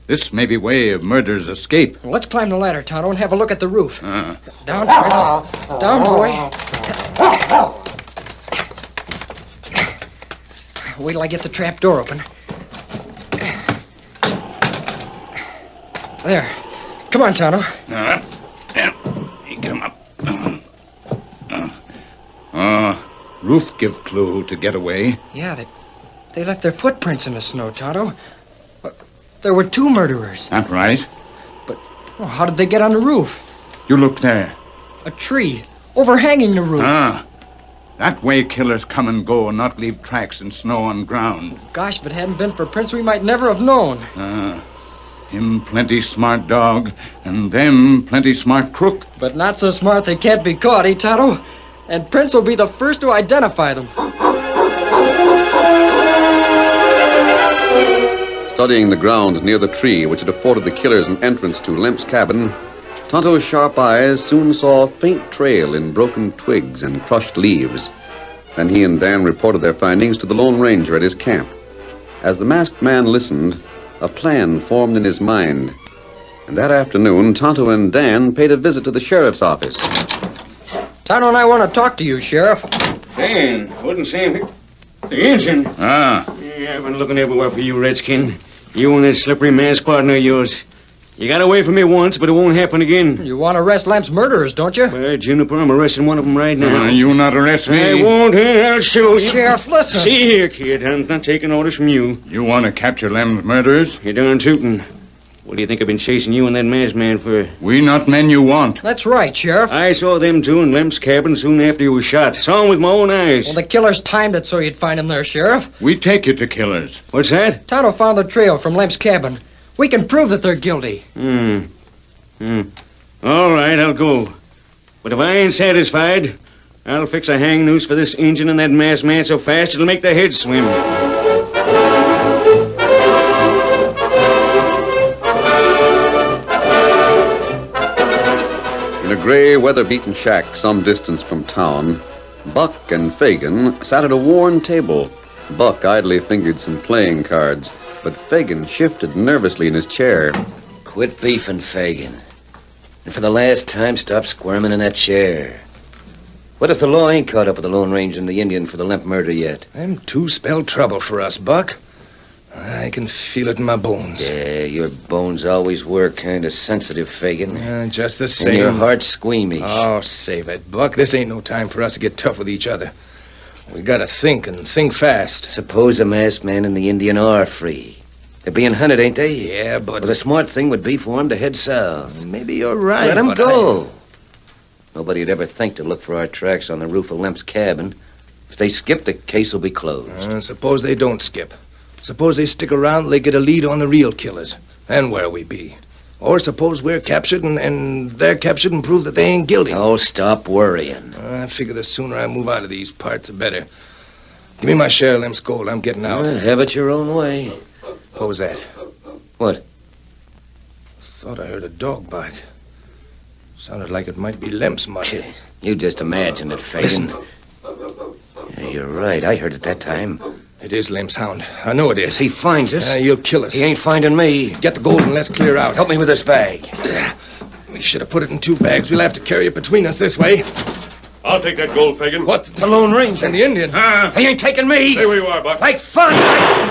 Speaker 18: This may be way of murderer's escape.
Speaker 15: Well, let's climb the ladder, Tonto, and have a look at the roof. Down, Prince. Down, boy. Wait till I get the trap door open. There. Come on, Tonto.
Speaker 18: He come up. Roof give clue to get away.
Speaker 15: Yeah, they left their footprints in the snow, Tonto. There were two murderers.
Speaker 18: That right.
Speaker 15: But how did they get on the roof?
Speaker 18: You look there.
Speaker 15: A tree overhanging the roof.
Speaker 18: That way killers come and go and not leave tracks in snow on ground.
Speaker 15: Gosh, if it hadn't been for Prince, we might never have known.
Speaker 18: Him plenty smart dog, and them plenty smart crook.
Speaker 15: But not so smart they can't be caught, eh, Tonto? And Prince will be the first to identify them.
Speaker 20: Studying the ground near the tree which had afforded the killers an entrance to Lemp's cabin, Tonto's sharp eyes soon saw a faint trail in broken twigs and crushed leaves. Then he and Dan reported their findings to the Lone Ranger at his camp. As the masked man listened, a plan formed in his mind. And that afternoon, Tonto and Dan paid a visit to the sheriff's office.
Speaker 15: Tonto and I want to talk to you, Sheriff.
Speaker 11: Dan, wouldn't say the engine. Yeah, I've been looking everywhere for you, Redskin. You and that slippery masked partner of yours. You got away from me once, but it won't happen again.
Speaker 15: You want to arrest Lemp's murderers, don't you?
Speaker 11: Well, Juniper, I'm arresting one of them right now.
Speaker 18: You not arrest me?
Speaker 11: I won't, I'll show you.
Speaker 15: Sheriff, listen.
Speaker 11: See here, kid, I'm not taking orders from you.
Speaker 18: You want to capture Lem's murderers?
Speaker 11: You're darn tootin'. What do you think I've been chasing you and that masked man for?
Speaker 18: We not men you want.
Speaker 15: That's right, Sheriff.
Speaker 11: I saw them two in Lemp's cabin soon after you was shot. Saw them with my own eyes.
Speaker 15: Well, the killers timed it so you'd find him there, Sheriff.
Speaker 18: We take you to killers.
Speaker 11: What's that?
Speaker 15: Tonto found the trail from Lemp's cabin. We can prove that they're guilty.
Speaker 11: All right, I'll go. But if I ain't satisfied, I'll fix a hang noose for this Injun and that masked man so fast it'll make their heads swim.
Speaker 20: In a gray, weather-beaten shack some distance from town, Buck and Fagin sat at a worn table. Buck idly fingered some playing cards, but Fagin shifted nervously in his chair.
Speaker 19: Quit beefing, Fagin. And for the last time, stop squirming in that chair. What if the law ain't caught up with the Lone Ranger and the Indian for the Lemp murder yet?
Speaker 10: Them two spell trouble for us, Buck. I can feel it in my bones.
Speaker 19: Yeah, your bones always were kind of sensitive, Fagin.
Speaker 10: Just the same.
Speaker 19: And your heart's squeamish.
Speaker 10: Oh, save it, Buck. This ain't no time for us to get tough with each other. We gotta think, and think fast.
Speaker 19: Suppose the masked man and the Indian are free. They're being hunted, ain't they?
Speaker 10: Yeah, but...
Speaker 19: Well, the smart thing would be for them to head south.
Speaker 10: Maybe you're right,
Speaker 19: Let them
Speaker 10: but
Speaker 19: go. Nobody'd ever think to look for our tracks on the roof of Lemp's cabin. If they skip, the case will be closed.
Speaker 10: Suppose they don't skip. Suppose they stick around, they get a lead on the real killers. And where we be. Or suppose we're captured and they're captured and prove that they ain't guilty.
Speaker 19: Oh, stop worrying.
Speaker 10: I figure the sooner I move out of these parts, the better. Give me my share of Lem's gold. I'm getting out.
Speaker 19: Have it your own way.
Speaker 10: What was that?
Speaker 19: What?
Speaker 10: Thought I heard a dog bark. Sounded like it might be Lemp's mutt.
Speaker 19: You just imagined it, Fagin. Yeah, you're right. I heard it that time.
Speaker 10: It is Lemp's hound. I know it is.
Speaker 19: If he finds us...
Speaker 10: he'll kill us.
Speaker 19: He ain't finding me.
Speaker 10: Get the gold and let's clear out.
Speaker 19: Help me with this bag.
Speaker 10: We should have put it in 2 bags. We'll have to carry it between us this way.
Speaker 3: I'll take that gold, Fagin.
Speaker 10: What?
Speaker 19: The Lone Ranger.
Speaker 10: And the Indian.
Speaker 19: He ain't taking me.
Speaker 3: Stay where you are, Buck.
Speaker 19: Like fun.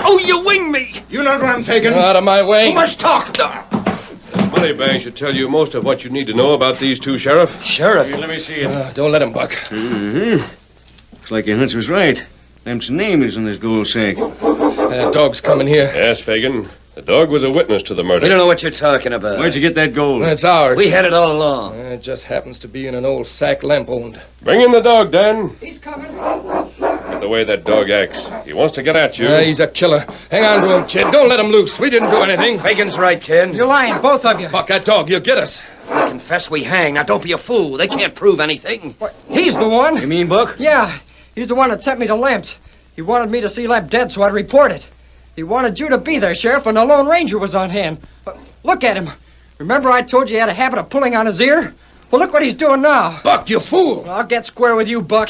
Speaker 19: Oh, you wing me.
Speaker 18: You not run, Fagin.
Speaker 10: Out of my way.
Speaker 19: Too much talk.
Speaker 3: The money bag should tell you most of what you need to know about these two, Sheriff.
Speaker 19: Sheriff?
Speaker 11: Here, let me see it.
Speaker 10: Don't let him, Buck.
Speaker 11: Looks like your hunch was right. Lemp's name is in this gold sack.
Speaker 10: That dog's coming here.
Speaker 3: Yes, Fagin. The dog was a witness to the murder.
Speaker 19: We don't know what you're talking about.
Speaker 11: Where'd you get that gold?
Speaker 10: It's ours.
Speaker 19: We had it all along.
Speaker 10: It just happens to be in an old sack Lemp owned.
Speaker 3: Bring in the dog, Dan.
Speaker 15: He's coming.
Speaker 3: The way that dog acts. He wants to get at you.
Speaker 10: He's a killer. Hang on to him, kid. Don't let him loose. We didn't do anything.
Speaker 19: Fagin's right, kid.
Speaker 15: You're lying, both of you.
Speaker 10: Buck, that dog, he'll get us.
Speaker 19: We confess we hang. Now, don't be a fool. They can't prove anything.
Speaker 15: What? He's the one.
Speaker 11: You mean Buck?
Speaker 15: Yeah, he's the one that sent me to Lemp's. He wanted me to see Lemp dead, so I'd report it. He wanted you to be there, Sheriff, when the Lone Ranger was on hand. Look at him. Remember I told you he had a habit of pulling on his ear? Well, look what he's doing now.
Speaker 10: Buck, you fool.
Speaker 15: Well, I'll get square with you, Buck.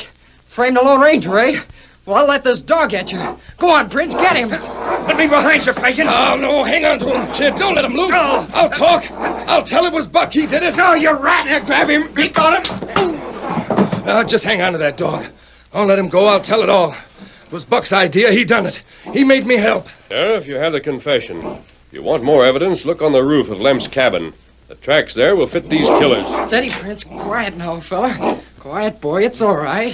Speaker 15: Frame the Lone Ranger, eh? Well, I'll let this dog at you. Go on, Prince, get him.
Speaker 19: Let me behind you, Fagin.
Speaker 10: Oh, no, hang on to him, kid. Don't let him loose.
Speaker 19: No.
Speaker 10: I'll talk. I'll tell it was Buck. He did it.
Speaker 19: No, you rat. Grab him. You got him.
Speaker 10: Just hang on to that dog. Don't let him go. I'll tell it all. It was Buck's idea. He done it. He made me help.
Speaker 3: Sheriff, you have the confession. If you want more evidence, look on the roof of Lemp's cabin. The tracks there will fit these killers.
Speaker 15: Steady, Prince. Quiet now, fella. Quiet, boy. It's all right.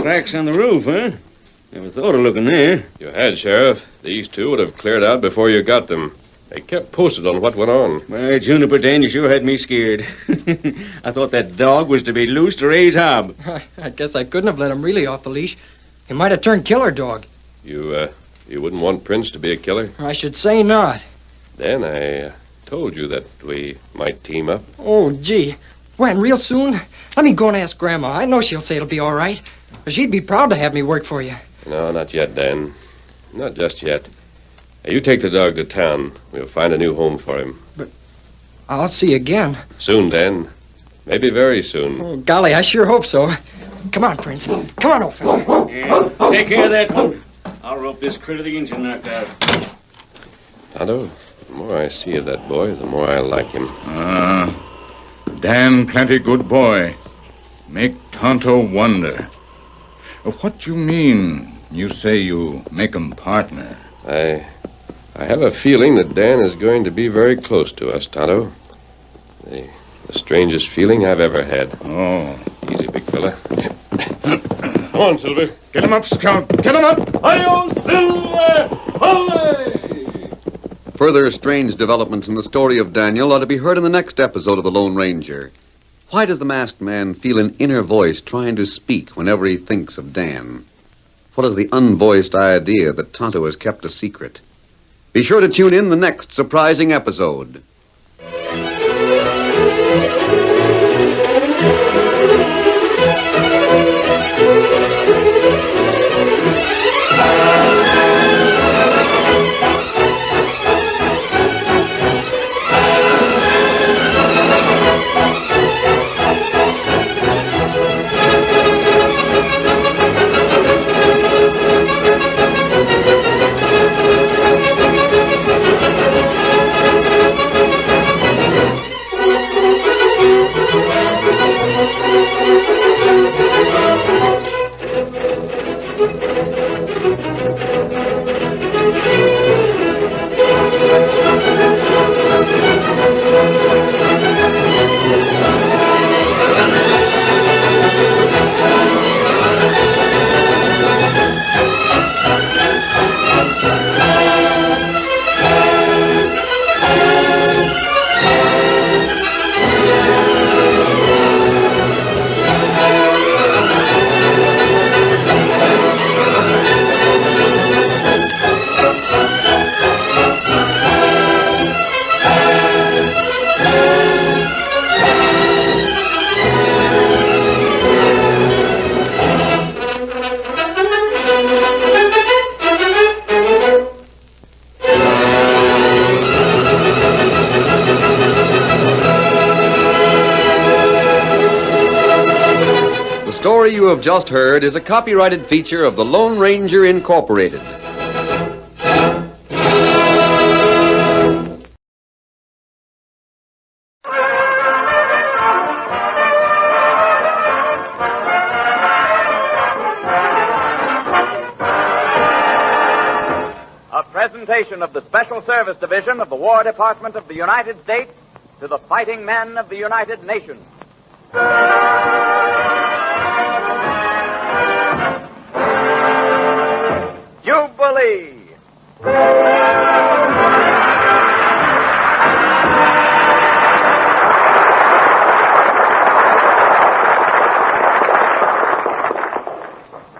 Speaker 11: Tracks on the roof, huh? Never thought of looking there.
Speaker 3: You had, Sheriff. These two would have cleared out before you got them. They kept posted on what went on.
Speaker 11: Why, Juniper Dan, you sure had me scared. I thought that dog was to be loose to raise hob.
Speaker 15: I guess I couldn't have let him really off the leash. He might have turned killer dog.
Speaker 3: You wouldn't want Prince to be a killer?
Speaker 15: I should say not.
Speaker 3: Then I told you that we might team up.
Speaker 15: Oh, gee. When, real soon? Let me go and ask Grandma. I know she'll say it'll be all right. She'd be proud to have me work for you.
Speaker 3: No, not yet, Dan. Not just yet. You take the dog to town. We'll find a new home for him.
Speaker 15: But I'll see you again.
Speaker 3: Soon, Dan. Maybe very soon.
Speaker 15: Oh, golly, I sure hope so. Come on, Prince. Come on, old fella.
Speaker 11: Yeah, take care of that one. I'll rope this critter the engine knocked out.
Speaker 3: Tonto, the more I see of that boy, the more I like him.
Speaker 18: Dan plenty good boy. Make Tonto wonder. What you mean, You say you make 'em partner.
Speaker 17: I have a feeling that Dan is going to be very close to us, Tonto. The strangest feeling I've ever had.
Speaker 18: Oh.
Speaker 17: Easy, big fella.
Speaker 3: Come on, Silver.
Speaker 18: Get him up, Scout. Get him up!
Speaker 3: Hi-yo, Silver! Hooray!
Speaker 20: Further strange developments in the story of Daniel are to be heard in the next episode of The Lone Ranger. Why does the masked man feel an inner voice trying to speak whenever he thinks of Dan? What is the unvoiced idea that Tonto has kept a secret? Be sure to tune in the next surprising episode. The story you have just heard is a copyrighted feature of the Lone Ranger Incorporated.
Speaker 2: A presentation of the Special Service Division of the War Department of the United States to the fighting men of the United Nations. Jubilee.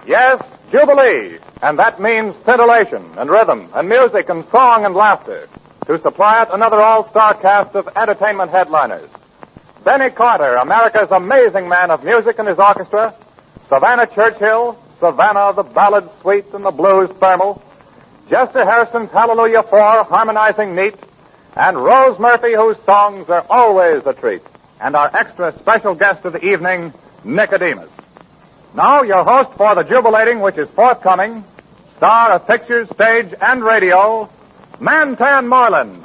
Speaker 3: Yes, Jubilee. And that means scintillation and rhythm and music and song and laughter. To supply it, another all-star cast of entertainment headliners. Benny Carter, America's amazing man of music and his orchestra. Savannah Churchill, Savannah, the ballad sweet and the blues thermal. Jester Harrison's Hallelujah 4, harmonizing neat. And Rose Murphy, whose songs are always a treat. And our extra special guest of the evening, Nicodemus. Now, your host for the Jubilating, which is forthcoming, star of pictures, stage, and radio, Mantan Moreland.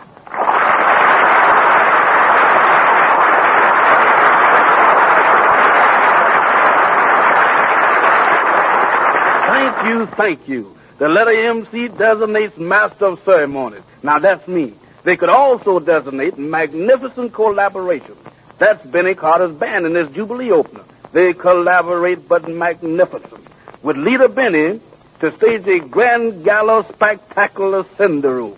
Speaker 5: Thank you. The letter MC designates master of ceremonies. Now, that's me. They could also designate magnificent collaboration. That's Benny Carter's band in this Jubilee opener. They collaborate but magnificent. With leader Benny to stage a grand gala spectacular cinderoo.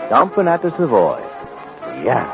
Speaker 2: Jumping at the Savoy. Yeah.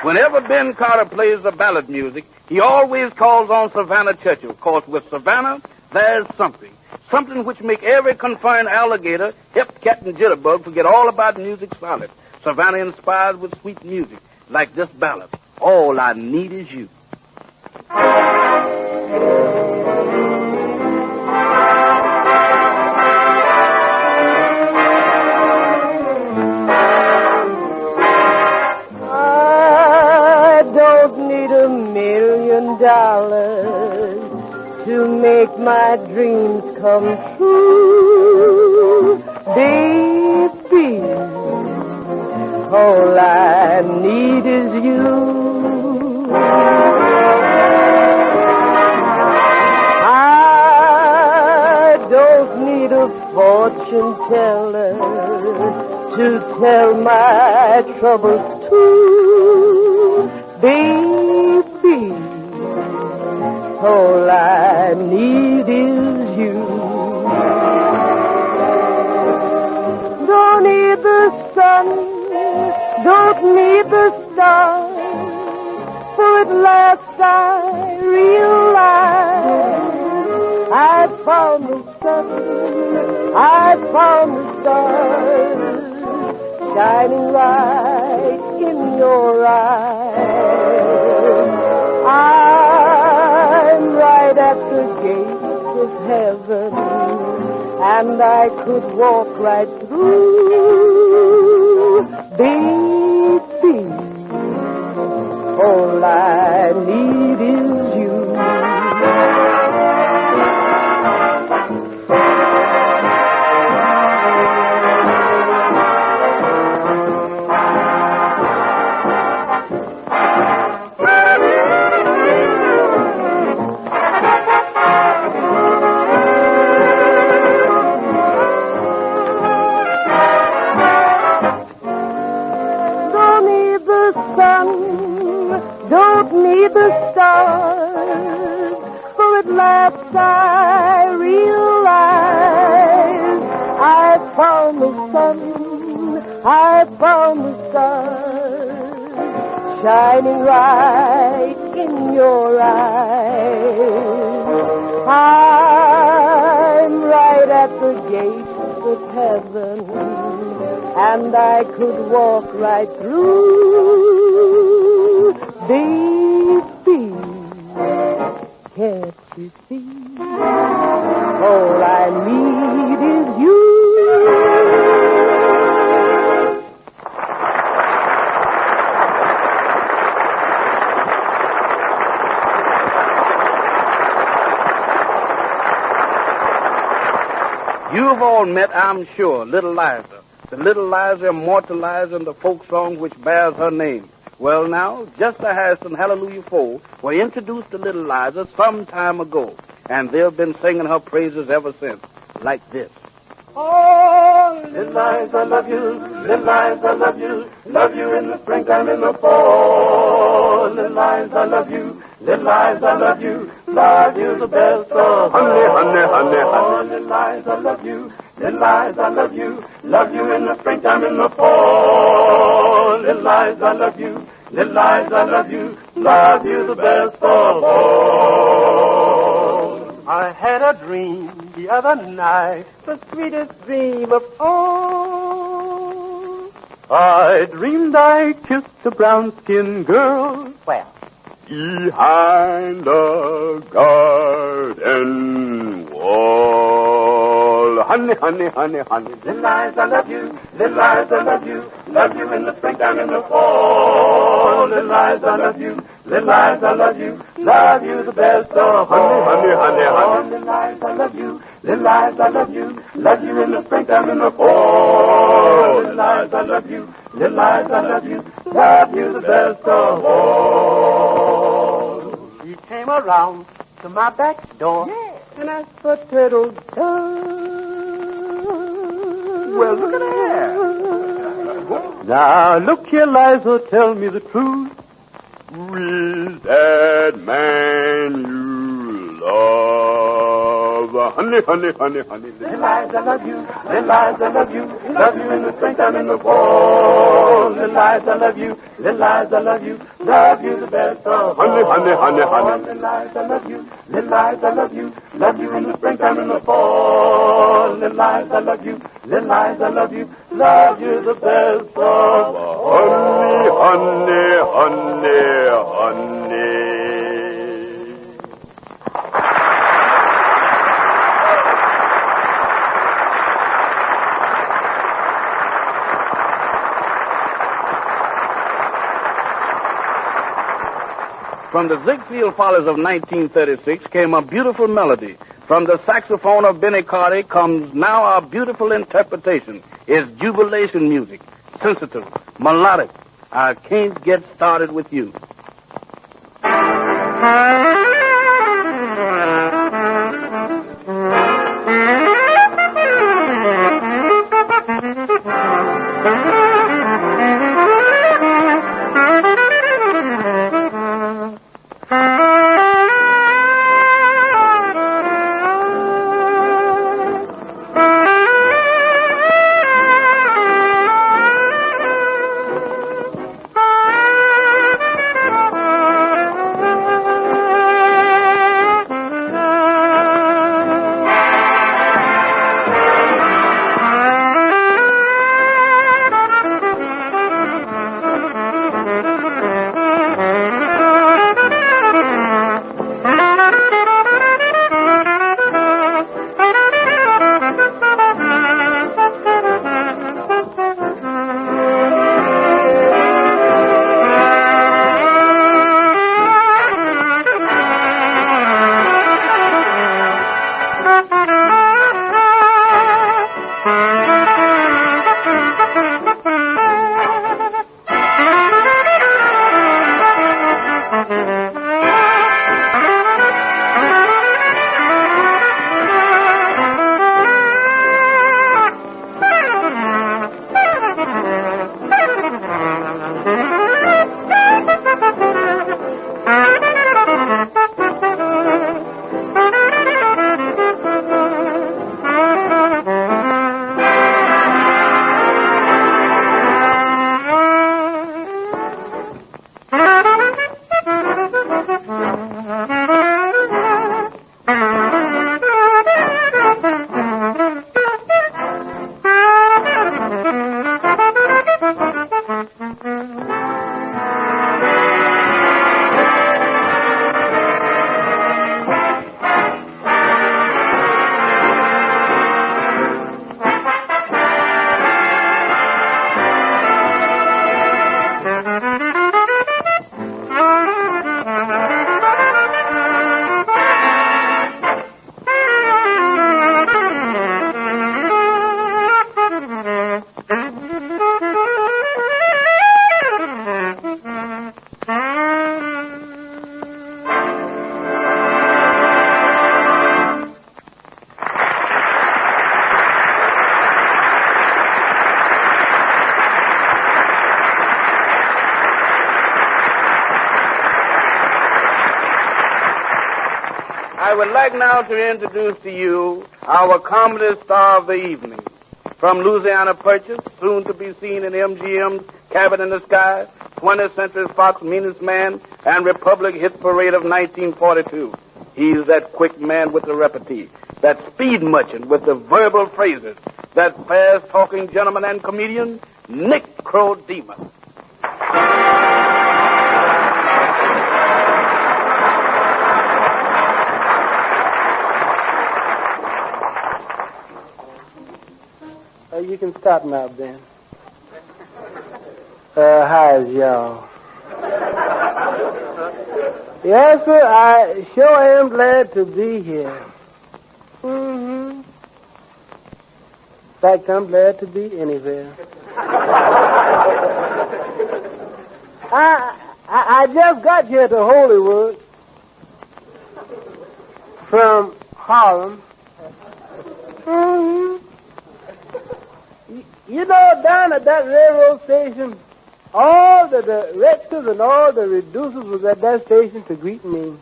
Speaker 5: Whenever Ben Carter plays the ballad music, he always calls on Savannah Churchill. Of course, with Savannah, there's something. Something which make every confined alligator, hip cat, and jitterbug forget all about music solid. Savannah inspires with sweet music, like this ballad, All I Need Is You.
Speaker 7: $1,000,000 to make my dreams come true, baby. All I need is you. I don't need a fortune teller to tell my troubles to, baby. All I need is you. Don't need the sun, don't need the stars, for at last I realize I found the sun, I found the stars, shining right in your eyes. I'm right at the gates of heaven, and I could walk right through, baby. All I need is you. Don't need the stars, for at last I realize I found the sun, I found the stars, shining right in your eyes. I'm right at the gates of heaven, and I could walk right through. Baby, can't you see? All I need is you.
Speaker 5: You've all met, I'm sure, Little Liza. The Little Liza immortalized in the folk song which bears her name. Well, now, Jester Harris and Hallelujah 4 were introduced to Little Liza some time ago, and they've been singing her praises ever since, like this.
Speaker 6: Oh, Little Liza, love you. Little Liza, love you. Love you in the springtime, in the fall. Little Liza, love you. Little Liza, love you. Love you the best of honey, honey, honey, honey. Little Liza, love you. Little Liza, love you. Love you in the springtime, in the fall. Little Liza, love you. Little Liza, love you. Love you the best of all. I had a dream the other night, the sweetest dream of all. I dreamed I kissed a brown-skinned girl.
Speaker 7: Well,
Speaker 6: behind a garden wall. Honey, honey, honey, honey. Little Liza, love you. Little Liza, love you. Love you in the springtime, in the fall. Little Liza, love you. Little Liza, love you. Love you the best of honey, honey, honey, honey. Little Liza, love you. Little Liza, love you. Love you in the springtime, in the fall. Little Liza, love you. Little Liza, love you. Love you the best of all. He came around to my back door, and asked for turtle doves. Well, look at that. Now, look here, Liza, tell me the truth. Who is that man you love? Honey, honey, honey, honey. Little Liza, love you. Little Liza, love you. Love you in the springtime, in the fall. Little Liza, love you. Little Liza, love you. Love you the best of honey, honey, honey, honey. Little Liza, love you. Little Liza, love you. Love you in the springtime, in the fall. Little Liza, love you. Little Liza, love you. Love you the best of honey, honey, honey, honey.
Speaker 5: From the Ziegfeld Follies of 1936 came a beautiful melody. From the saxophone of Benny Carter comes now our beautiful interpretation. It's jubilation music, sensitive, melodic. I can't get started with you. I would like now to introduce to you our comedy star of the evening. From Louisiana Purchase, soon to be seen in MGM's Cabin in the Sky, 20th Century Fox Meanest Man, and Republic Hit Parade of 1942. He's that quick man with the repartee, that speed merchant with the verbal phrases, that fast-talking gentleman and comedian, Nick Crodema.
Speaker 8: You can stop now, Ben. How's y'all? Yes, sir, I sure am glad to be here. In fact, I'm glad to be anywhere. I just got here to Hollywood from Harlem. You know, down at that railroad station, all the directors and all the reducers was at that station to greet me.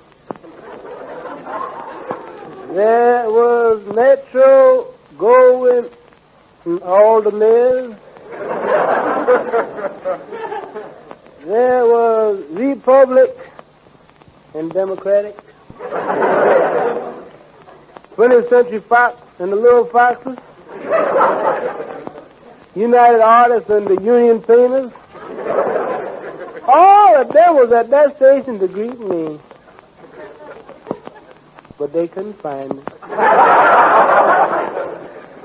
Speaker 8: There was Metro going and all the mayors. There was Republic and Democratic. 20th Century Fox and the Little Foxes. United Artists and the Union Painters. All of them was at that station to greet me. But they couldn't find me.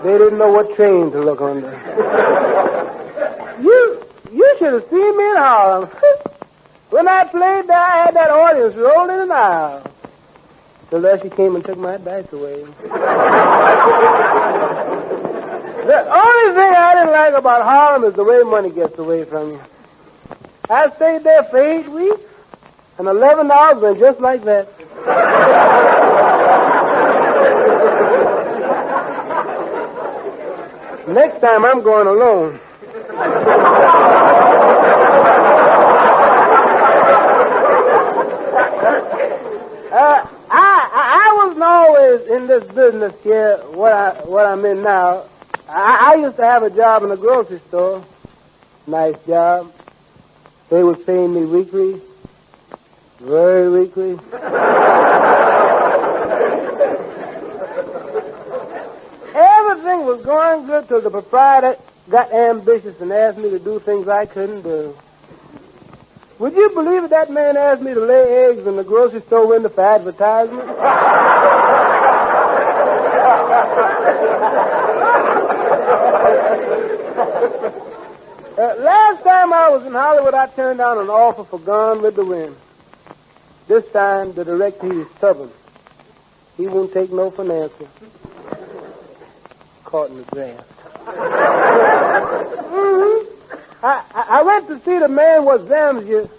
Speaker 8: They didn't know what train to look under. You should have seen me in Harlem. When I played there, I had that audience rolling in the aisle. Till there she came and took my dice away. The only thing I didn't like about Harlem is the way money gets away from you. I stayed there for 8 weeks, and 11 hours went just like that. Next time I'm going alone. I wasn't always in this business here, what I'm in now. I used to have a job in a grocery store. Nice job. They was paying me weekly. Very weekly. Everything was going good till the proprietor got ambitious and asked me to do things I couldn't do. Would you believe it, that man asked me to lay eggs in the grocery store window for advertisement? Last time I was in Hollywood, I turned down an offer for Gone with the Wind. This time, the director, he's stubborn. He won't take no for an answer. Caught in the draft. I went to see the man what examines you,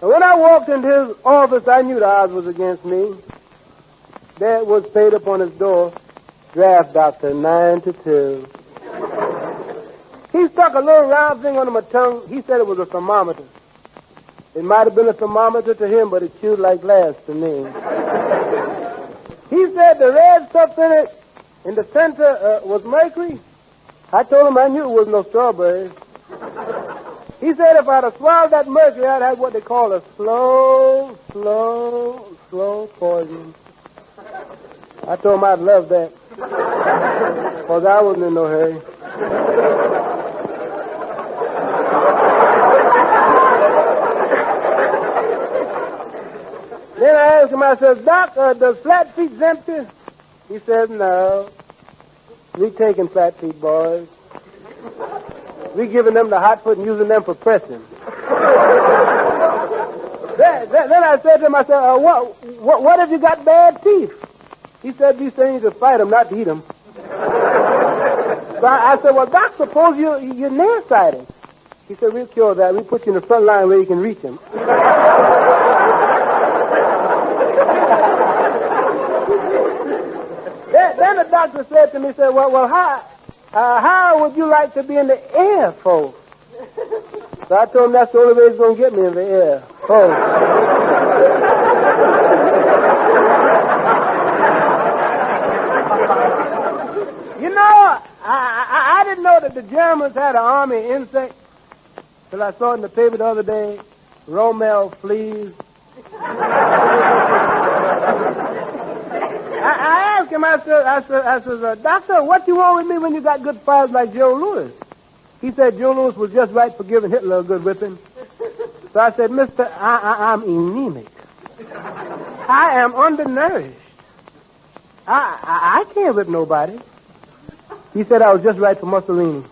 Speaker 8: and when I walked into his office, I knew the odds was against me. There it was paid up on his door, draft doctor, 9 to 2. He stuck a little round thing under my tongue. He said it was a thermometer. It might have been a thermometer to him, but it chewed like glass to me. He said the red stuff in it, in the center, was mercury. I told him I knew it was no strawberries. He said if I'd have swallowed that mercury, I'd have what they call a slow poison. I told him I'd love that, because I wasn't in no hurry. asked him, I said, Doc, does flat feet's empty? He said, no. We taking flat feet, boys. We giving them the hot foot and using them for pressing. Then I said to him, I said, what if you got bad teeth? He said, these things to fight them, not to eat them. So I said, well, Doc, suppose you're nearsighted. He said, we'll cure that. We'll put you in the front line where you can reach them. Then the doctor said to me, said, well, how would you like to be in the Air Force? So I told him that's the only way he's going to get me in the Air Force. You know, I didn't know that the Germans had an army of insects till I saw it in the paper the other day, Rommel fleas. I asked him, I said, Doctor, what you want with me when you got good fighters like Joe Louis? He said Joe Louis was just right for giving Hitler a good whipping. So I said, Mister, I'm anemic. I am undernourished. I can't whip nobody. He said I was just right for Mussolini.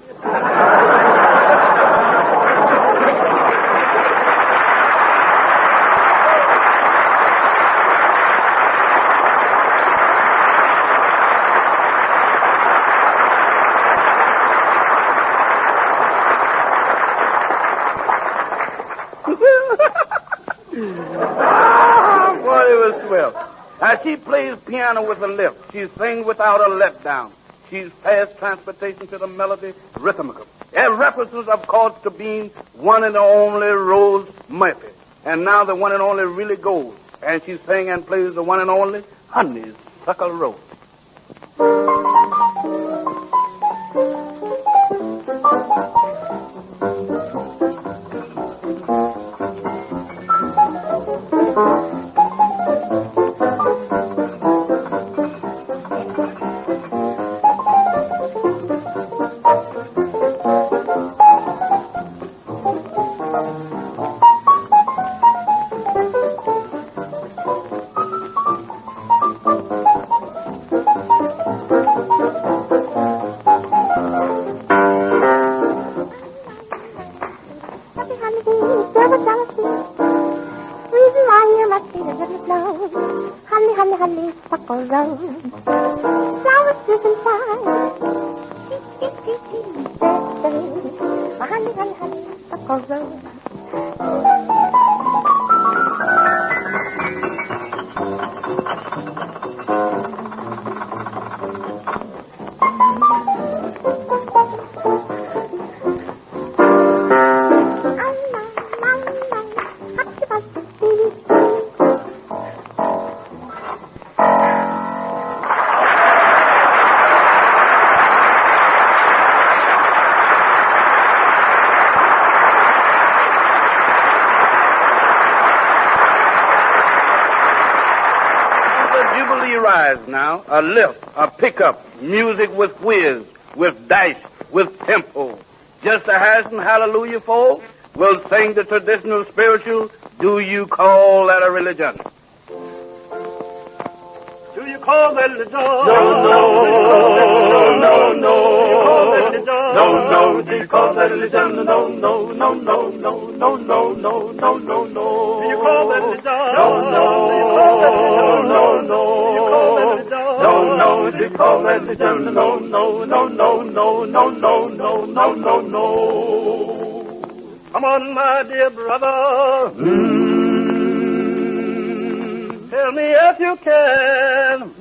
Speaker 5: Now, she plays piano with a lift. She sings without a letdown. She's fast transportation to the melody, rhythmical. And references, of course, to being one and only Rose Murphy. And now the one and only really goes. And she sings and plays the one and only Honeysuckle Rose. Now, a lift, a pickup, music with whiz, with dash, with tempo. Just a hash and hallelujah folk will sing the traditional spiritual, do you call that a religion? Do you call that religion? No, do you call that religion? No, do you call that religion? No, do you call that religion? No. Come on, my dear brother. Tell me if you can.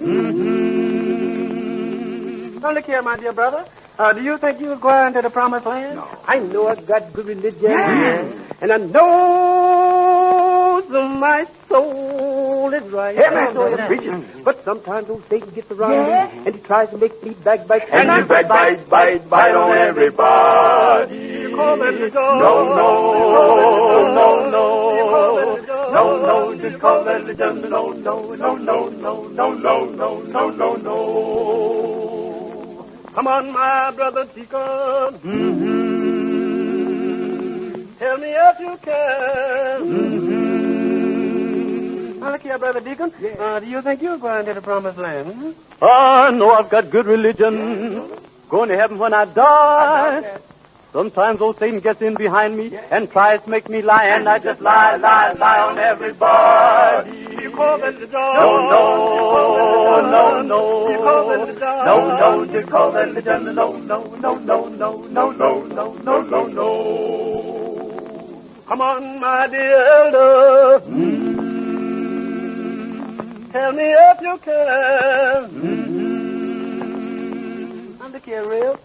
Speaker 5: Now, look here, my dear brother. Do you think you're going to the promised land? No. I know I've got good religion. Yeah. And I know that my soul is right. Yeah, my soul is preaching. But sometimes old Satan gets around me, and he tries to make me backbite. And you bite on everybody. You call that religion? No, just call that religion. No. Come on, my brother Deacon. Tell me if you can. Now, look
Speaker 9: here, Brother Deacon. Do you think you're going to the promised land? Hmm?
Speaker 16: I know I've got good religion. Going to heaven when I die. Sometimes old Satan gets in behind me and tries to make me lie, and I just lie on everybody.
Speaker 9: You call them the dog.
Speaker 16: No.
Speaker 9: No,
Speaker 16: you call them the dog. No. Come on, my dear elder. Tell me if you can.
Speaker 9: Look here, Real.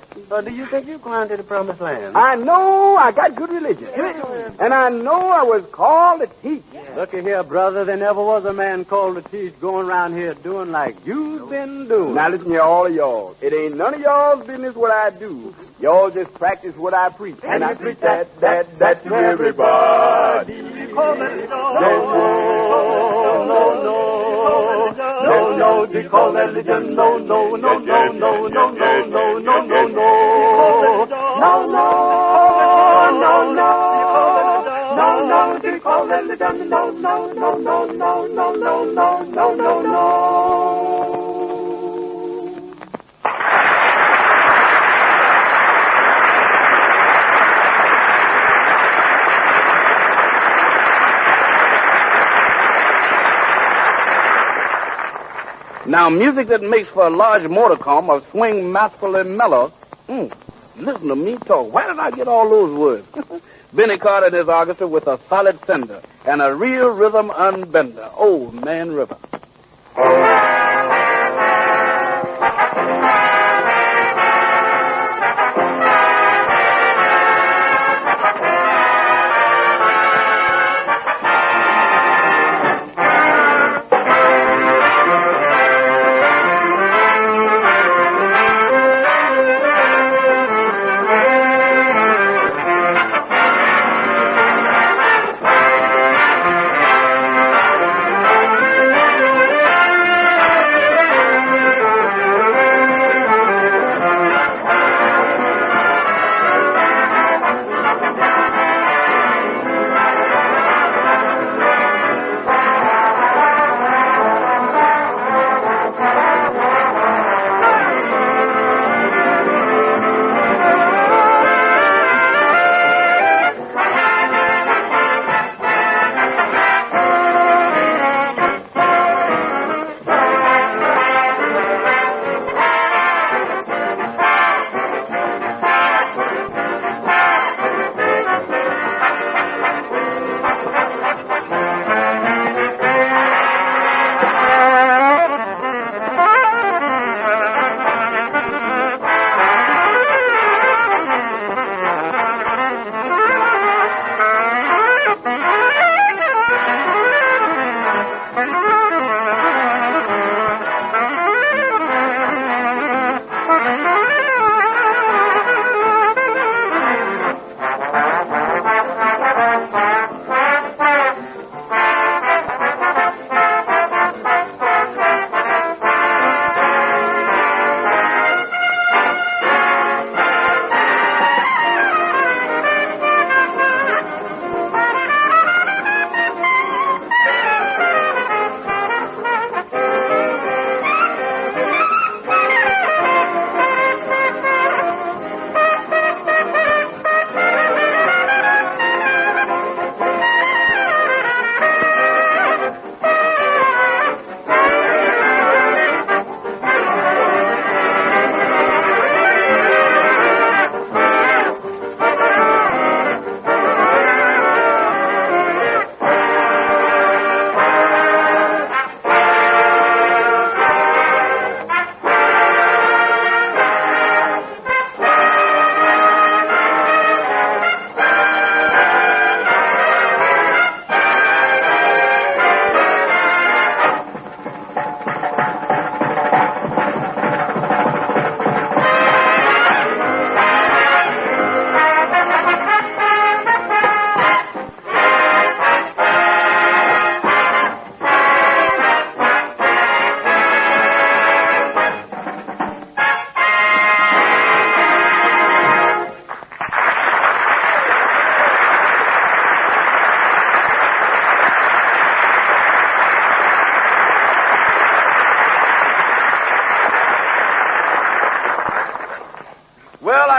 Speaker 9: Do you think you're going to the promised land?
Speaker 5: I know I got good religion. And I know I was called to teach.
Speaker 16: Look here, brother. There never was a man called to teach going around here doing like you've been doing.
Speaker 5: Now listen here, all of y'all. It ain't none of y'all's business what I do. Y'all just practice what I preach. And I preach that to everybody. No, they call that religion. No. Now, music that makes for a large modicum of swing masterfully mellow. Listen to me talk. Where did I get all those words? Benny Carter and his orchestra with a solid sender and a real rhythm unbender. Old Man River.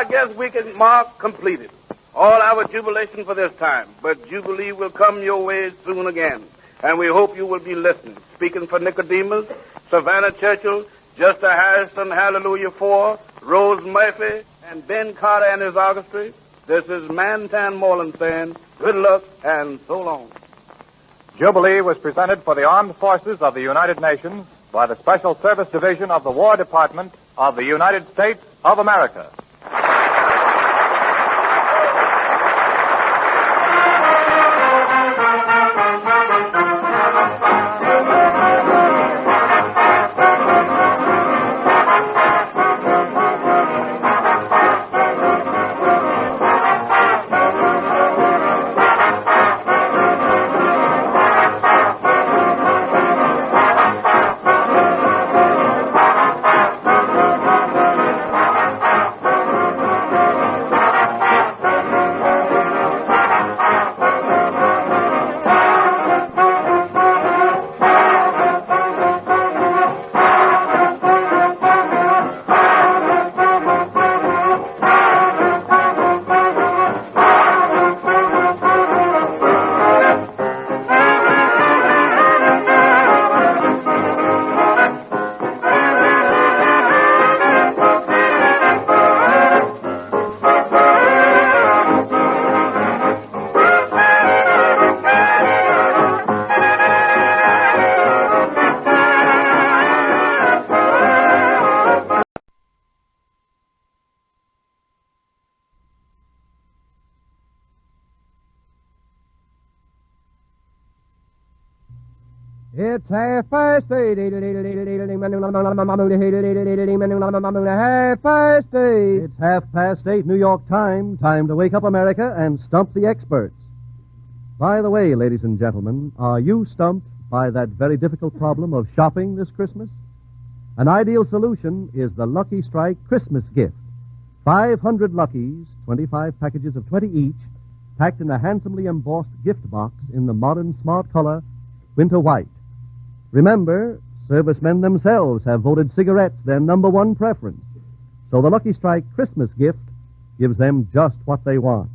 Speaker 5: I guess we can mark completed. All our jubilation for this time. But Jubilee will come your way soon again. And we hope you will be listening. Speaking for Nicodemus, Savannah Churchill, Juster Harrison, Hallelujah 4, Rose Murphy, and Ben Carter and his orchestra, this is Mantan Moreland saying good luck and so long.
Speaker 1: Jubilee was presented for the Armed Forces of the United Nations by the Special Service Division of the War Department of the United States of America.
Speaker 22: It's 8:30.
Speaker 23: It's 8:30 New York time. Time to wake up America and stump the experts. By the way, ladies and gentlemen, are you stumped by that very difficult problem of shopping this Christmas? An ideal solution is the Lucky Strike Christmas gift. 500 Luckies, 25 packages of 20 each, packed in a handsomely embossed gift box in the modern smart color, winter white. Remember, servicemen themselves have voted cigarettes their number one preference. So the Lucky Strike Christmas gift gives them just what they want.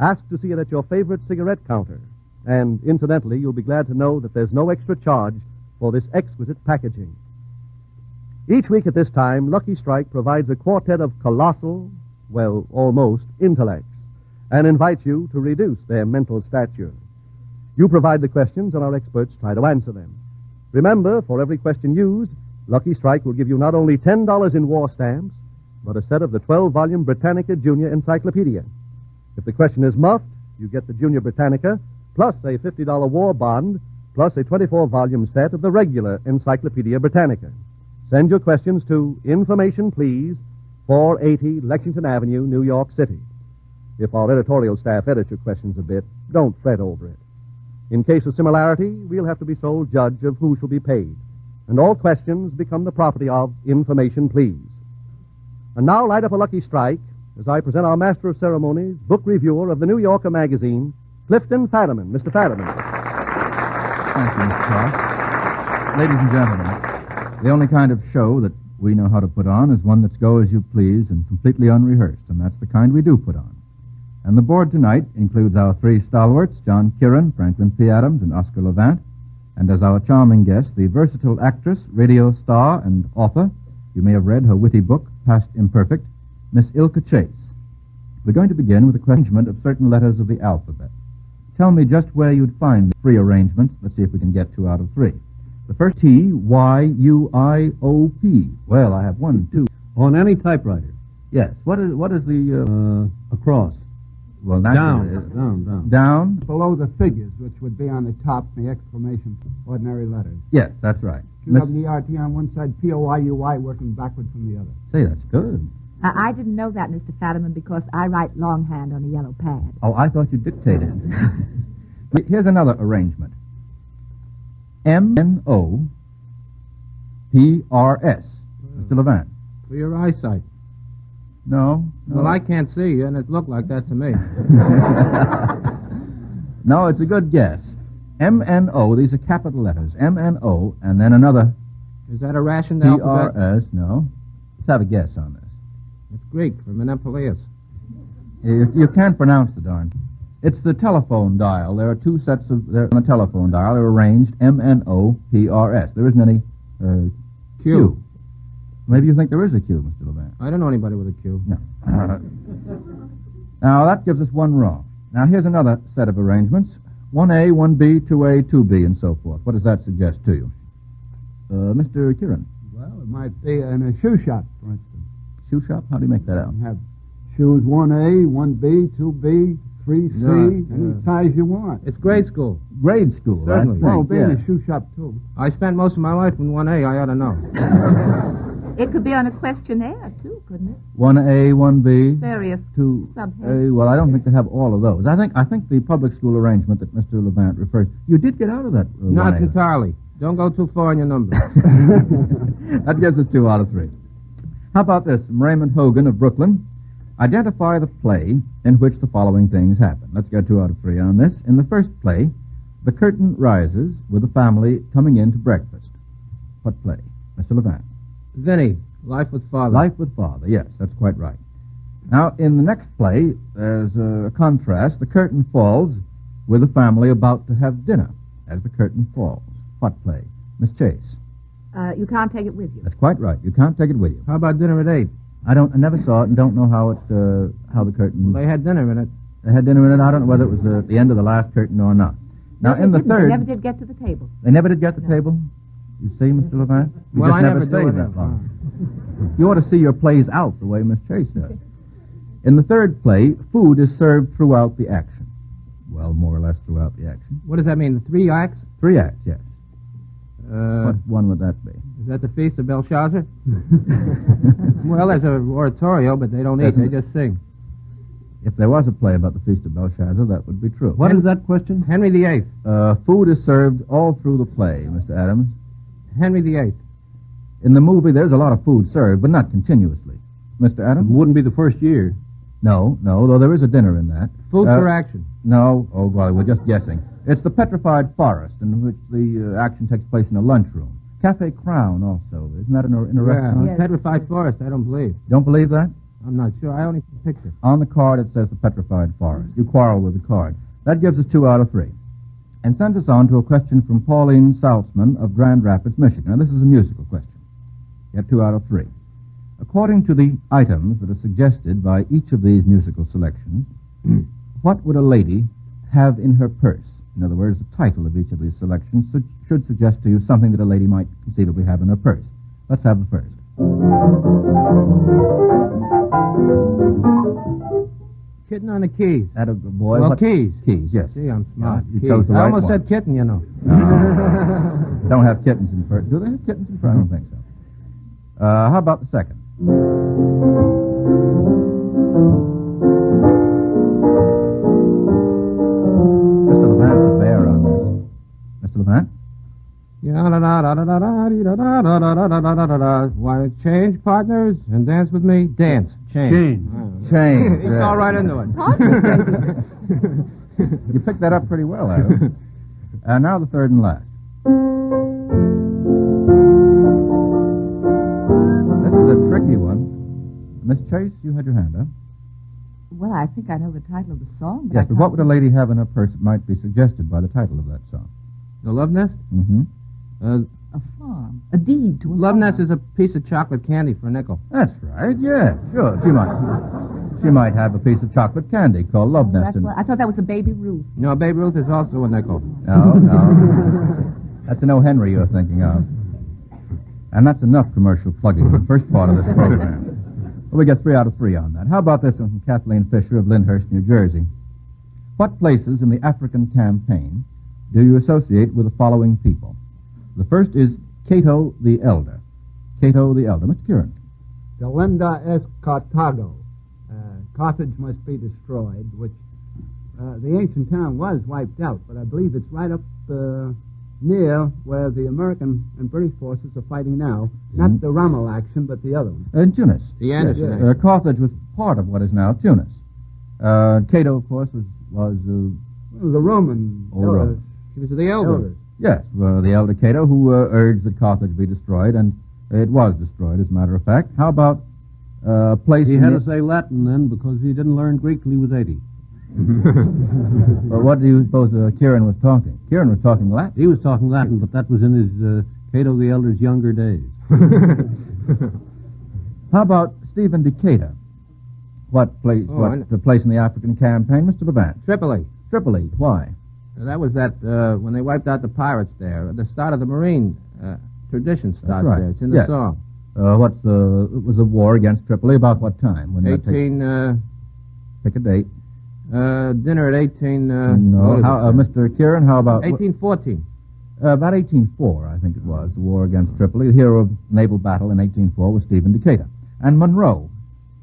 Speaker 23: Ask to see it at your favorite cigarette counter. And incidentally, you'll be glad to know that there's no extra charge for this exquisite packaging. Each week at this time, Lucky Strike provides a quartet of colossal, well, almost, intellects, and invites you to reduce their mental stature. You provide the questions, and our experts try to answer them. Remember, for every question used, Lucky Strike will give you not only $10 in war stamps, but a set of the 12-volume Britannica Junior Encyclopedia. If the question is muffed, you get the Junior Britannica, plus a $50 war bond, plus a 24-volume set of the regular Encyclopedia Britannica. Send your questions to Information Please, 480 Lexington Avenue, New York City. If our editorial staff edits your questions a bit, don't fret over it. In case of similarity, we'll have to be sole judge of who shall be paid. And all questions become the property of Information Please. And now light up a Lucky Strike as I present our Master of Ceremonies, book reviewer of the New Yorker magazine, Clifton Fadiman. Mr. Fadiman.
Speaker 24: Thank you, Mr. Clark. Ladies and gentlemen, the only kind of show that we know how to put on is one that's go as you please and completely unrehearsed, and that's the kind we do put on. And the board tonight includes our three stalwarts, John Kieran, Franklin P. Adams, and Oscar Levant, and as our charming guest, the versatile actress, radio star, and author, you may have read her witty book, Past Imperfect, Miss Ilka Chase. We're going to begin with a arrangement of certain letters of the alphabet. Tell me just where you'd find the free arrangements. Let's see if we can get 2 out of 3. The first T, Y, U, I, O, P. Well, I have 1, 2.
Speaker 23: On any typewriter?
Speaker 24: Yes. What is the...
Speaker 23: across.
Speaker 24: Well, naturally... Down?
Speaker 25: Below the figures, which would be on the top, the exclamation, ordinary letters.
Speaker 24: Yes, that's right.
Speaker 25: QWERT on one side, POIUI working backward from the other.
Speaker 24: Say, that's good.
Speaker 26: I didn't know that, Mr. Fadiman, because I write longhand on a yellow pad.
Speaker 24: Oh, I thought you dictated. Here's another arrangement. MNOPRS. Mr. Levant.
Speaker 27: For your eyesight.
Speaker 24: No.
Speaker 27: Well, I can't see, and it looked like that to me.
Speaker 24: No, it's a good guess. MNO, these are capital letters. MNO, and then another...
Speaker 27: Is that a rationed alphabet?
Speaker 24: PRS, no. Let's have a guess on this.
Speaker 27: It's Greek from Menopelius.
Speaker 24: You can't pronounce the darn. It's the telephone dial. There are two sets of... They're on a telephone dial. They're arranged M-N-O-P-R-S. There isn't any Q. Maybe you think there is a Q, Mr. Levant.
Speaker 27: I don't know anybody with a Q.
Speaker 24: No. Now, that gives us one wrong. Now, here's another set of arrangements. 1A, 1B, 2A, 2B, and so forth. What does that suggest to you? Mr. Kieran.
Speaker 25: Well, it might be in a shoe shop, for instance.
Speaker 24: Shoe shop? How do you make that out?
Speaker 25: You have shoes 1A, 1B, 2B, 3C, any size you want.
Speaker 27: It's grade school.
Speaker 24: Grade school,
Speaker 27: Certainly.
Speaker 25: Well, be in a shoe shop, too.
Speaker 27: I spent most of my life in 1A. I ought to know.
Speaker 26: It could be on a questionnaire, too, couldn't it?
Speaker 24: 1A, 1B,
Speaker 26: Various
Speaker 24: 2A.
Speaker 26: subheads.
Speaker 24: Well, I don't think they have all of those. I think the public school arrangement that Mr. Levant refers... You did get out of that 1A.
Speaker 27: Not entirely. Don't go too far in your numbers.
Speaker 24: That gives us 2 out of 3. How about this? From Raymond Hogan of Brooklyn. Identify the play in which the following things happen. Let's get 2 out of 3 on this. In the first play, the curtain rises with the family coming in to breakfast. What play? Mr. Levant.
Speaker 27: Vinny, Life with Father.
Speaker 24: Life with Father, yes, that's quite right. Now, in the next play, there's a contrast. The curtain falls with the family about to have dinner as the curtain falls. What play? Miss Chase.
Speaker 26: You can't take it with you.
Speaker 24: That's quite right. You can't take it with you.
Speaker 27: How about dinner at 8?
Speaker 24: I never saw it and don't know how the curtain...
Speaker 27: Well, they had dinner in it.
Speaker 24: They had dinner in it. I don't know whether it was the end of the last curtain or not. Now, in the third...
Speaker 26: They never did get to the table.
Speaker 24: They never did get to the table? You see, Mr. Levant? You
Speaker 27: Well,
Speaker 24: just
Speaker 27: I
Speaker 24: never
Speaker 27: never
Speaker 24: stayed
Speaker 27: do
Speaker 24: that long. You ought to see your plays out the way Miss Chase does. In the third play, food is served throughout the action. Well, more or less throughout the action.
Speaker 27: What does that mean, the 3 acts?
Speaker 24: 3 acts, yes. What one would that be?
Speaker 27: Is that the Feast of Belshazzar? Well, there's an oratorio, but they don't eat, they just sing.
Speaker 24: If there was a play about the Feast of Belshazzar, that would be true.
Speaker 27: What is that question? Henry VIII.
Speaker 24: Food is served all through the play, Mr. Adams.
Speaker 27: Henry VIII.
Speaker 24: In the movie, there's a lot of food served, but not continuously. Mr. Adams?
Speaker 4: It wouldn't be the first year.
Speaker 24: No, though there is a dinner in that.
Speaker 27: Food for action.
Speaker 24: No. Oh, golly, we're just guessing. It's the Petrified Forest, in which the action takes place in a lunchroom. Cafe Crown, also. Isn't that in a restaurant?
Speaker 27: Yes. Petrified Forest, I don't believe.
Speaker 24: Don't believe that?
Speaker 27: I'm not sure. I only see the picture.
Speaker 24: On the card, it says the Petrified Forest. You quarrel with the card. That gives us 2 out of 3. And sends us on to a question from Pauline Saltzman of Grand Rapids, Michigan. Now, this is a musical question. Get 2 out of 3. According to the items that are suggested by each of these musical selections, what would a lady have in her purse? In other words, the title of each of these selections should suggest to you something that a lady might conceivably have in her purse. Let's have the first.
Speaker 27: Kitten on the keys.
Speaker 24: That a boy?
Speaker 27: Well,
Speaker 24: what?
Speaker 27: keys.
Speaker 24: Keys, yes.
Speaker 27: Gee, I'm smart.
Speaker 24: Yeah, you chose the right
Speaker 27: I almost
Speaker 24: one.
Speaker 27: said kitten, you know.
Speaker 24: Don't have kittens in purse. Do they have kittens in purse? I don't think so. How about the second? Mr. Levant's a bear on this. Mr. Levant?
Speaker 27: Why, change, partners, and dance with me? Dance. Change.
Speaker 24: Change.
Speaker 27: He's all right into it.
Speaker 24: You picked that up pretty well, Adam. Now the third and last. This is a tricky one. Miss Chase, you had your hand up.
Speaker 26: Well, I think I know the title of the song.
Speaker 24: Yes, but what would a lady have in her purse that might be suggested by the title of that song?
Speaker 27: The Love Nest?
Speaker 24: Mm-hmm.
Speaker 26: A farm. A deed to a
Speaker 27: Love
Speaker 26: farm.
Speaker 27: Nest is a piece of chocolate candy for a nickel.
Speaker 24: That's right, yeah, sure. She might have a piece of chocolate candy called Love Nest.
Speaker 26: I thought that was a Baby Ruth.
Speaker 27: No, Babe Ruth is also a nickel.
Speaker 24: No. That's an O. Henry you're thinking of. And that's enough commercial plugging in the first part of this program. Well, we get 3 out of 3 on that. How about this one from Kathleen Fisher of Lyndhurst, New Jersey? What places in the African campaign do you associate with the following people? The first is Cato the Elder. Cato the Elder. Mr. Kieran.
Speaker 25: Delenda es Carthago. Carthage must be destroyed, which the ancient town was wiped out, but I believe it's right up near where the American and British forces are fighting now. Not the Rommel action, but the other one.
Speaker 24: Tunis.
Speaker 27: The Anderson
Speaker 24: Yes. Carthage was part of what is now Tunis. Cato, of course, was
Speaker 25: the Roman.
Speaker 24: Roman.
Speaker 27: He was the elder.
Speaker 24: Yes, the elder Cato, who urged that Carthage be destroyed, and it was destroyed, as a matter of fact. How about A place
Speaker 4: He
Speaker 24: in
Speaker 4: had
Speaker 24: the-
Speaker 4: to say Latin then because he didn't learn Greek till he was 80.
Speaker 24: But what do you suppose Kieran was talking? Kieran was talking Latin.
Speaker 4: He was talking Latin, but that was in his Cato the Elder's younger days.
Speaker 24: How about Stephen Decatur? What place? The place in the African campaign, Mr. Levant?
Speaker 27: Tripoli.
Speaker 24: Tripoli. Why?
Speaker 27: That was when they wiped out the pirates there. The start of the Marine tradition starts
Speaker 24: right.
Speaker 27: there. It's in the
Speaker 24: Yes.
Speaker 27: song.
Speaker 24: It was a war against Tripoli about what time? When that pick a date.
Speaker 27: Dinner at 18...
Speaker 24: no. Mr. Kieran, how about...
Speaker 27: 1814.
Speaker 24: About 1804, I think it was, the war against Tripoli. The hero of naval battle in 1804 was Stephen Decatur. And Monroe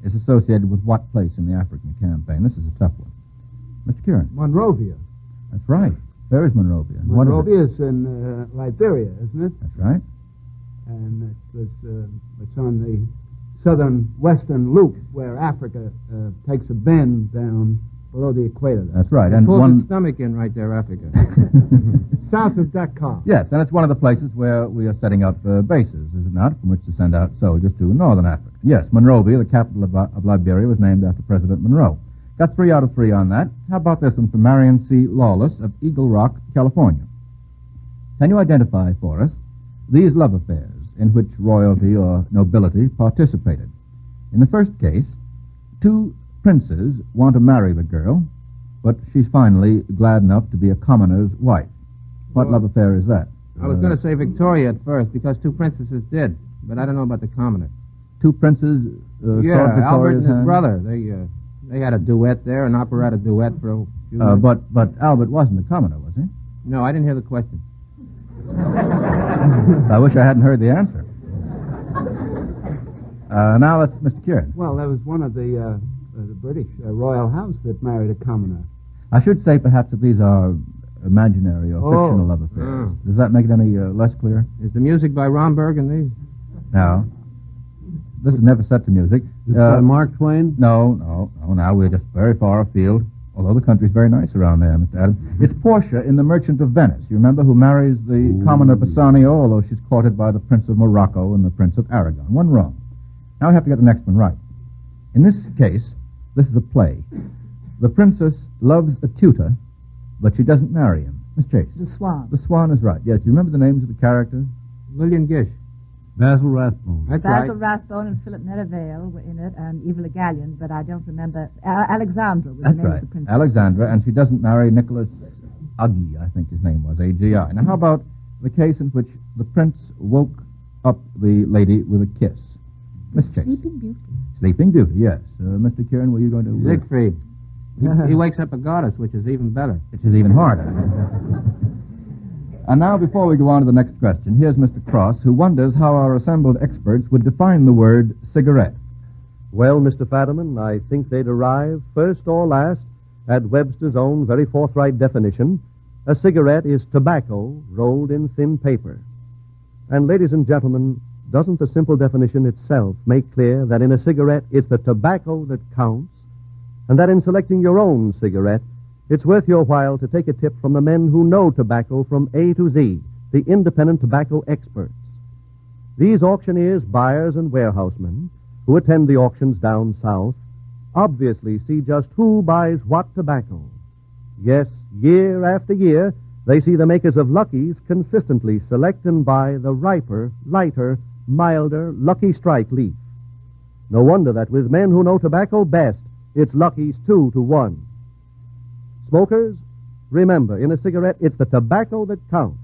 Speaker 24: is associated with what place in the African campaign? This is a tough one. Mr. Kieran.
Speaker 25: Monrovia.
Speaker 24: That's right. There is Monrovia. And what is it?
Speaker 25: Monrovia is in Liberia, isn't it?
Speaker 24: That's right.
Speaker 25: And it's on the southern-western loop where Africa takes a bend down below the equator.
Speaker 24: That's right.
Speaker 27: And pulls its stomach in right there, Africa.
Speaker 25: South of Dakar.
Speaker 24: Yes, and it's one of the places where we are setting up bases, is it not, from which to send out soldiers to northern Africa. Yes, Monrovia, the capital of Liberia, was named after President Monroe. Got 3 out of 3 on that. How about this one from Marion C. Lawless of Eagle Rock, California? Can you identify for us these love affairs in which royalty or nobility participated? In the first case, 2 princes want to marry the girl, but she's finally glad enough to be a commoner's wife. What love affair is that?
Speaker 27: I was going to say Victoria at first because 2 princesses did, but I don't know about the commoner.
Speaker 24: 2 princes sought Victoria's
Speaker 27: Albert and his
Speaker 24: hand?
Speaker 27: brother. They had a duet there, an operetta duet for a few minutes.
Speaker 24: But Albert wasn't a commoner, was he?
Speaker 27: No, I didn't hear the question.
Speaker 24: I wish I hadn't heard the answer. Now it's Mr. Kieran.
Speaker 25: Well, there was one of the British royal house that married a commoner.
Speaker 24: I should say perhaps that these are imaginary or fictional love affairs. Does that make it any less clear?
Speaker 27: Is the music by Romberg in these?
Speaker 24: No. This is never set to music.
Speaker 4: Is this by Mark Twain?
Speaker 24: No. Now we're just very far afield. Although the country's very nice around there, Mr. Adams. It's Portia in The Merchant of Venice. You remember, who marries the commoner Bassanio, although she's courted by the Prince of Morocco and the Prince of Aragon. One wrong. Now we have to get the next one right. In this case, this is a play. The princess loves a tutor, but she doesn't marry him. Miss Chase.
Speaker 26: The Swan.
Speaker 24: The Swan is right. Yes, do you remember the names of the characters?
Speaker 27: Lillian Gish.
Speaker 4: Basil Rathbone.
Speaker 27: That's
Speaker 26: Basil
Speaker 27: right.
Speaker 26: Rathbone and Philip Merivale were in it, and Eva Le Gallienne, but I don't remember. Alexandra was
Speaker 24: That's
Speaker 26: the name
Speaker 24: right.
Speaker 26: of the princess.
Speaker 24: Alexandra, and she doesn't marry Nicholas Agi, I think his name was, A-G-I. Now, how about the case in which the prince woke up the lady with a kiss? Miss Chase.
Speaker 26: Sleeping Beauty.
Speaker 24: Sleeping Beauty, yes. Mr. Kieran, were you going to...
Speaker 27: Siegfried. He wakes up a goddess, which is even better.
Speaker 24: Which is even harder. And now, before we go on to the next question, here's Mr. Cross, who wonders how our assembled experts would define the word cigarette.
Speaker 23: Well, Mr. Fadiman, I think they'd arrive, first or last, at Webster's own very forthright definition. A cigarette is tobacco rolled in thin paper. And, ladies and gentlemen, doesn't the simple definition itself make clear that in a cigarette it's the tobacco that counts, and that in selecting your own cigarette, it's worth your while to take a tip from the men who know tobacco from A to Z, the independent tobacco experts. These auctioneers, buyers, and warehousemen who attend the auctions down south obviously see just who buys what tobacco. Yes, year after year, they see the makers of Lucky's consistently select and buy the riper, lighter, milder Lucky Strike leaf. No wonder that with men who know tobacco best, it's Lucky's 2 to 1. Smokers, remember, in a cigarette, it's the tobacco that counts.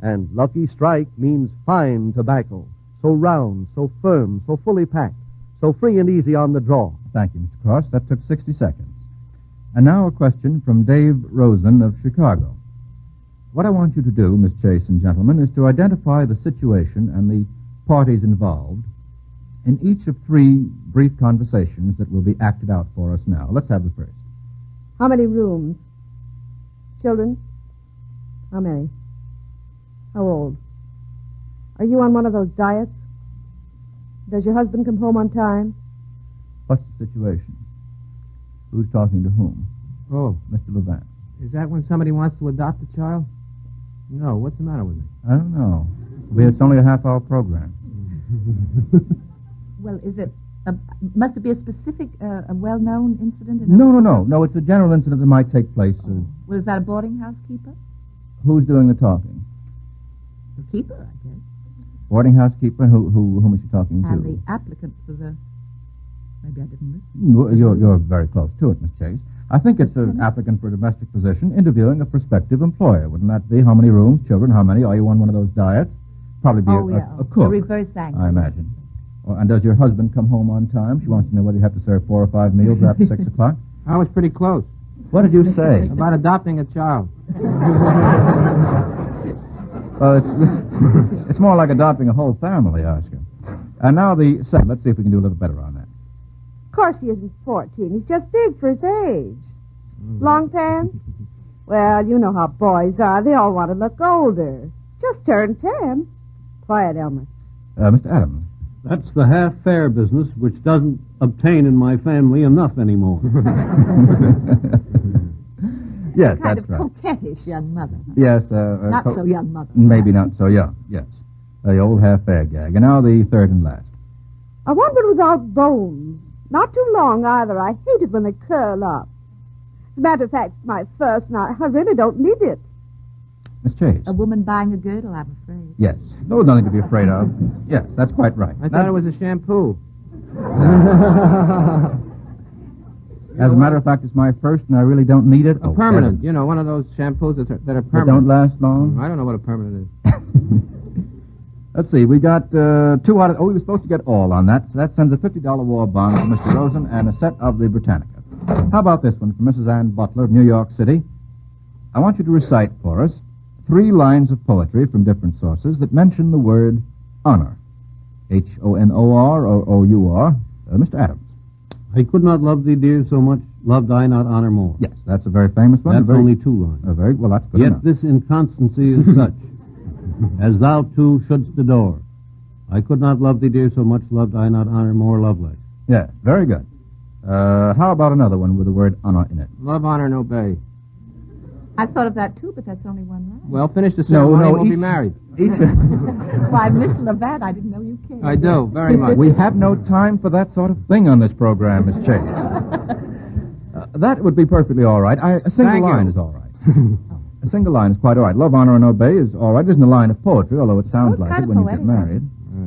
Speaker 23: And Lucky Strike means fine tobacco. So round, so firm, so fully packed, so free and easy on the draw.
Speaker 24: Thank you, Mr. Cross. That took 60 seconds. And now a question from Dave Rosen of Chicago. What I want you to do, Miss Chase and gentlemen, is to identify the situation and the parties involved in each of 3 brief conversations that will be acted out for us now. Let's have the first.
Speaker 26: How many rooms? Children? How many? How old? Are you on one of those diets? Does your husband come home on time?
Speaker 24: What's the situation? Who's talking to whom?
Speaker 27: Oh.
Speaker 24: Mr. Levant.
Speaker 27: Is that when somebody wants to adopt a child? No. What's the matter with me?
Speaker 24: I don't know. It's only a half-hour program.
Speaker 26: Well, is it
Speaker 10: Must it be a specific, a well-known incident?
Speaker 24: No. It's a general incident that might take place.
Speaker 10: Was that a boarding house keeper?
Speaker 24: Who's doing the talking?
Speaker 10: The keeper, I guess.
Speaker 24: Boarding house keeper? Whom is she talking to?
Speaker 10: And the applicant for the... Maybe I didn't listen.
Speaker 24: You're very close to it, Miss Chase. I think it's an applicant for a domestic position interviewing a prospective employer. Wouldn't that be? How many rooms, children, how many? Are you on one of those diets? Probably be a cook.
Speaker 10: A reverse angle.
Speaker 24: I imagine. Well, and does your husband come home on time? She wants to know whether you have to serve 4 or 5 meals after 6 o'clock.
Speaker 27: I was pretty close.
Speaker 24: What did you say?
Speaker 27: About adopting a child.
Speaker 24: Well, it's more like adopting a whole family, Oscar. And now the second. Let's see if we can do a little better on that.
Speaker 26: Of course he isn't 14. He's just big for his age. Long pants? Well, you know how boys are. They all want to look older. Just turned 10. Quiet, Elmer.
Speaker 24: Mr. Adams.
Speaker 4: That's the half-fare business, which doesn't obtain in my family enough anymore.
Speaker 24: Yes,
Speaker 10: kind
Speaker 24: that's
Speaker 10: of
Speaker 24: right.
Speaker 10: coquettish young mother.
Speaker 24: Yes.
Speaker 10: Not so young mother.
Speaker 24: Maybe not so young, yes. The old half-fare gag. And now the third and last.
Speaker 26: I want one without bones. Not too long, either. I hate it when they curl up. As a matter of fact, it's my first, and I really don't need it.
Speaker 24: Miss Chase.
Speaker 10: A woman buying a girdle, I'm afraid.
Speaker 24: Yes. No, nothing to be afraid of. Yes, that's quite right.
Speaker 27: I thought it was a shampoo.
Speaker 24: As a matter of fact, it's my first, and I really don't need it.
Speaker 27: Permanent. You know, one of those shampoos that are permanent.
Speaker 24: That don't last long?
Speaker 27: I don't know what a permanent is.
Speaker 24: Let's see. We got 2 out of... we were supposed to get all on that. So that sends a $50 war bond for Mr. Rosen and a set of the Britannica. How about this one from Mrs. Ann Butler of New York City? I want you to recite for us 3 lines of poetry from different sources that mention the word honor. Honor or O-U-R. Mr. Adams.
Speaker 4: I could not love thee, dear, so much loved I not honor more.
Speaker 24: Yes, that's a very famous one.
Speaker 4: That's only 2 lines.
Speaker 24: Very well, that's good
Speaker 4: Yet
Speaker 24: enough.
Speaker 4: this inconstancy is such, as thou too shouldst adore. I could not love thee, dear, so much loved I not honor more, Lovelace.
Speaker 24: Yes, very good. How about another one with the word honor in it?
Speaker 27: Love, honor, and obey.
Speaker 10: I thought of that, too, but that's only one line.
Speaker 27: Well, finish the ceremony and we'll be married.
Speaker 10: Why, Mr. Levat, I didn't know you cared.
Speaker 27: I do, very much.
Speaker 24: We have no time for that sort of thing on this program, Miss Chase. That would be perfectly all right. A single line is all right. A single line is quite all right. Love, honor, and obey is all right. It isn't a line of poetry, although it sounds like it when you get married.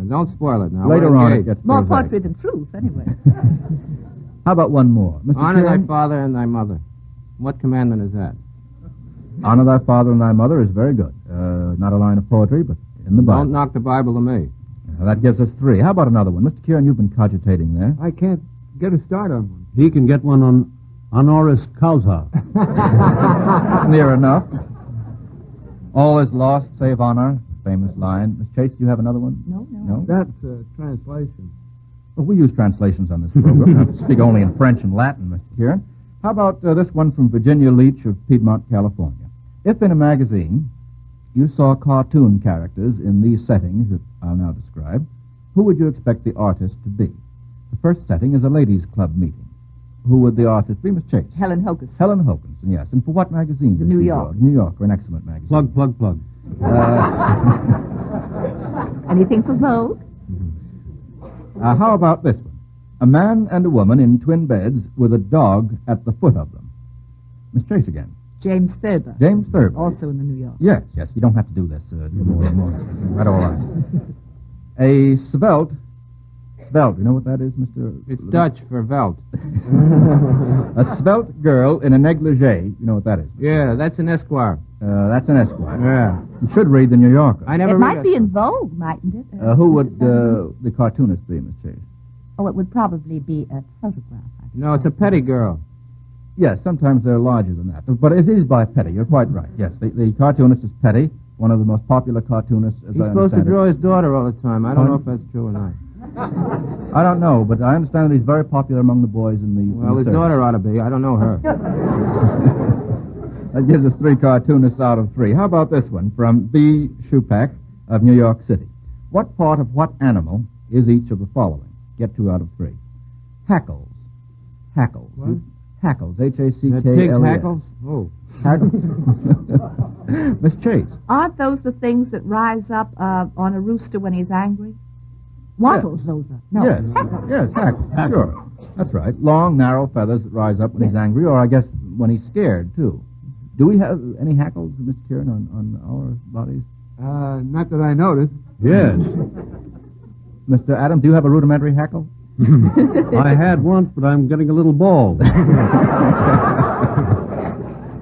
Speaker 27: Don't spoil it now.
Speaker 24: Later on, it gets
Speaker 10: more
Speaker 24: prosaic.
Speaker 10: poetry than truth, anyway.
Speaker 24: How about one more? Mr.
Speaker 27: Honor
Speaker 24: Kieran?
Speaker 27: thy father and thy mother. What commandment is that?
Speaker 24: Honor thy father and thy mother is very good. Not a line of poetry, but in the Bible.
Speaker 27: Don't knock the Bible to me.
Speaker 24: That gives us 3. How about another one? Mr. Kieran, you've been cogitating there.
Speaker 25: I can't get a start on one.
Speaker 4: He can get one on honoris causa.
Speaker 24: Near enough. All is lost save honor. Famous line. Miss Chase, do you have another one?
Speaker 10: No.
Speaker 25: That's a translation.
Speaker 24: Well, we use translations on this program. I speak only in French and Latin, Mr. Kieran. How about this one from Virginia Leach of Piedmont, California? If in a magazine you saw cartoon characters in these settings that I'll now describe, who would you expect the artist to be? The first setting is a ladies' club meeting. Who would the artist be, Miss Chase?
Speaker 10: Helen Hokinson.
Speaker 24: Helen Hokinson, yes. And for what magazine?
Speaker 10: The New York.
Speaker 24: New Yorker, an excellent magazine.
Speaker 4: Plug.
Speaker 10: Anything for Vogue?
Speaker 24: How about this one? A man and a woman in twin beds with a dog at the foot of them. Miss Chase again.
Speaker 10: James Thurber.
Speaker 24: James Thurber.
Speaker 10: Also in the New York.
Speaker 24: Yes. You don't have to do this. More. Right, all right. A svelte. You know what that is, Mr.?
Speaker 27: It's Dutch for veld.
Speaker 24: A svelte girl in a negligee. You know what that is?
Speaker 27: Yeah, that's an Esquire.
Speaker 24: That's an Esquire.
Speaker 27: Yeah.
Speaker 24: You should read the New Yorker.
Speaker 27: I never
Speaker 10: It
Speaker 27: read
Speaker 10: might be in Vogue, mightn't it?
Speaker 24: Who would the cartoonist be, Miss Chase?
Speaker 10: Oh, it would probably be a photograph.
Speaker 27: No, it's a petty girl.
Speaker 24: Yes, sometimes they're larger than that. But it is by Petty. You're quite right. Yes, the cartoonist is Petty, one of the most popular cartoonists, as
Speaker 27: He's
Speaker 24: I
Speaker 27: supposed to
Speaker 24: understand
Speaker 27: draw
Speaker 24: it.
Speaker 27: his daughter all the time. I don't know if that's true or not.
Speaker 24: I don't know, but I understand that he's very popular among the boys in the
Speaker 27: Well, his
Speaker 24: service.
Speaker 27: daughter ought to be. I don't know her.
Speaker 24: That gives us 3 cartoonists out of 3. How about this one from B. Shupak of New York City? What part of what animal is each of the following? Get 2 out of 3. Hackles.
Speaker 27: What?
Speaker 24: Hackles. H-A-C-K-L-E-S.
Speaker 27: Pig's hackles? Oh.
Speaker 24: Hackles. Miss Chase.
Speaker 10: Aren't those the things that rise up on a rooster when he's angry?
Speaker 26: Wattles, those are. No,
Speaker 24: Yes.
Speaker 26: hackles.
Speaker 24: Yes, hackles. Sure. That's right. Long, narrow feathers that rise up when he's angry, or I guess when he's scared, too. Do we have any hackles, Mr. Kieran, on our bodies?
Speaker 25: Not that I noticed.
Speaker 4: Yes.
Speaker 24: Mr. Adams, do you have a rudimentary hackle?
Speaker 4: I had once, but I'm getting a little bald.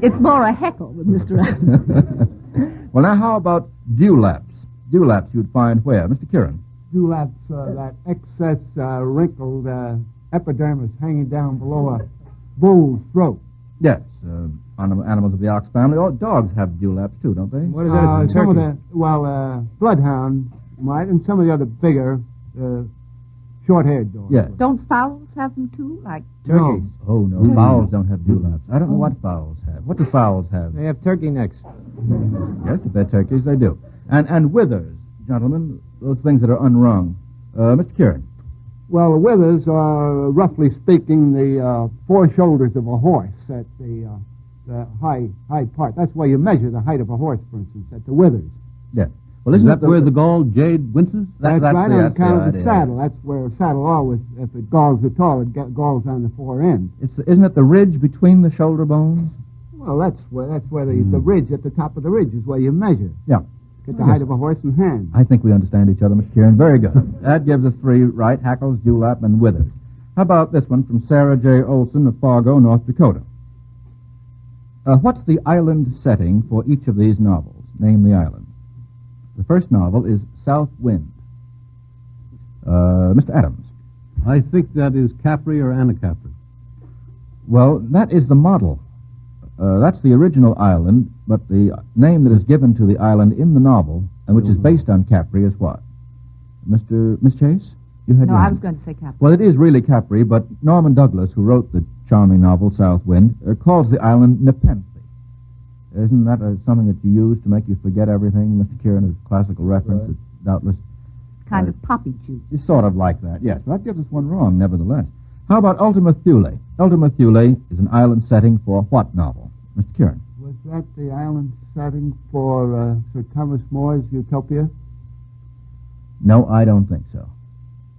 Speaker 26: It's more a heckle with Mr. Adams.
Speaker 24: Well, now, how about dewlaps? Dewlaps you'd find where? Mr. Kieran?
Speaker 25: Dewlaps, that excess wrinkled epidermis hanging down below a bull's throat.
Speaker 24: Yes, animals of the ox family. Oh, dogs have dewlaps, too, don't they?
Speaker 25: What is that? Some of the, bloodhound might, and some of the other bigger, short-haired dogs.
Speaker 24: Yes.
Speaker 26: Don't fowls have them, too? Like
Speaker 24: Turkeys? No. Oh, no. Fowls don't have dewlaps. I don't know what fowls have. What do fowls have?
Speaker 27: They have turkey necks.
Speaker 24: Yes, if they're turkeys, they do. And withers, gentlemen, those things that are unwrung. Mr. Kieran.
Speaker 25: Well, the withers are, roughly speaking, the foreshoulders of a horse at the high part. That's where you measure the height of a horse, for instance, at the withers.
Speaker 24: Yes. Well,
Speaker 4: isn't that where the gall jade winces?
Speaker 25: That's right, on account of the saddle. That's where a saddle always, if it galls at all, it galls on the fore end.
Speaker 24: Isn't it the ridge between the shoulder bones?
Speaker 25: Well, that's where the ridge at the top of the ridge is where you measure.
Speaker 24: Yeah.
Speaker 25: Get the height of a horse in hand.
Speaker 24: I think we understand each other, Mr. Kieran. Very good. That gives us three, right? Hackles, dewlap, and withers. How about this one from Sarah J. Olson of Fargo, North Dakota? What's the island setting for each of these novels? Name the island. The first novel is South Wind. Mr. Adams.
Speaker 4: I think that is Capri or Anacapri.
Speaker 24: Well, that is the model. That's the original island, but the name that is given to the island in the novel, and which is based on Capri, is what? Miss Chase? You had
Speaker 26: No,
Speaker 24: your
Speaker 26: I
Speaker 24: hand.
Speaker 26: was going to say Capri.
Speaker 24: Well, it is really Capri, but Norman Douglas, who wrote the charming novel South Wind, calls the island Nepenthe. Isn't that something that you use to make you forget everything, Mr. Kieran, a classical reference that doubtless...
Speaker 26: Kind of poppy juice.
Speaker 24: It's sort of like that, yes. That gives us one wrong, nevertheless. How about Ultima Thule? Ultima Thule is an island setting for what novel? Mr. Kieran.
Speaker 25: Was that the island setting for Sir Thomas More's Utopia?
Speaker 24: No, I don't think so.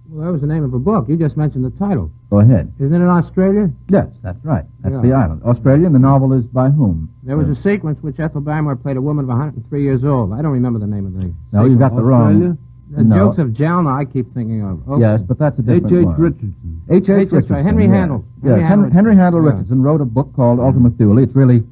Speaker 27: Well, that was the name of a book. You just mentioned the title.
Speaker 24: Go ahead.
Speaker 27: Isn't it in Australia?
Speaker 24: Yes, that's right. That's
Speaker 27: Yeah.
Speaker 24: the island. Australia, and the novel is by whom?
Speaker 27: There was a sequence which Ethel Barrymore played a woman of 103 years old. I don't remember the name of the
Speaker 24: No, you got the wrong...
Speaker 27: The
Speaker 24: No.
Speaker 27: Jokes of Jalna I keep thinking of. Okay.
Speaker 24: Yes, but that's a different
Speaker 4: H.H.
Speaker 24: one.
Speaker 4: Richardson.
Speaker 24: H.H.
Speaker 27: That's
Speaker 24: Richardson.
Speaker 27: right. Henry
Speaker 24: yes.
Speaker 27: Handel.
Speaker 24: Yes, Henry Handel Richardson wrote a book called Ultima Thule. It's really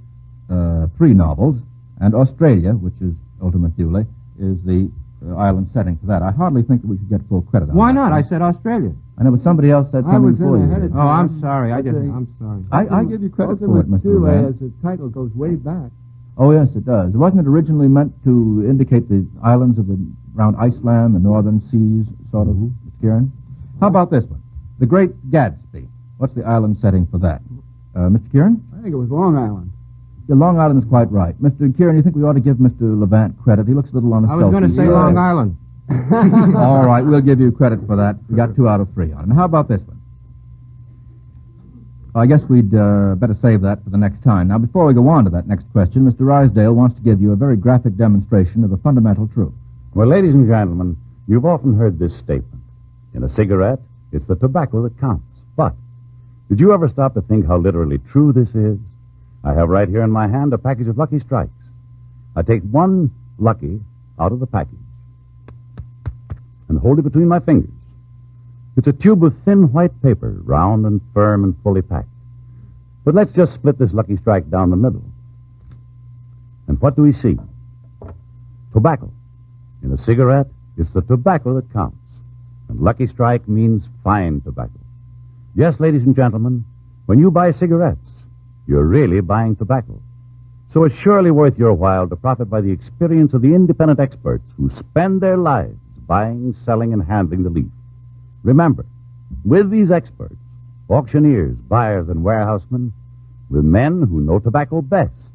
Speaker 24: three novels, and Australia, which is Ultima Thule, is the island setting for that. I hardly think that we should get full credit on
Speaker 27: Why
Speaker 24: that.
Speaker 27: not? I said Australia.
Speaker 24: I know, but somebody else said something before you.
Speaker 27: Oh, I'm sorry. I didn't. I'm sorry.
Speaker 24: I give you credit for it,
Speaker 25: Ultima
Speaker 24: Mr.
Speaker 25: Thule,
Speaker 24: Levan.
Speaker 25: as the title goes way back.
Speaker 24: Oh, yes, it does. Wasn't it originally meant to indicate the islands of around Iceland, the northern seas, sort of, Mr. Kieran? How about this one? The Great Gatsby. What's the island setting for that? Mr. Kieran?
Speaker 25: I think it was Long Island.
Speaker 24: Yeah, Long Island is quite right. Mr. Kieran, you think we ought to give Mr. Levant credit? He looks a little on the
Speaker 27: I was going to say Long Island.
Speaker 24: All right, we'll give you credit for that. We got 2 out of 3 on it. And how about this one? I guess we'd better save that for the next time. Now, before we go on to that next question, Mr. Rysdale wants to give you a very graphic demonstration of a fundamental truth.
Speaker 11: Well, ladies and gentlemen, you've often heard this statement. In a cigarette, it's the tobacco that counts. But did you ever stop to think how literally true this is? I have right here in my hand a package of Lucky Strikes. I take one Lucky out of the package and hold it between my fingers. It's a tube of thin white paper, round and firm and fully packed. But let's just split this Lucky Strike down the middle. And what do we see? Tobacco. In a cigarette, it's the tobacco that counts. And Lucky Strike means fine tobacco. Yes, ladies and gentlemen, when you buy cigarettes, you're really buying tobacco. So it's surely worth your while to profit by the experience of the independent experts who spend their lives buying, selling, and handling the leaf. Remember, with these experts, auctioneers, buyers, and warehousemen, with men who know tobacco best,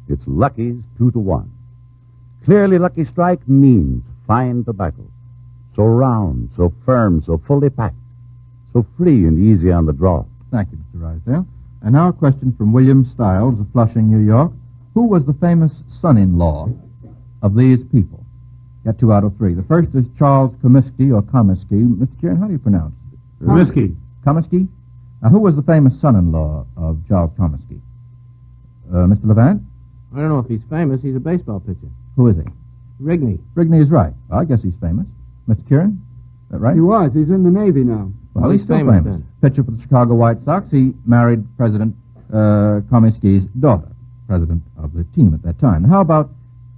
Speaker 11: it's Lucky's 2-to-1. Clearly, Lucky Strike means fine tobacco. So round, so firm, so fully packed, so free and easy on the draw.
Speaker 24: Thank you, Mr. Rysdale. And now a question from William Stiles of Flushing, New York. Who was the famous son-in-law of these people? Got 2 out of 3. The first is Charles Comiskey or Comiskey. Mr. Kieran, how do you pronounce it?
Speaker 4: Comiskey.
Speaker 24: Comiskey? Now, who was the famous son-in-law of Charles Comiskey? Mr. Levant?
Speaker 27: I don't know if he's famous. He's a baseball pitcher.
Speaker 24: Who is he?
Speaker 27: Rigney.
Speaker 24: Rigney is right. Well, I guess he's famous. Mr. Kieran? Is that right?
Speaker 25: He was. He's in the Navy now.
Speaker 24: Well, he's still famous. Pitcher for the Chicago White Sox. He married President Comiskey's daughter, president of the team at that time. How about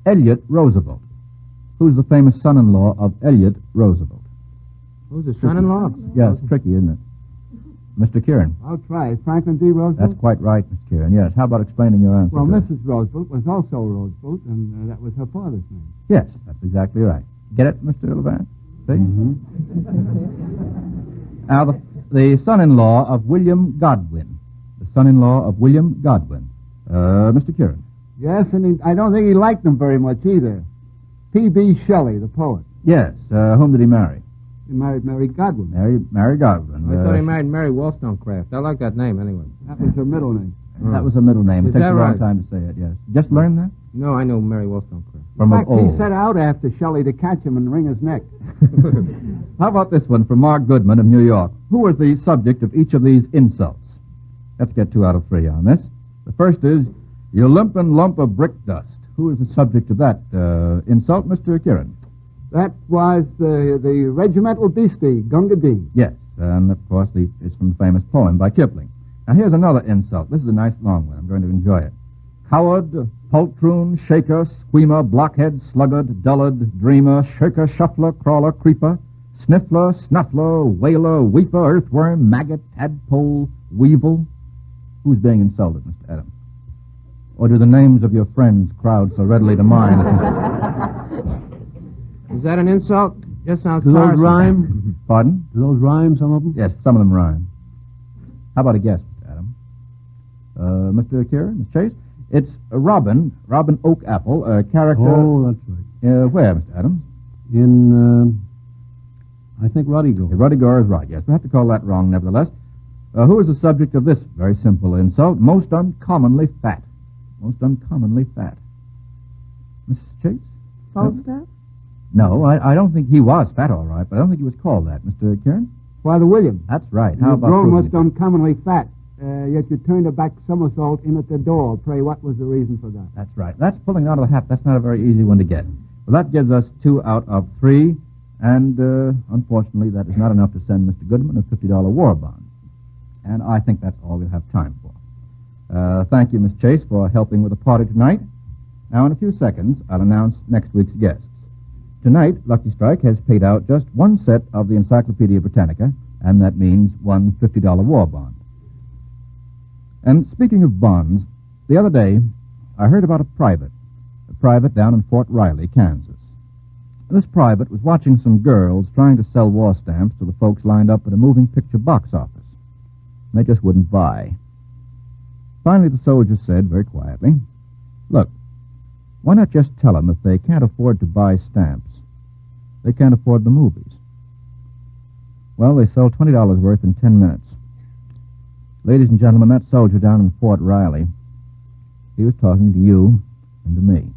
Speaker 24: Elliot Roosevelt? Who's the famous son-in-law of Elliot Roosevelt?
Speaker 27: Who's the son-in-law?
Speaker 24: Yes, tricky, isn't it? Mr. Kieran.
Speaker 25: I'll try. Franklin D. Roosevelt?
Speaker 24: That's quite right, Mr. Kieran. Yes. How about explaining your answer?
Speaker 25: Well, Mrs. Roosevelt was also Roosevelt, and that was her father's name.
Speaker 24: Yes, that's exactly right. Get it, Mr. Levant? See? Now, the son-in-law of William Godwin. The son-in-law of William Godwin. Mr. Kieran.
Speaker 25: Yes, and I don't think he liked them very much either. P.B. Shelley, the poet.
Speaker 24: Yes. Whom did he marry?
Speaker 25: He married Mary Godwin.
Speaker 24: Mary Godwin.
Speaker 27: I thought he married Mary Wollstonecraft. I like that name anyway.
Speaker 25: That was her middle name.
Speaker 24: That was her middle name. It
Speaker 27: Is
Speaker 24: takes
Speaker 27: that
Speaker 24: a long
Speaker 27: right?
Speaker 24: time to say it, yes. Just learn that?
Speaker 27: No, I know Mary Wollstonecraft.
Speaker 25: In fact, he set out after Shelley to catch him and wring his neck.
Speaker 24: How about this one from Mark Goodman of New York? Who was the subject of each of these insults? Let's get 2 out of 3 on this. The first is, you limpin' lump of brick dust. Who is the subject of that insult, Mr. Kieran?
Speaker 25: That was the regimental beastie, Gunga Din.
Speaker 24: Yes, and of course it's from the famous poem by Kipling. Now here's another insult. This is a nice long one. I'm going to enjoy it. Coward, poltroon, shaker, squeamer, blockhead, sluggard, dullard, dreamer, shirker, shuffler, crawler, creeper, sniffler, snuffler, wailer, weeper, earthworm, maggot, tadpole, weevil. Who's being insulted, Mr. Adams? Or do the names of your friends crowd so readily to mind?
Speaker 27: Is that an insult? Just sounds
Speaker 4: Do those
Speaker 27: tiresome.
Speaker 4: rhyme?
Speaker 24: Pardon?
Speaker 4: Do those rhyme, some of them?
Speaker 24: Yes, some of them rhyme. How about a guess, Mr. Adams? Mr. Kieran, Mr. Chase? It's Robin Oak Apple, a character...
Speaker 4: Oh, that's right.
Speaker 24: Where, Mr. Adams?
Speaker 4: In, I think Ruddigore.
Speaker 24: Ruddigore is right, yes. We have to call that wrong, nevertheless. Who is the subject of this very simple insult? Most uncommonly fat. Most uncommonly fat. Mrs. Chase?
Speaker 26: Falstaff?
Speaker 24: No, I don't think he was fat, all right, but I don't think he was called that. Mr. Kieran?
Speaker 25: Father William.
Speaker 24: That's right.
Speaker 25: How
Speaker 24: How
Speaker 25: about
Speaker 24: about
Speaker 25: grown
Speaker 24: proving
Speaker 25: most uncommonly fat, yet you turned a back somersault in at the door. Pray, what was the reason for that?
Speaker 24: That's right. That's pulling out of the hat. That's not a very easy one to get. Well, that gives us 2 out of 3, and unfortunately, that is not enough to send Mr. Goodman a $50 war bond. And I think that's all we'll have time for. Thank you, Miss Chase, for helping with the party tonight. Now, in a few seconds, I'll announce next week's guests. Tonight, Lucky Strike has paid out just 1 set of the Encyclopedia Britannica, and that means 1 $50 war bond. And speaking of bonds, the other day, I heard about a private down in Fort Riley, Kansas. This private was watching some girls trying to sell war stamps to the folks lined up at a moving picture box office. And they just wouldn't buy. Finally, the soldier said very quietly, "Look, why not just tell them if they can't afford to buy stamps, they can't afford the movies?" Well, they sold $20 worth in 10 minutes. Ladies and gentlemen, that soldier down in Fort Riley, he was talking to you and to me.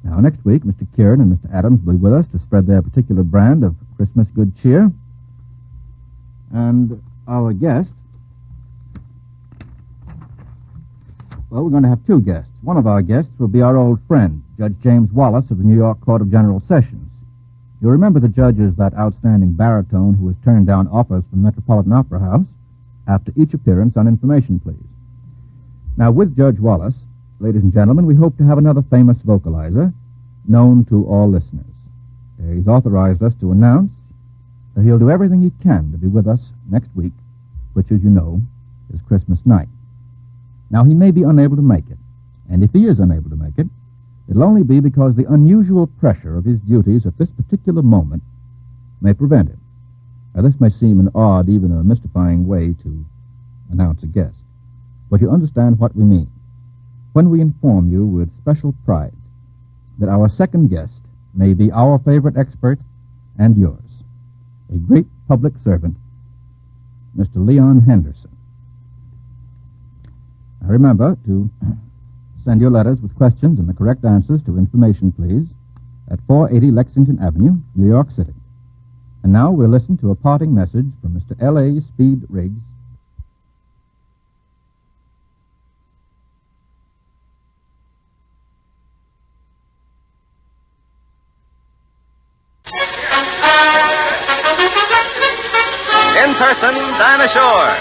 Speaker 24: Now, next week, Mr. Kieran and Mr. Adams will be with us to spread their particular brand of Christmas good cheer. And our guest, well, we're going to have 2 guests. One of our guests will be our old friend, Judge James Wallace of the New York Court of General Sessions. You'll remember the judge is that outstanding baritone who has turned down offers from Metropolitan Opera House after each appearance on Information Please. Now, with Judge Wallace, ladies and gentlemen, we hope to have another famous vocalizer known to all listeners. He's authorized us to announce that he'll do everything he can to be with us next week, which, as you know, is Christmas night. Now, he may be unable to make it, and if he is unable to make it, it'll only be because the unusual pressure of his duties at this particular moment may prevent him. Now, this may seem an odd, even a mystifying way to announce a guest, but you understand what we mean when we inform you with special pride that our second guest may be our favorite expert and yours, a great public servant, Mr. Leon Henderson. Now remember to send your letters with questions and the correct answers to Information Please, at 480 Lexington Avenue, New York City. And now we'll listen to a parting message from Mr. L.A. Speed Riggs.
Speaker 2: In person, Dinah Shore.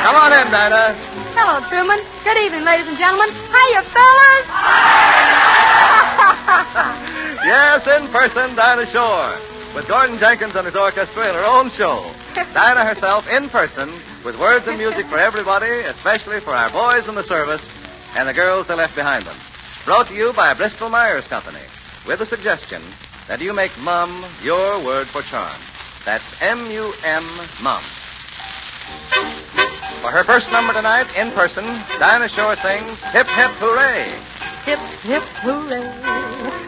Speaker 2: Come on in, Dinah.
Speaker 26: Hello, Truman. Good evening, ladies and gentlemen. Hiya, fellas.
Speaker 2: Yes, in person, Dinah Shore. With Gordon Jenkins and his orchestra in her own show. Dinah herself in person with words and music for everybody, especially for our boys in the service and the girls they left behind them. Brought to you by Bristol Myers Company with a suggestion that you make Mum your word for charm. That's M-U-M, Mum. For her first number tonight, in person, Dinah Shore sings Hip Hip Hooray.
Speaker 12: Hip, hip, hooray,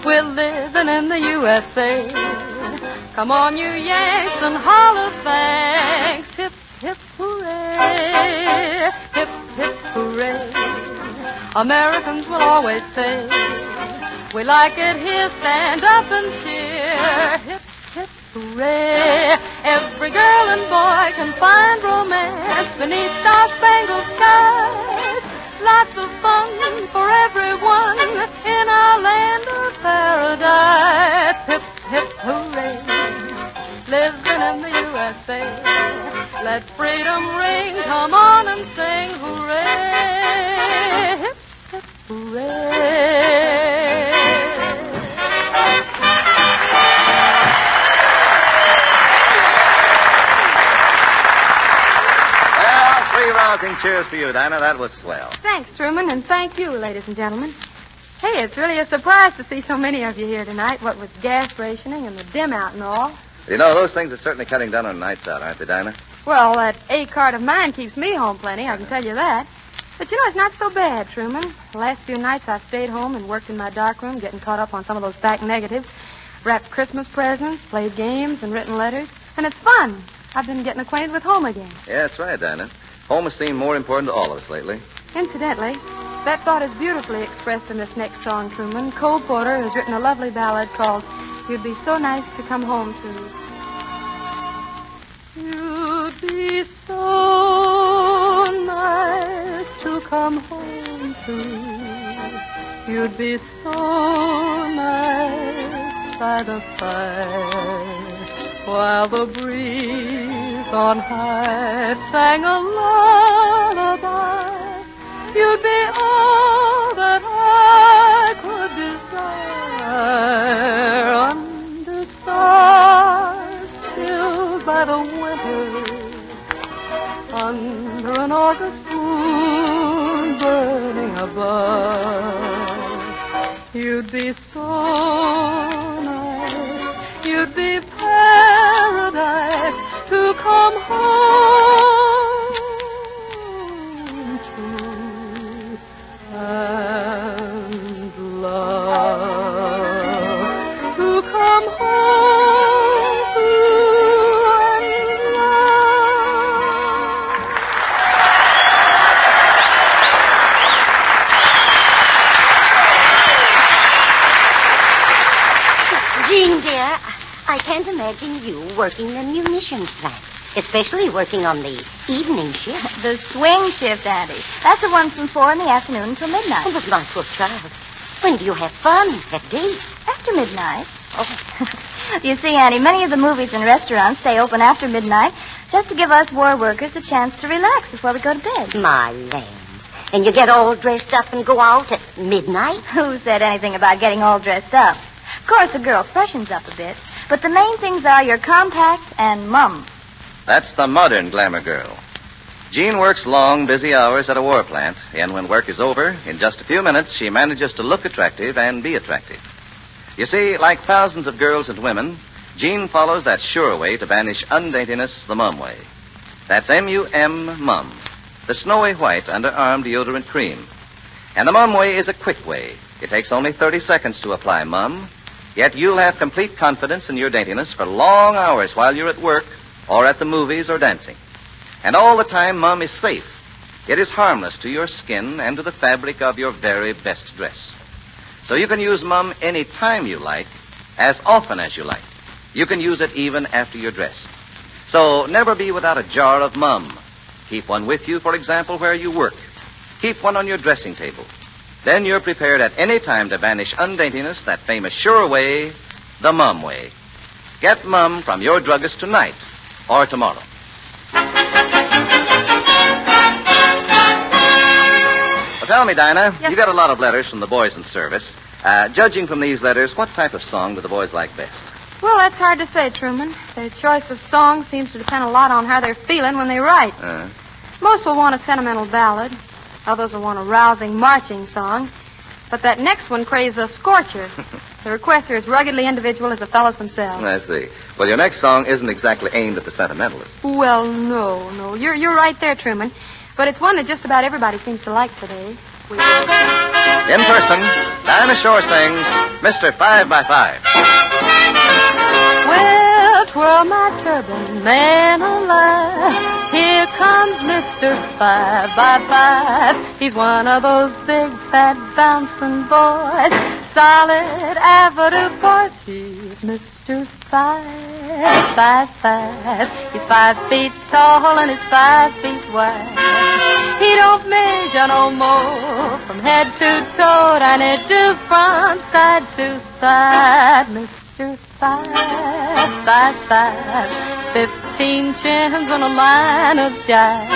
Speaker 12: we're living in the USA. Come on, you Yanks, and holler thanks. Hip, hip, hooray, hip, hip, hooray. Americans will always say, we like it here, stand up and cheer. Hip, hip, hooray. Every girl and boy can find romance beneath star-spangled skies. Lots of fun for everyone in our land of paradise. Hip, hip, hooray, living in the USA. Let freedom ring, come on and sing hooray. Hip, hip, hooray.
Speaker 2: Three rousing cheers for you, Dinah. That was swell.
Speaker 26: Thanks, Truman, and thank you, ladies and gentlemen. Hey, it's really a surprise to see so many of you here tonight, what with gas rationing and the dim out and all.
Speaker 2: You know, those things are certainly cutting down on nights out, aren't they, Dinah?
Speaker 26: Well, that A cart of mine keeps me home plenty, I can tell you that. But you know, it's not so bad, Truman. The last few nights I've stayed home and worked in my darkroom, getting caught up on some of those back negatives, wrapped Christmas presents, played games, and written letters. And it's fun. I've been getting acquainted with home again.
Speaker 2: Yeah, that's right, Dinah. Home has seemed more important to all of us lately.
Speaker 26: Incidentally, that thought is beautifully expressed in this next song, Truman. Cole Porter has written a lovely ballad called You'd Be So Nice to Come Home To. You'd be so nice to come home to. You'd be so nice by the fire while the breeze on high sang a lullaby. You'd be all that I could desire under stars chilled by the winter, under an August moon burning above. You'd be so nice, you'd be paradise to come home to and love to come home to and
Speaker 13: love. Jean, dear, I can't imagine you working the munitions plant, especially working on the evening shift.
Speaker 14: The swing shift, Auntie. That's the one from 4 in the afternoon until midnight.
Speaker 13: Oh, but my poor child, when do you have fun, have dates?
Speaker 14: After midnight. Oh. You see, Auntie, many of the movies and restaurants stay open after midnight just to give us war workers a chance to relax before we go to bed.
Speaker 13: My lambs. And you get all dressed up and go out at midnight?
Speaker 14: Who said anything about getting all dressed up? Of course, a girl freshens up a bit. But the main things are your compact and mum.
Speaker 2: That's the modern glamour girl. Jean works long, busy hours at a war plant, and when work is over, in just a few minutes, she manages to look attractive and be attractive. You see, like thousands of girls and women, Jean follows that sure way to banish undaintiness the mum way. That's M-U-M, Mum, the snowy white underarm deodorant cream. And the mum way is a quick way. It takes only 30 seconds to apply Mum, Yet you'll have complete confidence in your daintiness for long hours while you're at work or at the movies or dancing. And all the time, Mum is safe. It is harmless to your skin and to the fabric of your very best dress. So you can use Mum any time you like, as often as you like. You can use it even after you're dressed. So never be without a jar of Mum. Keep one with you, for example, where you work. Keep one on your dressing table. Then you're prepared at any time to banish undaintiness that famous sure way, the Mum way. Get Mum from your druggist tonight or tomorrow. Well, tell me, Dinah,
Speaker 12: Yes,
Speaker 2: you got a lot of letters from the boys in service. Judging from these letters, what type of song do the boys like best?
Speaker 12: Well, that's hard to say, Truman. Their choice of song seems to depend a lot on how they're feeling when they write. Most will want a sentimental ballad. Others will want a rousing marching song. But that next one craves a scorcher. The requests are as ruggedly individual as the fellows themselves.
Speaker 2: I see. Well, your next song isn't exactly aimed at the sentimentalists.
Speaker 12: Well, no. You're right there, Truman. But it's one that just about everybody seems to like today.
Speaker 2: In person, Dinah Shore sings Mr. 5x5.
Speaker 12: Well, twirl my turban, man alive. Here comes Mr. 5x5. He's one of those big, fat, bouncing boys. Solid avenue boys. He's Mr. 5x5. He's 5 feet tall and he's 5 feet wide. He don't measure no more from head to toe than he do from side to side. Mr. 5x5. 15 chins on a line of jive.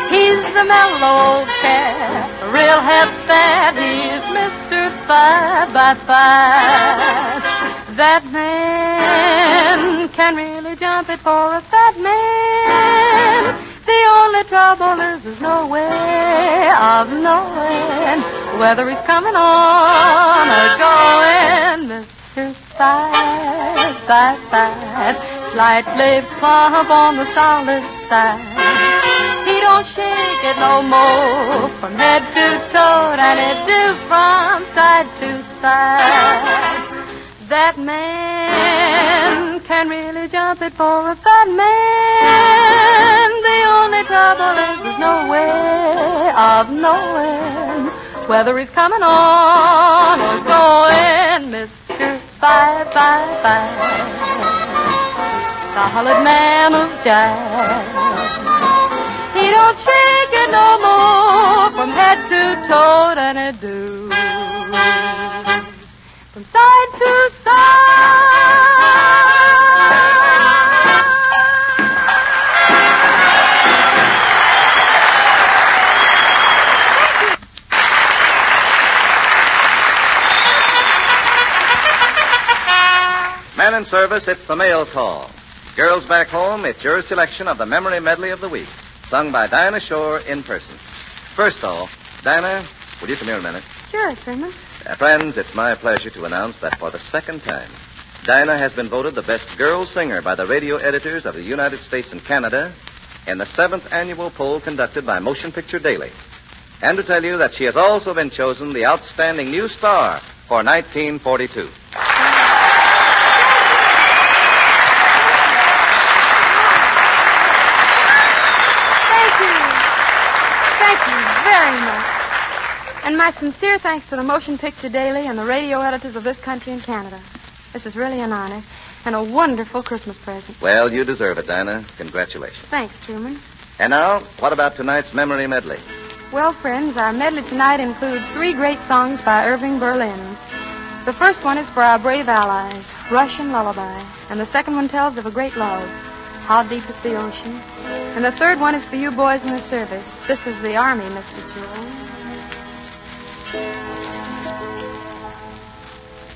Speaker 12: He's a mellow old cat, a real half-fat. He's Mr. 5x5. That man can really jump it for a fat man. The only trouble is there's no way of knowing whether he's coming on or going. Mr. 5x5, slightly plump on the solid side. He don't shake it no more from head to toe than he do from side to side. That man can really jump it for a fat man. The only trouble is there's no way of knowing whether he's coming on or going. Mr. 5x5, solid man of jive. He don't shake it no more from head to toe than he do from side to
Speaker 2: Men in service, it's the mail call. Girls back home, it's your selection of the memory medley of the week, sung by Dinah Shore in person. First, though, Dinah, would you come here a minute?
Speaker 12: Sure, Truman.
Speaker 2: Friends, it's my pleasure to announce that for the second time, Dinah has been voted the best girl singer by the radio editors of the United States and Canada in the 7th annual poll conducted by Motion Picture Daily. And to tell you that she has also been chosen the outstanding new star for 1942.
Speaker 12: And my sincere thanks to the Motion Picture Daily and the radio editors of this country and Canada. This is really an honor and a wonderful Christmas present.
Speaker 2: Well, you deserve it, Dinah. Congratulations.
Speaker 12: Thanks, Truman.
Speaker 2: And now, what about tonight's memory medley?
Speaker 12: Well, friends, our medley tonight includes 3 great songs by Irving Berlin. The first one is for our brave allies, Russian Lullaby. And the second one tells of a great love, How Deep is the Ocean. And the third one is for you boys in the service. This is the Army, Mr. Jones.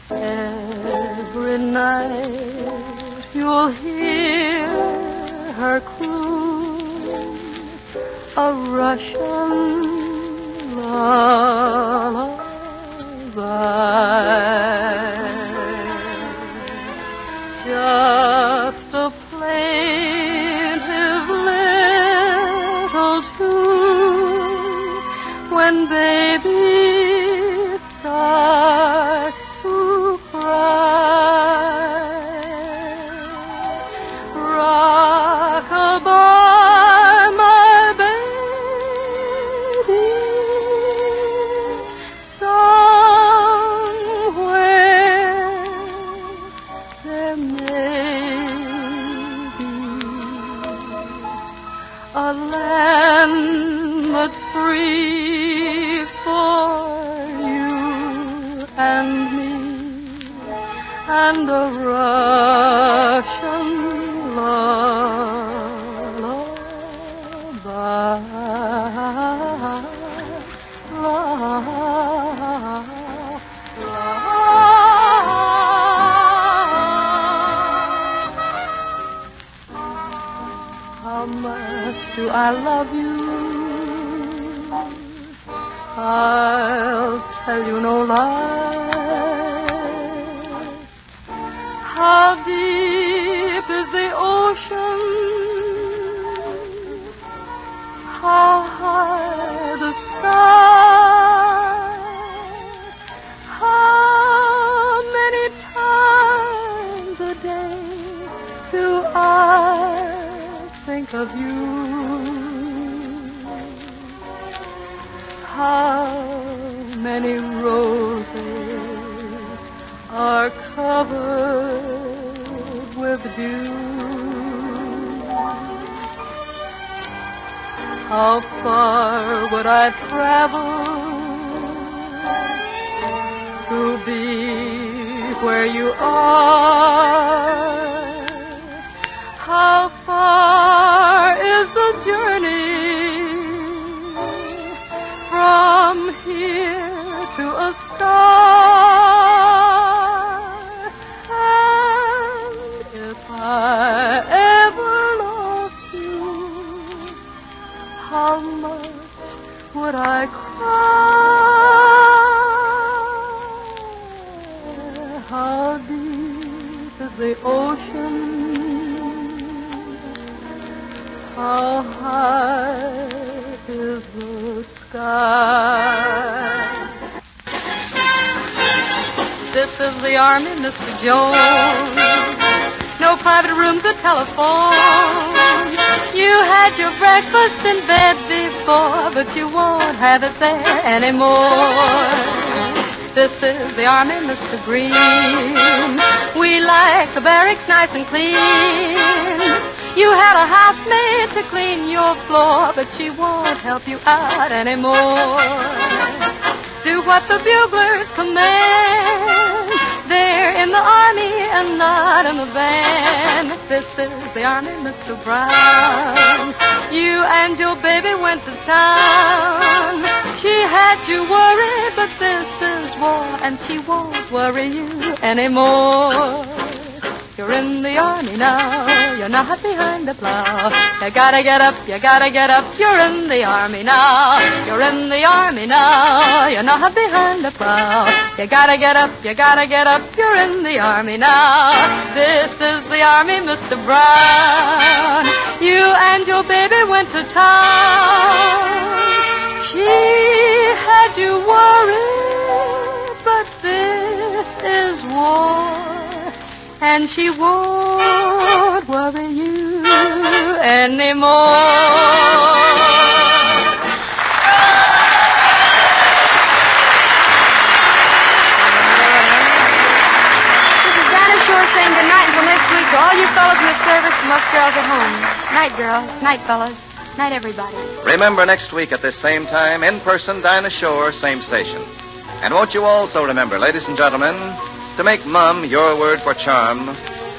Speaker 12: Every night you'll hear her croon a Russian lullaby. Just a plaintive little tune when baby starts to cry. and a Russian lullaby. How much do I love you? I'll tell you no lie. How deep is the ocean? How high the sky? How many times a day do I think of you? How many roses are covered with dew? How far would I travel to be where you are? How far is the journey from here to a star? And if I ever lost you, how much would I cry? How deep is the ocean? How high is the sky? This is the Army, Mr. Jones. No private rooms or telephone. You had your breakfast in bed before, but you won't have it there anymore. This is the Army, Mr. Green. We like the barracks nice and clean. You had a housemaid to clean your floor, but she won't help you out anymore. Do what the buglers command. They're in the Army and not in the band. This is the Army, Mr. Brown. You and your baby went to town. She had you worried, but this is war, and she won't worry you anymore. You're in the Army now, you're not behind the plow. You gotta get up, you gotta get up, you're in the Army now. You're in the Army now, you're not behind the plow. You gotta get up, you gotta get up, you're in the Army now. This is the Army, Mr. Brown. You and your baby went to town. She had you worried, but this is war. And she won't worry you anymore.
Speaker 3: This is Dinah Shore saying goodnight until next week to all you fellas in the service from us girls at home. Night, girls. Night, fellas. Night, everybody.
Speaker 2: Remember next week at this same time, in person, Dinah Shore, same station. And won't you also remember, ladies and gentlemen, to make Mum your word for charm,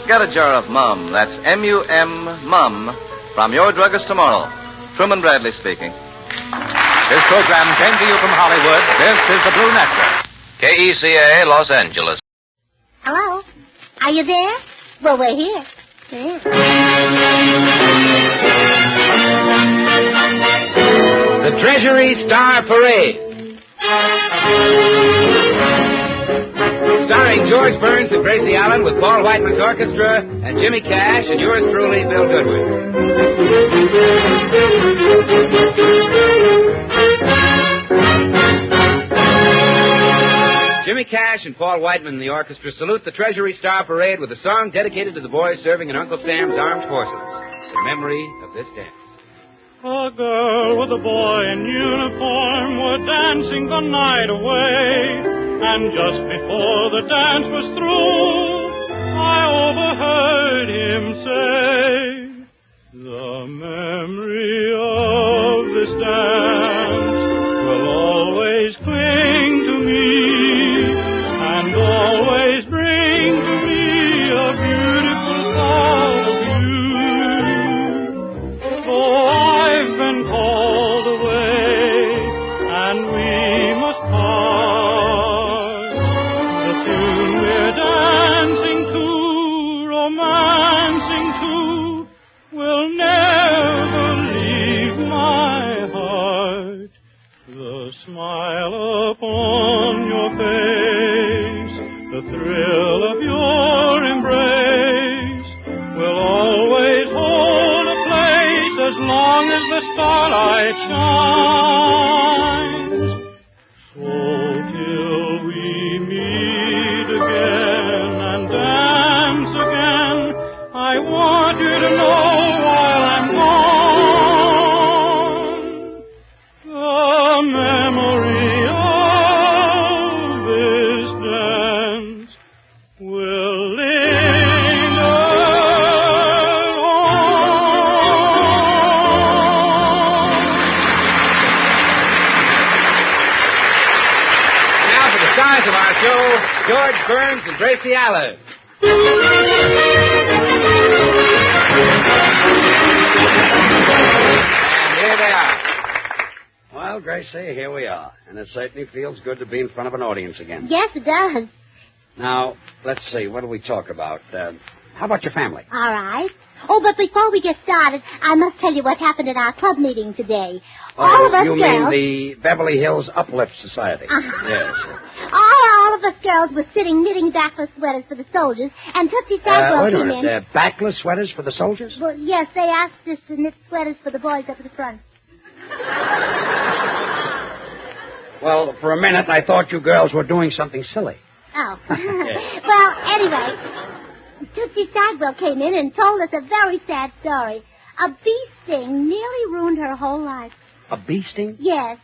Speaker 2: get a jar of Mum. That's M-U-M, Mum, from your druggist tomorrow. Truman Bradley speaking.
Speaker 1: This program came to you from Hollywood. This is the Blue Network.
Speaker 15: KECA, Los Angeles.
Speaker 13: Hello? Are you there? Well, we're here. Yeah.
Speaker 17: The Treasury Star Parade. Starring George Burns and Gracie Allen with Paul Whiteman's orchestra and Jimmy Cash and yours truly, Bill Goodwin. Jimmy Cash and Paul Whiteman and the orchestra salute the Treasury Star Parade with a song dedicated to the boys serving in Uncle Sam's Armed Forces in memory of this dance.
Speaker 18: A girl with a boy in uniform were dancing the night away, and just before the dance was through, I overheard him say, the memory of this dance will always cling to me, and always bring to me of your embrace will always hold a place as long as the starlight shines. So till we meet again and dance again, I want you to know while I'm gone, the memory of this dance will linger
Speaker 17: Now for the stars of our show, George Burns and Gracie Allen. And here they are.
Speaker 6: Well, Gracie, here we are. And it certainly feels good to be in front of an audience again.
Speaker 13: Yes, it does.
Speaker 6: Now, let's see. What do we talk about? How about your family?
Speaker 13: All right. Oh, but before we get started, I must tell you what happened at our club meeting today. All of us
Speaker 6: you
Speaker 13: girls...
Speaker 6: mean the Beverly Hills Uplift Society?
Speaker 13: Uh-huh.
Speaker 6: Yes.
Speaker 13: All of us girls were sitting knitting backless sweaters for the soldiers, and Tootsie Sagwell
Speaker 6: Wait a
Speaker 13: came
Speaker 6: minute.
Speaker 13: in.
Speaker 6: Backless sweaters for the soldiers?
Speaker 13: Well, yes, they asked us to knit sweaters for the boys up at the front.
Speaker 6: Well, for a minute, I thought you girls were doing something silly.
Speaker 13: Oh. Well, anyway, Tootsie Sagwell came in and told us a very sad story. A bee sting nearly ruined her whole life.
Speaker 6: A bee sting?
Speaker 13: Yes.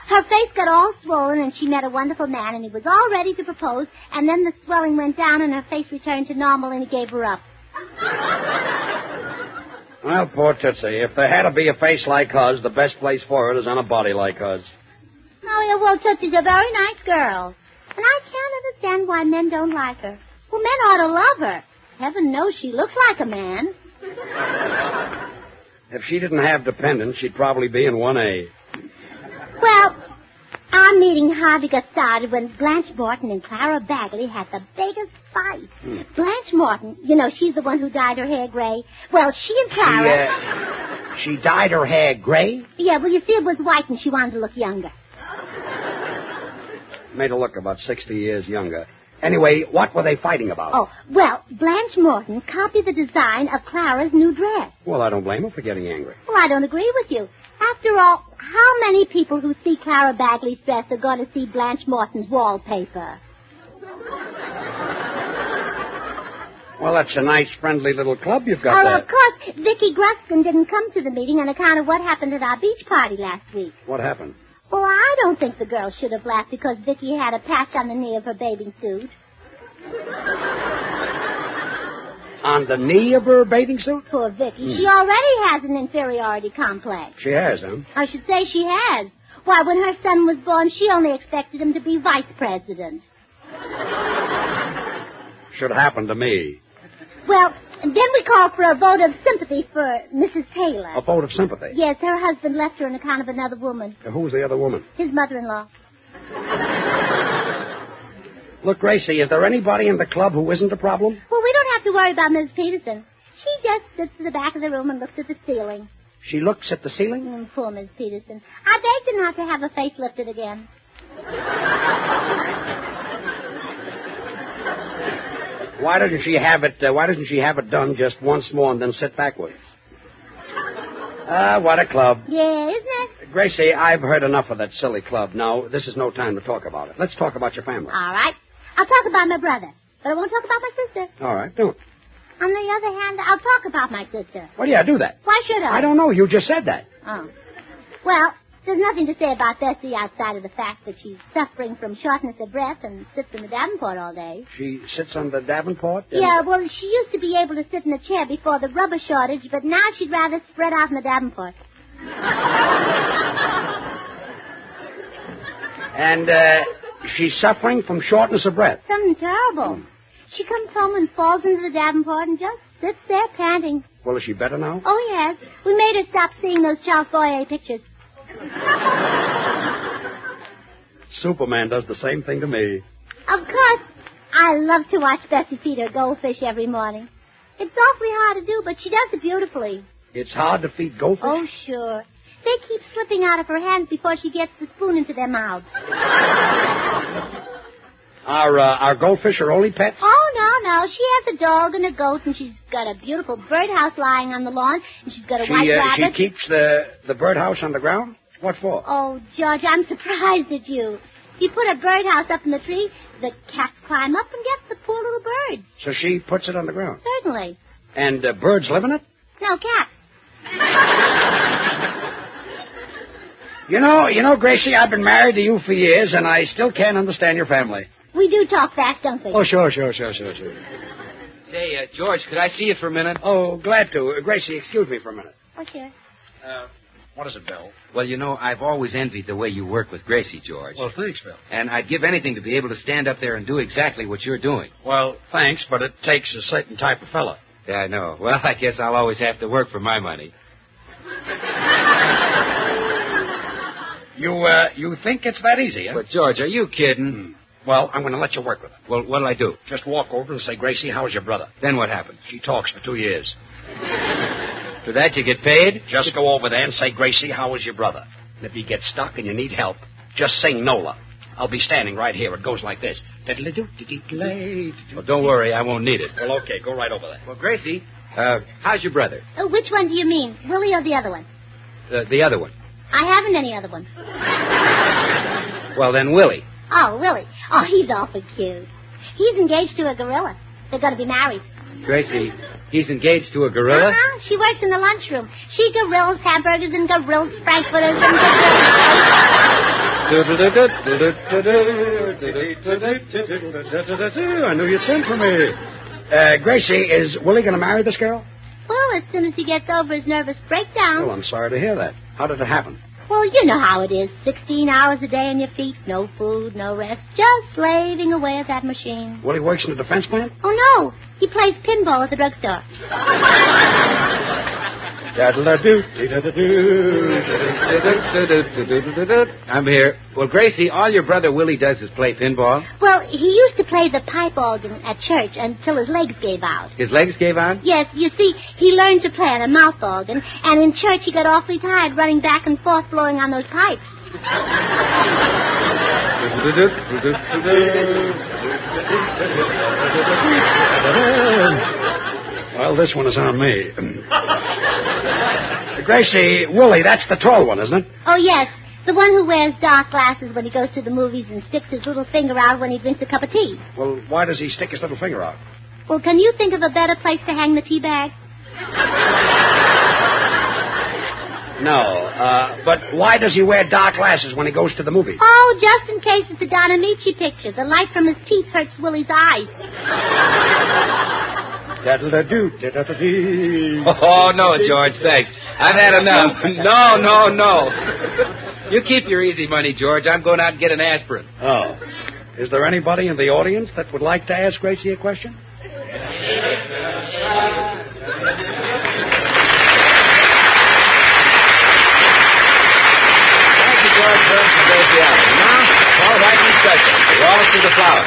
Speaker 13: Her face got all swollen, and she met a wonderful man, and he was all ready to propose, and then the swelling went down, and her face returned to normal, and he gave her up.
Speaker 6: Well, poor Tootsie. If there had to be a face like hers, the best place for it is on a body like hers.
Speaker 13: Oh, yeah, well, Tootsie's a very nice girl. And I can't understand why men don't like her. Well, men ought to love her. Heaven knows she looks like a man.
Speaker 6: If she didn't have dependents, she'd probably be in 1A.
Speaker 13: Well, our meeting hardly got started when Blanche Morton and Clara Bagley had the biggest fight. Blanche Morton, you know, she's the one who dyed her hair gray. Well, she and Clara...
Speaker 6: She dyed her hair gray?
Speaker 13: Yeah, well, you see, it was white and she wanted to look younger.
Speaker 6: Made her look about 60 years younger. Anyway, what were they fighting about?
Speaker 13: Oh, well, Blanche Morton copied the design of Clara's new dress.
Speaker 6: Well, I don't blame her for getting angry.
Speaker 13: Well, I don't agree with you. After all, how many people who see Clara Bagley's dress are going to see Blanche Morton's wallpaper?
Speaker 6: Well, that's a nice, friendly little club you've got
Speaker 13: Oh,
Speaker 6: there.
Speaker 13: of course, Vicky Gruskin didn't come to the meeting on account of what happened at our beach party last week.
Speaker 6: What happened?
Speaker 13: Well, I don't think the girls should have laughed because Vicky had a patch on the knee of her bathing suit.
Speaker 6: On the knee of her bathing suit?
Speaker 13: Poor Vicky. She already has an inferiority complex.
Speaker 6: She has, huh?
Speaker 13: I should say she has. Why, when her son was born, she only expected him to be vice president.
Speaker 6: Should happen to me.
Speaker 13: Well, then we called for a vote of sympathy for Mrs. Taylor.
Speaker 6: A vote of sympathy?
Speaker 13: Yes, her husband left her on account of another woman.
Speaker 6: Who's the other woman?
Speaker 13: His mother-in-law.
Speaker 6: Look, Gracie, is there anybody in the club who isn't a problem?
Speaker 13: Well, we don't have to worry about Miss Peterson. She just sits in the back of the room and looks at the ceiling.
Speaker 6: She looks at the ceiling?
Speaker 13: Poor Miss Peterson. I begged her not to have her face lifted again.
Speaker 6: Why doesn't she have it done just once more and then sit backwards? What a club.
Speaker 13: Yeah, isn't it?
Speaker 6: Gracie, I've heard enough of that silly club. Now, this is no time to talk about it. Let's talk about your family.
Speaker 13: All right. I'll talk about my brother, but I won't talk about my sister.
Speaker 6: All right, do it.
Speaker 13: On the other hand, I'll talk about my sister.
Speaker 6: Well, yeah, do that.
Speaker 13: Why should I?
Speaker 6: I don't know. You just said that.
Speaker 13: Oh. Well, there's nothing to say about Bessie outside of the fact that she's suffering from shortness of breath and sits in the Davenport all day.
Speaker 6: She sits on the Davenport?
Speaker 13: Yeah, well, she used to be able to sit in a chair before the rubber shortage, but now she'd rather spread out in the Davenport.
Speaker 6: And, she's suffering from shortness of breath.
Speaker 13: Something terrible. She comes home and falls into the Davenport and just sits there panting.
Speaker 6: Well, is she better now?
Speaker 13: Oh, yes. We made her stop seeing those Charles Boyer pictures.
Speaker 6: Superman does the same thing to me.
Speaker 13: Of course, I love to watch Bessie feed her goldfish every morning. It's awfully hard to do, but she does it beautifully.
Speaker 6: It's hard to feed goldfish?
Speaker 13: Oh, sure. They keep slipping out of her hands before she gets the spoon into their mouths.
Speaker 6: Our goldfish are only pets?
Speaker 13: Oh, no. She has a dog and a goat, and she's got a beautiful birdhouse lying on the lawn, and she's got a white rabbit.
Speaker 6: She keeps the birdhouse on the ground? What for?
Speaker 13: Oh, George, I'm surprised at you. If you put a birdhouse up in the tree, the cats climb up and get the poor little bird.
Speaker 6: So she puts it on the ground?
Speaker 13: Certainly.
Speaker 6: And birds live in it?
Speaker 13: No, cats.
Speaker 6: You know, Gracie, I've been married to you for years, and I still can't understand your family.
Speaker 13: We do talk fast, don't we?
Speaker 6: Oh, sure.
Speaker 17: Say, George, could I see you for a minute?
Speaker 6: Oh, glad to. Gracie, excuse me for a minute.
Speaker 13: Oh, sure.
Speaker 6: What is it, Bill?
Speaker 17: Well, I've always envied the way you work with Gracie, George.
Speaker 6: Well, thanks, Bill.
Speaker 17: And I'd give anything to be able to stand up there and do exactly what you're doing.
Speaker 6: Well, thanks, but it takes a certain type of fella.
Speaker 17: Yeah, I know. Well, I guess I'll always have to work for my money.
Speaker 6: You think it's that easy, huh?
Speaker 17: But, George, are you kidding?
Speaker 6: Well, I'm going to let you work with it.
Speaker 17: Well, what'll I do?
Speaker 6: Just walk over and say, Gracie, how's your brother?
Speaker 17: Then what happens?
Speaker 6: She talks for 2 years.
Speaker 17: For that you get paid?
Speaker 6: Just go over there and say, Gracie, how is your brother? And if you get stuck and you need help, just sing Nola. I'll be standing right here. It goes like this.
Speaker 17: Well, don't worry, I won't need it.
Speaker 6: Well, okay, go right over there.
Speaker 17: Well, Gracie, how's your brother?
Speaker 13: Oh, which one do you mean, Willie or the other one?
Speaker 17: The other one.
Speaker 13: I haven't any other one.
Speaker 17: Well, then Willie.
Speaker 13: Oh, Willie. Oh, he's awfully cute. He's engaged to a gorilla. They're going to be married.
Speaker 17: Gracie, he's engaged to a gorilla?
Speaker 13: Uh-huh. She works in the lunchroom. She grills hamburgers and grills frankfurters and
Speaker 6: I knew you'd send for me. Gracie, is Willie going to marry this girl?
Speaker 13: Well, as soon as he gets over his nervous breakdown.
Speaker 6: Well, I'm sorry to hear that. How did it happen?
Speaker 13: Well, you know how it is. 16 hours a day on your feet, no food, no rest, just slaving away at that machine.
Speaker 6: Willie works in the defense plant?
Speaker 13: Oh, no. He plays pinball at the drugstore.
Speaker 17: I'm here. Well, Gracie, all your brother Willie does is play pinball.
Speaker 13: Well, he used to play the pipe organ at church until his legs gave out.
Speaker 17: His legs gave out?
Speaker 13: Yes, you see, he learned to play on a mouth organ, and in church he got awfully tired running back and forth blowing on those pipes.
Speaker 6: Well, this one is on me. Gracie, Willie, that's the tall one, isn't it?
Speaker 13: Oh, yes. The one who wears dark glasses when he goes to the movies and sticks his little finger out when he drinks a cup of tea.
Speaker 6: Well, why does he stick his little finger out?
Speaker 13: Well, can you think of a better place to hang the tea bag?
Speaker 6: No, but why does he wear dark glasses when he goes to the movies?
Speaker 13: Oh, just in case it's a Don Amici picture. The light from his teeth hurts Willie's eyes.
Speaker 17: Oh, no, George, thanks. I've had enough. No. You keep your easy money, George. I'm going out and get an aspirin.
Speaker 6: Oh. Is there anybody in the audience that would like to ask Gracie a question?
Speaker 17: George Burns from Gracie Allen. Now, Paul Whiteman's special. We're all to the flowers.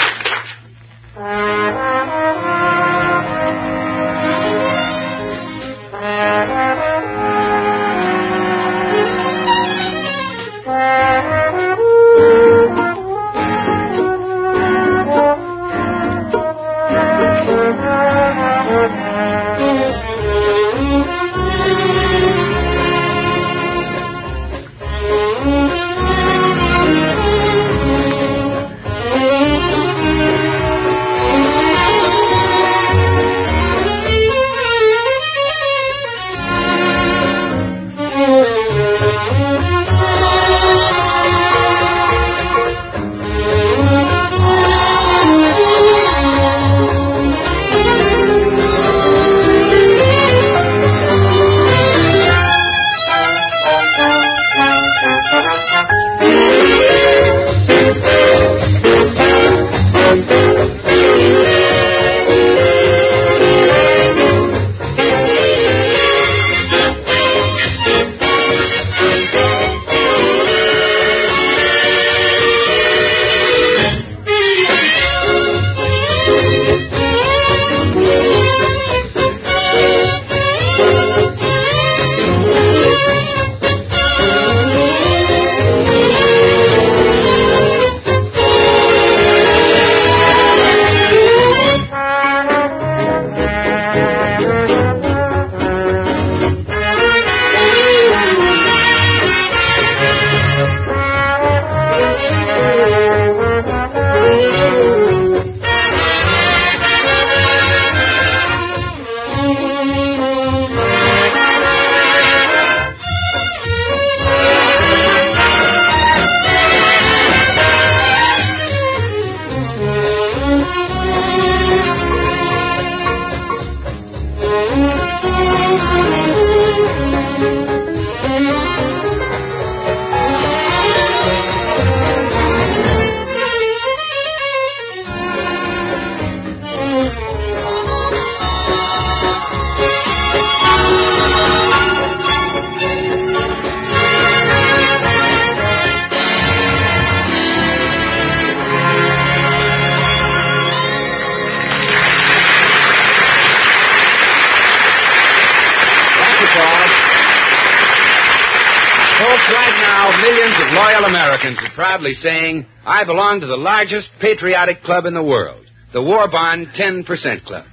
Speaker 17: right now, millions of loyal Americans are proudly saying, I belong to the largest patriotic club in the world, the War Bond 10% Club.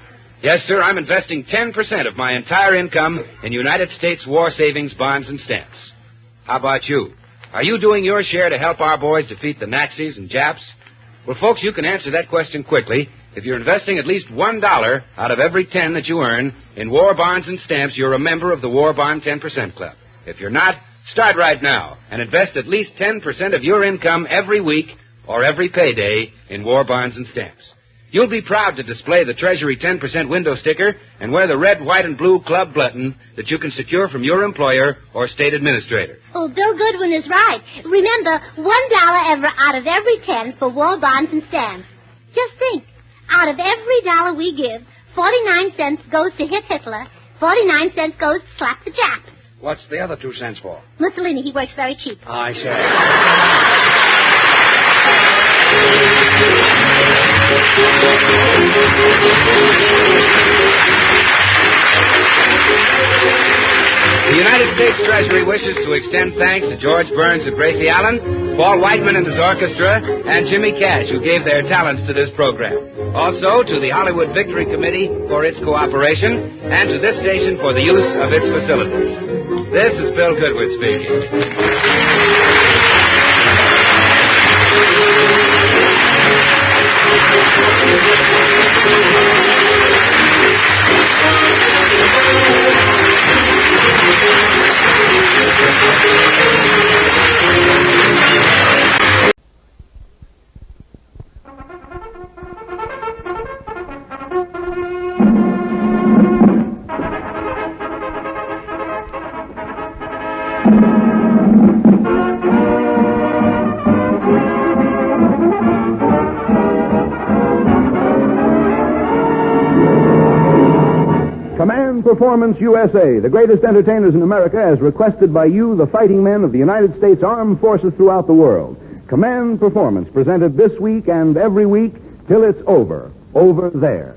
Speaker 17: Yes, sir, I'm investing 10% of my entire income in United States war savings bonds and stamps. How about you? Are you doing your share to help our boys defeat the Nazis and Japs? Well, folks, you can answer that question quickly. If you're investing at least $1 out of every 10 that you earn in war bonds and stamps, you're a member of the War Bond 10% Club. If you're not, start right now and invest at least 10% of your income every week or every payday in war bonds and stamps. You'll be proud to display the Treasury 10% window sticker and wear the red, white, and blue club button that you can secure from your employer or state administrator.
Speaker 13: Oh, Bill Goodwin is right. Remember, $1 out of every 10 for war bonds and stamps. Just think, out of every dollar we give, 49 cents goes to hit Hitler, 49 cents goes to slap the Jap.
Speaker 6: What's the other 2 cents for?
Speaker 13: Mussolini, he works very cheap.
Speaker 6: I say.
Speaker 17: The United States Treasury wishes to extend thanks to George Burns of Gracie Allen, Paul Whiteman and his orchestra, and Jimmy Cash, who gave their talents to this program. Also to the Hollywood Victory Committee for its cooperation, and to this station for the use of its facilities. This is Bill Goodwin speaking.
Speaker 7: Performance USA, the greatest entertainers in America, as requested by you, the fighting men of the United States Armed Forces throughout the world. Command Performance, presented this week and every week till it's over. Over there.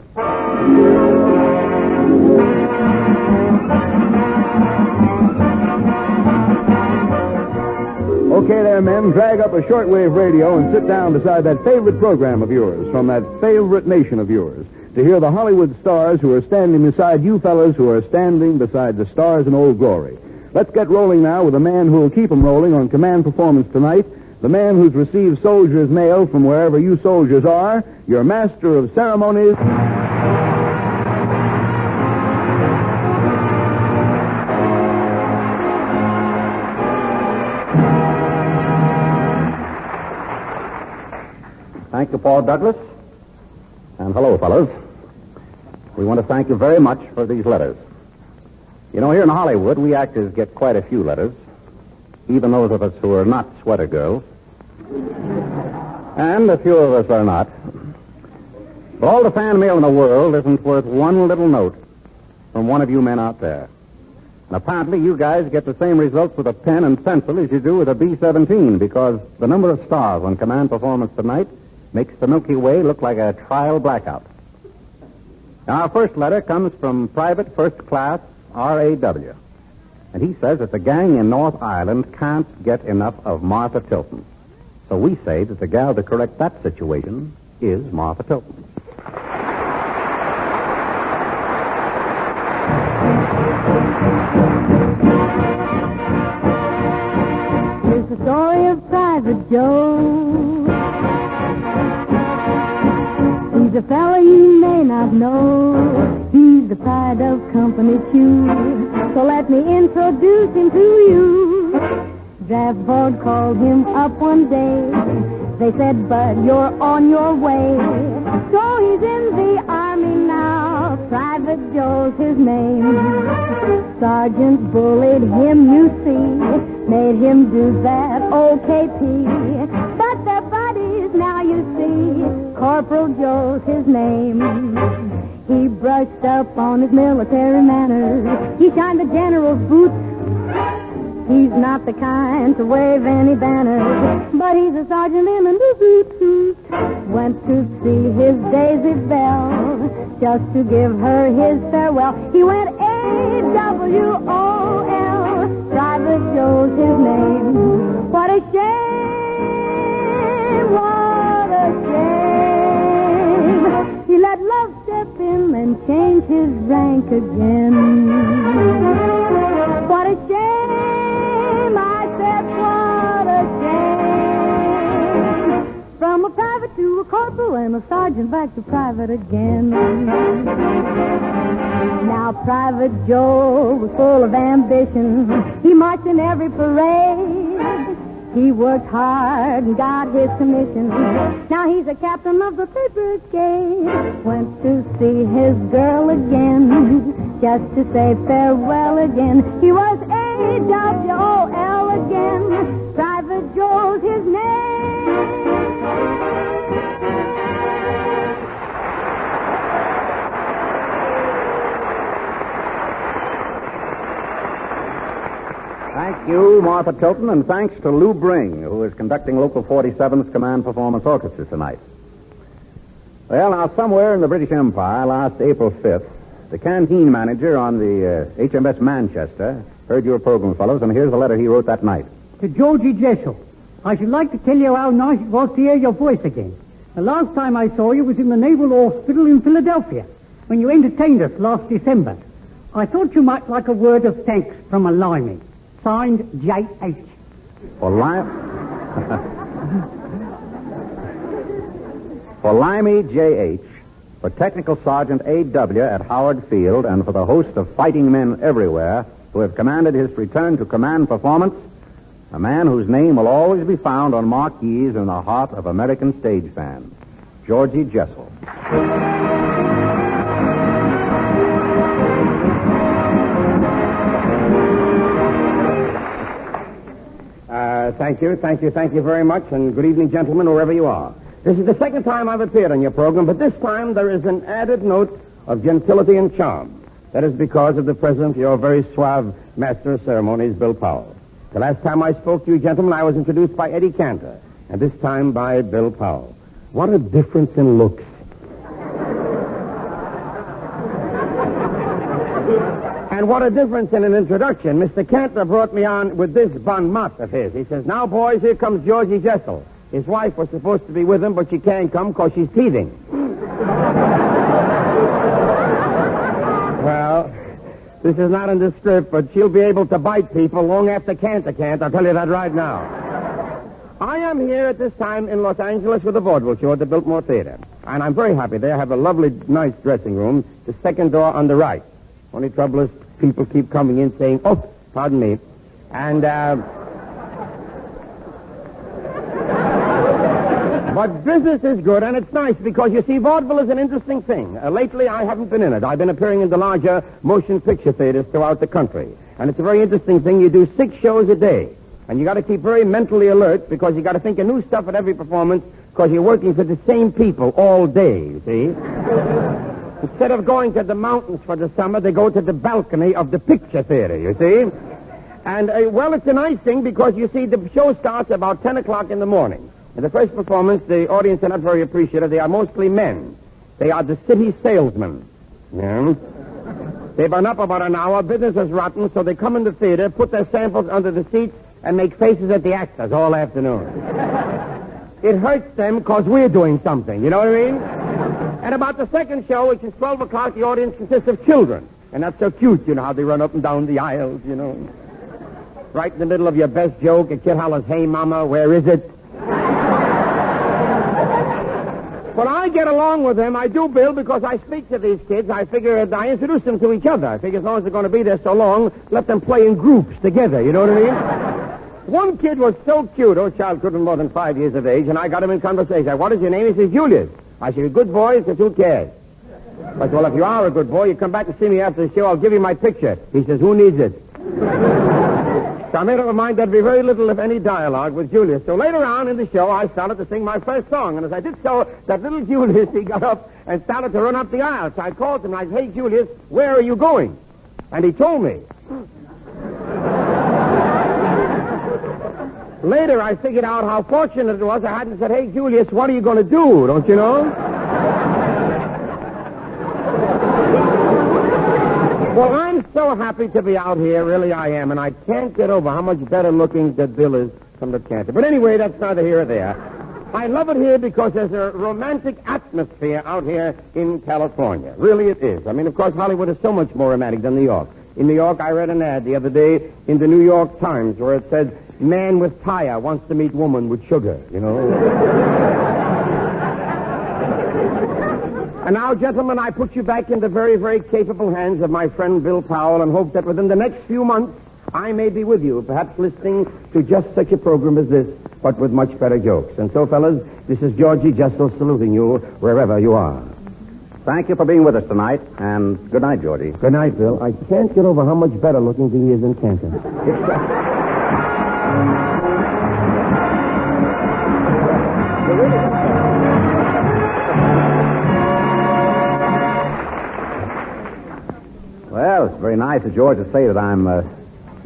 Speaker 7: Okay there, men, drag up a shortwave radio and sit down beside that favorite program of yours from that favorite nation of yours, to hear the Hollywood stars who are standing beside you fellas who are standing beside the stars in Old Glory. Let's get rolling now with a man who will keep 'em rolling on Command Performance tonight, the man who's received soldiers' mail from wherever you soldiers are, your master of ceremonies.
Speaker 11: Thank you, Paul Douglas. And hello, fellows. We want to thank you very much for these letters. You know, here in Hollywood, we actors get quite a few letters, even those of us who are not sweater girls. And a few of us are not. But all the fan mail in the world isn't worth one little note from one of you men out there. And apparently you guys get the same results with a pen and pencil as you do with a B-17, because the number of stars on Command Performance tonight makes the Milky Way look like a trial blackout. Now, our first letter comes from Private First Class R.A.W. And he says that the gang in North Ireland can't get enough of Martha Tilton. So we say that the gal to correct that situation is Martha Tilton.
Speaker 8: Here's the story of Private Joe. He's a fella you may not know. He's the pride of Company Q. So let me introduce him to you. Draft board called him up one day. They said, Bud, you're on your way. So he's in the Army now. Private Joe's his name. Sergeant bullied him, you see. Made him do that OKP. But they're buddies now, you see. Corporal Joe's his name. He brushed up on his military manners. He shined the general's boots. He's not the kind to wave any banners, but he's a sergeant in a new suit. Went to see his Daisy Bell, just to give her his farewell. He went AWOL, Private Private Joe's his name. What a shame, what a shame. He let love step in and change his rank again. What a shame, I said, what a shame. From a private to a corporal and a sergeant back to private again. Now Private Joe was full of ambition. He marched in every parade. He worked hard and got his commission. Now he's a captain of the Third Brigade. Went to see his girl again, just to say farewell again. He was A-W-O-L again. Private Joe's his name.
Speaker 7: Thank you, Martha Tilton, and thanks to Lou Bring, who is conducting Local 47's Command Performance Orchestra tonight. Well, now, somewhere in the British Empire, last April 5th, the canteen manager on the HMS Manchester heard your program, fellows, and here's the letter he wrote that night.
Speaker 5: To Georgie Jessel, I should like to tell you how nice it was to hear your voice again. The last time I saw you was in the Naval Hospital in Philadelphia, when you entertained us last December. I thought you might like a word of thanks from a Limey. Signed, J.H.
Speaker 7: For Limey J.H., for Technical Sergeant A.W. at Howard Field, and for the host of fighting men everywhere who have commanded his return to command performance, a man whose name will always be found on marquees in the heart of American stage fans, Georgie Jessel.
Speaker 9: Thank you very much, and good evening, gentlemen, wherever you are. This is the second time I've appeared on your program, but this time there is an added note of gentility and charm. That is because of the presence of your very suave master of ceremonies, Bill Powell. The last time I spoke to you, gentlemen, I was introduced by Eddie Cantor, and this time by Bill Powell. What a difference in looks. And what a difference in an introduction. Mr. Cantor brought me on with this bon mot of his. He says, now, boys, here comes Georgie Jessel. His wife was supposed to be with him, but she can't come because she's teething. Well, this is not in the script, but she'll be able to bite people long after Cantor can't. I'll tell you that right now. I am here at this time in Los Angeles with a vaudeville show at the Biltmore Theater. And I'm very happy there. I have a lovely, nice dressing room, the second door on the right. Only trouble is people keep coming in saying, oh, pardon me. And, but business is good, and it's nice because, you see, vaudeville is an interesting thing. Lately, I haven't been in it. I've been appearing in the larger motion picture theaters throughout the country. And it's a very interesting thing. You do 6 shows a day. And you got to keep very mentally alert because you got to think of new stuff at every performance because you're working for the same people all day, you see. Instead of going to the mountains for the summer, they go to the balcony of the picture theater, you see. And, well, it's a nice thing because, you see, the show starts about 10 o'clock in the morning. In the first performance, the audience are not very appreciative. They are mostly men. They are the city salesmen. Yeah. They've been up about an hour. Business is rotten, so they come in the theater, put their samples under the seats, and make faces at the actors all afternoon. It hurts them because we're doing something, you know what I mean? And about the second show, which is 12 o'clock, the audience consists of children. And that's so cute, you know, how they run up and down the aisles, you know. Right in the middle of your best joke, a kid hollers, hey, Mama, where is it? But I get along with them. I do, Bill, because I speak to these kids. I figure I introduce them to each other. I figure as long as they're going to be there so long, let them play in groups together, you know what I mean? One kid was so cute, child couldn't be more than 5 years of age, and I got him in conversation. What is your name? He says, Julius. I said, good boy? He says, who cares? I said, well, if you are a good boy, you come back and see me after the show. I'll give you my picture. He says, who needs it? So I made up my mind there'd be very little, if any, dialogue with Julius. So later on in the show, I started to sing my first song. And as I did so, that little Julius, he got up and started to run up the aisle. So I called him and I said, hey, Julius, where are you going? And he told me. Later, I figured out how fortunate it was I hadn't said, hey, Julius, what are you going to do? Don't you know? Well, I'm so happy to be out here, really I am, and I can't get over how much better looking that Bill is from the canter. But anyway, that's neither here or there. I love it here because there's a romantic atmosphere out here in California. Really it is. I mean, of course, Hollywood is so much more romantic than New York. In New York, I read an ad the other day in the New York Times where it said, man with tire wants to meet woman with sugar, you know. And now, gentlemen, I put you back in the very, very capable hands of my friend Bill Powell and hope that within the next few months, I may be with you, perhaps listening to just such a program as this, but with much better jokes. And so, fellas, this is Georgie Jessel saluting you wherever you are.
Speaker 10: Thank you for being with us tonight, and good night, Georgie.
Speaker 9: Good night, Bill. I can't get over how much better looking he is in Canton.
Speaker 10: Well, it's very nice of George to say that I'm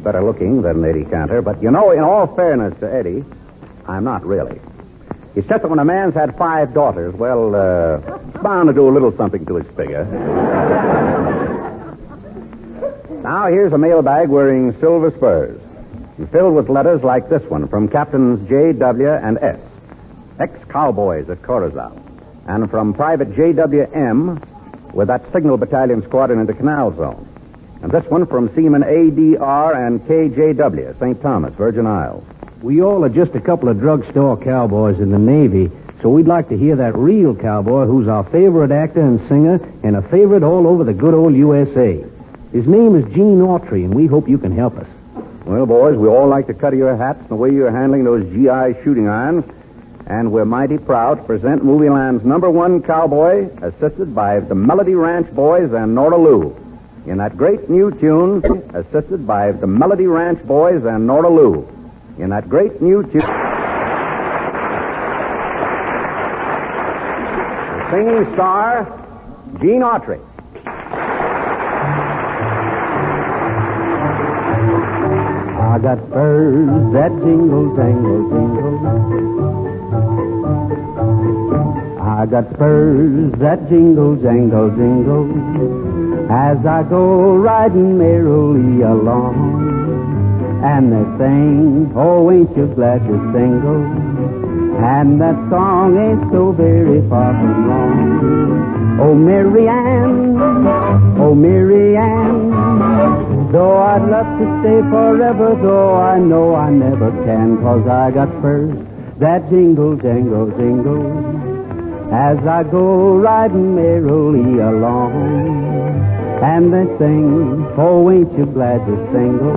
Speaker 10: better looking than Eddie Cantor, but you know, in all fairness to Eddie, I'm not really. It's just that when a man's had 5 daughters, well, bound to do a little something to his figure. Now, here's a mailbag wearing silver spurs, filled with letters like this one from Captains J, W, and S, ex-cowboys at Corozal, and from Private J.W.M. with that signal battalion squadron in the Canal Zone. And this one from Seaman A.D.R. and K.J.W., St. Thomas, Virgin Isles.
Speaker 16: We all are just a couple of drugstore cowboys in the Navy, so we'd like to hear that real cowboy who's our favorite actor and singer and a favorite all over the good old USA. His name is Gene Autry, and we hope you can help us.
Speaker 10: Well, boys, we all like the cut of your hats and the way you're handling those GI shooting irons, and we're mighty proud to present Movie Land's #1 cowboy, assisted by the Melody Ranch Boys and Nora Lou, in that great new tune, assisted by the Melody Ranch Boys and Nora Lou, in that great new tune. The singing star, Gene Autry.
Speaker 16: I got spurs that jingle, jangle, jingle. I got spurs that jingle, jangle, jingle, as I go riding merrily along. And they sing, oh, ain't you glad you're single? And that song ain't so very far from wrong. Oh, Mary Ann, though I'd love to stay forever, though I know I never can, 'cause I got spurs that jingle, jangle, jingle, as I go riding merrily along. And they sing, oh, ain't you glad you're single?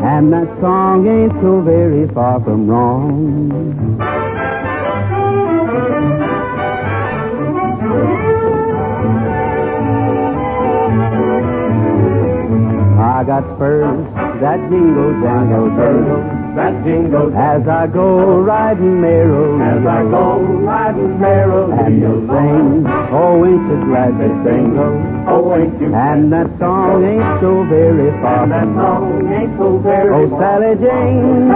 Speaker 16: And that song ain't so very far from wrong. I got spurs that jingle, jangle, jingle, that jingle, as I go riding merrily, and they'll sing, oh, ain't you glad you're single? Oh, ain't you? And that song ain't so very far from wrong. Oh, Sally Jane,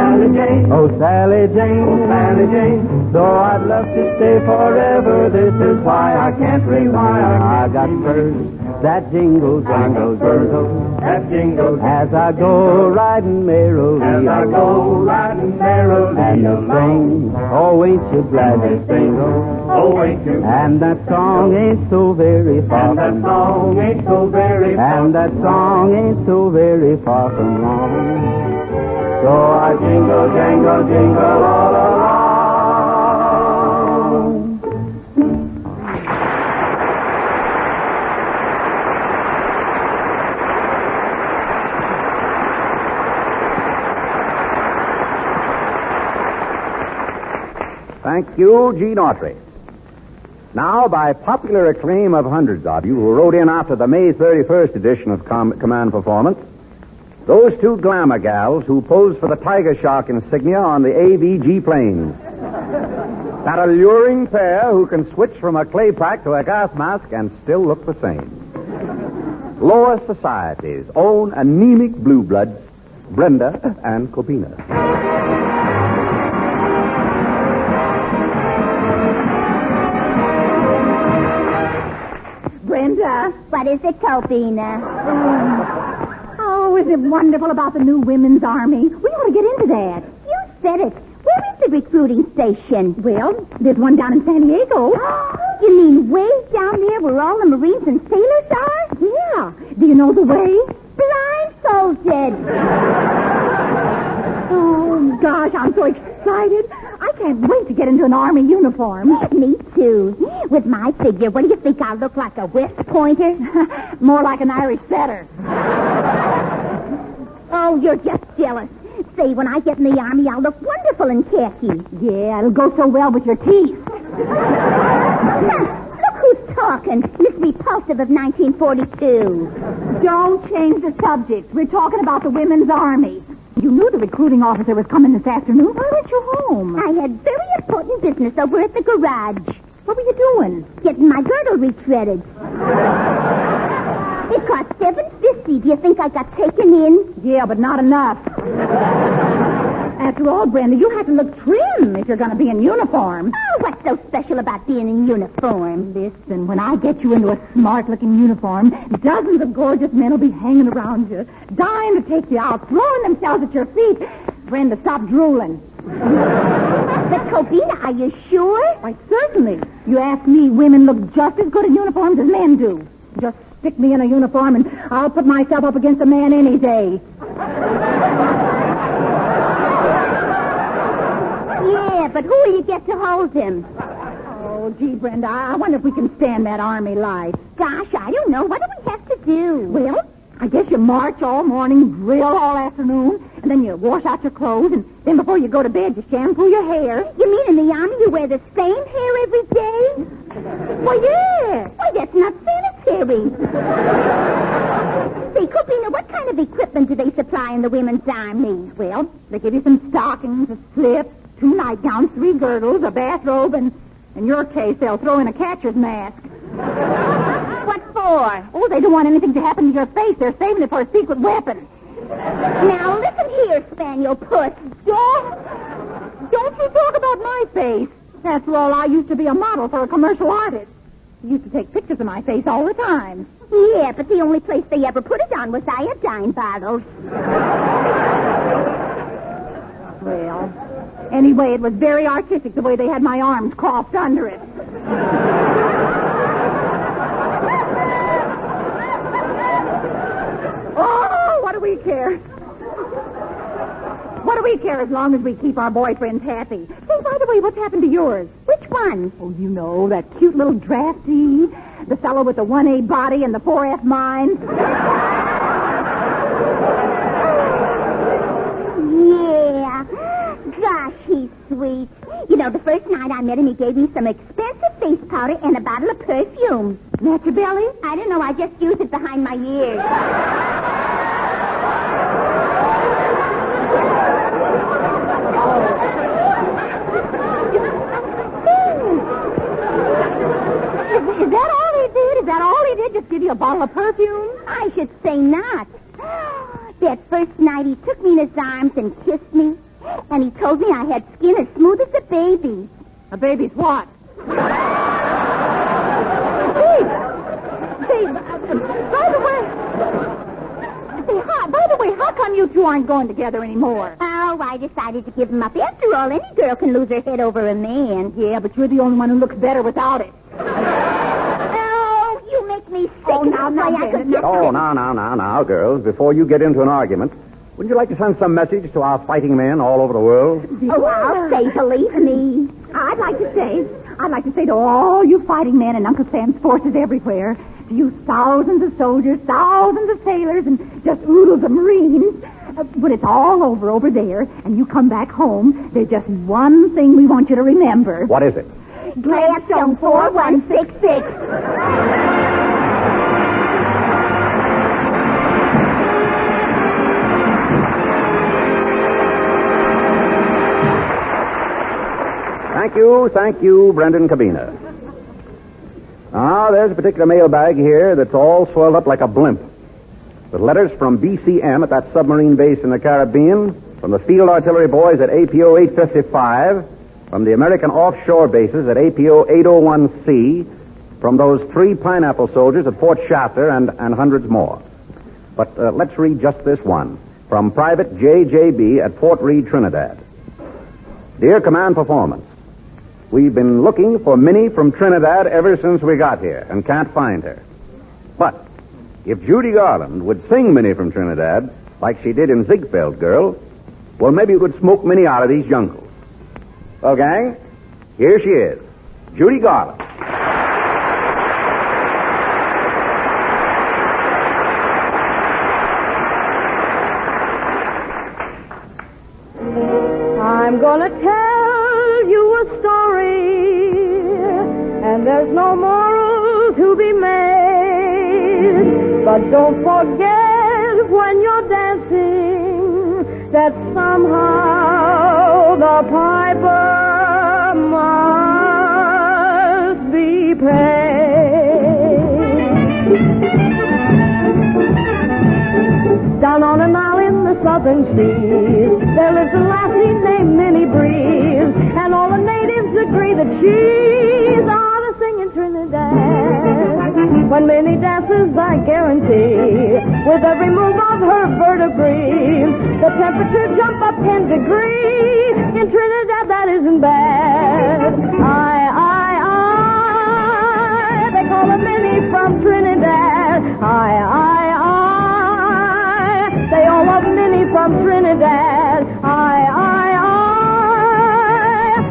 Speaker 16: oh, Sally Jane, though I'd love to stay forever, this is why I can't rewire. I got spurs that jingle, jangle, jingle, that jingle, as I go riding merrily, and they'll sing, oh, ain't you glad you're single? Oh, ain't you? And that song ain't so very far from wrong. And that song ain't so very far from wrong. So I jingle, jangle, jingle all along.
Speaker 10: Thank you, Gene Autry. Now, by popular acclaim of hundreds of you who wrote in after the May 31st edition of Command Performance, those 2 glamour gals who posed for the Tiger Shark insignia on the AVG planes. That alluring pair who can switch from a clay pack to a gas mask and still look the same. Lower society's own anemic blue bloods, Brenda and Copina.
Speaker 13: Brenda, what is it, Copina?
Speaker 4: isn't it wonderful about the new women's army? We ought to get into that.
Speaker 13: You said it. Where is the recruiting station?
Speaker 4: Well, there's one down in San Diego.
Speaker 13: You mean way down there where all the Marines and sailors are?
Speaker 4: Yeah. Do you know the way?
Speaker 13: Blindfolded.
Speaker 4: Oh, gosh, I'm so excited. I can't wait to get into an army uniform.
Speaker 13: Me too. With my figure, what do you think I'll look like, a West Pointer?
Speaker 4: More like an Irish setter.
Speaker 13: Oh, you're just jealous. Say, when I get in the army, I'll look wonderful in khaki.
Speaker 4: Yeah, it'll go so well with your teeth.
Speaker 13: Look who's talking. Miss Repulsive of 1942.
Speaker 4: Don't change the subject. We're talking about the women's army. You knew the recruiting officer was coming this afternoon. Why weren't you home?
Speaker 13: I had very important business over at the garage.
Speaker 4: What were you doing?
Speaker 13: Getting my girdle retreaded. It cost $7.50. Do you think I got taken in?
Speaker 4: Yeah, but not enough. After all, Brenda, you have to look trim if you're going to be in uniform.
Speaker 13: Oh, what's so special about being in uniform?
Speaker 4: Listen, when I get you into a smart-looking uniform, dozens of gorgeous men will be hanging around you, dying to take you out, throwing themselves at your feet. Brenda, stop drooling.
Speaker 13: But, Cobina, are you sure?
Speaker 4: Why, certainly. You ask me, women look just as good in uniforms as men do. Just stick me in a uniform and I'll put myself up against a man any day.
Speaker 13: Yeah, but who will you get to hold him?
Speaker 4: Oh, gee, Brenda, I wonder if we can stand that army life.
Speaker 13: Gosh, I don't know. What do we have to do?
Speaker 4: Well, I guess you march all morning, drill all afternoon, and then you wash out your clothes, and then before you go to bed, you shampoo your hair.
Speaker 13: You mean in the army you wear the same hair every day?
Speaker 4: Well, yeah.
Speaker 13: Why, that's not sanitary. Say, Copina, what kind of equipment do they supply in the women's army?
Speaker 4: Well, they give you some stockings, a slip, 2 nightgowns, 3 girdles, a bathrobe, and in your case, they'll throw in a catcher's mask.
Speaker 13: What for?
Speaker 4: Oh, they don't want anything to happen to your face. They're saving it for a secret weapon.
Speaker 13: Now, listen here, Spaniel Puss.
Speaker 4: Don't you talk about my face. After all, I used to be a model for a commercial artist. They used to take pictures of my face all the time.
Speaker 13: Yeah, but the only place they ever put it on was iodine bottles.
Speaker 4: Well, anyway, it was very artistic the way they had my arms crossed under it. Oh, what do we care? What do we care as long as we keep our boyfriends happy? Say, by the way, what's happened to yours?
Speaker 13: Which one?
Speaker 4: Oh, you know, that cute little drafty, the fellow with the 1A body and the 4F mind.
Speaker 13: Yeah. Gosh, he's sweet. You know, the first night I met him, he gave me some expensive face powder and a bottle of perfume.
Speaker 4: Match your belly?
Speaker 13: I don't know. I just used it behind my ears.
Speaker 4: Is that all he did? Is that all he did? Just give you a bottle of perfume?
Speaker 13: I should say not. That first night he took me in his arms and kissed me. And he told me I had skin as smooth as a baby's.
Speaker 4: A baby's what? By the way, how come you two aren't going together anymore?
Speaker 13: Oh, I decided to give him up. After all, any girl can lose her head over a man.
Speaker 4: Yeah, but you're the only one who looks better without it.
Speaker 13: Oh, you make me sick.
Speaker 10: Oh, now, girls, before you get into an argument, wouldn't you like to send some message to our fighting men all over the world?
Speaker 13: Oh, I'll say, believe me.
Speaker 4: I'd like to say to all you fighting men and Uncle Sam's forces everywhere, to you thousands of soldiers, thousands of sailors, and just oodles of Marines, when it's all over there, and you come back home, there's just one thing we want you to remember.
Speaker 10: What is it?
Speaker 13: Gladstone 4166.
Speaker 10: Thank you, Brendan Cabina. Now, there's a particular mailbag here that's all swelled up like a blimp, with letters from BCM at that submarine base in the Caribbean, from the field artillery boys at APO 855, from the American offshore bases at APO 801C, from those 3 pineapple soldiers at Fort Shafter, and hundreds more. But let's read just this one from Private J.J.B. at Fort Reed, Trinidad. Dear Command Performance, we've been looking for Minnie from Trinidad ever since we got here and can't find her. But if Judy Garland would sing Minnie from Trinidad like she did in Ziegfeld Girl, well, maybe we could smoke Minnie out of these jungles. Well, gang, here she is, Judy Garland.
Speaker 8: I'm gonna tell you a story, and there's no moral to be made. But don't forget when you're dancing that somehow the piper must be paid. Down on an island in the southern seas, there lives a lassie named Minnie Breeze, and all the natives agree that she's the hottest thing in Trinidad. When Minnie dances, I guarantee, with every move of her vertebrae, the temperature jump up 10 degrees. In Trinidad, that isn't bad. They call her Minnie from Trinidad. They all love Minnie from Trinidad.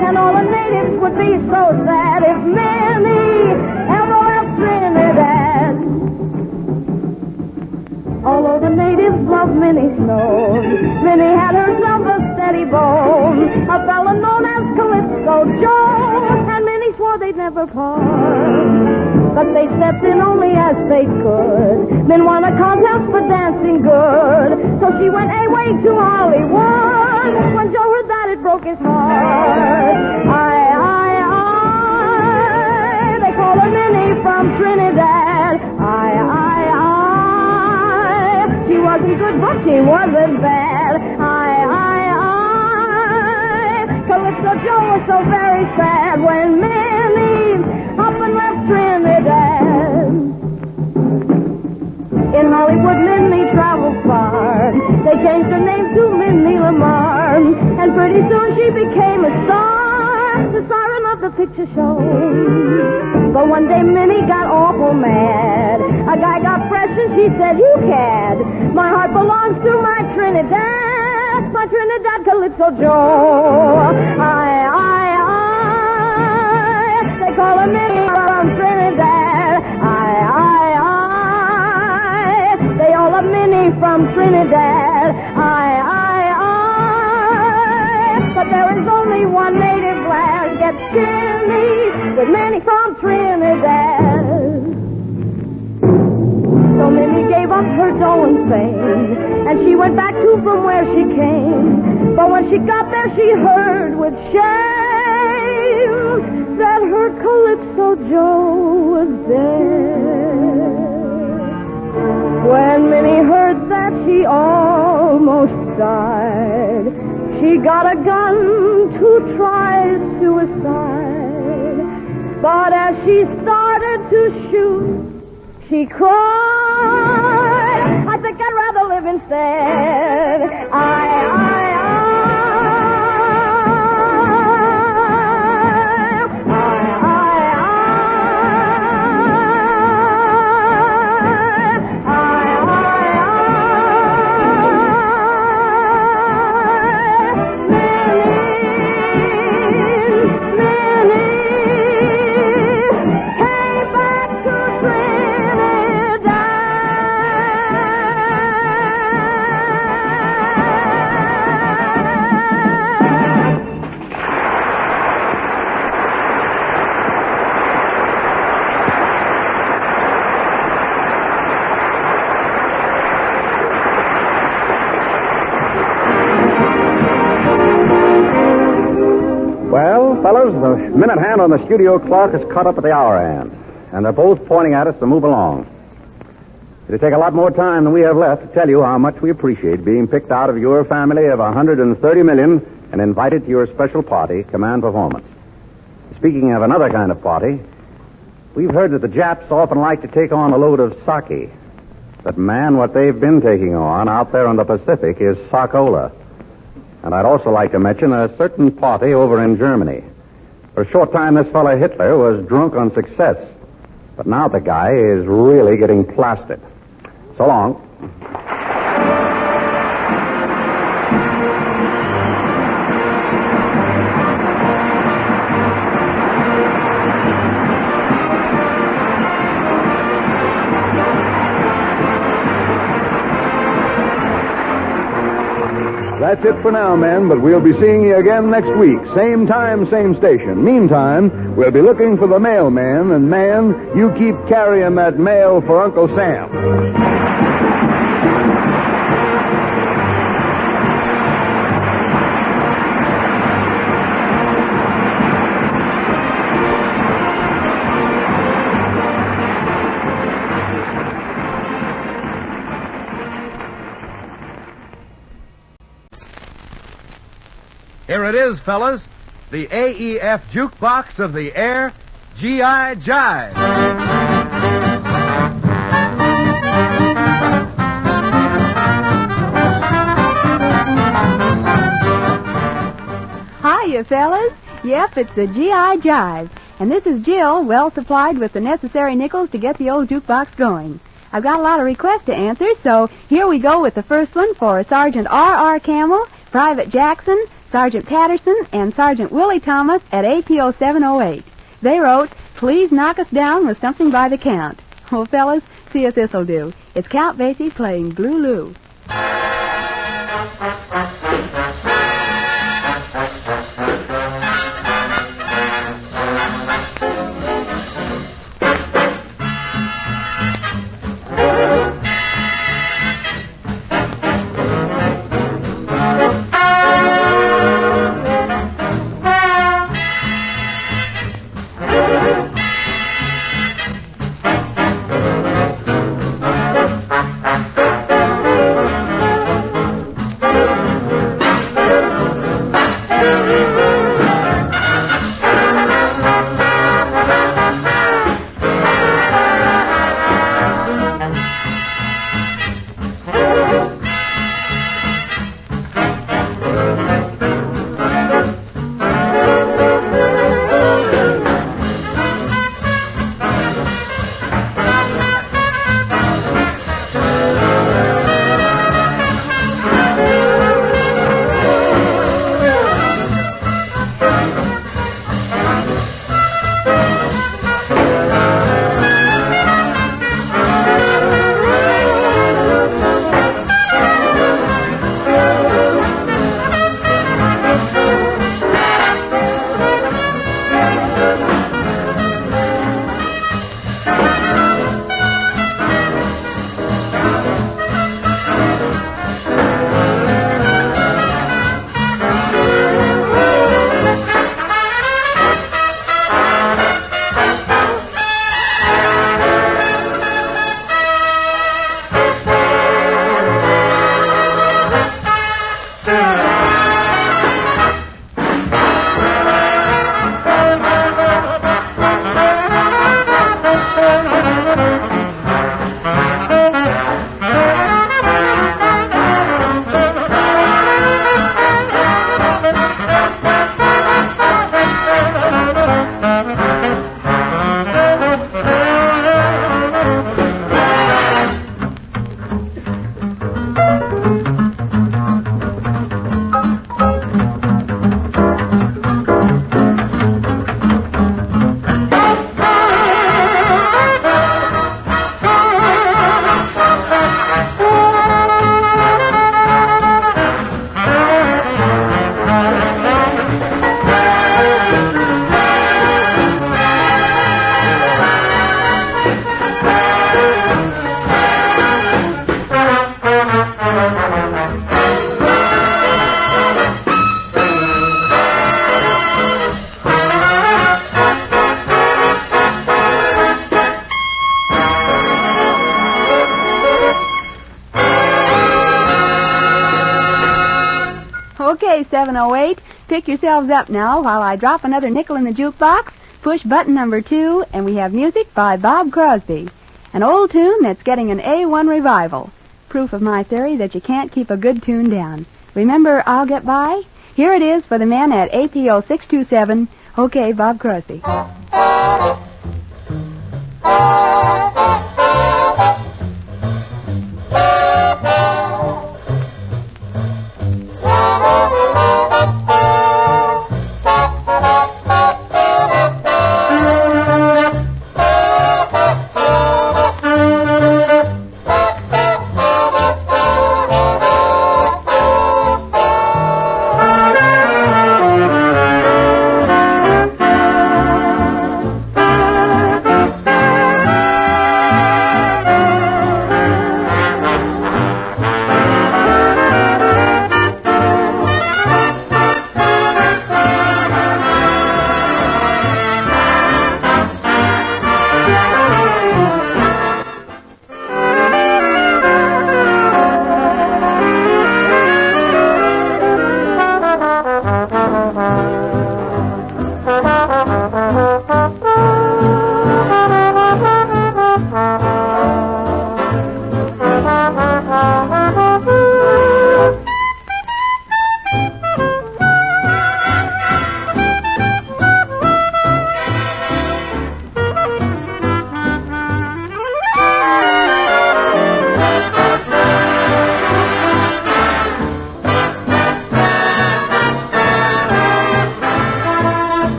Speaker 8: And all the natives would be so sad if Minnie ever left Trinidad. Although the natives love Minnie Snow, Minnie had herself a steady bone, a fella known as Calypso Joe, and Minnie swore they'd never part. But they stepped in only as they could. Min won a contest for dancing good, so she went away to Hollywood. When Joe heard that, it broke his heart. They call her Minnie from Trinidad. She wasn't good, but she wasn't bad. Calypso Joe was so very sad when Minnie up and left Trinidad. In Hollywood, Minnie traveled far. They changed her name to Minnie Lamar, and pretty soon she became a star, the siren of the picture show. But one day Minnie got awful mad. A guy got fresh and she said, "You cad, my heart belongs to my Trinidad, my Trinidad Calypso Joe." They call her Minnie from Trinidad. They all love Minnie from Trinidad. But there is only one native lad gets skinny with Minnie from Trinidad. So Minnie gave up her dough and fame, and she went back to from where she came. But when she got there, she heard with shame that her Calypso Joe was dead. When Minnie heard that, she almost died. She got a gun to try suicide. But as she started to shoot, she cried, "I think I'd rather live instead."
Speaker 10: Fellas, the minute hand on the studio clock is caught up at the hour hand, and they're both pointing at us to move along. It'll take a lot more time than we have left to tell you how much we appreciate being picked out of your family of 130 million and invited to your special party, Command Performance. Speaking of another kind of party, we've heard that the Japs often like to take on a load of sake. that, man, what they've been taking on out there in the Pacific is Sarcola. And I'd also like to mention a certain party over in Germany. For a short time, this fellow Hitler was drunk on success. But now the guy is really getting plastered. So long.
Speaker 7: That's it for now, men, but we'll be seeing you again next week. Same time, same station. Meantime, we'll be looking for the mailman, and man, you keep carrying that mail for Uncle Sam.
Speaker 19: Here it is, fellas. The AEF jukebox of the air, G.I. Jive.
Speaker 20: Hiya, fellas. Yep, it's the G.I. Jive. And this is Jill, well supplied with the necessary nickels to get the old jukebox going. I've got a lot of requests to answer, so here we go with the first one for Sergeant R.R. Camel, Private Jackson, Sergeant Patterson, and Sergeant Willie Thomas at APO 708. They wrote, "Please knock us down with something by the count." Well, fellas, see if this'll do. It's Count Basie playing Blue Lou. Okay, 708, pick yourselves up now while I drop another nickel in the jukebox, push button number 2, and we have music by Bob Crosby. An old tune that's getting an A1 revival. Proof of my theory that you can't keep a good tune down. Remember I'll Get By? Here it is for the men at APO 627. Okay, Bob Crosby.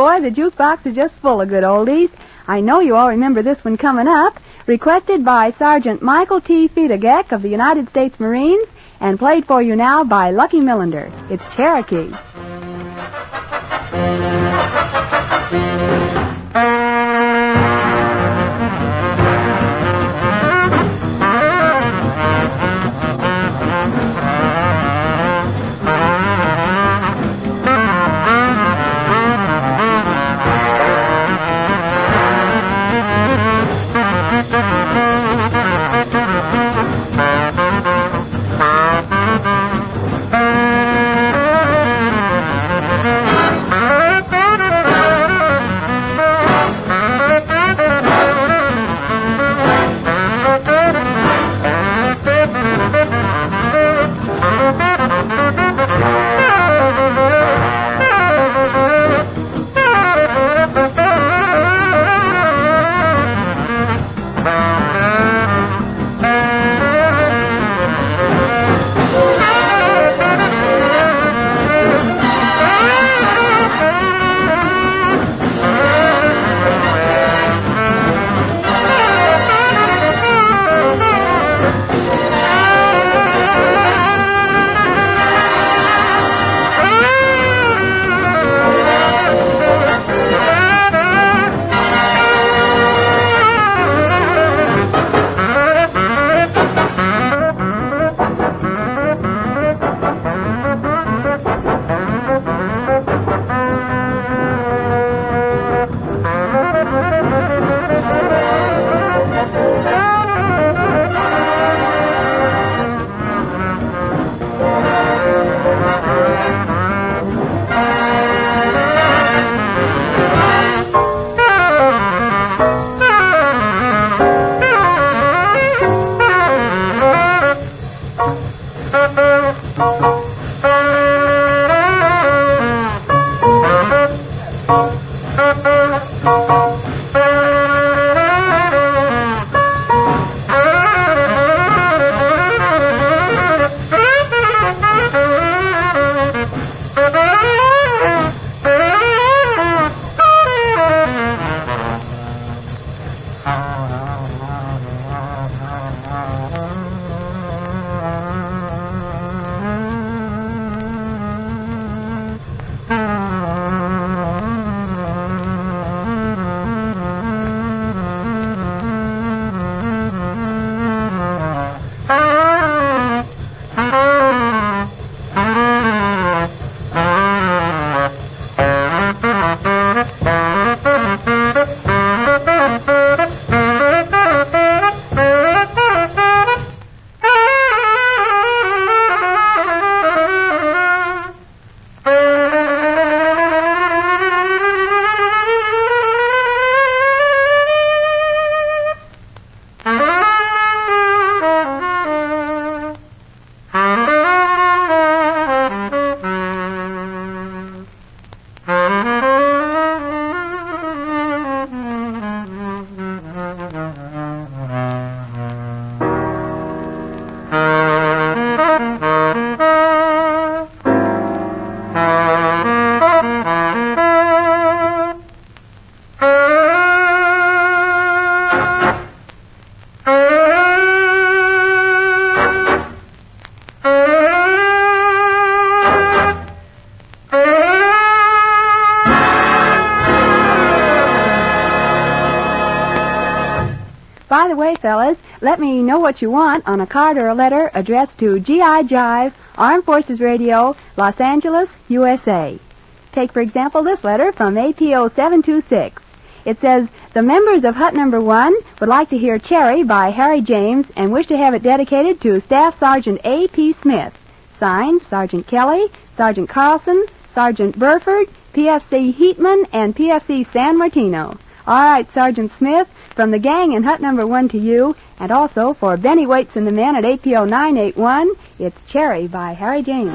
Speaker 20: Boy, the jukebox is just full of good oldies. I know you all remember this one coming up. Requested by Sergeant Michael T. Fedegek of the United States Marines and played for you now by Lucky Millender. It's Cherokee. By the way, fellas, let me know what you want on a card or a letter addressed to G.I. Jive, Armed Forces Radio, Los Angeles, USA. Take, for example, this letter from APO 726. It says, the members of Hut Number 1 would like to hear Cherry by Harry James and wish to have it dedicated to Staff Sergeant A.P. Smith. Signed, Sergeant Kelly, Sergeant Carlson, Sergeant Burford, PFC Heatman, and PFC San Martino. All right, Sergeant Smith, from the gang in Hut Number 1 to you, and also for Benny Waits and the men at APO 981, it's Cherry by Harry James.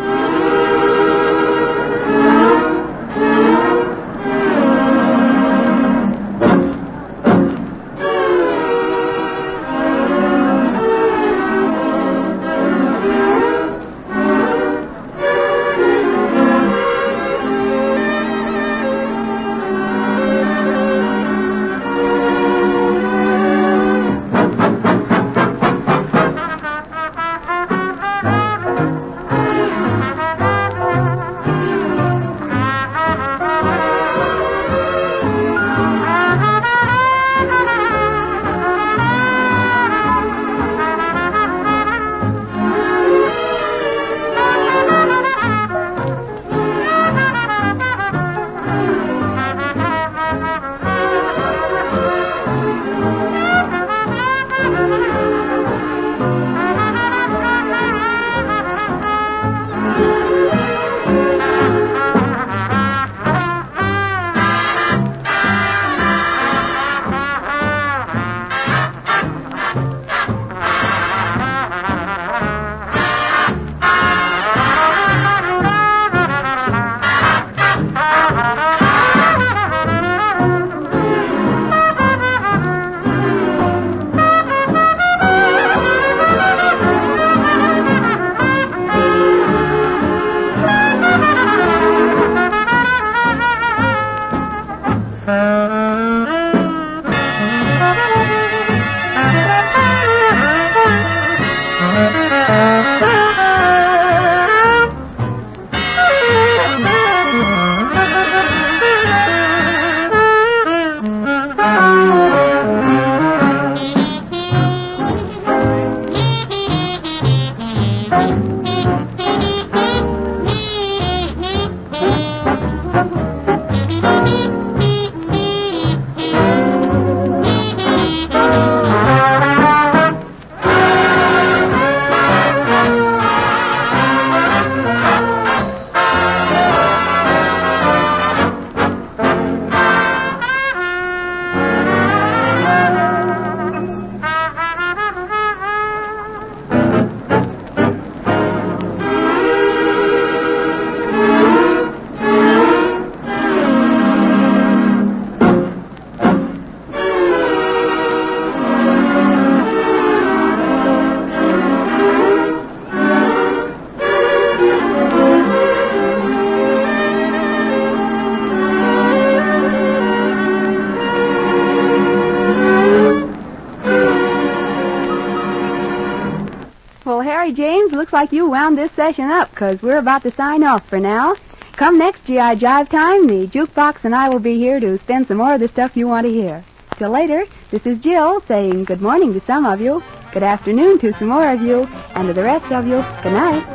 Speaker 20: Looks like you wound this session up, because we're about to sign off for now. Come next G.I. Jive time, the jukebox and I will be here to spin some more of the stuff you want to hear. Till later, this is Jill saying good morning to some of you, good afternoon to some more of you, and to the rest of you, good night.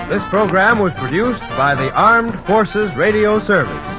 Speaker 19: This program was produced by the Armed Forces Radio Service.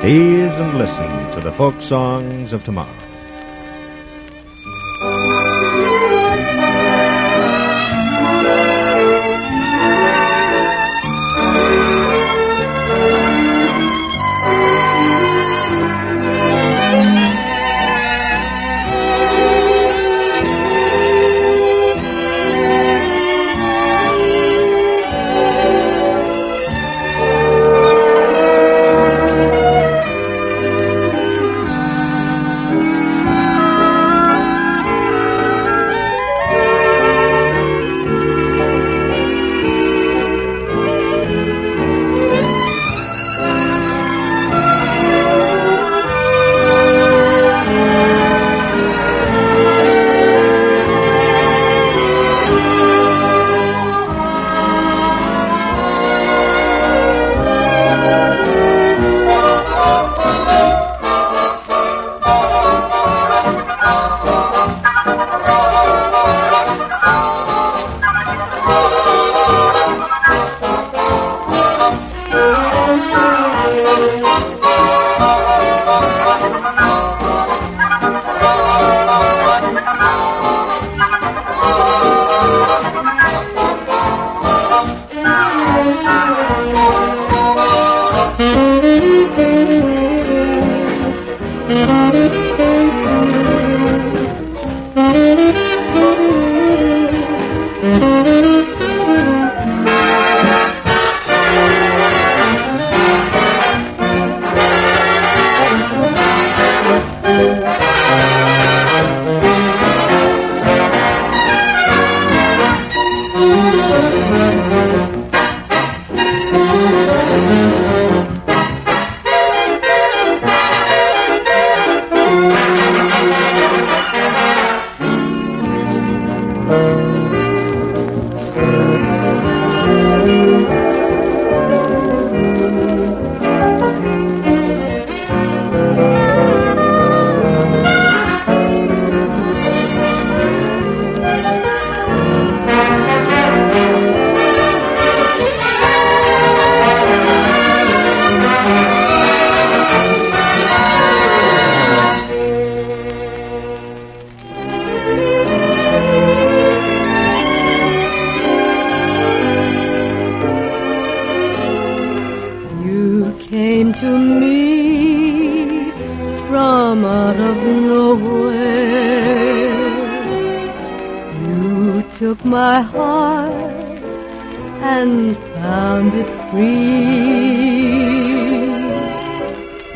Speaker 21: At ease and listen to the folk songs of tomorrow.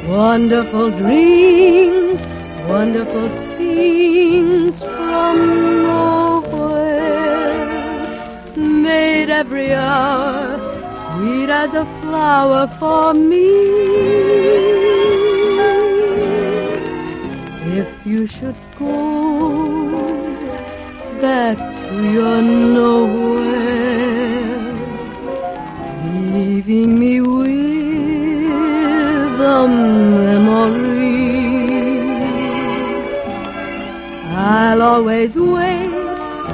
Speaker 12: Wonderful dreams, wonderful scenes from nowhere, made every hour sweet as a flower for me. If you should go back to your nowhere, leaving me with a memory, I'll always wait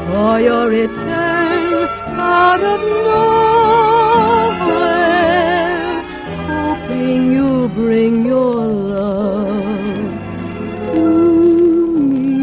Speaker 12: for your return out of nowhere, hoping you'll bring your love to me.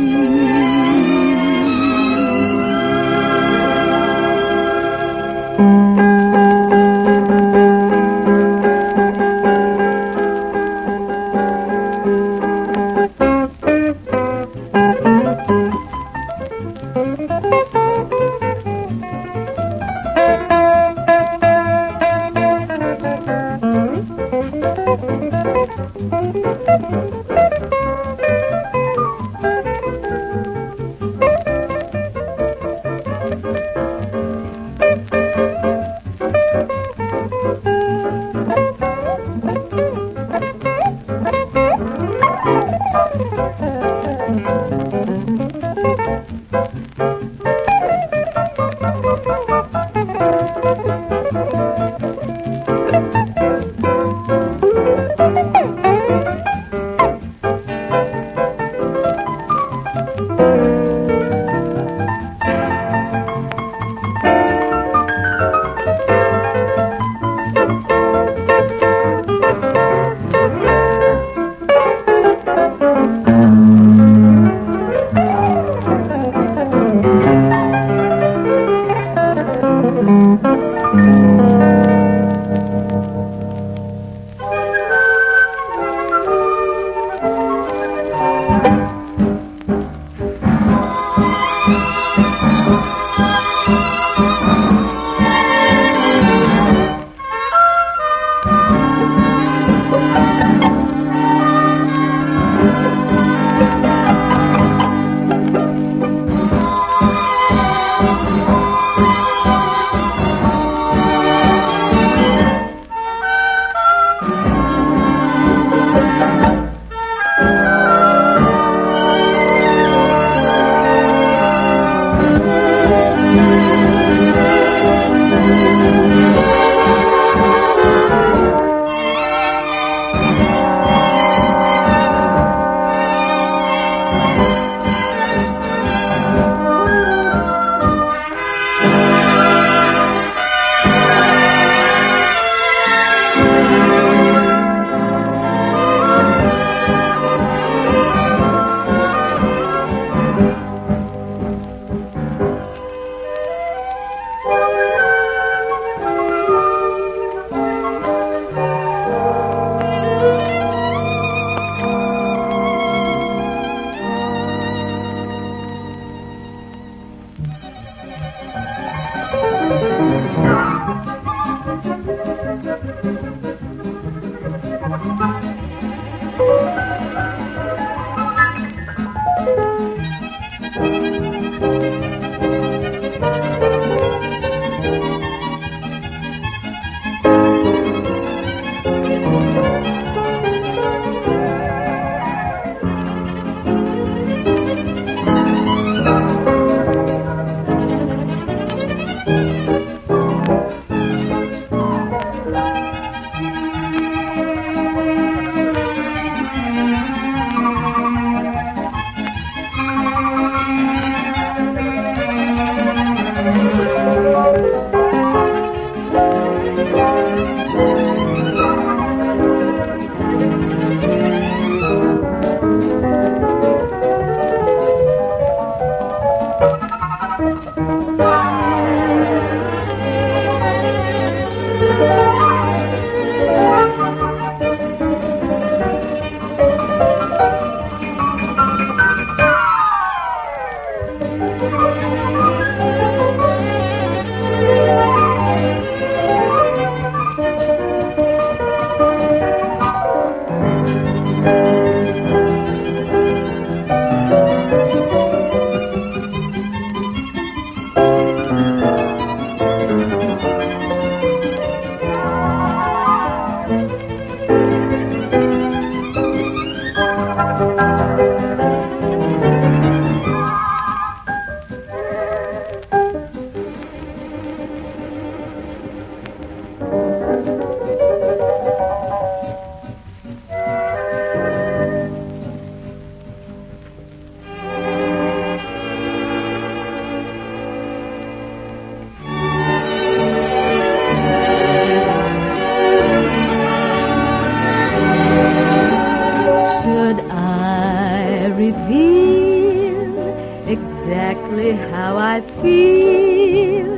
Speaker 8: exactly how I feel.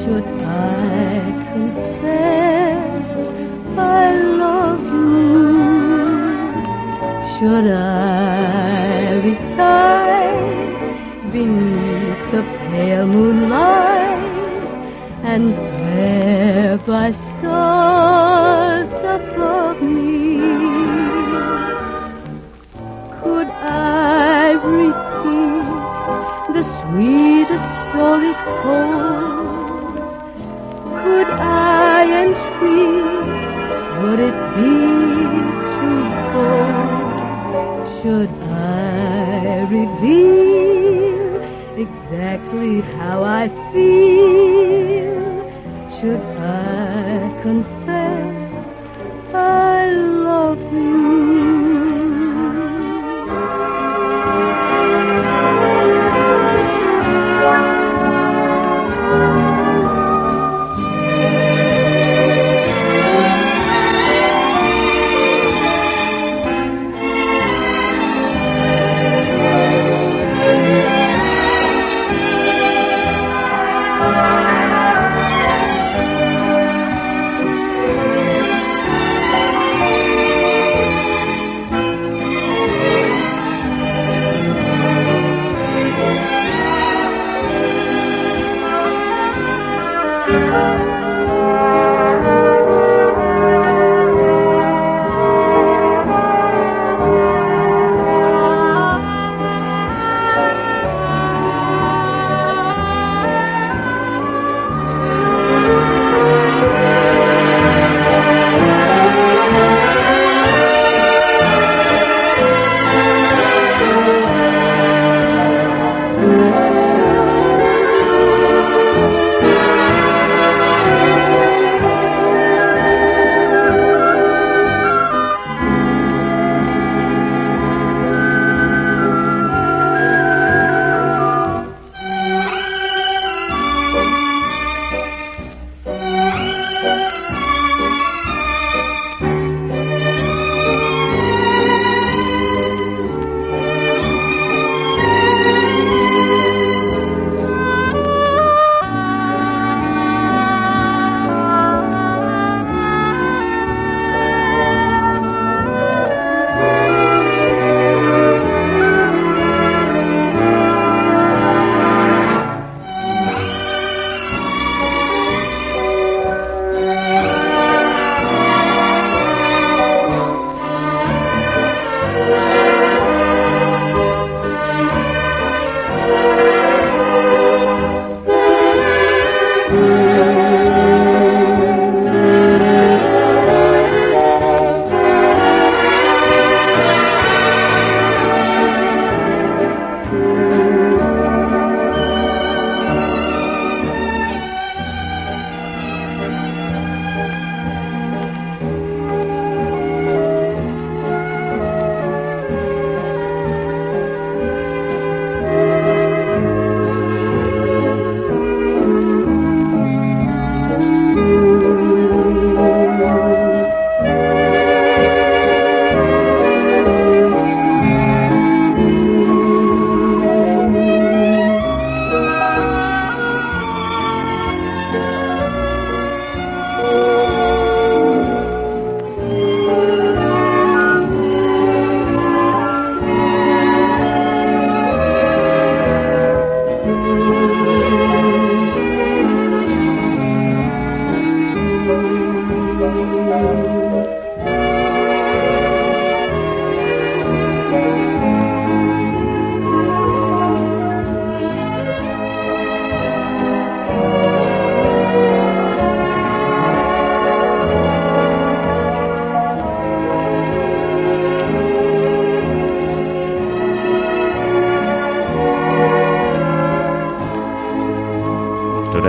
Speaker 8: Should I confess I love you? Should I recite beneath the pale moonlight and swear by stars above me? Could I repeat the sweetest story told? Could I entreat, would it be truthful? Should I reveal exactly how I feel? Should I confess I love you?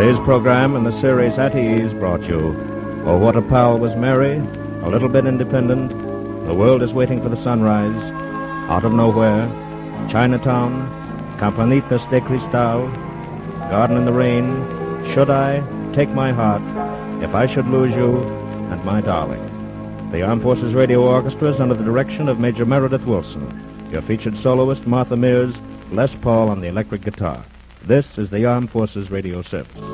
Speaker 21: Today's program in the series At Ease brought you Oh, What a Pal Was Mary, A Little Bit Independent, The World is Waiting for the Sunrise, Out of Nowhere, Chinatown, Campanitas de Cristal, Garden in the Rain, Should I, Take My Heart, If I Should Lose You, and My Darling. The Armed Forces Radio Orchestra is under the direction of Major Meredith Wilson. Your featured soloist, Martha Mears, Les Paul on the electric guitar. This is the Armed Forces Radio Service.